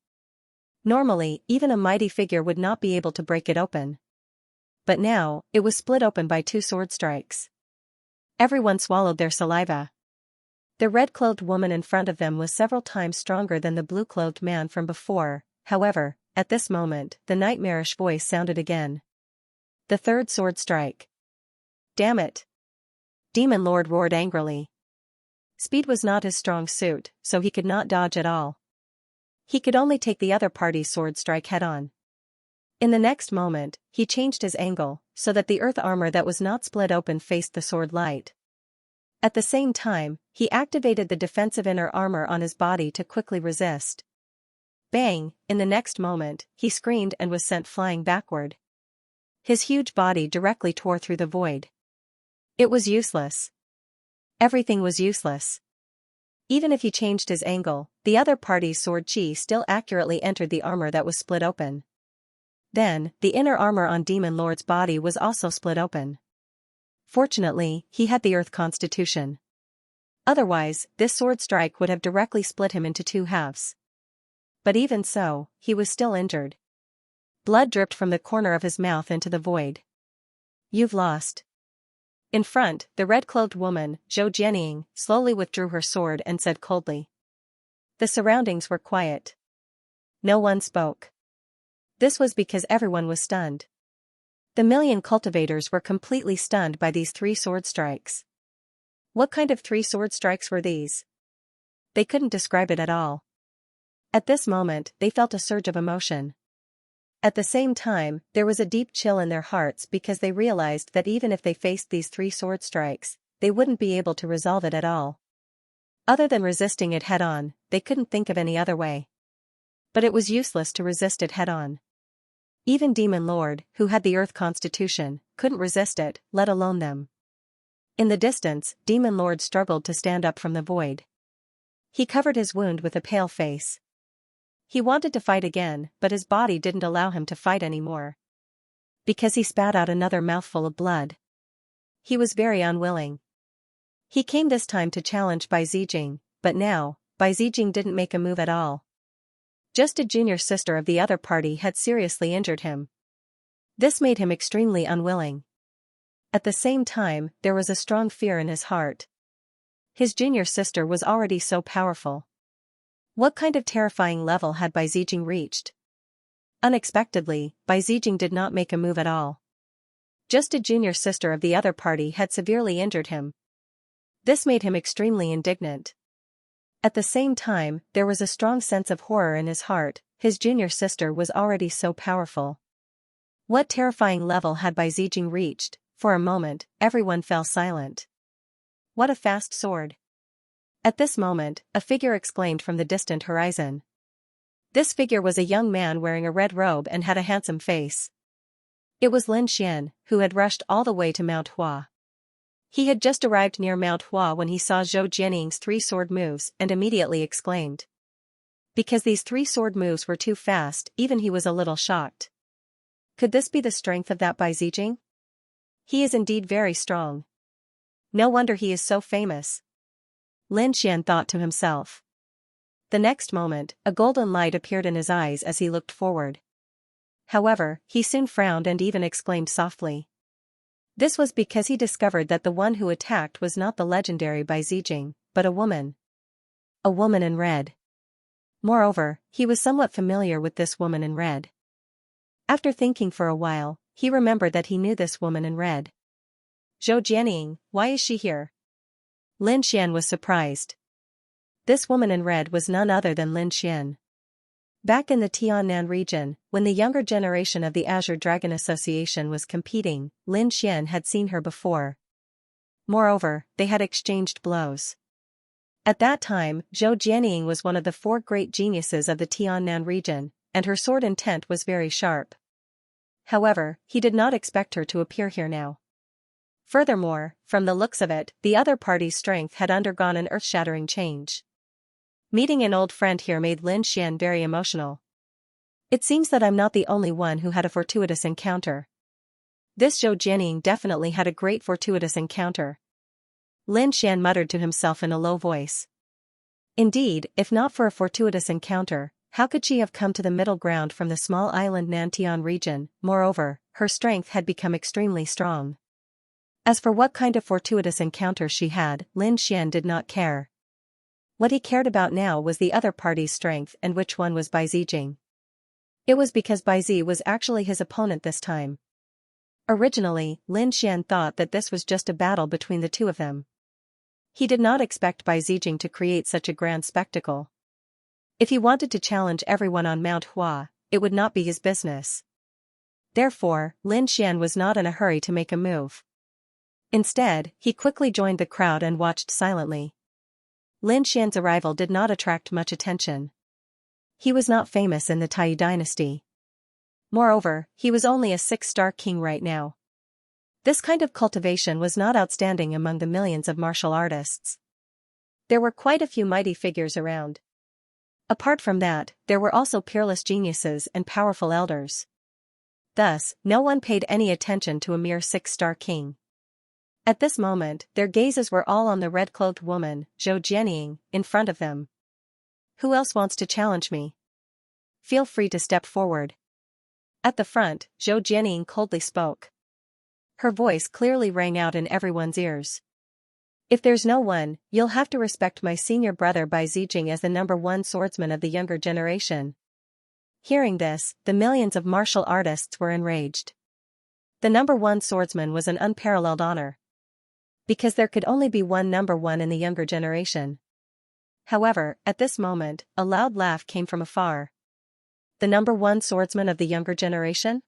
Normally, even a mighty figure would not be able to break it open. But now, it was split open by 2 sword strikes. Everyone swallowed their saliva. The red-clothed woman in front of them was several times stronger than the blue-clothed man from before. However, at this moment, the nightmarish voice sounded again. The 3rd sword strike. Damn it! Demon Lord roared angrily. Speed was not his strong suit, so he could not dodge at all. He could only take the other party's sword strike head-on. In the next moment, he changed his angle, so that the earth armor that was not split open faced the sword light. At the same time, he activated the defensive inner armor on his body to quickly resist. Bang! In the next moment, he screamed and was sent flying backward. His huge body directly tore through the void. It was useless. Everything was useless. Even if he changed his angle, the other party's sword chi still accurately entered the armor that was split open. Then, the inner armor on Demon Lord's body was also split open. Fortunately, he had the earth constitution. Otherwise, this sword strike would have directly split him into 2 halves. But even so, he was still injured. Blood dripped from the corner of his mouth into the void. You've lost. In front, the red-clothed woman, Zhou Jianying, slowly withdrew her sword and said coldly. The surroundings were quiet. No one spoke. This was because everyone was stunned. The million cultivators were completely stunned by these 3 sword strikes. What kind of 3 sword strikes were these? They couldn't describe it at all. At this moment, they felt a surge of emotion. At the same time, there was a deep chill in their hearts because they realized that even if they faced these 3 sword strikes, they wouldn't be able to resolve it at all. Other than resisting it head-on, they couldn't think of any other way. But it was useless to resist it head-on. Even Demon Lord, who had the earth constitution, couldn't resist it, let alone them. In the distance, Demon Lord struggled to stand up from the void. He covered his wound with a pale face. He wanted to fight again, but his body didn't allow him to fight anymore. Because he spat out another mouthful of blood. He was very unwilling. He came this time to challenge Bai Zijing, but now, Bai Zijing didn't make a move at all. Just a junior sister of the other party had seriously injured him. This made him extremely unwilling. At the same time, there was a strong fear in his heart. His junior sister was already so powerful. What kind of terrifying level had Bai Zijing reached? Unexpectedly, Bai Zijing did not make a move at all. Just a junior sister of the other party had severely injured him. This made him extremely indignant. At the same time, there was a strong sense of horror in his heart. His junior sister was already so powerful. What terrifying level had Bai Zijing reached? For a moment, everyone fell silent. What a fast sword! At this moment, a figure exclaimed from the distant horizon. This figure was a young man wearing a red robe and had a handsome face. It was Lin Xian, who had rushed all the way to Mount Hua. He had just arrived near Mount Hua when he saw Zhou Jianying's 3 sword moves and immediately exclaimed. Because these 3 sword moves were too fast, even he was a little shocked. Could this be the strength of that Bai Zijing? He is indeed very strong. No wonder he is so famous. Lin Xian thought to himself. The next moment, a golden light appeared in his eyes as he looked forward. However, he soon frowned and even exclaimed softly. This was because he discovered that the one who attacked was not the legendary Bai Zijing, but a woman. A woman in red. Moreover, he was somewhat familiar with this woman in red. After thinking for a while, he remembered that he knew this woman in red. Zhou Jianying, why is she here? Lin Xian was surprised. This woman in red was none other than Lin Xian. Back in the Tiannan region, when the younger generation of the Azure Dragon Association was competing, Lin Xian had seen her before. Moreover, they had exchanged blows. At that time, Zhou Jianying was one of the 4 great geniuses of the Tiannan region, and her sword intent was very sharp. However, he did not expect her to appear here now. Furthermore, from the looks of it, the other party's strength had undergone an earth-shattering change. Meeting an old friend here made Lin Xian very emotional. It seems that I'm not the only one who had a fortuitous encounter. This Zhou Jianying definitely had a great fortuitous encounter. Lin Xian muttered to himself in a low voice. Indeed, if not for a fortuitous encounter, how could she have come to the middle ground from the small island Nantian region? Moreover, her strength had become extremely strong. As for what kind of fortuitous encounter she had, Lin Xian did not care. What he cared about now was the other party's strength and which one was Bai Zijing. It was because Bai Zi was actually his opponent this time. Originally, Lin Xian thought that this was just a battle between the two of them. He did not expect Bai Zijing to create such a grand spectacle. If he wanted to challenge everyone on Mount Hua, it would not be his business. Therefore, Lin Xian was not in a hurry to make a move. Instead, he quickly joined the crowd and watched silently. Lin Xian's arrival did not attract much attention. He was not famous in the Taiyu dynasty. Moreover, he was only a 6-star king right now. This kind of cultivation was not outstanding among the millions of martial artists. There were quite a few mighty figures around. Apart from that, there were also peerless geniuses and powerful elders. Thus, no one paid any attention to a mere 6-star king. At this moment, their gazes were all on the red-cloaked woman, Zhou Jianying, in front of them. Who else wants to challenge me? Feel free to step forward. At the front, Zhou Jianying coldly spoke. Her voice clearly rang out in everyone's ears. If there's no one, you'll have to respect my senior brother Bai Zijing as the #1 swordsman of the younger generation. Hearing this, the millions of martial artists were enraged. The #1 swordsman was an unparalleled honor. Because there could only be one #1 in the younger generation. However, at this moment, a loud laugh came from afar. The #1 swordsman of the younger generation?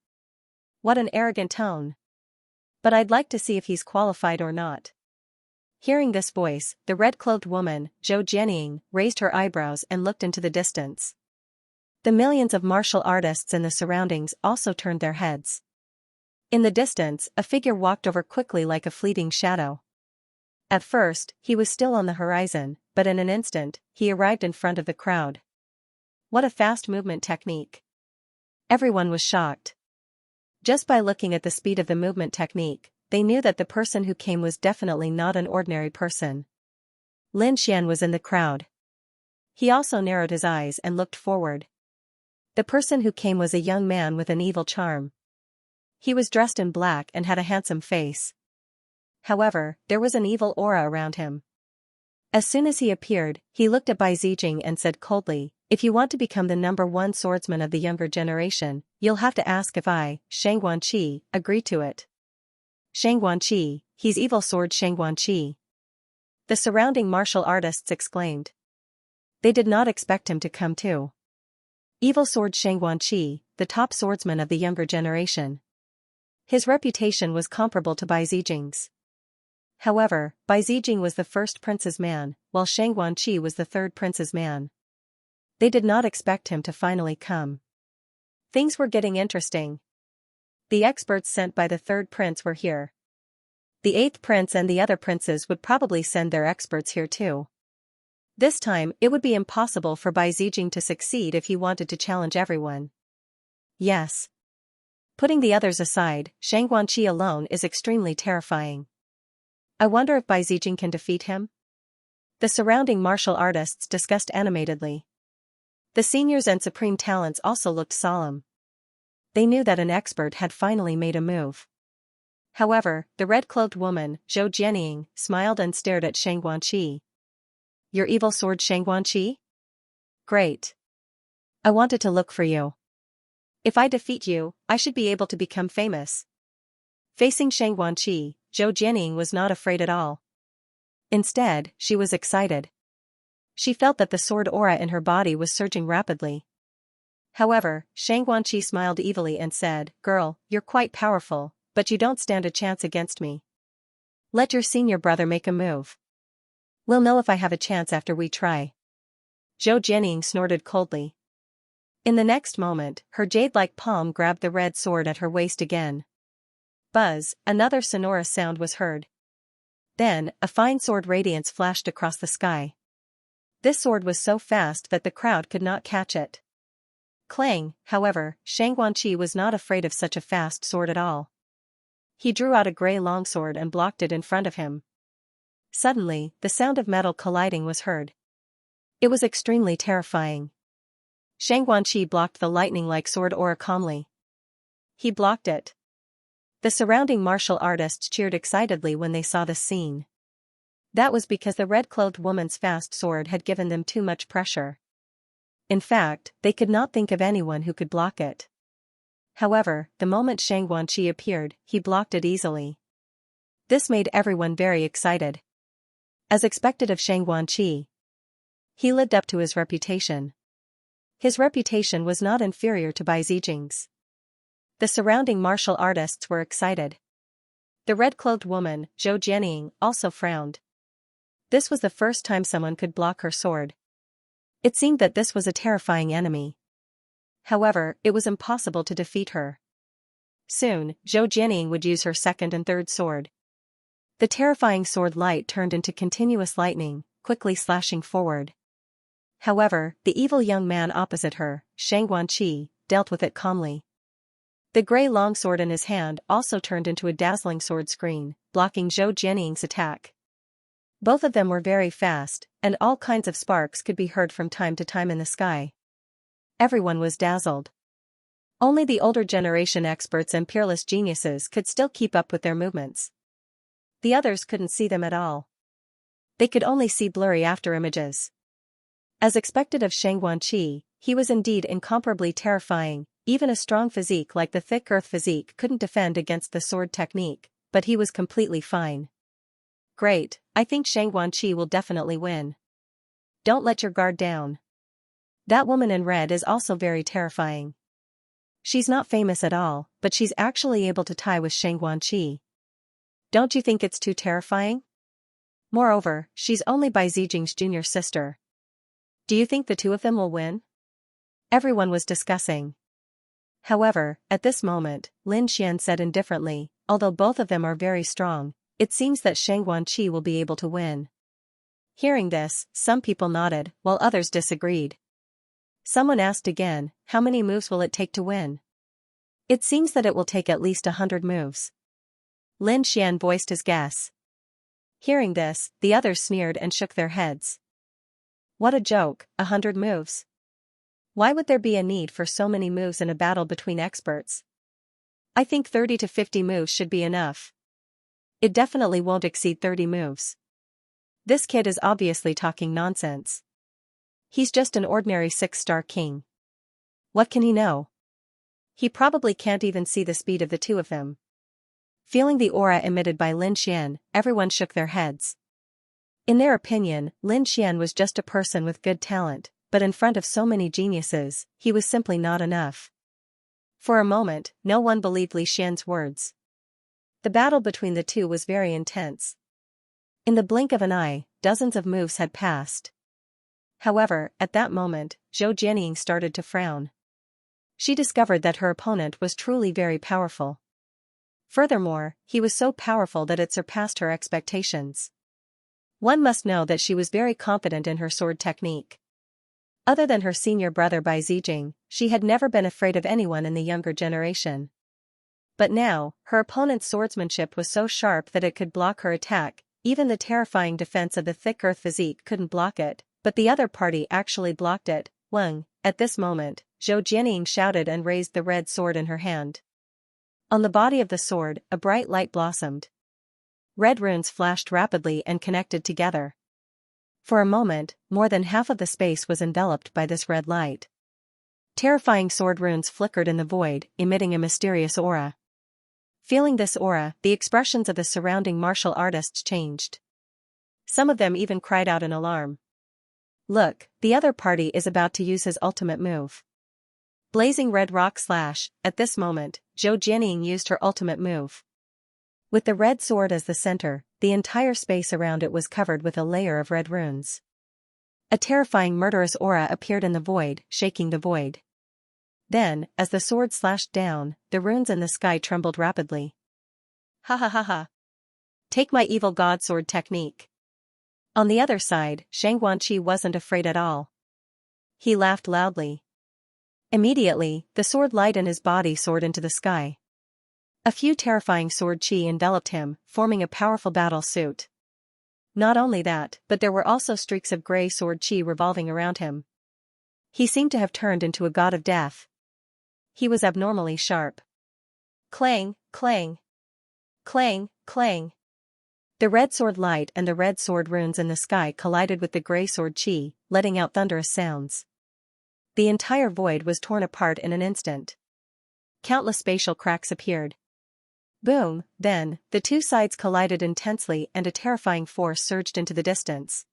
What an arrogant tone. But I'd like to see if he's qualified or not. Hearing this voice, the red-cloaked woman, Zhou Jianying, raised her eyebrows and looked into the distance. The millions of martial artists in the surroundings also turned their heads. In the distance, a figure walked over quickly like a fleeting shadow. At first, he was still on the horizon, but in an instant, he arrived in front of the crowd. What a fast movement technique. Everyone was shocked. Just by looking at the speed of the movement technique, they knew that the person who came was definitely not an ordinary person. Lin Xian was in the crowd. He also narrowed his eyes and looked forward. The person who came was a young man with an evil charm. He was dressed in black and had a handsome face. However, there was an evil aura around him. As soon as he appeared, he looked at Bai Zijing and said coldly, if you want to become the #1 swordsman of the younger generation, you'll have to ask if I, Shang Guanqi, agree to it. Shang Guanqi, he's evil sword Shang Guanqi. The surrounding martial artists exclaimed. They did not expect him to come too. Evil sword Shang Guanqi, the top swordsman of the younger generation. His reputation was comparable to Bai Zijing's. However, Bai Zijing was the first prince's man, while Shang Guanqi was the third prince's man. They did not expect him to finally come. Things were getting interesting. The experts sent by the third prince were here. The 8th prince and the other princes would probably send their experts here too. This time, it would be impossible for Bai Zijing to succeed if he wanted to challenge everyone. Yes. Putting the others aside, Shang Guanqi alone is extremely terrifying. I wonder if Bai Zijing can defeat him? The surrounding martial artists discussed animatedly. The seniors and supreme talents also looked solemn. They knew that an expert had finally made a move. However, the red-cloaked woman, Zhou Jianying, smiled and stared at Shang Guanqi. Your evil sword Shang Guanqi? Great. I wanted to look for you. If I defeat you, I should be able to become famous. Facing Shang Guanqi, Zhou Jianying was not afraid at all. Instead, she was excited. She felt that the sword aura in her body was surging rapidly. However, Shang Guanqi smiled evilly and said, Girl, you're quite powerful, but you don't stand a chance against me. Let your senior brother make a move. We'll know if I have a chance after we try. Zhou Jianying snorted coldly. In the next moment, her jade-like palm grabbed the red sword at her waist again. Buzz, another sonorous sound was heard. Then, a fine sword radiance flashed across the sky. This sword was so fast that the crowd could not catch it. Clang, however, Shang Guanqi was not afraid of such a fast sword at all. He drew out a gray longsword and blocked it in front of him. Suddenly, the sound of metal colliding was heard. It was extremely terrifying. Xianxia blocked the lightning-like sword aura calmly. He blocked it. The surrounding martial artists cheered excitedly when they saw this scene. That was because the red-clothed woman's fast sword had given them too much pressure. In fact, they could not think of anyone who could block it. However, the moment Xianxia appeared, he blocked it easily. This made everyone very excited. As expected of Xianxia, he lived up to his reputation. His reputation was not inferior to Bai Zijing's. The surrounding martial artists were excited. The red-clothed woman, Zhou Jianying, also frowned. This was the first time someone could block her sword. It seemed that this was a terrifying enemy. However, it was impossible to defeat her. Soon, Zhou Jianying would use her second and third sword. The terrifying sword light turned into continuous lightning, quickly slashing forward. However, the evil young man opposite her, Xianxia, dealt with it calmly. The gray longsword in his hand also turned into a dazzling sword screen, blocking Zhou Jianying's attack. Both of them were very fast, and all kinds of sparks could be heard from time to time in the sky. Everyone was dazzled. Only the older generation experts and peerless geniuses could still keep up with their movements. The others couldn't see them at all. They could only see blurry afterimages. As expected of Xianxia, he was indeed incomparably terrifying. Even a strong physique like the thick earth physique couldn't defend against the sword technique, but he was completely fine. Great, I think Xianxia will definitely win. Don't let your guard down. That woman in red is also very terrifying. She's not famous at all, but she's actually able to tie with Xianxia. Don't you think it's too terrifying? Moreover, she's only Bai Zijing's junior sister. Do you think the two of them will win? Everyone was discussing. However, at this moment, Lin Xian said indifferently, although both of them are very strong, it seems that Xianxia will be able to win. Hearing this, some people nodded, while others disagreed. Someone asked again, how many moves will it take to win? It seems that it will take at least 100 moves. Lin Xian voiced his guess. Hearing this, the others sneered and shook their heads. What a joke, 100 moves. Why would there be a need for so many moves in a battle between experts? I think 30 to 50 moves should be enough. It definitely won't exceed 30 moves. This kid is obviously talking nonsense. He's just an ordinary 6-star king. What can he know? He probably can't even see the speed of the two of them. Feeling the aura emitted by Lin Xian, everyone shook their heads. In their opinion, Lin Xian was just a person with good talent, but in front of so many geniuses, he was simply not enough. For a moment, no one believed Li Xian's words. The battle between the two was very intense. In the blink of an eye, dozens of moves had passed. However, at that moment, Zhou Jianying started to frown. She discovered that her opponent was truly very powerful. Furthermore, he was so powerful that it surpassed her expectations. One must know that she was very confident in her sword technique. Other than her senior brother Bai Zijing, she had never been afraid of anyone in the younger generation. But now, her opponent's swordsmanship was so sharp that it could block her attack. Even the terrifying defense of the thick earth physique couldn't block it, but the other party actually blocked it. Wang. At this moment, Zhou Jianying shouted and raised the red sword in her hand. On the body of the sword, a bright light blossomed. Red runes flashed rapidly and connected together. For a moment, more than half of the space was enveloped by this red light. Terrifying sword runes flickered in the void, emitting a mysterious aura. Feeling this aura, the expressions of the surrounding martial artists changed. Some of them even cried out in alarm. Look, the other party is about to use his ultimate move. Blazing red rock slash. At this moment, Zhou Jianying used her ultimate move. With the red sword as the center, the entire space around it was covered with a layer of red runes. A terrifying murderous aura appeared in the void, shaking the void. Then, as the sword slashed down, the runes in the sky trembled rapidly. Ha ha ha ha. Take my evil god sword technique. On the other side, Xianxia wasn't afraid at all. He laughed loudly. Immediately, the sword light in his body soared into the sky. A few terrifying sword chi enveloped him, forming a powerful battle suit. Not only that, but there were also streaks of gray sword chi revolving around him. He seemed to have turned into a god of death. He was abnormally sharp. Clang, clang. Clang, clang. The red sword light and the red sword runes in the sky collided with the gray sword chi, letting out thunderous sounds. The entire void was torn apart in an instant. Countless spatial cracks appeared. Boom, then, the two sides collided intensely and a terrifying force surged into the distance.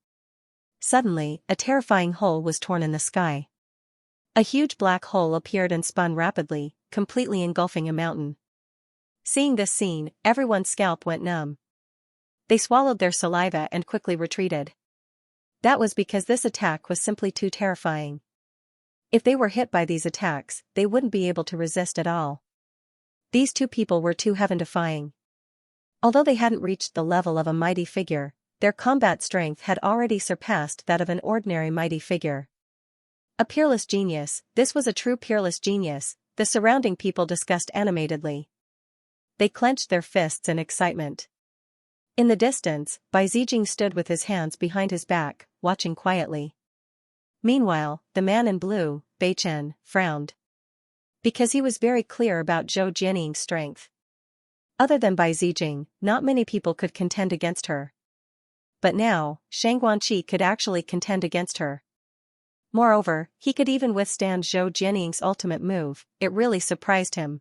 Suddenly, a terrifying hole was torn in the sky. A huge black hole appeared and spun rapidly, completely engulfing a mountain. Seeing this scene, everyone's scalp went numb. They swallowed their saliva and quickly retreated. That was because this attack was simply too terrifying. If they were hit by these attacks, they wouldn't be able to resist at all. These two people were too heaven-defying. Although they hadn't reached the level of a mighty figure, their combat strength had already surpassed that of an ordinary mighty figure. A peerless genius, this was a true peerless genius, the surrounding people discussed animatedly. They clenched their fists in excitement. In the distance, Bai Zijing stood with his hands behind his back, watching quietly. Meanwhile, the man in blue, Bei Chen, frowned. Because he was very clear about Zhou Jianying's strength. Other than Bai Zijing, not many people could contend against her. But now, Shang Guanqi could actually contend against her. Moreover, he could even withstand Zhou Jianying's ultimate move. It really surprised him.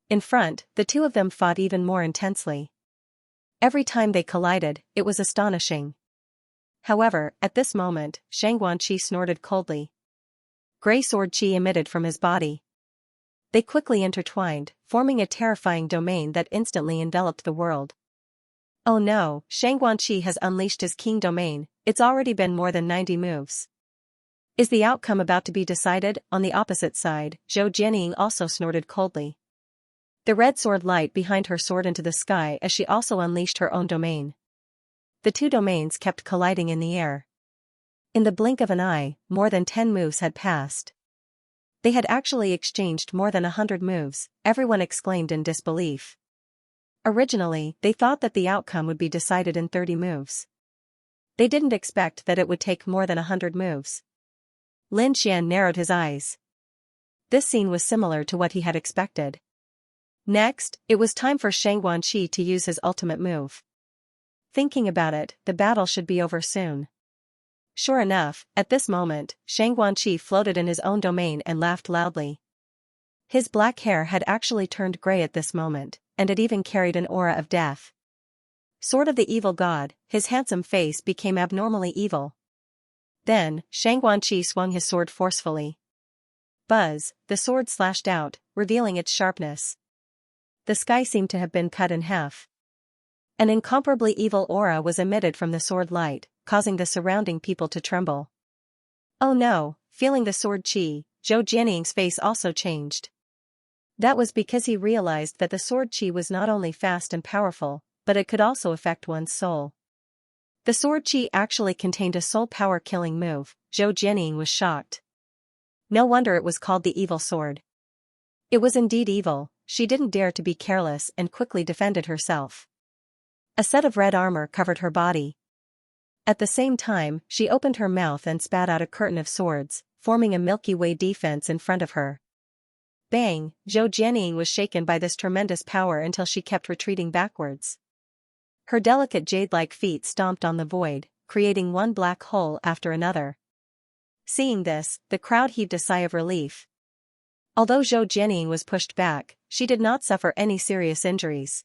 In front, the two of them fought even more intensely. Every time they collided, it was astonishing. However, at this moment, Shang Guanqi snorted coldly. Gray sword chi emitted from his body. They quickly intertwined, forming a terrifying domain that instantly enveloped the world. Oh no, Shang Guanqi has unleashed his king domain. It's already been more than 90 moves. Is the outcome about to be decided? On the opposite side, Zhou Jianying also snorted coldly. The red sword light behind her soared into the sky as she also unleashed her own domain. The two domains kept colliding in the air. In the blink of an eye, more than 10 moves had passed. They had actually exchanged more than 100 moves, everyone exclaimed in disbelief. Originally, they thought that the outcome would be decided in 30 moves. They didn't expect that it would take more than 100 moves. Lin Xian narrowed his eyes. This scene was similar to what he had expected. Next, it was time for Shang Guanqi to use his ultimate move. Thinking about it, the battle should be over soon. Sure enough, at this moment, Shang Guanqi floated in his own domain and laughed loudly. His black hair had actually turned gray at this moment, and it even carried an aura of death. Sword of the evil god, his handsome face became abnormally evil. Then, Shang Guanqi swung his sword forcefully. Buzz, the sword slashed out, revealing its sharpness. The sky seemed to have been cut in half. An incomparably evil aura was emitted from the sword light, causing the surrounding people to tremble. Oh no, feeling the sword chi, Zhou Jianying's face also changed. That was because he realized that the sword chi was not only fast and powerful, but it could also affect one's soul. The sword chi actually contained a soul power killing move. Zhou Jianying was shocked. No wonder it was called the evil sword. It was indeed evil. She didn't dare to be careless and quickly defended herself. A set of red armor covered her body. At the same time, she opened her mouth and spat out a curtain of swords, forming a Milky Way defense in front of her. Bang! Zhou Jianying was shaken by this tremendous power until she kept retreating backwards. Her delicate jade-like feet stomped on the void, creating one black hole after another. Seeing this, the crowd heaved a sigh of relief. Although Zhou Jianying was pushed back, she did not suffer any serious injuries.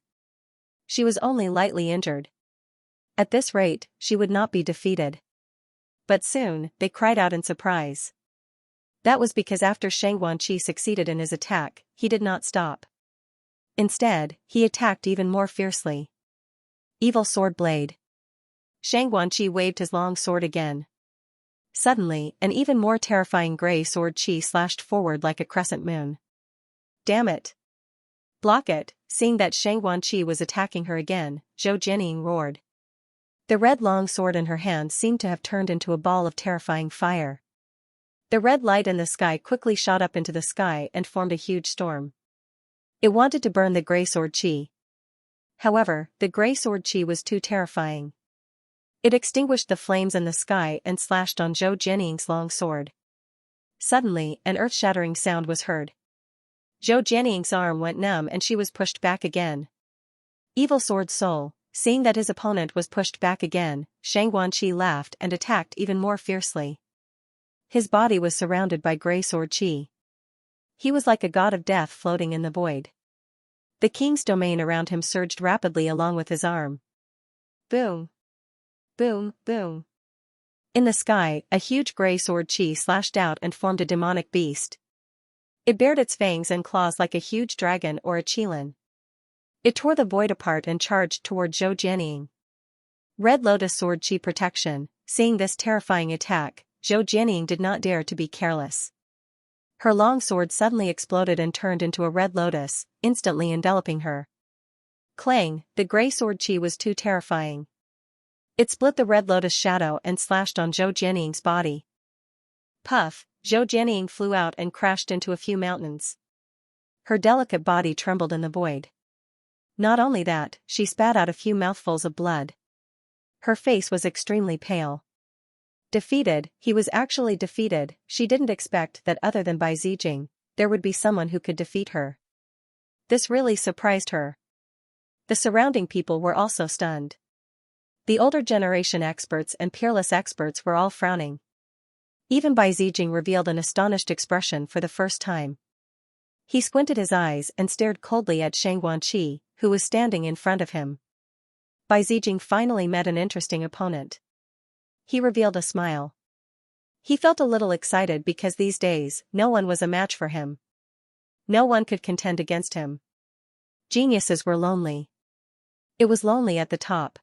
She was only lightly injured. At this rate, she would not be defeated. But soon, they cried out in surprise. That was because after Shang Guanqi succeeded in his attack, he did not stop. Instead, he attacked even more fiercely. Evil sword blade. Shang Guanqi waved his long sword again. Suddenly, an even more terrifying gray sword chi slashed forward like a crescent moon. Damn it! Block it! Seeing that Shang Guanqi was attacking her again, Zhou Jianying roared. The red long sword in her hand seemed to have turned into a ball of terrifying fire. The red light in the sky quickly shot up into the sky and formed a huge storm. It wanted to burn the gray sword chi. However, the gray sword chi was too terrifying. It extinguished the flames in the sky and slashed on Zhou Jianying's long sword. Suddenly, an earth-shattering sound was heard. Zhou Jianying's arm went numb and she was pushed back again. Evil Sword Soul, seeing that his opponent was pushed back again, Shang Guanqi laughed and attacked even more fiercely. His body was surrounded by gray sword chi. He was like a god of death floating in the void. The king's domain around him surged rapidly along with his arm. Boom! Boom, boom. In the sky, a huge gray sword chi slashed out and formed a demonic beast. It bared its fangs and claws like a huge dragon or a qilin. It tore the void apart and charged toward Zhou Jianying. Red Lotus Sword Chi Protection. Seeing this terrifying attack, Zhou Jianying did not dare to be careless. Her long sword suddenly exploded and turned into a red lotus, instantly enveloping her. Clang, the gray sword chi was too terrifying. It split the red lotus shadow and slashed on Zhou Jianying's body. Puff, Zhou Jianying flew out and crashed into a few mountains. Her delicate body trembled in the void. Not only that, she spat out a few mouthfuls of blood. Her face was extremely pale. Defeated, he was actually defeated. She didn't expect that other than Bai Zijing, there would be someone who could defeat her. This really surprised her. The surrounding people were also stunned. The older generation experts and peerless experts were all frowning. Even Bai Zijing revealed an astonished expression for the first time. He squinted his eyes and stared coldly at Shang Guanqi, who was standing in front of him. Bai Zijing finally met an interesting opponent. He revealed a smile. He felt a little excited because these days, no one was a match for him. No one could contend against him. Geniuses were lonely. It was lonely at the top.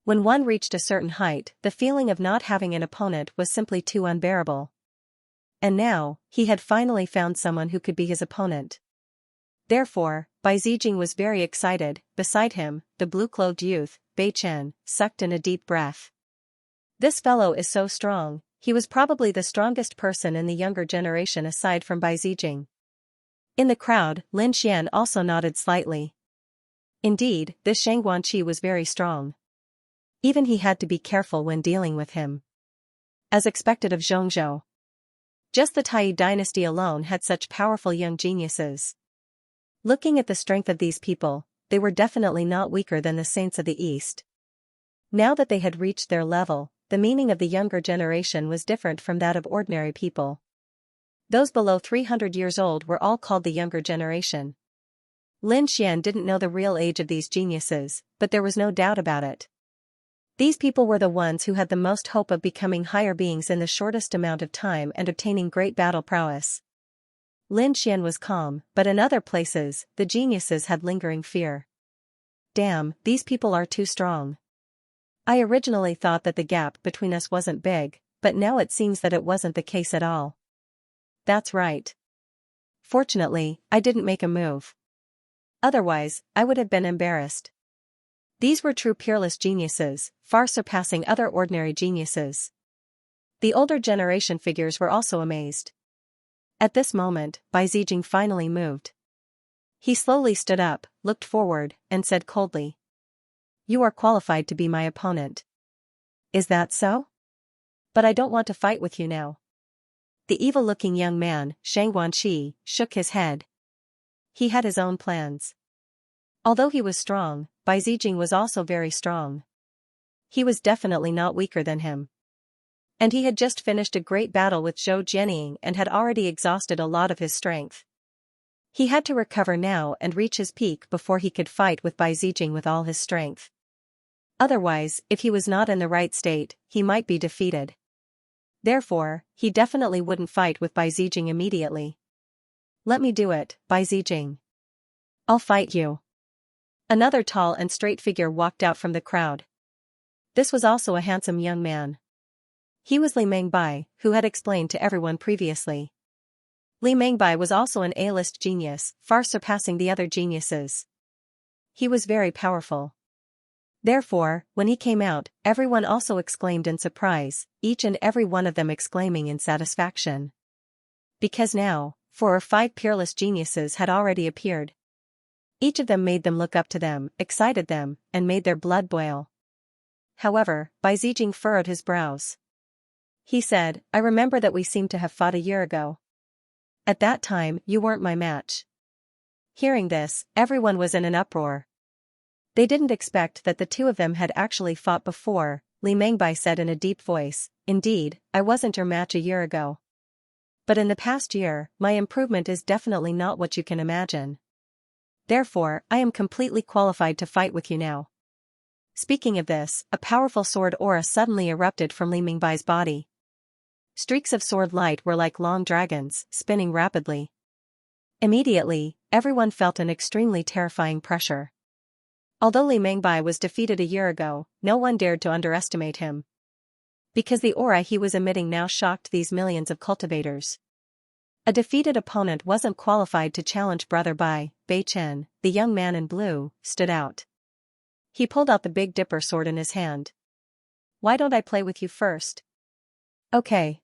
When one reached a certain height, the feeling of not having an opponent was simply too unbearable. And now, he had finally found someone who could be his opponent. Therefore, Bai Zijing was very excited. Beside him, the blue-clothed youth, Bei Chen, sucked in a deep breath. This fellow is so strong. He was probably the strongest person in the younger generation aside from Bai Zijing. In the crowd, Lin Xian also nodded slightly. Indeed, this Shang Guanqi was very strong. Even he had to be careful when dealing with him. As expected of Zhongzhou. Just the Tai dynasty alone had such powerful young geniuses. Looking at the strength of these people, they were definitely not weaker than the saints of the East. Now that they had reached their level, the meaning of the younger generation was different from that of ordinary people. Those below 300 years old were all called the younger generation. Lin Xian didn't know the real age of these geniuses, but there was no doubt about it. These people were the ones who had the most hope of becoming higher beings in the shortest amount of time and obtaining great battle prowess. Lin Xian was calm, but in other places, the geniuses had lingering fear. Damn, these people are too strong. I originally thought that the gap between us wasn't big, but now it seems that it wasn't the case at all. That's right. Fortunately, I didn't make a move. Otherwise, I would have been embarrassed. These were true peerless geniuses, far surpassing other ordinary geniuses. The older generation figures were also amazed. At this moment, Bai Zijing finally moved. He slowly stood up, looked forward, and said coldly, "You are qualified to be my opponent." "Is that so? But I don't want to fight with you now." The evil-looking young man, Shang Guanqi, shook his head. He had his own plans. Although he was strong, Bai Zijing was also very strong. He was definitely not weaker than him. And he had just finished a great battle with Zhou Jianying and had already exhausted a lot of his strength. He had to recover now and reach his peak before he could fight with Bai Zijing with all his strength. Otherwise, if he was not in the right state, he might be defeated. Therefore, he definitely wouldn't fight with Bai Zijing immediately. "Let me do it, Bai Zijing. I'll fight you." Another tall and straight figure walked out from the crowd. This was also a handsome young man. He was Li Mengbai, who had explained to everyone previously. Li Mengbai was also an A-list genius, far surpassing the other geniuses. He was very powerful. Therefore, when he came out, everyone also exclaimed in surprise, each and every one of them exclaiming in satisfaction. Because now, 4 or 5 peerless geniuses had already appeared. Each of them made them look up to them, excited them, and made their blood boil. However, Bai Zijing furrowed his brows. He said, I remember that we seemed to have fought a year ago. At that time, you weren't my match. Hearing this, everyone was in an uproar. They didn't expect that the two of them had actually fought before. Li Mengbai said in a deep voice, Indeed, I wasn't your match a year ago. But in the past year, my improvement is definitely not what you can imagine. Therefore, I am completely qualified to fight with you now. Speaking of this, a powerful sword aura suddenly erupted from Li Mengbai's body. Streaks of sword light were like long dragons, spinning rapidly. Immediately, everyone felt an extremely terrifying pressure. Although Li Mengbai was defeated a year ago, no one dared to underestimate him. Because the aura he was emitting now shocked these millions of cultivators. A defeated opponent wasn't qualified to challenge Brother Bai. Bei Chen, the young man in blue, stood out. He pulled out the Big Dipper sword in his hand. Why don't I play with you first? Okay.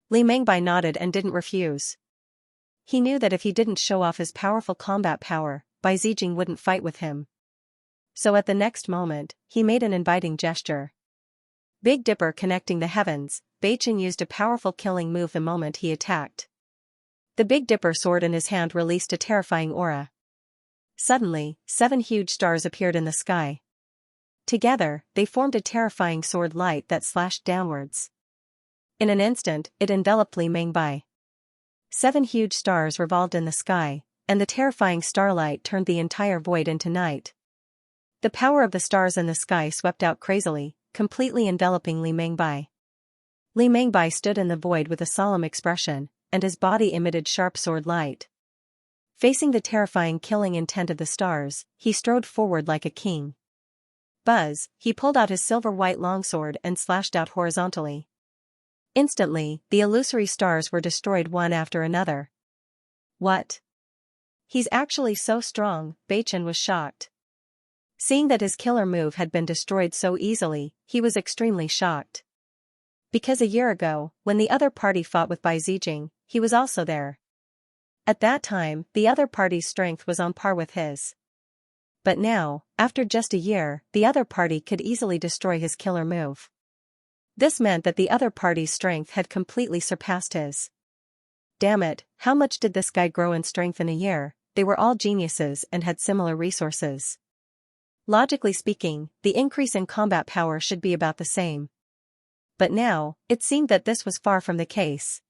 Li Mengbai nodded and didn't refuse. He knew that if he didn't show off his powerful combat power, Bai Zijing wouldn't fight with him. So at the next moment, he made an inviting gesture. Big Dipper connecting the heavens, Bei Chen used a powerful killing move the moment he attacked. The Big Dipper sword in his hand released a terrifying aura. Suddenly, 7 huge stars appeared in the sky. Together, they formed a terrifying sword light that slashed downwards. In an instant, it enveloped Li Mengbai. 7 huge stars revolved in the sky, and the terrifying starlight turned the entire void into night. The power of the stars in the sky swept out crazily, completely enveloping Li Mengbai. Li Mengbai stood in the void with a solemn expression, and his body emitted sharp sword light. Facing the terrifying killing intent of the stars, he strode forward like a king. Buzz, he pulled out his silver-white longsword and slashed out horizontally. Instantly, the illusory stars were destroyed one after another. What? He's actually so strong, Bei Chen was shocked. Seeing that his killer move had been destroyed so easily, he was extremely shocked. Because a year ago, when the other party fought with Bai Zijing, he was also there. At that time, the other party's strength was on par with his. But now, after just a year, the other party could easily destroy his killer move. This meant that the other party's strength had completely surpassed his. Damn it, how much did this guy grow in strength in a year? They were all geniuses and had similar resources. Logically speaking, the increase in combat power should be about the same. But now, it seemed that this was far from the case.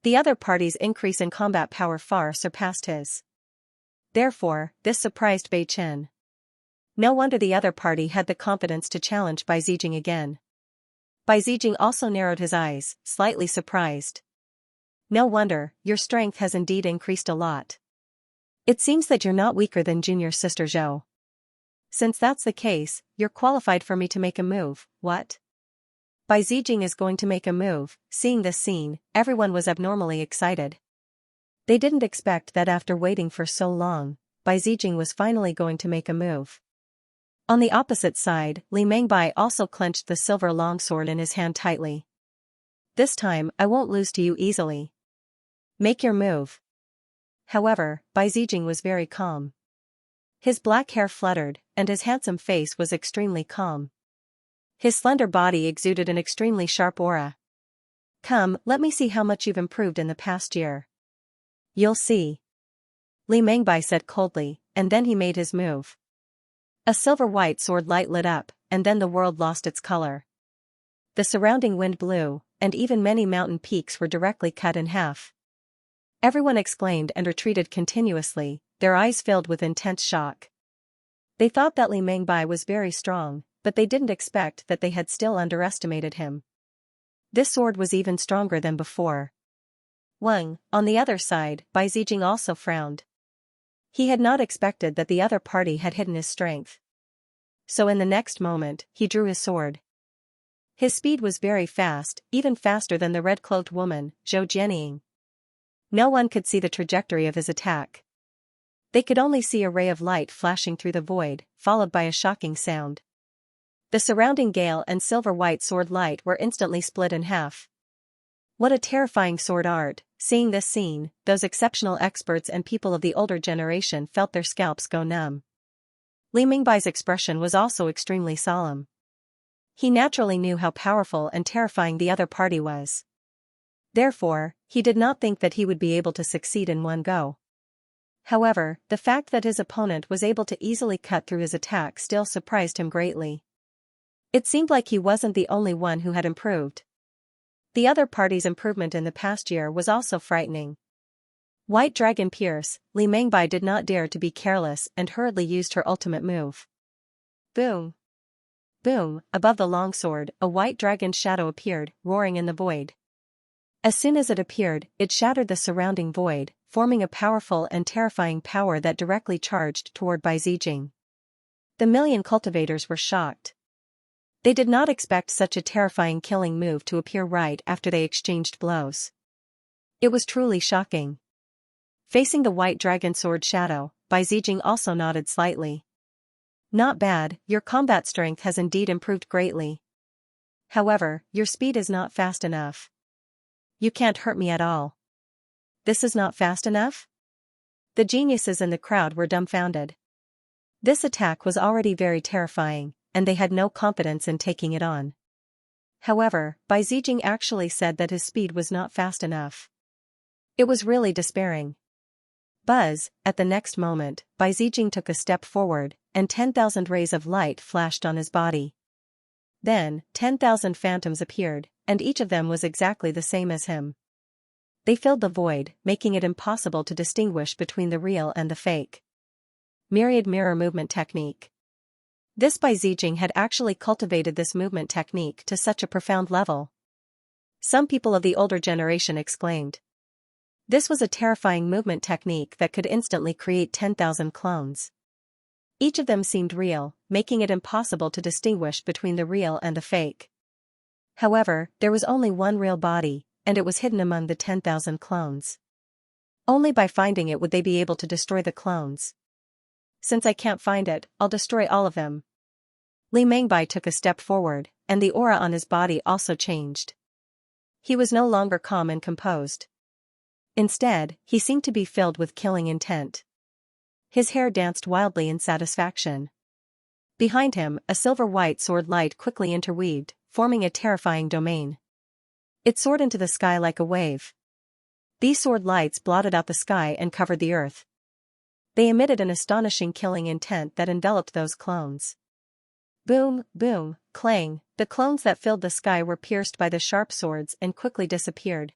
The other party's increase in combat power far surpassed his. Therefore, this surprised Bei Chen. No wonder the other party had the confidence to challenge Bai Zijing again. Bai Zijing also narrowed his eyes, slightly surprised. No wonder, your strength has indeed increased a lot. It seems that you're not weaker than junior sister Zhou. Since that's the case, you're qualified for me to make a move, what? Bai Zijing is going to make a move. Seeing this scene, everyone was abnormally excited. They didn't expect that after waiting for so long, Bai Zijing was finally going to make a move. On the opposite side, Li Mengbai also clenched the silver longsword in his hand tightly. This time, I won't lose to you easily. Make your move. However, Bai Zijing was very calm. His black hair fluttered, and his handsome face was extremely calm. His slender body exuded an extremely sharp aura. Come, let me see how much you've improved in the past year. You'll see. Li Mengbai said coldly, and then he made his move. A silver-white sword light lit up, and then the world lost its color. The surrounding wind blew, and even many mountain peaks were directly cut in half. Everyone exclaimed and retreated continuously, their eyes filled with intense shock. They thought that Li Mengbai was very strong, but they didn't expect that they had still underestimated him. This sword was even stronger than before. Wang, on the other side, Bai Zijing also frowned. He had not expected that the other party had hidden his strength. So in the next moment, he drew his sword. His speed was very fast, even faster than the red-cloaked woman, Zhou Jianying. No one could see the trajectory of his attack. They could only see a ray of light flashing through the void, followed by a shocking sound. The surrounding gale and silver-white sword light were instantly split in half. What a terrifying sword art, Seeing this scene, those exceptional experts and people of the older generation felt their scalps go numb. Li Mingbai's expression was also extremely solemn. He naturally knew how powerful and terrifying the other party was. Therefore, he did not think that he would be able to succeed in one go. However, the fact that his opponent was able to easily cut through his attack still surprised him greatly. It seemed like he wasn't the only one who had improved. The other party's improvement in the past year was also frightening. White Dragon Pierce, Li Mingbai did not dare to be careless and hurriedly used her ultimate move. Boom! Boom! Above the longsword, a white dragon's shadow appeared, roaring in the void. As soon as it appeared, it shattered the surrounding void, forming a powerful and terrifying power that directly charged toward Bai Zijing. The million cultivators were shocked. They did not expect such a terrifying killing move to appear right after they exchanged blows. It was truly shocking. Facing the white dragon sword shadow, Bai Zijing also nodded slightly. Not bad, your combat strength has indeed improved greatly. However, your speed is not fast enough. You can't hurt me at all. This is not fast enough? The geniuses in the crowd were dumbfounded. This attack was already very terrifying, and they had no confidence in taking it on. However, Bai Zijing actually said that his speed was not fast enough. It was really despairing. Buzz, at the next moment, Bai Zijing took a step forward, and 10,000 rays of light flashed on his body. Then, 10,000 phantoms appeared, and each of them was exactly the same as him. They filled the void, making it impossible to distinguish between the real and the fake. Myriad mirror movement technique. This Bai Zijing had actually cultivated this movement technique to such a profound level. Some people of the older generation exclaimed. This was a terrifying movement technique that could instantly create 10,000 clones. Each of them seemed real, making it impossible to distinguish between the real and the fake. However, there was only one real body, and it was hidden among the 10,000 clones. Only by finding it would they be able to destroy the clones. Since I can't find it, I'll destroy all of them. Li Mingbai took a step forward, and the aura on his body also changed. He was no longer calm and composed. Instead, he seemed to be filled with killing intent. His hair danced wildly in satisfaction. Behind him, a silver-white sword light quickly interweaved, forming a terrifying domain. It soared into the sky like a wave. These sword lights blotted out the sky and covered the earth. They emitted an astonishing killing intent that enveloped those clones. Boom, boom, clang, the clones that filled the sky were pierced by the sharp swords and quickly disappeared.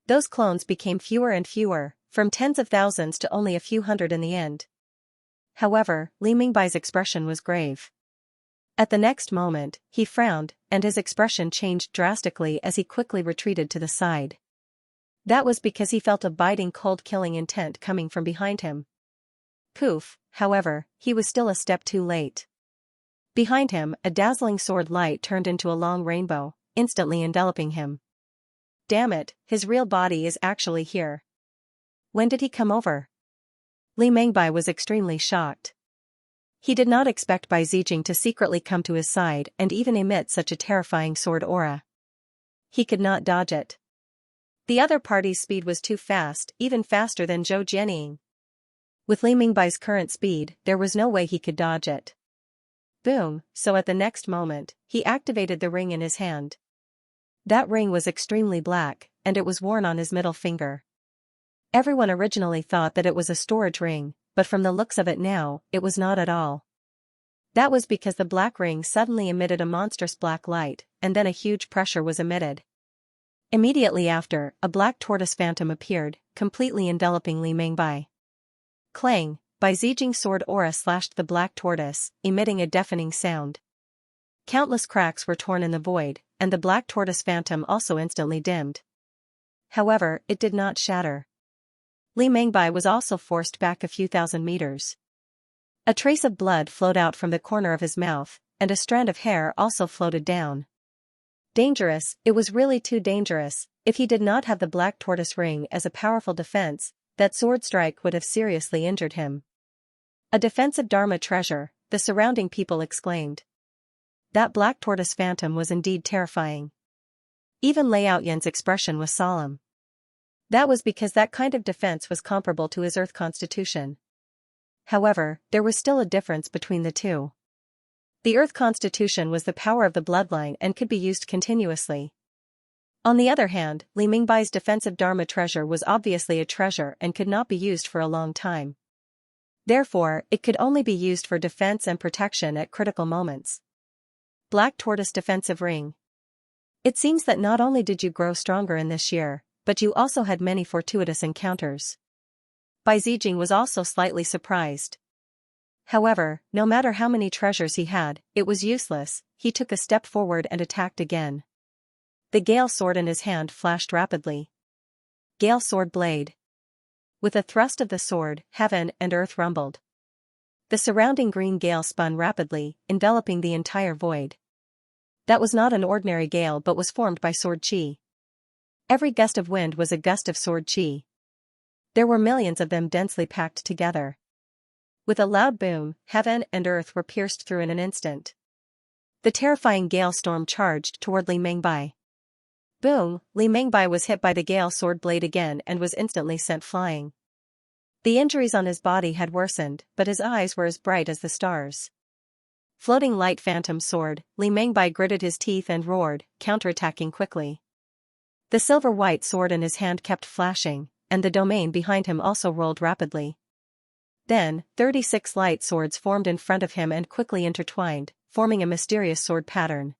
Those clones became fewer and fewer, from tens of thousands to only a few hundred in the end. However, Li Mingbai's expression was grave. At the next moment, he frowned, and his expression changed drastically as he quickly retreated to the side. That was because he felt a biting cold killing intent coming from behind him. Poof, however, he was still a step too late. Behind him, a dazzling sword light turned into a long rainbow, instantly enveloping him. Damn it, his real body is actually here. When did he come over? Li Mingbai was extremely shocked. He did not expect Bai Zijing to secretly come to his side and even emit such a terrifying sword aura. He could not dodge it. The other party's speed was too fast, even faster than Zhou Jianying. With Li Mingbai's current speed, there was no way he could dodge it. Boom, so at the next moment, he activated the ring in his hand. That ring was extremely black, and it was worn on his middle finger. Everyone originally thought that it was a storage ring, but from the looks of it now, it was not at all. That was because the black ring suddenly emitted a monstrous black light, and then a huge pressure was emitted. Immediately after, a black tortoise phantom appeared, completely enveloping Li Mingbai. Clang, Bai Zijing's sword aura slashed the black tortoise, emitting a deafening sound. Countless cracks were torn in the void, and the black tortoise phantom also instantly dimmed. However, it did not shatter. Li Mingbai was also forced back a few thousand meters. A trace of blood flowed out from the corner of his mouth, and a strand of hair also floated down. Dangerous, it was really too dangerous. If he did not have the black tortoise ring as a powerful defense, that sword strike would have seriously injured him. A defensive Dharma treasure, the surrounding people exclaimed. That black tortoise phantom was indeed terrifying. Even Lei Outyan's expression was solemn. That was because that kind of defense was comparable to his Earth constitution. However, there was still a difference between the two. The Earth constitution was the power of the bloodline and could be used continuously. On the other hand, Li Mingbai's defensive Dharma treasure was obviously a treasure and could not be used for a long time. Therefore, it could only be used for defense and protection at critical moments. Black Tortoise Defensive Ring. It seems that not only did you grow stronger in this year, but you also had many fortuitous encounters. Bai Zijing was also slightly surprised. However, no matter how many treasures he had, it was useless. He took a step forward and attacked again. The Gale Sword in his hand flashed rapidly. Gale Sword Blade. With a thrust of the sword, heaven and earth rumbled. The surrounding green gale spun rapidly, enveloping the entire void. That was not an ordinary gale but was formed by sword chi. Every gust of wind was a gust of sword chi. There were millions of them densely packed together. With a loud boom, heaven and earth were pierced through in an instant. The terrifying gale storm charged toward Li Mingbai. Boom! Li Mingbai was hit by the gale sword blade again and was instantly sent flying. The injuries on his body had worsened, but his eyes were as bright as the stars. Floating light phantom sword, Li Mingbai gritted his teeth and roared, counterattacking quickly. The silver-white sword in his hand kept flashing, and the domain behind him also rolled rapidly. Then, 36 light swords formed in front of him and quickly intertwined, forming a mysterious sword pattern.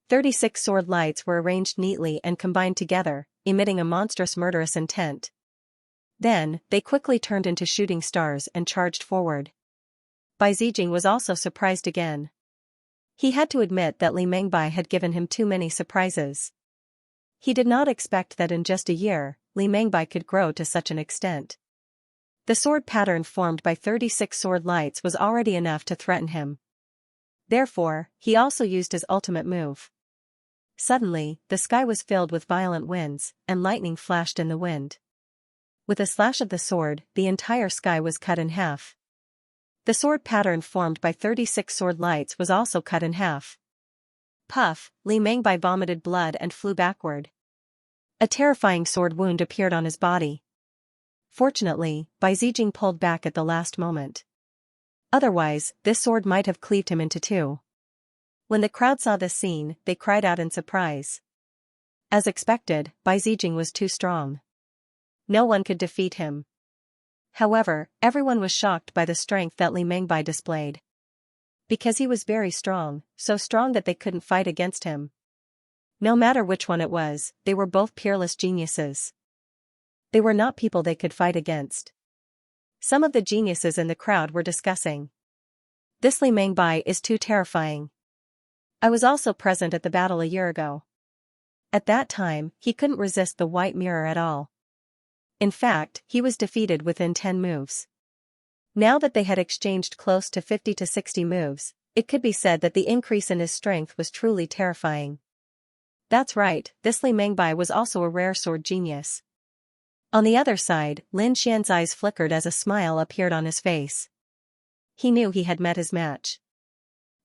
36 sword lights were arranged neatly and combined together, emitting a monstrous murderous intent. Then, they quickly turned into shooting stars and charged forward. Bai Zijing was also surprised again. He had to admit that Li Mingbai had given him too many surprises. He did not expect that in just a year, Li Mingbai could grow to such an extent. The sword pattern formed by 36 sword lights was already enough to threaten him. Therefore, he also used his ultimate move. Suddenly, the sky was filled with violent winds, and lightning flashed in the wind. With a slash of the sword, the entire sky was cut in half. The sword pattern formed by 36 sword lights was also cut in half. Puff! Li Mingbai vomited blood and flew backward. A terrifying sword wound appeared on his body. Fortunately, Bai Zijing pulled back at the last moment. Otherwise, this sword might have cleaved him into two. When the crowd saw this scene, they cried out in surprise. As expected, Bai Zijing was too strong. No one could defeat him. However, everyone was shocked by the strength that Li Mingbai displayed. Because he was very strong, so strong that they couldn't fight against him. No matter which one it was, they were both peerless geniuses. They were not people they could fight against. Some of the geniuses in the crowd were discussing. This Li Mingbai is too terrifying. I was also present at the battle a year ago. At that time, he couldn't resist the white mirror at all. In fact, he was defeated within 10 moves. Now that they had exchanged close to 50 to 60 moves, it could be said that the increase in his strength was truly terrifying. That's right, this Li Mingbai was also a rare sword genius. On the other side, Lin Xian's eyes flickered as a smile appeared on his face. He knew he had met his match.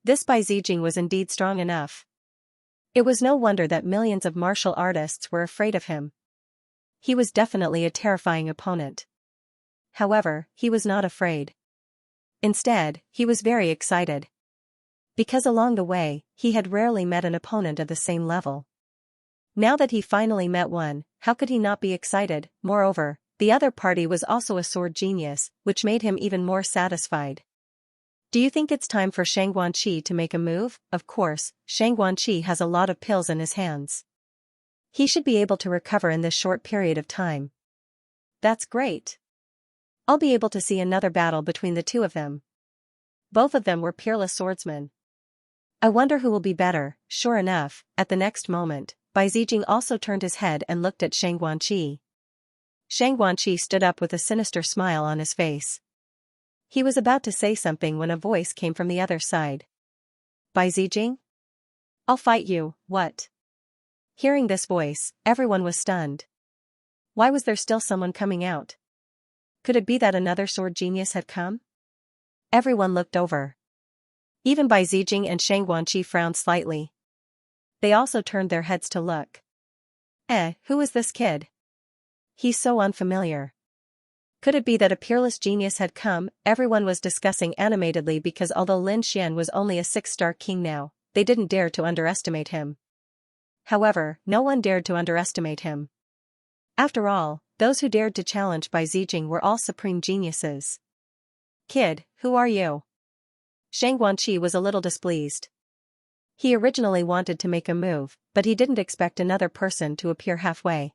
This Bai Zijing was indeed strong enough. It was no wonder that millions of martial artists were afraid of him. He was definitely a terrifying opponent. However, he was not afraid. Instead, he was very excited. Because along the way, he had rarely met an opponent of the same level. Now that he finally met one, how could he not be excited? Moreover, the other party was also a sword genius, which made him even more satisfied. Do you think it's time for Shang Guanqi to make a move? Of course, Shang Guanqi has a lot of pills in his hands. He should be able to recover in this short period of time. That's great. I'll be able to see another battle between the two of them. Both of them were peerless swordsmen. I wonder who will be better. Sure enough, at the next moment, Bai Zijing also turned his head and looked at Shang Guanqi. Shang Guanqi stood up with a sinister smile on his face. He was about to say something when a voice came from the other side. Bai Zijing? I'll fight you, what? Hearing this voice, everyone was stunned. Why was there still someone coming out? Could it be that another sword genius had come? Everyone looked over. Even Bai Zijing and Shang Guanqi frowned slightly. They also turned their heads to look. Who is this kid? He's so unfamiliar. Could it be that a peerless genius had come? Everyone was discussing animatedly because although Lin Xian was only a 6-star king now, they didn't dare to underestimate him. However, no one dared to underestimate him. After all, those who dared to challenge Bai Zijing were all supreme geniuses. Kid, who are you? Shang Guanqi was a little displeased. He originally wanted to make a move, but he didn't expect another person to appear halfway.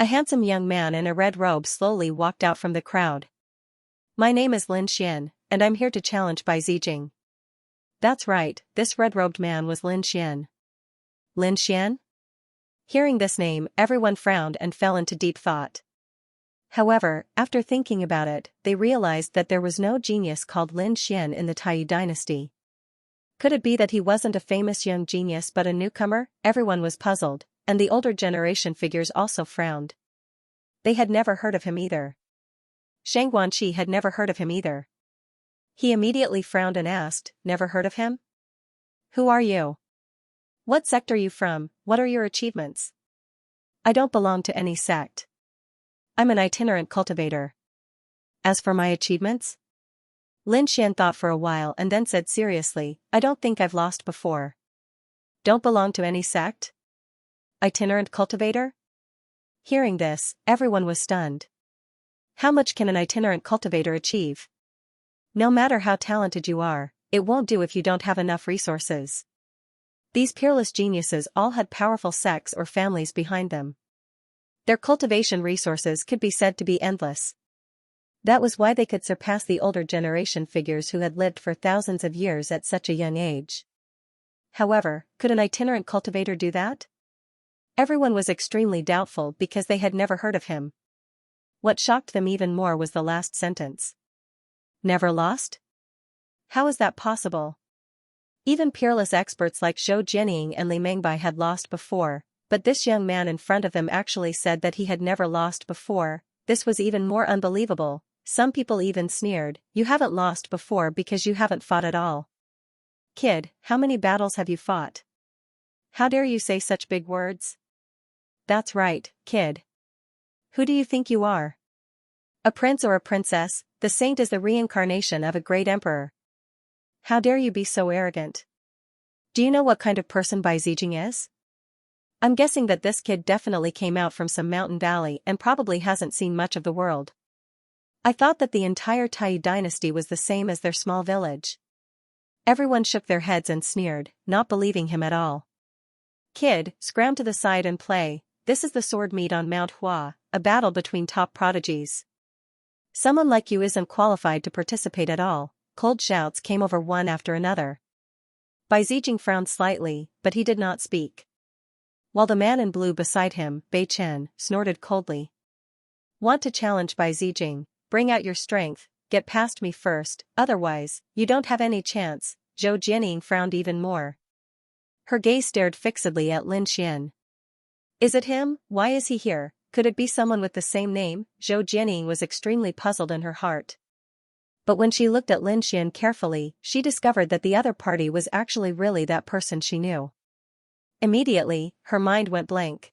A handsome young man in a red robe slowly walked out from the crowd. My name is Lin Xian, and I'm here to challenge Bai Zijing. That's right, this red-robed man was Lin Xian. Lin Xian? Hearing this name, everyone frowned and fell into deep thought. However, after thinking about it, they realized that there was no genius called Lin Xian in the Taiyi dynasty. Could it be that he wasn't a famous young genius but a newcomer? Everyone was puzzled, and the older generation figures also frowned. They had never heard of him either. Shang Guanqi had never heard of him either. He immediately frowned and asked, "Never heard of him? Who are you? What sect are you from? What are your achievements?" I don't belong to any sect. I'm an itinerant cultivator. As for my achievements? Lin Xian thought for a while and then said seriously, I don't think I've lost before. Don't belong to any sect? Itinerant cultivator? Hearing this, everyone was stunned. How much can an itinerant cultivator achieve? No matter how talented you are, it won't do if you don't have enough resources. These peerless geniuses all had powerful sects or families behind them. Their cultivation resources could be said to be endless. That was why they could surpass the older generation figures who had lived for thousands of years at such a young age. However, could an itinerant cultivator do that? Everyone was extremely doubtful because they had never heard of him. What shocked them even more was the last sentence. Never lost? How is that possible? Even peerless experts like Zhou Jianying and Li Mengbai had lost before, but this young man in front of them actually said that he had never lost before. This was even more unbelievable. Some people even sneered, "You haven't lost before because you haven't fought at all." Kid, how many battles have you fought? How dare you say such big words? That's right, kid. Who do you think you are? A prince or a princess? The saint is the reincarnation of a great emperor. How dare you be so arrogant? Do you know what kind of person Bai Zijing is? I'm guessing that this kid definitely came out from some mountain valley and probably hasn't seen much of the world. I thought that the entire Taiyi dynasty was the same as their small village. Everyone shook their heads and sneered, not believing him at all. Kid, scram to the side and play. This is the sword meet on Mount Hua, a battle between top prodigies. Someone like you isn't qualified to participate at all. Cold shouts came over one after another. Bai Zijing frowned slightly, but he did not speak. While the man in blue beside him, Bei Chen, snorted coldly. Want to challenge Bai Zijing? Bring out your strength, get past me first, otherwise, you don't have any chance. Zhou Jianying frowned even more. Her gaze stared fixedly at Lin Xian. Is it him? Why is he here? Could it be someone with the same name? Zhou Jianying was extremely puzzled in her heart. But when she looked at Lin Xian carefully, she discovered that the other party was actually really that person she knew. Immediately, her mind went blank.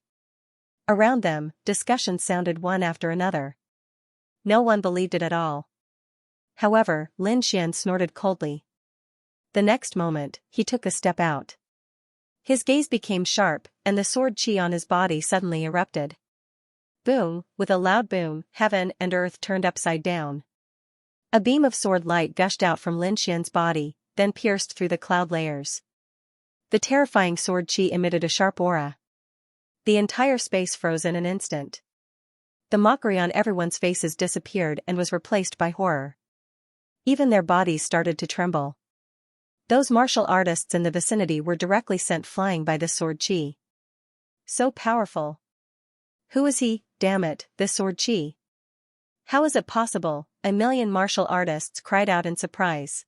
Around them, discussions sounded one after another. No one believed it at all. However, Lin Xian snorted coldly. The next moment, he took a step out. His gaze became sharp, and the sword qi on his body suddenly erupted. Boom, with a loud boom, heaven and earth turned upside down. A beam of sword light gushed out from Lin Xian's body, then pierced through the cloud layers. The terrifying sword qi emitted a sharp aura. The entire space froze in an instant. The mockery on everyone's faces disappeared and was replaced by horror. Even their bodies started to tremble. Those martial artists in the vicinity were directly sent flying by the sword qi. So powerful. Who is he? Damn it, this sword qi. How is it possible? A million martial artists cried out in surprise.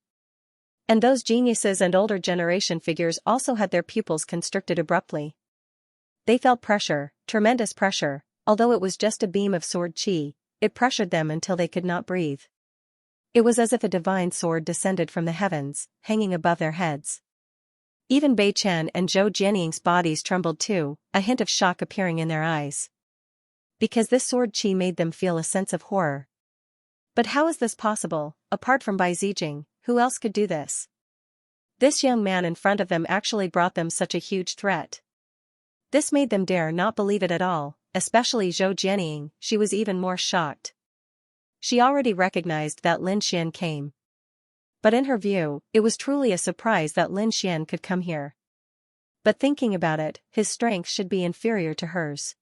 And those geniuses and older generation figures also had their pupils constricted abruptly. They felt pressure, tremendous pressure, although it was just a beam of sword qi, it pressured them until they could not breathe. It was as if a divine sword descended from the heavens, hanging above their heads. Even Bei Chen and Zhou Jianying's bodies trembled too, a hint of shock appearing in their eyes. because this sword chi made them feel a sense of horror. But how is this possible? Apart from Bai Zijing, who else could do this? This young man in front of them actually brought them such a huge threat. This made them dare not believe it at all, especially Zhou Jianying. She was even more shocked. She already recognized that Lin Xian came. But in her view, it was truly a surprise that Lin Xian could come here. But thinking about it, his strength should be inferior to hers.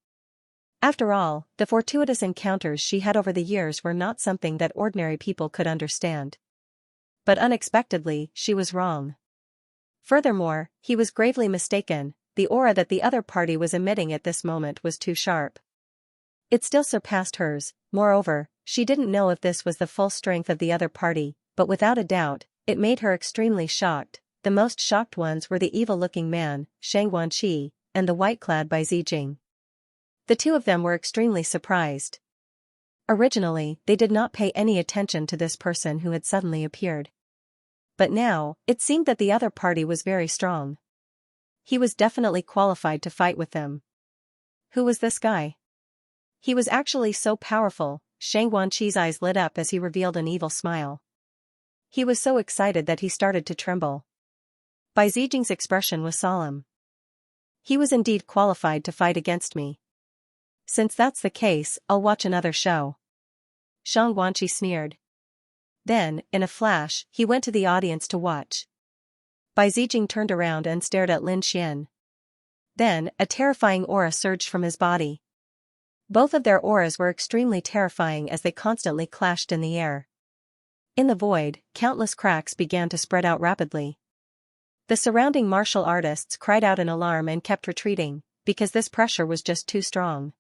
After all, the fortuitous encounters she had over the years were not something that ordinary people could understand. But unexpectedly, she was wrong. Furthermore, he was gravely mistaken. The aura that the other party was emitting at this moment was too sharp. It still surpassed hers. Moreover, she didn't know if this was the full strength of the other party, but without a doubt, it made her extremely shocked. The most shocked ones were the evil-looking man, Shang Guanqi, and the white-clad Bai Zijing. The two of them were extremely surprised. Originally, they did not pay any attention to this person who had suddenly appeared. But now, it seemed that the other party was very strong. He was definitely qualified to fight with them. Who was this guy? He was actually so powerful. Shang Guanqi's eyes lit up as he revealed an evil smile. He was so excited that he started to tremble. Bai Zijing's expression was solemn. He was indeed qualified to fight against me. Since that's the case, I'll watch another show. Shang Guanqi sneered. Then, in a flash, he went to the audience to watch. Bai Zijing turned around and stared at Lin Xian. Then, a terrifying aura surged from his body. Both of their auras were extremely terrifying as they constantly clashed in the air. In the void, countless cracks began to spread out rapidly. The surrounding martial artists cried out in alarm and kept retreating, because this pressure was just too strong.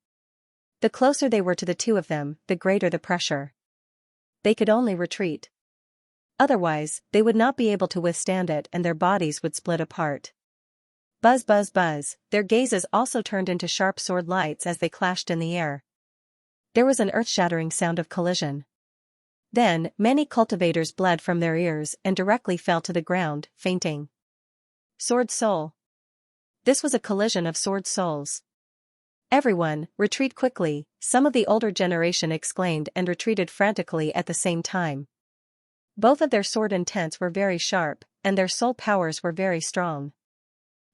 The closer they were to the two of them, the greater the pressure. They could only retreat. Otherwise, they would not be able to withstand it and their bodies would split apart. Buzz buzz buzz, their gazes also turned into sharp sword lights as they clashed in the air. There was an earth-shattering sound of collision. Then, many cultivators bled from their ears and directly fell to the ground, fainting. Sword soul. This was a collision of sword souls. Everyone, retreat quickly, some of the older generation exclaimed and retreated frantically at the same time. Both of their sword intents were very sharp, and their soul powers were very strong.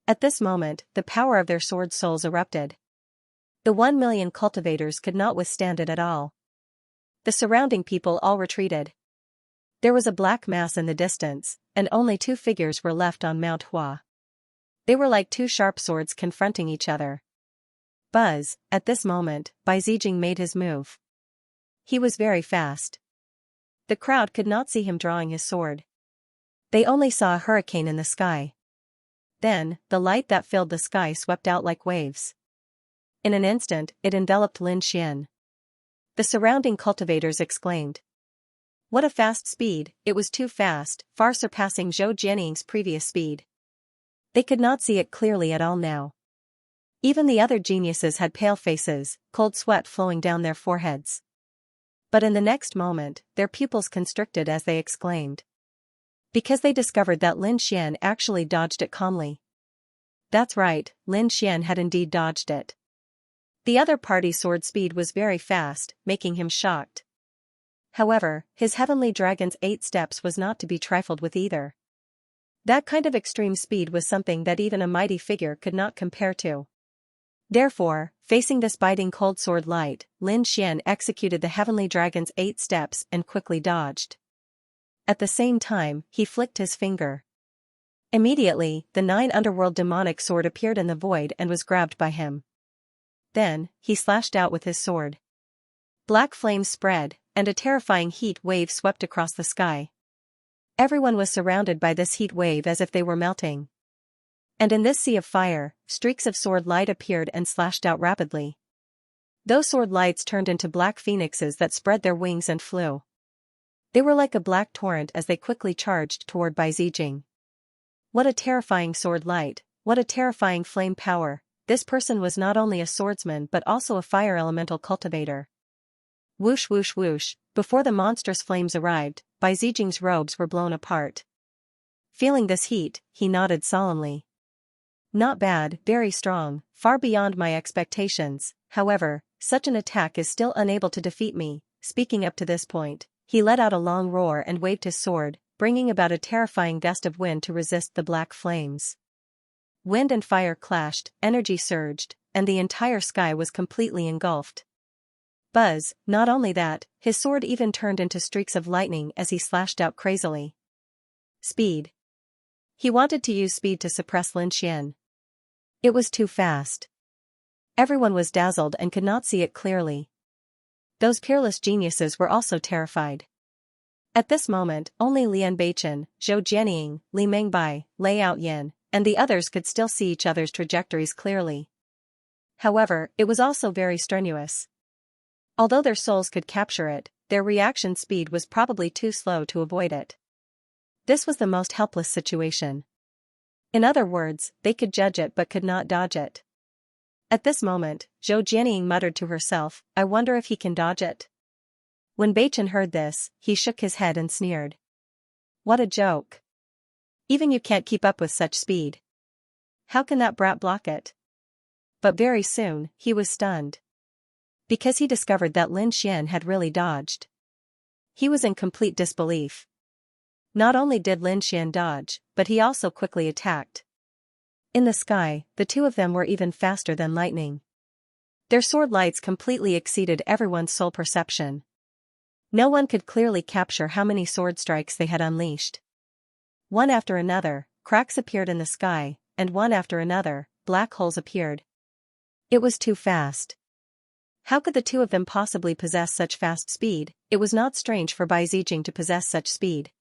At this moment, the power of their sword souls erupted. The 1 million cultivators could not withstand it at all. The surrounding people all retreated. There was a black mass in the distance, and only two figures were left on Mount Hua. They were like two sharp swords confronting each other. Buzz, at this moment, Bai Zijing made his move. He was very fast. The crowd could not see him drawing his sword. They only saw a hurricane in the sky. Then, the light that filled the sky swept out like waves. In an instant, it enveloped Lin Xian. The surrounding cultivators exclaimed. What a fast speed! It was too fast, far surpassing Zhou Jianying's previous speed. They could not see it clearly at all now. Even the other geniuses had pale faces, cold sweat flowing down their foreheads. But in the next moment, their pupils constricted as they exclaimed. Because they discovered that Lin Xian actually dodged it calmly. That's right, Lin Xian had indeed dodged it. The other party's sword speed was very fast, making him shocked. However, his heavenly dragon's 8 steps was not to be trifled with either. That kind of extreme speed was something that even a mighty figure could not compare to. Therefore, facing this biting cold sword light, Lin Xian executed the heavenly dragon's 8 steps and quickly dodged. At the same time, he flicked his finger. Immediately, the 9 underworld demonic sword appeared in the void and was grabbed by him. Then, he slashed out with his sword. Black flames spread, and a terrifying heat wave swept across the sky. Everyone was surrounded by this heat wave as if they were melting. And in this sea of fire, streaks of sword light appeared and slashed out rapidly. Those sword lights turned into black phoenixes that spread their wings and flew. They were like a black torrent as they quickly charged toward Bai Zijing. What a terrifying sword light, what a terrifying flame power! This person was not only a swordsman but also a fire elemental cultivator. Whoosh whoosh whoosh, before the monstrous flames arrived, Bai Zijing's robes were blown apart. Feeling this heat, he nodded solemnly. Not bad, very strong, far beyond my expectations. However, such an attack is still unable to defeat me. Speaking up to this point, he let out a long roar and waved his sword, bringing about a terrifying gust of wind to resist the black flames. Wind and fire clashed, energy surged, and the entire sky was completely engulfed. Buzz, not only that, his sword even turned into streaks of lightning as he slashed out crazily. Speed. He wanted to use speed to suppress Lin Xian. It was too fast. Everyone was dazzled and could not see it clearly. Those peerless geniuses were also terrified. At this moment, only Lian Beichen, Zhou Jianying, Li Mengbai, Lei Outyin, and the others could still see each other's trajectories clearly. However, it was also very strenuous. Although their souls could capture it, their reaction speed was probably too slow to avoid it. This was the most helpless situation. In other words, they could judge it but could not dodge it. At this moment, Zhou Jianying muttered to herself, "I wonder if he can dodge it." When Beichen heard this, he shook his head and sneered. What a joke. Even you can't keep up with such speed. How can that brat block it? But very soon, he was stunned. Because he discovered that Lin Xian had really dodged. He was in complete disbelief. Not only did Lin Xian dodge, but he also quickly attacked. In the sky, the two of them were even faster than lightning. Their sword lights completely exceeded everyone's soul perception. No one could clearly capture how many sword strikes they had unleashed. One after another, cracks appeared in the sky, and one after another, black holes appeared. It was too fast. How could the two of them possibly possess such fast speed? It was not strange for Bai Zijing to possess such speed.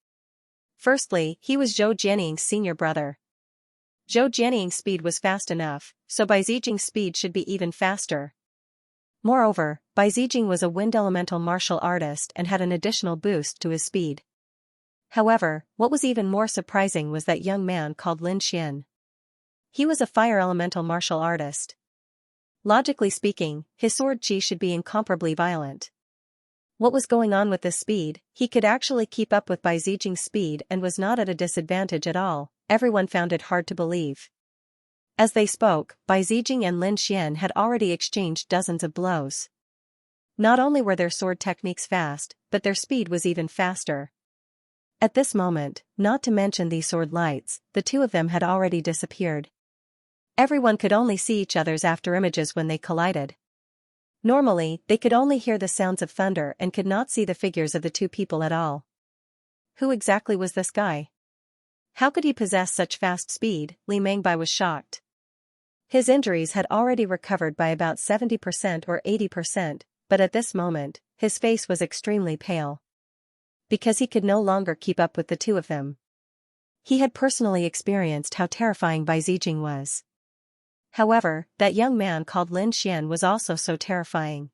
Firstly, he was Zhou Jianying's senior brother. Zhou Jianying's speed was fast enough, so Bai Zijing's speed should be even faster. Moreover, Bai Zijing was a wind elemental martial artist and had an additional boost to his speed. However, what was even more surprising was that young man called Lin Xian. He was a fire elemental martial artist. Logically speaking, his sword chi should be incomparably violent. What was going on with this speed? He could actually keep up with Bai Zijing's speed and was not at a disadvantage at all. Everyone found it hard to believe. As they spoke, Bai Zijing and Lin Xian had already exchanged dozens of blows. Not only were their sword techniques fast, but their speed was even faster. At this moment, not to mention these sword lights, the two of them had already disappeared. Everyone could only see each other's after images when they collided. Normally, they could only hear the sounds of thunder and could not see the figures of the two people at all. Who exactly was this guy? How could he possess such fast speed? Li Mengbai was shocked. His injuries had already recovered by about 70% or 80%, but at this moment, his face was extremely pale. Because he could no longer keep up with the two of them. He had personally experienced how terrifying Bai Zijing was. However, that young man called Lin Xian was also so terrifying.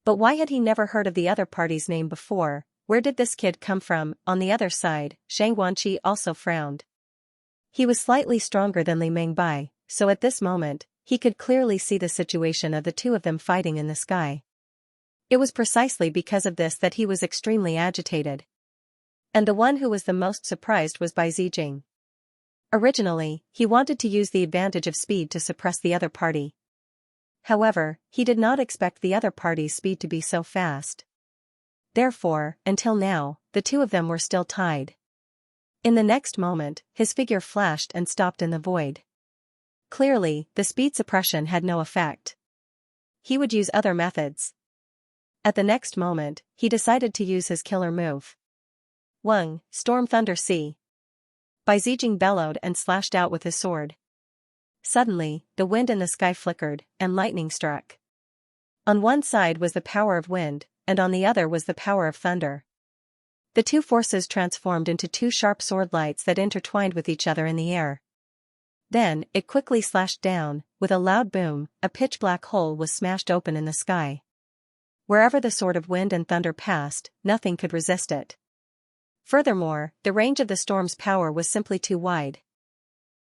But why had he never heard of the other party's name before? Where did this kid come from? On the other side, Shang Guanqi also frowned. He was slightly stronger than Li Mengbai, so at this moment, he could clearly see the situation of the two of them fighting in the sky. It was precisely because of this that he was extremely agitated. And the one who was the most surprised was Bai Zijing. Originally, he wanted to use the advantage of speed to suppress the other party. However, he did not expect the other party's speed to be so fast. Therefore, until now, the two of them were still tied. In the next moment, his figure flashed and stopped in the void. Clearly, the speed suppression had no effect. He would use other methods. At the next moment, he decided to use his killer move. Weng, Storm Thunder Sea. Bai Zijing bellowed and slashed out with his sword. Suddenly, the wind in the sky flickered, and lightning struck. On one side was the power of wind, and on the other was the power of thunder. The two forces transformed into two sharp sword lights that intertwined with each other in the air. Then, it quickly slashed down. With a loud boom, a pitch-black hole was smashed open in the sky. Wherever the sword of wind and thunder passed, nothing could resist it. Furthermore, the range of the storm's power was simply too wide.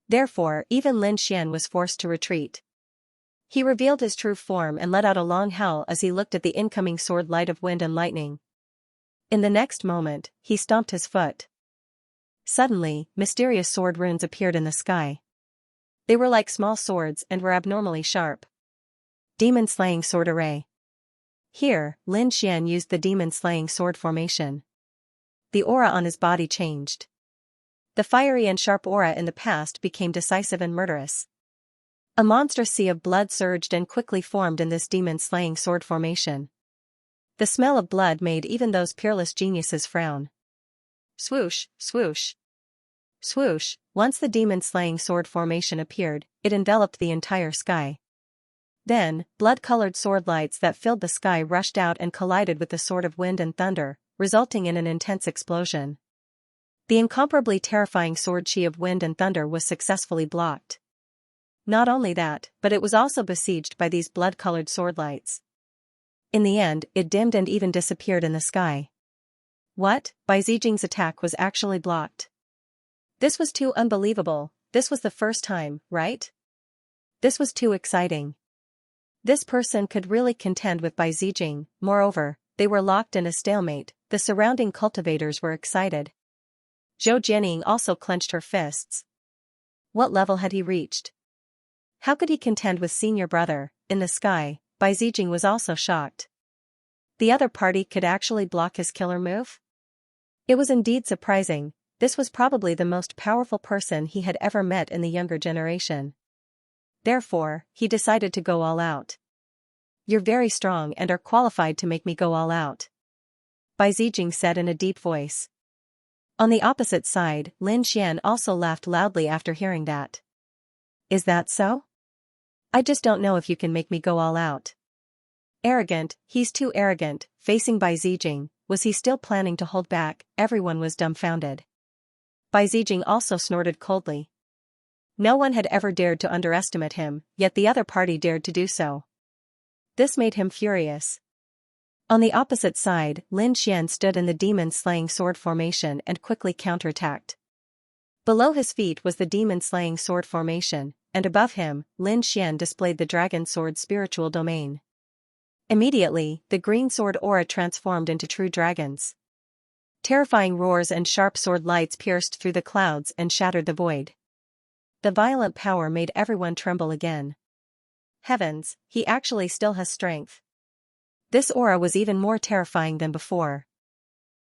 Therefore, even Lin Xian was forced to retreat. He revealed his true form and let out a long howl as he looked at the incoming sword light of wind and lightning. In the next moment, he stomped his foot. Suddenly, mysterious sword runes appeared in the sky. They were like small swords and were abnormally sharp. Demon-slaying sword array. Here, Lin Xian used the demon-slaying sword formation. The aura on his body changed. The fiery and sharp aura in the past became decisive and murderous. A monstrous sea of blood surged and quickly formed in this demon-slaying sword formation. The smell of blood made even those peerless geniuses frown. Swoosh, swoosh. Swoosh, once the demon-slaying sword formation appeared, it enveloped the entire sky. Then, blood-colored sword lights that filled the sky rushed out and collided with the sword of wind and thunder, resulting in an intense explosion. The incomparably terrifying sword chi of wind and thunder was successfully blocked. Not only that, but it was also besieged by these blood-colored sword lights. In the end, it dimmed and even disappeared in the sky. What? Bai Zijing's attack was actually blocked. This was too unbelievable. This was the first time, right? This was too exciting. This person could really contend with Bai Zijing. Moreover, they were locked in a stalemate. The surrounding cultivators were excited. Zhou Jianying also clenched her fists. What level had he reached? How could he contend with senior brother? In the sky, Bai Zijing was also shocked. The other party could actually block his killer move? It was indeed surprising. This was probably the most powerful person he had ever met in the younger generation. Therefore, he decided to go all out. You're very strong and are qualified to make me go all out, Bai Zijing said in a deep voice. On the opposite side, Lin Xian also laughed loudly after hearing that. Is that so? I just don't know if you can make me go all out. Arrogant, he's too arrogant. Facing Bai Zijing, was he still planning to hold back? Everyone was dumbfounded. Bai Zijing also snorted coldly. No one had ever dared to underestimate him, yet the other party dared to do so. This made him furious. On the opposite side, Lin Xian stood in the demon-slaying sword formation and quickly counterattacked. Below his feet was the demon-slaying sword formation, and above him, Lin Xian displayed the dragon sword spiritual domain. Immediately, the green sword aura transformed into true dragons. Terrifying roars and sharp sword lights pierced through the clouds and shattered the void. The violent power made everyone tremble again. Heavens, he actually still has strength. This aura was even more terrifying than before.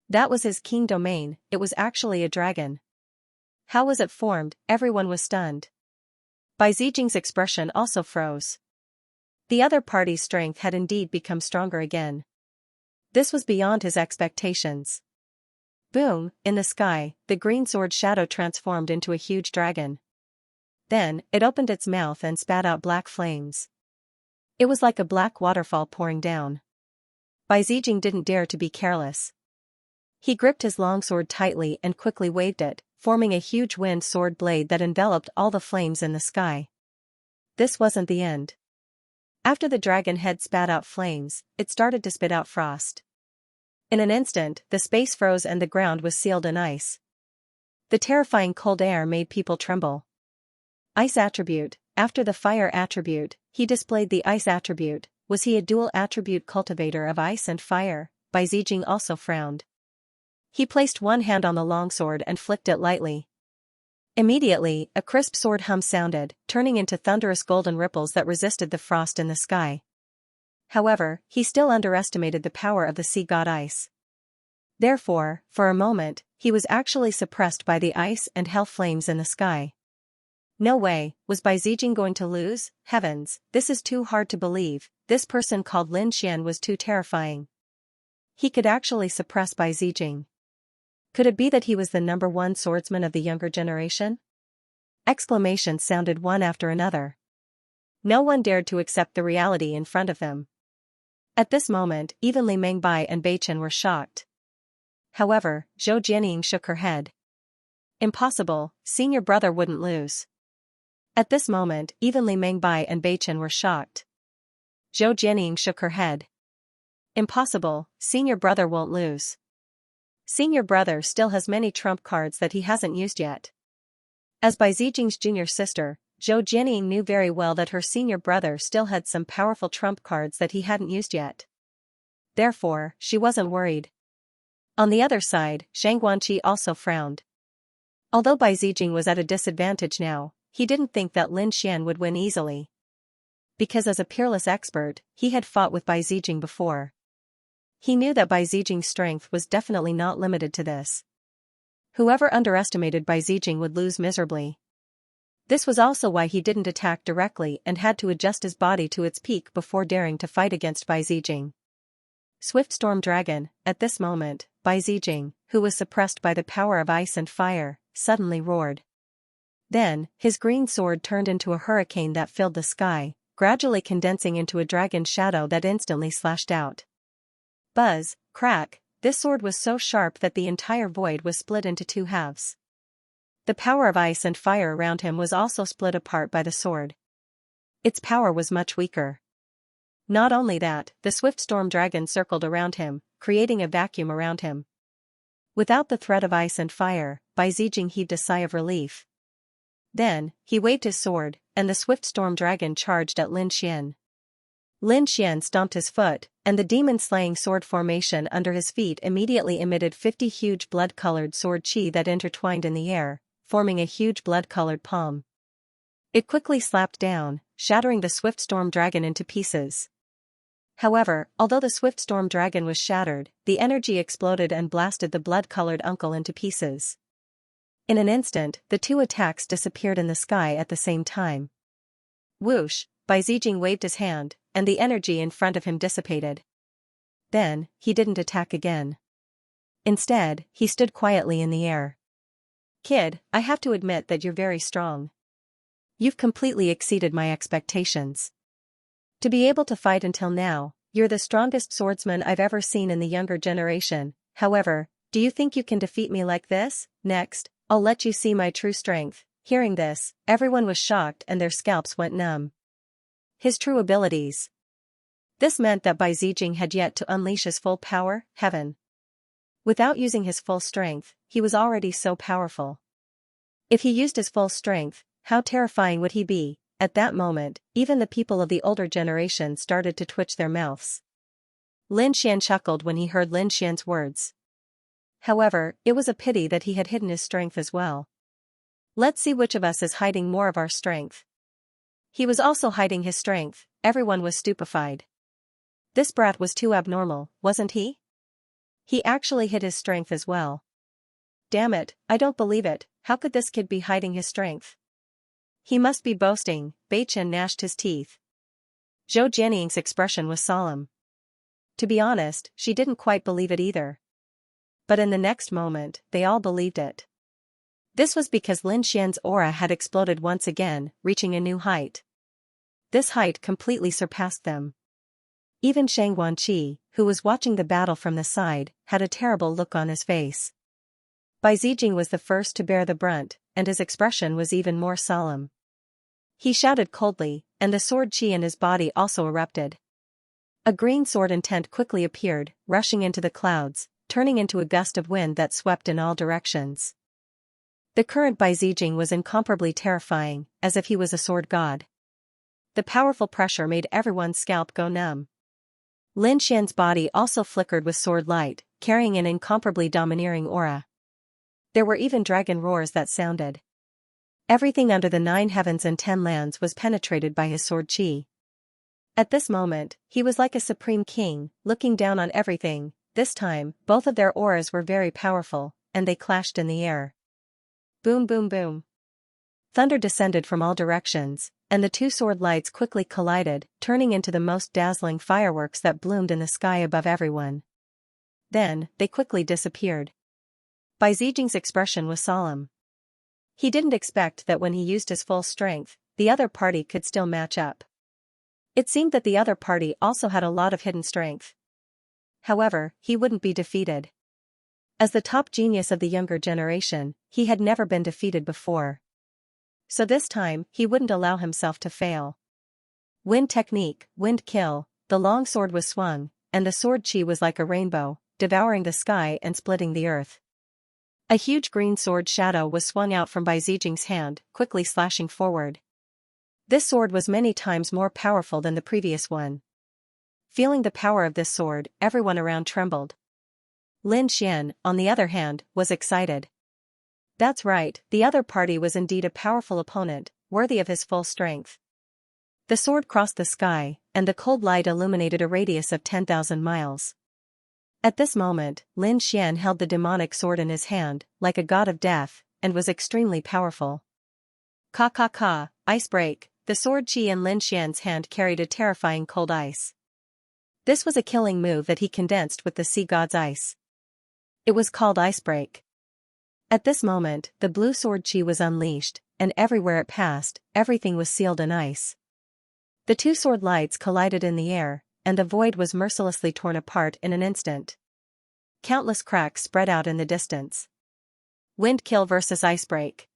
That was his king domain, it was actually a dragon. How was it formed? Everyone was stunned. Bai Zijing's expression also froze. The other party's strength had indeed become stronger again. This was beyond his expectations. Boom, in the sky, the green sword shadow transformed into a huge dragon. Then, it opened its mouth and spat out black flames. It was like a black waterfall pouring down. Bai Zijing didn't dare to be careless. He gripped his longsword tightly and quickly waved it, forming a huge wind sword blade that enveloped all the flames in the sky. This wasn't the end. After the dragon head spat out flames, it started to spit out frost. In an instant, the space froze and the ground was sealed in ice. The terrifying cold air made people tremble. Ice attribute. After the fire attribute, he displayed the ice attribute. Was he a dual attribute cultivator of ice and fire? Bai Zijing also frowned. He placed one hand on the longsword and flicked it lightly. Immediately, a crisp sword hum sounded, turning into thunderous golden ripples that resisted the frost in the sky. However, he still underestimated the power of the sea god ice. Therefore, for a moment, he was actually suppressed by the ice and hell flames in the sky. No way, was Bai Zijing going to lose? Heavens, this is too hard to believe. This person called Lin Xian was too terrifying. He could actually suppress Bai Zijing. Could it be that he was the #1 swordsman of the younger generation? Exclamations sounded one after another. No one dared to accept the reality in front of them. At this moment, even Li Mengbai and Bei Chen were shocked. However, Zhou Jianying shook her head. Impossible, senior brother wouldn't lose. At this moment, even Li Mengbai and Bei Chen were shocked. Zhou Jianying shook her head. Impossible, senior brother won't lose. Senior brother still has many trump cards that he hasn't used yet. As Bai Zijing's junior sister, Zhou Jianying knew very well that her senior brother still had some powerful trump cards that he hadn't used yet. Therefore, she wasn't worried. On the other side, Zhang Guanqi also frowned. Although Bai Zijing was at a disadvantage now, he didn't think that Lin Xian would win easily. Because as a peerless expert, he had fought with Bai Zijing before. He knew that Bai Zijing's strength was definitely not limited to this. Whoever underestimated Bai Zijing would lose miserably. This was also why he didn't attack directly and had to adjust his body to its peak before daring to fight against Bai Zijing. Swift Storm Dragon. At this moment, Bai Zijing, who was suppressed by the power of ice and fire, suddenly roared. Then, his green sword turned into a hurricane that filled the sky, gradually condensing into a dragon shadow that instantly slashed out. Buzz, crack, this sword was so sharp that the entire void was split into two halves. The power of ice and fire around him was also split apart by the sword. Its power was much weaker. Not only that, the swift storm dragon circled around him, creating a vacuum around him. Without the threat of ice and fire, Bai Zijing heaved a sigh of relief. Then, he waved his sword, and the swift storm dragon charged at Lin Xian. Lin Xian stomped his foot, and the demon-slaying sword formation under his feet immediately emitted 50 huge blood-colored sword chi that intertwined in the air, forming a huge blood-colored palm. It quickly slapped down, shattering the swift storm dragon into pieces. However, although the swift storm dragon was shattered, the energy exploded and blasted the blood-colored uncle into pieces. In an instant, the two attacks disappeared in the sky at the same time. Whoosh, Bai Zijing waved his hand, and the energy in front of him dissipated. Then, he didn't attack again. Instead, he stood quietly in the air. Kid, I have to admit that you're very strong. You've completely exceeded my expectations. To be able to fight until now, you're the strongest swordsman I've ever seen in the younger generation. However, do you think you can defeat me like this? Next, I'll let you see my true strength. Hearing this, everyone was shocked and their scalps went numb. His true abilities. This meant that Bai Zijing had yet to unleash his full power, heaven. Without using his full strength, he was already so powerful. If he used his full strength, how terrifying would he be? At that moment, even the people of the older generation started to twitch their mouths. Lin Xian chuckled when he heard Lin Xian's words. However, it was a pity that he had hidden his strength as well. Let's see which of us is hiding more of our strength. He was also hiding his strength. Everyone was stupefied. This brat was too abnormal, wasn't he? He actually hid his strength as well. Damn it, I don't believe it. How could this kid be hiding his strength? He must be boasting. Bai Chen gnashed his teeth. Zhou Jianying's expression was solemn. To be honest, she didn't quite believe it either. But in the next moment, they all believed it. This was because Lin Xian's aura had exploded once again, reaching a new height. This height completely surpassed them. Even Shang Guanqi, who was watching the battle from the side, had a terrible look on his face. Bai Zijing was the first to bear the brunt, and his expression was even more solemn. He shouted coldly, and the sword chi in his body also erupted. A green sword intent quickly appeared, rushing into the clouds, turning into a gust of wind that swept in all directions. The current Bai Zijing was incomparably terrifying, as if he was a sword god. The powerful pressure made everyone's scalp go numb. Lin Xian's body also flickered with sword light, carrying an incomparably domineering aura. There were even dragon roars that sounded. Everything under the 9 heavens and 10 lands was penetrated by his sword chi. At this moment, he was like a supreme king, looking down on everything. This time, both of their auras were very powerful, and they clashed in the air. Boom boom boom. Thunder descended from all directions, and the two sword lights quickly collided, turning into the most dazzling fireworks that bloomed in the sky above everyone. Then, they quickly disappeared. Bai Zijing's expression was solemn. He didn't expect that when he used his full strength, the other party could still match up. It seemed that the other party also had a lot of hidden strength. However, he wouldn't be defeated. As the top genius of the younger generation, he had never been defeated before. So this time, he wouldn't allow himself to fail. Wind technique, wind kill, the long sword was swung, and the sword chi was like a rainbow, devouring the sky and splitting the earth. A huge green sword shadow was swung out from Bai Zijing's hand, quickly slashing forward. This sword was many times more powerful than the previous one. Feeling the power of this sword, everyone around trembled. Lin Xian, on the other hand, was excited. That's right, the other party was indeed a powerful opponent, worthy of his full strength. The sword crossed the sky, and the cold light illuminated a radius of 10,000 miles. At this moment, Lin Xian held the demonic sword in his hand, like a god of death, and was extremely powerful. Ka ka ka, ice break, the sword chi in Lin Xian's hand carried a terrifying cold ice. This was a killing move that he condensed with the sea god's ice. It was called ice break. At this moment, the blue sword chi was unleashed, and everywhere it passed, everything was sealed in ice. The two sword lights collided in the air, and the void was mercilessly torn apart in an instant. Countless cracks spread out in the distance. Wind kill versus ice break.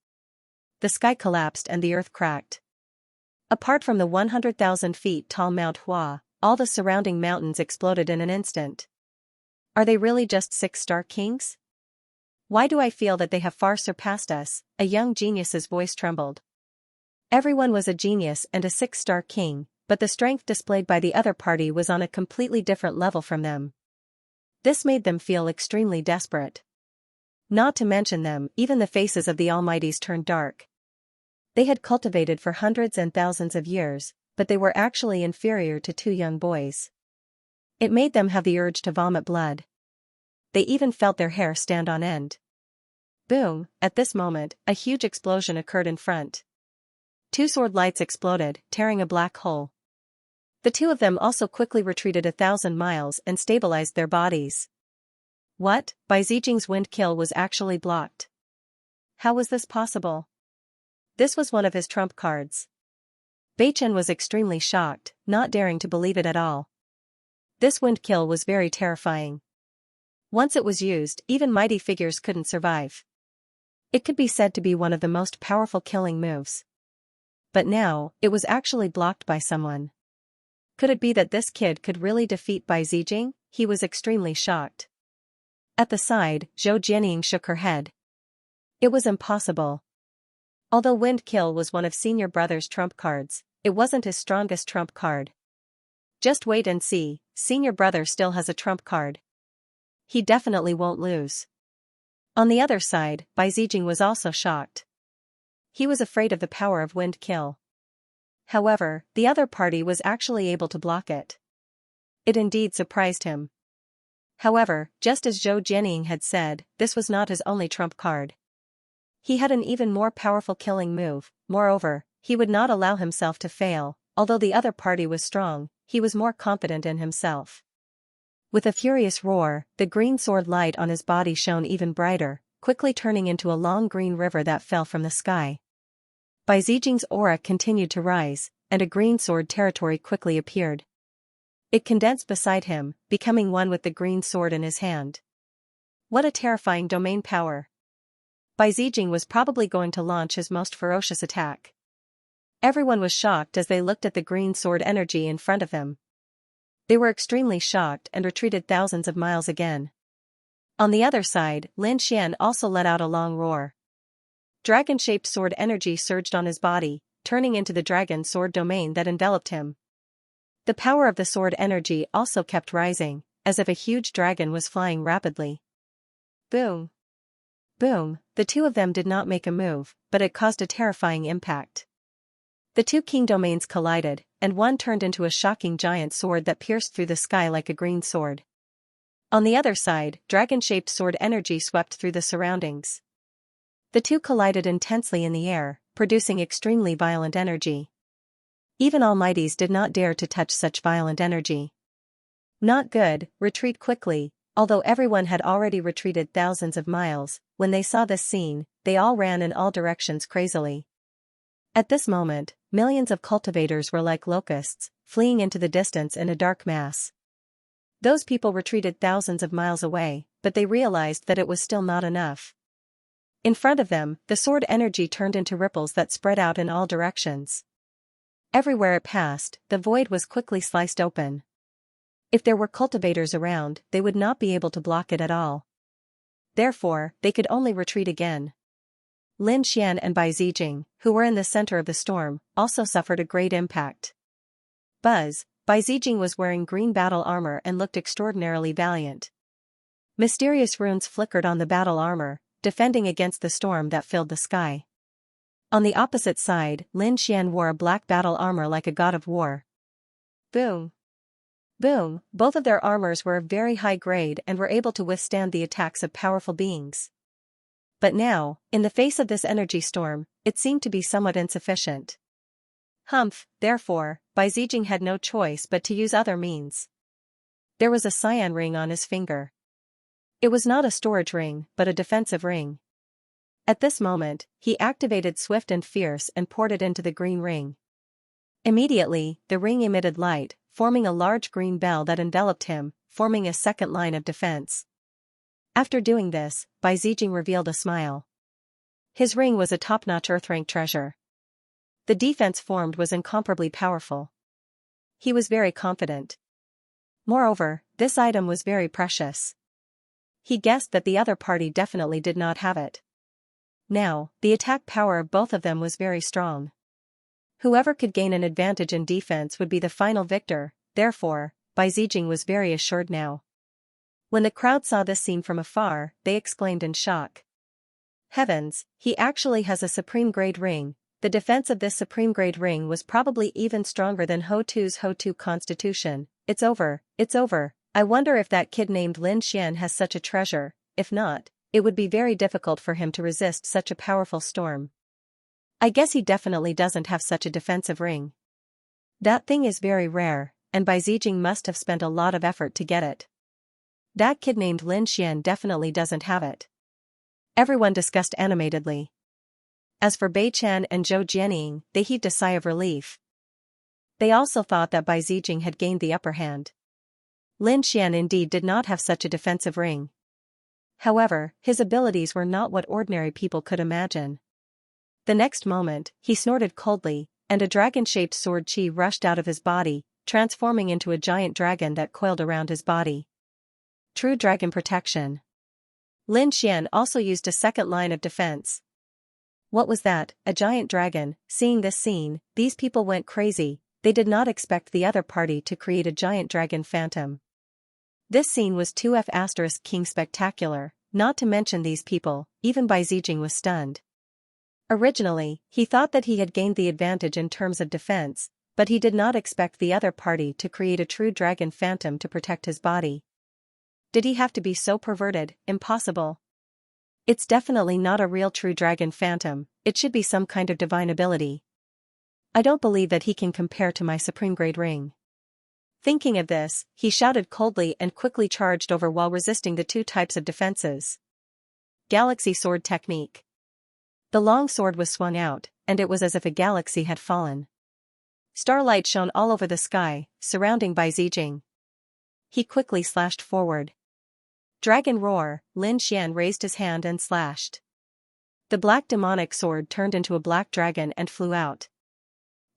The sky collapsed and the earth cracked. Apart from the 100,000 feet tall Mount Hua, all the surrounding mountains exploded in an instant. Are they really just 6-star kings? Why do I feel that they have far surpassed us? A young genius's voice trembled. Everyone was a genius and a 6-star king, but the strength displayed by the other party was on a completely different level from them. This made them feel extremely desperate. Not to mention them, even the faces of the Almighties turned dark. They had cultivated for hundreds and thousands of years, but they were actually inferior to two young boys. It made them have the urge to vomit blood. They even felt their hair stand on end. Boom! At this moment, a huge explosion occurred in front. Two sword lights exploded, tearing a black hole. The two of them also quickly retreated 1,000 miles and stabilized their bodies. What? Bai Zijing's wind kill was actually blocked. How was this possible? This was one of his trump cards. Bai Chen was extremely shocked, not daring to believe it at all. This wind kill was very terrifying. Once it was used, even mighty figures couldn't survive. It could be said to be one of the most powerful killing moves. But now, it was actually blocked by someone. Could it be that this kid could really defeat Bai Zijing? He was extremely shocked. At the side, Zhou Jianying shook her head. It was impossible. Although wind kill was one of senior brother's trump cards, it wasn't his strongest trump card. Just wait and see, senior brother still has a trump card. He definitely won't lose. On the other side, Bai Zijing was also shocked. He was afraid of the power of wind kill. However, the other party was actually able to block it. It indeed surprised him. However, just as Zhou Jianying had said, this was not his only trump card. He had an even more powerful killing move. Moreover, he would not allow himself to fail. Although the other party was strong, he was more confident in himself. With a furious roar, the green sword light on his body shone even brighter, quickly turning into a long green river that fell from the sky. Bai Zijing's aura continued to rise, and a green sword territory quickly appeared. It condensed beside him, becoming one with the green sword in his hand. What a terrifying domain power! Bai Zijing was probably going to launch his most ferocious attack. Everyone was shocked as they looked at the green sword energy in front of them. They were extremely shocked and retreated thousands of miles again. On the other side, Lin Xian also let out a long roar. Dragon-shaped sword energy surged on his body, turning into the dragon sword domain that enveloped him. The power of the sword energy also kept rising, as if a huge dragon was flying rapidly. Boom! Boom! The two of them did not make a move, but it caused a terrifying impact. The two king domains collided, and one turned into a shocking giant sword that pierced through the sky like a green sword. On the other side, dragon-shaped sword energy swept through the surroundings. The two collided intensely in the air, producing extremely violent energy. Even Almighties did not dare to touch such violent energy. Not good, retreat quickly. Although everyone had already retreated thousands of miles, when they saw this scene, they all ran in all directions crazily. At this moment, millions of cultivators were like locusts, fleeing into the distance in a dark mass. Those people retreated thousands of miles away, but they realized that it was still not enough. In front of them, the sword energy turned into ripples that spread out in all directions. Everywhere it passed, the void was quickly sliced open. If there were cultivators around, they would not be able to block it at all. Therefore, they could only retreat again. Lin Xian and Bai Zijing, who were in the center of the storm, also suffered a great impact. Buzz! Bai Zijing was wearing green battle armor and looked extraordinarily valiant. Mysterious runes flickered on the battle armor, defending against the storm that filled the sky. On the opposite side, Lin Xian wore a black battle armor like a god of war. Boom! Boom, both of their armors were of very high grade and were able to withstand the attacks of powerful beings. But now, in the face of this energy storm, it seemed to be somewhat insufficient. Humph, therefore, Bai Zijing had no choice but to use other means. There was a cyan ring on his finger. It was not a storage ring, but a defensive ring. At this moment, he activated Swift and Fierce and poured it into the green ring. Immediately, the ring emitted light, forming a large green bell that enveloped him, forming a second line of defense. After doing this, Bai Zijing revealed a smile. His ring was a top-notch Earth-rank treasure. The defense formed was incomparably powerful. He was very confident. Moreover, this item was very precious. He guessed that the other party definitely did not have it. Now, the attack power of both of them was very strong. Whoever could gain an advantage in defense would be the final victor, therefore, Bai Zijing was very assured now. When the crowd saw this scene from afar, they exclaimed in shock. Heavens, he actually has a supreme-grade ring. The defense of this supreme-grade ring was probably even stronger than Ho-Tu's Ho-Tu constitution. It's over, it's over. I wonder if that kid named Lin Xian has such a treasure. If not, it would be very difficult for him to resist such a powerful storm. I guess he definitely doesn't have such a defensive ring. That thing is very rare, and Bai Zijing must have spent a lot of effort to get it. That kid named Lin Xian definitely doesn't have it. Everyone discussed animatedly. As for Bai Chen and Zhou Jianying, they heaved a sigh of relief. They also thought that Bai Zijing had gained the upper hand. Lin Xian indeed did not have such a defensive ring. However, his abilities were not what ordinary people could imagine. The next moment, he snorted coldly, and a dragon-shaped sword chi rushed out of his body, transforming into a giant dragon that coiled around his body. True dragon protection. Lin Xian also used a second line of defense. What was that? A giant dragon? Seeing this scene, these people went crazy. They did not expect the other party to create a giant dragon phantom. This scene was 2F** King spectacular, not to mention these people, even Bai Zijing was stunned. Originally, he thought that he had gained the advantage in terms of defense, but he did not expect the other party to create a true dragon phantom to protect his body. Did he have to be so perverted? Impossible. It's definitely not a real true dragon phantom, it should be some kind of divine ability. I don't believe that he can compare to my supreme grade ring. Thinking of this, he shouted coldly and quickly charged over while resisting the two types of defenses. Galaxy Sword Technique. The long sword was swung out, and it was as if a galaxy had fallen. Starlight shone all over the sky, surrounding Bai Zijing. He quickly slashed forward. Dragon Roar, Lin Xian raised his hand and slashed. The black demonic sword turned into a black dragon and flew out.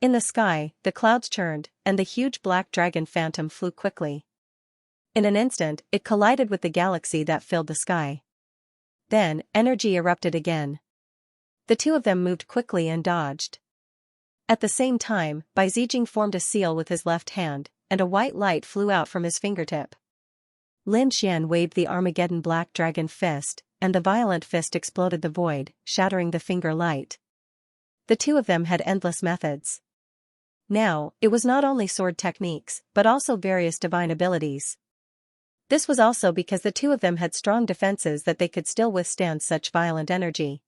In the sky, the clouds churned, and the huge black dragon phantom flew quickly. In an instant, it collided with the galaxy that filled the sky. Then, energy erupted again. The two of them moved quickly and dodged. At the same time, Bai Zijing formed a seal with his left hand, and a white light flew out from his fingertip. Lin Xian waved the Armageddon Black Dragon Fist, and the violent fist exploded the void, shattering the finger light. The two of them had endless methods. Now, it was not only sword techniques, but also various divine abilities. This was also because the two of them had strong defenses that they could still withstand such violent energy.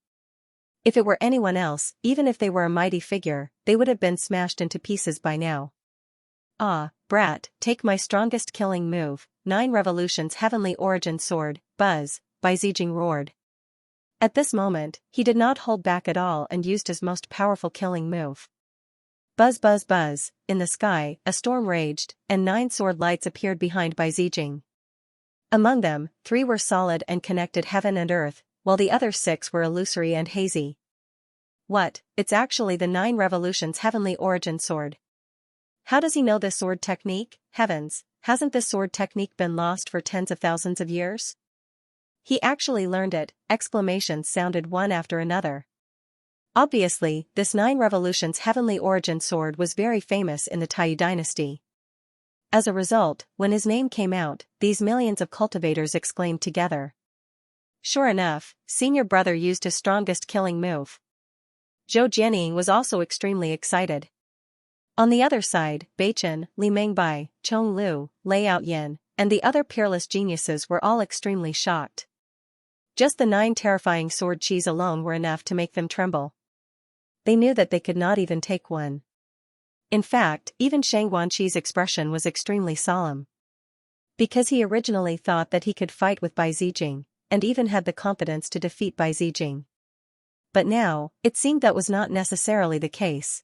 If it were anyone else, even if they were a mighty figure, they would have been smashed into pieces by now. Ah, brat, take my strongest killing move, 9 Revolutions Heavenly Origin Sword, Buzz, Bai Zijing roared. At this moment, he did not hold back at all and used his most powerful killing move. Buzz buzz buzz, in the sky, a storm raged, and 9 sword lights appeared behind Bai Zijing. Among them, 3 were solid and connected heaven and earth, while the other 6 were illusory and hazy. What, it's actually the 9 Revolutions Heavenly Origin Sword. How does he know this sword technique? Heavens, hasn't this sword technique been lost for tens of thousands of years? He actually learned it, exclamations sounded one after another. Obviously, this 9 Revolutions Heavenly Origin Sword was very famous in the Taiyu dynasty. As a result, when his name came out, these millions of cultivators exclaimed together. Sure enough, senior brother used his strongest killing move. Zhou Jianying was also extremely excited. On the other side, Beichen, Li Mengbai, Chong Lu, Lei Outyin, and the other peerless geniuses were all extremely shocked. Just the 9 terrifying sword qis alone were enough to make them tremble. They knew that they could not even take one. In fact, even Shang Guanqi's expression was extremely solemn. Because he originally thought that he could fight with Bai Zijing, and even had the confidence to defeat Bai Zijing. But now, it seemed that was not necessarily the case.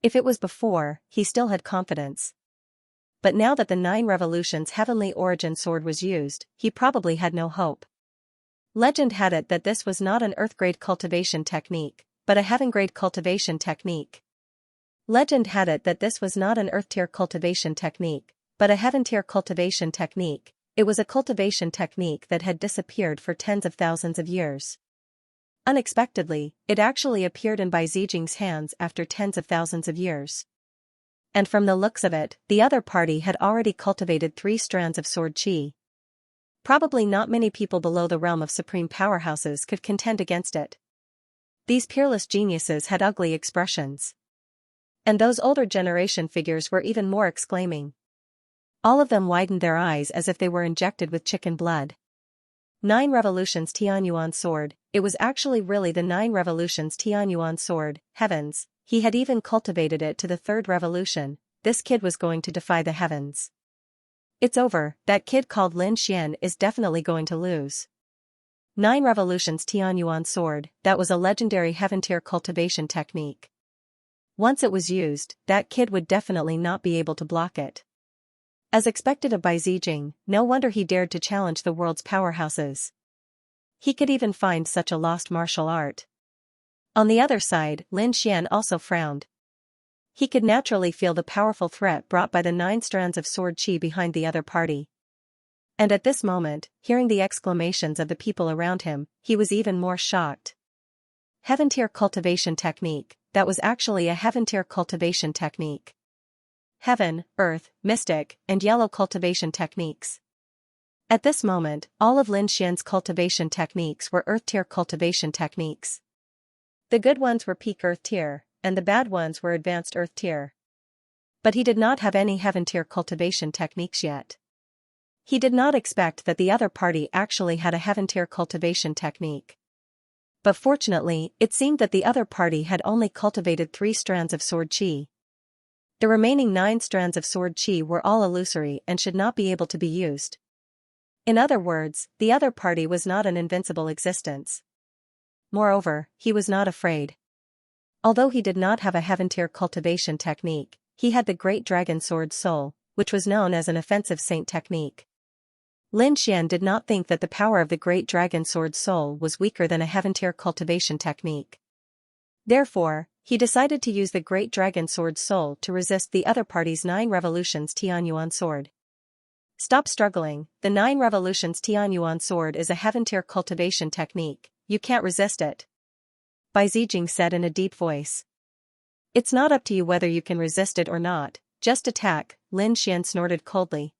If it was before, he still had confidence. But now that the 9 Revolutions Heavenly Origin sword was used, he probably had no hope. Legend had it that this was not an Earth-grade cultivation technique, but a Heaven-grade cultivation technique. Legend had it that this was not an Earth-tier cultivation technique, but a Heaven-tier cultivation technique. It was a cultivation technique that had disappeared for tens of thousands of years. Unexpectedly, it actually appeared in Bai Zijing's hands after tens of thousands of years. And from the looks of it, the other party had already cultivated 3 strands of sword qi. Probably not many people below the realm of supreme powerhouses could contend against it. These peerless geniuses had ugly expressions. And those older generation figures were even more exclaiming. All of them widened their eyes as if they were injected with chicken blood. 9 Revolutions Tianyuan sword, it was actually really the 9 Revolutions Tianyuan sword, heavens, he had even cultivated it to the 3rd revolution. This kid was going to defy the heavens. It's over, that kid called Lin Xian is definitely going to lose. 9 Revolutions Tianyuan sword, that was a legendary heaven-tier cultivation technique. Once it was used, that kid would definitely not be able to block it. As expected of Bai Zijing, no wonder he dared to challenge the world's powerhouses. He could even find such a lost martial art. On the other side, Lin Xian also frowned. He could naturally feel the powerful threat brought by the 9 strands of sword qi behind the other party. And at this moment, hearing the exclamations of the people around him, he was even more shocked. Heaven-tier cultivation technique, that was actually a heaven-tier cultivation technique. Heaven, earth, mystic, and yellow cultivation techniques. At this moment, all of Lin Xian's cultivation techniques were earth-tier cultivation techniques. The good ones were peak earth tier, and the bad ones were advanced earth tier. But he did not have any heaven-tier cultivation techniques yet. He did not expect that the other party actually had a heaven-tier cultivation technique. But fortunately, it seemed that the other party had only cultivated 3 strands of sword qi. The remaining 9 strands of sword qi were all illusory and should not be able to be used. In other words, the other party was not an invincible existence. Moreover, he was not afraid. Although he did not have a heaven-tier cultivation technique, he had the Great Dragon Sword Soul, which was known as an offensive saint technique. Lin Xian did not think that the power of the Great Dragon Sword Soul was weaker than a heaven-tier cultivation technique. Therefore, he decided to use the Great Dragon Sword Soul to resist the other party's 9 Revolutions Tianyuan sword. Stop struggling, the 9 Revolutions Tianyuan sword is a heaven-tier cultivation technique, you can't resist it. Bai Zijing said in a deep voice. It's not up to you whether you can resist it or not, just attack, Lin Xian snorted coldly.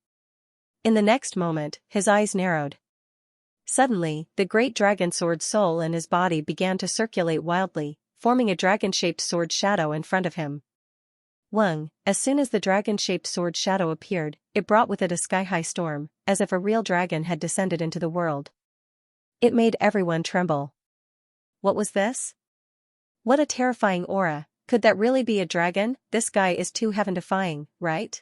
In the next moment, his eyes narrowed. Suddenly, the Great Dragon Sword Soul in his body began to circulate wildly, forming a dragon-shaped sword shadow in front of him. Wang, as soon as the dragon-shaped sword shadow appeared, it brought with it a sky-high storm, as if a real dragon had descended into the world. It made everyone tremble. What was this? What a terrifying aura, could that really be a dragon? This guy is too heaven-defying, right?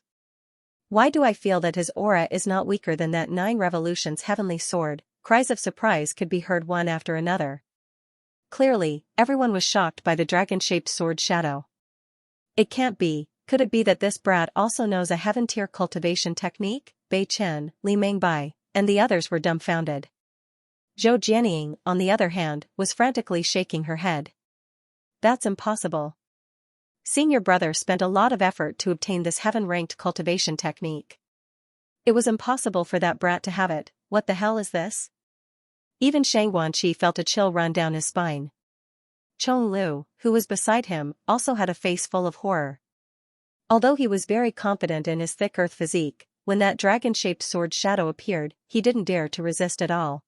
Why do I feel that his aura is not weaker than that 9 Revolutions heavenly sword? Cries of surprise could be heard one after another. Clearly, everyone was shocked by the dragon-shaped sword shadow. It can't be, could it be that this brat also knows a heaven-tier cultivation technique? Bei Chen, Li Mengbai, and the others were dumbfounded. Zhou Jianying, on the other hand, was frantically shaking her head. That's impossible. Senior brother spent a lot of effort to obtain this heaven-ranked cultivation technique. It was impossible for that brat to have it. What the hell is this? Even Shang Guanqi felt a chill run down his spine. Chong Lu, who was beside him, also had a face full of horror. Although he was very confident in his thick earth physique, when that dragon-shaped sword shadow appeared, he didn't dare to resist at all.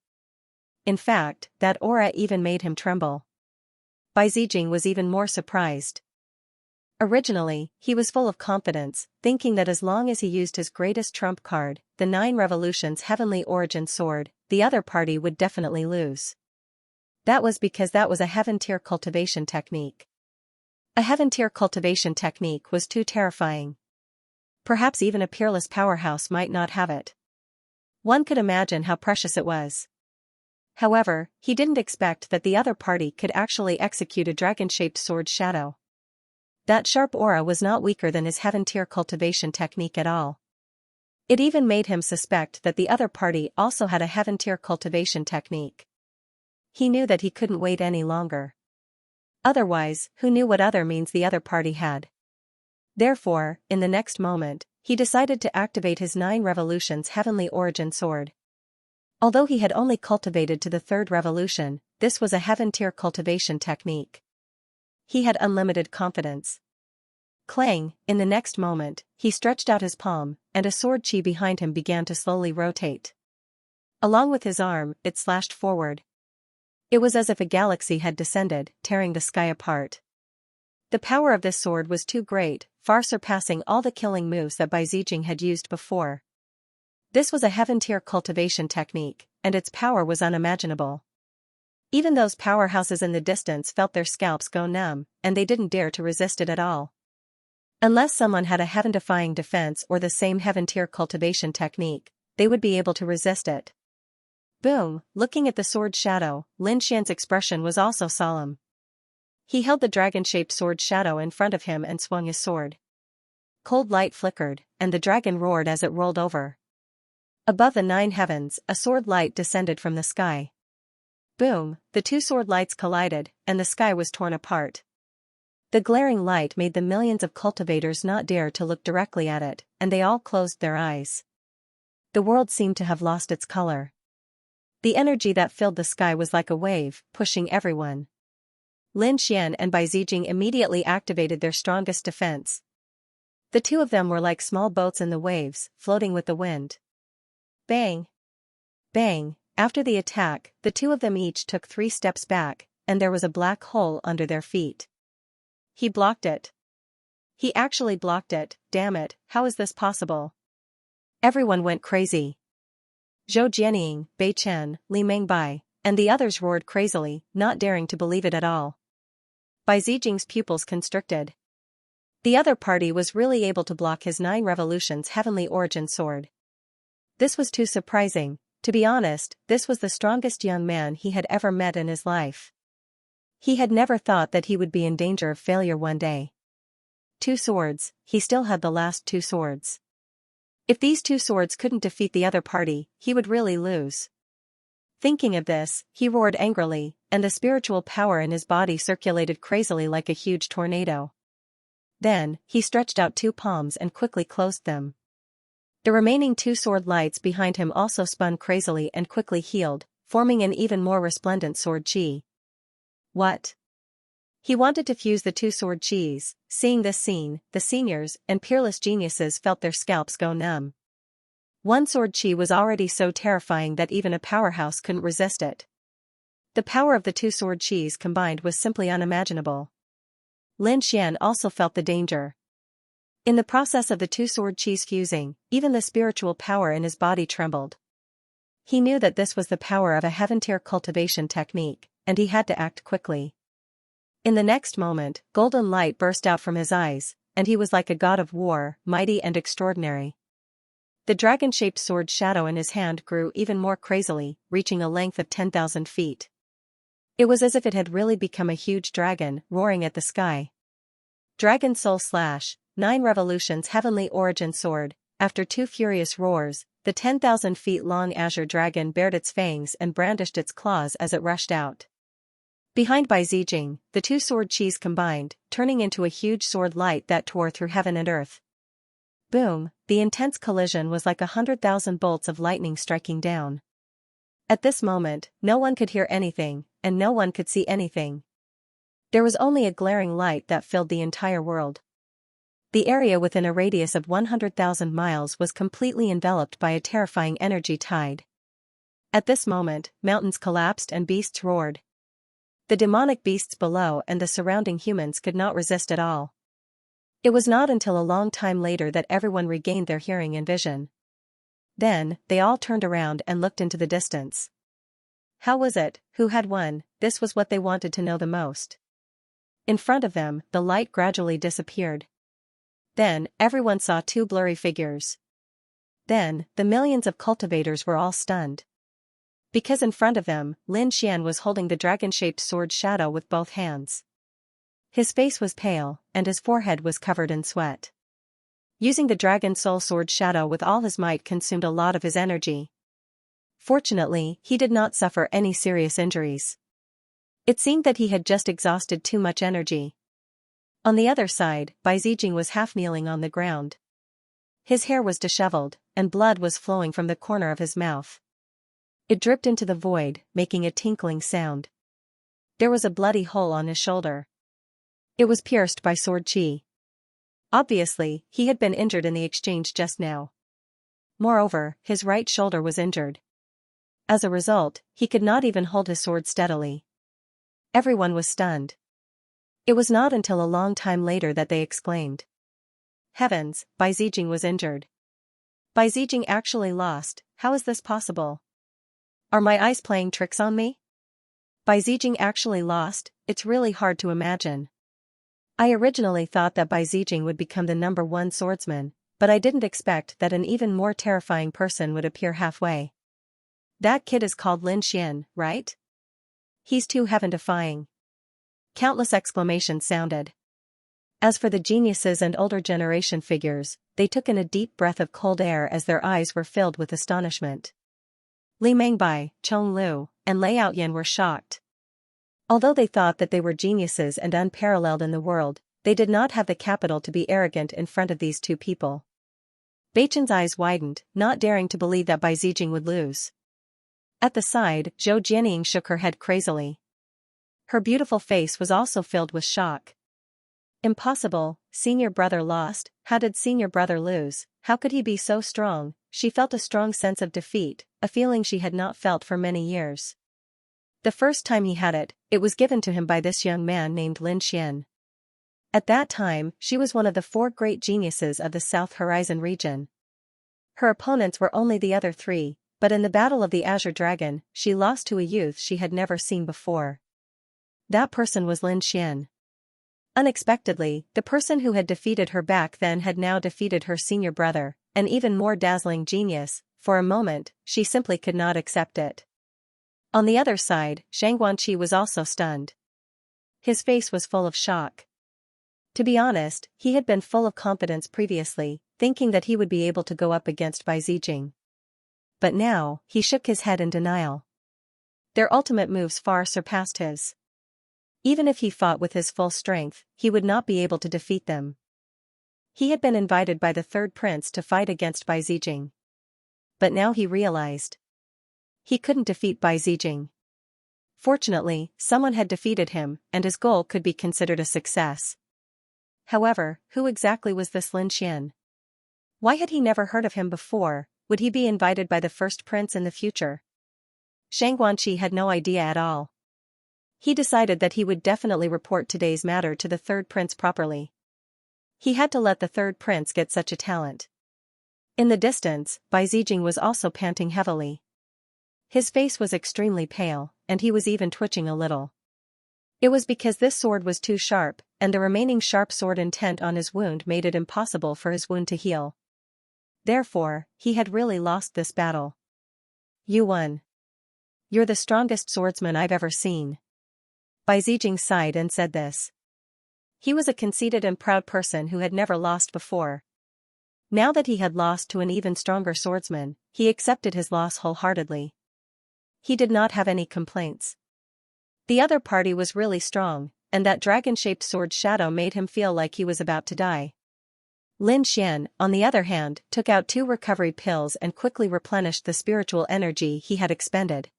In fact, that aura even made him tremble. Bai Zijing was even more surprised. Originally, he was full of confidence, thinking that as long as he used his greatest trump card, the 9 Revolutions Heavenly Origin Sword, the other party would definitely lose. That was because that was a Heaven-tier cultivation technique. A Heaven-tier cultivation technique was too terrifying. Perhaps even a peerless powerhouse might not have it. One could imagine how precious it was. However, he didn't expect that the other party could actually execute a dragon-shaped sword shadow. That sharp aura was not weaker than his Heaven-tier cultivation technique at all. It even made him suspect that the other party also had a Heaven-tier cultivation technique. He knew that he couldn't wait any longer. Otherwise, who knew what other means the other party had? Therefore, in the next moment, he decided to activate his 9 Revolutions Heavenly Origin Sword. Although he had only cultivated to the 3rd revolution, this was a Heaven-tier cultivation technique. He had unlimited confidence. Clang, in the next moment, he stretched out his palm, and a sword chi behind him began to slowly rotate. Along with his arm, it slashed forward. It was as if a galaxy had descended, tearing the sky apart. The power of this sword was too great, far surpassing all the killing moves that Bai Zijing had used before. This was a Heaven-tier cultivation technique, and its power was unimaginable. Even those powerhouses in the distance felt their scalps go numb, and they didn't dare to resist it at all. Unless someone had a heaven-defying defense or the same Heaven-tier cultivation technique, they would be able to resist it. Boom! Looking at the sword shadow, Lin Xian's expression was also solemn. He held the dragon-shaped sword shadow in front of him and swung his sword. Cold light flickered, and the dragon roared as it rolled over. Above the 9 heavens, a sword light descended from the sky. Boom! The 2 sword lights collided, and the sky was torn apart. The glaring light made the millions of cultivators not dare to look directly at it, and they all closed their eyes. The world seemed to have lost its color. The energy that filled the sky was like a wave, pushing everyone. Lin Xian and Bai Zijing immediately activated their strongest defense. The two of them were like small boats in the waves, floating with the wind. Bang! Bang! After the attack, the two of them each took 3 steps back, and there was a black hole under their feet. He blocked it. He actually blocked it, damn it, how is this possible? Everyone went crazy. Zhou Jianying, Bei Chen, Li Mengbai, and the others roared crazily, not daring to believe it at all. Bai Zijing's pupils constricted. The other party was really able to block his 9 Revolutions Heavenly Origin Sword. This was too surprising. To be honest, this was the strongest young man he had ever met in his life. He had never thought that he would be in danger of failure one day. 2 swords, he still had the last 2 swords. If these 2 swords couldn't defeat the other party, he would really lose. Thinking of this, he roared angrily, and the spiritual power in his body circulated crazily like a huge tornado. Then, he stretched out 2 palms and quickly closed them. The remaining 2 sword lights behind him also spun crazily and quickly healed, forming an even more resplendent sword chi. What? He wanted to fuse the 2 sword chis. Seeing this scene, the seniors and peerless geniuses felt their scalps go numb. 1 sword chi was already so terrifying that even a powerhouse couldn't resist it. The power of the 2 sword chis combined was simply unimaginable. Lin Xian also felt the danger. In the process of the 2 sword chis fusing, even the spiritual power in his body trembled. He knew that this was the power of a Heaven-tier cultivation technique, and he had to act quickly. In the next moment, golden light burst out from his eyes, and he was like a god of war, mighty and extraordinary. The dragon-shaped sword shadow in his hand grew even more crazily, reaching a length of 10,000 feet. It was as if it had really become a huge dragon, roaring at the sky. Dragon Soul Slash, 9 Revolutions Heavenly Origin Sword. After 2 furious roars, the 10,000 feet long azure dragon bared its fangs and brandished its claws as it rushed out. Behind Bai Zijing, the 2 sword chis combined, turning into a huge sword light that tore through heaven and earth. Boom! The intense collision was like 100,000 bolts of lightning striking down. At this moment, no one could hear anything, and no one could see anything. There was only a glaring light that filled the entire world. The area within a radius of 100,000 miles was completely enveloped by a terrifying energy tide. At this moment, mountains collapsed and beasts roared. The demonic beasts below and the surrounding humans could not resist at all. It was not until a long time later that everyone regained their hearing and vision. Then, they all turned around and looked into the distance. How was it? Who had won? This was what they wanted to know the most. In front of them, the light gradually disappeared. Then, everyone saw two blurry figures. Then, the millions of cultivators were all stunned. Because in front of them, Lin Xian was holding the dragon-shaped sword shadow with both hands. His face was pale, and his forehead was covered in sweat. Using the dragon soul sword shadow with all his might consumed a lot of his energy. Fortunately, he did not suffer any serious injuries. It seemed that he had just exhausted too much energy. On the other side, Bai Zijing was half kneeling on the ground. His hair was disheveled, and blood was flowing from the corner of his mouth. It dripped into the void, making a tinkling sound. There was a bloody hole on his shoulder. It was pierced by sword qi. Obviously, he had been injured in the exchange just now. Moreover, his right shoulder was injured. As a result, he could not even hold his sword steadily. Everyone was stunned. It was not until a long time later that they exclaimed. Heavens, Bai Zijing was injured. Bai Zijing actually lost. How is this possible? Are my eyes playing tricks on me? Bai Zijing actually lost. It's really hard to imagine. I originally thought that Bai Zijing would become the #1 swordsman, but I didn't expect that an even more terrifying person would appear halfway. That kid is called Lin Xian, right? He's too heaven-defying. Countless exclamations sounded. As for the geniuses and older generation figures, they took in a deep breath of cold air as their eyes were filled with astonishment. Li Mengbai, Chong Lu, and Lei Outyan were shocked. Although they thought that they were geniuses and unparalleled in the world, they did not have the capital to be arrogant in front of these two people. Beichen's eyes widened, not daring to believe that Bai Zijing would lose. At the side, Zhou Jianying shook her head crazily. Her beautiful face was also filled with shock. Impossible, senior brother lost. How did senior brother lose? How could he be so strong? She felt a strong sense of defeat, a feeling she had not felt for many years. The first time he had it, it was given to him by this young man named Lin Xian. At that time, she was one of the 4 great geniuses of the South Horizon region. Her opponents were only the other 3, but in the Battle of the Azure Dragon, she lost to a youth she had never seen before. That person was Lin Xian. Unexpectedly, the person who had defeated her back then had now defeated her senior brother, an even more dazzling genius. For a moment, she simply could not accept it. On the other side, Zhang Guanqi was also stunned. His face was full of shock. To be honest, he had been full of confidence previously, thinking that he would be able to go up against Bai Zijing. But now, he shook his head in denial. Their ultimate moves far surpassed his. Even if he fought with his full strength, he would not be able to defeat them. He had been invited by the 3rd prince to fight against Bai Zijing. But now he realized. He couldn't defeat Bai Zijing. Fortunately, someone had defeated him, and his goal could be considered a success. However, who exactly was this Lin Xian? Why had he never heard of him before? Would he be invited by the 1st prince in the future? Zhang Guanqi had no idea at all. He decided that he would definitely report today's matter to the 3rd prince properly. He had to let the 3rd prince get such a talent. In the distance, Bai Zijing was also panting heavily. His face was extremely pale, and he was even twitching a little. It was because this sword was too sharp, and the remaining sharp sword intent on his wound made it impossible for his wound to heal. Therefore, he had really lost this battle. You won. You're the strongest swordsman I've ever seen. Bai Zijing sighed and said this. He was a conceited and proud person who had never lost before. Now that he had lost to an even stronger swordsman, he accepted his loss wholeheartedly. He did not have any complaints. The other party was really strong, and that dragon-shaped sword shadow made him feel like he was about to die. Lin Xian, on the other hand, took out 2 recovery pills and quickly replenished the spiritual energy he had expended.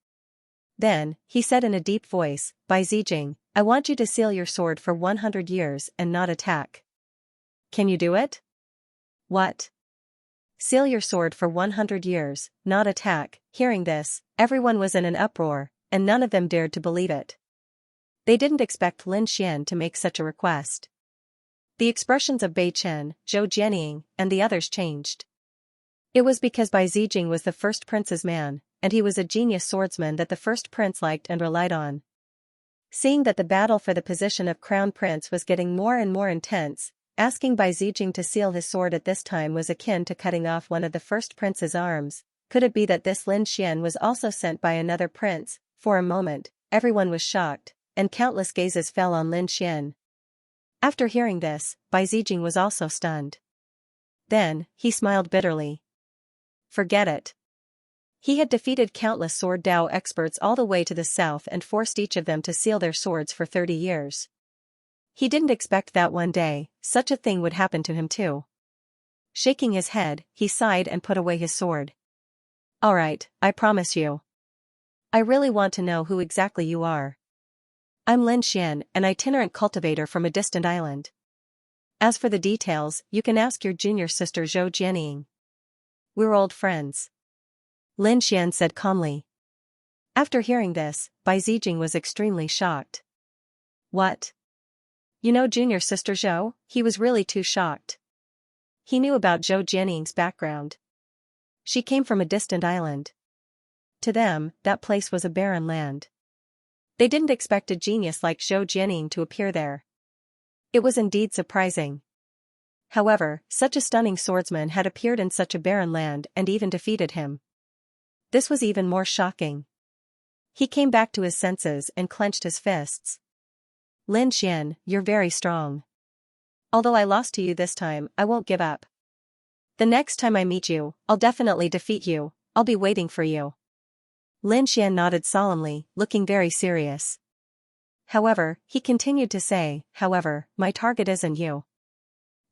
Then, he said in a deep voice, Bai Zijing, I want you to seal your sword for 100 years and not attack. Can you do it? What? Seal your sword for 100 years, not attack. Hearing this, everyone was in an uproar, and none of them dared to believe it. They didn't expect Lin Xian to make such a request. The expressions of Bei Chen, Zhou Jianying, and the others changed. It was because Bai Zijing was the first prince's man, and he was a genius swordsman that the first prince liked and relied on. Seeing that the battle for the position of crown prince was getting more and more intense, asking Bai Zijing to seal his sword at this time was akin to cutting off one of the first prince's arms. Could it be that this Lin Xian was also sent by another prince? For a moment, everyone was shocked, and countless gazes fell on Lin Xian. After hearing this, Bai Zijing was also stunned. Then, he smiled bitterly. Forget it. He had defeated countless sword Dao experts all the way to the south and forced each of them to seal their swords for 30 years. He didn't expect that one day, such a thing would happen to him too. Shaking his head, he sighed and put away his sword. Alright, I promise you. I really want to know who exactly you are. I'm Lin Xian, an itinerant cultivator from a distant island. As for the details, you can ask your junior sister Zhou Jianying. We're old friends. Lin Xian said calmly. After hearing this, Bai Zijing was extremely shocked. What? You know junior sister Zhou? He was really too shocked. He knew about Zhou Jianying's background. She came from a distant island. To them, that place was a barren land. They didn't expect a genius like Zhou Jianying to appear there. It was indeed surprising. However, such a stunning swordsman had appeared in such a barren land and even defeated him. This was even more shocking. He came back to his senses and clenched his fists. Lin Xian, you're very strong. Although I lost to you this time, I won't give up. The next time I meet you, I'll definitely defeat you. I'll be waiting for you. Lin Xian nodded solemnly, looking very serious. However, he continued to say, however, my target isn't you.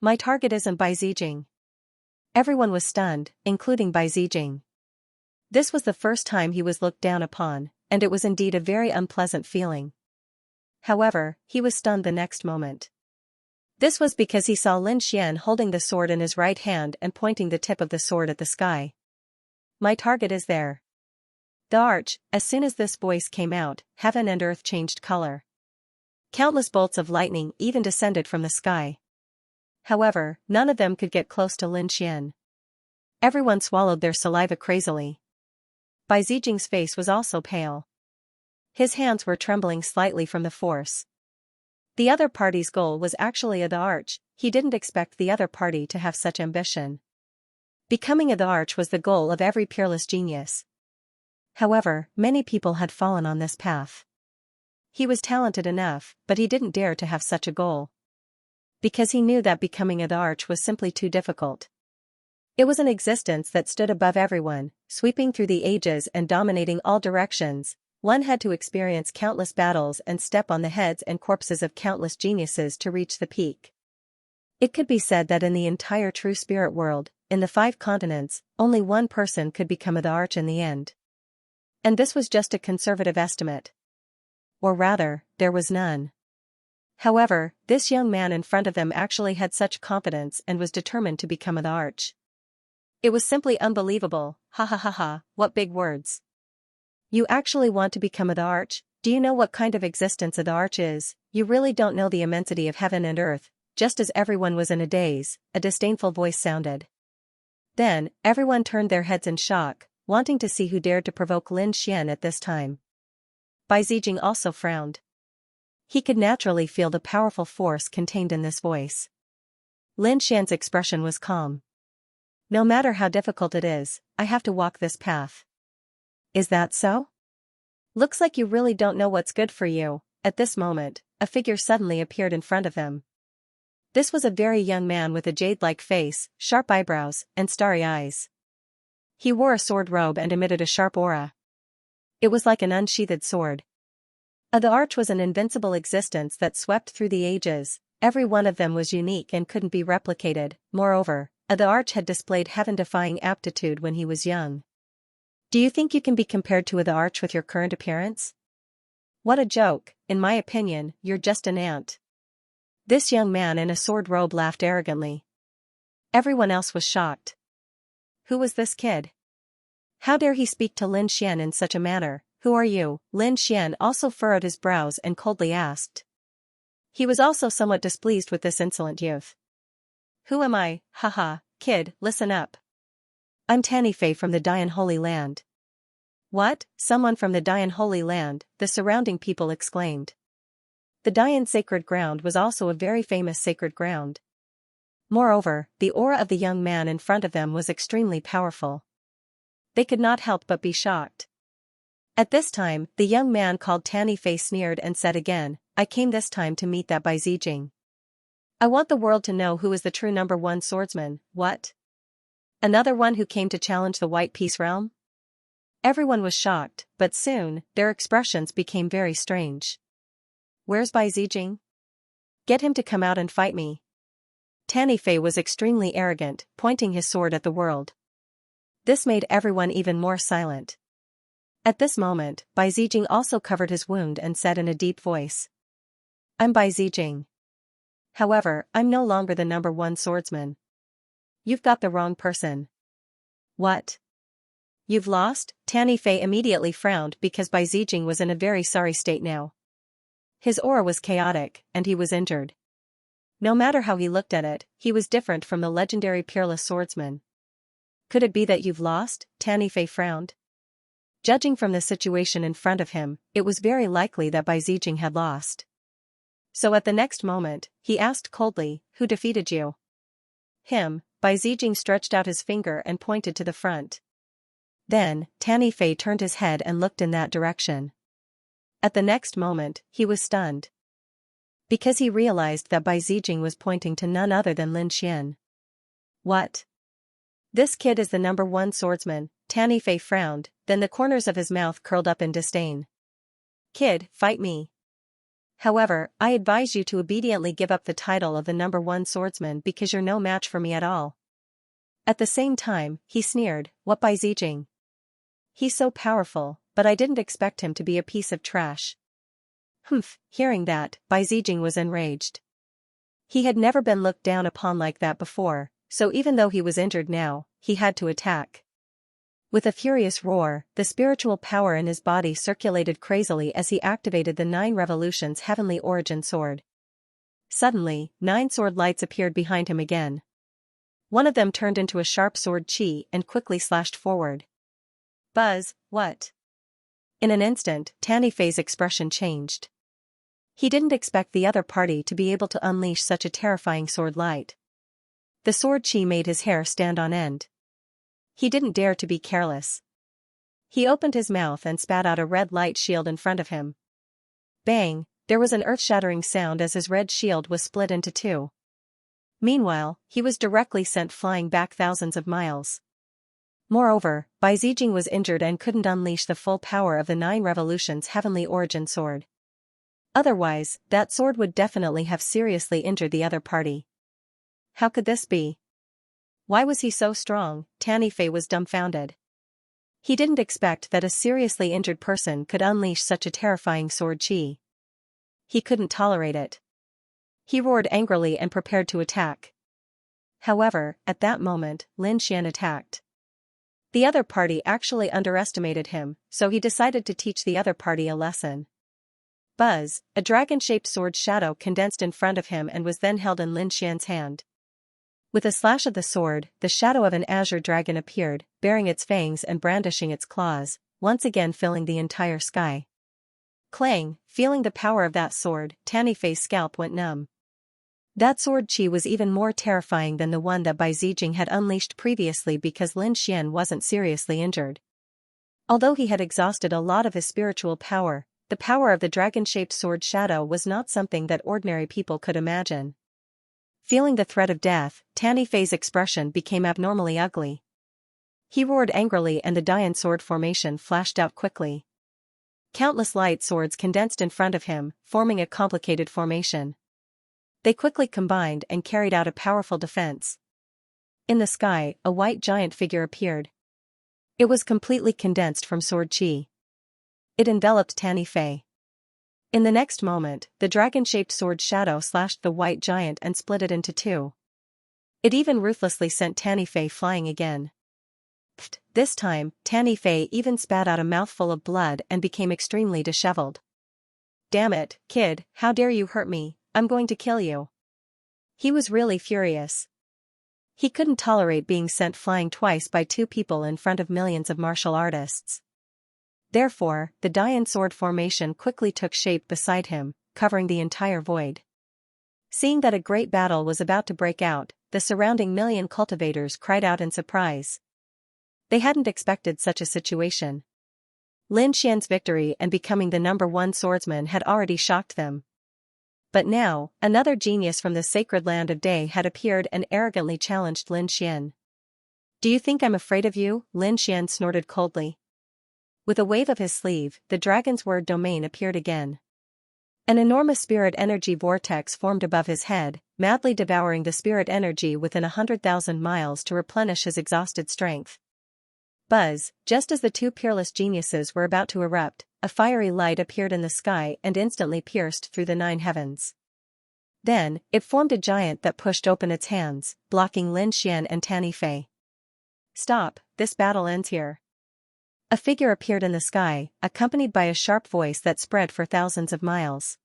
My target isn't Bai Zijing. Everyone was stunned, including Bai Zijing. This was the first time he was looked down upon, and it was indeed a very unpleasant feeling. However, he was stunned the next moment. This was because he saw Lin Xian holding the sword in his right hand and pointing the tip of the sword at the sky. My target is there. The arch, as soon as this voice came out, heaven and earth changed color. Countless bolts of lightning even descended from the sky. However, none of them could get close to Lin Xian. Everyone swallowed their saliva crazily. Bai Zijing's face was also pale. His hands were trembling slightly from the force. The other party's goal was actually the arch. He didn't expect the other party to have such ambition. Becoming the arch was the goal of every peerless genius. However, many people had fallen on this path. He was talented enough, but he didn't dare to have such a goal. Because he knew that becoming the arch was simply too difficult. It was an existence that stood above everyone, sweeping through the ages and dominating all directions. One had to experience countless battles and step on the heads and corpses of countless geniuses to reach the peak. It could be said that in the entire true spirit world, in the 5 continents, only one person could become the arch in the end. And this was just a conservative estimate. Or rather, there was none. However, this young man in front of them actually had such confidence and was determined to become the arch. It was simply unbelievable. Ha ha ha ha, what big words. You actually want to become the arch? Do you know what kind of existence the arch is? You really don't know the immensity of heaven and earth. Just as everyone was in a daze, a disdainful voice sounded. Then, everyone turned their heads in shock, wanting to see who dared to provoke Lin Xian at this time. Bai Zijing also frowned. He could naturally feel the powerful force contained in this voice. Lin Xian's expression was calm. No matter how difficult it is, I have to walk this path. Is that so? Looks like you really don't know what's good for you. At this moment, a figure suddenly appeared in front of them. This was a very young man with a jade-like face, sharp eyebrows, and starry eyes. He wore a sword robe and emitted a sharp aura. It was like an unsheathed sword. The arch was an invincible existence that swept through the ages. Every one of them was unique and couldn't be replicated. Moreover, the arch had displayed heaven-defying aptitude when he was young. Do you think you can be compared to the arch with your current appearance? What a joke, in my opinion, you're just an ant. This young man in a sword robe laughed arrogantly. Everyone else was shocked. Who was this kid? How dare he speak to Lin Xian in such a manner? Who are you? Lin Xian also furrowed his brows and coldly asked. He was also somewhat displeased with this insolent youth. Who am I? Haha, kid, listen up. I'm Tanifei from the Dian Holy Land. What? Someone from the Dian Holy Land, the surrounding people exclaimed. The Dian sacred ground was also a very famous sacred ground. Moreover, the aura of the young man in front of them was extremely powerful. They could not help but be shocked. At this time, the young man called Tanifei sneered and said again, I came this time to meet that Bai Zijing. I want the world to know who is the true number one swordsman. What? Another one who came to challenge the White Peace Realm? Everyone was shocked, but soon, their expressions became very strange. Where's Bai Zijing? Get him to come out and fight me. Tanifei was extremely arrogant, pointing his sword at the world. This made everyone even more silent. At this moment, Bai Zijing also covered his wound and said in a deep voice. I'm Bai Zijing. However, I'm no longer the number one swordsman. You've got the wrong person. What? You've lost? Tanifei immediately frowned because Bai Zijing was in a very sorry state now. His aura was chaotic, and he was injured. No matter how he looked at it, he was different from the legendary peerless swordsman. Could it be that you've lost? Tanifei frowned. Judging from the situation in front of him, it was very likely that Bai Zijing had lost. So at the next moment, he asked coldly, who defeated you? Him. Bai Zijing stretched out his finger and pointed to the front. Then, Tanifei turned his head and looked in that direction. At the next moment, he was stunned. Because he realized that Bai Zijing was pointing to none other than Lin Xian. What? This kid is the number one swordsman. Tanifei frowned, then the corners of his mouth curled up in disdain. Kid, fight me. However, I advise you to obediently give up the title of the number one swordsman because you're no match for me at all. At the same time, he sneered, what Bai Zijing? He's so powerful, but I didn't expect him to be a piece of trash. Humph, hearing that, Bai Zijing was enraged. He had never been looked down upon like that before, so even though he was injured now, he had to attack. With a furious roar, the spiritual power in his body circulated crazily as he activated the 9 Revolutions Heavenly Origin Sword. Suddenly, 9 sword lights appeared behind him again. One of them turned into a sharp sword chi and quickly slashed forward. Buzz, what? In an instant, Tanifei's expression changed. He didn't expect the other party to be able to unleash such a terrifying sword light. The sword chi made his hair stand on end. He didn't dare to be careless. He opened his mouth and spat out a red light shield in front of him. Bang, there was an earth-shattering sound as his red shield was split into 2. Meanwhile, he was directly sent flying back thousands of miles. Moreover, Bai Zijing was injured and couldn't unleash the full power of the 9 Revolutions Heavenly Origin Sword. Otherwise, that sword would definitely have seriously injured the other party. How could this be? Why was he so strong? Tanifei was dumbfounded. He didn't expect that a seriously injured person could unleash such a terrifying sword chi. He couldn't tolerate it. He roared angrily and prepared to attack. However, at that moment, Lin Xian attacked. The other party actually underestimated him, so he decided to teach the other party a lesson. Buzz, a dragon-shaped sword shadow condensed in front of him and was then held in Lin Xian's hand. With a slash of the sword, the shadow of an azure dragon appeared, baring its fangs and brandishing its claws, once again filling the entire sky. Clang, feeling the power of that sword, Tanifei's scalp went numb. That sword chi was even more terrifying than the one that Bai Zijing had unleashed previously because Lin Xian wasn't seriously injured. Although he had exhausted a lot of his spiritual power, the power of the dragon-shaped sword shadow was not something that ordinary people could imagine. Feeling the threat of death, Tanifei's expression became abnormally ugly. He roared angrily and the Dian sword formation flashed out quickly. Countless light swords condensed in front of him, forming a complicated formation. They quickly combined and carried out a powerful defense. In the sky, a white giant figure appeared. It was completely condensed from sword chi. It enveloped Tanifei. In the next moment, the dragon-shaped sword shadow slashed the white giant and split it into 2. It even ruthlessly sent Tanifei flying again. Pfft, this time, Tanifei even spat out a mouthful of blood and became extremely disheveled. Damn it, kid, how dare you hurt me? I'm going to kill you. He was really furious. He couldn't tolerate being sent flying twice by two people in front of millions of martial artists. Therefore, the Dian sword formation quickly took shape beside him, covering the entire void. Seeing that a great battle was about to break out, the surrounding million cultivators cried out in surprise. They hadn't expected such a situation. Lin Xian's victory and becoming the #1 swordsman had already shocked them. But now, another genius from the sacred land of Day had appeared and arrogantly challenged Lin Xian. Do you think I'm afraid of you? Lin Xian snorted coldly. With a wave of his sleeve, the dragon's word domain appeared again. An enormous spirit energy vortex formed above his head, madly devouring the spirit energy within 100,000 miles to replenish his exhausted strength. Buzz, just as the two peerless geniuses were about to erupt, a fiery light appeared in the sky and instantly pierced through the 9 heavens. Then, it formed a giant that pushed open its hands, blocking Lin Xian and Tanny Fei. Stop, this battle ends here. A figure appeared in the sky, accompanied by a sharp voice that spread for thousands of miles.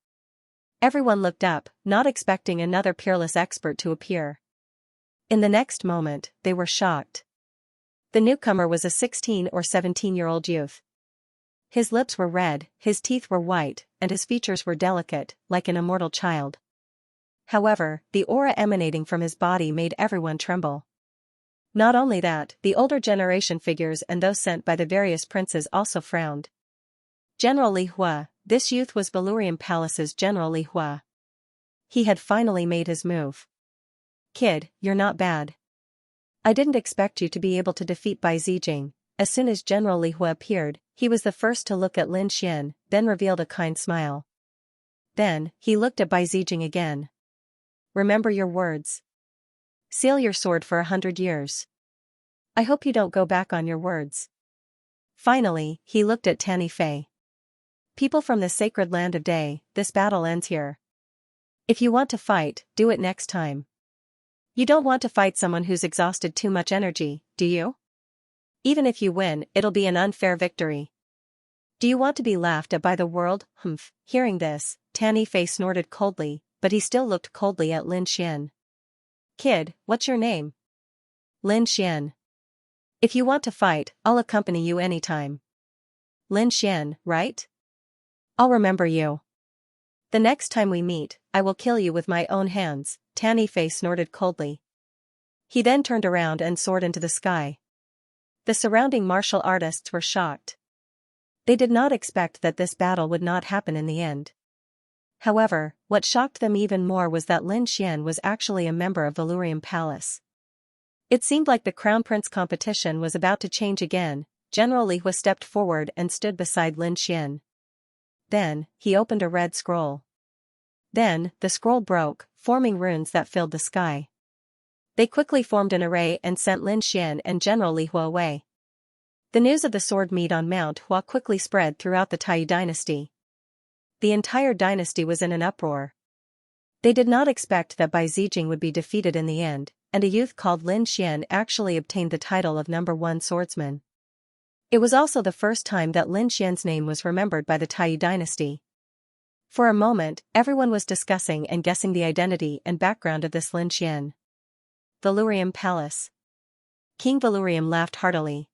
Everyone looked up, not expecting another peerless expert to appear. In the next moment, they were shocked. The newcomer was a 16 or 17-year-old youth. His lips were red, his teeth were white, and his features were delicate, like an immortal child. However, the aura emanating from his body made everyone tremble. Not only that, the older generation figures and those sent by the various princes also frowned. General Li Hua, this youth was Vhumad Palace's General Li Hua. He had finally made his move. Kid, you're not bad. I didn't expect you to be able to defeat Bai Zijing. As soon as General Li Hua appeared, he was the first to look at Lin Xian, then revealed a kind smile. Then, he looked at Bai Zijing again. Remember your words. Seal your sword for 100 years. I hope you don't go back on your words. Finally, he looked at Tanny Fei. People from the sacred land of Day, this battle ends here. If you want to fight, do it next time. You don't want to fight someone who's exhausted too much energy, do you? Even if you win, it'll be an unfair victory. Do you want to be laughed at by the world? Humph. Hearing this, Tanny Fei snorted coldly, but he still looked coldly at Lin Xian. Kid, what's your name? Lin Xian. If you want to fight, I'll accompany you anytime. Lin Xian, right? I'll remember you. The next time we meet, I will kill you with my own hands, Tanny Fei snorted coldly. He then turned around and soared into the sky. The surrounding martial artists were shocked. They did not expect that this battle would not happen in the end. However, what shocked them even more was that Lin Xian was actually a member of Vhumad Palace. It seemed like the Crown Prince competition was about to change again. General Li Hua stepped forward and stood beside Lin Xian. Then, he opened a red scroll. Then, the scroll broke, forming runes that filled the sky. They quickly formed an array and sent Lin Xian and General Li Hua away. The news of the sword meet on Mount Hua quickly spread throughout the Taiyu dynasty. The entire dynasty was in an uproar. They did not expect that Bai Zijing would be defeated in the end, and a youth called Lin Xian actually obtained the title of #1 swordsman. It was also the first time that Lin Xian's name was remembered by the Taiyu dynasty. For a moment, everyone was discussing and guessing the identity and background of this Lin Xian. Vhumad Palace. King Vhumad laughed heartily.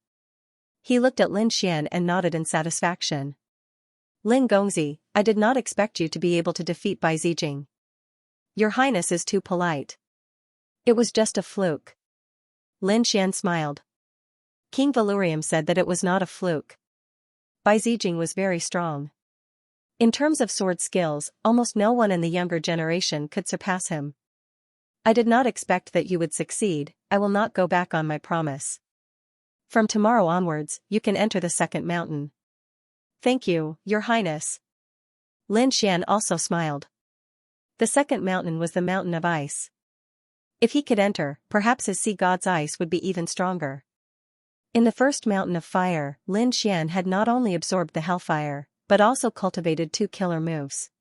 He looked at Lin Xian and nodded in satisfaction. Lin Gongzi, I did not expect you to be able to defeat Bai Zijing. Your Highness is too polite. It was just a fluke. Lin Xian smiled. King Vhumad said that it was not a fluke. Bai Zijing was very strong. In terms of sword skills, almost no one in the younger generation could surpass him. I did not expect that you would succeed. I will not go back on my promise. From tomorrow onwards, you can enter the second mountain. Thank you, Your Highness. Lin Xian also smiled. The second mountain was the mountain of ice. If he could enter, perhaps his sea god's ice would be even stronger. In the first mountain of fire, Lin Xian had not only absorbed the hellfire, but also cultivated 2 killer moves.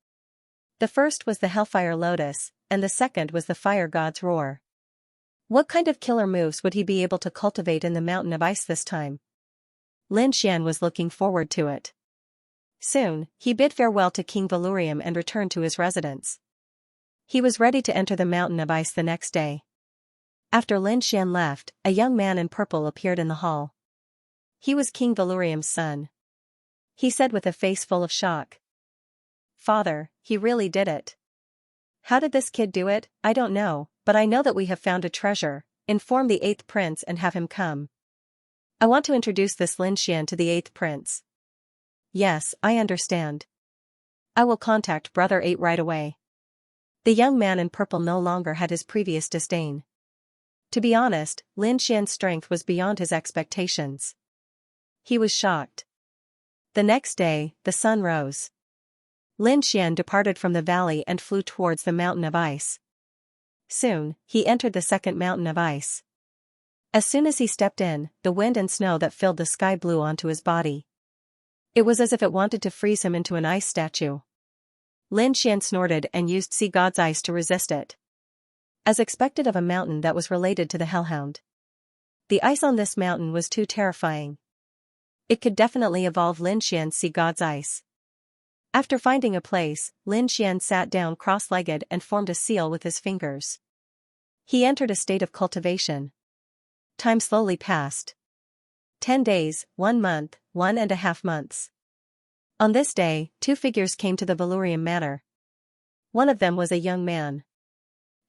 The first was the Hellfire Lotus, and the second was the Fire God's Roar. What kind of killer moves would he be able to cultivate in the Mountain of Ice this time? Lin Xian was looking forward to it. Soon, he bid farewell to King Vhumad and returned to his residence. He was ready to enter the mountain of ice the next day. After Lin Xian left, a young man in purple appeared in the hall. He was King Valurium's son. He said with a face full of shock. Father, he really did it. How did this kid do it? I don't know, but I know that we have found a treasure. Inform the 8th prince and have him come. I want to introduce this Lin Xian to the 8th prince. Yes, I understand. I will contact Brother 8 right away. The young man in purple no longer had his previous disdain. To be honest, Lin Xian's strength was beyond his expectations. He was shocked. The next day, the sun rose. Lin Xian departed from the valley and flew towards the mountain of ice. Soon, he entered the second mountain of ice. As soon as he stepped in, the wind and snow that filled the sky blew onto his body. It was as if it wanted to freeze him into an ice statue. Lin Xian snorted and used Sea God's ice to resist it. As expected of a mountain that was related to the Hellhound. The ice on this mountain was too terrifying. It could definitely evolve Lin Xian's Sea God's ice. After finding a place, Lin Xian sat down cross-legged and formed a seal with his fingers. He entered a state of cultivation. Time slowly passed. 10 days, 1 month, 1.5 months. On this day, 2 figures came to the Valurium Manor. One of them was a young man.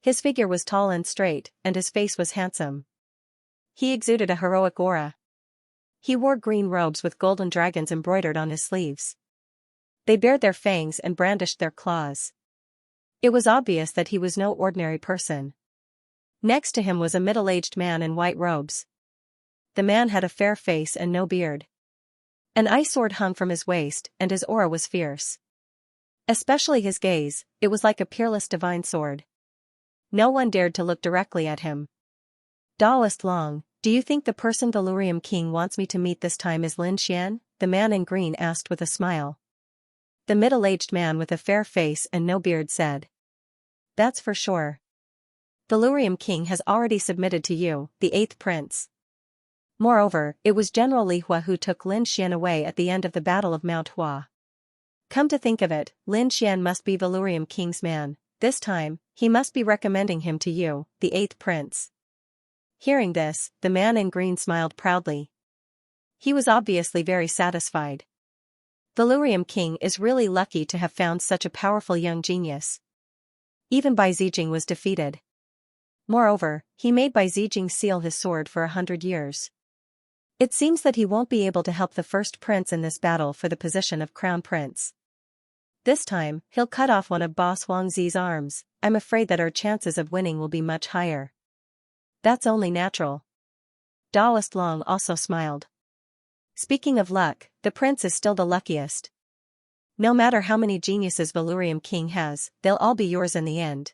His figure was tall and straight, and his face was handsome. He exuded a heroic aura. He wore green robes with golden dragons embroidered on his sleeves. They bared their fangs and brandished their claws. It was obvious that he was no ordinary person. Next to him was a middle-aged man in white robes. The man had a fair face and no beard. An ice sword hung from his waist, and his aura was fierce. Especially his gaze, it was like a peerless divine sword. No one dared to look directly at him. Daoist Long, do you think the person Valurium King wants me to meet this time is Lin Xian? The man in green asked with a smile. The middle-aged man with a fair face and no beard said. That's for sure. Valurium King has already submitted to you, the 8th prince. Moreover, it was General Li Hua who took Lin Xian away at the end of the Battle of Mount Hua. Come to think of it, Lin Xian must be Valurium King's man. This time, he must be recommending him to you, the 8th prince. Hearing this, the man in green smiled proudly. He was obviously very satisfied. Valurium King is really lucky to have found such a powerful young genius. Even Bai Zijing was defeated. Moreover, he made Bai Zijing seal his sword for 100 years. It seems that he won't be able to help the first prince in this battle for the position of crown prince. This time, he'll cut off one of Boss Wang Zi's arms. I'm afraid that our chances of winning will be much higher. That's only natural. Daoist Long also smiled. Speaking of luck, the prince is still the luckiest. No matter how many geniuses Valurium King has, they'll all be yours in the end.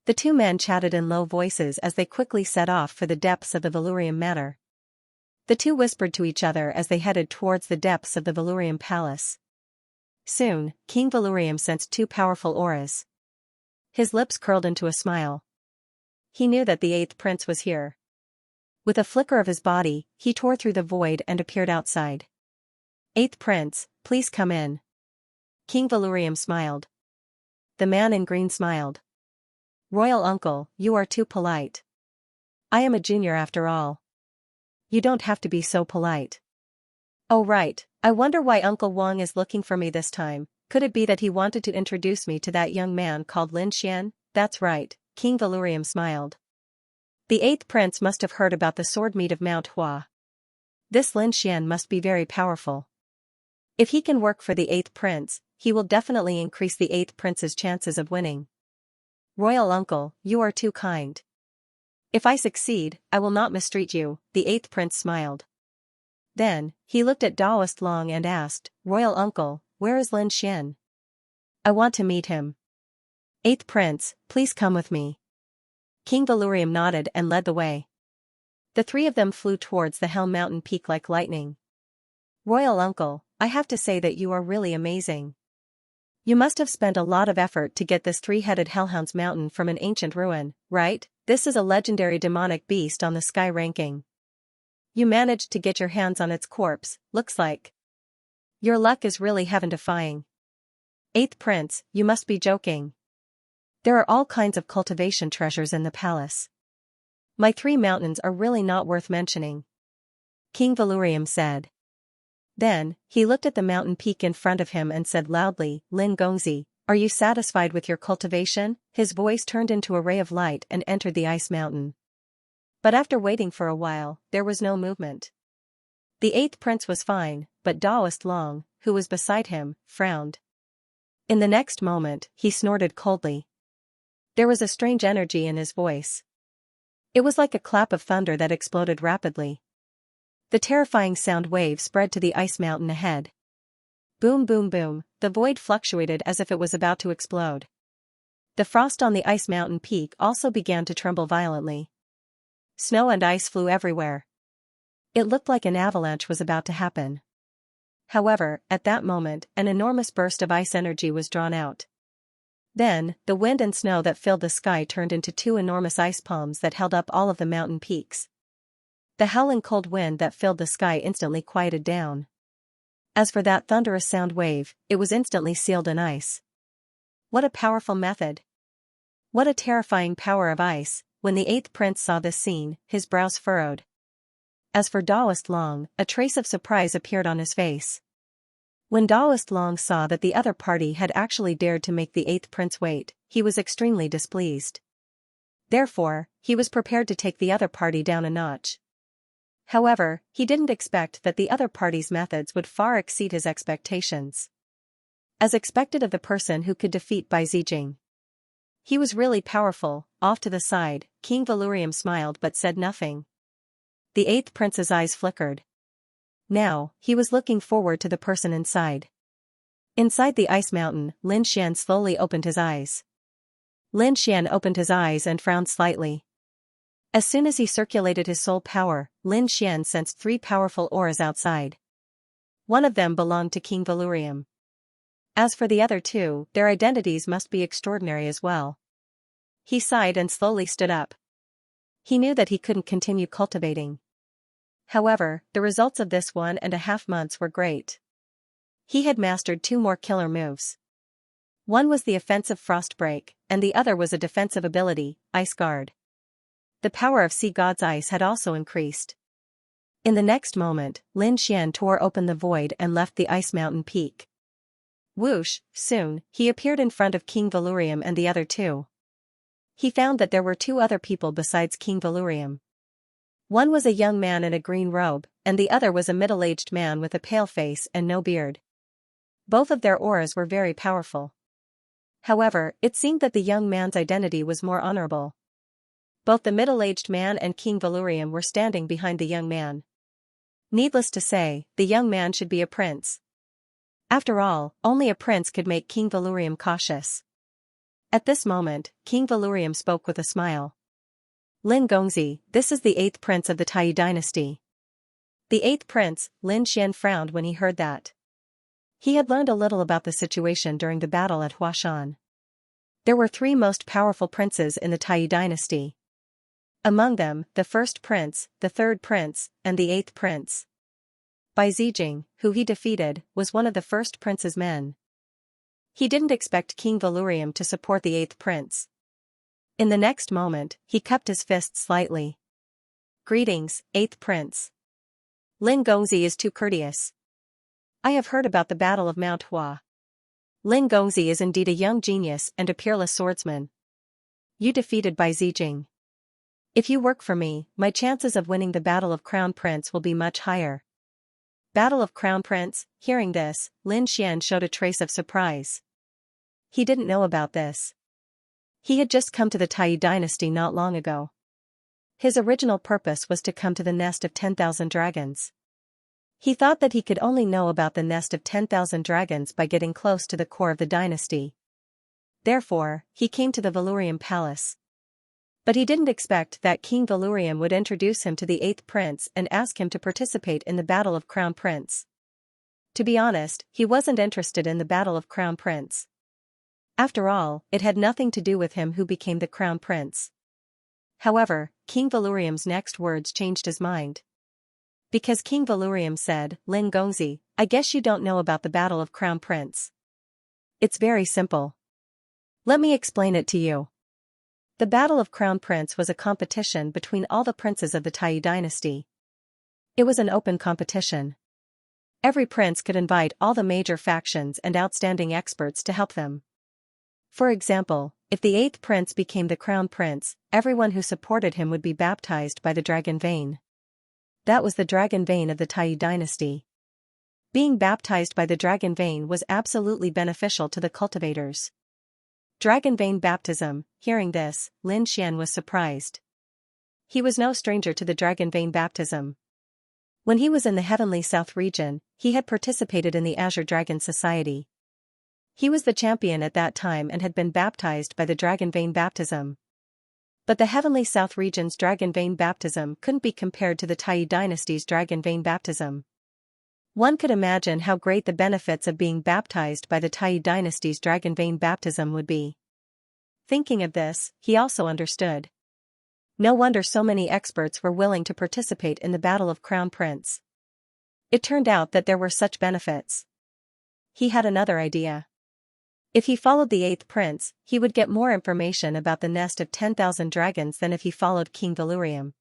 The 2 men chatted in low voices as they quickly set off for the depths of the Valurium Manor. The 2 whispered to each other as they headed towards the depths of the Valurium Palace. Soon, King Valurium sensed 2 powerful auras. His lips curled into a smile. He knew that the 8th prince was here. With a flicker of his body, he tore through the void and appeared outside. 8th prince, please come in. King Valurium smiled. The man in green smiled. Royal uncle, you are too polite. I am a junior after all. You don't have to be so polite. Oh right, I wonder why Uncle Wang is looking for me this time. Could it be that he wanted to introduce me to that young man called Lin Xian? That's right, King Valurium smiled. The 8th prince must have heard about the sword meet of Mount Hua. This Lin Xian must be very powerful. If he can work for the 8th prince, he will definitely increase the 8th prince's chances of winning. Royal uncle, you are too kind. If I succeed, I will not mistreat you, the 8th prince smiled. Then, he looked at Daoist Long and asked, Royal uncle, where is Lin Xian? I want to meet him. 8th prince, please come with me. King Valurium nodded and led the way. The 3 of them flew towards the Hell Mountain peak like lightning. Royal uncle, I have to say that you are really amazing. You must have spent a lot of effort to get this 3-headed Hellhound's mountain from an ancient ruin, right? This is a legendary demonic beast on the sky ranking. You managed to get your hands on its corpse, looks like. Your luck is really heaven-defying. 8th prince, you must be joking. There are all kinds of cultivation treasures in the palace. My 3 mountains are really not worth mentioning, King Valurium said. Then, he looked at the mountain peak in front of him and said loudly, Lin Gongzi, are you satisfied with your cultivation? His voice turned into a ray of light and entered the ice mountain. But after waiting for a while, there was no movement. The 8th prince was fine, but Daoist Long, who was beside him, frowned. In the next moment, he snorted coldly. There was a strange energy in his voice. It was like a clap of thunder that exploded rapidly. The terrifying sound wave spread to the ice mountain ahead. Boom boom boom, the void fluctuated as if it was about to explode. The frost on the ice mountain peak also began to tremble violently. Snow and ice flew everywhere. It looked like an avalanche was about to happen. However, at that moment, an enormous burst of ice energy was drawn out. Then, the wind and snow that filled the sky turned into 2 enormous ice palms that held up all of the mountain peaks. The howling cold wind that filled the sky instantly quieted down. As for that thunderous sound wave, it was instantly sealed in ice. What a powerful method! What a terrifying power of ice! When the 8th prince saw this scene, his brows furrowed. As for Daoist Long, a trace of surprise appeared on his face. When Daoist Long saw that the other party had actually dared to make the 8th prince wait, he was extremely displeased. Therefore, he was prepared to take the other party down a notch. However, he didn't expect that the other party's methods would far exceed his expectations. As expected of the person who could defeat Bai Zijing. He was really powerful. Off to the side, King Valurium smiled but said nothing. The 8th prince's eyes flickered. Now, he was looking forward to the person inside. Inside the ice mountain, Lin Xian slowly opened his eyes. Lin Xian opened his eyes and frowned slightly. As soon as he circulated his soul power, Lin Xian sensed 3 powerful auras outside. One of them belonged to King Valurium. As for the other 2, their identities must be extraordinary as well. He sighed and slowly stood up. He knew that he couldn't continue cultivating. However, the results of this 1.5 months were great. He had mastered 2 more killer moves. One was the offensive Frost Break, and the other was a defensive ability, Ice Guard. The power of Sea God's ice had also increased. In the next moment, Lin Xian tore open the void and left the ice mountain peak. Whoosh, soon, he appeared in front of King Valurium and the other 2. He found that there were 2 other people besides King Valurium. One was a young man in a green robe, and the other was a middle-aged man with a pale face and no beard. Both of their auras were very powerful. However, it seemed that the young man's identity was more honorable. Both the middle-aged man and King Valurium were standing behind the young man. Needless to say, the young man should be a prince. After all, only a prince could make King Valurium cautious. At this moment, King Valurium spoke with a smile. Lin Gongzi, this is the 8th prince of the Taiyi dynasty. The 8th prince, Lin Xian frowned when he heard that. He had learned a little about the situation during the battle at Huashan. There were 3 most powerful princes in the Taiyi dynasty. Among them, the 1st prince, the 3rd prince, and the 8th prince. Bai Zijing, who he defeated, was one of the 1st prince's men. He didn't expect King Valurium to support the 8th prince. In the next moment, he cupped his fist slightly. Greetings, 8th prince. Lin Gongzi is too courteous. I have heard about the Battle of Mount Hua. Lin Gongzi is indeed a young genius and a peerless swordsman. You defeated Bai Zijing. If you work for me, my chances of winning the Battle of Crown Prince will be much higher. Battle of Crown Prince. Hearing this, Lin Xian showed a trace of surprise. He didn't know about this. He had just come to the Taiyi dynasty not long ago. His original purpose was to come to the nest of 10,000 dragons. He thought that he could only know about the nest of 10,000 dragons by getting close to the core of the dynasty. Therefore, he came to the Valurium Palace. But he didn't expect that King Valurium would introduce him to the 8th prince and ask him to participate in the Battle of Crown Prince. To be honest, he wasn't interested in the Battle of Crown Prince. After all, it had nothing to do with him who became the Crown Prince. However, King Valurium's next words changed his mind. Because King Valurium said, Lin Gongzi, I guess you don't know about the Battle of Crown Prince. It's very simple. Let me explain it to you. The Battle of Crown Prince was a competition between all the princes of the Taiyi dynasty. It was an open competition. Every prince could invite all the major factions and outstanding experts to help them. For example, if the 8th prince became the crown prince, everyone who supported him would be baptized by the dragon vein. That was the dragon vein of the Taiyi dynasty. Being baptized by the dragon vein was absolutely beneficial to the cultivators. Dragon vein baptism. Hearing this, Lin Xian was surprised. He was no stranger to the dragon vein baptism. When he was in the Heavenly South region, he had participated in the Azure Dragon Society. He was the champion at that time and had been baptized by the dragon vein baptism. But the Heavenly South region's dragon vein baptism couldn't be compared to the Taiyi dynasty's dragon vein baptism. One could imagine how great the benefits of being baptized by the Taiyi dynasty's dragon vein baptism would be. Thinking of this, he also understood. No wonder so many experts were willing to participate in the Battle of Crown Prince. It turned out that there were such benefits. He had another idea. If he followed the 8th prince, he would get more information about the nest of 10,000 dragons than if he followed King Vhumad.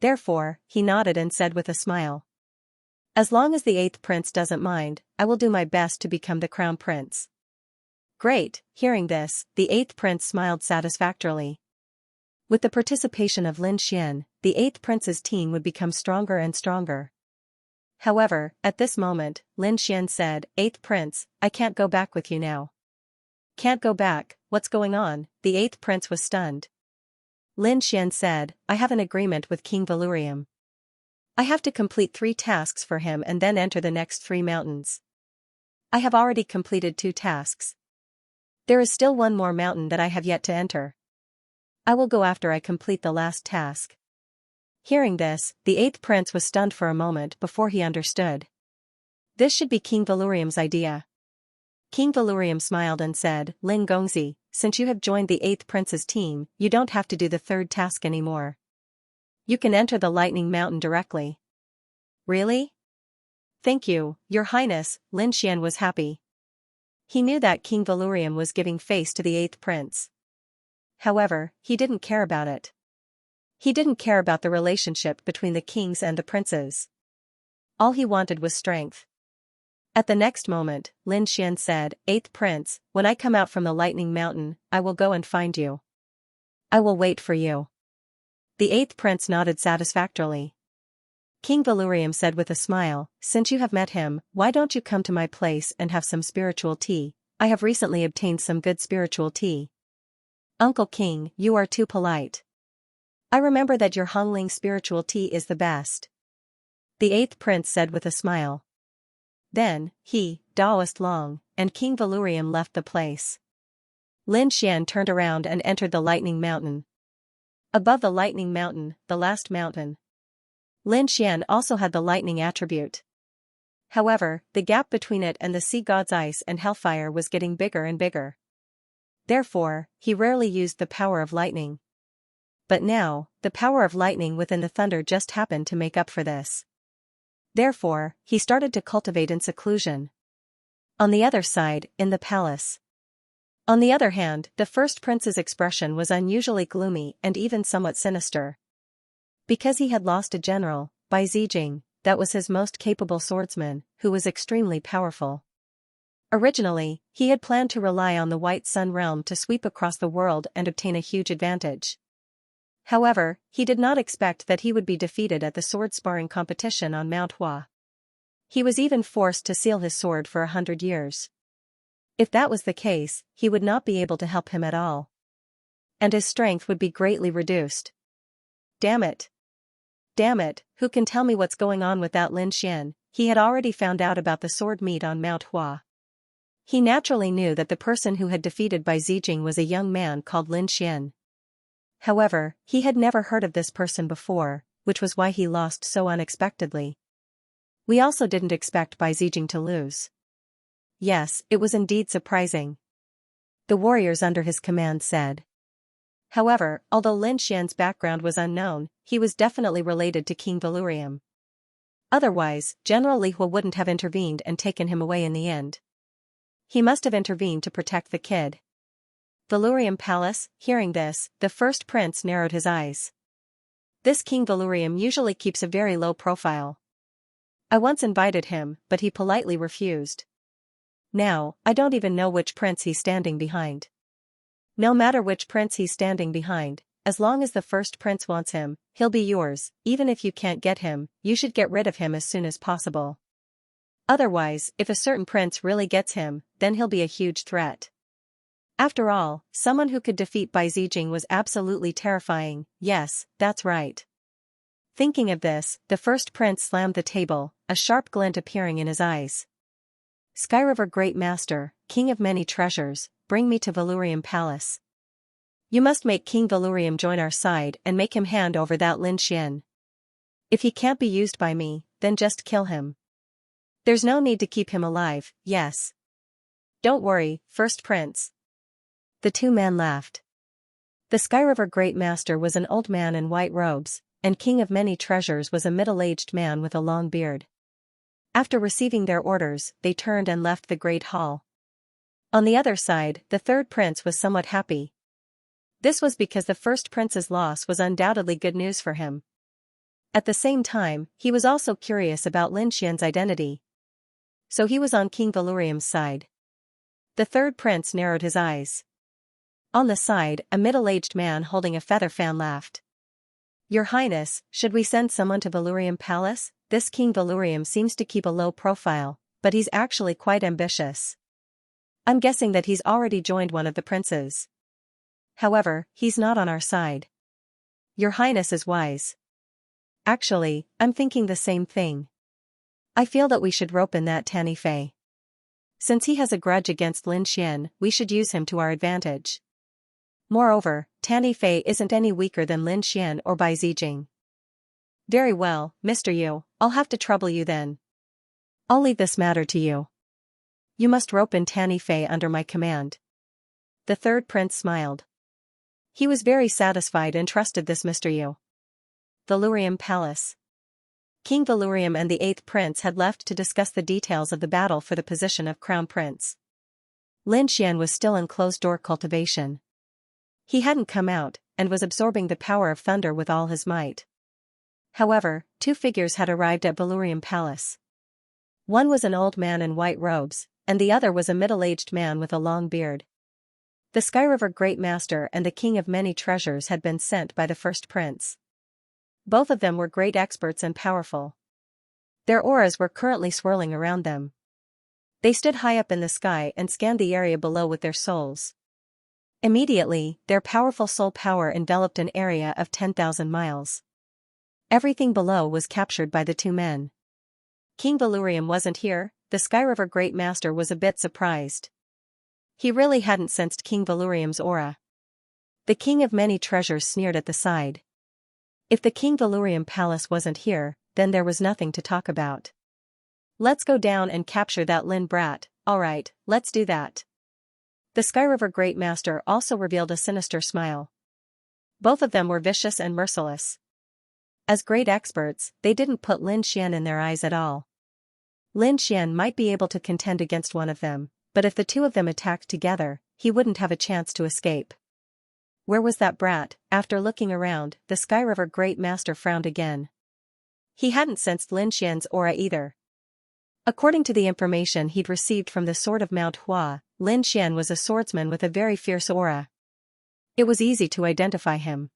Therefore, he nodded and said with a smile. As long as the 8th prince doesn't mind, I will do my best to become the crown prince. Great. Hearing this, the 8th prince smiled satisfactorily. With the participation of Lin Xian, the 8th prince's team would become stronger and stronger. However, at this moment, Lin Xian said, 8th prince, I can't go back with you now. Can't go back, what's going on? The 8th prince was stunned. Lin Xian said, I have an agreement with King Vhumad. I have to complete 3 tasks for him and then enter the next 3 mountains. I have already completed 2 tasks. There is still 1 more mountain that I have yet to enter. I will go after I complete the last task. Hearing this, the 8th prince was stunned for a moment before he understood. This should be King Vhalurim's idea. King Vhalurim smiled and said, Ling Gongzi, since you have joined the 8th prince's team, you don't have to do the 3rd task anymore. You can enter the Lightning Mountain directly. Really? Thank you, Your Highness. Lin Xian was happy. He knew that King Vhalurim was giving face to the 8th prince. However, he didn't care about it. He didn't care about the relationship between the kings and the princes. All he wanted was strength. At the next moment, Lin Xian said, 8th prince, when I come out from the Lightning Mountain, I will go and find you. I will wait for you. The 8th prince nodded satisfactorily. King Vhalurim said with a smile, since you have met him, why don't you come to my place and have some spiritual tea? I have recently obtained some good spiritual tea. Uncle King, you are too polite. I remember that your Hongling spiritual tea is the best. The 8th prince said with a smile. Then, he, Daoist Long, and King Vhalurim left the place. Lin Xian turned around and entered the Lightning Mountain. Above the Lightning Mountain, the last mountain. Lin Xian also had the lightning attribute. However, the gap between it and the sea god's ice and hellfire was getting bigger and bigger. Therefore, he rarely used the power of lightning. But now, the power of lightning within the thunder just happened to make up for this. Therefore, he started to cultivate in seclusion. On the other side, in the palace. On the other hand, the 1st prince's expression was unusually gloomy and even somewhat sinister. Because he had lost a general, Bai Zijing, that was his most capable swordsman, who was extremely powerful. Originally, he had planned to rely on the White Sun realm to sweep across the world and obtain a huge advantage. However, he did not expect that he would be defeated at the sword sparring competition on Mount Hua. He was even forced to seal his sword for 100 years. If that was the case, he would not be able to help him at all. And his strength would be greatly reduced. Damn it. Damn it, who can tell me what's going on with that Lin Xian? He had already found out about the sword meet on Mount Hua. He naturally knew that the person who had defeated Bai Zijing was a young man called Lin Xian. However, he had never heard of this person before, which was why he lost so unexpectedly. We also didn't expect Bai Zijing to lose. Yes, it was indeed surprising. The warriors under his command said. However, although Lin Xian's background was unknown, he was definitely related to King Vhalurim. Otherwise, General Li Hua wouldn't have intervened and taken him away in the end. He must have intervened to protect the kid. Vhumad Palace. Hearing this, the first prince narrowed his eyes. This King Vhumad usually keeps a very low profile. I once invited him, but he politely refused. Now, I don't even know which prince he's standing behind. No matter which prince he's standing behind, as long as the first prince wants him, he'll be yours. Even if you can't get him, you should get rid of him as soon as possible. Otherwise, if a certain prince really gets him, then he'll be a huge threat. After all, someone who could defeat Bai Zijing was absolutely terrifying. Yes, that's right. Thinking of this, the first prince slammed the table, a sharp glint appearing in his eyes. Sky River Great Master, King of Many Treasures, bring me to Vhumad Palace. You must make King Vhumad join our side and make him hand over that Lin Xian. If he can't be used by me, then just kill him. There's no need to keep him alive, yes. Don't worry, First Prince. The two men laughed. The Sky River Great Master was an old man in white robes, and King of Many Treasures was a middle-aged man with a long beard. After receiving their orders, they turned and left the great hall. On the other side, the third prince was somewhat happy. This was because the first prince's loss was undoubtedly good news for him. At the same time, he was also curious about Lin Xian's identity. So he was on King Vhalurim's side. The third prince narrowed his eyes. On the side, a middle-aged man holding a feather fan laughed. Your Highness, should we send someone to Vhumad Palace? This King Vhalurim seems to keep a low profile, but he's actually quite ambitious. I'm guessing that he's already joined one of the princes. However, he's not on our side. Your Highness is wise. Actually, I'm thinking the same thing. I feel that we should rope in that Tanny Fei. Since he has a grudge against Lin Xian, we should use him to our advantage. Moreover, Tanny Fei isn't any weaker than Lin Xian or Bai Zijing. Very well, Mr. Yu, I'll have to trouble you then. I'll leave this matter to you. You must rope in Tanny Fei under my command. The third prince smiled. He was very satisfied and trusted this Mr. Yu. Vhumad Palace. King Vhalurim and the eighth prince had left to discuss the details of the battle for the position of crown prince. Lin Xian was still in closed-door cultivation. He hadn't come out, and was absorbing the power of thunder with all his might. However, two figures had arrived at Vhumad Palace. One was an old man in white robes, and the other was a middle-aged man with a long beard. The Sky River Great Master and the King of Many Treasures had been sent by the first prince. Both of them were great experts and powerful. Their auras were currently swirling around them. They stood high up in the sky and scanned the area below with their souls. Immediately, their powerful soul power enveloped an area of 10,000 miles. Everything below was captured by the two men. King Vhalurim wasn't here. The Sky River Great Master was a bit surprised. He really hadn't sensed King Vhalurim's aura. The King of Many Treasures sneered at the side. If the King Vhalurim Palace wasn't here, then there was nothing to talk about. Let's go down and capture that Lin brat. Alright, let's do that. The Sky River Great Master also revealed a sinister smile. Both of them were vicious and merciless. As great experts, they didn't put Lin Xian in their eyes at all. Lin Xian might be able to contend against one of them, but if the two of them attacked together, he wouldn't have a chance to escape. Where was that brat? After looking around, the Sky River Great Master frowned again. He hadn't sensed Lin Xian's aura either. According to the information he'd received from the Sword of Mount Hua, Lin Xian was a swordsman with a very fierce aura. It was easy to identify him.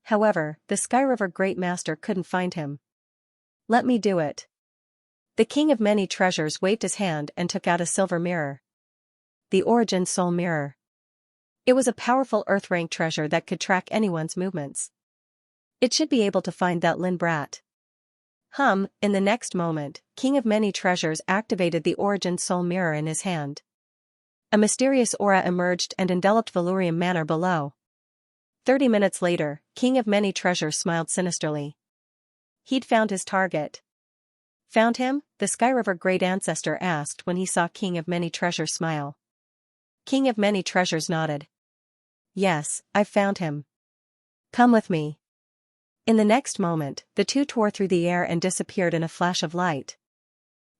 However, the Sky River Great Master couldn't find him. Let me do it. The King of Many Treasures waved his hand and took out a silver mirror. The Origin Soul Mirror. It was a powerful earth-rank treasure that could track anyone's movements. It should be able to find that Lin brat. In the next moment, King of Many Treasures activated the Origin Soul Mirror in his hand. A mysterious aura emerged and enveloped Vhalurim Manor below. 30 minutes later, King of Many Treasures smiled sinisterly. He'd found his target. Found him? The Sky River Great Ancestor asked when he saw King of Many Treasures smile. King of Many Treasures nodded. Yes, I've found him. Come with me. In the next moment, the two tore through the air and disappeared in a flash of light.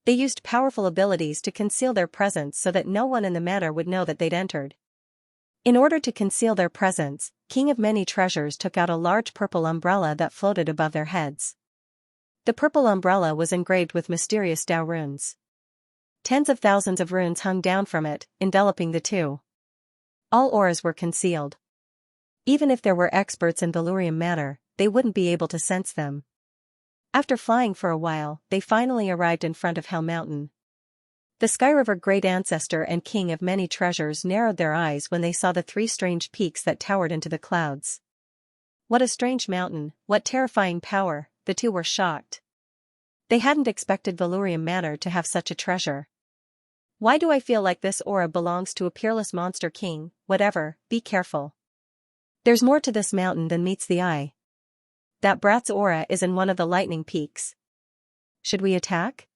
They used powerful abilities to conceal their presence so that no one in the manor would know that they'd entered. In order to conceal their presence, King of Many Treasures took out a large purple umbrella that floated above their heads. The purple umbrella was engraved with mysterious Dao runes. Tens of thousands of runes hung down from it, enveloping the two. All auras were concealed. Even if there were experts in Vhumad matter, they wouldn't be able to sense them. After flying for a while, they finally arrived in front of Hell Mountain. The Sky River Great Ancestor and King of Many Treasures narrowed their eyes when they saw the three strange peaks that towered into the clouds. What a strange mountain, what terrifying power, the two were shocked. They hadn't expected Vhumad matter to have such a treasure. Why do I feel like this aura belongs to a peerless monster king? Whatever, be careful. There's more to this mountain than meets the eye. That brat's aura is in one of the lightning peaks. Should we attack?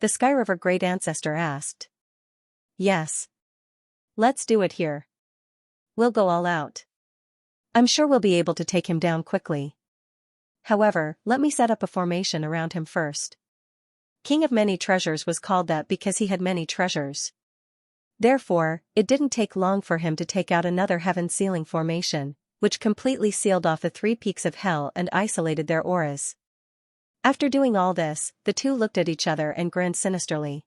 The Sky River Great Ancestor asked. Yes. Let's do it here. We'll go all out. I'm sure we'll be able to take him down quickly. However, let me set up a formation around him first. King of Many Treasures was called that because he had many treasures. Therefore, it didn't take long for him to take out another heaven-sealing formation, which completely sealed off the three peaks of hell and isolated their auras. After doing all this, the two looked at each other and grinned sinisterly.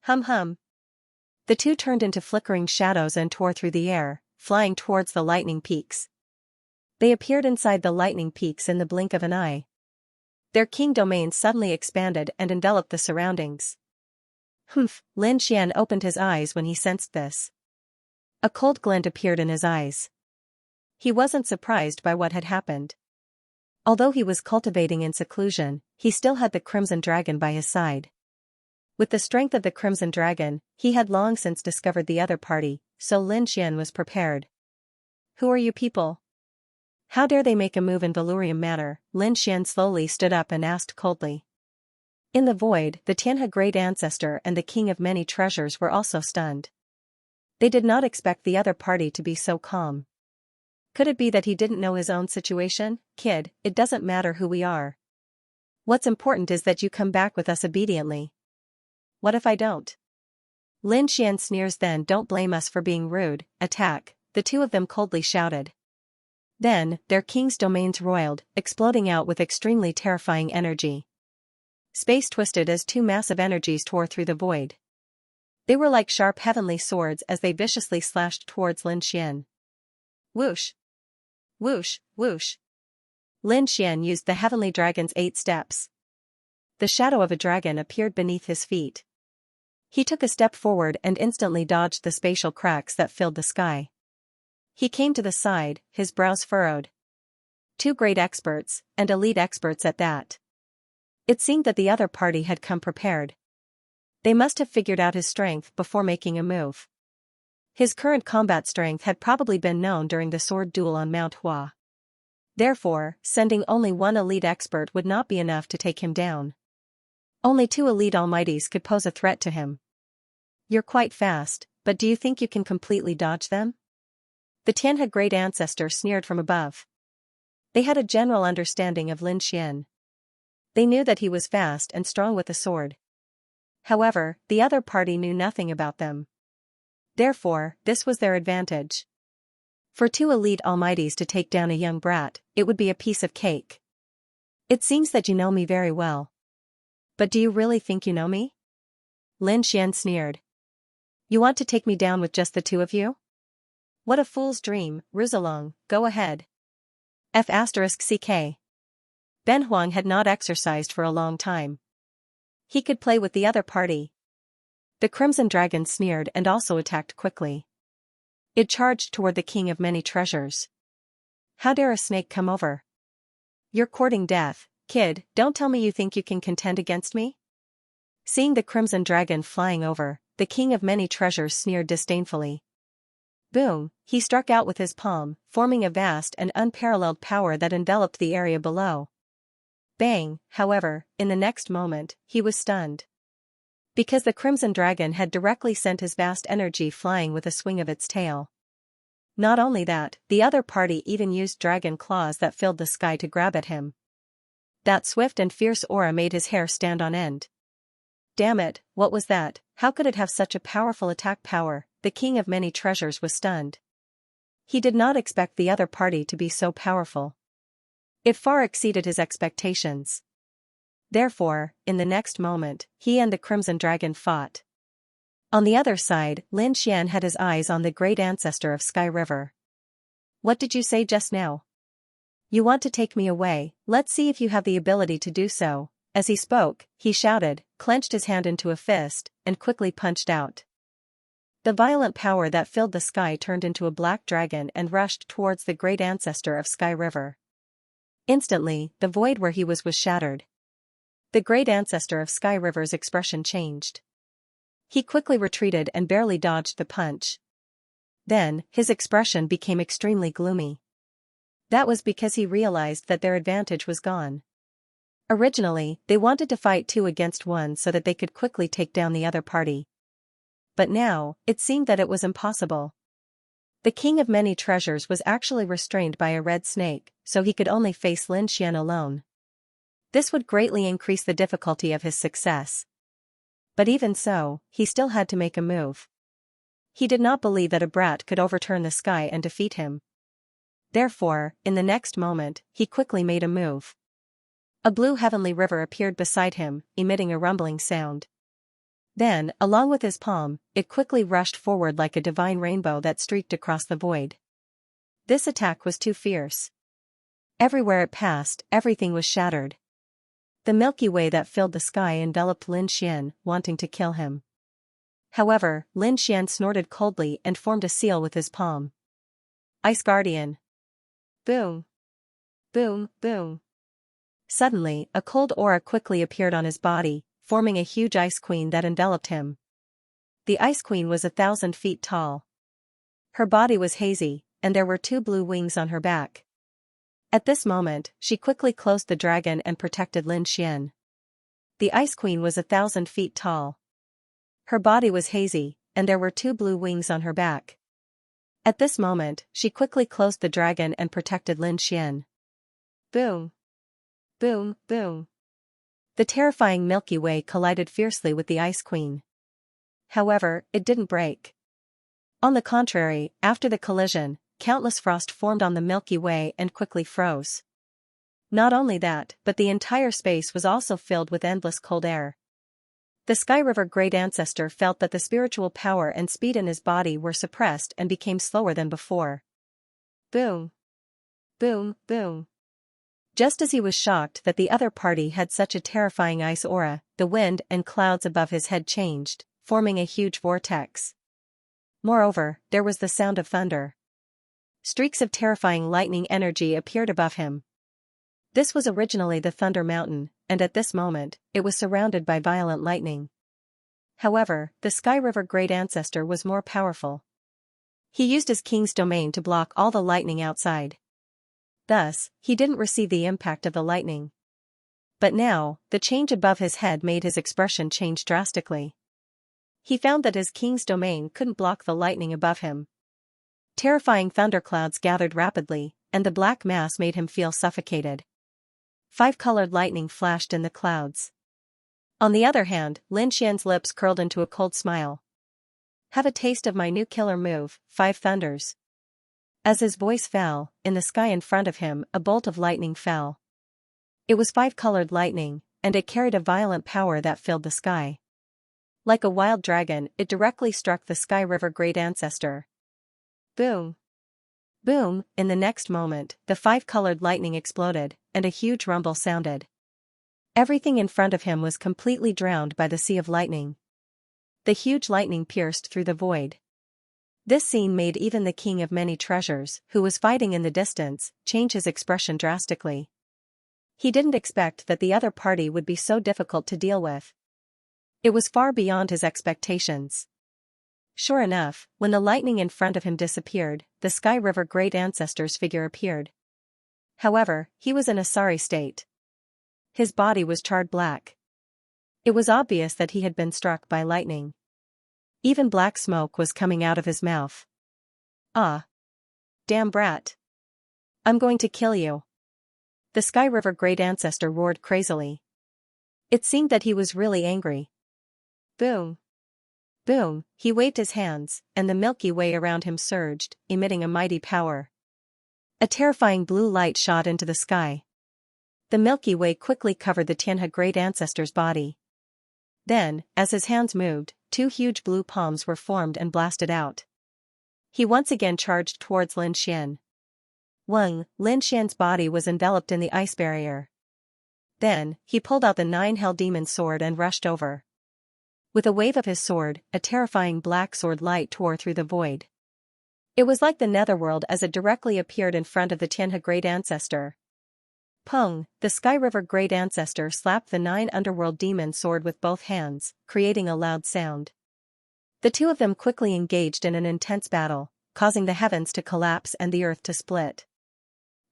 Hum hum. The two turned into flickering shadows and tore through the air, flying towards the lightning peaks. They appeared inside the lightning peaks in the blink of an eye. Their king domain suddenly expanded and enveloped the surroundings. Humph, Lin Xian opened his eyes when he sensed this. A cold glint appeared in his eyes. He wasn't surprised by what had happened. Although he was cultivating in seclusion, he still had the Crimson Dragon by his side. With the strength of the Crimson Dragon, he had long since discovered the other party, so Lin Xian was prepared. Who are you people? How dare they make a move in Vhumad matter? Lin Xian slowly stood up and asked coldly. In the void, the Tianhe Great Ancestor and the King of Many Treasures were also stunned. They did not expect the other party to be so calm. Could it be that he didn't know his own situation? Kid, it doesn't matter who we are. What's important is that you come back with us obediently. What if I don't? Lin Xian sneers. Then don't blame us for being rude. Attack, the two of them coldly shouted. Then, their king's domains roiled, exploding out with extremely terrifying energy. Space twisted as two massive energies tore through the void. They were like sharp heavenly swords as they viciously slashed towards Lin Xian. Whoosh! Whoosh, whoosh! Lin Xian used the heavenly dragon's 8 steps. The shadow of a dragon appeared beneath his feet. He took a step forward and instantly dodged the spatial cracks that filled the sky. He came to the side, his brows furrowed. Two great experts, and elite experts at that. It seemed that the other party had come prepared. They must have figured out his strength before making a move. His current combat strength had probably been known during the sword duel on Mount Hua. Therefore, sending only one elite expert would not be enough to take him down. Only 2 elite almighties could pose a threat to him. You're quite fast, but do you think you can completely dodge them? The Tianhe Great Ancestor sneered from above. They had a general understanding of Lin Xian. They knew that he was fast and strong with a sword. However, the other party knew nothing about them. Therefore, this was their advantage. For 2 elite almighties to take down a young brat, it would be a piece of cake. It seems that you know me very well. But do you really think you know me? Lin Xian sneered. You want to take me down with just the 2 of you? What a fool's dream, Ruzalong, go ahead. F***ck. Ben Huang had not exercised for a long time. He could play with the other party. The Crimson Dragon sneered and also attacked quickly. It charged toward the King of Many Treasures. How dare a snake come over? You're courting death, kid, don't tell me you think you can contend against me? Seeing the Crimson Dragon flying over, the King of Many Treasures sneered disdainfully. Boom, he struck out with his palm, forming a vast and unparalleled power that enveloped the area below. Bang, however, in the next moment, he was stunned. Because the Crimson Dragon had directly sent his vast energy flying with a swing of its tail. Not only that, the other party even used dragon claws that filled the sky to grab at him. That swift and fierce aura made his hair stand on end. Damn it, what was that? How could it have such a powerful attack power? the king of many treasures was stunned. He did not expect the other party to be so powerful. It far exceeded his expectations. Therefore, in the next moment, he and the Crimson Dragon fought. On the other side, Lin Xian had his eyes on the great ancestor of Sky River. "What did you say just now? You want to take me away? Let's see if you have the ability to do so." As he spoke, he shouted, clenched his hand into a fist, and quickly punched out. The violent power that filled the sky turned into a black dragon and rushed towards the great ancestor of Sky River. Instantly, the void where he was shattered. The great ancestor of Sky River's expression changed. He quickly retreated and barely dodged the punch. Then, his expression became extremely gloomy. That was because he realized that their advantage was gone. Originally, they wanted to fight 2 against 1 so that they could quickly take down the other party. But now, it seemed that it was impossible. The king of many treasures was actually restrained by a red snake, so he could only face Lin Xian alone. This would greatly increase the difficulty of his success. But even so, he still had to make a move. He did not believe that a brat could overturn the sky and defeat him. Therefore, in the next moment, he quickly made a move. A blue heavenly river appeared beside him, emitting a rumbling sound. Then, along with his palm, it quickly rushed forward like a divine rainbow that streaked across the void. This attack was too fierce. Everywhere it passed, everything was shattered. The Milky Way that filled the sky enveloped Lin Xian, wanting to kill him. However, Lin Xian snorted coldly and formed a seal with his palm. Ice Guardian. Boom. Boom, boom. Suddenly, a cold aura quickly appeared on his body, forming a huge ice queen that enveloped him. The ice queen was 1,000 feet tall. Her body was hazy, and there were 2 blue wings on her back. At this moment, she quickly closed the dragon and protected Lin Xian. The ice queen was 1,000 feet tall. Her body was hazy, and there were 2 blue wings on her back. At this moment, she quickly closed the dragon and protected Lin Xian. Boom. Boom, boom. The terrifying Milky Way collided fiercely with the Ice Queen. However, it didn't break. On the contrary, after the collision, countless frost formed on the Milky Way and quickly froze. Not only that, but the entire space was also filled with endless cold air. The Sky River Great Ancestor felt that the spiritual power and speed in his body were suppressed and became slower than before. Boom. Boom, boom. Just as he was shocked that the other party had such a terrifying ice aura, the wind and clouds above his head changed, forming a huge vortex. Moreover, there was the sound of thunder. Streaks of terrifying lightning energy appeared above him. This was originally the Thunder Mountain, and at this moment, it was surrounded by violent lightning. However, the Sky River Great Ancestor was more powerful. He used his king's domain to block all the lightning outside. Thus, he didn't receive the impact of the lightning. But now, the change above his head made his expression change drastically. He found that his king's domain couldn't block the lightning above him. Terrifying thunderclouds gathered rapidly, and the black mass made him feel suffocated. 5-colored lightning flashed in the clouds. On the other hand, Lin Xian's lips curled into a cold smile. Have a taste of my new killer move, 5 thunders. As his voice fell, in the sky in front of him, a bolt of lightning fell. It was 5-colored lightning, and it carried a violent power that filled the sky. Like a wild dragon, it directly struck the Sky River Great Ancestor. Boom. Boom, in the next moment, the 5-colored lightning exploded, and a huge rumble sounded. Everything in front of him was completely drowned by the sea of lightning. The huge lightning pierced through the void. This scene made even the king of many treasures, who was fighting in the distance, change his expression drastically. He didn't expect that the other party would be so difficult to deal with. It was far beyond his expectations. Sure enough, when the lightning in front of him disappeared, the Sky River Great Ancestor's figure appeared. However, he was in a sorry state. His body was charred black. It was obvious that he had been struck by lightning. Even black smoke was coming out of his mouth. Ah! Damn brat! I'm going to kill you! The Sky River Great Ancestor roared crazily. It seemed that he was really angry. Boom! Boom, he waved his hands, and the Milky Way around him surged, emitting a mighty power. A terrifying blue light shot into the sky. The Milky Way quickly covered the Tianhe great ancestor's body. Then, as his hands moved, two huge blue palms were formed and blasted out. He once again charged towards Lin Xian. Lin Xian's body was enveloped in the ice barrier. Then, he pulled out the nine-hell demon sword and rushed over. With a wave of his sword, a terrifying black sword light tore through the void. It was like the netherworld as it directly appeared in front of the Tianhe great ancestor. Pung, the Sky River great ancestor slapped the nine underworld demon sword with both hands, creating a loud sound. The two of them quickly engaged in an intense battle, causing the heavens to collapse and the earth to split.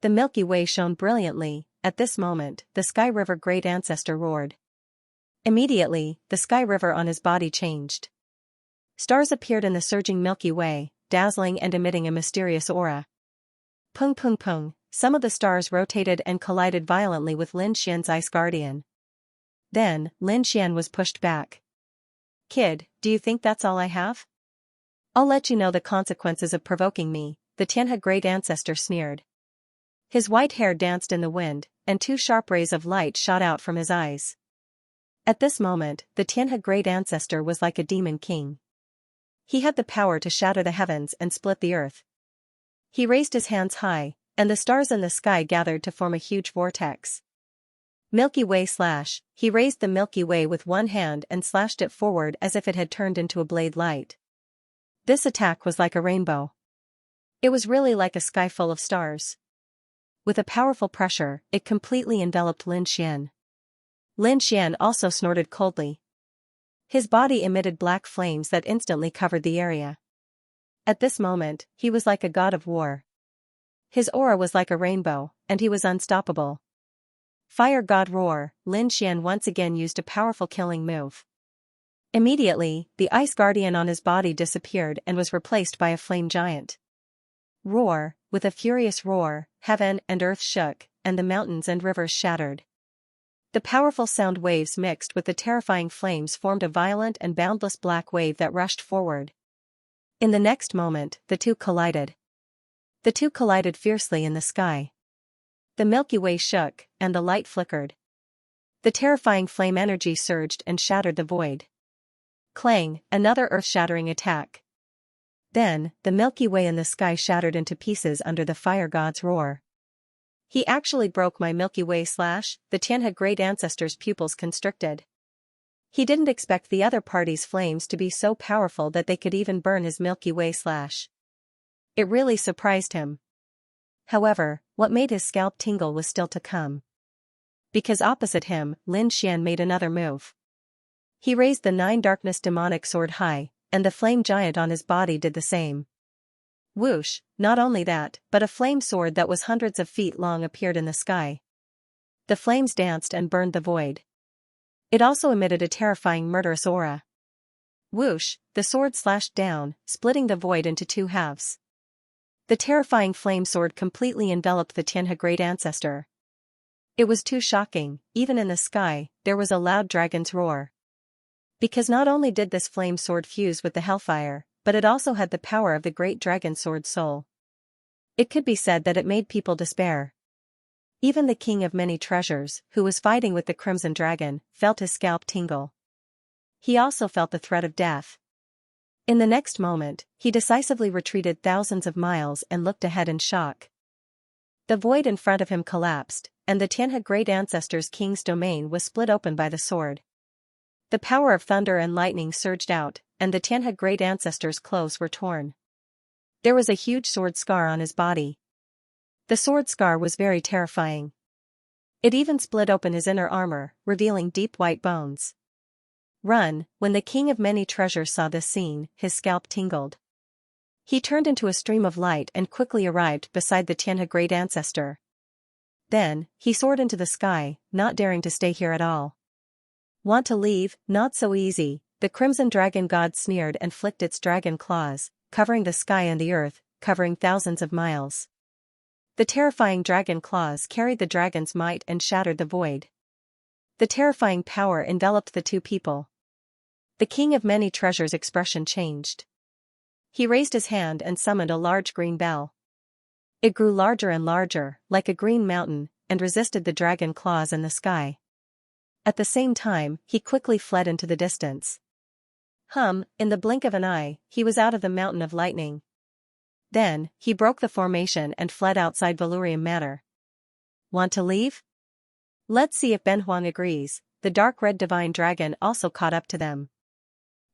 The Milky Way shone brilliantly. At this moment, the Sky River great ancestor roared. Immediately, the Sky River on his body changed. Stars appeared in the surging Milky Way, dazzling and emitting a mysterious aura. Pung pung pung, some of the stars rotated and collided violently with Lin Xian's ice guardian. Then, Lin Xian was pushed back. "Kid, do you think that's all I have? I'll let you know the consequences of provoking me," the Tianhe great ancestor sneered. His white hair danced in the wind, and two sharp rays of light shot out from his eyes. At this moment, the Tianhe great ancestor was like a demon king. He had the power to shatter the heavens and split the earth. He raised his hands high, and the stars in the sky gathered to form a huge vortex. Milky Way slash, he raised the Milky Way with one hand and slashed it forward as if it had turned into a blade light. This attack was like a rainbow. It was really like a sky full of stars. With a powerful pressure, it completely enveloped Lin Xian. Lin Xian also snorted coldly. His body emitted black flames that instantly covered the area. At this moment, he was like a god of war. His aura was like a rainbow, and he was unstoppable. Fire God Roar, Lin Xian once again used a powerful killing move. Immediately, the ice guardian on his body disappeared and was replaced by a flame giant. Roar, with a furious roar, heaven and earth shook, and the mountains and rivers shattered. The powerful sound waves mixed with the terrifying flames formed a violent and boundless black wave that rushed forward. In the next moment, the two collided. The two collided fiercely in the sky. The Milky Way shook, and the light flickered. The terrifying flame energy surged and shattered the void. Clang, another earth-shattering attack. Then, the Milky Way in the sky shattered into pieces under the fire god's roar. "He actually broke my Milky Way slash," the Tianhe great ancestor's pupils constricted. He didn't expect the other party's flames to be so powerful that they could even burn his Milky Way slash. It really surprised him. However, what made his scalp tingle was still to come. Because opposite him, Lin Xian made another move. He raised the nine darkness demonic sword high, and the flame giant on his body did the same. Whoosh, not only that, but a flame sword that was hundreds of feet long appeared in the sky. The flames danced and burned the void. It also emitted a terrifying murderous aura. Whoosh, the sword slashed down, splitting the void into two halves. The terrifying flame sword completely enveloped the Tianhe great ancestor. It was too shocking. Even in the sky, there was a loud dragon's roar. Because not only did this flame sword fuse with the hellfire, but it also had the power of the great dragon sword's soul. It could be said that it made people despair. Even the king of many treasures, who was fighting with the crimson dragon, felt his scalp tingle. He also felt the threat of death. In the next moment, he decisively retreated thousands of miles and looked ahead in shock. The void in front of him collapsed, and the Tianhe great ancestor's king's domain was split open by the sword. The power of thunder and lightning surged out, and the Tianhe great ancestor's clothes were torn. There was a huge sword scar on his body. The sword scar was very terrifying. It even split open his inner armor, revealing deep white bones. Run! When the king of many treasures saw this scene, his scalp tingled. He turned into a stream of light and quickly arrived beside the Tianhe great ancestor. Then, he soared into the sky, not daring to stay here at all. Want to leave? Not so easy. The crimson dragon god sneered and flicked its dragon claws, covering the sky and the earth, covering thousands of miles. The terrifying dragon claws carried the dragon's might and shattered the void. The terrifying power enveloped the two people. The king of many treasures' expression changed. He raised his hand and summoned a large green bell. It grew larger and larger, like a green mountain, and resisted the dragon claws in the sky. At the same time, he quickly fled into the distance. In the blink of an eye, he was out of the mountain of lightning. Then, he broke the formation and fled outside Valurium Manor. Want to leave? Let's see if Benhuang agrees. The dark red divine dragon also caught up to them.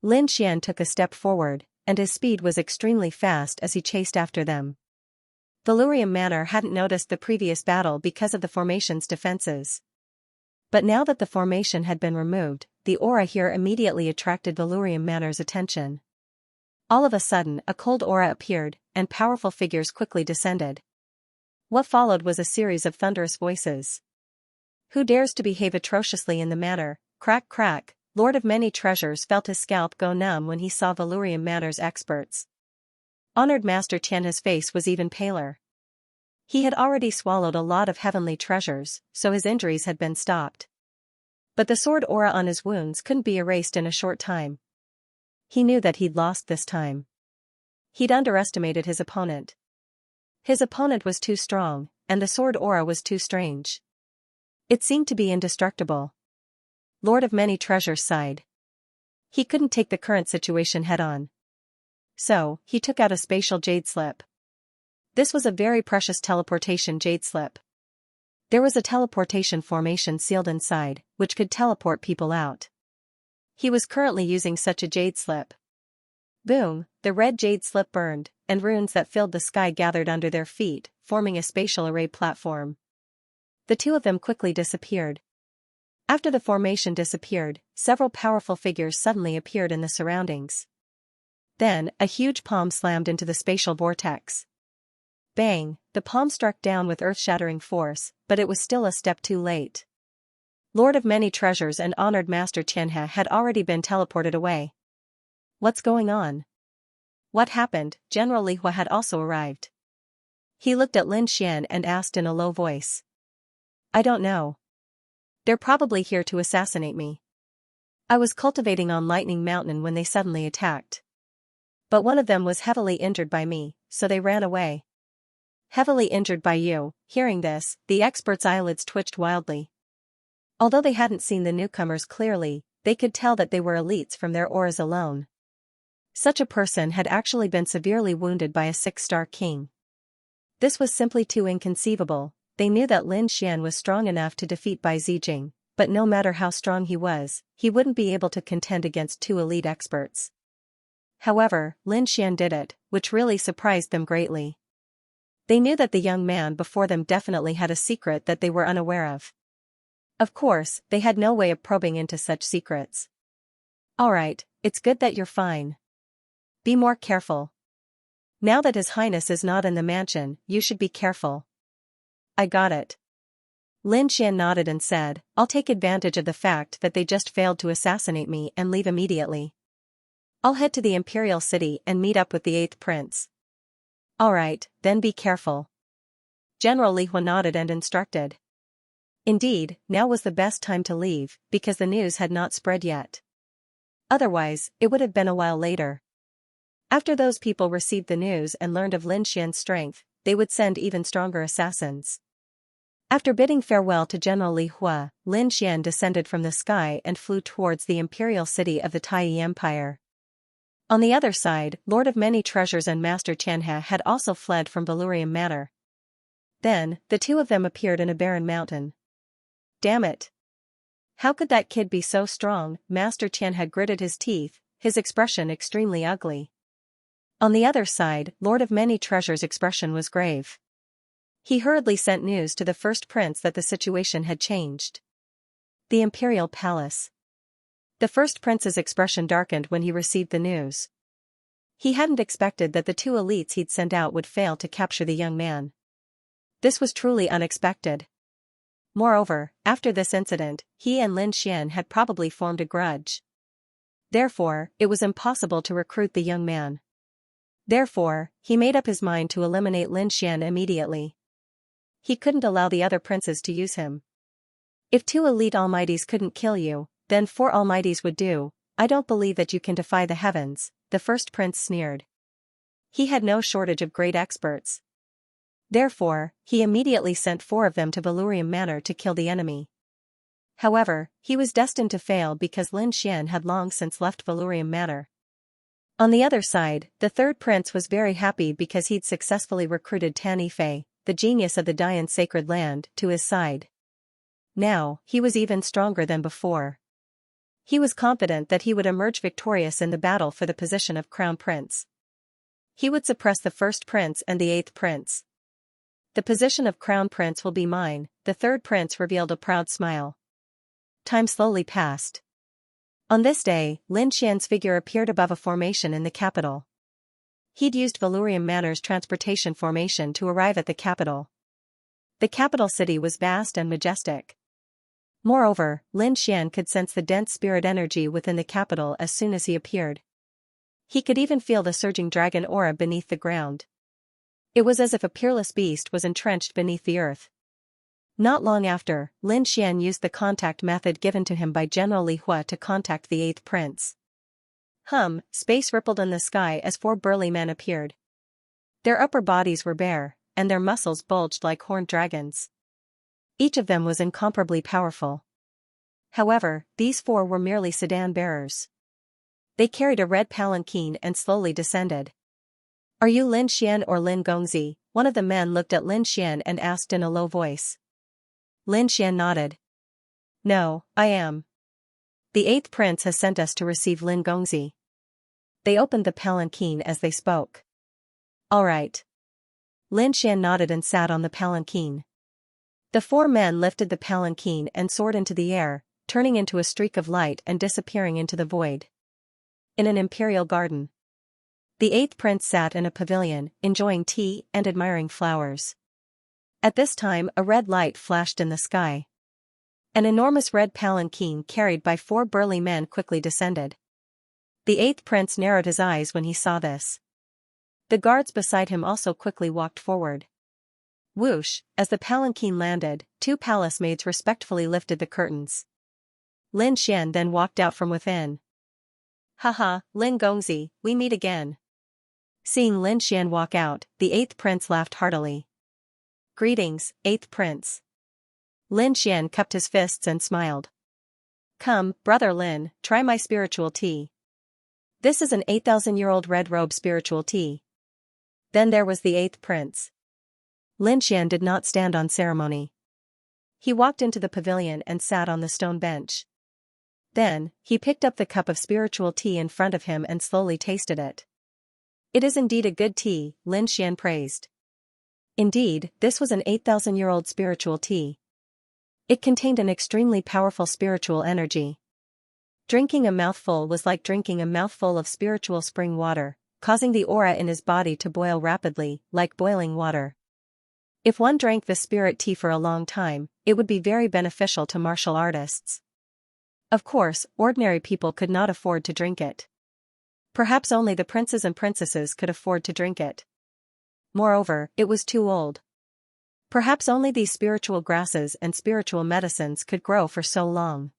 Lin Xian took a step forward, and his speed was extremely fast as he chased after them. Valurium Manor hadn't noticed the previous battle because of the formation's defenses. But now that the formation had been removed, the aura here immediately attracted Valurium Manor's attention. All of a sudden, a cold aura appeared, and powerful figures quickly descended. What followed was a series of thunderous voices. Who dares to behave atrociously in the manor? Crack crack. Lord of Many Treasures felt his scalp go numb when he saw Valurium Manor's experts. Honored Master Tianhe's face was even paler. He had already swallowed a lot of heavenly treasures, so his injuries had been stopped. But the sword aura on his wounds couldn't be erased in a short time. He knew that he'd lost this time. He'd underestimated his opponent. His opponent was too strong, and the sword aura was too strange. It seemed to be indestructible. Lord of Many Treasures sighed. He couldn't take the current situation head-on. So, he took out a spatial jade slip. This was a very precious teleportation jade slip. There was a teleportation formation sealed inside, which could teleport people out. He was currently using such a jade slip. Boom, the red jade slip burned, and runes that filled the sky gathered under their feet, forming a spatial array platform. The two of them quickly disappeared. After the formation disappeared, several powerful figures suddenly appeared in the surroundings. Then, a huge palm slammed into the spatial vortex. Bang, the palm struck down with earth-shattering force, but it was still a step too late. Lord of Many Treasures and honored Master Xianxia had already been teleported away. What's going on? What happened? General Li Hua had also arrived. He looked at Lin Xian and asked in a low voice. I don't know. They're probably here to assassinate me. I was cultivating on Lightning Mountain when they suddenly attacked. But one of them was heavily injured by me, so they ran away. Heavily injured by you. Hearing this, the experts' eyelids twitched wildly. Although they hadn't seen the newcomers clearly, they could tell that they were elites from their auras alone. Such a person had actually been severely wounded by a 6-star king. This was simply too inconceivable. They knew that Lin Xian was strong enough to defeat Bai Zijing, but no matter how strong he was, he wouldn't be able to contend against 2 elite experts. However, Lin Xian did it, which really surprised them greatly. They knew that the young man before them definitely had a secret that they were unaware of. Of course, they had no way of probing into such secrets. Alright, it's good that you're fine. Be more careful. Now that His Highness is not in the mansion, you should be careful. I got it. Lin Xian nodded and said, I'll take advantage of the fact that they just failed to assassinate me and leave immediately. I'll head to the Imperial City and meet up with the 8th Prince. Alright, then be careful. General Li Hua nodded and instructed. Indeed, now was the best time to leave, because the news had not spread yet. Otherwise, it would have been a while later. After those people received the news and learned of Lin Xian's strength, they would send even stronger assassins. After bidding farewell to General Li Hua, Lin Xian descended from the sky and flew towards the imperial city of the Taiyi Empire. On the other side, Lord of Many Treasures and Master Xianxia had also fled from Valurium Manor. Then, the two of them appeared in a barren mountain. Damn it! How could that kid be so strong? Master Xianxia gritted his teeth, his expression extremely ugly. On the other side, Lord of Many Treasures' expression was grave. He hurriedly sent news to the 1st Prince that the situation had changed. The Imperial Palace. The 1st Prince's expression darkened when he received the news. He hadn't expected that the 2 elites he'd sent out would fail to capture the young man. This was truly unexpected. Moreover, after this incident, he and Lin Xian had probably formed a grudge. Therefore, it was impossible to recruit the young man. Therefore, he made up his mind to eliminate Lin Xian immediately. He couldn't allow the other princes to use him. If 2 elite almighties couldn't kill you, then 4 almighties would do. I don't believe that you can defy the heavens, the first prince sneered. He had no shortage of great experts. Therefore, he immediately sent 4 of them to Vhumad Manor to kill the enemy. However, he was destined to fail because Lin Xian had long since left Vhumad Manor. On the other side, the third prince was very happy because he'd successfully recruited Tan Yifei, the genius of the Dian sacred land, to his side. Now, he was even stronger than before. He was confident that he would emerge victorious in the battle for the position of crown prince. He would suppress the first prince and the 8th prince. The position of crown prince will be mine, the third prince revealed a proud smile. Time slowly passed. On this day, Lin Xian's figure appeared above a formation in the capital. He'd used Vhumad Manor's transportation formation to arrive at the capital. The capital city was vast and majestic. Moreover, Lin Xian could sense the dense spirit energy within the capital as soon as he appeared. He could even feel the surging dragon aura beneath the ground. It was as if a peerless beast was entrenched beneath the earth. Not long after, Lin Xian used the contact method given to him by General Li Hua to contact the 8th prince. Space rippled in the sky as 4 burly men appeared. Their upper bodies were bare, and their muscles bulged like horned dragons. Each of them was incomparably powerful. However, these 4 were merely sedan bearers. They carried a red palanquin and slowly descended. "Are you Lin Xian or Lin Gongzi?" One of the men looked at Lin Xian and asked in a low voice. Lin Xian nodded. "No, I am. The 8th prince has sent us to receive Lin Gongzi." They opened the palanquin as they spoke. "All right." Lin Xian nodded and sat on the palanquin. The 4 men lifted the palanquin and soared into the air, turning into a streak of light and disappearing into the void. In an imperial garden. The 8th prince sat in a pavilion, enjoying tea and admiring flowers. At this time a red light flashed in the sky. An enormous red palanquin carried by 4 burly men quickly descended. The 8th prince narrowed his eyes when he saw this. The guards beside him also quickly walked forward. Whoosh, as the palanquin landed, 2 palace maids respectfully lifted the curtains. Lin Xian then walked out from within. "Haha, Lin Gongzi, we meet again." Seeing Lin Xian walk out, the 8th prince laughed heartily. "Greetings, 8th prince." Lin Xian cupped his fists and smiled. "Come, brother Lin, try my spiritual tea. This is an 8,000-year-old red robe spiritual tea." Then there was the 8th prince. Lin Xian did not stand on ceremony. He walked into the pavilion and sat on the stone bench. Then, he picked up the cup of spiritual tea in front of him and slowly tasted it. "It is indeed a good tea," Lin Xian praised. Indeed, this was an 8,000-year-old spiritual tea. It contained an extremely powerful spiritual energy. Drinking a mouthful was like drinking a mouthful of spiritual spring water, causing the aura in his body to boil rapidly, like boiling water. If one drank the spirit tea for a long time, it would be very beneficial to martial artists. Of course, ordinary people could not afford to drink it. Perhaps only the princes and princesses could afford to drink it. Moreover, it was too old. Perhaps only these spiritual grasses and spiritual medicines could grow for so long.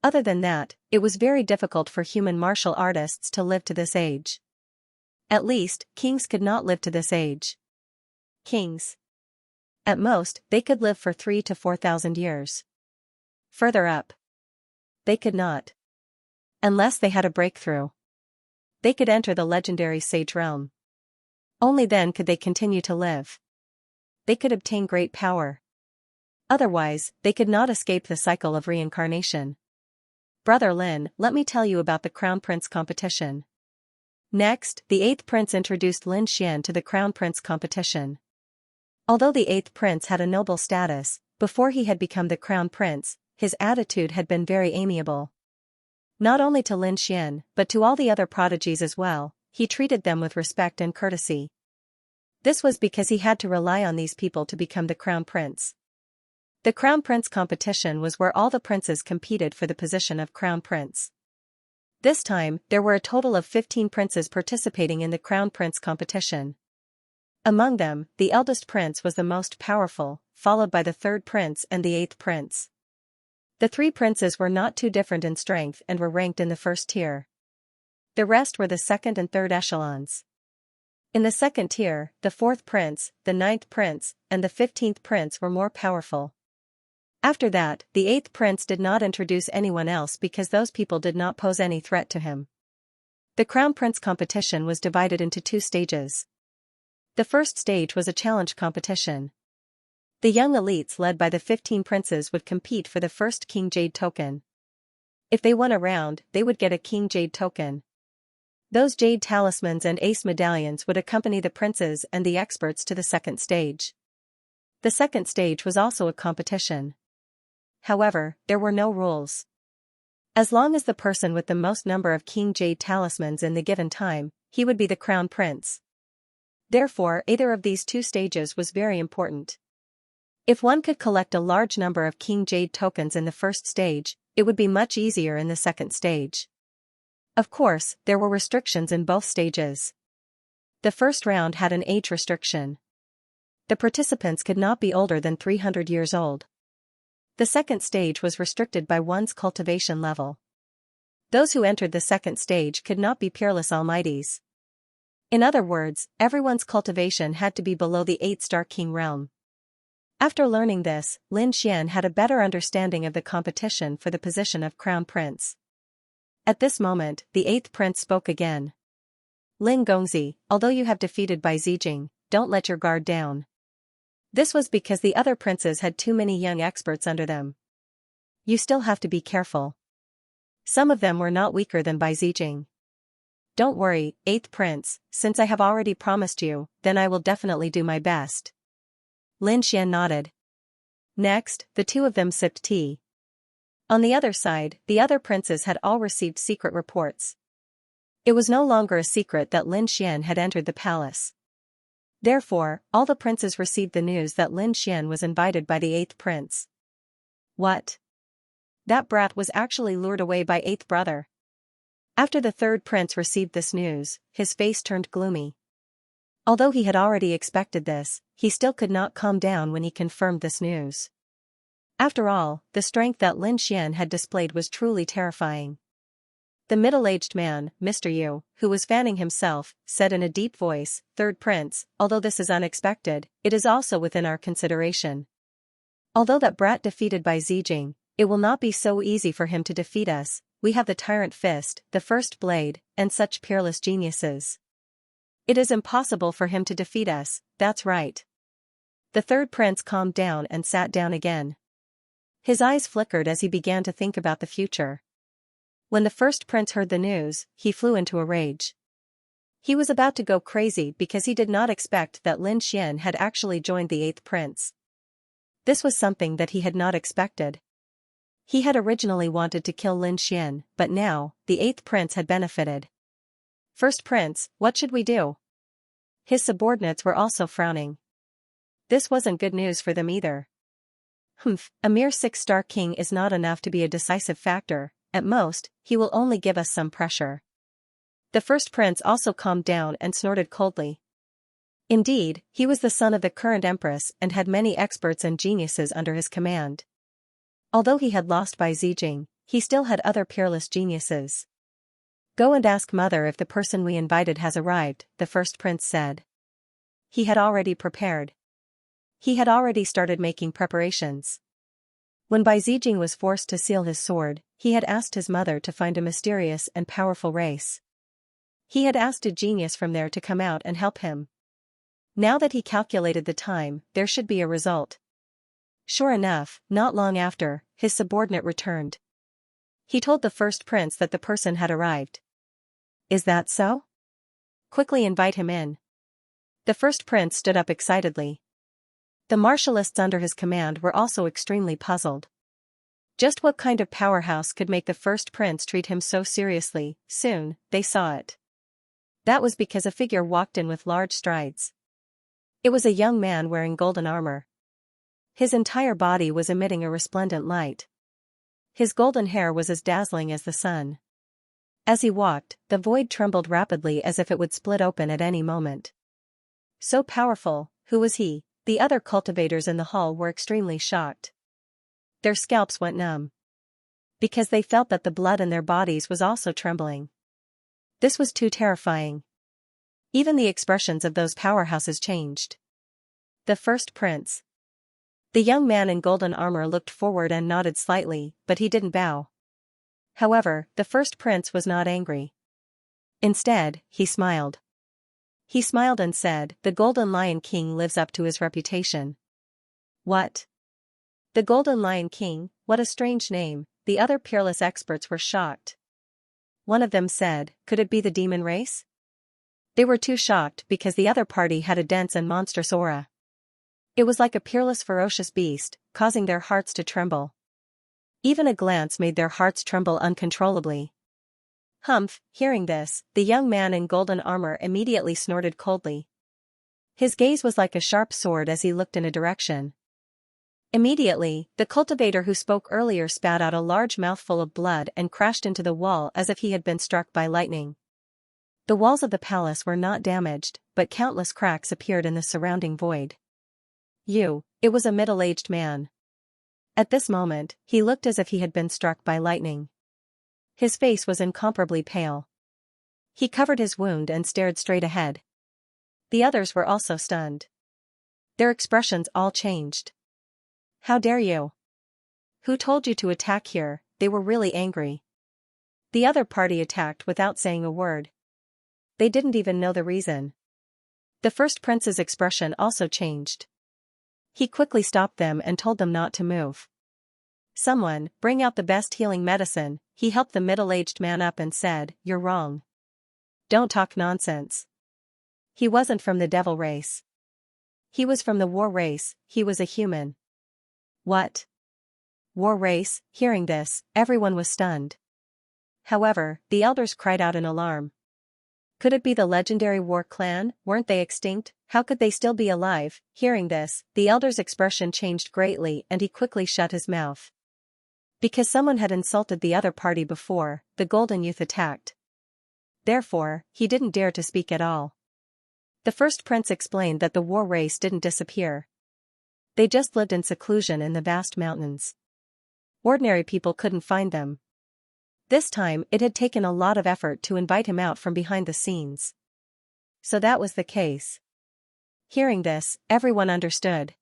Other than that, it was very difficult for human martial artists to live to this age. At least, kings could not live to this age. Kings. At most, they could live for 3,000 to 4,000 years. Further up, they could not. Unless they had a breakthrough. They could enter the legendary sage realm. Only then could they continue to live. They could obtain great power. Otherwise, they could not escape the cycle of reincarnation. "Brother Lin, let me tell you about the Crown Prince competition." Next, the 8th prince introduced Lin Xian to the Crown Prince competition. Although the 8th prince had a noble status, before he had become the Crown Prince, his attitude had been very amiable. Not only to Lin Xian, but to all the other prodigies as well, he treated them with respect and courtesy. This was because he had to rely on these people to become the Crown Prince. The Crown Prince competition was where all the princes competed for the position of Crown Prince. This time, there were a total of 15 princes participating in the Crown Prince competition. Among them, the eldest prince was the most powerful, followed by the 3rd prince and the 8th prince. The three princes were not too different in strength and were ranked in the first tier. The rest were the second and third echelons. In the second tier, the fourth prince, the ninth prince, and the 15th prince were more powerful. After that, the eighth prince did not introduce anyone else because those people did not pose any threat to him. The crown prince competition was divided into two stages. The first stage was a challenge competition. The young elites led by the 15 princes would compete for the first King Jade token. If they won a round, they would get a King Jade token. Those jade talismans and ace medallions would accompany the princes and the experts to the second stage. The second stage was also a competition. However, there were no rules. As long as the person with the most number of King Jade talismans in the given time, he would be the crown prince. Therefore, either of these two stages was very important. If one could collect a large number of King Jade tokens in the first stage, it would be much easier in the second stage. Of course, there were restrictions in both stages. The first round had an age restriction. The participants could not be older than 300 years old. The second stage was restricted by one's cultivation level. Those who entered the second stage could not be peerless almighties. In other words, everyone's cultivation had to be below the 8-star king realm. After learning this, Lin Xian had a better understanding of the competition for the position of crown prince. At this moment, the 8th prince spoke again. Lin Gongzi, although you have defeated Bai Zijing, don't let your guard down. This was because the other princes had too many young experts under them. You still have to be careful. Some of them were not weaker than Bai Zijing. Don't worry, 8th prince, since I have already promised you, then I will definitely do my best. Lin Xian nodded. Next, the two of them sipped tea. On the other side, the other princes had all received secret reports. It was no longer a secret that Lin Xian had entered the palace. Therefore, all the princes received the news that Lin Xian was invited by the 8th prince. What? That brat was actually lured away by 8th brother. After the 3rd prince received this news, his face turned gloomy. Although he had already expected this, he still could not calm down when he confirmed this news. After all, the strength that Lin Xian had displayed was truly terrifying. The middle-aged man, Mr. Yu, who was fanning himself, said in a deep voice, 3rd prince, although this is unexpected, it is also within our consideration. Although that brat defeated Bai Zijing, it will not be so easy for him to defeat us. We have the Tyrant Fist, the First Blade, and such peerless geniuses. It is impossible for him to defeat us, that's right. The 3rd prince calmed down and sat down again. His eyes flickered as he began to think about the future. When the 1st prince heard the news, he flew into a rage. He was about to go crazy because he did not expect that Lin Xian had actually joined the 8th prince. This was something that he had not expected. He had originally wanted to kill Lin Xian, but now, the 8th prince had benefited. 1st prince, what should we do? His subordinates were also frowning. This wasn't good news for them either. A mere 6-star king is not enough to be a decisive factor, at most, he will only give us some pressure. The 1st prince also calmed down and snorted coldly. Indeed, he was the son of the current empress and had many experts and geniuses under his command. Although he had lost Bai Zijing, he still had other peerless geniuses. Go and ask mother if the person we invited has arrived, the 1st prince said. He had already prepared. He had already started making preparations. When Bai Zijing was forced to seal his sword, he had asked his mother to find a mysterious and powerful race. He had asked a genius from there to come out and help him. Now that he calculated the time, there should be a result. Sure enough, not long after, his subordinate returned. He told the 1st prince that the person had arrived. Is that so? Quickly invite him in. The 1st prince stood up excitedly. The martialists under his command were also extremely puzzled. Just what kind of powerhouse could make the 1st prince treat him so seriously? Soon, they saw it. That was because a figure walked in with large strides. It was a young man wearing golden armor. His entire body was emitting a resplendent light. His golden hair was as dazzling as the sun. As he walked, the void trembled rapidly as if it would split open at any moment. So powerful, who was he? The other cultivators in the hall were extremely shocked. Their scalps went numb. because they felt that the blood in their bodies was also trembling. This was too terrifying. Even the expressions of those powerhouses changed. The first prince. The young man in golden armor looked forward and nodded slightly, but he didn't bow. However, the first prince was not angry. Instead, he smiled. He smiled and said, "The Golden Lion King lives up to his reputation." What? The Golden Lion King, what a strange name. The other peerless experts were shocked. One of them said, "Could it be the demon race?" They were too shocked because the other party had a dense and monstrous aura. It was like a peerless ferocious beast, causing their hearts to tremble. Even a glance made their hearts tremble uncontrollably. Humph, hearing this, the young man in golden armor immediately snorted coldly. His gaze was like a sharp sword as he looked in a direction. Immediately, the cultivator who spoke earlier spat out a large mouthful of blood and crashed into the wall as if he had been struck by lightning. The walls of the palace were not damaged, but countless cracks appeared in the surrounding void. It was a middle-aged man. At this moment, he looked as if he had been struck by lightning. His face was incomparably pale. He covered his wound and stared straight ahead. The others were also stunned. Their expressions all changed. "How dare you? Who told you to attack here?" They were really angry. The other party attacked without saying a word. They didn't even know the reason. The first prince's expression also changed. He quickly stopped them and told them not to move. "Someone, bring out the best healing medicine." He helped the middle-aged man up and said, "You're wrong. Don't talk nonsense. He wasn't from the devil race. He was from the war race, he was a human." "What? War race?" Hearing this, everyone was stunned. However, the elders cried out in alarm. Could it be the legendary war clan? Weren't they extinct? How could they still be alive? Hearing this, the elder's expression changed greatly and he quickly shut his mouth. Because someone had insulted the other party before, the golden youth attacked. Therefore, he didn't dare to speak at all. The first prince explained that the war race didn't disappear. They just lived in seclusion in the vast mountains. Ordinary people couldn't find them. This time it had taken a lot of effort to invite him out from behind the scenes. So that was the case. Hearing this, everyone understood.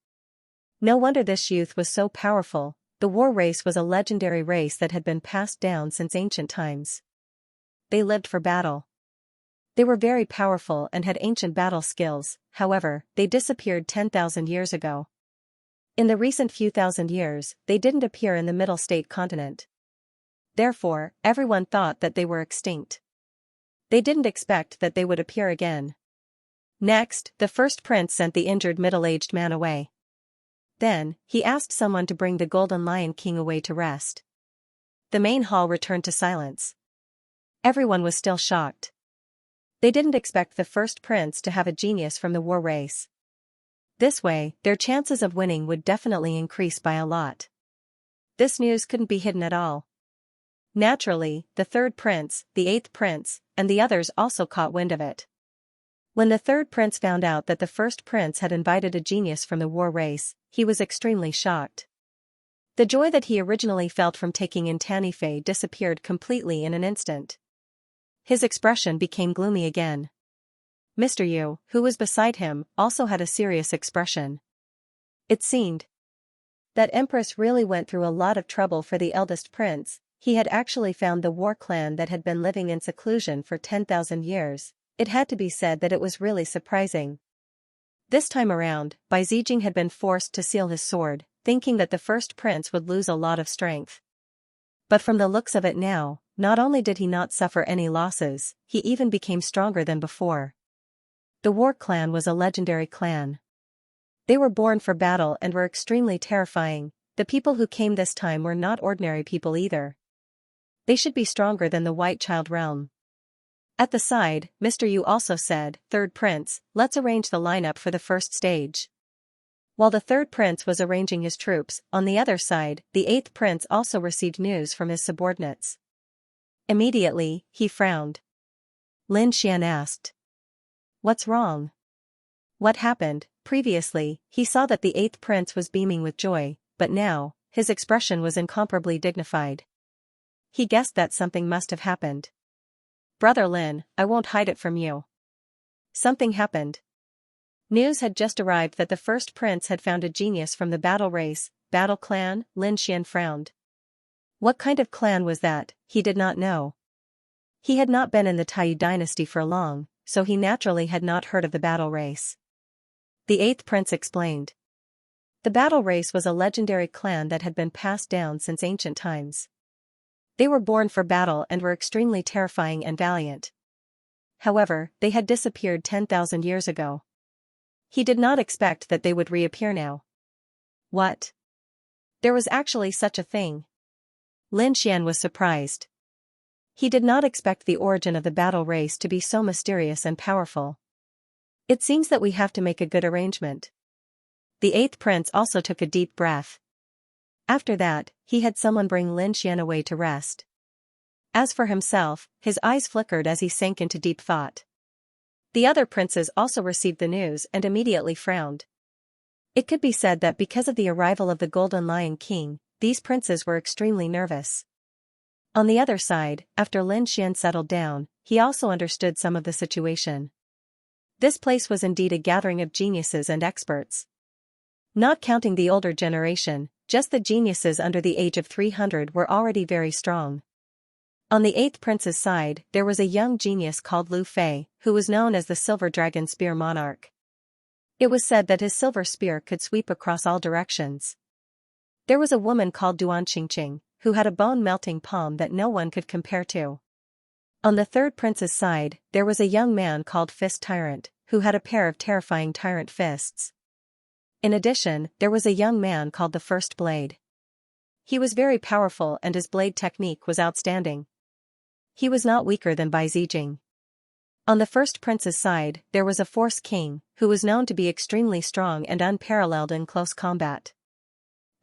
No wonder this youth was so powerful. The war race was a legendary race that had been passed down since ancient times. They lived for battle. They were very powerful and had ancient battle skills, however, they disappeared 10,000 years ago. In the recent few thousand years, they didn't appear in the Middle State continent. Therefore, everyone thought that they were extinct. They didn't expect that they would appear again. Next, the first prince sent the injured middle-aged man away. Then, he asked someone to bring the Golden Lion King away to rest. The main hall returned to silence. Everyone was still shocked. They didn't expect the first prince to have a genius from the war race. This way, their chances of winning would definitely increase by a lot. This news couldn't be hidden at all. Naturally, the third prince, the eighth prince, and the others also caught wind of it. When the third prince found out that the first prince had invited a genius from the war race, he was extremely shocked. The joy that he originally felt from taking in Tanife disappeared completely in an instant. His expression became gloomy again. Mr. Yu, who was beside him, also had a serious expression. It seemed that Empress really went through a lot of trouble for the eldest prince. He had actually found the war clan that had been living in seclusion for 10,000 years. It had to be said that it was really surprising. This time around, Bai Zijing had been forced to seal his sword, thinking that the first prince would lose a lot of strength. But from the looks of it now, not only did he not suffer any losses, he even became stronger than before. The war clan was a legendary clan. They were born for battle and were extremely terrifying. The people who came this time were not ordinary people either. They should be stronger than the White Child realm. At the side, Mr. Yu also said, "Third prince, let's arrange the lineup for the first stage." While the third prince was arranging his troops, on the other side, the eighth prince also received news from his subordinates. Immediately, he frowned. Lin Xian asked, "What's wrong? What happened?" Previously, he saw that the eighth prince was beaming with joy, but now, his expression was incomparably dignified. He guessed that something must have happened. "Brother Lin, I won't hide it from you. Something happened." News had just arrived that the first prince had found a genius from the battle race, battle clan. Lin Xian frowned. What kind of clan was that? He did not know. He had not been in the Taiyu dynasty for long, so he naturally had not heard of the battle race. The eighth prince explained. The battle race was a legendary clan that had been passed down since ancient times. They were born for battle and were extremely terrifying and valiant. However, they had disappeared 10,000 years ago. He did not expect that they would reappear now. What? There was actually such a thing? Lin Xian was surprised. He did not expect the origin of the battle race to be so mysterious and powerful. It seems that we have to make a good arrangement. The eighth prince also took a deep breath. After that, he had someone bring Lin Xian away to rest. As for himself, his eyes flickered as he sank into deep thought. The other princes also received the news and immediately frowned. It could be said that because of the arrival of the Golden Lion King, these princes were extremely nervous. On the other side, after Lin Xian settled down, he also understood some of the situation. This place was indeed a gathering of geniuses and experts. Not counting the older generation, just the geniuses under the age of 300 were already very strong. On the eighth prince's side, there was a young genius called Lu Fei, who was known as the Silver Dragon Spear Monarch. It was said that his silver spear could sweep across all directions. There was a woman called Duan Qingqing, who had a bone-melting palm that no one could compare to. On the third prince's side, there was a young man called Fist Tyrant, who had a pair of terrifying tyrant fists. In addition, there was a young man called the First Blade. He was very powerful and his blade technique was outstanding. He was not weaker than Bai Zijing. On the first prince's side, there was a Force King, who was known to be extremely strong and unparalleled in close combat.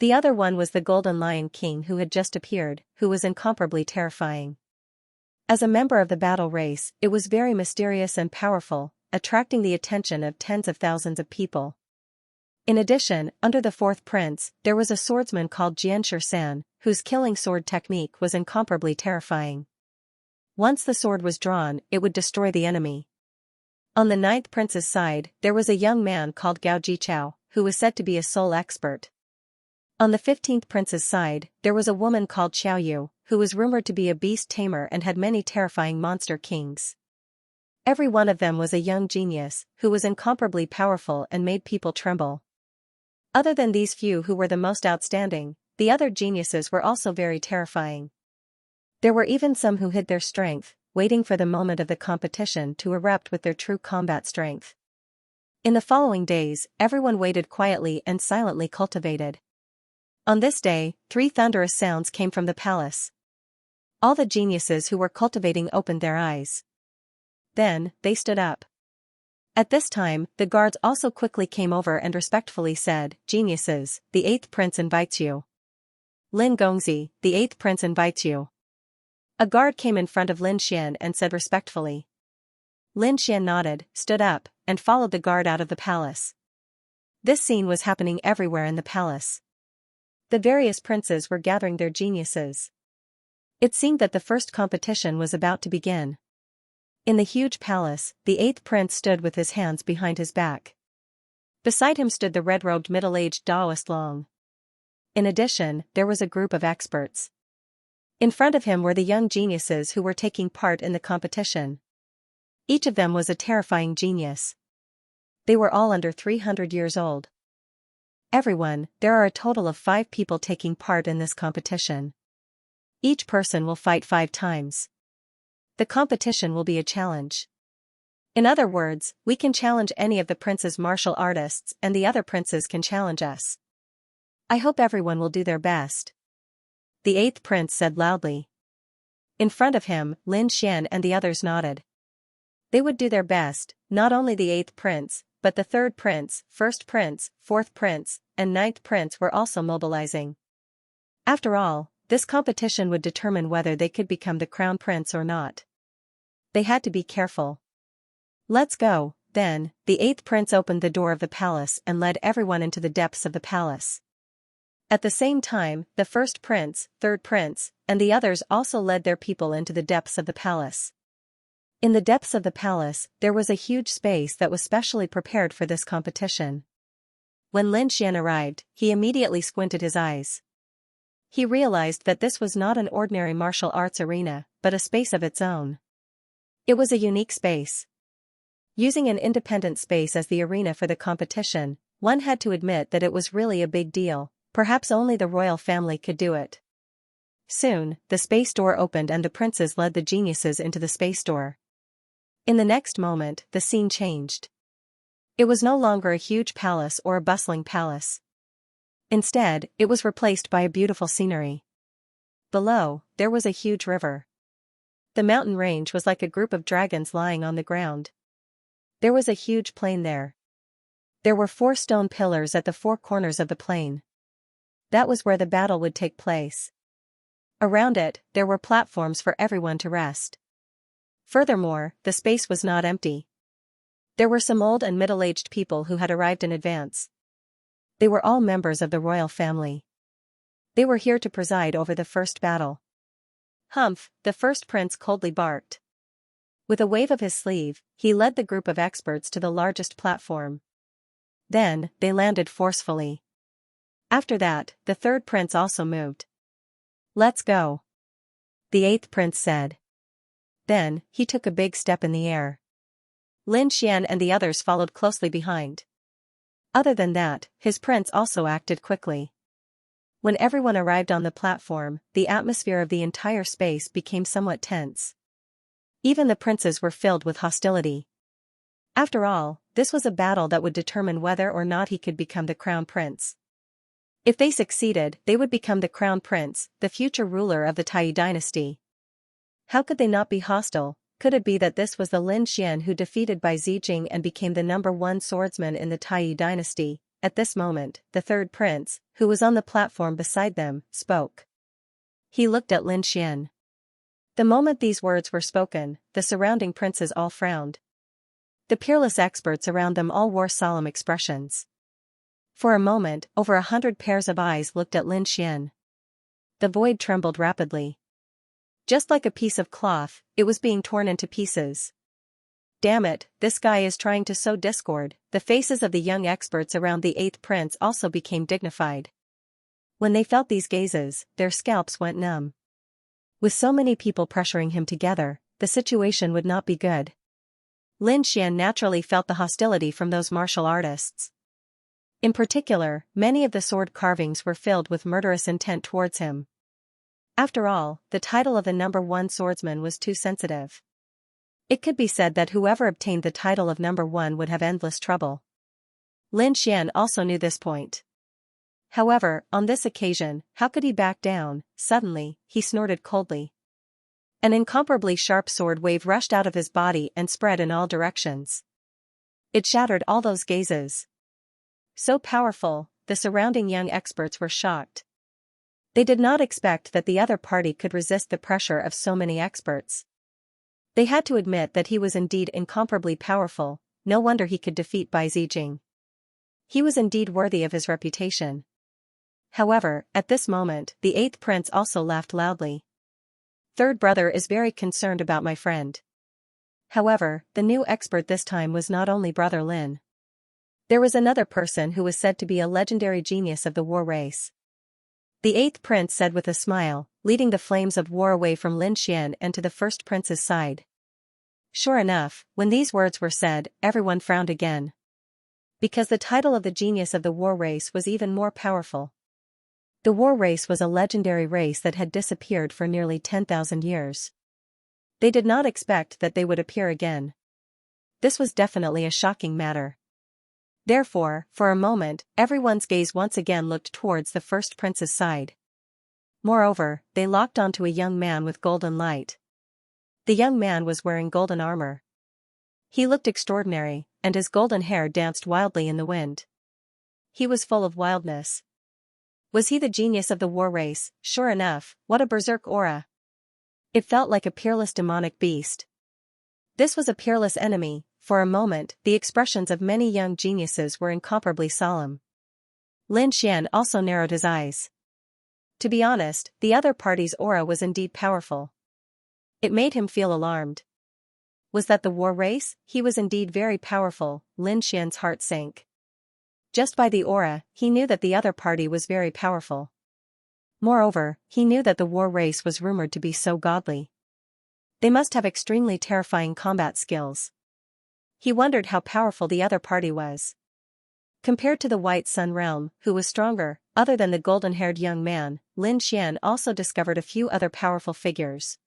The other one was the Golden Lion King who had just appeared, who was incomparably terrifying. As a member of the battle race, it was very mysterious and powerful, attracting the attention of tens of thousands of people. In addition, under the fourth prince, there was a swordsman called Xianxia, whose killing sword technique was incomparably terrifying. Once the sword was drawn, it would destroy the enemy. On the ninth prince's side, there was a young man called Gao Jichao, who was said to be a soul expert. On the 15th prince's side, there was a woman called Xiaoyu, who was rumored to be a beast tamer and had many terrifying monster kings. Every one of them was a young genius, who was incomparably powerful and made people tremble. Other than these few who were the most outstanding, the other geniuses were also very terrifying. There were even some who hid their strength, waiting for the moment of the competition to erupt with their true combat strength. In the following days, everyone waited quietly and silently cultivated. On this day, 3 thunderous sounds came from the palace. All the geniuses who were cultivating opened their eyes. Then, they stood up. At this time, the guards also quickly came over and respectfully said, "Geniuses, the 8th prince invites you." "Lin Gongzi, the 8th prince invites you." A guard came in front of Lin Xian and said respectfully. Lin Xian nodded, stood up, and followed the guard out of the palace. This scene was happening everywhere in the palace. The various princes were gathering their geniuses. It seemed that the first competition was about to begin. In the huge palace, the 8th prince stood with his hands behind his back. Beside him stood the red-robed middle-aged Taoist Long. In addition, there was a group of experts. In front of him were the young geniuses who were taking part in the competition. Each of them was a terrifying genius. They were all under 300 years old. Everyone, there are a total of 5 people taking part in this competition. Each person will fight 5 times. The competition will be a challenge. In other words, we can challenge any of the prince's martial artists and the other princes can challenge us. I hope everyone will do their best. The 8th prince said loudly. In front of him, Lin Xian and the others nodded. They would do their best, not only the 8th prince, but the 3rd prince, 1st prince, 4th prince, and 9th prince were also mobilizing. After all, this competition would determine whether they could become the crown prince or not. They had to be careful. "Let's go," then, the 8th prince opened the door of the palace and led everyone into the depths of the palace. At the same time, the first prince, third prince, and the others also led their people into the depths of the palace. In the depths of the palace, there was a huge space that was specially prepared for this competition. When Lin Xian arrived, he immediately squinted his eyes. He realized that this was not an ordinary martial arts arena, but a space of its own. It was a unique space. Using an independent space as the arena for the competition, one had to admit that it was really a big deal, perhaps only the royal family could do it. Soon, the space door opened and the princes led the geniuses into the space door. In the next moment, the scene changed. It was no longer a huge palace or a bustling palace. Instead, it was replaced by a beautiful scenery. Below, there was a huge river. The mountain range was like a group of dragons lying on the ground. There was a huge plain there. There were 4 stone pillars at the 4 corners of the plain. That was where the battle would take place. Around it, there were platforms for everyone to rest. Furthermore, the space was not empty. There were some old and middle-aged people who had arrived in advance. They were all members of the royal family. They were here to preside over the first battle. Humph, the first prince coldly barked. With a wave of his sleeve, he led the group of experts to the largest platform. Then, they landed forcefully. After that, the third prince also moved. "Let's go," the 8th prince said. Then, he took a big step in the air. Lin Xian and the others followed closely behind. Other than that, his prince also acted quickly. When everyone arrived on the platform, the atmosphere of the entire space became somewhat tense. Even the princes were filled with hostility. After all, this was a battle that would determine whether or not he could become the crown prince. If they succeeded, they would become the crown prince, the future ruler of the Taiyi dynasty. How could they not be hostile? Could it be that this was the Lin Xian who defeated Bai Zijing and became the #1 swordsman in the Taiyi dynasty? At this moment, the third prince, who was on the platform beside them, spoke. He looked at Lin Xian. The moment these words were spoken, the surrounding princes all frowned. The peerless experts around them all wore solemn expressions. For a moment, over 100 pairs of eyes looked at Lin Xian. The void trembled rapidly. Just like a piece of cloth, it was being torn into pieces. Damn it, this guy is trying to sow discord. The faces of the young experts around the 8th prince also became dignified. When they felt these gazes, their scalps went numb. With so many people pressuring him together, the situation would not be good. Lin Xian naturally felt the hostility from those martial artists. In particular, many of the sword carvings were filled with murderous intent towards him. After all, the title of the #1 swordsman was too sensitive. It could be said that whoever obtained the title of #1 would have endless trouble. Lin Xian also knew this point. However, on this occasion, how could he back down? Suddenly, he snorted coldly. An incomparably sharp sword wave rushed out of his body and spread in all directions. It shattered all those gazes. So powerful, the surrounding young experts were shocked. They did not expect that the other party could resist the pressure of so many experts. They had to admit that he was indeed incomparably powerful. No wonder he could defeat Bai Zijing. He was indeed worthy of his reputation. However, at this moment, the 8th prince also laughed loudly. "Third brother is very concerned about my friend." However, the new expert this time was not only Brother Lin. There was another person who was said to be a legendary genius of the war race. The 8th prince said with a smile, leading the flames of war away from Lin Xian and to the first prince's side. Sure enough, when these words were said, everyone frowned again. Because the title of the genius of the war race was even more powerful. The war race was a legendary race that had disappeared for nearly 10,000 years. They did not expect that they would appear again. This was definitely a shocking matter. Therefore, for a moment, everyone's gaze once again looked towards the first prince's side. Moreover, they locked onto a young man with golden light. The young man was wearing golden armor. He looked extraordinary, and his golden hair danced wildly in the wind. He was full of wildness. Was he the genius of the war race? Sure enough, what a berserk aura. It felt like a peerless demonic beast. This was a peerless enemy. For a moment, the expressions of many young geniuses were incomparably solemn. Lin Xian also narrowed his eyes. To be honest, the other party's aura was indeed powerful. It made him feel alarmed. Was that the war race? He was indeed very powerful. Lin Xian's heart sank. Just by the aura, he knew that the other party was very powerful. Moreover, he knew that the war race was rumored to be so godly. They must have extremely terrifying combat skills. He wondered how powerful the other party was. Compared to the White Sun realm, who was stronger, other than the golden-haired young man, Lin Xian also discovered a few other powerful figures.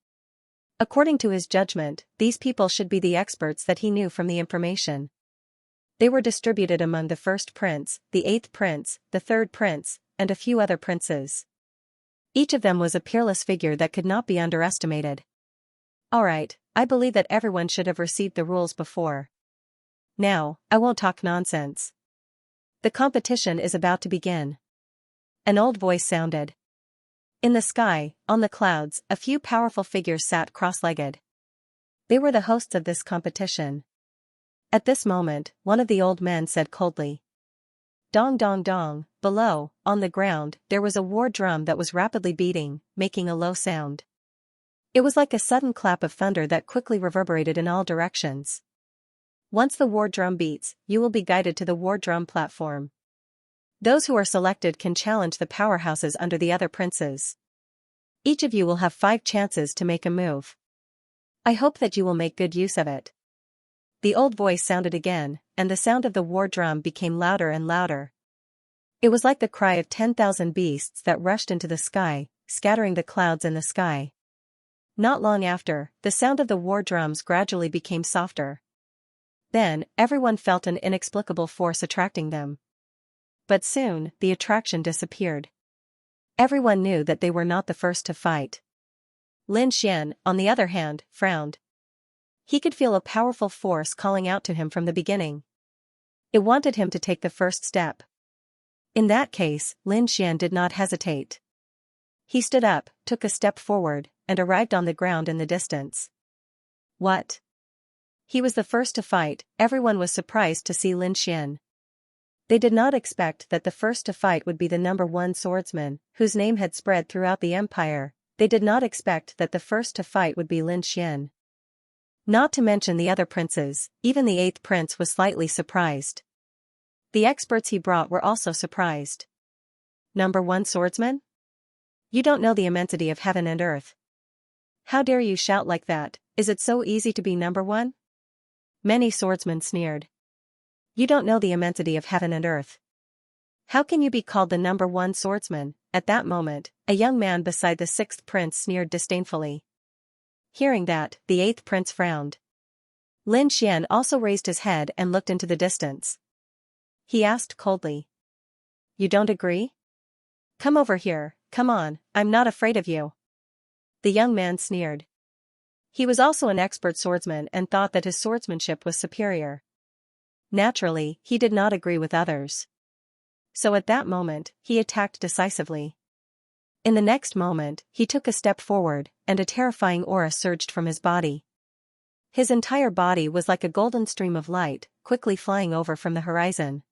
According to his judgment, these people should be the experts that he knew from the information. They were distributed among the first prince, the eighth prince, the third prince, and a few other princes. Each of them was a peerless figure that could not be underestimated. Alright, I believe that everyone should have received the rules before. Now, I won't talk nonsense. The competition is about to begin. An old voice sounded. In the sky, on the clouds, a few powerful figures sat cross-legged. They were the hosts of this competition. At this moment, one of the old men said coldly. Dong dong dong, below, on the ground, there was a war drum that was rapidly beating, making a low sound. It was like a sudden clap of thunder that quickly reverberated in all directions. Once the war drum beats, you will be guided to the war drum platform. Those who are selected can challenge the powerhouses under the other princes. Each of you will have 5 chances to make a move. I hope that you will make good use of it. The old voice sounded again, and the sound of the war drum became louder and louder. It was like the cry of 10,000 beasts that rushed into the sky, scattering the clouds in the sky. Not long after, the sound of the war drums gradually became softer. Then, everyone felt an inexplicable force attracting them. But soon, the attraction disappeared. Everyone knew that they were not the first to fight. Lin Xian, on the other hand, frowned. He could feel a powerful force calling out to him from the beginning. It wanted him to take the first step. In that case, Lin Xian did not hesitate. He stood up, took a step forward, and arrived on the ground in the distance. What? He was the first to fight. Everyone was surprised to see Lin Xian. They did not expect that the first to fight would be the number 1 swordsman, whose name had spread throughout the empire. They did not expect that the first to fight would be Lin Xian. Not to mention the other princes, even the 8th prince was slightly surprised. The experts he brought were also surprised. Number 1 swordsman? You don't know the immensity of heaven and earth. How dare you shout like that? Is it so easy to be number 1? Many swordsmen sneered. You don't know the immensity of heaven and earth. How can you be called the number 1 swordsman? At that moment, a young man beside the 6th prince sneered disdainfully. Hearing that, the 8th prince frowned. Lin Xian also raised his head and looked into the distance. He asked coldly. You don't agree? Come over here, come on, I'm not afraid of you. The young man sneered. He was also an expert swordsman and thought that his swordsmanship was superior. Naturally, he did not agree with others. So at that moment, he attacked decisively. In the next moment, he took a step forward, and a terrifying aura surged from his body. His entire body was like a golden stream of light, quickly flying over from the horizon.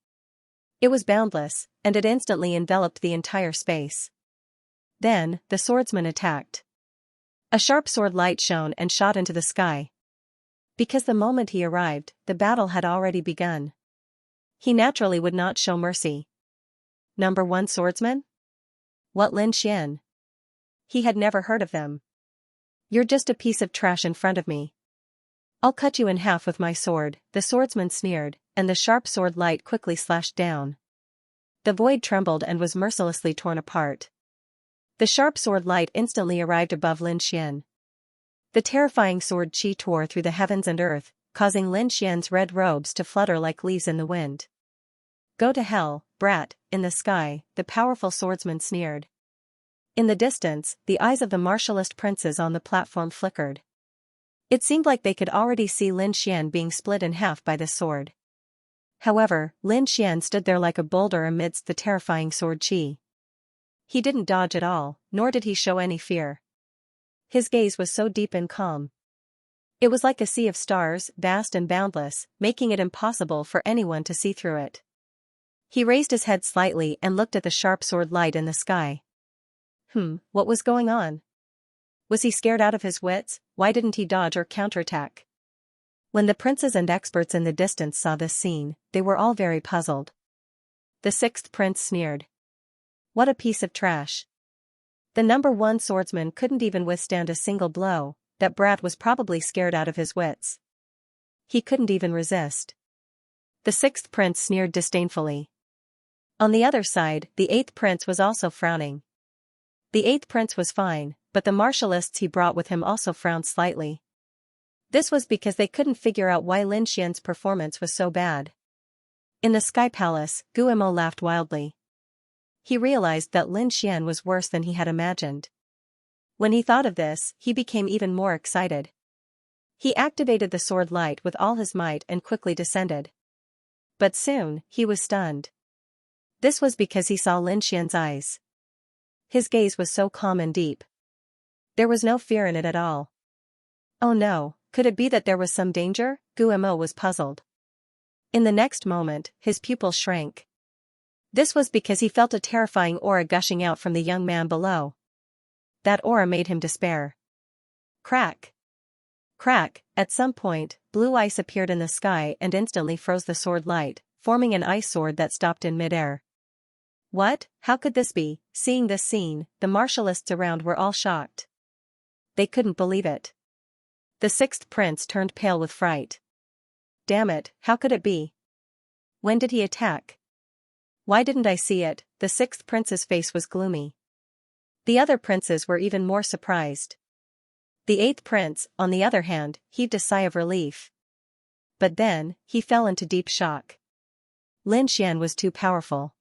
It was boundless, and it instantly enveloped the entire space. Then, the swordsman attacked. A sharp sword light shone and shot into the sky. Because the moment he arrived, the battle had already begun. He naturally would not show mercy. Number 1 swordsman? What, Lin Xian? He had never heard of them. You're just a piece of trash in front of me. I'll cut you in half with my sword, the swordsman sneered, and the sharp sword light quickly slashed down. The void trembled and was mercilessly torn apart. The sharp sword light instantly arrived above Lin Xian. The terrifying sword chi tore through the heavens and earth, causing Lin Xian's red robes to flutter like leaves in the wind. Go to hell, brat, in the sky, the powerful swordsman sneered. In the distance, the eyes of the martialist princes on the platform flickered. It seemed like they could already see Lin Xian being split in half by the sword. However, Lin Xian stood there like a boulder amidst the terrifying sword chi. He didn't dodge at all, nor did he show any fear. His gaze was so deep and calm. It was like a sea of stars, vast and boundless, making it impossible for anyone to see through it. He raised his head slightly and looked at the sharp sword light in the sky. What was going on? Was he scared out of his wits? Why didn't he dodge or counterattack? When the princes and experts in the distance saw this scene, they were all very puzzled. The sixth prince sneered. What a piece of trash. The number one swordsman couldn't even withstand a single blow. That brat was probably scared out of his wits. He couldn't even resist. The sixth prince sneered disdainfully. On the other side, the eighth prince was also frowning. The eighth prince was fine, but the martialists he brought with him also frowned slightly. This was because they couldn't figure out why Lin Xian's performance was so bad. In the Sky Palace, Guillermo laughed wildly. He realized that Lin Xian was worse than he had imagined. When he thought of this, he became even more excited. He activated the sword light with all his might and quickly descended. But soon, he was stunned. This was because he saw Lin Xian's eyes. His gaze was so calm and deep. There was no fear in it at all. Oh no, could it be that there was some danger? Guillermo was puzzled. In the next moment, his pupils shrank. This was because he felt a terrifying aura gushing out from the young man below. That aura made him despair. Crack! Crack! At some point, blue ice appeared in the sky and instantly froze the sword light, forming an ice sword that stopped in midair. What? How could this be? Seeing this scene, the martialists around were all shocked. They couldn't believe it. The sixth prince turned pale with fright. Damn it, how could it be? When did he attack? Why didn't I see it? The sixth prince's face was gloomy. The other princes were even more surprised. The eighth prince, on the other hand, heaved a sigh of relief. But then, he fell into deep shock. Lin Xian was too powerful.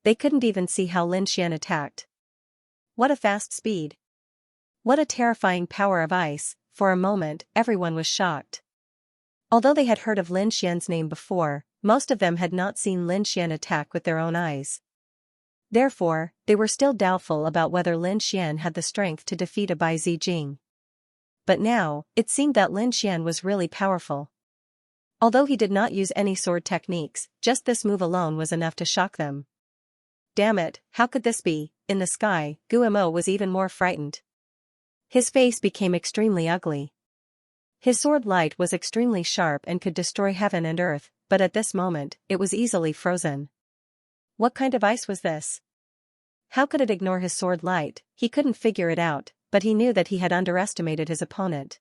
They couldn't even see how Lin Xian attacked. What a fast speed. What a terrifying power of ice. For a moment, everyone was shocked. Although they had heard of Lin Xian's name before, most of them had not seen Lin Xian attack with their own eyes. Therefore, they were still doubtful about whether Lin Xian had the strength to defeat a Bai Zijing. But now, it seemed that Lin Xian was really powerful. Although he did not use any sword techniques, just this move alone was enough to shock them. Damn it, how could this be? In the sky, Guillermo was even more frightened. His face became extremely ugly. His sword light was extremely sharp and could destroy heaven and earth, but at this moment, it was easily frozen. What kind of ice was this? How could it ignore his sword light? He couldn't figure it out, but he knew that he had underestimated his opponent.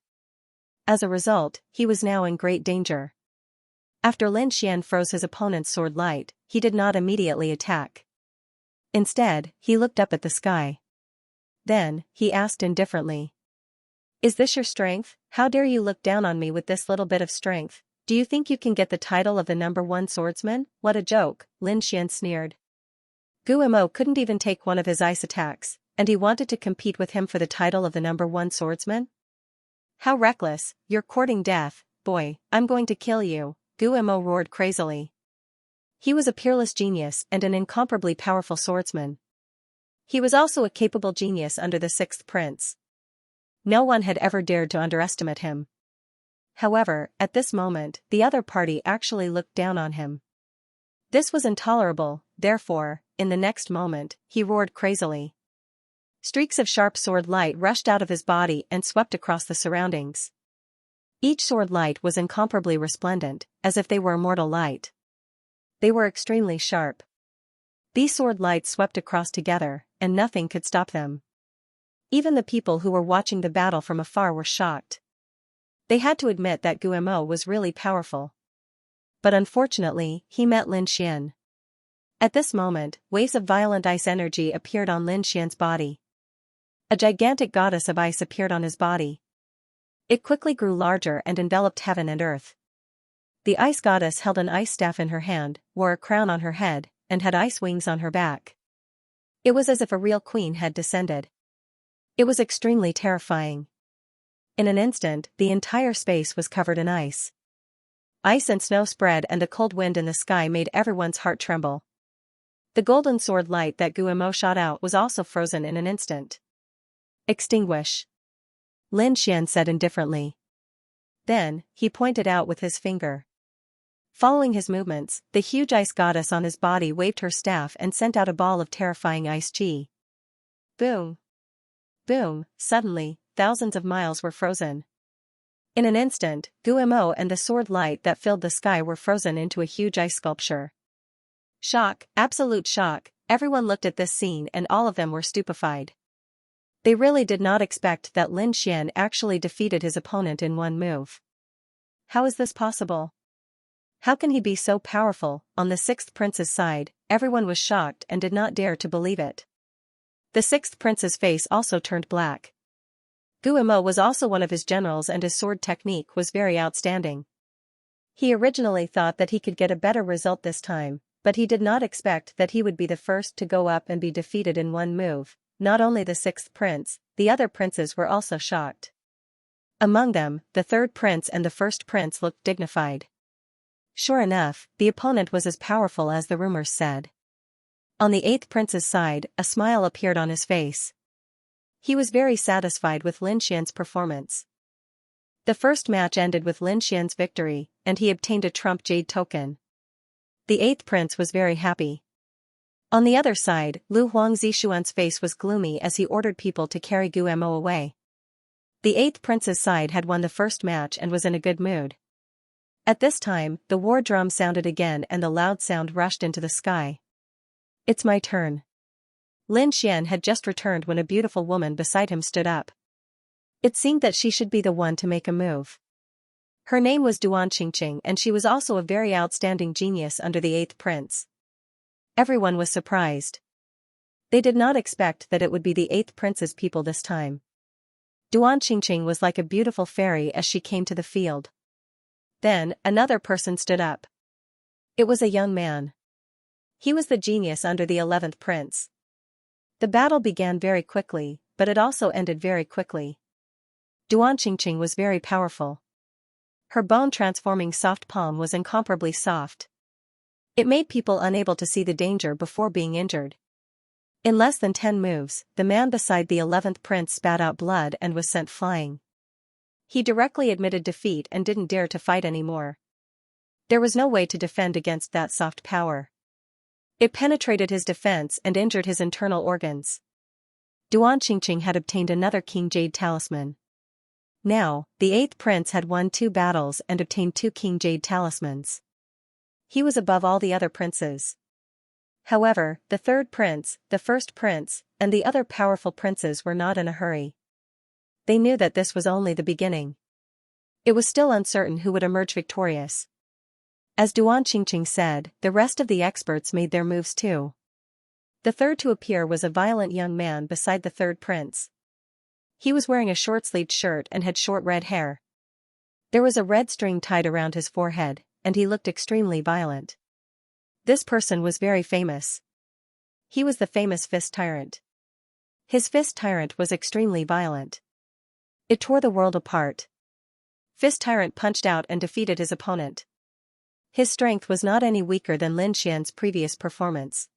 As a result, he was now in great danger. After Lin Xian froze his opponent's sword light, he did not immediately attack. Instead, he looked up at the sky. Then, he asked indifferently. Is this your strength? How dare you look down on me with this little bit of strength? Do you think you can get the title of the number one swordsman? What a joke, Lin Xian sneered. Guillermo couldn't even take one of his ice attacks, and he wanted to compete with him for the title of the number one swordsman? How reckless, you're courting death, boy, I'm going to kill you, Guillermo roared crazily. He was a peerless genius and an incomparably powerful swordsman. He was also a capable genius under the sixth prince. No one had ever dared to underestimate him. However, at this moment, the other party actually looked down on him. This was intolerable, therefore, in the next moment, he roared crazily. Streaks of sharp sword light rushed out of his body and swept across the surroundings. Each sword light was incomparably resplendent, as if they were immortal light. They were extremely sharp. These sword lights swept across together, and nothing could stop them. Even the people who were watching the battle from afar were shocked. They had to admit that Guillermo was really powerful. But unfortunately, he met Lin Xian. At this moment, waves of violent ice energy appeared on Lin Xian's body. A gigantic goddess of ice appeared on his body. It quickly grew larger and enveloped heaven and earth. The ice goddess held an ice staff in her hand, wore a crown on her head, and had ice wings on her back. It was as if a real queen had descended. It was extremely terrifying. In an instant, the entire space was covered in ice. Ice and snow spread and a cold wind in the sky made everyone's heart tremble. The golden sword light that Guillermo shot out was also frozen in an instant. Extinguish. Lin Xian said indifferently. Then, he pointed out with his finger. Following his movements, the huge ice goddess on his body waved her staff and sent out a ball of terrifying ice chi. Boom! Boom! Suddenly, thousands of miles were frozen. In an instant, Guimo and the sword light that filled the sky were frozen into a huge ice sculpture. Shock, absolute shock, everyone looked at this scene and all of them were stupefied. They really did not expect that Lin Xian actually defeated his opponent in one move. How is this possible? How can he be so powerful? On the sixth prince's side, everyone was shocked and did not dare to believe it. The sixth prince's face also turned black. Guimo was also one of his generals and his sword technique was very outstanding. He originally thought that he could get a better result this time, but he did not expect that he would be the first to go up and be defeated in one move. Not only the sixth prince, the other princes were also shocked. Among them, the third prince and the first prince looked dignified. Sure enough, the opponent was as powerful as the rumors said. On the eighth prince's side, a smile appeared on his face. He was very satisfied with Lin Xian's performance. The first match ended with Lin Xian's victory, and he obtained a trump jade token. The eighth prince was very happy. On the other side, Lu Huangzixuan's face was gloomy as he ordered people to carry Guimo away. The eighth prince's side had won the first match and was in a good mood. At this time, the war drum sounded again and the loud sound rushed into the sky. It's my turn. Lin Xian had just returned when a beautiful woman beside him stood up. It seemed that she should be the one to make a move. Her name was Duan Qingqing and she was also a very outstanding genius under the eighth prince. Everyone was surprised. They did not expect that it would be the eighth prince's people this time. Duan Qingqing was like a beautiful fairy as she came to the field. Then, another person stood up. It was a young man. He was the genius under the 11th prince. The battle began very quickly, but it also ended very quickly. Duan Qingqing was very powerful. Her bone-transforming soft palm was incomparably soft. It made people unable to see the danger before being injured. In less than 10 moves, the man beside the 11th prince spat out blood and was sent flying. He directly admitted defeat and didn't dare to fight anymore. There was no way to defend against that soft power. It penetrated his defense and injured his internal organs. Duan Qingqing had obtained another King Jade talisman. Now, the 8th prince had won 2 battles and obtained 2 King Jade talismans. He was above all the other princes. However, the 3rd prince, the 1st prince, and the other powerful princes were not in a hurry. They knew that this was only the beginning. It was still uncertain who would emerge victorious. As Duan Qingqing said, the rest of the experts made their moves too. The third to appear was a violent young man beside the 3rd prince. He was wearing a short-sleeved shirt and had short red hair. There was a red string tied around his forehead, and he looked extremely violent. This person was very famous. He was the famous Fist Tyrant. His Fist Tyrant was extremely violent. It tore the world apart. Fist Tyrant punched out and defeated his opponent. His strength was not any weaker than Lin Xian's previous performance.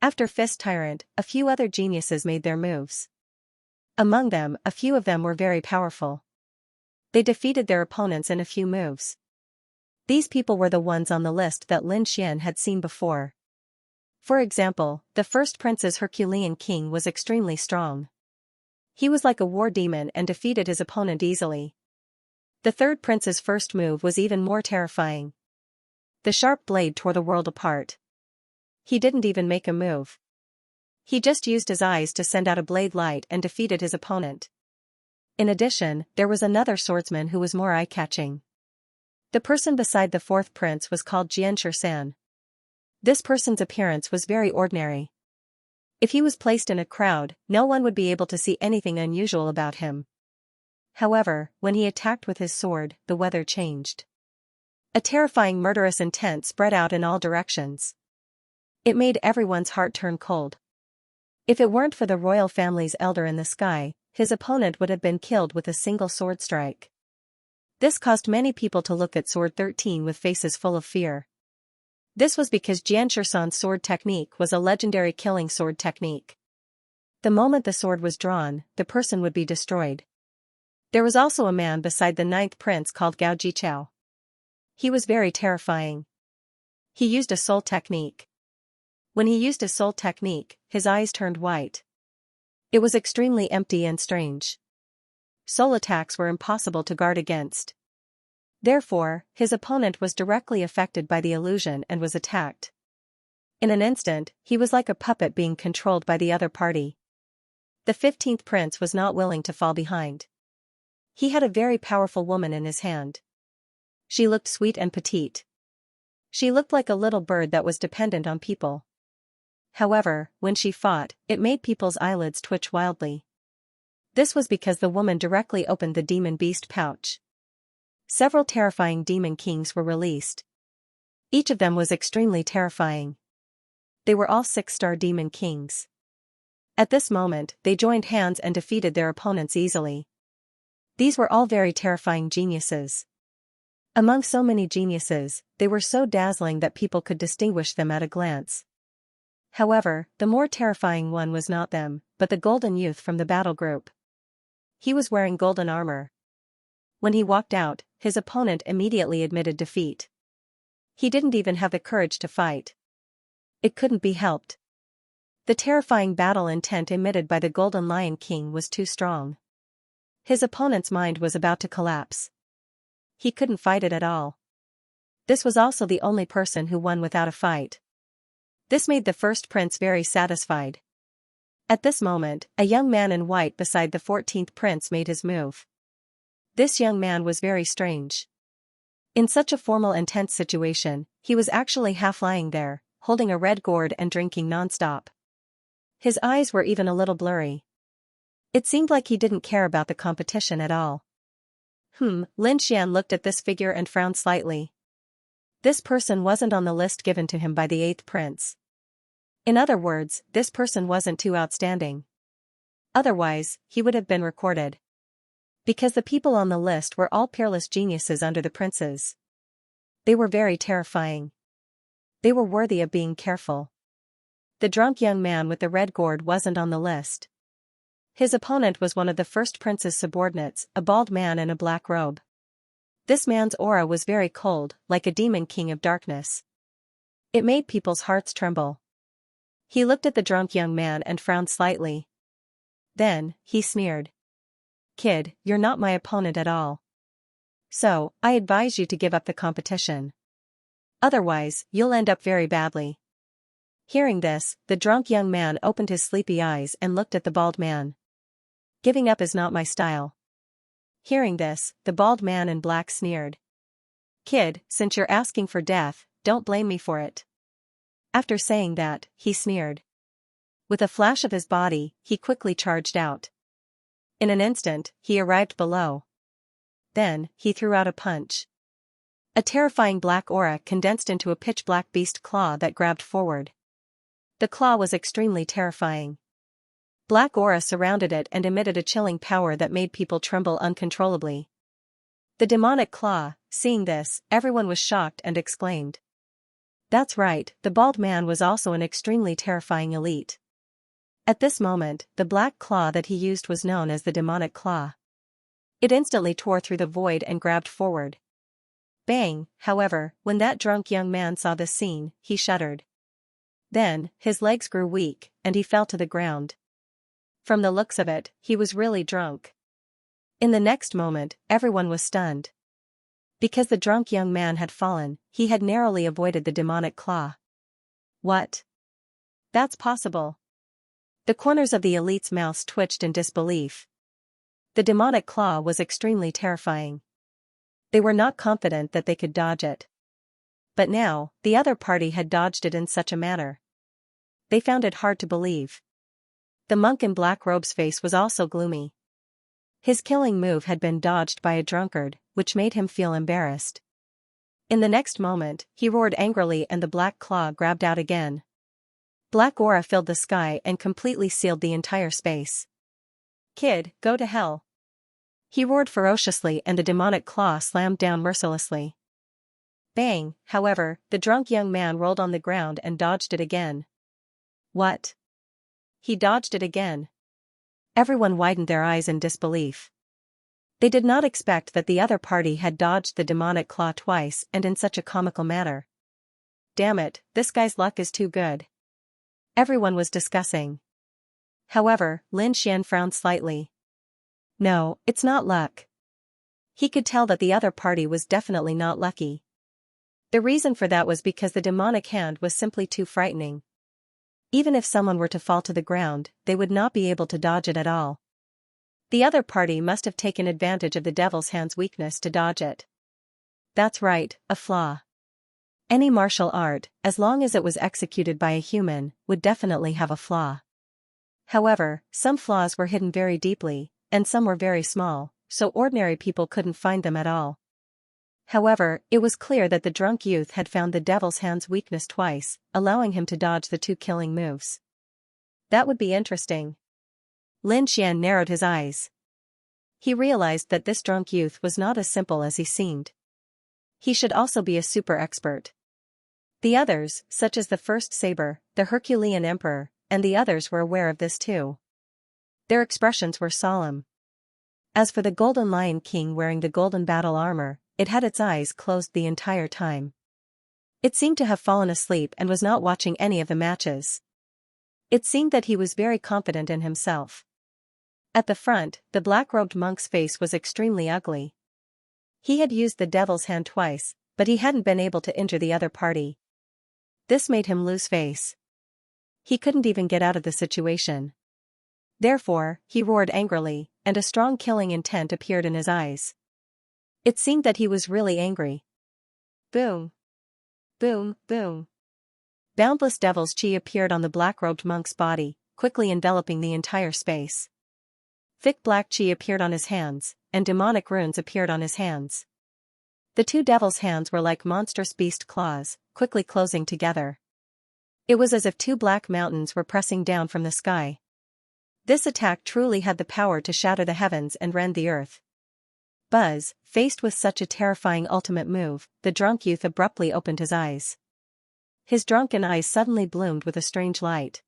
After Fist Tyrant, a few other geniuses made their moves. Among them, a few of them were very powerful. They defeated their opponents in a few moves. These people were the ones on the list that Lin Xian had seen before. For example, the 1st prince's Herculean king was extremely strong. He was like a war demon and defeated his opponent easily. The 3rd prince's first move was even more terrifying. The sharp blade tore the world apart. He didn't even make a move. He just used his eyes to send out a blade light and defeated his opponent. In addition, there was another swordsman who was more eye-catching. The person beside the 4th prince was called Xianxia. This person's appearance was very ordinary. If he was placed in a crowd, no one would be able to see anything unusual about him. However, when he attacked with his sword, the weather changed. A terrifying murderous intent spread out in all directions. It made everyone's heart turn cold. If it weren't for the royal family's elder in the sky, his opponent would have been killed with a single sword strike. This caused many people to look at Sword 13 with faces full of fear. This was because Xianxia's sword technique was a legendary killing sword technique. The moment the sword was drawn, the person would be destroyed. There was also a man beside the 9th prince called Gao Jichao. He was very terrifying. He used a soul technique. When he used his soul technique, his eyes turned white. It was extremely empty and strange. Soul attacks were impossible to guard against. Therefore, his opponent was directly affected by the illusion and was attacked. In an instant, he was like a puppet being controlled by the other party. The 15th prince was not willing to fall behind. He had a very powerful woman in his hand. She looked sweet and petite. She looked like a little bird that was dependent on people. However, when she fought, it made people's eyelids twitch wildly. This was because the woman directly opened the demon beast pouch. Several terrifying demon kings were released. Each of them was extremely terrifying. They were all 6-star demon kings. At this moment, they joined hands and defeated their opponents easily. These were all very terrifying geniuses. Among so many geniuses, they were so dazzling that people could distinguish them at a glance. However, the more terrifying one was not them, but the golden youth from the battle group. He was wearing golden armor. When he walked out, his opponent immediately admitted defeat. He didn't even have the courage to fight. It couldn't be helped. The terrifying battle intent emitted by the Golden Lion King was too strong. His opponent's mind was about to collapse. He couldn't fight it at all. This was also the only person who won without a fight. This made the first prince very satisfied. At this moment, a young man in white beside the 14th prince made his move. This young man was very strange. In such a formal and tense situation, he was actually half lying there, holding a red gourd and drinking non-stop. His eyes were even a little blurry. It seemed like he didn't care about the competition at all. Lin Xian looked at this figure and frowned slightly. This person wasn't on the list given to him by the 8th prince. In other words, this person wasn't too outstanding. Otherwise, he would have been recorded. Because the people on the list were all peerless geniuses under the princes. They were very terrifying. They were worthy of being careful. The drunk young man with the red gourd wasn't on the list. His opponent was one of the first prince's subordinates, a bald man in a black robe. This man's aura was very cold, like a demon king of darkness. It made people's hearts tremble. He looked at the drunk young man and frowned slightly. Then, he sneered. "Kid, you're not my opponent at all. So, I advise you to give up the competition. Otherwise, you'll end up very badly." Hearing this, the drunk young man opened his sleepy eyes and looked at the bald man. "Giving up is not my style." Hearing this, the bald man in black sneered. "Kid, since you're asking for death, don't blame me for it." After saying that, he sneered. With a flash of his body, he quickly charged out. In an instant, he arrived below. Then, he threw out a punch. A terrifying black aura condensed into a pitch-black beast claw that grabbed forward. The claw was extremely terrifying. Black aura surrounded it and emitted a chilling power that made people tremble uncontrollably. The demonic claw, seeing this, everyone was shocked and exclaimed. That's right, the bald man was also an extremely terrifying elite. At this moment, the black claw that he used was known as the demonic claw. It instantly tore through the void and grabbed forward. Bang, however, when that drunk young man saw this scene, he shuddered. Then, his legs grew weak, and he fell to the ground. From the looks of it, he was really drunk. In the next moment, everyone was stunned. Because the drunk young man had fallen, he had narrowly avoided the demonic claw. What? That's possible. The corners of the elite's mouths twitched in disbelief. The demonic claw was extremely terrifying. They were not confident that they could dodge it. But now, the other party had dodged it in such a manner. They found it hard to believe. The monk in black robe's face was also gloomy. His killing move had been dodged by a drunkard, which made him feel embarrassed. In the next moment, he roared angrily and the black claw grabbed out again. Black aura filled the sky and completely sealed the entire space. Kid, go to hell. He roared ferociously and the demonic claw slammed down mercilessly. Bang, however, the drunk young man rolled on the ground and dodged it again. What? He dodged it again. Everyone widened their eyes in disbelief. They did not expect that the other party had dodged the demonic claw twice and in such a comical manner. Damn it, this guy's luck is too good. Everyone was discussing. However, Lin Xian frowned slightly. No, it's not luck. He could tell that the other party was definitely not lucky. The reason for that was because the demonic hand was simply too frightening. Even if someone were to fall to the ground, they would not be able to dodge it at all. The other party must have taken advantage of the devil's hand's weakness to dodge it. That's right, a flaw. Any martial art, as long as it was executed by a human, would definitely have a flaw. However, some flaws were hidden very deeply, and some were very small, so ordinary people couldn't find them at all. However, it was clear that the drunk youth had found the devil's hand's weakness twice, allowing him to dodge the two killing moves. That would be interesting. Lin Xian narrowed his eyes. He realized that this drunk youth was not as simple as he seemed. He should also be a super expert. The others, such as the first saber, the Herculean emperor, and the others were aware of this too. Their expressions were solemn. As for the golden lion king wearing the golden battle armor, it had its eyes closed the entire time. It seemed to have fallen asleep and was not watching any of the matches. It seemed that he was very confident in himself. At the front, the black-robed monk's face was extremely ugly. He had used the devil's hand twice, but he hadn't been able to injure the other party. This made him lose face. He couldn't even get out of the situation. Therefore, he roared angrily, and a strong killing intent appeared in his eyes. It seemed that he was really angry. Boom. Boom, boom. Boundless devil's chi appeared on the black-robed monk's body, quickly enveloping the entire space. Thick black chi appeared on his hands, and demonic runes appeared on his hands. The two devils' hands were like monstrous beast claws, quickly closing together. It was as if two black mountains were pressing down from the sky. This attack truly had the power to shatter the heavens and rend the earth. Buzz, faced with such a terrifying ultimate move, the drunk youth abruptly opened his eyes. His drunken eyes suddenly bloomed with a strange light.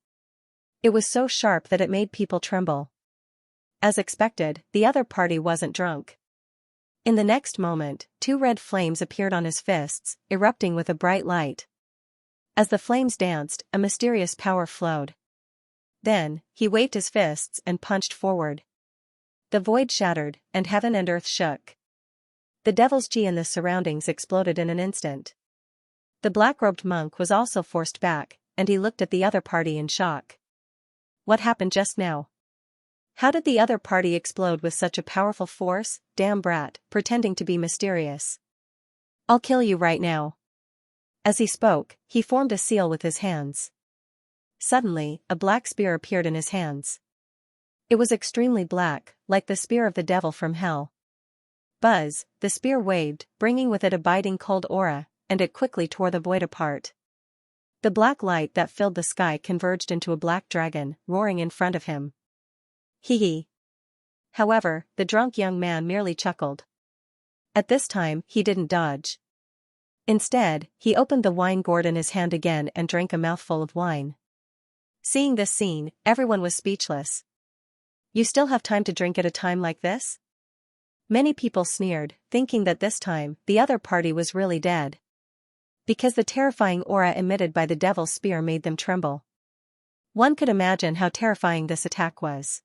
It was so sharp that it made people tremble. As expected, the other party wasn't drunk. In the next moment, two red flames appeared on his fists, erupting with a bright light. As the flames danced, a mysterious power flowed. Then, he waved his fists and punched forward. The void shattered, and heaven and earth shook. The devil's chi in the surroundings exploded in an instant. The black-robed monk was also forced back, and he looked at the other party in shock. What happened just now? How did the other party explode with such a powerful force? Damn brat, pretending to be mysterious. I'll kill you right now. As he spoke, he formed a seal with his hands. Suddenly, a black spear appeared in his hands. It was extremely black, like the spear of the devil from hell. Buzz, the spear waved, bringing with it a biting cold aura, and it quickly tore the void apart. The black light that filled the sky converged into a black dragon, roaring in front of him. Hee hee. However, the drunk young man merely chuckled. At this time, he didn't dodge. Instead, he opened the wine gourd in his hand again and drank a mouthful of wine. Seeing this scene, everyone was speechless. You still have time to drink at a time like this? Many people sneered, thinking that this time, the other party was really dead. Because the terrifying aura emitted by the devil's spear made them tremble. One could imagine how terrifying this attack was.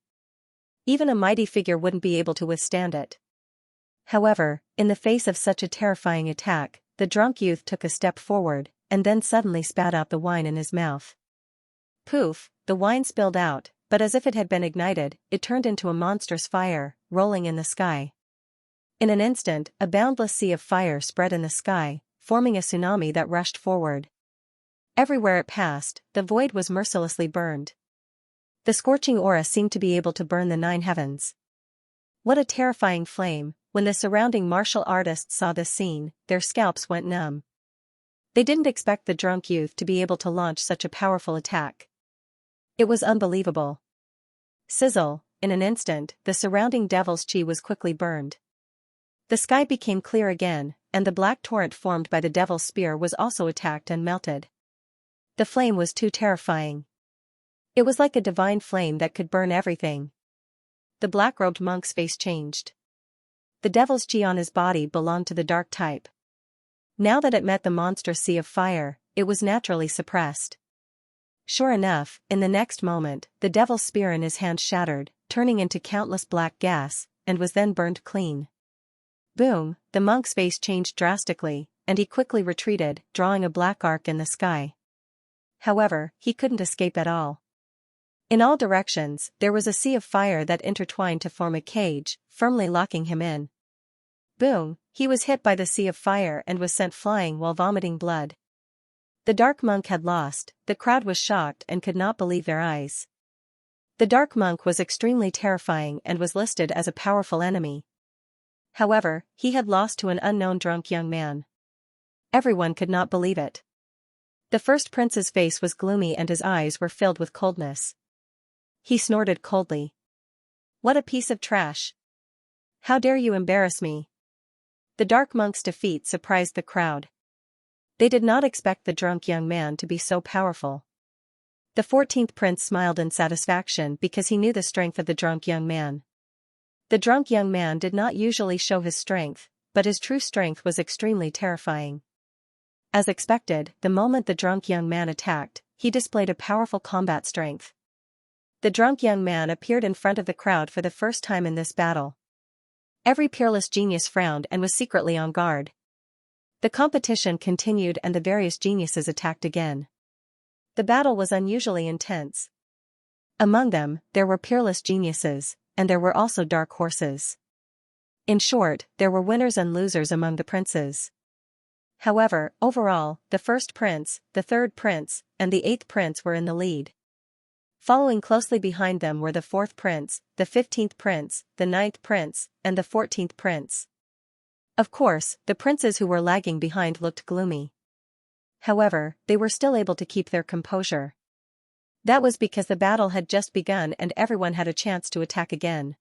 Even a mighty figure wouldn't be able to withstand it. However, in the face of such a terrifying attack, the drunk youth took a step forward, and then suddenly spat out the wine in his mouth. Poof, the wine spilled out, but as if it had been ignited, it turned into a monstrous fire, rolling in the sky. In an instant, a boundless sea of fire spread in the sky, forming a tsunami that rushed forward. Everywhere it passed, the void was mercilessly burned. The scorching aura seemed to be able to burn the 9 heavens. What a terrifying flame! When the surrounding martial artists saw this scene, their scalps went numb. They didn't expect the drunk youth to be able to launch such a powerful attack. It was unbelievable. Sizzle, in an instant, the surrounding devil's chi was quickly burned. The sky became clear again, and the black torrent formed by the devil's spear was also attacked and melted. The flame was too terrifying. It was like a divine flame that could burn everything. The black-robed monk's face changed. the devil's chi on his body belonged to the dark type. Now that it met the monstrous sea of fire, it was naturally suppressed. Sure enough, in the next moment, the devil's spear in his hand shattered, turning into countless black gas, and was then burned clean. Boom, the monk's face changed drastically, and he quickly retreated, drawing a black arc in the sky. However, he couldn't escape at all. In all directions, there was a sea of fire that intertwined to form a cage, firmly locking him in. Boom, he was hit by the sea of fire and was sent flying while vomiting blood. The dark monk had lost. The crowd was shocked and could not believe their eyes. The dark monk was extremely terrifying and was listed as a powerful enemy. However, he had lost to an unknown drunk young man. Everyone could not believe it. The first prince's face was gloomy and his eyes were filled with coldness. He snorted coldly. "What a piece of trash! How dare you embarrass me?" The dark monk's defeat surprised the crowd. They did not expect the drunk young man to be so powerful. The 14th prince smiled in satisfaction because he knew the strength of the drunk young man. The drunk young man did not usually show his strength, but his true strength was extremely terrifying. As expected, the moment the drunk young man attacked, he displayed a powerful combat strength. The drunk young man appeared in front of the crowd for the first time in this battle. Every peerless genius frowned and was secretly on guard. The competition continued and the various geniuses attacked again. The battle was unusually intense. Among them, there were peerless geniuses, and there were also dark horses. In short, there were winners and losers among the princes. However, overall, the first prince, the third prince, and the 8th prince were in the lead. Following closely behind them were the 4th prince, the 15th prince, the 9th prince, and the 14th prince. Of course, the princes who were lagging behind looked gloomy. However, they were still able to keep their composure. That was because the battle had just begun and everyone had a chance to attack again.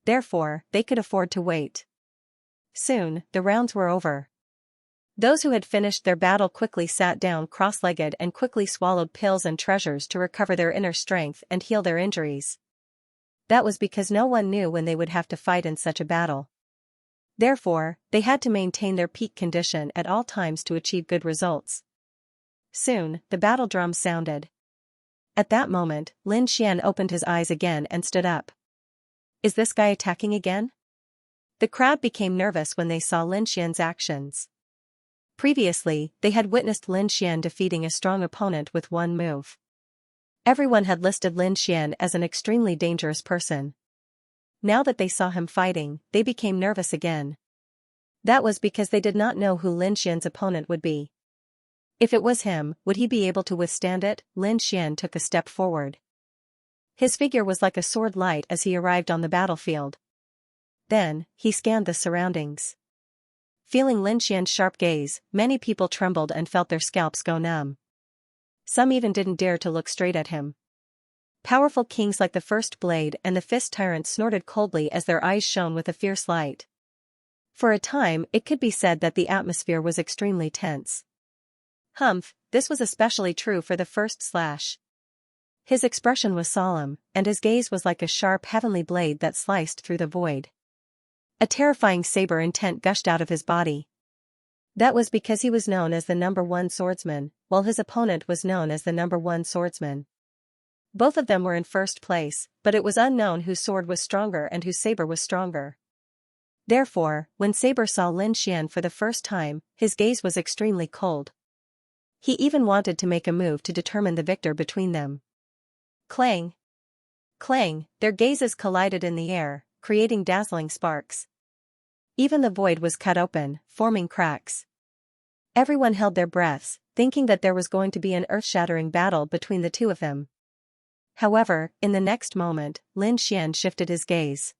Therefore, they could afford to wait. Soon, the rounds were over. Those who had finished their battle quickly sat down cross-legged and quickly swallowed pills and treasures to recover their inner strength and heal their injuries. That was because no one knew when they would have to fight in such a battle. Therefore, they had to maintain their peak condition at all times to achieve good results. Soon, the battle drum sounded. At that moment, Lin Xian opened his eyes again and stood up. Is this guy attacking again? The crowd became nervous when they saw Lin Xian's actions. Previously, they had witnessed Lin Xian defeating a strong opponent with one move. Everyone had listed Lin Xian as an extremely dangerous person. Now that they saw him fighting, they became nervous again. That was because they did not know who Lin Xian's opponent would be. If it was him, would he be able to withstand it? Lin Xian took a step forward. His figure was like a sword light as he arrived on the battlefield. Then, he scanned the surroundings. Feeling Lin Xian's sharp gaze, many people trembled and felt their scalps go numb. Some even didn't dare to look straight at him. Powerful kings like the First Blade and the Fist Tyrant snorted coldly as their eyes shone with a fierce light. For a time, it could be said that the atmosphere was extremely tense. Humph, this was especially true for the First Slash. His expression was solemn, and his gaze was like a sharp heavenly blade that sliced through the void. A terrifying saber intent gushed out of his body. That was because he was known as the #1 swordsman, while his opponent was known as the #1 swordsman. Both of them were in first place, but it was unknown whose sword was stronger and whose saber was stronger. Therefore, when Saber saw Lin Xian for the first time, his gaze was extremely cold. He even wanted to make a move to determine the victor between them. Clang! Clang! Their gazes collided in the air, creating dazzling sparks. Even the void was cut open, forming cracks. Everyone held their breaths, thinking that there was going to be an earth-shattering battle between the two of them. However, in the next moment, Lin Xian shifted his gaze.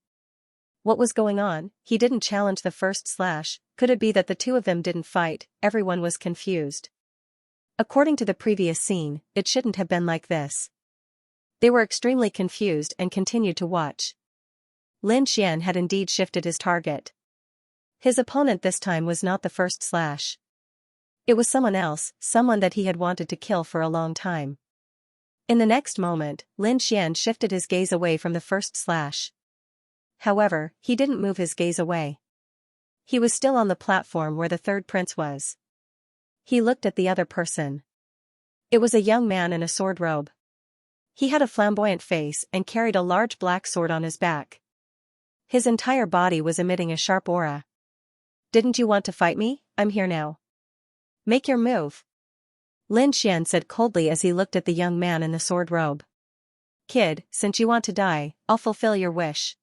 What was going on? He didn't challenge the First Slash. Could it be that the two of them didn't fight? Everyone was confused. According to the previous scene, it shouldn't have been like this. They were extremely confused and continued to watch. Lin Xian had indeed shifted his target. His opponent this time was not the First Slash. It was someone else, someone that he had wanted to kill for a long time. In the next moment, Lin Xian shifted his gaze away from the First Slash. However, he didn't move his gaze away. He was still on the platform where the third prince was. He looked at the other person. It was a young man in a sword robe. He had a flamboyant face and carried a large black sword on his back. His entire body was emitting a sharp aura. "Didn't you want to fight me? I'm here now. Make your move," Lin Xian said coldly as he looked at the young man in the sword robe. "Kid, since you want to die, I'll fulfill your wish."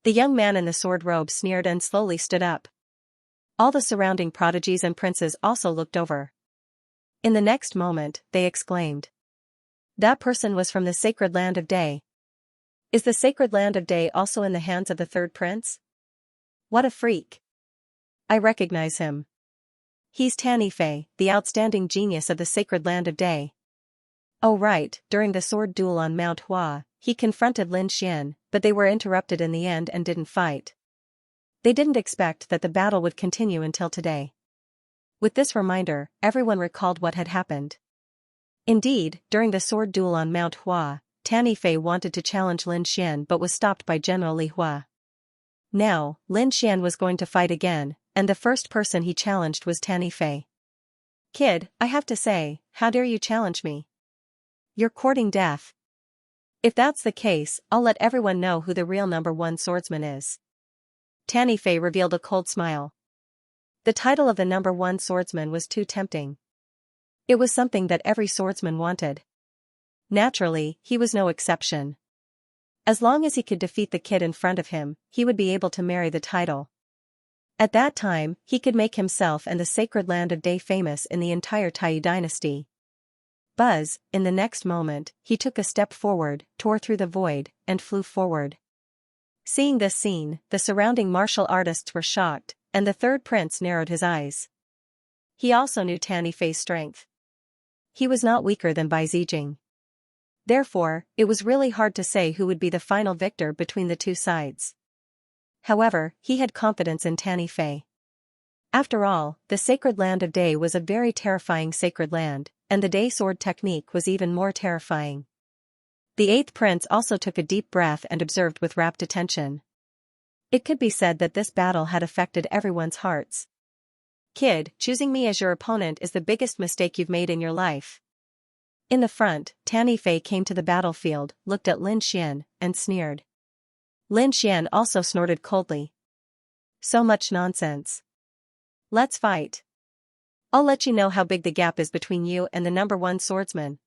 The young man in the sword robe sneered and slowly stood up. All the surrounding prodigies and princes also looked over. In the next moment, they exclaimed. That person was from the sacred land of Day. Is the sacred land of Day also in the hands of the third prince? What a freak. I recognize him. He's Tanifei, the outstanding genius of the sacred land of Day. Oh right, during the sword duel on Mount Hua, he confronted Lin Xian, but they were interrupted in the end and didn't fight. They didn't expect that the battle would continue until today. With this reminder, everyone recalled what had happened. Indeed, during the sword duel on Mount Hua, Tanifei wanted to challenge Lin Xian but was stopped by General Li Hua. Now, Lin Xian was going to fight again, and the first person he challenged was Tanifei. Kid, I have to say, how dare you challenge me? You're courting death. If that's the case, I'll let everyone know who the real #1 swordsman is. Tanifei revealed a cold smile. The title of the #1 swordsman was too tempting. It was something that every swordsman wanted. Naturally, he was no exception. As long as he could defeat the kid in front of him, he would be able to marry the title. At that time, he could make himself and the sacred land of Day famous in the entire Taiyu dynasty. Buzz, in the next moment, he took a step forward, tore through the void, and flew forward. Seeing this scene, the surrounding martial artists were shocked, and the third prince narrowed his eyes. He also knew Tanifei's strength. He was not weaker than Bai Zijing. Therefore, it was really hard to say who would be the final victor between the two sides. However, he had confidence in Tanifei. After all, the sacred land of Day was a very terrifying sacred land, and the Day sword technique was even more terrifying. The eighth prince also took a deep breath and observed with rapt attention. It could be said that this battle had affected everyone's hearts. Kid, choosing me as your opponent is the biggest mistake you've made in your life. In the front, Tanifei came to the battlefield, looked at Lin Xian, and sneered. Lin Xian also snorted coldly. So much nonsense. Let's fight. I'll let you know how big the gap is between you and the #1 swordsman.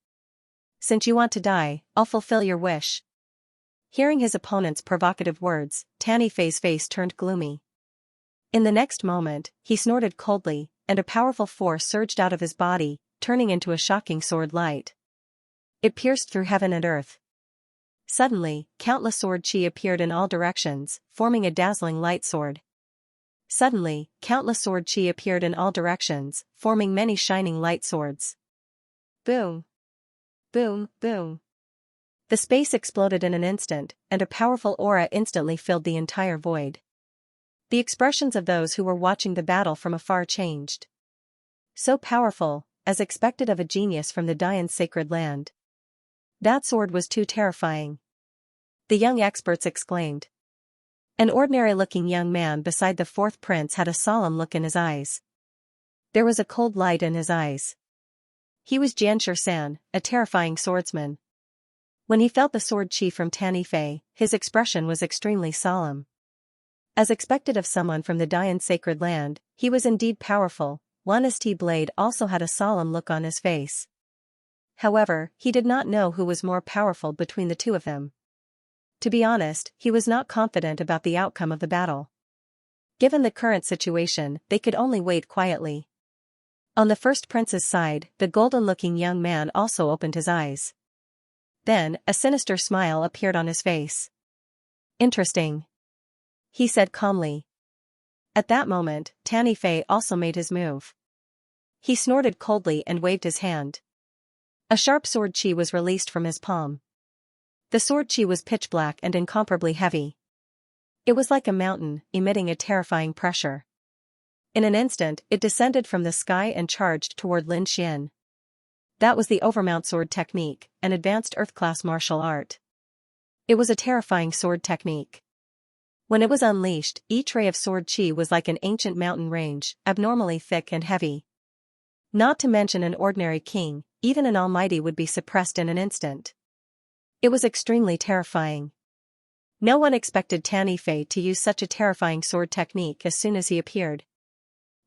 Since you want to die, I'll fulfill your wish. Hearing his opponent's provocative words, Tanifei's face turned gloomy. In the next moment, he snorted coldly, and a powerful force surged out of his body, turning into a shocking sword light. It pierced through heaven and earth. Suddenly, countless sword chi appeared in all directions, forming a dazzling light sword. Suddenly, countless sword chi appeared in all directions, forming many shining light swords. Boom! Boom, boom. The space exploded in an instant, and a powerful aura instantly filled the entire void. The expressions of those who were watching the battle from afar changed. So powerful, as expected of a genius from the Dayan's sacred land. That sword was too terrifying. The young experts exclaimed. An ordinary-looking young man beside the fourth prince had a solemn look in his eyes. There was a cold light in his eyes. He was Xianxia, a terrifying swordsman. When he felt the sword chi from Tanifei, his expression was extremely solemn. As expected of someone from the Dayan sacred land, he was indeed powerful. Wan St Blade also had a solemn look on his face. However, he did not know who was more powerful between the two of them. To be honest, he was not confident about the outcome of the battle. Given the current situation, they could only wait quietly. On the first prince's side, the golden-looking young man also opened his eyes. Then, a sinister smile appeared on his face. Interesting, he said calmly. At that moment, Tanifei also made his move. He snorted coldly and waved his hand. A sharp sword chi was released from his palm. The sword chi was pitch black and incomparably heavy. It was like a mountain, emitting a terrifying pressure. In an instant, it descended from the sky and charged toward Lin Xian. That was the overmount sword technique, an advanced Earth-class martial art. It was a terrifying sword technique. When it was unleashed, each ray of sword chi was like an ancient mountain range, abnormally thick and heavy. Not to mention an ordinary king, even an almighty would be suppressed in an instant. It was extremely terrifying. No one expected Tanifei to use such a terrifying sword technique as soon as he appeared.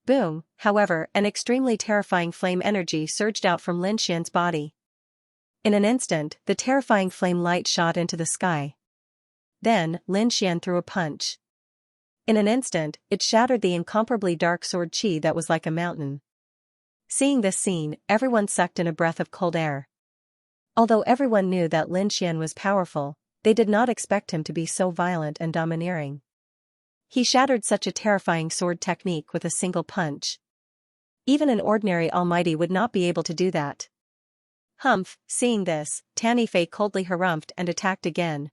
Boom, however, an extremely terrifying flame energy surged out from Lin Xian's body. In an instant, the terrifying flame light shot into the sky. Then, Lin Xian threw a punch. In an instant, it shattered the incomparably dark sword chi that was like a mountain. Seeing this scene, everyone sucked in a breath of cold air. Although everyone knew that Lin Xian was powerful, they did not expect him to be so violent and domineering. He shattered such a terrifying sword technique with a single punch. Even an ordinary almighty would not be able to do that. Humph, seeing this, Tanifei coldly harumphed and attacked again.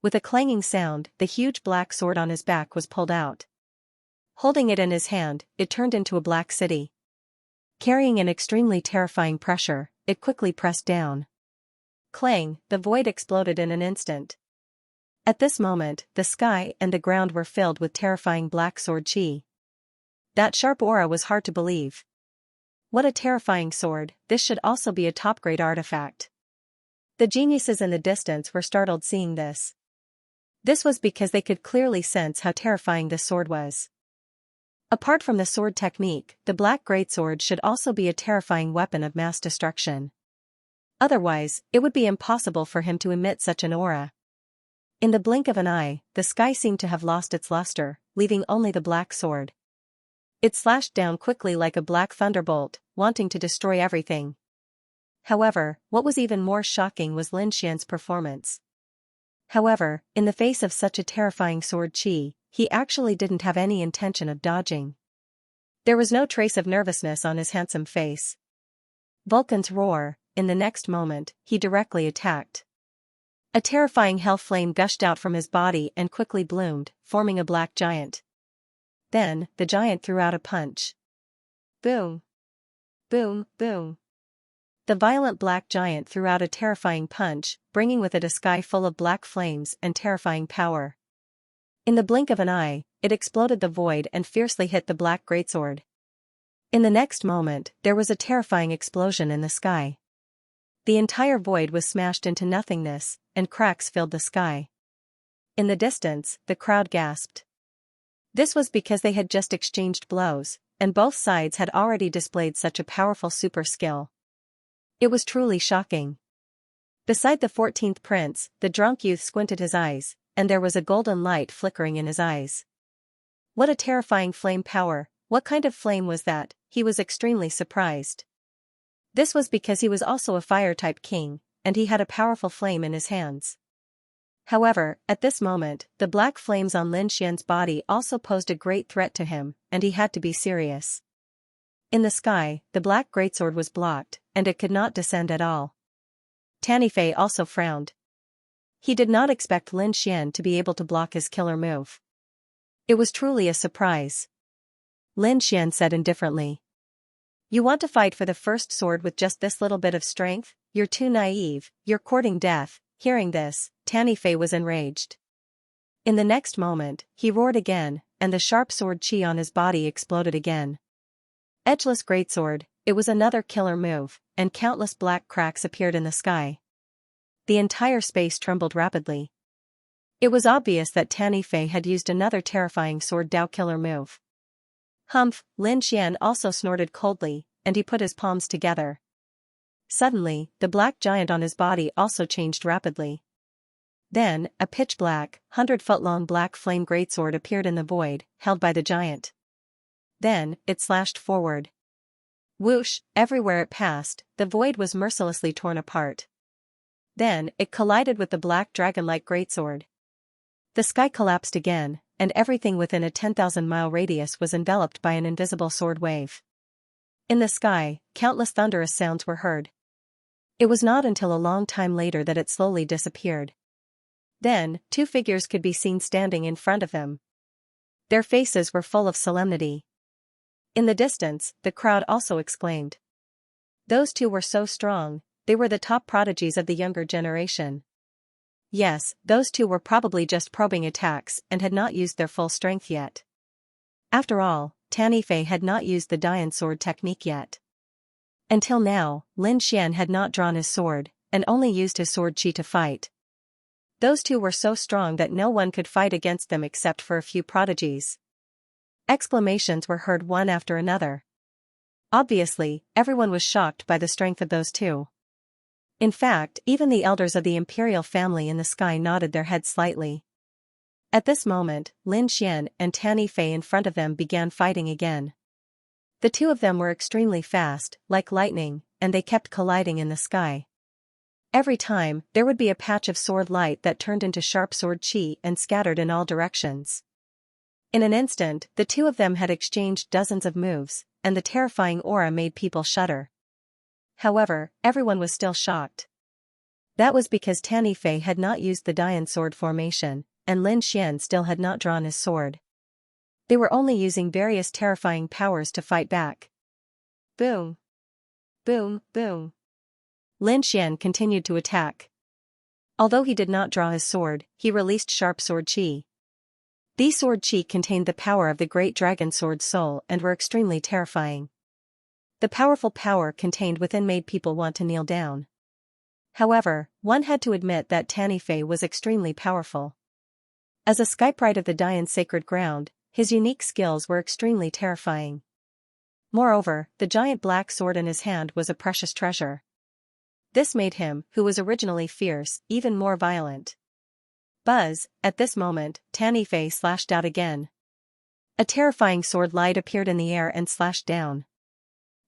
With a clanging sound, the huge black sword on his back was pulled out. Holding it in his hand, it turned into a black city. Carrying an extremely terrifying pressure, it quickly pressed down. Clang, the void exploded in an instant. At this moment, the sky and the ground were filled with terrifying black sword chi. That sharp aura was hard to believe. What a terrifying sword, this should also be a top-grade artifact. The geniuses in the distance were startled seeing this. This was because they could clearly sense how terrifying this sword was. Apart from the sword technique, the black greatsword should also be a terrifying weapon of mass destruction. Otherwise, it would be impossible for him to emit such an aura. In the blink of an eye, the sky seemed to have lost its luster, leaving only the black sword. It slashed down quickly like a black thunderbolt, wanting to destroy everything. However, what was even more shocking was Lin Xian's performance. However, in the face of such a terrifying sword chi, he actually didn't have any intention of dodging. There was no trace of nervousness on his handsome face. Vulcan's roar, in the next moment, he directly attacked. A terrifying hell flame gushed out from his body and quickly bloomed, forming a black giant. Then, the giant threw out a punch. Boom! Boom, boom! The violent black giant threw out a terrifying punch, bringing with it a sky full of black flames and terrifying power. In the blink of an eye, it exploded the void and fiercely hit the black greatsword. In the next moment, there was a terrifying explosion in the sky. The entire void was smashed into nothingness, and cracks filled the sky. In the distance, the crowd gasped. This was because they had just exchanged blows, and both sides had already displayed such a powerful super skill. It was truly shocking. Beside the 14th prince, the drunk youth squinted his eyes, and there was a golden light flickering in his eyes. What a terrifying flame power, what kind of flame was that? He was extremely surprised. This was because he was also a fire-type king, and he had a powerful flame in his hands. However, at this moment, the black flames on Lin Xian's body also posed a great threat to him, and he had to be serious. In the sky, the black greatsword was blocked, and it could not descend at all. Tanifei also frowned. He did not expect Lin Xian to be able to block his killer move. It was truly a surprise. Lin Xian said indifferently. You want to fight for the first sword with just this little bit of strength? You're too naive, you're courting death. Hearing this, Tanifei was enraged. In the next moment, he roared again, and the sharp sword chi on his body exploded again. Edgeless greatsword, it was another killer move, and countless black cracks appeared in the sky. The entire space trembled rapidly. It was obvious that Tanifei had used another terrifying sword Dao killer move. Humph, Lin Xian also snorted coldly, and he put his palms together. Suddenly, the black giant on his body also changed rapidly. Then, a pitch-black, 100-foot-long black flame greatsword appeared in the void, held by the giant. Then, it slashed forward. Whoosh, everywhere it passed, the void was mercilessly torn apart. Then, it collided with the black dragon-like greatsword. The sky collapsed again, and everything within a 10,000-mile radius was enveloped by an invisible sword wave. In the sky, countless thunderous sounds were heard. It was not until a long time later that it slowly disappeared. Then, two figures could be seen standing in front of them. Their faces were full of solemnity. In the distance, the crowd also exclaimed. Those two were so strong, they were the top prodigies of the younger generation. Yes, those two were probably just probing attacks and had not used their full strength yet. After all, Tanny Fei had not used the Dian sword technique yet. Until now, Lin Xian had not drawn his sword, and only used his sword chi to fight. Those two were so strong that no one could fight against them except for a few prodigies. Exclamations were heard one after another. Obviously, everyone was shocked by the strength of those two. In fact, even the elders of the imperial family in the sky nodded their heads slightly. At this moment, Lin Xian and Tanny Fei in front of them began fighting again. The two of them were extremely fast, like lightning, and they kept colliding in the sky. Every time, there would be a patch of sword light that turned into sharp sword chi and scattered in all directions. In an instant, the two of them had exchanged dozens of moves, and the terrifying aura made people shudder. However, everyone was still shocked. That was because Tanny Fei had not used the Dian sword formation, and Lin Xian still had not drawn his sword. They were only using various terrifying powers to fight back. Boom! Boom, boom! Lin Xian continued to attack. Although he did not draw his sword, he released sharp sword chi. These sword chi contained the power of the great dragon sword soul and were extremely terrifying. The powerful power contained within made people want to kneel down. However, one had to admit that Tanny Fei was extremely powerful. As a skyprite of the Dian sacred ground, his unique skills were extremely terrifying. Moreover, the giant black sword in his hand was a precious treasure. This made him, who was originally fierce, even more violent. Buzz, at this moment, Tanny Fei slashed out again. A terrifying sword light appeared in the air and slashed down.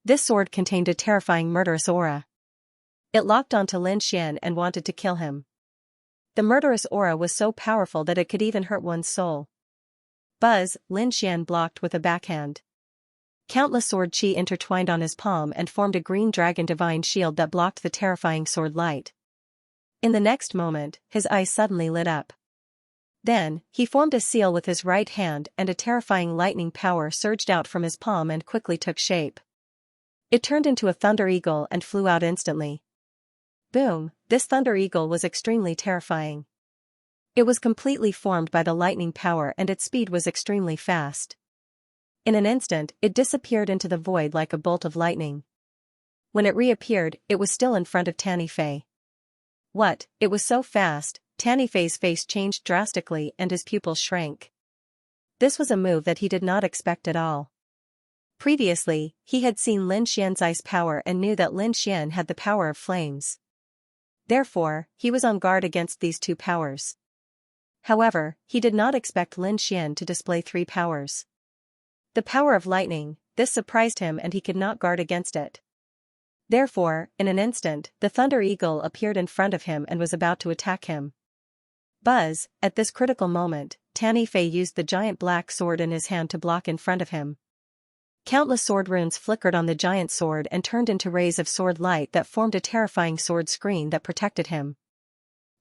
This sword contained a terrifying murderous aura. It locked onto Lin Xian and wanted to kill him. The murderous aura was so powerful that it could even hurt one's soul. Buzz, Lin Xian blocked with a backhand. Countless sword chi intertwined on his palm and formed a green dragon divine shield that blocked the terrifying sword light. In the next moment, his eyes suddenly lit up. Then, he formed a seal with his right hand and a terrifying lightning power surged out from his palm and quickly took shape. It turned into a thunder eagle and flew out instantly. Boom! This thunder eagle was extremely terrifying. It was completely formed by the lightning power and its speed was extremely fast. In an instant, it disappeared into the void like a bolt of lightning. When it reappeared, it was still in front of Tanny Fei. What? It was so fast, Tanny Fei's face changed drastically and his pupils shrank. This was a move that he did not expect at all. Previously, he had seen Lin Xian's ice power and knew that Lin Xian had the power of flames. Therefore, he was on guard against these two powers. However, he did not expect Lin Xian to display three powers. The power of lightning, this surprised him and he could not guard against it. Therefore, in an instant, the Thunder Eagle appeared in front of him and was about to attack him. Buzz, at this critical moment, Tanny Fei used the giant black sword in his hand to block in front of him. Countless sword runes flickered on the giant sword and turned into rays of sword light that formed a terrifying sword screen that protected him.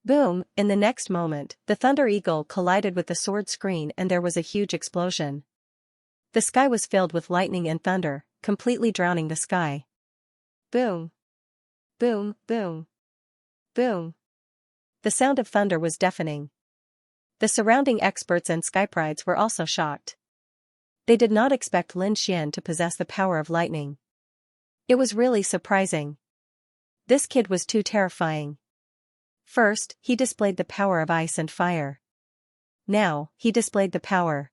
Boom! In the next moment, the Thunder Eagle collided with the sword screen and there was a huge explosion. The sky was filled with lightning and thunder, completely drowning the sky. Boom! Boom, boom! Boom! The sound of thunder was deafening. The surrounding experts and skyprides were also shocked. They did not expect Lin Xian to possess the power of lightning. It was really surprising. This kid was too terrifying. First, he displayed the power of ice and fire. Now, he displayed the power.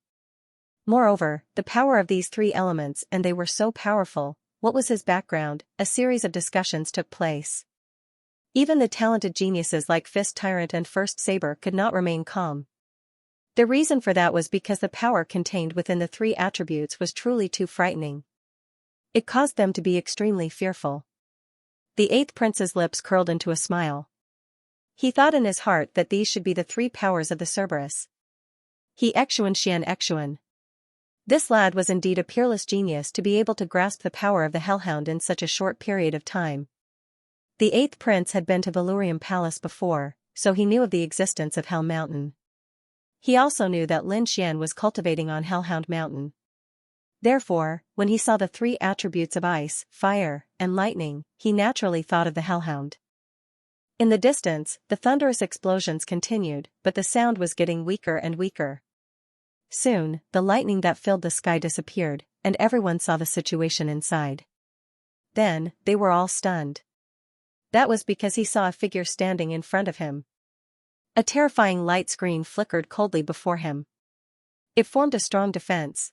Moreover, the power of these three elements, and they were so powerful. What was his background? A series of discussions took place. Even the talented geniuses like Fist Tyrant and First Saber could not remain calm. The reason for that was because the power contained within the three attributes was truly too frightening. It caused them to be extremely fearful. The eighth prince's lips curled into a smile. He thought in his heart that these should be the three powers of the Cerberus. He Xian Xian. This lad was indeed a peerless genius to be able to grasp the power of the Hellhound in such a short period of time. The eighth prince had been to Valurium Palace before, so he knew of the existence of Hell Mountain. He also knew that Lin Xian was cultivating on Hellhound Mountain. Therefore, when he saw the three attributes of ice, fire, and lightning, he naturally thought of the Hellhound. In the distance, the thunderous explosions continued, but the sound was getting weaker and weaker. Soon, the lightning that filled the sky disappeared, and everyone saw the situation inside. Then, they were all stunned. That was because he saw a figure standing in front of him. A terrifying light screen flickered coldly before him. It formed a strong defense.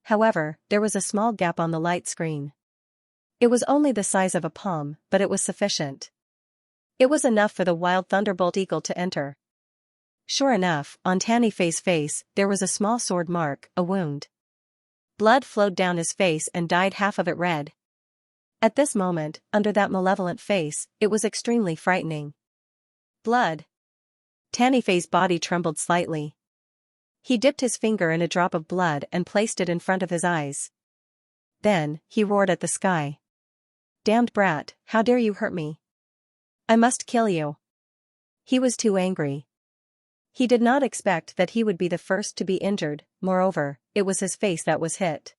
However, there was a small gap on the light screen. It was only the size of a palm, but it was sufficient. It was enough for the wild thunderbolt eagle to enter. Sure enough, on Tanifei's face, there was a small sword mark, a wound. Blood flowed down his face and dyed half of it red. At this moment, under that malevolent face, it was extremely frightening. Blood. Tanifei's body trembled slightly. He dipped his finger in a drop of blood and placed it in front of his eyes. Then, he roared at the sky. Damned brat, how dare you hurt me? I must kill you. He was too angry. He did not expect that he would be the first to be injured, moreover, it was his face that was hit.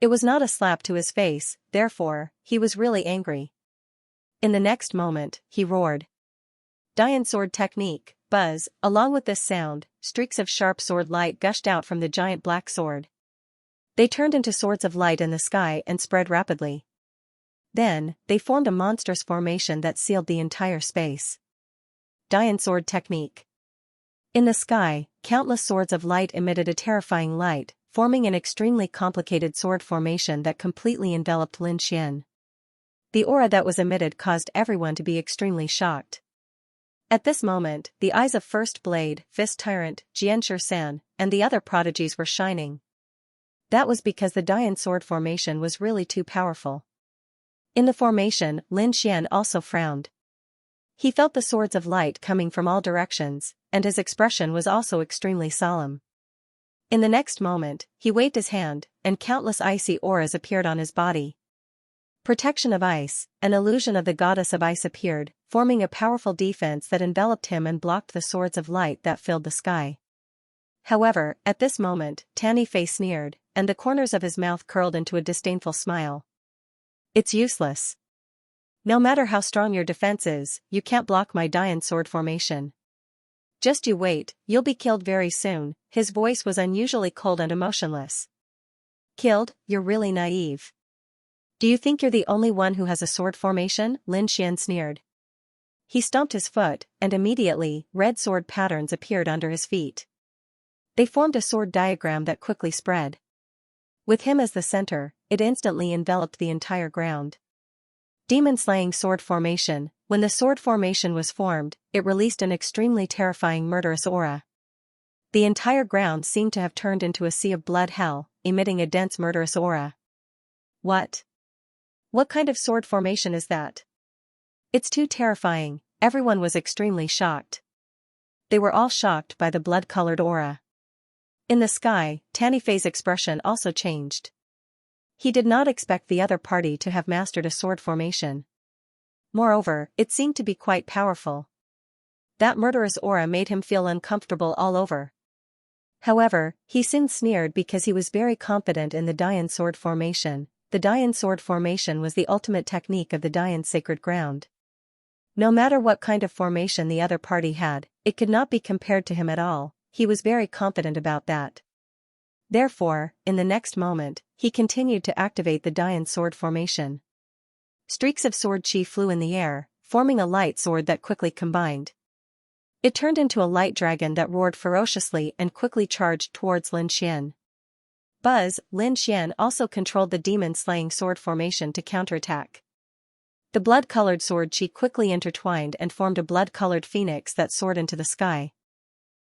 It was not a slap to his face, therefore, he was really angry. In the next moment, he roared. Dian sword technique, buzz, along with this sound, streaks of sharp sword light gushed out from the giant black sword. They turned into swords of light in the sky and spread rapidly. Then, they formed a monstrous formation that sealed the entire space. Dian sword technique. In the sky, countless swords of light emitted a terrifying light, forming an extremely complicated sword formation that completely enveloped Lin Xian. The aura that was emitted caused everyone to be extremely shocked. At this moment, the eyes of First Blade, Fist Tyrant, Xianxia, and the other prodigies were shining. That was because the Dian sword formation was really too powerful. In the formation, Lin Xian also frowned. He felt the swords of light coming from all directions, and his expression was also extremely solemn. In the next moment, he waved his hand, and countless icy auras appeared on his body. Protection of ice, an illusion of the goddess of ice appeared, forming a powerful defense that enveloped him and blocked the swords of light that filled the sky. However, at this moment, Tanifei sneered, and the corners of his mouth curled into a disdainful smile. It's useless. No matter how strong your defense is, you can't block my Dian sword formation. Just you wait, you'll be killed very soon. His voice was unusually cold and emotionless. Killed? You're really naive. Do you think you're the only one who has a sword formation? Lin Xian sneered. He stomped his foot, and immediately, red sword patterns appeared under his feet. They formed a sword diagram that quickly spread. With him as the center, it instantly enveloped the entire ground. Demon-slaying sword formation. When the sword formation was formed, it released an extremely terrifying murderous aura. The entire ground seemed to have turned into a sea of blood hell, emitting a dense murderous aura. What? What kind of sword formation is that? It's too terrifying. Everyone was extremely shocked. They were all shocked by the blood-colored aura. In the sky, Tanifei's expression also changed. He did not expect the other party to have mastered a sword formation. Moreover, it seemed to be quite powerful. That murderous aura made him feel uncomfortable all over. However, he soon sneered because he was very confident in the Dian sword formation. The Dian sword formation was the ultimate technique of the Dian sacred ground. No matter what kind of formation the other party had, it could not be compared to him at all. He was very confident about that. Therefore, in the next moment, he continued to activate the Dian sword formation. Streaks of sword chi flew in the air, forming a light sword that quickly combined. It turned into a light dragon that roared ferociously and quickly charged towards Lin Xian. Buzz, Lin Xian also controlled the demon-slaying sword formation to counterattack. The blood-colored sword chi quickly intertwined and formed a blood-colored phoenix that soared into the sky.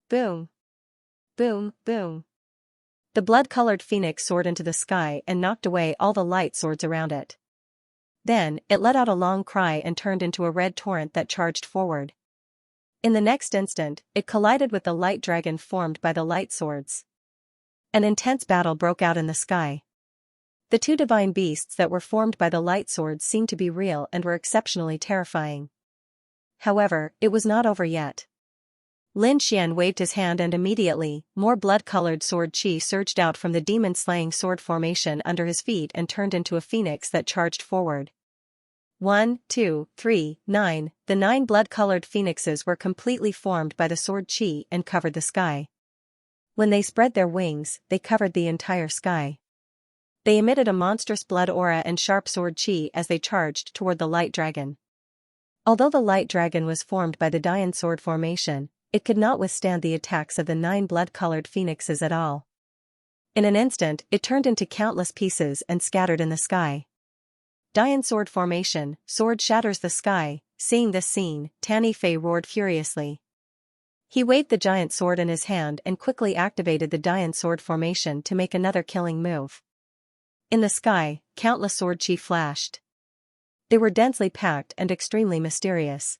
Boom! Boom, boom! The blood-colored phoenix soared into the sky and knocked away all the light swords around it. Then, it let out a long cry and turned into a red torrent that charged forward. In the next instant, it collided with the light dragon formed by the light swords. An intense battle broke out in the sky. The two divine beasts that were formed by the light swords seemed to be real and were exceptionally terrifying. However, it was not over yet. Lin Xian waved his hand and immediately, more blood-colored sword chi surged out from the demon-slaying sword formation under his feet and turned into a phoenix that charged forward. 1, 2, 3, 9, the 9 blood-colored phoenixes were completely formed by the sword chi and covered the sky. When they spread their wings, they covered the entire sky. They emitted a monstrous blood aura and sharp sword chi as they charged toward the light dragon. Although the light dragon was formed by the Dian sword formation, it could not withstand the attacks of the 9 blood-colored phoenixes at all. In an instant, it turned into countless pieces and scattered in the sky. Dian sword formation, sword shatters the sky. Seeing this scene, Tanny Fei roared furiously. He waved the giant sword in his hand and quickly activated the Dian sword formation to make another killing move. In the sky, countless sword chi flashed. They were densely packed and extremely mysterious.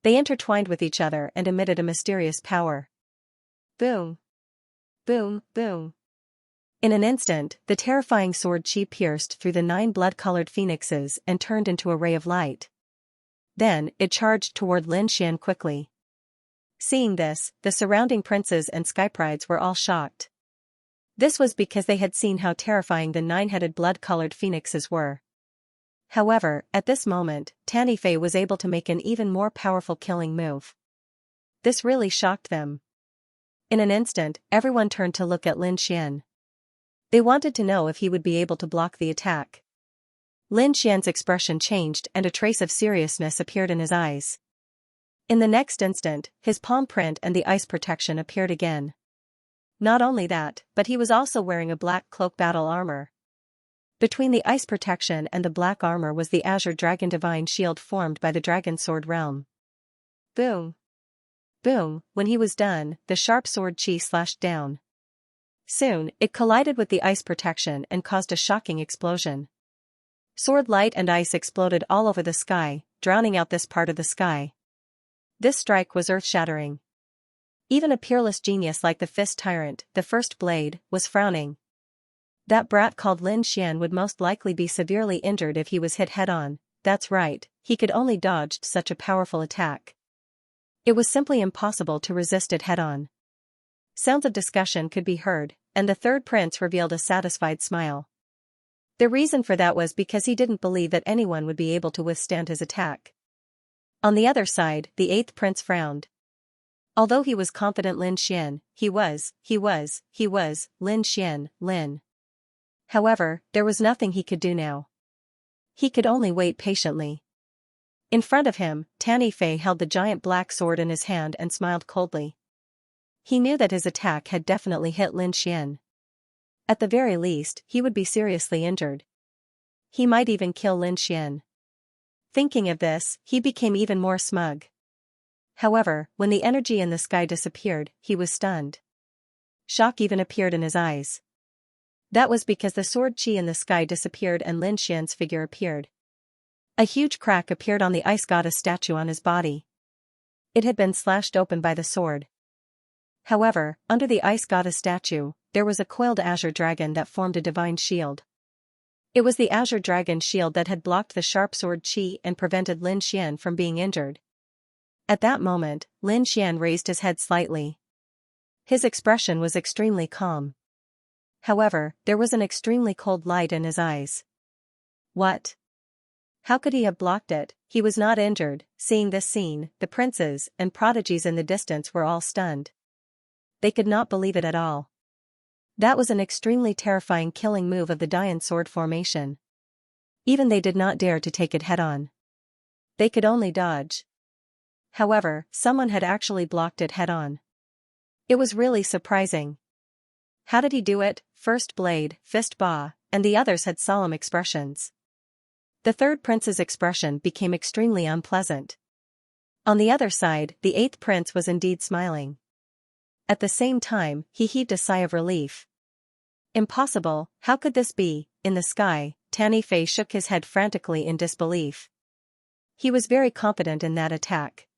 They intertwined with each other and emitted a mysterious power. Boom! Boom, boom! In an instant, the terrifying sword chi pierced through the 9 blood-colored phoenixes and turned into a ray of light. Then, it charged toward Lin Xian quickly. Seeing this, the surrounding princes and skyprides were all shocked. This was because they had seen how terrifying the 9-headed blood-colored phoenixes were. However, at this moment, Tanny Fei was able to make an even more powerful killing move. This really shocked them. In an instant, everyone turned to look at Lin Xian. They wanted to know if he would be able to block the attack. Lin Xian's expression changed and a trace of seriousness appeared in his eyes. In the next instant, his palm print and the ice protection appeared again. Not only that, but he was also wearing a black cloak battle armor. Between the ice protection and the black armor was the Azure Dragon Divine Shield formed by the Dragon Sword realm. Boom! Boom! When he was done, the sharp sword chi slashed down. Soon, it collided with the ice protection and caused a shocking explosion. Sword light and ice exploded all over the sky, drowning out this part of the sky. This strike was earth-shattering. Even a peerless genius like the Fist Tyrant, the First Blade, was frowning. That brat called Lin Xian would most likely be severely injured if he was hit head-on. That's right, he could only dodge such a powerful attack. It was simply impossible to resist it head-on. Sounds of discussion could be heard, and the third prince revealed a satisfied smile. The reason for that was because he didn't believe that anyone would be able to withstand his attack. On the other side, the 8th prince frowned. Although he was confident Lin Xian, he was, Lin Xian, Lin. However, there was nothing he could do now. He could only wait patiently. In front of him, Tanny Fei held the giant black sword in his hand and smiled coldly. He knew that his attack had definitely hit Lin Xian. At the very least, he would be seriously injured. He might even kill Lin Xian. Thinking of this, he became even more smug. However, when the energy in the sky disappeared, he was stunned. Shock even appeared in his eyes. That was because the sword chi in the sky disappeared and Lin Xian's figure appeared. A huge crack appeared on the ice goddess statue on his body. It had been slashed open by the sword. However, under the ice goddess statue, there was a coiled azure dragon that formed a divine shield. It was the azure dragon shield that had blocked the sharp sword chi and prevented Lin Xian from being injured. At that moment, Lin Xian raised his head slightly. His expression was extremely calm. However, there was an extremely cold light in his eyes. What? How could he have blocked it? He was not injured. Seeing this scene, the princes and prodigies in the distance were all stunned. They could not believe it at all. That was an extremely terrifying killing move of the Dian sword formation. Even they did not dare to take it head-on. They could only dodge. However, someone had actually blocked it head-on. It was really surprising. How did he do it? First Blade, Fist Ba, and the others had solemn expressions. The third prince's expression became extremely unpleasant. On the other side, the 8th prince was indeed smiling. At the same time, he heaved a sigh of relief. Impossible, how could this be? In the sky, Tanny Fei shook his head frantically in disbelief. He was very confident in that attack.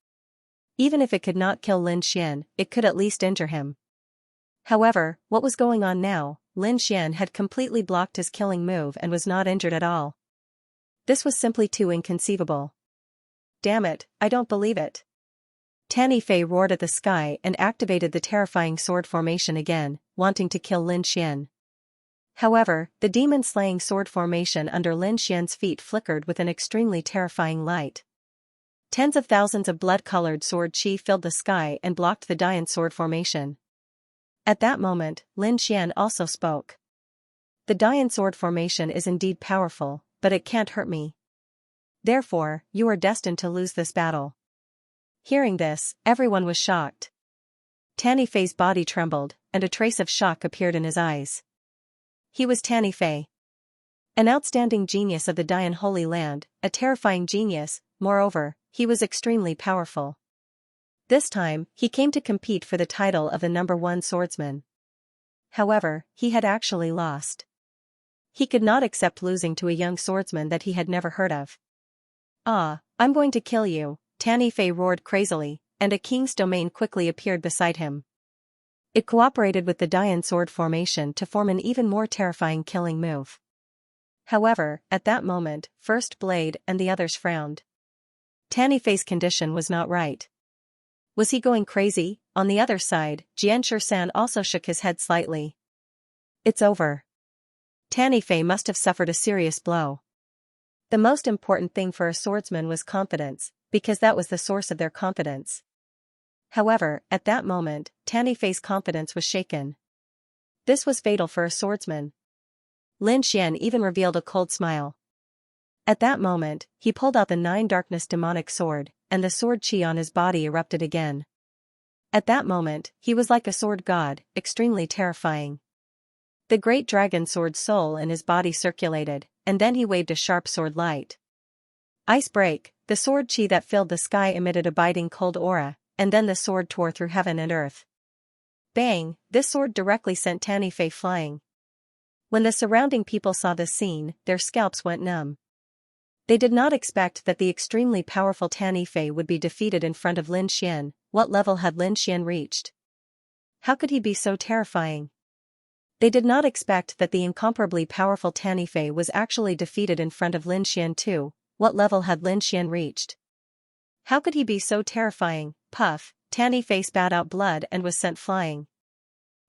Even if it could not kill Lin Xian, it could at least injure him. However, what was going on now? Lin Xian had completely blocked his killing move and was not injured at all. This was simply too inconceivable. Damn it, I don't believe it. Tanny Fei roared at the sky and activated the terrifying sword formation again, wanting to kill Lin Xian. However, the demon-slaying sword formation under Lin Xian's feet flickered with an extremely terrifying light. Tens of thousands of blood-colored sword chi filled the sky and blocked the Dian sword formation. At that moment, Lin Xian also spoke. The Dian sword formation is indeed powerful, but it can't hurt me. Therefore, you are destined to lose this battle. Hearing this, everyone was shocked. Tanny Fei's body trembled, and a trace of shock appeared in his eyes. He was Tanny Fei, an outstanding genius of the Dian Holy Land, a terrifying genius. Moreover, he was extremely powerful. This time, he came to compete for the title of the #1 swordsman. However, he had actually lost. He could not accept losing to a young swordsman that he had never heard of. "Ah, I'm going to kill you," Tanny Fei roared crazily, and a king's domain quickly appeared beside him. It cooperated with the Dian sword formation to form an even more terrifying killing move. However, at that moment, First Blade and the others frowned. Tanny Fei's condition was not right. Was he going crazy? On the other side, Xianxia also shook his head slightly. It's over. Tanny Fei must have suffered a serious blow. The most important thing for a swordsman was confidence, because that was the source of their confidence. However, at that moment, Tanny Fei's confidence was shaken. This was fatal for a swordsman. Lin Xian even revealed a cold smile. At that moment, he pulled out the 9 darkness demonic sword, and the sword chi on his body erupted again. At that moment, he was like a sword god, extremely terrifying. The great dragon sword soul in his body circulated, and then he waved a sharp sword light. Ice break, the sword chi that filled the sky emitted a biting cold aura, and then the sword tore through heaven and earth. Bang, this sword directly sent Tanny Fei flying. When the surrounding people saw this scene, their scalps went numb. They did not expect that the extremely powerful Tanny Fei would be defeated in front of Lin Xian. What level had Lin Xian reached? How could he be so terrifying? They did not expect that the incomparably powerful Tanny Fei was actually defeated in front of Lin Xian too. What level had Lin Xian reached? How could he be so terrifying? Puff, Tanny Fei spat out blood and was sent flying.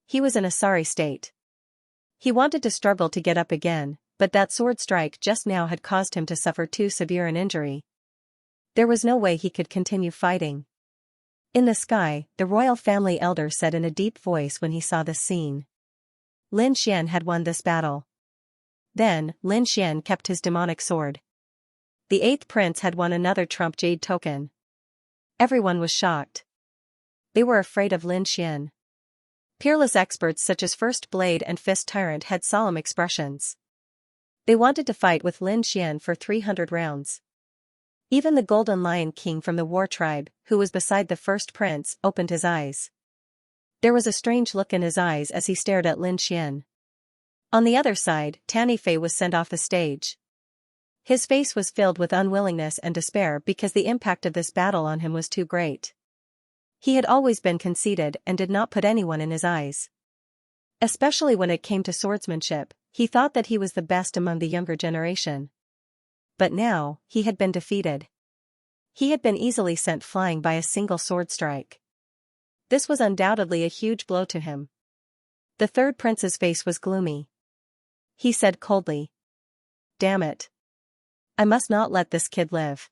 He was in a sorry state. He wanted to struggle to get up again, but that sword strike just now had caused him to suffer too severe an injury. There was no way he could continue fighting. In the sky, the royal family elder said in a deep voice when he saw this scene. Lin Xian had won this battle. Then, Lin Xian kept his demonic sword. The 8th prince had won another trump jade token. Everyone was shocked. They were afraid of Lin Xian. Peerless experts such as First Blade and Fist Tyrant had solemn expressions. They wanted to fight with Lin Xian for 300 rounds. Even the Golden Lion King from the War Tribe, who was beside the first prince, opened his eyes. There was a strange look in his eyes as he stared at Lin Xian. On the other side, Tanny Fei was sent off the stage. His face was filled with unwillingness and despair because the impact of this battle on him was too great. He had always been conceited and did not put anyone in his eyes. Especially when it came to swordsmanship, he thought that he was the best among the younger generation. But now, he had been defeated. He had been easily sent flying by a single sword strike. This was undoubtedly a huge blow to him. The 3rd prince's face was gloomy. He said coldly, "Damn it. I must not let this kid live.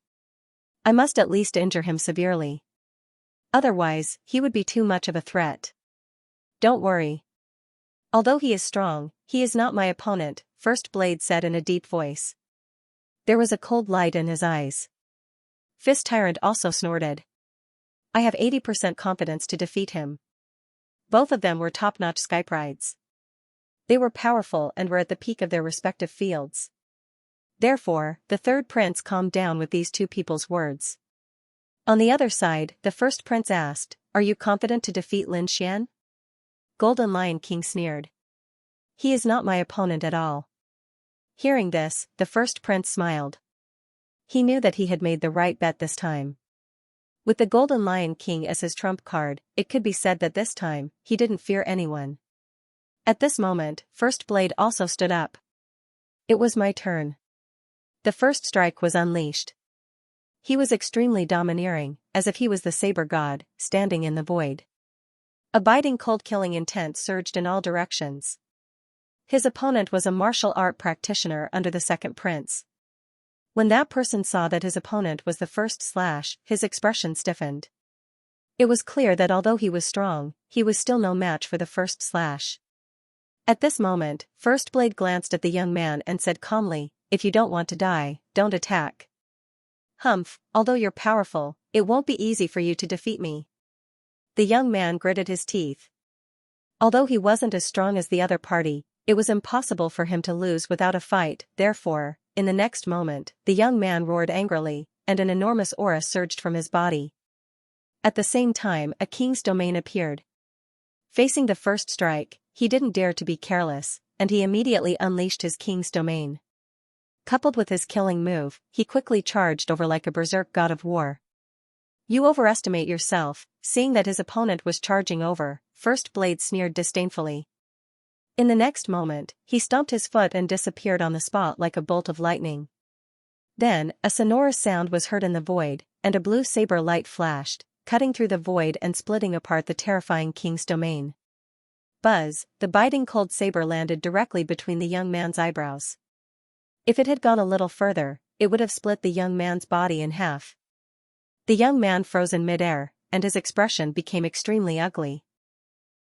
I must at least injure him severely. Otherwise, he would be too much of a threat. Don't worry. Although he is strong, he is not my opponent," First Blade said in a deep voice. There was a cold light in his eyes. Fist Tyrant also snorted. "I have 80% confidence to defeat him." Both of them were top-notch skyprides. They were powerful and were at the peak of their respective fields. Therefore, the 3rd prince calmed down with these two people's words. On the other side, the 1st prince asked, "Are you confident to defeat Lin Xian?" Golden Lion King sneered. "He is not my opponent at all." Hearing this, the 1st prince smiled. He knew that he had made the right bet this time. With the Golden Lion King as his trump card, it could be said that this time, he didn't fear anyone. At this moment, First Blade also stood up. It was my turn. The first strike was unleashed. He was extremely domineering, as if he was the saber god, standing in the void. A biting cold killing intent surged in all directions. His opponent was a martial art practitioner under the second prince. When that person saw that his opponent was the first slash, his expression stiffened. It was clear that although he was strong, he was still no match for the first slash. At this moment, First Blade glanced at the young man and said calmly, "If you don't want to die, don't attack." "Humph, although you're powerful, it won't be easy for you to defeat me." The young man gritted his teeth. Although he wasn't as strong as the other party, it was impossible for him to lose without a fight. Therefore, in the next moment, the young man roared angrily, and an enormous aura surged from his body. At the same time, a king's domain appeared. Facing the first strike, he didn't dare to be careless, and he immediately unleashed his king's domain. Coupled with his killing move, he quickly charged over like a berserk god of war. "You overestimate yourself." Seeing that his opponent was charging over, First Blade sneered disdainfully. In the next moment, he stomped his foot and disappeared on the spot like a bolt of lightning. Then, a sonorous sound was heard in the void, and a blue saber light flashed, cutting through the void and splitting apart the terrifying king's domain. Buzz, the biting cold saber landed directly between the young man's eyebrows. If it had gone a little further, it would have split the young man's body in half. The young man froze in midair, and his expression became extremely ugly.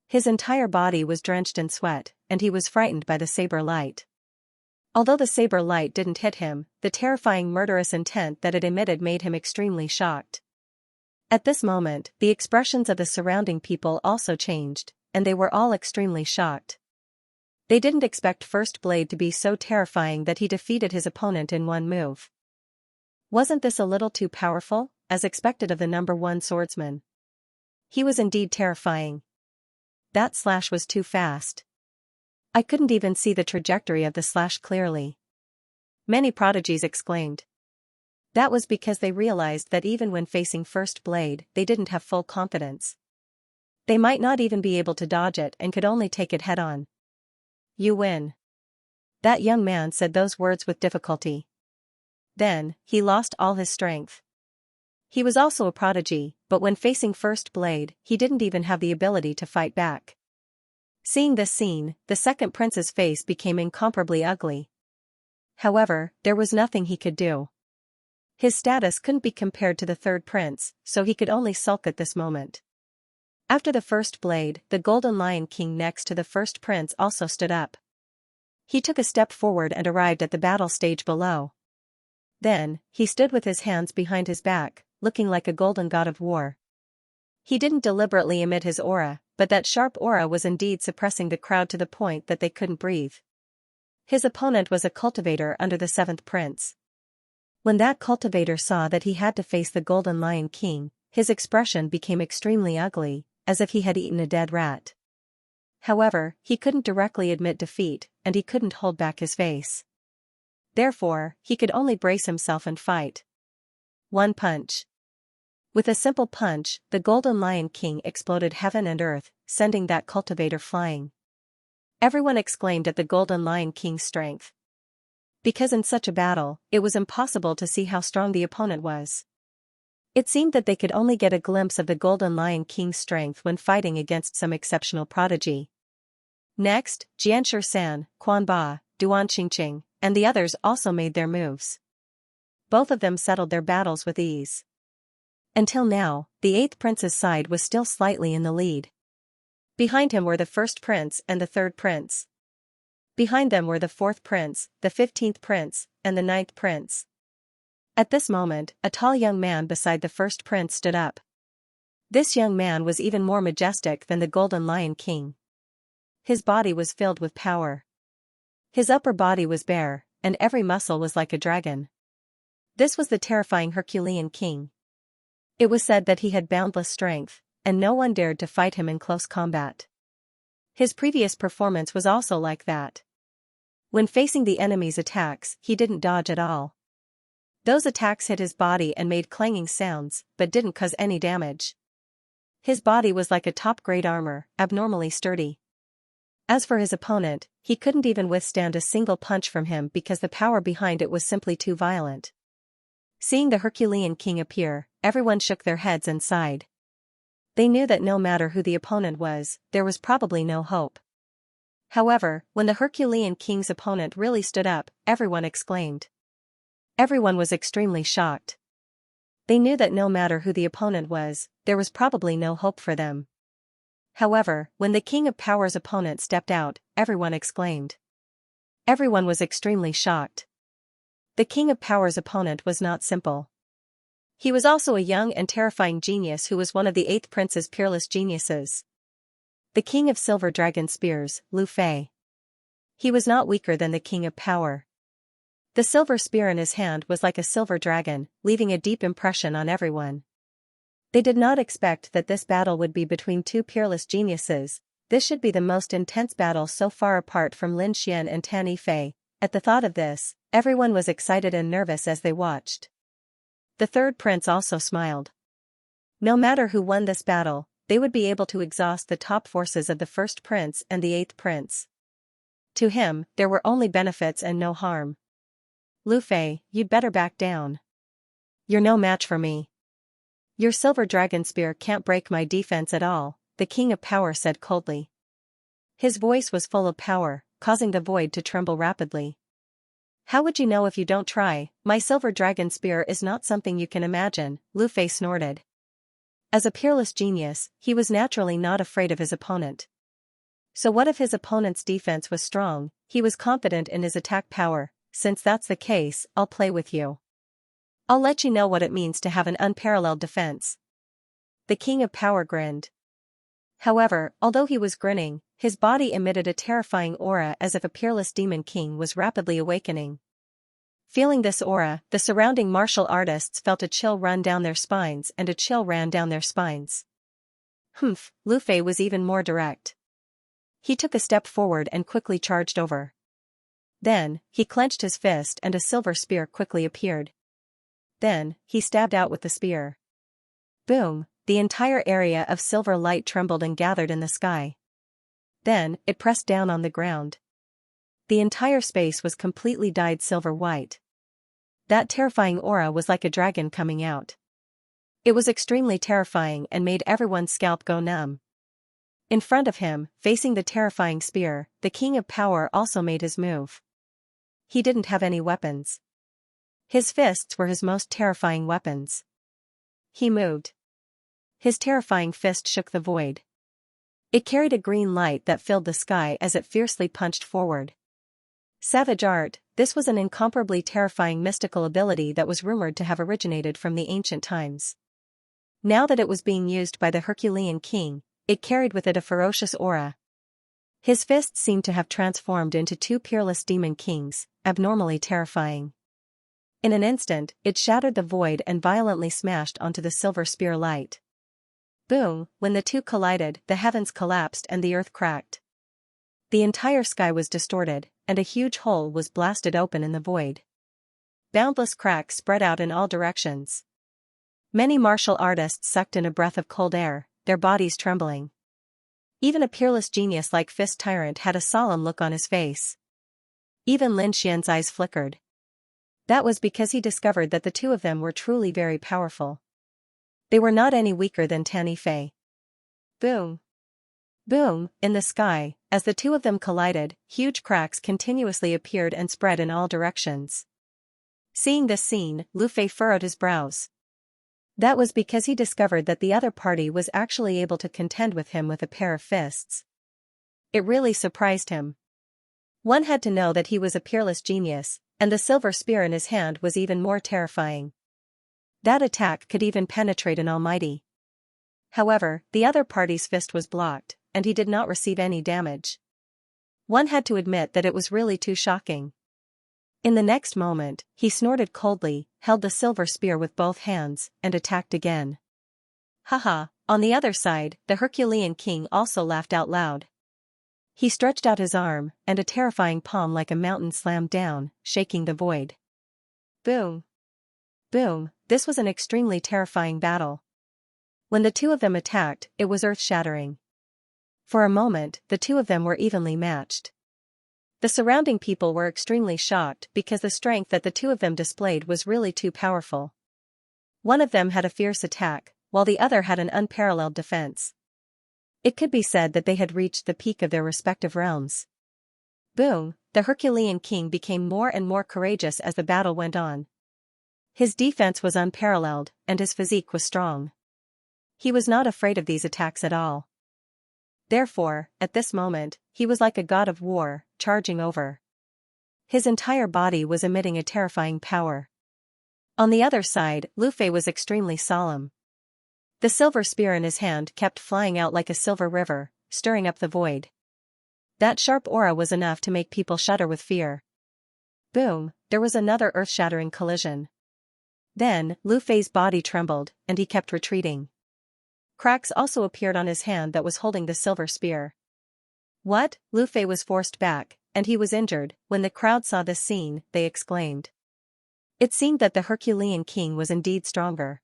His entire body was drenched in sweat, and he was frightened by the saber light. Although the saber light didn't hit him, the terrifying murderous intent that it emitted made him extremely shocked. At this moment, the expressions of the surrounding people also changed, and they were all extremely shocked. They didn't expect First Blade to be so terrifying that he defeated his opponent in one move. Wasn't this a little too powerful, as expected of the number one swordsman? He was indeed terrifying. That slash was too fast. I couldn't even see the trajectory of the slash clearly. Many prodigies exclaimed. That was because they realized that even when facing First Blade, they didn't have full confidence. They might not even be able to dodge it and could only take it head-on. "You win." That young man said those words with difficulty. Then, he lost all his strength. He was also a prodigy, but when facing First Blade, he didn't even have the ability to fight back. Seeing this scene, the second prince's face became incomparably ugly. However, there was nothing he could do. His status couldn't be compared to the third prince, so he could only sulk at this moment. After the First Blade, the Golden Lion King next to the first prince also stood up. He took a step forward and arrived at the battle stage below. Then, he stood with his hands behind his back, looking like a golden god of war. He didn't deliberately emit his aura, but that sharp aura was indeed suppressing the crowd to the point that they couldn't breathe. His opponent was a cultivator under the seventh prince. When that cultivator saw that he had to face the Golden Lion King, his expression became extremely ugly, as if he had eaten a dead rat. However, he couldn't directly admit defeat, and he couldn't hold back his face. Therefore, he could only brace himself and fight. One punch. With a simple punch, the Golden Lion King exploded heaven and earth, sending that cultivator flying. Everyone exclaimed at the Golden Lion King's strength. Because in such a battle, it was impossible to see how strong the opponent was. It seemed that they could only get a glimpse of the Golden Lion King's strength when fighting against some exceptional prodigy. Next, Xianxia, Quan Ba, Duan Qingqing, and the others also made their moves. Both of them settled their battles with ease. Until now, the eighth prince's side was still slightly in the lead. Behind him were the first prince and the third prince. Behind them were the fourth prince, the 15th prince, and the 9th prince. At this moment, a tall young man beside the first prince stood up. This young man was even more majestic than the Golden Lion King. His body was filled with power. His upper body was bare, and every muscle was like a dragon. This was the terrifying Herculean king. It was said that he had boundless strength, and no one dared to fight him in close combat. His previous performance was also like that. When facing the enemy's attacks, he didn't dodge at all. Those attacks hit his body and made clanging sounds, but didn't cause any damage. His body was like a top-grade armor, abnormally sturdy. As for his opponent, he couldn't even withstand a single punch from him because the power behind it was simply too violent. Seeing the Herculean king appear, everyone shook their heads and sighed. They knew that no matter who the opponent was, there was probably no hope. However, when the Herculean king's opponent really stood up, everyone exclaimed. Everyone was extremely shocked. They knew that no matter who the opponent was, there was probably no hope for them. However, when the King of Power's opponent stepped out, everyone exclaimed. Everyone was extremely shocked. The King of Power's opponent was not simple. He was also a young and terrifying genius who was one of the 8th Prince's peerless geniuses. The King of Silver Dragon Spears, Lu Fei. He was not weaker than the King of Power. The silver spear in his hand was like a silver dragon, leaving a deep impression on everyone. They did not expect that this battle would be between two peerless geniuses. This should be the most intense battle so far apart from Lin Xian and Tan Yifei. At the thought of this, everyone was excited and nervous as they watched. The 3rd prince also smiled. No matter who won this battle, they would be able to exhaust the top forces of the 1st prince and the 8th prince. To him, there were only benefits and no harm. Lu Fei, you'd better back down. You're no match for me. Your silver dragon spear can't break my defense at all, the King of Power said coldly. His voice was full of power, causing the void to tremble rapidly. How would you know if you don't try? My silver dragon spear is not something you can imagine, Lu Fei snorted. As a peerless genius, he was naturally not afraid of his opponent. So what if his opponent's defense was strong? He was confident in his attack power. Since that's the case, I'll play with you. I'll let you know what it means to have an unparalleled defense. The King of Power grinned. However, although he was grinning, his body emitted a terrifying aura as if a peerless demon king was rapidly awakening. Feeling this aura, the surrounding martial artists felt a chill run down their spines and a chill ran down their spines. Lu Fei was even more direct. He took a step forward and quickly charged over. Then, he clenched his fist and a silver spear quickly appeared. Then, he stabbed out with the spear. Boom, the entire area of silver light trembled and gathered in the sky. Then, it pressed down on the ground. The entire space was completely dyed silver white. That terrifying aura was like a dragon coming out. It was extremely terrifying and made everyone's scalp go numb. In front of him, facing the terrifying spear, the King of Power also made his move. He didn't have any weapons. His fists were his most terrifying weapons. He moved. His terrifying fist shook the void. It carried a green light that filled the sky as it fiercely punched forward. Savage art, this was an incomparably terrifying mystical ability that was rumored to have originated from the ancient times. Now that it was being used by the Herculean king, it carried with it a ferocious aura. His fists seemed to have transformed into 2 peerless demon kings, abnormally terrifying. In an instant, it shattered the void and violently smashed onto the silver spear light. Boom, when the two collided, the heavens collapsed and the earth cracked. The entire sky was distorted, and a huge hole was blasted open in the void. Boundless cracks spread out in all directions. Many martial artists sucked in a breath of cold air, their bodies trembling. Even a peerless genius like Fist Tyrant had a solemn look on his face. Even Lin Xian's eyes flickered. That was because he discovered that the two of them were truly very powerful. They were not any weaker than Tan Yifei. Boom! Boom! In the sky, as the two of them collided, huge cracks continuously appeared and spread in all directions. Seeing this scene, Lu Fei furrowed his brows. That was because he discovered that the other party was actually able to contend with him with a pair of fists. It really surprised him. One had to know that he was a peerless genius, and the silver spear in his hand was even more terrifying. That attack could even penetrate an almighty. However, the other party's fist was blocked, and he did not receive any damage. One had to admit that it was really too shocking. In the next moment, he snorted coldly, held the silver spear with both hands, and attacked again. Haha, on the other side, the Herculean king also laughed out loud. He stretched out his arm, and a terrifying palm like a mountain slammed down, shaking the void. Boom! Boom! This was an extremely terrifying battle. When the two of them attacked, it was earth-shattering. For a moment, the two of them were evenly matched. The surrounding people were extremely shocked because the strength that the two of them displayed was really too powerful. One of them had a fierce attack, while the other had an unparalleled defense. It could be said that they had reached the peak of their respective realms. Boom, the Herculean king became more and more courageous as the battle went on. His defense was unparalleled, and his physique was strong. He was not afraid of these attacks at all. Therefore, at this moment, he was like a god of war, charging over. His entire body was emitting a terrifying power. On the other side, Lu Fei was extremely solemn. The silver spear in his hand kept flying out like a silver river, stirring up the void. That sharp aura was enough to make people shudder with fear. Boom, there was another earth-shattering collision. Then, Lu Fei's body trembled, and he kept retreating. Cracks also appeared on his hand that was holding the silver spear. What? Lu Fei was forced back, and he was injured. When the crowd saw this scene, they exclaimed. It seemed that the Herculean king was indeed stronger.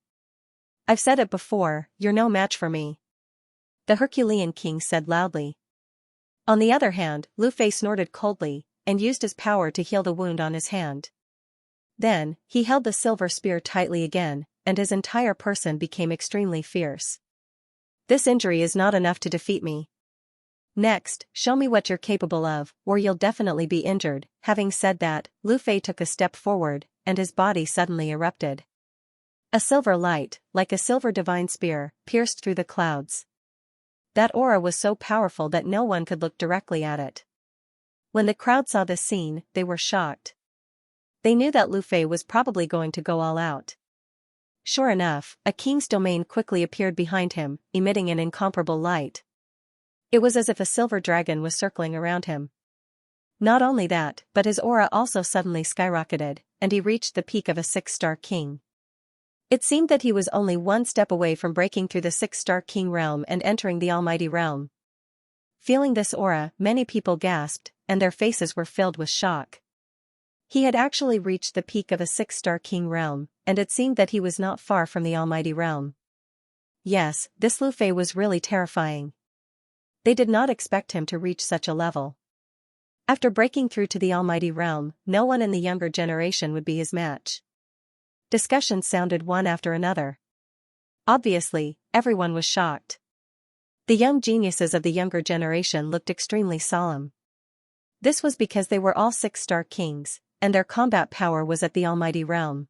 I've said it before, you're no match for me, the Herculean king said loudly. On the other hand, Lu Fei snorted coldly, and used his power to heal the wound on his hand. Then, he held the silver spear tightly again, and his entire person became extremely fierce. This injury is not enough to defeat me. Next, show me what you're capable of, or you'll definitely be injured. Having said that, Lu Fei took a step forward, and his body suddenly erupted. A silver light, like a silver divine spear, pierced through the clouds. That aura was so powerful that no one could look directly at it. When the crowd saw this scene, they were shocked. They knew that Lu Fei was probably going to go all out. Sure enough, a king's domain quickly appeared behind him, emitting an incomparable light. It was as if a silver dragon was circling around him. Not only that, but his aura also suddenly skyrocketed, and he reached the peak of a 6-star king. It seemed that he was only one step away from breaking through the 6-star king realm and entering the almighty realm. Feeling this aura, many people gasped, and their faces were filled with shock. He had actually reached the peak of a 6-star king realm, and it seemed that he was not far from the almighty realm. Yes, this Lu Fei was really terrifying. They did not expect him to reach such a level. After breaking through to the almighty realm, no one in the younger generation would be his match. Discussions sounded one after another. Obviously, everyone was shocked. The young geniuses of the younger generation looked extremely solemn. This was because they were all 6-star kings, and their combat power was at the almighty realm.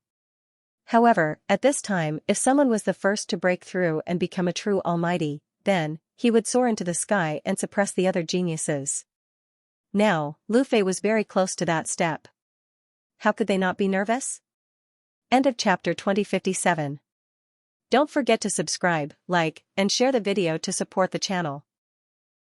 However, at this time, if someone was the first to break through and become a true almighty, then, he would soar into the sky and suppress the other geniuses. Now, Lu Fei was very close to that step. How could they not be nervous? End of chapter 2057. Don't forget to subscribe, like, and share the video to support the channel.